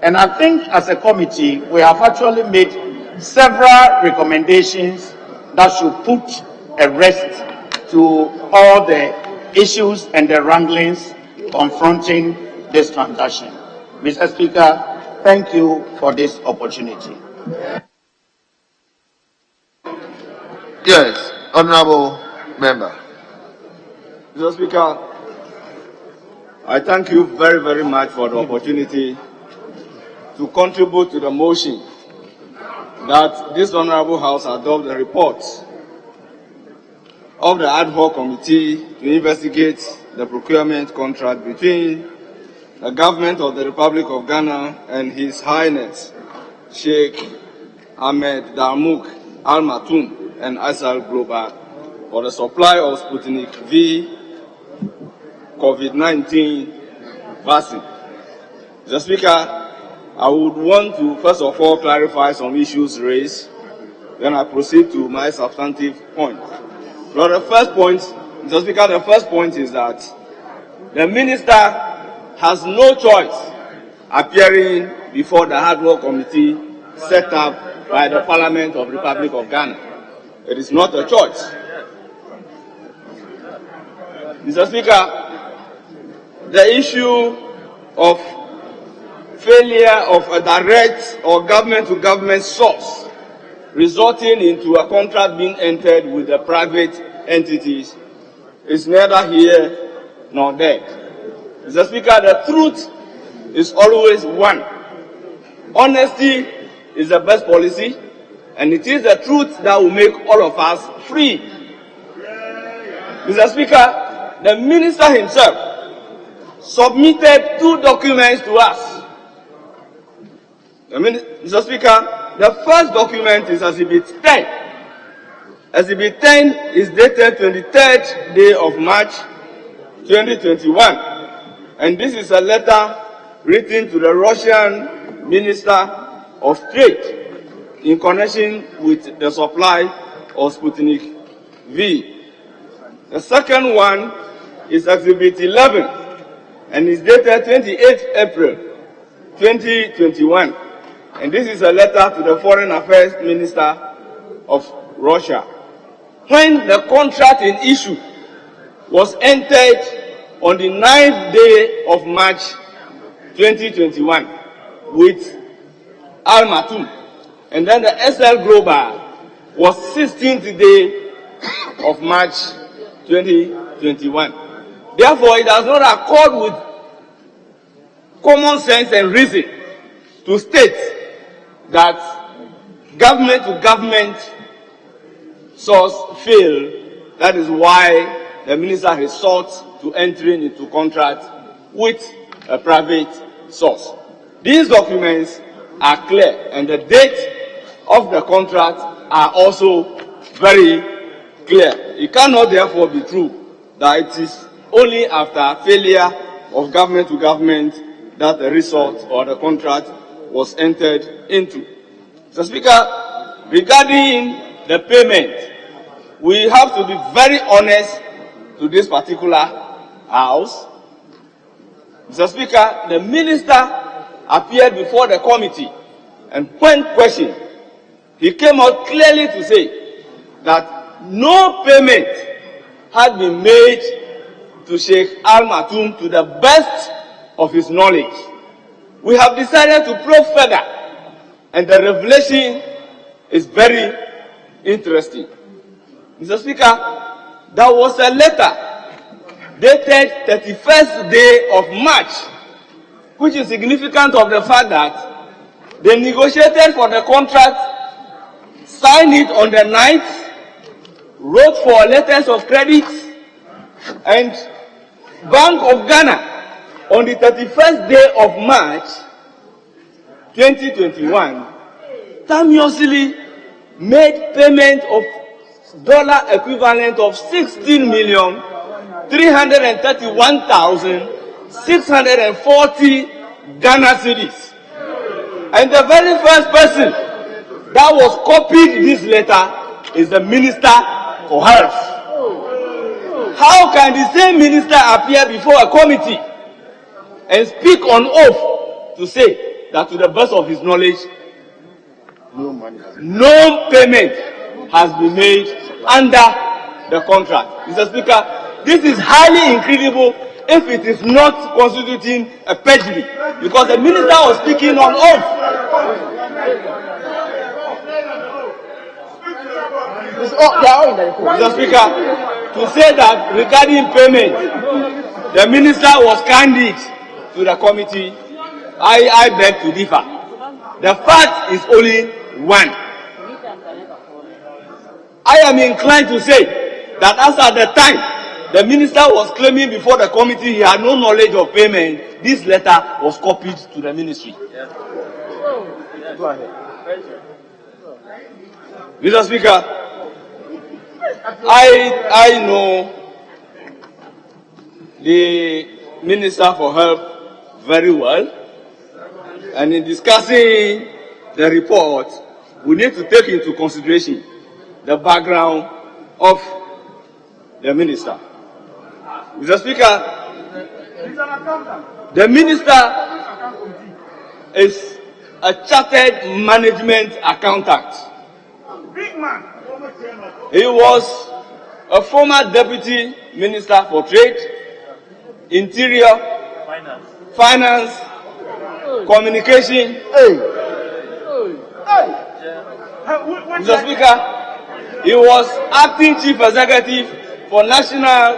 And I think as a committee, we have actually made several recommendations that should put a rest to all the issues and the wranglings confronting this transaction. Mr. Speaker, thank you for this opportunity. Yes, honorable member. Mr. Speaker, I thank you very, very much for the opportunity to contribute to the motion that this Honorable House adopt the report of the ad hoc committee to investigate the procurement contract between the government of the Republic of Ghana and His Highness Sheikh Ahmed Darmouk Al Maktoum and ISAL Global for the supply of Sputnik V COVID-19 vaccine. Mr. Speaker, I would want to first of all clarify some issues raised, then I proceed to my substantive point. But the first point, Mr. Speaker, the first point is that the minister has no choice appearing before the ad hoc committee set up by the Parliament of the Republic of Ghana. It is not a choice. Mr. Speaker, the issue of failure of a direct or government-to-government source resulting into a contract being entered with the private entities is neither here nor there. Mr. Speaker, the truth is always one. Honesty is the best policy, and it is the truth that will make all of us free. Mr. Speaker, the minister himself submitted 2 documents to us. Mr. Speaker, the first document is Exhibit 10. Exhibit 10 is dated 23rd day of March 2021. And this is a letter written to the Russian Minister of Trade in connection with the supply of Sputnik V. The second one is Exhibit 11 and is dated 28th April 2021. And this is a letter to the Foreign Affairs Minister of Russia. When the contract in issue was entered on the 9th day of March 2021 with Al Maktoum, and then the SL Global was 16th day of March 2021. Therefore, it does not accord with common sense and reason to state that government-to-government source failed. That is why the minister resorts to entering into contract with a private source. These documents are clear, and the date of the contract are also very clear. It cannot therefore be true that it is only after failure of government-to-government that the resort or the contract was entered into. Mr. Speaker, regarding the payment, we have to be very honest to this particular House. Mr. Speaker, the minister appeared before the committee, and when questioned, he came out clearly to say that no payment had been made to Sheikh Al Maktoum to the best of his knowledge. We have decided to probe further, and the revelation is very interesting. Mr. Speaker, there was a letter dated 31st day of March, which is significant of the fact that they negotiated for the contract, signed it on the 9th, wrote for letters of credit, and Bank of Ghana on the 31st day of March 2021 timeously made payment of dollar equivalent of 16,331,640 Ghana cedis. And the very first person that was copied this letter is the Minister for Health. How can the same minister appear before a committee and speak on oath to say that to the best of his knowledge, no payment has been made under the contract? Mr. Speaker, this is highly incredible if it is not constituting a perjury, because the minister was speaking on oath. They are all in the report. Mr. Speaker, to say that regarding payment, the minister was candid to the committee. I beg to differ. The fact is only one. I am inclined to say that as at the time the minister was claiming before the committee he had no knowledge of payment, this letter was copied to the ministry. Go ahead. Mr. Speaker, I know the Minister for Health very well, and in discussing the report, we need to take into consideration the background of the minister. Mr. Speaker, the minister is a chartered management accountant. He was a former deputy minister for trade, interior, finance, communication. Mr. Speaker, he was acting chief executive for National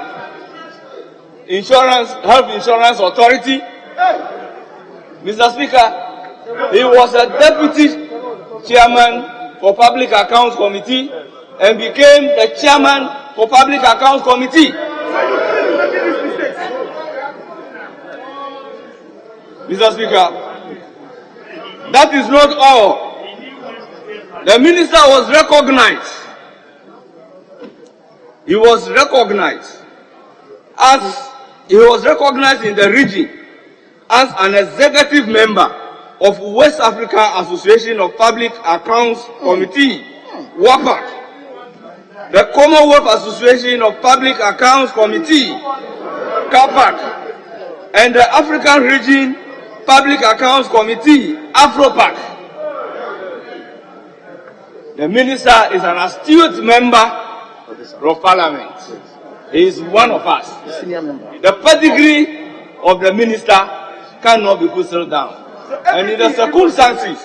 Health Insurance Authority. Mr. Speaker, he was a deputy chairman for Public Accounts Committee and became the chairman for Public Accounts Committee. Mr. Speaker, that is not all. The minister was recognized. He was recognized in the region as an executive member of West Africa Association of Public Accounts Committee, WAPAC, the Commonwealth Association of Public Accounts Committee, CAPAC, and the African Region Public Accounts Committee, AFROPAC. The minister is an astute member of Parliament. He is one of us. The pedigree of the minister cannot be whistled down. And in the circumstances,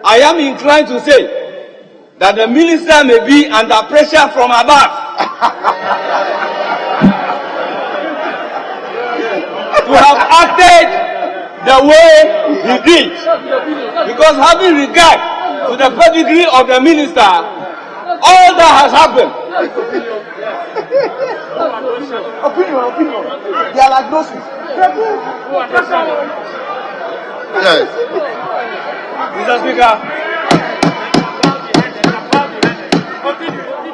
I am inclined to say that the minister may be under pressure from above to have acted the way he did. Because having regard to the pedigree of the minister, all that has happened. Opinion. They are like noses. Yes. Mr. Speaker.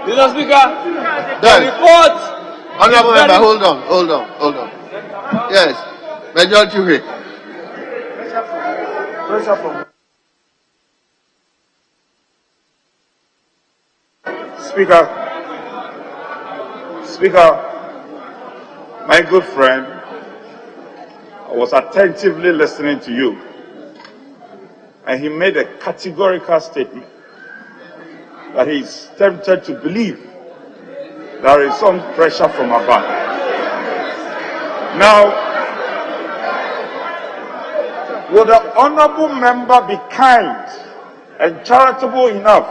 Mr. Speaker, the report. Honorable member, hold on. Yes, majority whip. Speaker, my good friend, I was attentively listening to you, and he made a categorical statement that he is tempted to believe there is some pressure from above. Now, will the honorable member be kind and charitable enough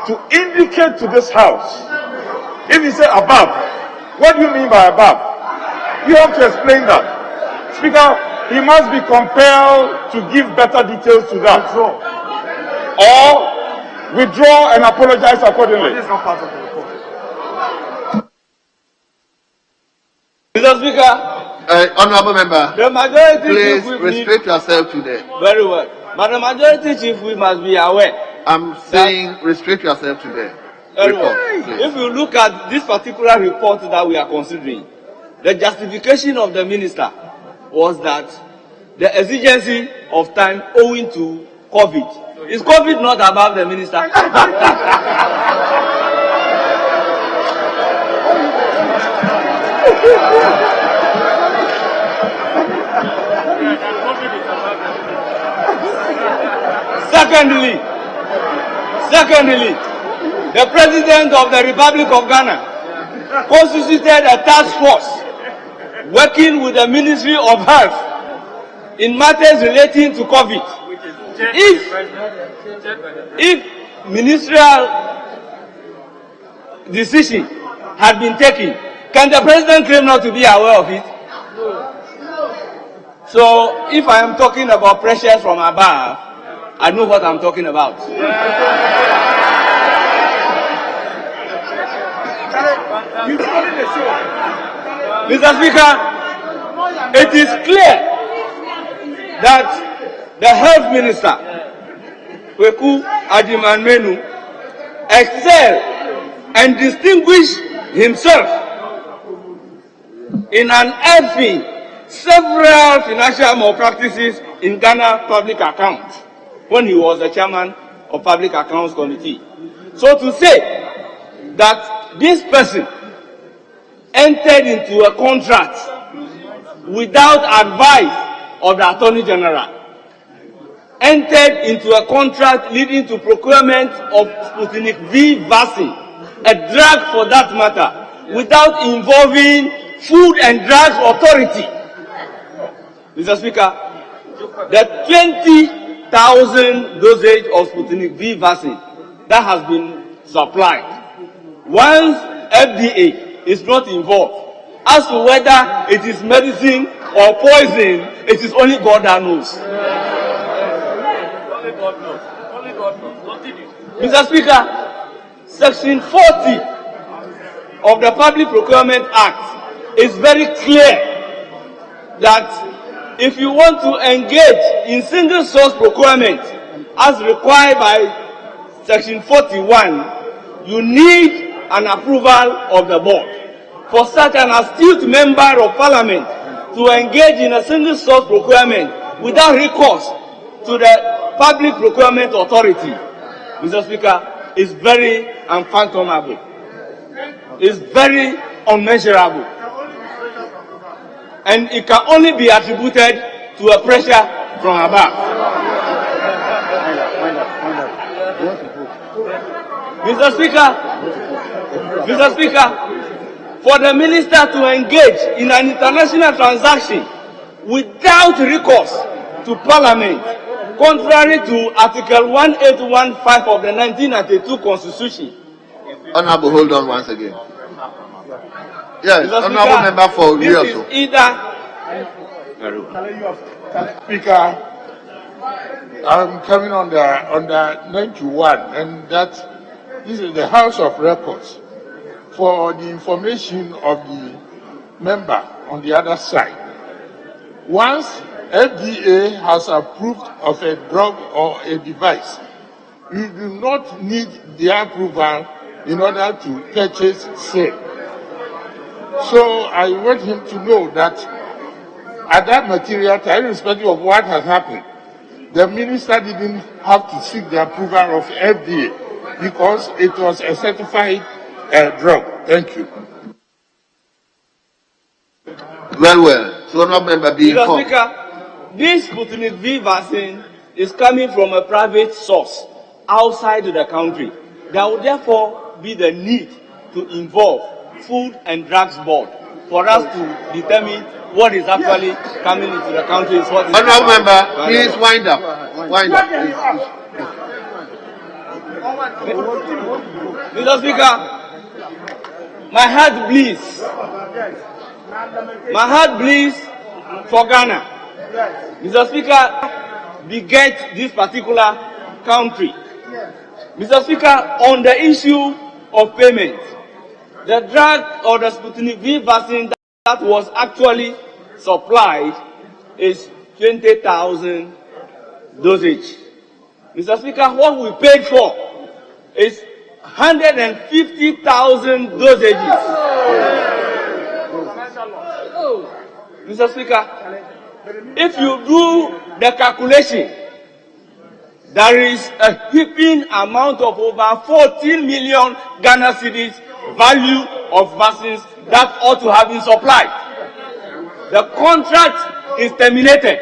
to indicate to this house, if he said above, what do you mean by above? You have to explain that. Speaker, he must be compelled to give better details to that. Or withdraw and apologize accordingly. This is not part of the report. Mr. Speaker, Honorable member, the majority please chief restrict yourself to the. Very well. But the majority chief we must be aware. I'm saying restrict yourself to the report. Please. If you look at this particular report that we are considering, the justification of the minister was that the exigency of time owing to COVID. Is COVID not above the minister? Secondly, the President of the Republic of Ghana constituted a task force working with the Ministry of Health in matters relating to COVID. If ministerial decision had been taken, can the president claim not to be aware of it? So if I am talking about pressures from above, I know what I'm talking about. Mr. Speaker, it is clear that the health minister, Kweku Agyemang-Menu, excelled and distinguished himself in unearthing several financial malpractices in Ghana public accounts when he was the chairman of Public Accounts Committee. So to say that this person entered into a contract without advice of the Attorney General, entered into a contract leading to procurement of Sputnik V vaccine, a drug for that matter, without involving Food and Drugs Authority. Mr. Speaker, the 20,000 dosage of Sputnik V vaccine that has been supplied, once FDA is not involved, as to whether it is medicine or poison, it is only God that knows. Mr. Speaker, Section 40 of the Public Procurement Act is very clear that if you want to engage in single source procurement as required by Section 41, you need an approval of the board. For such an astute member of parliament to engage in a single source procurement without recourse to the Public Procurement Authority, Mr. Speaker, is very unfathomable. It's very unmeasurable. And it can only be attributed to a pressure from above. Mr. Speaker, for the minister to engage in an international transaction without recourse to Parliament, contrary to Article 1815 of the 1992 Constitution. Honorable, hold on once again. Yes, Honorable Member for Rio. Speaker, I'm coming on the 91, and that this is the House of Records for the information of the member on the other side. Once FDA has approved of a drug or a device, you do not need the approval in order to purchase sale. So I want him to know that at that material time, irrespective of what has happened, the minister didn't have to seek the approval of FDA because it was a certified drug. Thank you. Well. So not member be informed. Mr. Speaker, this Sputnik V vaccine is coming from a private source outside the country. There will therefore be the need to involve Food and Drugs Board for us to determine what is actually coming into the country. Honourable member, please wind up. Wind up. Mr. Speaker, my heart bleeds. My heart bleeds for Ghana. Mr. Speaker, beget this particular country. Mr. Speaker, on the issue of payment, the drug or the Sputnik V vaccine that was actually supplied is 20,000 dosage. Mr. Speaker, what we paid for is 150,000 dosages. Mr. Speaker, if you do the calculation, there is a heaping amount of over 14 million Ghana cedis value of vaccines that ought to have been supplied. The contract is terminated.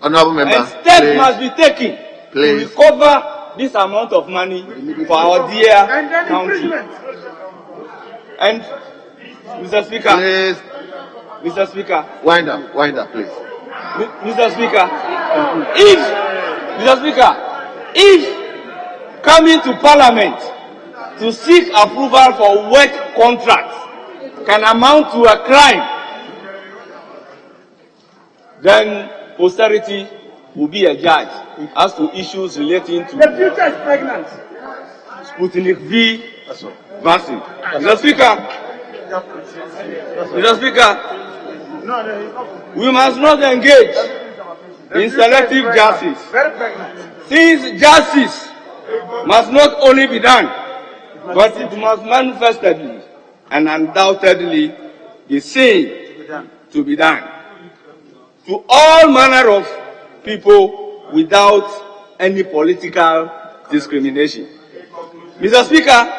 Honorable member, and steps must be taken to recover this amount of money for our dear country. And Mr. Speaker, Mr. Speaker, wind up, please. Mr. Speaker, if coming to Parliament to seek approval for work contracts can amount to a crime, then posterity will be a judge as to issues relating to The future is pregnant. Sputnik V vaccine. Mr. Speaker, we must not engage in selective justice, since justice must not only be done, but it must manifestly and undoubtedly be seen to be done to all manner of people without any political discrimination. Mr. Speaker,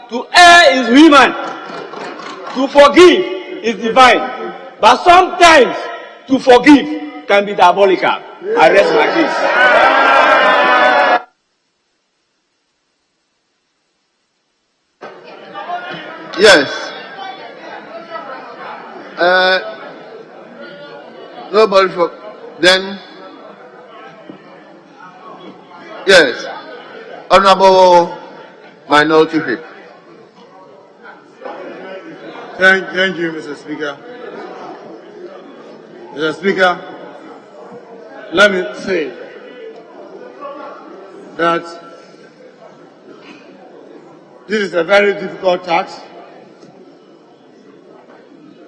to err is human, to forgive is divine, but sometimes to forgive can be diabolical. I rest my case. Yes. Nobody for then. Yes. Honorable Minority Whip. Thank you, Mr. Speaker. Mr. Speaker, let me say that this is a very difficult task.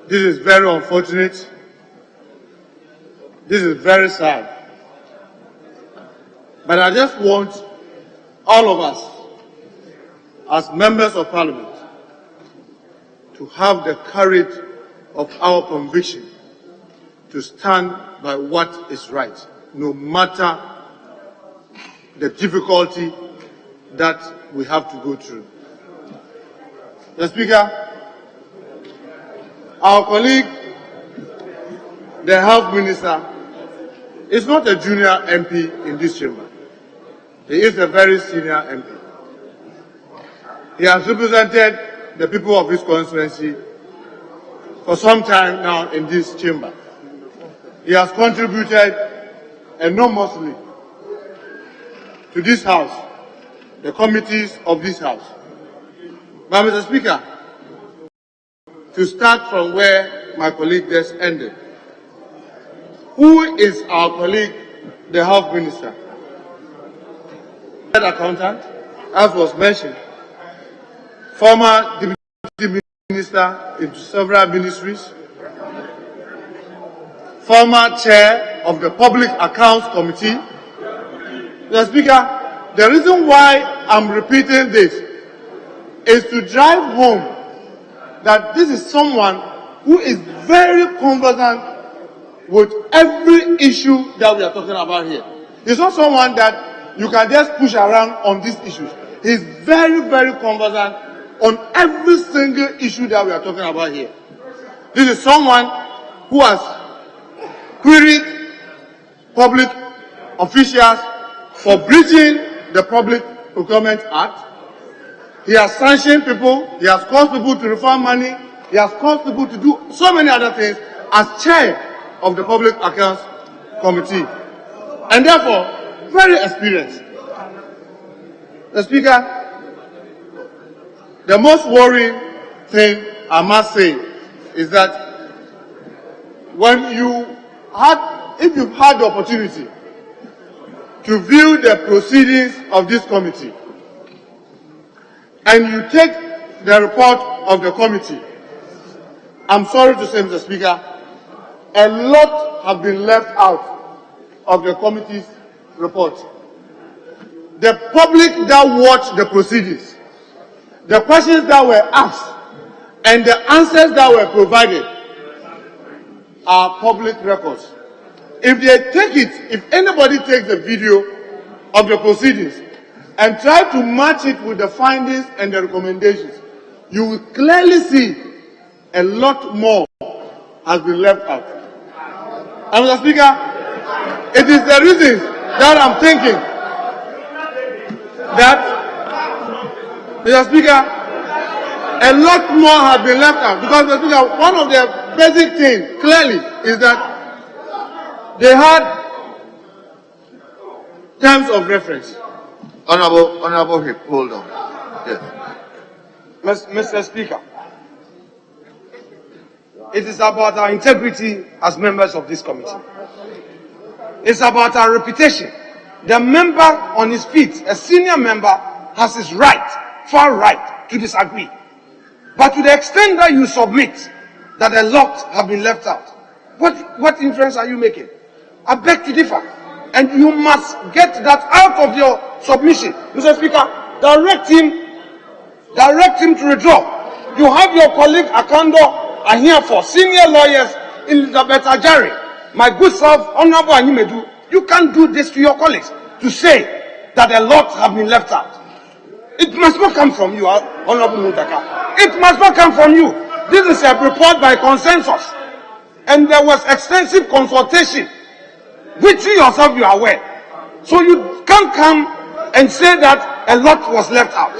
This is very unfortunate. This is very sad. But I just want all of us, as members of Parliament, to have the courage of our conviction to stand by what is right, no matter the difficulty that we have to go through. Mr. Speaker, our colleague, the Health Minister, is not a junior MP in this chamber. He is a very senior MP. He has represented the people of his constituency for some time now in this chamber. He has contributed enormously to this House, the committees of this House. But Mr. Speaker, to start from where my colleague just ended, who is our colleague, the Health Minister? Accountant, as was mentioned, former Deputy Minister in several ministries, former Chair of the Public Accounts Committee. Mr. Speaker, the reason why I'm repeating this is to drive home that this is someone who is very conversant with every issue that we are talking about here. He's not someone that you can just push around on these issues. He's very, very conversant on every single issue that we are talking about here. This is someone who has queried public officials for breaching the Public Procurement Act. He has sanctioned people. He has caused people to refund money. He has caused people to do so many other things as chair of the Public Accounts Committee. And therefore, very experienced. The Speaker, the most worrying thing I must say is that when if you've had the opportunity to view the proceedings of this committee and you take the report of the committee, I'm sorry to say, Mr. Speaker, a lot have been left out of the committee's report. The public that watched the proceedings, the questions that were asked, and the answers that were provided are public records. If they take it, if anybody takes the video of the proceedings and try to match it with the findings and the recommendations, you will clearly see a lot more has been left out. And Mr. Speaker, it is the reasons that I'm thinking that, Mr. Speaker, a lot more have been left out. Because, Mr. Speaker, one of the basic things, clearly, is that they had terms of reference. Honorable, hold on. Yes. Mr. Speaker, it is about our integrity as members of this committee. It's about our reputation. The member on his feet, a senior member, has his right, far right, to disagree. But to the extent that you submit that a lot have been left out, what inference are you making? I beg to differ. And you must get that out of your submission. Mr. Speaker, direct him to withdraw. You have your colleague Akando are here for senior lawyers, Elizabeth Ajari, my good self, Honorable Animedu. You can't do this to your colleagues to say that a lot have been left out. It must not come from you, Honorable Muntaka. It must not come from you. This is a report by consensus. And there was extensive consultation, which you yourself you are aware. So you can't come and say that a lot was left out.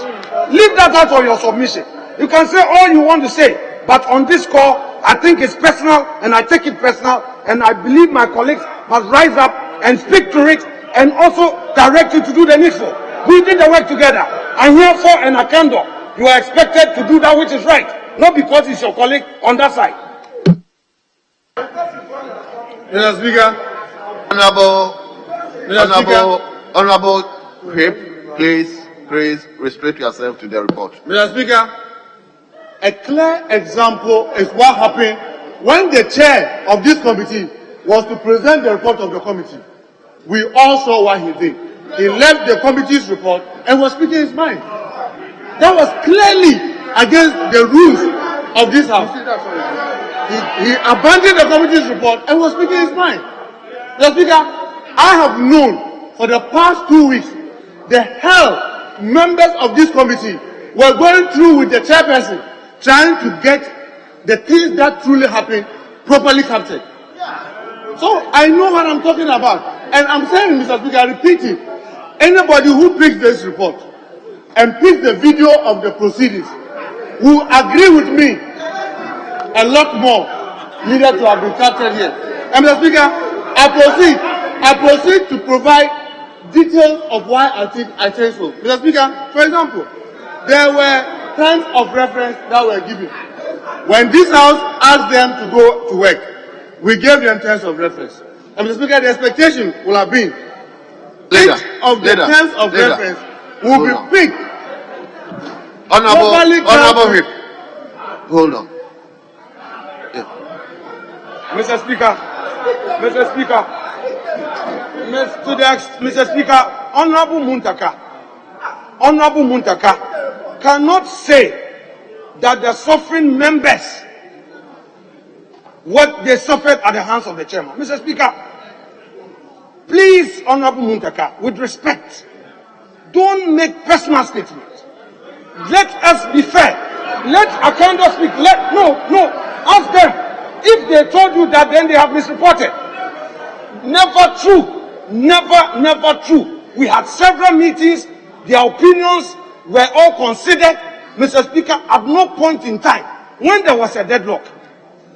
Leave that out of your submission. You can say all you want to say, but on this call, I think it's personal, and I take it personal, and I believe my colleagues must rise up and speak to it, and also direct you to do the needful. We did the work together. And herefore, and Akando, you are expected to do that which is right, not because it's your colleague on that side. Mr. Speaker. Honorable Whip, please restrict yourself to the report. Mr. Speaker, a clear example is what happened when the chair of this committee was to present the report of the committee. We all saw what he did. He left the committee's report and was speaking his mind. That was clearly against the rules of this house. He abandoned the committee's report and was speaking his mind. Mr. Speaker, I have known for the past 2 weeks the hell members of this committee were going through with the chairperson, trying to get the things that truly happened properly captured. So I know what I'm talking about. And I'm saying, Mr. Speaker, I repeat it. Anybody who picks this report and picks the video of the proceedings will agree with me a lot more needed to have been captured here. And Mr. Speaker, I proceed to provide details of why I think so. Mr. Speaker, for example, there were terms of reference that were given. When this house asked them to go to work, we gave them terms of reference. And Mr. Speaker, the expectation will have been each of the terms of reference will be picked. Honorable Whip, hold on. Mr. Speaker, Honorable Muntaka cannot say that the suffering members what they suffered at the hands of the chairman. Mr. Speaker, please, Honorable Muntaka, with respect, don't make personal statements. Let us be fair. Let Akando speak. Ask them. If they told you that, then they have misreported. Never true. Never true. We had several meetings. Their opinions were all considered. Mr. Speaker, at no point in time, when there was a deadlock,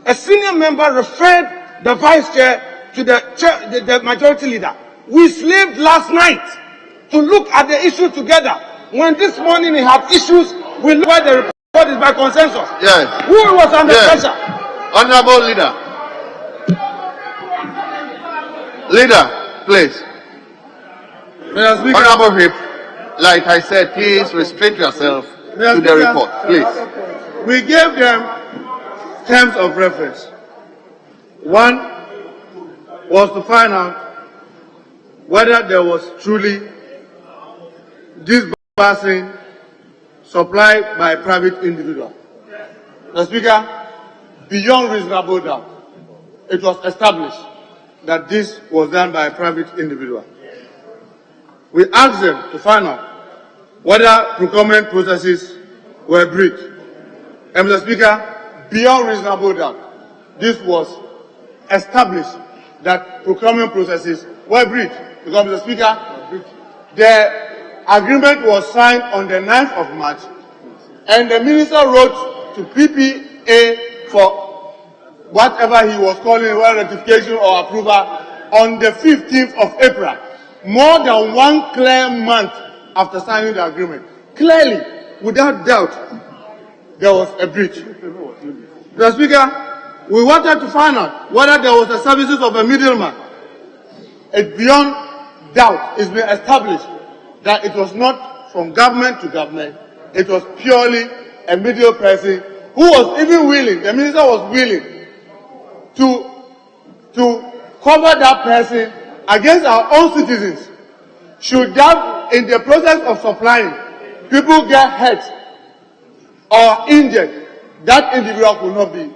a senior member referred the vice chair to the majority leader. We slaved last night to look at the issue together. When this morning he had issues, we looked at the report is by consensus. Yes. Who was under pressure? Honorable leader, please. Honorable Whip, like I said, please restrict yourself to the report, please. We gave them terms of reference. One was to find out whether there was truly disbursing supplied by a private individual. The Speaker, beyond reasonable doubt, it was established that this was done by a private individual. We asked them to find out whether procurement processes were breached. And Mr. Speaker, beyond reasonable doubt, this was established that procurement processes were breached. Because, Mr. Speaker, the agreement was signed on the 9th of March, and the minister wrote to PPA for whatever he was calling, whether ratification or approval, on the 15th of April, more than 1 clear month after signing the agreement. Clearly, without doubt, there was a breach. Mr. Speaker, we wanted to find out whether there was the services of a middleman. It's beyond doubt, it's been established that it was not from government to government. It was purely a middle person who was even willing, the minister was willing to cover that person against our own citizens. Should that, in the process of supplying, people get hurt or injured, that individual could not be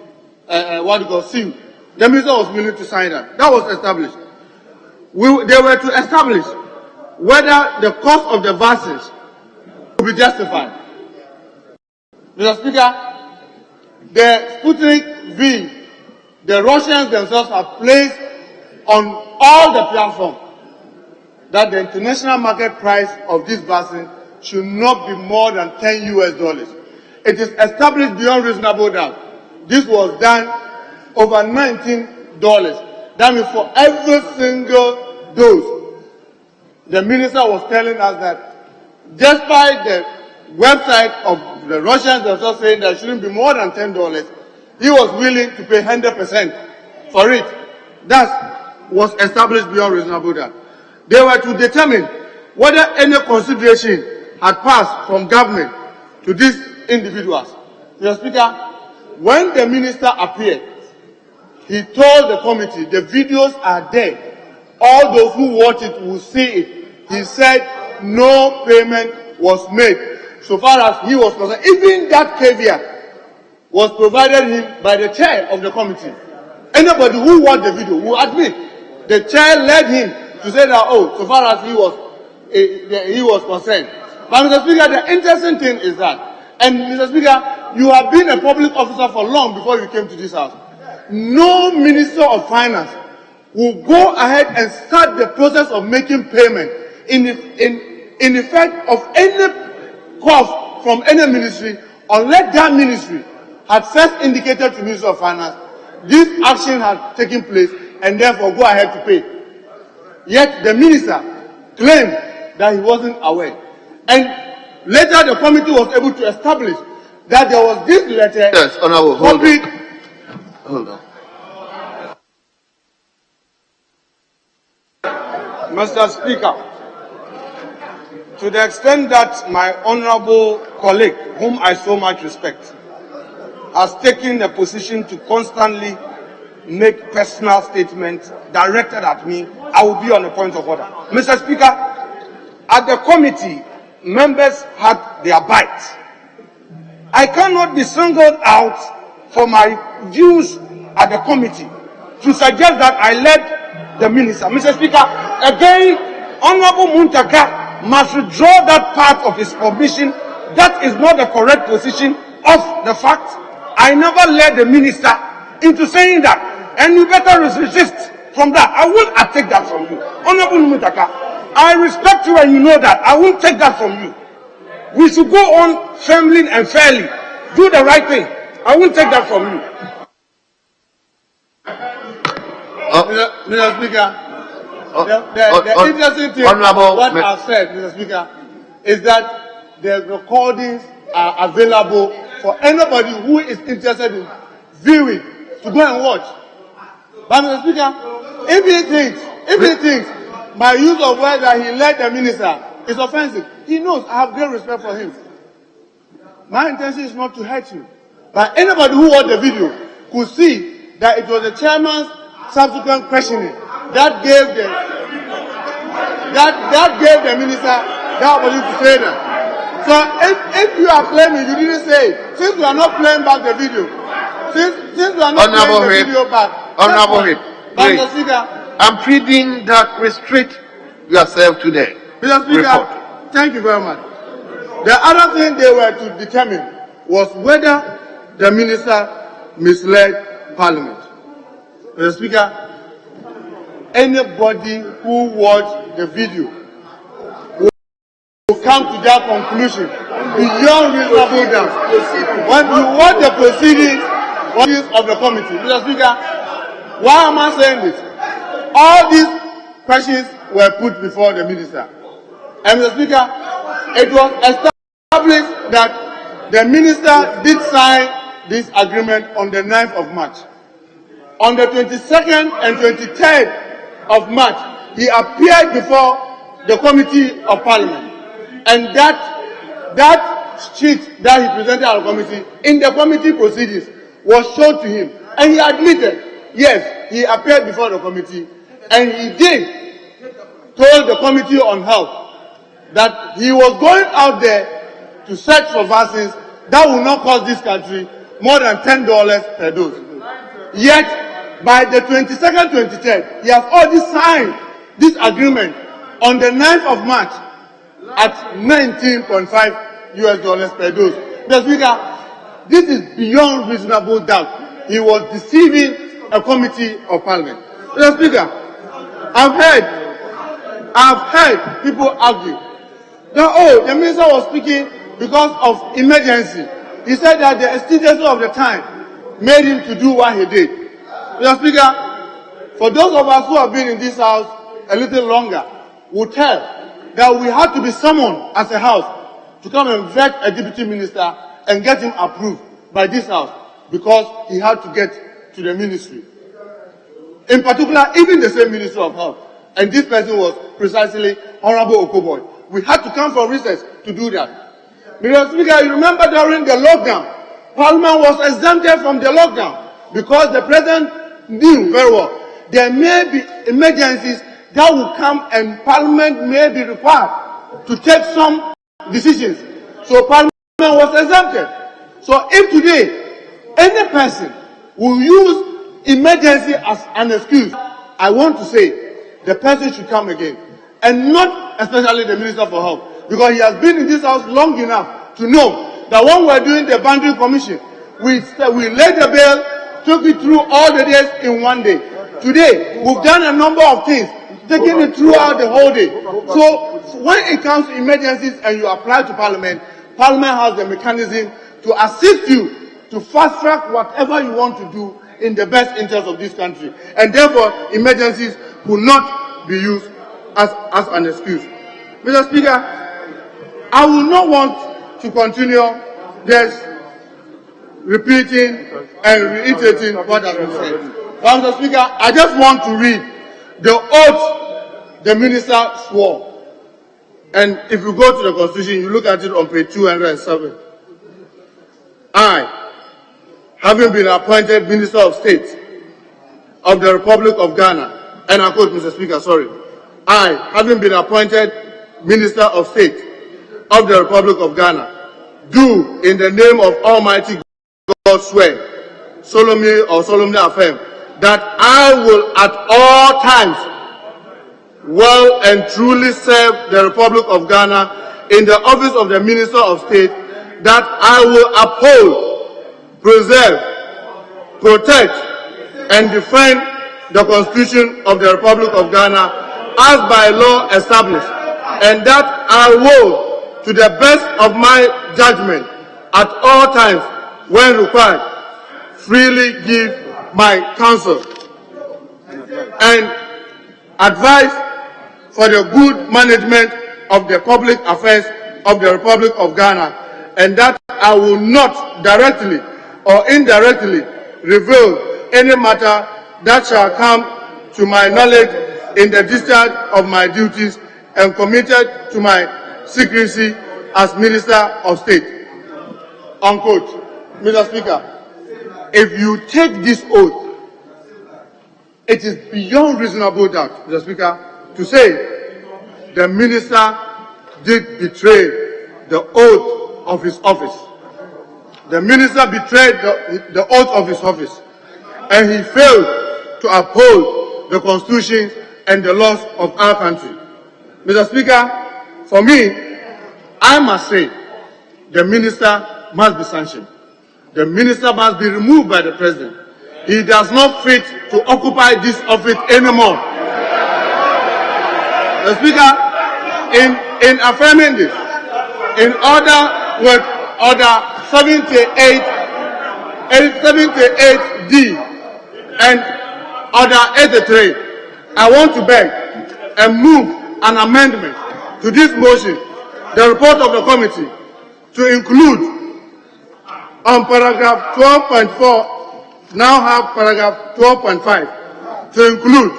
sued. The minister was willing to sign that. That was established. They were to establish whether the cost of the vaccines would be justified. Mr. Speaker, the Sputnik V, the Russians themselves have placed on all the platforms that the international market price of this vaccine should not be more than $10 US. It is established beyond reasonable doubt. This was done over $19. That means for every single dose. The minister was telling us that despite the website of the Russians themselves saying that it shouldn't be more than $10, he was willing to pay 100% for it. That was established beyond reasonable doubt. They were to determine whether any consideration had passed from government to these individuals. Mr. Speaker, when the minister appeared, he told the committee, the videos are there. All those who watch it will see it. He said no payment was made so far as he was concerned. Even that caveat was provided him by the chair of the committee. Anybody who watched the video will admit the chair led him to say that, oh, so far as he was concerned. But Mr. Speaker, the interesting thing is that, and Mr. Speaker, you have been a public officer for long before you came to this house. No Minister of Finance will go ahead and start the process of making payment in effect of any cost from any ministry unless that ministry had first indicated to Minister of Finance this action had taken place and therefore go ahead to pay. Yet the minister claimed that he wasn't aware. And later the committee was able to establish that there was this letter. Yes, Honorable, hold on. Mr. Speaker, to the extent that my honorable colleague, whom I so much respect, has taken the position to constantly make personal statements directed at me, I will be on the point of order. Mr. Speaker, at the committee, members had their bite. I cannot be singled out for my views at the committee to suggest that I led the minister. Mr. Speaker, again, Honorable Muntaka must withdraw that part of his submission. That is not the correct position of the fact. I never led the minister into saying that, and you better resist from that. I will take that from you. Honorable Muntaka, I respect you and you know that. I will take that from you. We should go on firmly and fairly. Do the right thing. I will take that from you. Mr. Speaker, the interesting thing about what I've said, Mr. Speaker, is that the recordings are available for anybody who is interested in viewing to go and watch. But Mr. Speaker, if he thinks my use of words that he led the minister is offensive, he knows I have great respect for him. My intention is not to hurt you. But anybody who watched the video could see that it was the chairman's subsequent questioning that gave the minister the opportunity to say that. So if you are claiming you didn't say it, since we are not playing back the video, since we are not playing the video back, Honorable Hip, I'm pleading that restrict yourself today. Mr. Speaker, thank you very much. The other thing they were to determine was whether the minister misled Parliament. Mr. Speaker, anybody who watched the video will come to that conclusion beyond reasonable doubt. When you watch the proceedings of the committee, Mr. Speaker, why am I saying this? All these questions were put before the minister. And Mr. Speaker, it was established that the minister did sign this agreement on the 9th of March. On the 22nd and 23rd of March, he appeared before the Committee of Parliament. And that sheet that he presented at the committee, in the committee proceedings, was shown to him. And he admitted, yes, he appeared before the committee, and he did told the Committee on Health that he was going out there to search for vaccines that will not cost this country more than $10 per dose. Yet, by the 22nd, 23rd, he has already signed this agreement on the 9th of March at $19.5 per dose. Mr. Speaker, this is beyond reasonable doubt. He was deceiving a Committee of Parliament. Mr. Speaker, I've heard people argue that, oh, the minister was speaking because of emergency. He said that the exigency of the time made him to do what he did. Mr. Speaker, for those of us who have been in this house a little longer, will tell that we had to be summoned as a house to come and vet a deputy minister and get him approved by this house because he had to get to the ministry. In particular, even the same Minister of Health. And this person was precisely Honorable Okoboy. We had to come for recess to do that. Mr. Speaker, you remember during the lockdown, Parliament was exempted from the lockdown because the President knew very well there may be emergencies that will come and Parliament may be required to take some decisions. So Parliament was exempted. So if today any person will use emergency as an excuse, I want to say the person should come again. And not especially the Minister for Health, because he has been in this house long enough to know that when we are doing the boundary commission, we laid the bill, took it through all the days in one day. Today, we've done a number of things, taking it throughout the whole day. So when it comes to emergencies and you apply to Parliament, Parliament has the mechanism to assist you to fast track whatever you want to do in the best interest of this country. And therefore, emergencies will not be used as an excuse. Mr. Speaker, I will not want to continue this repeating and reiterating what has been said. But Mr. Speaker, I just want to read the oath the minister swore. And if you go to the Constitution, you look at it on page 207. I, having been appointed Minister of State of the Republic of Ghana, and I quote, Mr. Speaker, sorry, I, having been appointed Minister of State of the Republic of Ghana, do in the name of Almighty God swear, solemnly affirm, that I will at all times well and truly serve the Republic of Ghana in the office of the Minister of State, that I will uphold, preserve, protect, and defend the Constitution of the Republic of Ghana as by law established, and that I will, to the best of my judgment, at all times, when required, freely give my counsel and advice for the good management of the public affairs of the Republic of Ghana, and that I will not directly or indirectly reveal any matter that shall come to my knowledge in the discharge of my duties and committed to my secrecy as Minister of State. Unquote. Mr. Speaker, if you take this oath, it is beyond reasonable doubt, Mr. Speaker, to say the minister did betray the oath of his office. The minister betrayed the oath of his office, and he failed to uphold the Constitution and the laws of our country. Mr. Speaker, for me, I must say the minister must be sanctioned. The minister must be removed by the president. He does not fit to occupy this office anymore. The Speaker, in affirming this, in order with Order 78D and Order 83, I want to beg and move an amendment to this motion, the report of the committee, to include on paragraph 12.4, now have paragraph 12.5 to include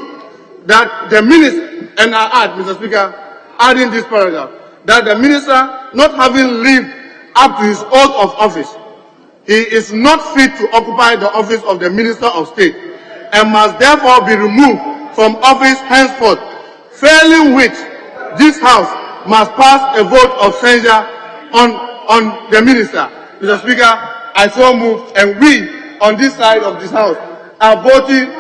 that the minister, and I add, Mr. Speaker, adding this paragraph, that the minister, not having lived up to his oath of office, he is not fit to occupy the office of the Minister of State and must therefore be removed from office henceforth, failing which this House must pass a vote of censure on the minister. Mr. Speaker, I so move, and we on this side of this House are voting.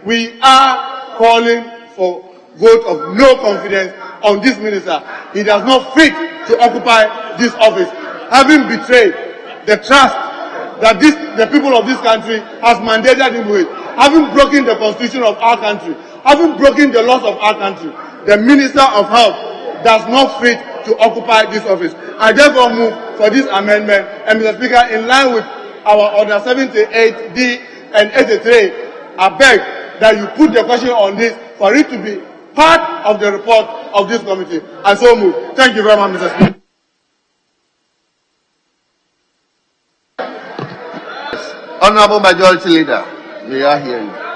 We are calling for vote of no confidence on this minister. He does not fit to occupy this office, having betrayed the trust that the people of this country has mandated him with, having broken the constitution of our country, having broken the laws of our country. The Minister of Health does not fit to occupy this office. I therefore move for this amendment, and Mr. Speaker, in line with our Order 78D and 83, I beg that you put the question on this for it to be part of the report of this committee. I so move. Thank you very much, Mr. Speaker. Honorable Majority Leader, may I hear you?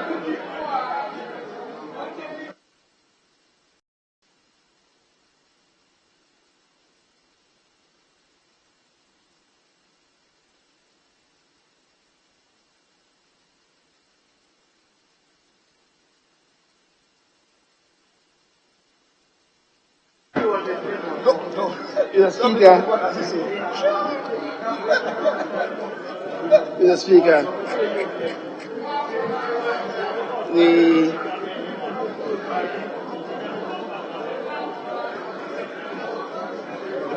Mr. Speaker, the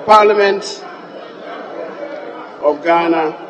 Parliament of Ghana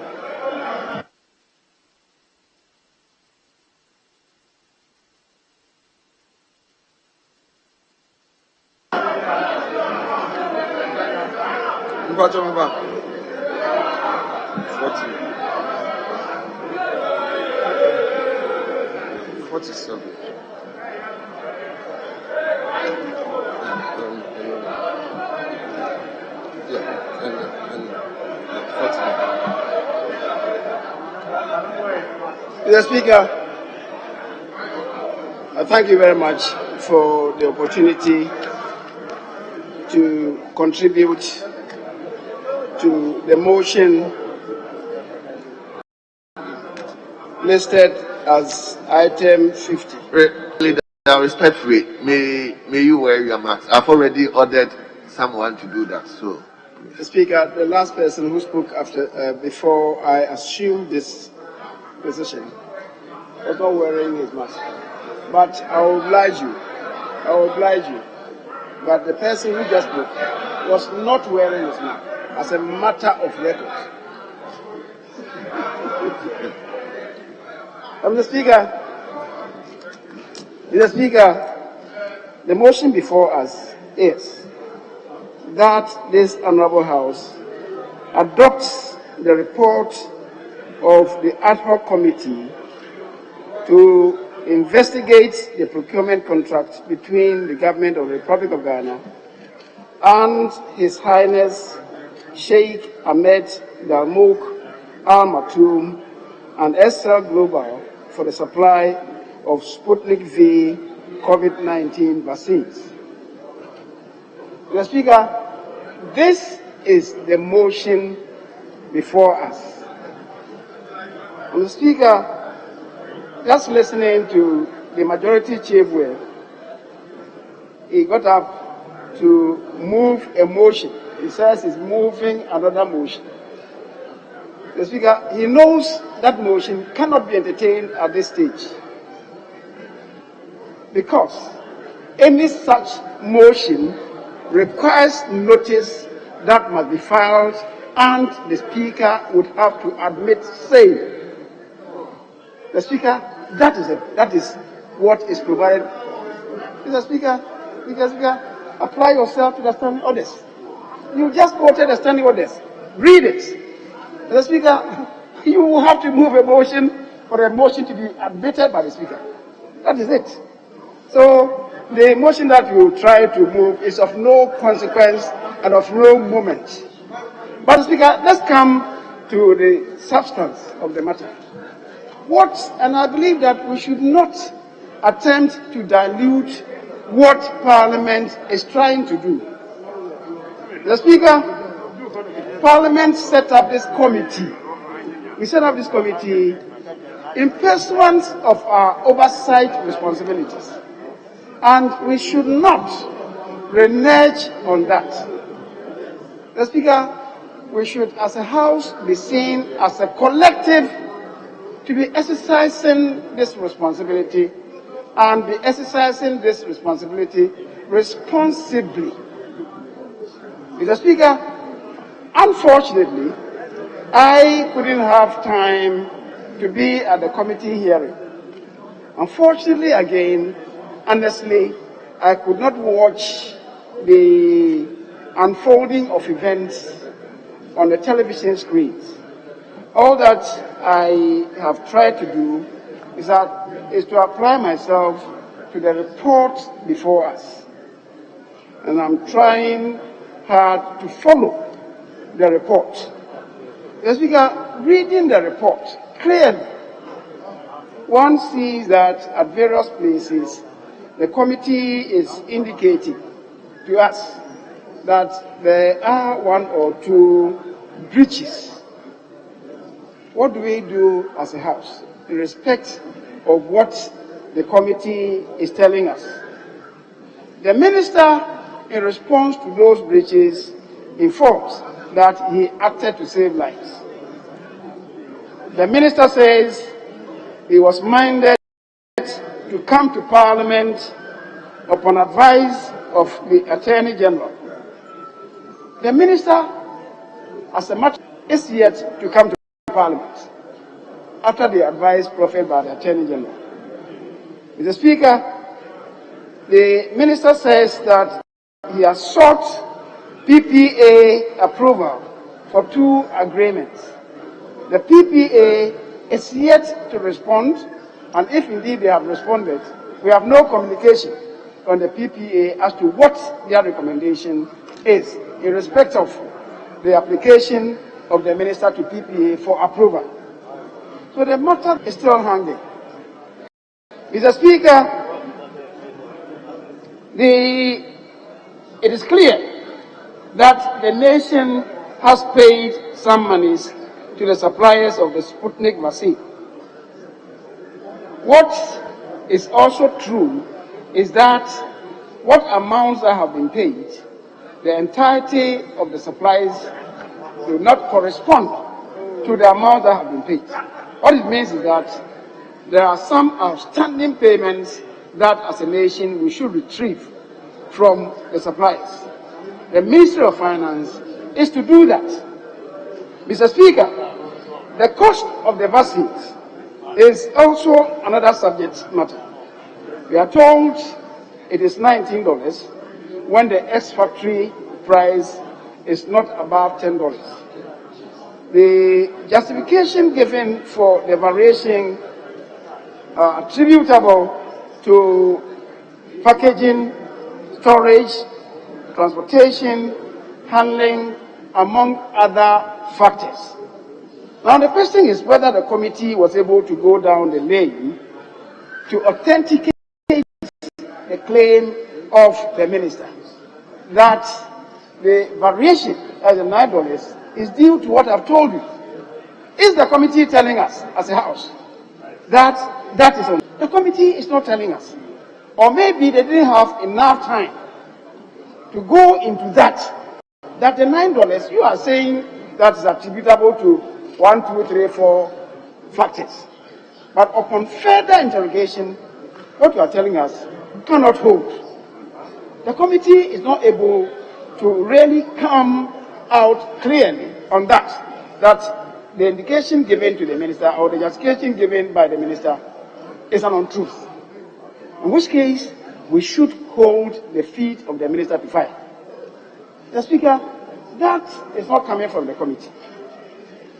Mr. Speaker, I thank you very much for the opportunity to contribute to the motion listed as item 50. Respectfully, may you wear your mask. I've already ordered someone to do that. So, Mr. Speaker, the last person who spoke before I assumed this position was not wearing his mask. But I will oblige you. But the person who just spoke was not wearing his mask as a matter of record. Mr. Speaker, the motion before us is that this Honourable House adopts the report of the ad hoc committee to investigate the procurement contract between the government of the Republic of Ghana and His Highness Sheikh Ahmed Dalmouk Al Maktoum and SL Global for the supply of Sputnik V COVID-19 vaccines. Mr. Speaker, this is the motion before us. Mr. Speaker, just listening to the majority chief whip, he got up to move a motion. He says he's moving another motion. The Speaker, he knows that motion cannot be entertained at this stage because any such motion requires notice that must be filed and the Speaker would have to admit same. The Speaker, that is what is provided. Mr. Speaker, apply yourself to the standing orders. You just quoted the standing orders. Read it. Mr. Speaker, you will have to move a motion for the motion to be admitted by the Speaker. That is it. So the motion that you try to move is of no consequence and of no moment. But Speaker, let's come to the substance of the matter. And I believe that we should not attempt to dilute what Parliament is trying to do. The Speaker, Parliament set up this committee. We set up this committee in pursuance of our oversight responsibilities. And we should not renege on that. The Speaker, we should, as a House, be seen as a collective to be exercising this responsibility and be exercising this responsibility responsibly. Mr. Speaker, unfortunately, I couldn't have time to be at the committee hearing. Unfortunately, again, honestly, I could not watch the unfolding of events on the television screens. All that I have tried to do is to apply myself to the report before us. And I'm trying hard to follow the report. Mr. Speaker, reading the report clearly, one sees that at various places, the committee is indicating to us that there are one or two breaches. What do we do as a House in respect of what the committee is telling us? The Minister, in response to those breaches, informs that he acted to save lives. The Minister says he was minded to come to Parliament upon advice of the Attorney General. The Minister, as a matter, is yet to come to Parliament after the advice proffered by the Attorney General. Mr. Speaker, the Minister says that he has sought PPA approval for 2 agreements. The PPA is yet to respond, and if indeed they have responded, we have no communication on the PPA as to what their recommendation is in respect of the application of the Minister to PPA for approval. So the matter is still hanging. Mr. Speaker, it is clear that the nation has paid some monies to the suppliers of the Sputnik vaccine. What is also true is that what amounts that have been paid, the entirety of the supplies do not correspond to the amount that have been paid. What it means is that there are some outstanding payments that as a nation we should retrieve from the suppliers. The Ministry of Finance is to do that. Mr. Speaker, the cost of the vaccines is also another subject matter. We are told it is $19 when the ex-factory price is not above $10. The justification given for the variation attributable to packaging, storage, transportation, handling, among other factors. Now the question is whether the committee was able to go down the lane to authenticate the claim of the minister that the variation as the $9 is due to what I've told you. Is the committee telling us as a House that that is on? The committee is not telling us. Or maybe they didn't have enough time to go into that the $9 you are saying that is attributable to 1, 2, 3, 4 factors. But upon further interrogation, what you are telling us cannot hold. The committee is not able to really come out clearly on that the indication given to the minister or the justification given by the minister is an untruth. In which case, we should hold the feet of the minister to fire. Mr. Speaker, that is not coming from the committee.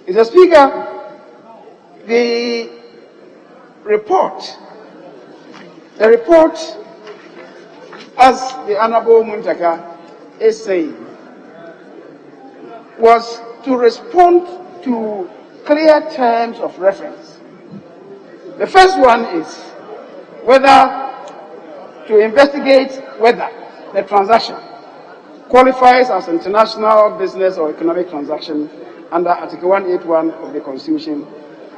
Mr. Speaker, the report, as the Honorable Muntaka is saying, was to respond to clear terms of reference. The first one is whether to investigate whether the transaction qualifies as international business or economic transaction under Article 181 of the Constitution,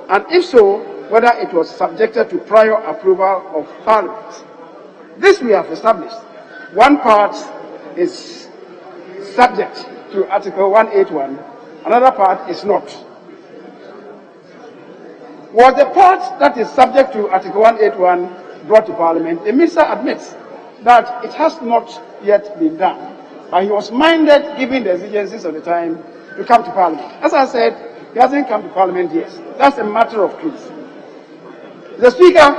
and if so, whether it was subjected to prior approval of Parliament. This we have established. One part is subject to Article 181, another part is not. Was the part that is subject to Article 181 brought to Parliament? The Minister admits that it has not yet been done, but he was minded, given the exigencies of the time, to come to Parliament. As I said, he hasn't come to Parliament yet. That's a matter of truth. The Speaker,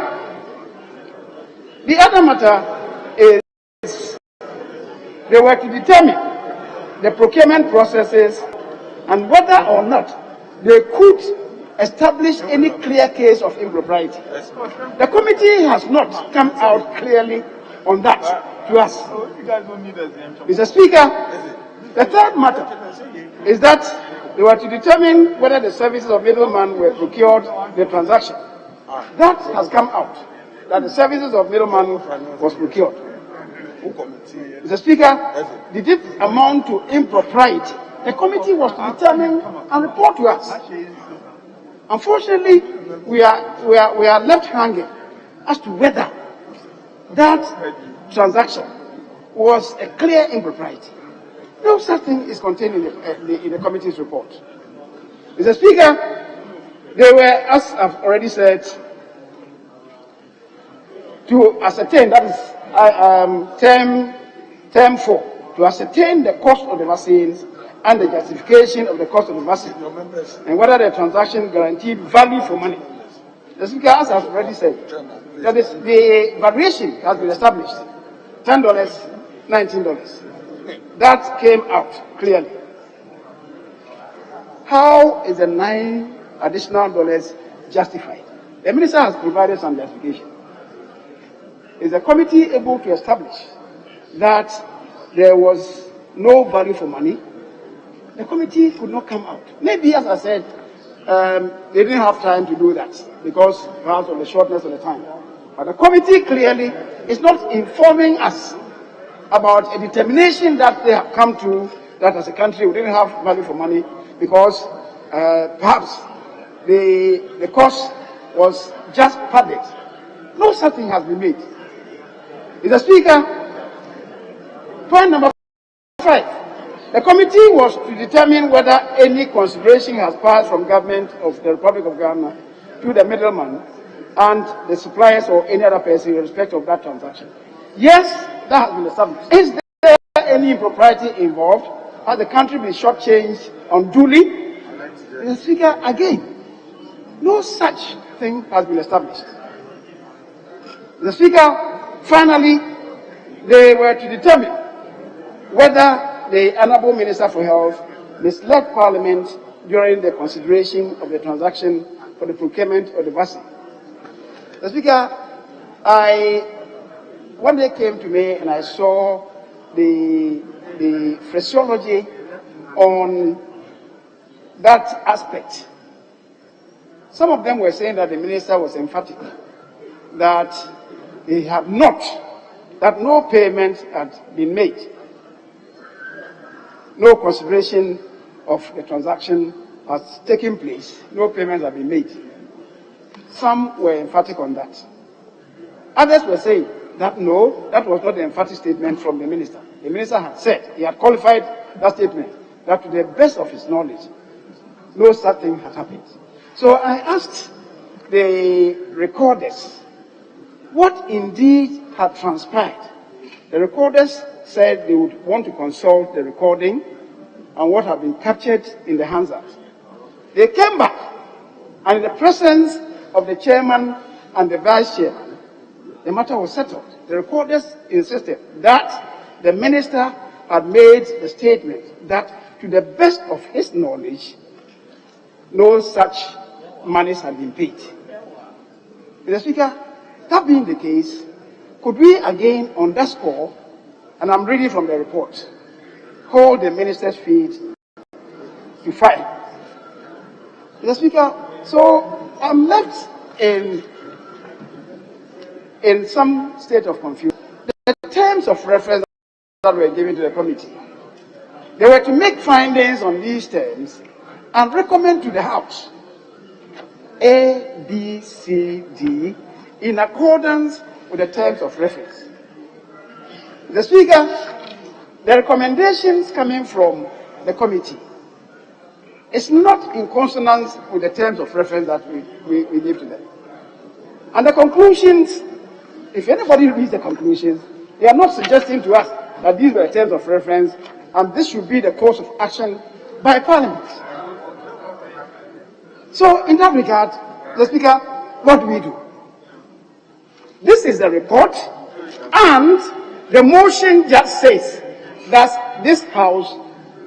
the other matter is they were to determine the procurement processes and whether or not they could establish any clear case of impropriety. The committee has not come out clearly on that to us. Mr. Speaker, the third matter is that they were to determine whether the services of middleman were procured in the transaction. That has come out, that the services of middleman was procured. Mr. Speaker, did it amount to impropriety? The committee was to determine and report to us. Unfortunately, we are left hanging as to whether that transaction was a clear impropriety. No such thing is contained in the committee's report. Mr. Speaker, they were, as I've already said, to ascertain, that is term 4, to ascertain the cost of the vaccines and the justification of the cost of the vaccine, and whether the transaction guaranteed value for money. The Speaker, as I've already said, that is, the valuation has been established, $10, $19. That came out clearly. How is the $9 additional justified? The Minister has provided some justification. Is the committee able to establish that there was no value for money? The committee could not come out. Maybe, as I said, they didn't have time to do that because perhaps of the shortness of the time. But the committee clearly is not informing us about a determination that they have come to, that as a country we didn't have value for money because perhaps the cost was just padded. No such thing has been made. Mr. Speaker, point number 5. The committee was to determine whether any consideration has passed from government of the Republic of Ghana to the middleman and the suppliers or any other person in respect of that transaction. Yes, that has been established. Is there any impropriety involved? Has the country been shortchanged unduly? Mr. Speaker, again, no such thing has been established. Mr. Speaker, finally, they were to determine whether the Honourable Minister for Health misled Parliament during the consideration of the transaction for the procurement of the vaccine. Mr. Speaker, one day came to me and I saw the phraseology on that aspect. Some of them were saying that the minister was emphatic, that they have not, that no payment had been made. No consideration of the transaction has taken place. No payments have been made. Some were emphatic on that. Others were saying that no, that was not the emphatic statement from the minister. The minister had said, he had qualified that statement, that to the best of his knowledge, no such thing had happened. So I asked the recorders what indeed had transpired. The recorders said they would want to consult the recording and what had been captured in the Hansard. They came back, and in the presence of the chairman and the vice chairman, the matter was settled. The recorders insisted that the minister had made the statement that to the best of his knowledge, no such monies had been paid. Mr. Speaker, that being the case, could we again on that score, and I'm reading from the report, hold the minister's feet to fire Mr. Speaker, so I'm left in some state of confusion. The terms of reference that were given to the committee, they were to make findings on these terms and recommend to the House A, B, C, D in accordance with the terms of reference. The Speaker, the recommendations coming from the committee is not in consonance with the terms of reference that we give to them. And the conclusions, if anybody reads the conclusions, they are not suggesting to us that these were terms of reference and this should be the course of action by Parliament. So in that regard, the Speaker, what do we do? This is the report, and the motion just says that this House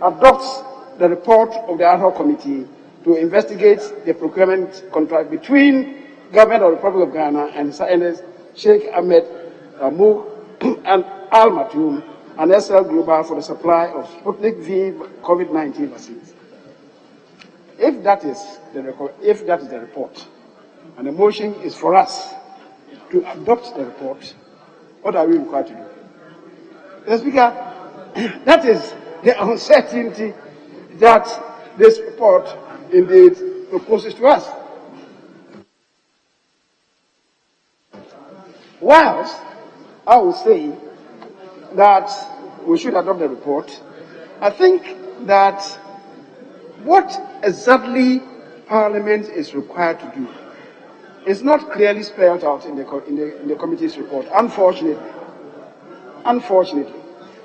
adopts the report of the ad hoc committee to investigate the procurement contract between Government of the Republic of Ghana and His Highness Sheikh Ahmed Amu and Al Maktoum and SL Global for the supply of Sputnik V COVID-19 vaccines. If that is the report, and the motion is for us to adopt the report, what are we required to do? Mr. Speaker, that is the uncertainty that this report indeed proposes to us. Whilst I would say that we should adopt the report, I think that what exactly Parliament is required to do is not clearly spelled out in the committee's report, unfortunately.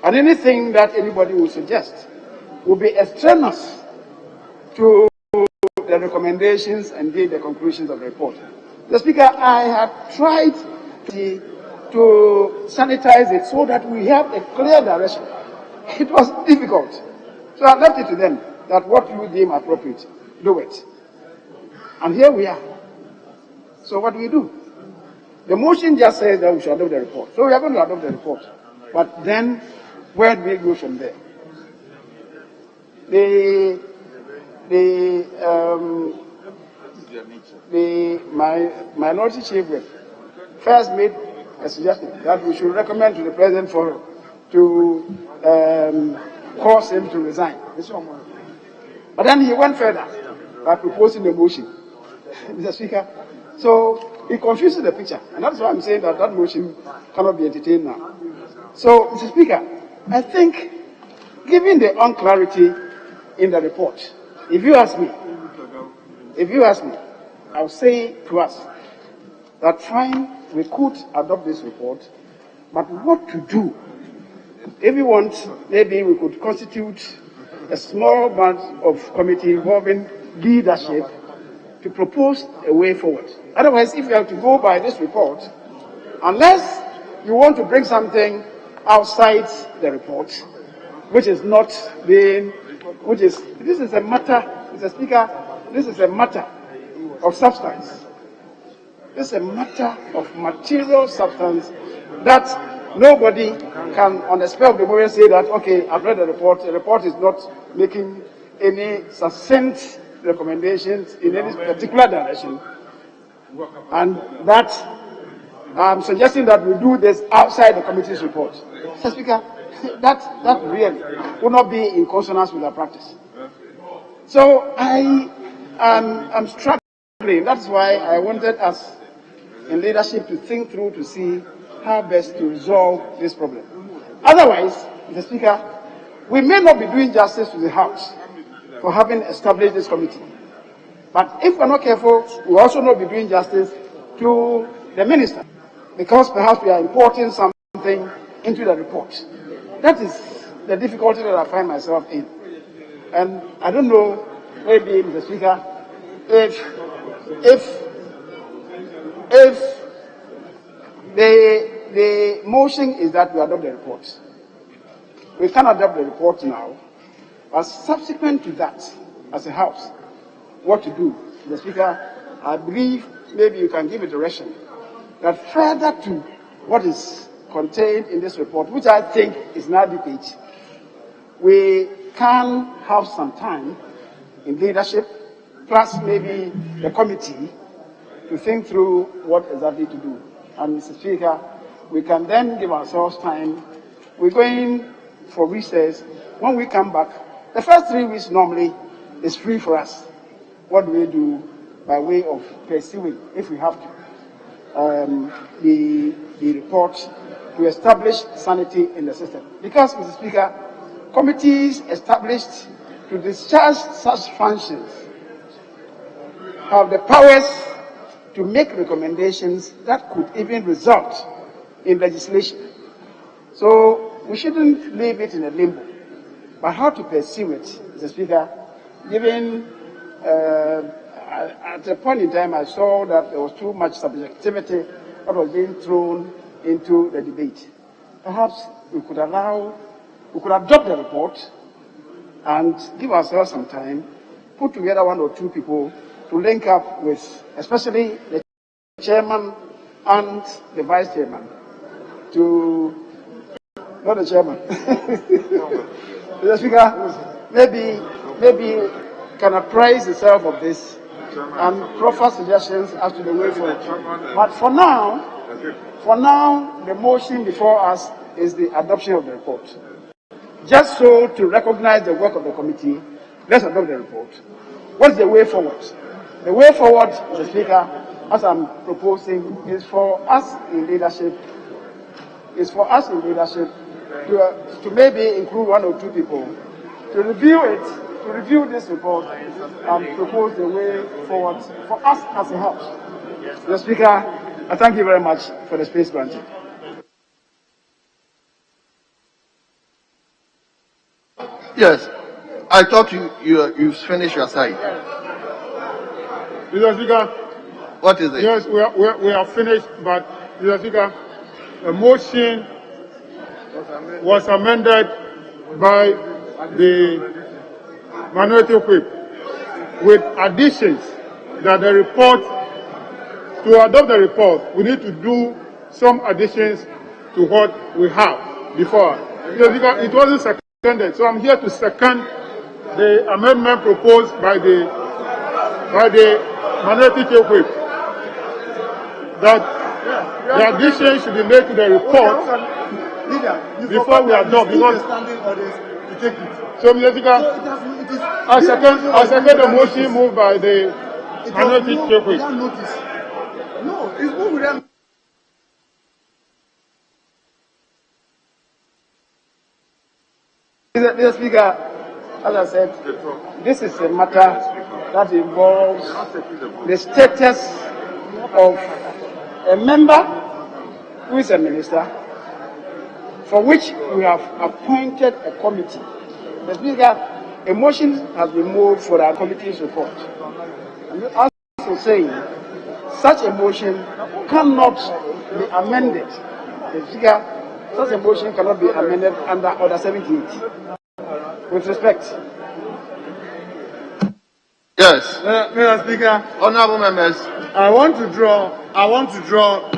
And anything that anybody will suggest will be extraneous to the recommendations and indeed the conclusions of the report. Mr. Speaker, I have tried to sanitize it so that we have a clear direction. It was difficult. So I left it to them that what you deem appropriate, do it. And here we are. So what do we do? The motion just says that we should adopt the report. So we are going to adopt the report. But then, where do we go from there? The minority chief whip first made a suggestion that we should recommend to the president to cause him to resign. But then he went further by proposing the motion, Mr. Speaker. So it confuses the picture, and that's why I'm saying that that motion cannot be entertained now. So, Mr. Speaker, I think, given the unclarity in the report, if you ask me, I'll say to us that fine, we could adopt this report, but what to do? If we want, maybe we could constitute a small bunch of committee involving leadership to propose a way forward. Otherwise, if you have to go by this report, unless you want to bring something outside the report, this is a matter, Mr. Speaker, this is a matter of substance. This is a matter of material substance that nobody can, on the spur of the moment, say that, okay, I've read the report is not making any succinct recommendations in any particular direction, and that I'm suggesting that we do this outside the committee's report. Mr. Speaker, that really would not be in consonance with our practice. So I'm struggling. That's why I wanted us in leadership to think through to see how best to resolve this problem. Otherwise, Mr. Speaker, we may not be doing justice to the House for having established this committee. But if we're not careful, we'll also not be doing justice to the minister, because perhaps we are importing something into the report. That is the difficulty that I find myself in. And I don't know, maybe, Mr. Speaker, if the motion is that we adopt the report. We can adopt the report now, but subsequent to that, as a House, what to do? Mr. Speaker, I believe maybe you can give a direction that further to what is contained in this report, which I think is inadequate, we can have some time in leadership plus maybe the committee, to think through what exactly to do. And Mr. Speaker, we can then give ourselves time. We're going for recess. When we come back, the first 3 weeks normally is free for us. What do we do by way of pursuing, if we have to, the report to establish sanity in the system? Because, Mr. Speaker, committees established to discharge such functions have the powers to make recommendations that could even result in legislation. So we shouldn't leave it in a limbo. But how to pursue it, Mr. Speaker, given at a point in time I saw that there was too much subjectivity that was being thrown into the debate. Perhaps we could adopt the report and give ourselves some time, put together 1 or 2 people to link up with, especially the chairman and the vice chairman, not the chairman. Mr. Speaker, maybe can apprise itself of this and proffer suggestions as to the way forward. But for now, the motion before us is the adoption of the report. Just so to recognize the work of the committee, let's adopt the report. What is the way forward? The way forward, Mr. Speaker, as I'm proposing, is for us in leadership, to maybe include 1 or 2 people to review this report and propose the way forward for us as a house. Mr. Speaker, I thank you very much for the space granted. Yes, I thought you finished your side. Mr. Speaker. What is it? Yes, we are finished, but Mr. Speaker, the motion was amended by the minority whip with additions that the report, to adopt the report, we need to do some additions to what we have before. Mr. Speaker, it wasn't seconded, so I'm here to second the amendment proposed by the minority whip, that the addition should be made to the report before we adopt, because so, Mr. Speaker, I second the motion moved by the minority whip. No, it's moved without. Mr. Speaker, as I said, this is a matter that involves the status of a member who is a minister, for which we have appointed a committee. Mr. Speaker, a motion has been moved for our committee's report. And also saying such a motion cannot be amended. Mr. Speaker, such a motion cannot be amended under Order 78. With respect. Yes. Mr. Speaker, honorable members, I want to draw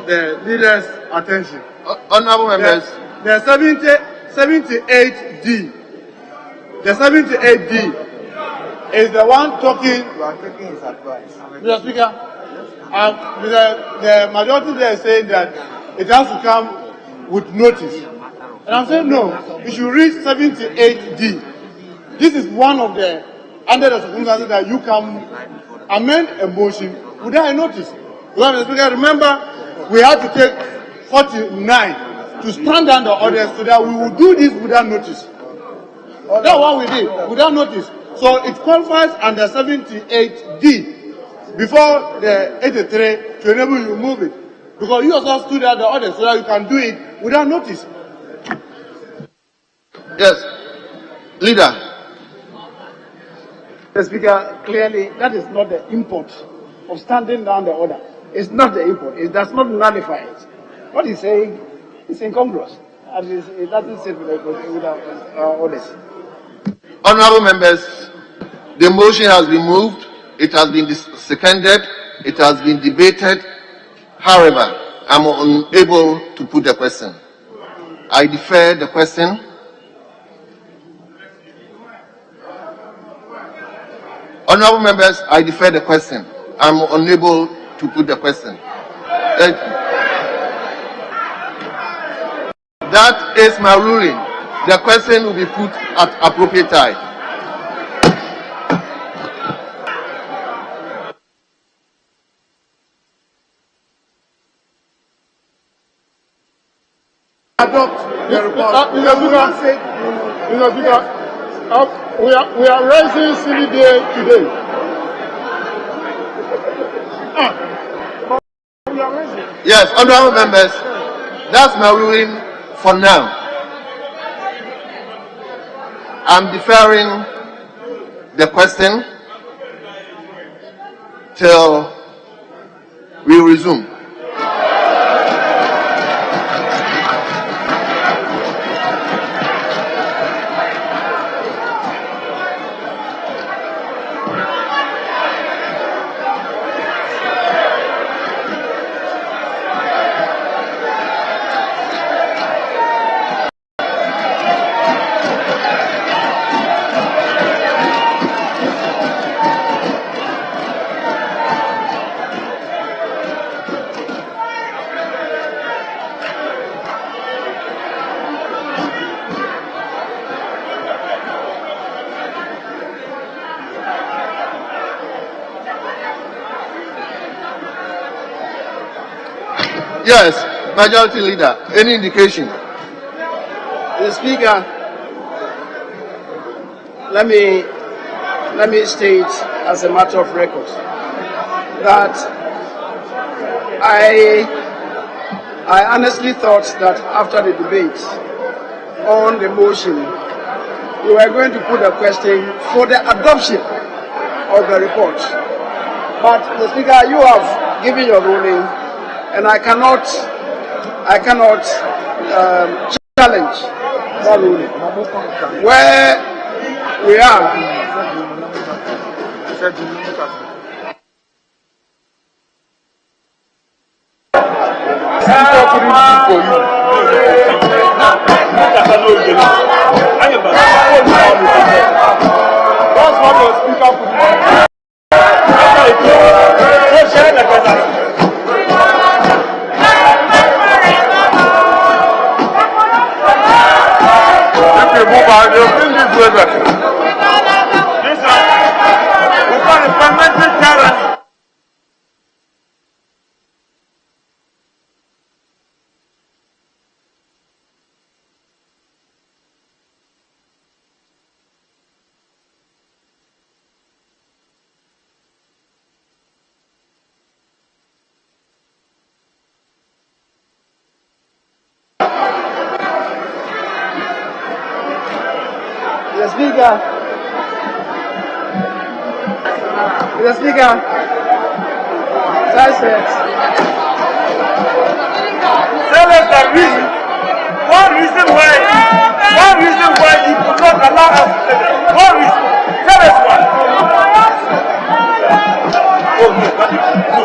the leader's attention. Honorable members, the 78D. The 78D is the one talking. You are taking his advice. Mr. Speaker, the majority there is saying that it has to come with notice. And I'm saying no, you should read 78D. This is one of the under the circumstances that you can amend a motion without a notice. Well, Mr. Speaker, remember, we had to take 49 to stand down the orders so that we will do this without notice. That's what we did, without notice. So it qualifies under 78D before the 83 to enable you to move it. Because you also stood out the orders so that you can do it without notice. Yes. Leader. Mr. Speaker, clearly that is not the import of standing down the order. It's not the import. It does not nullify it. What he's saying is incongruous. And it doesn't sit with our orders. Honorable members, the motion has been moved, it has been seconded, it has been debated. However, I'm unable to put the question. I defer the question. Honorable members, I defer the question. I'm unable to put the question. That is my ruling. The question will be put at appropriate time. Adopt the report. Mr. Speaker, we are raising silly day today. Yes, honorable members, that's my ruling for now. I'm deferring the question till we resume. Yes, Majority Leader, any indication? Mr. Speaker, let me state as a matter of record that I honestly thought that after the debate on the motion, we were going to put a question for the adoption of the report. But, Mr. Speaker, you have given your ruling, and I cannot challenge that ruling. Where we are, Mr. Speaker, as I said, Tell us the reason. One reason why you could not allow us to say that. One reason. Tell us one. Oh no, but no.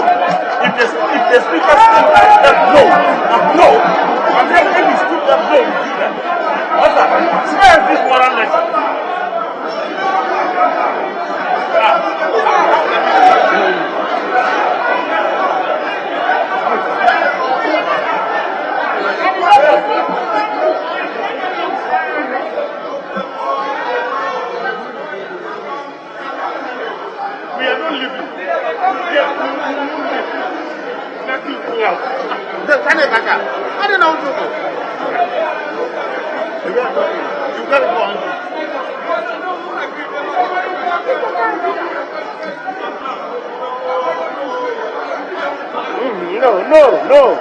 If the speaker still like that, no. I'm saying if he still that, no. What's that? Spare this moral lesson. No.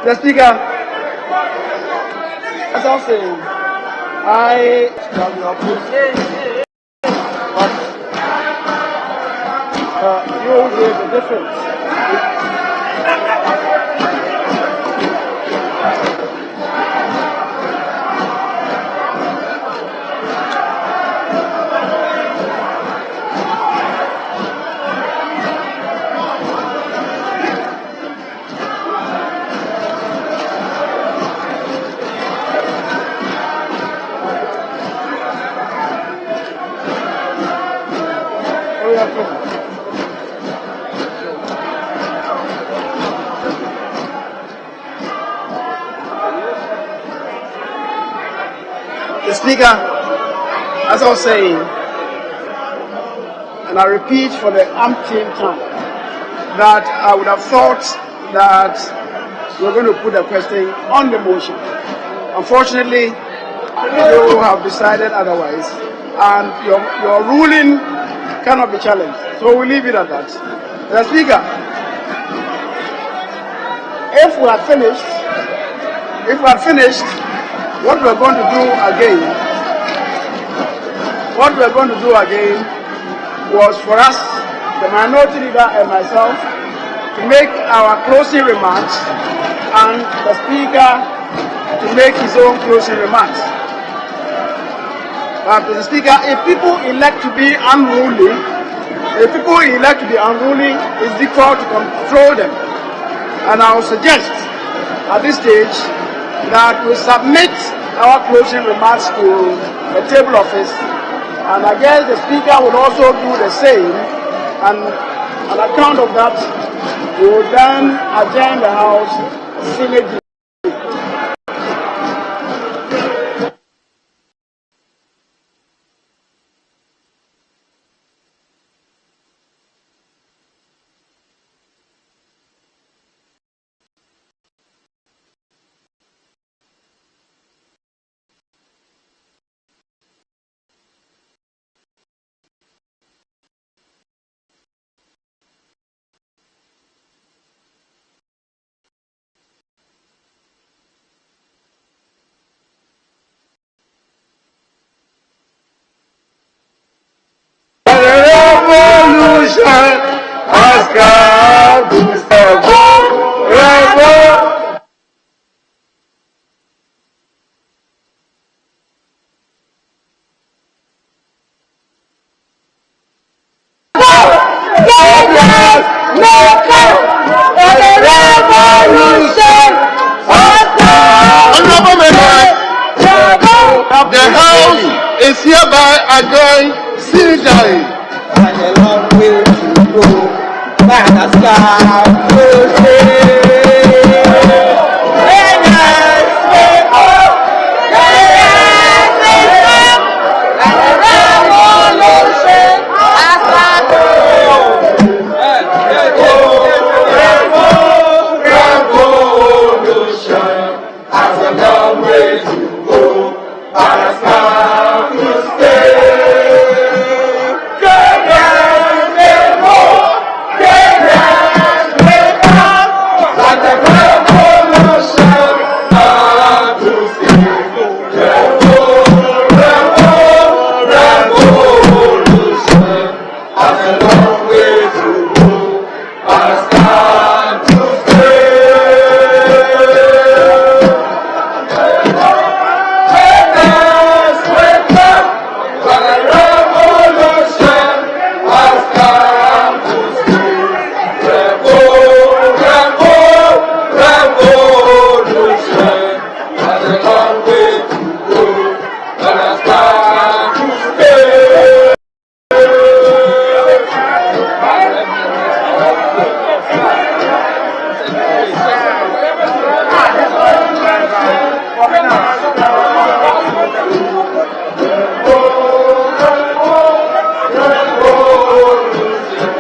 Mr. Speaker, as I was saying, you hear the difference. The Speaker, as I was saying, and I repeat for the umpteenth time, that I would have thought that we're going to put a question on the motion. Unfortunately, you have decided otherwise, and your ruling cannot be challenged. So we'll leave it at that. The Speaker, if we had finished, what we're going to do again was for us, the minority leader and myself, to make our closing remarks and the Speaker to make his own closing remarks. But Mr. Speaker, if people elect to be unruly, it's difficult to control them. And I will suggest at this stage that we submit our closing remarks to the table office, and I guess the Speaker would also do the same, and on account of that, we will then adjourn the House immediately. The House is hereby adjourned sine die. And a long way to go. As a long way to go.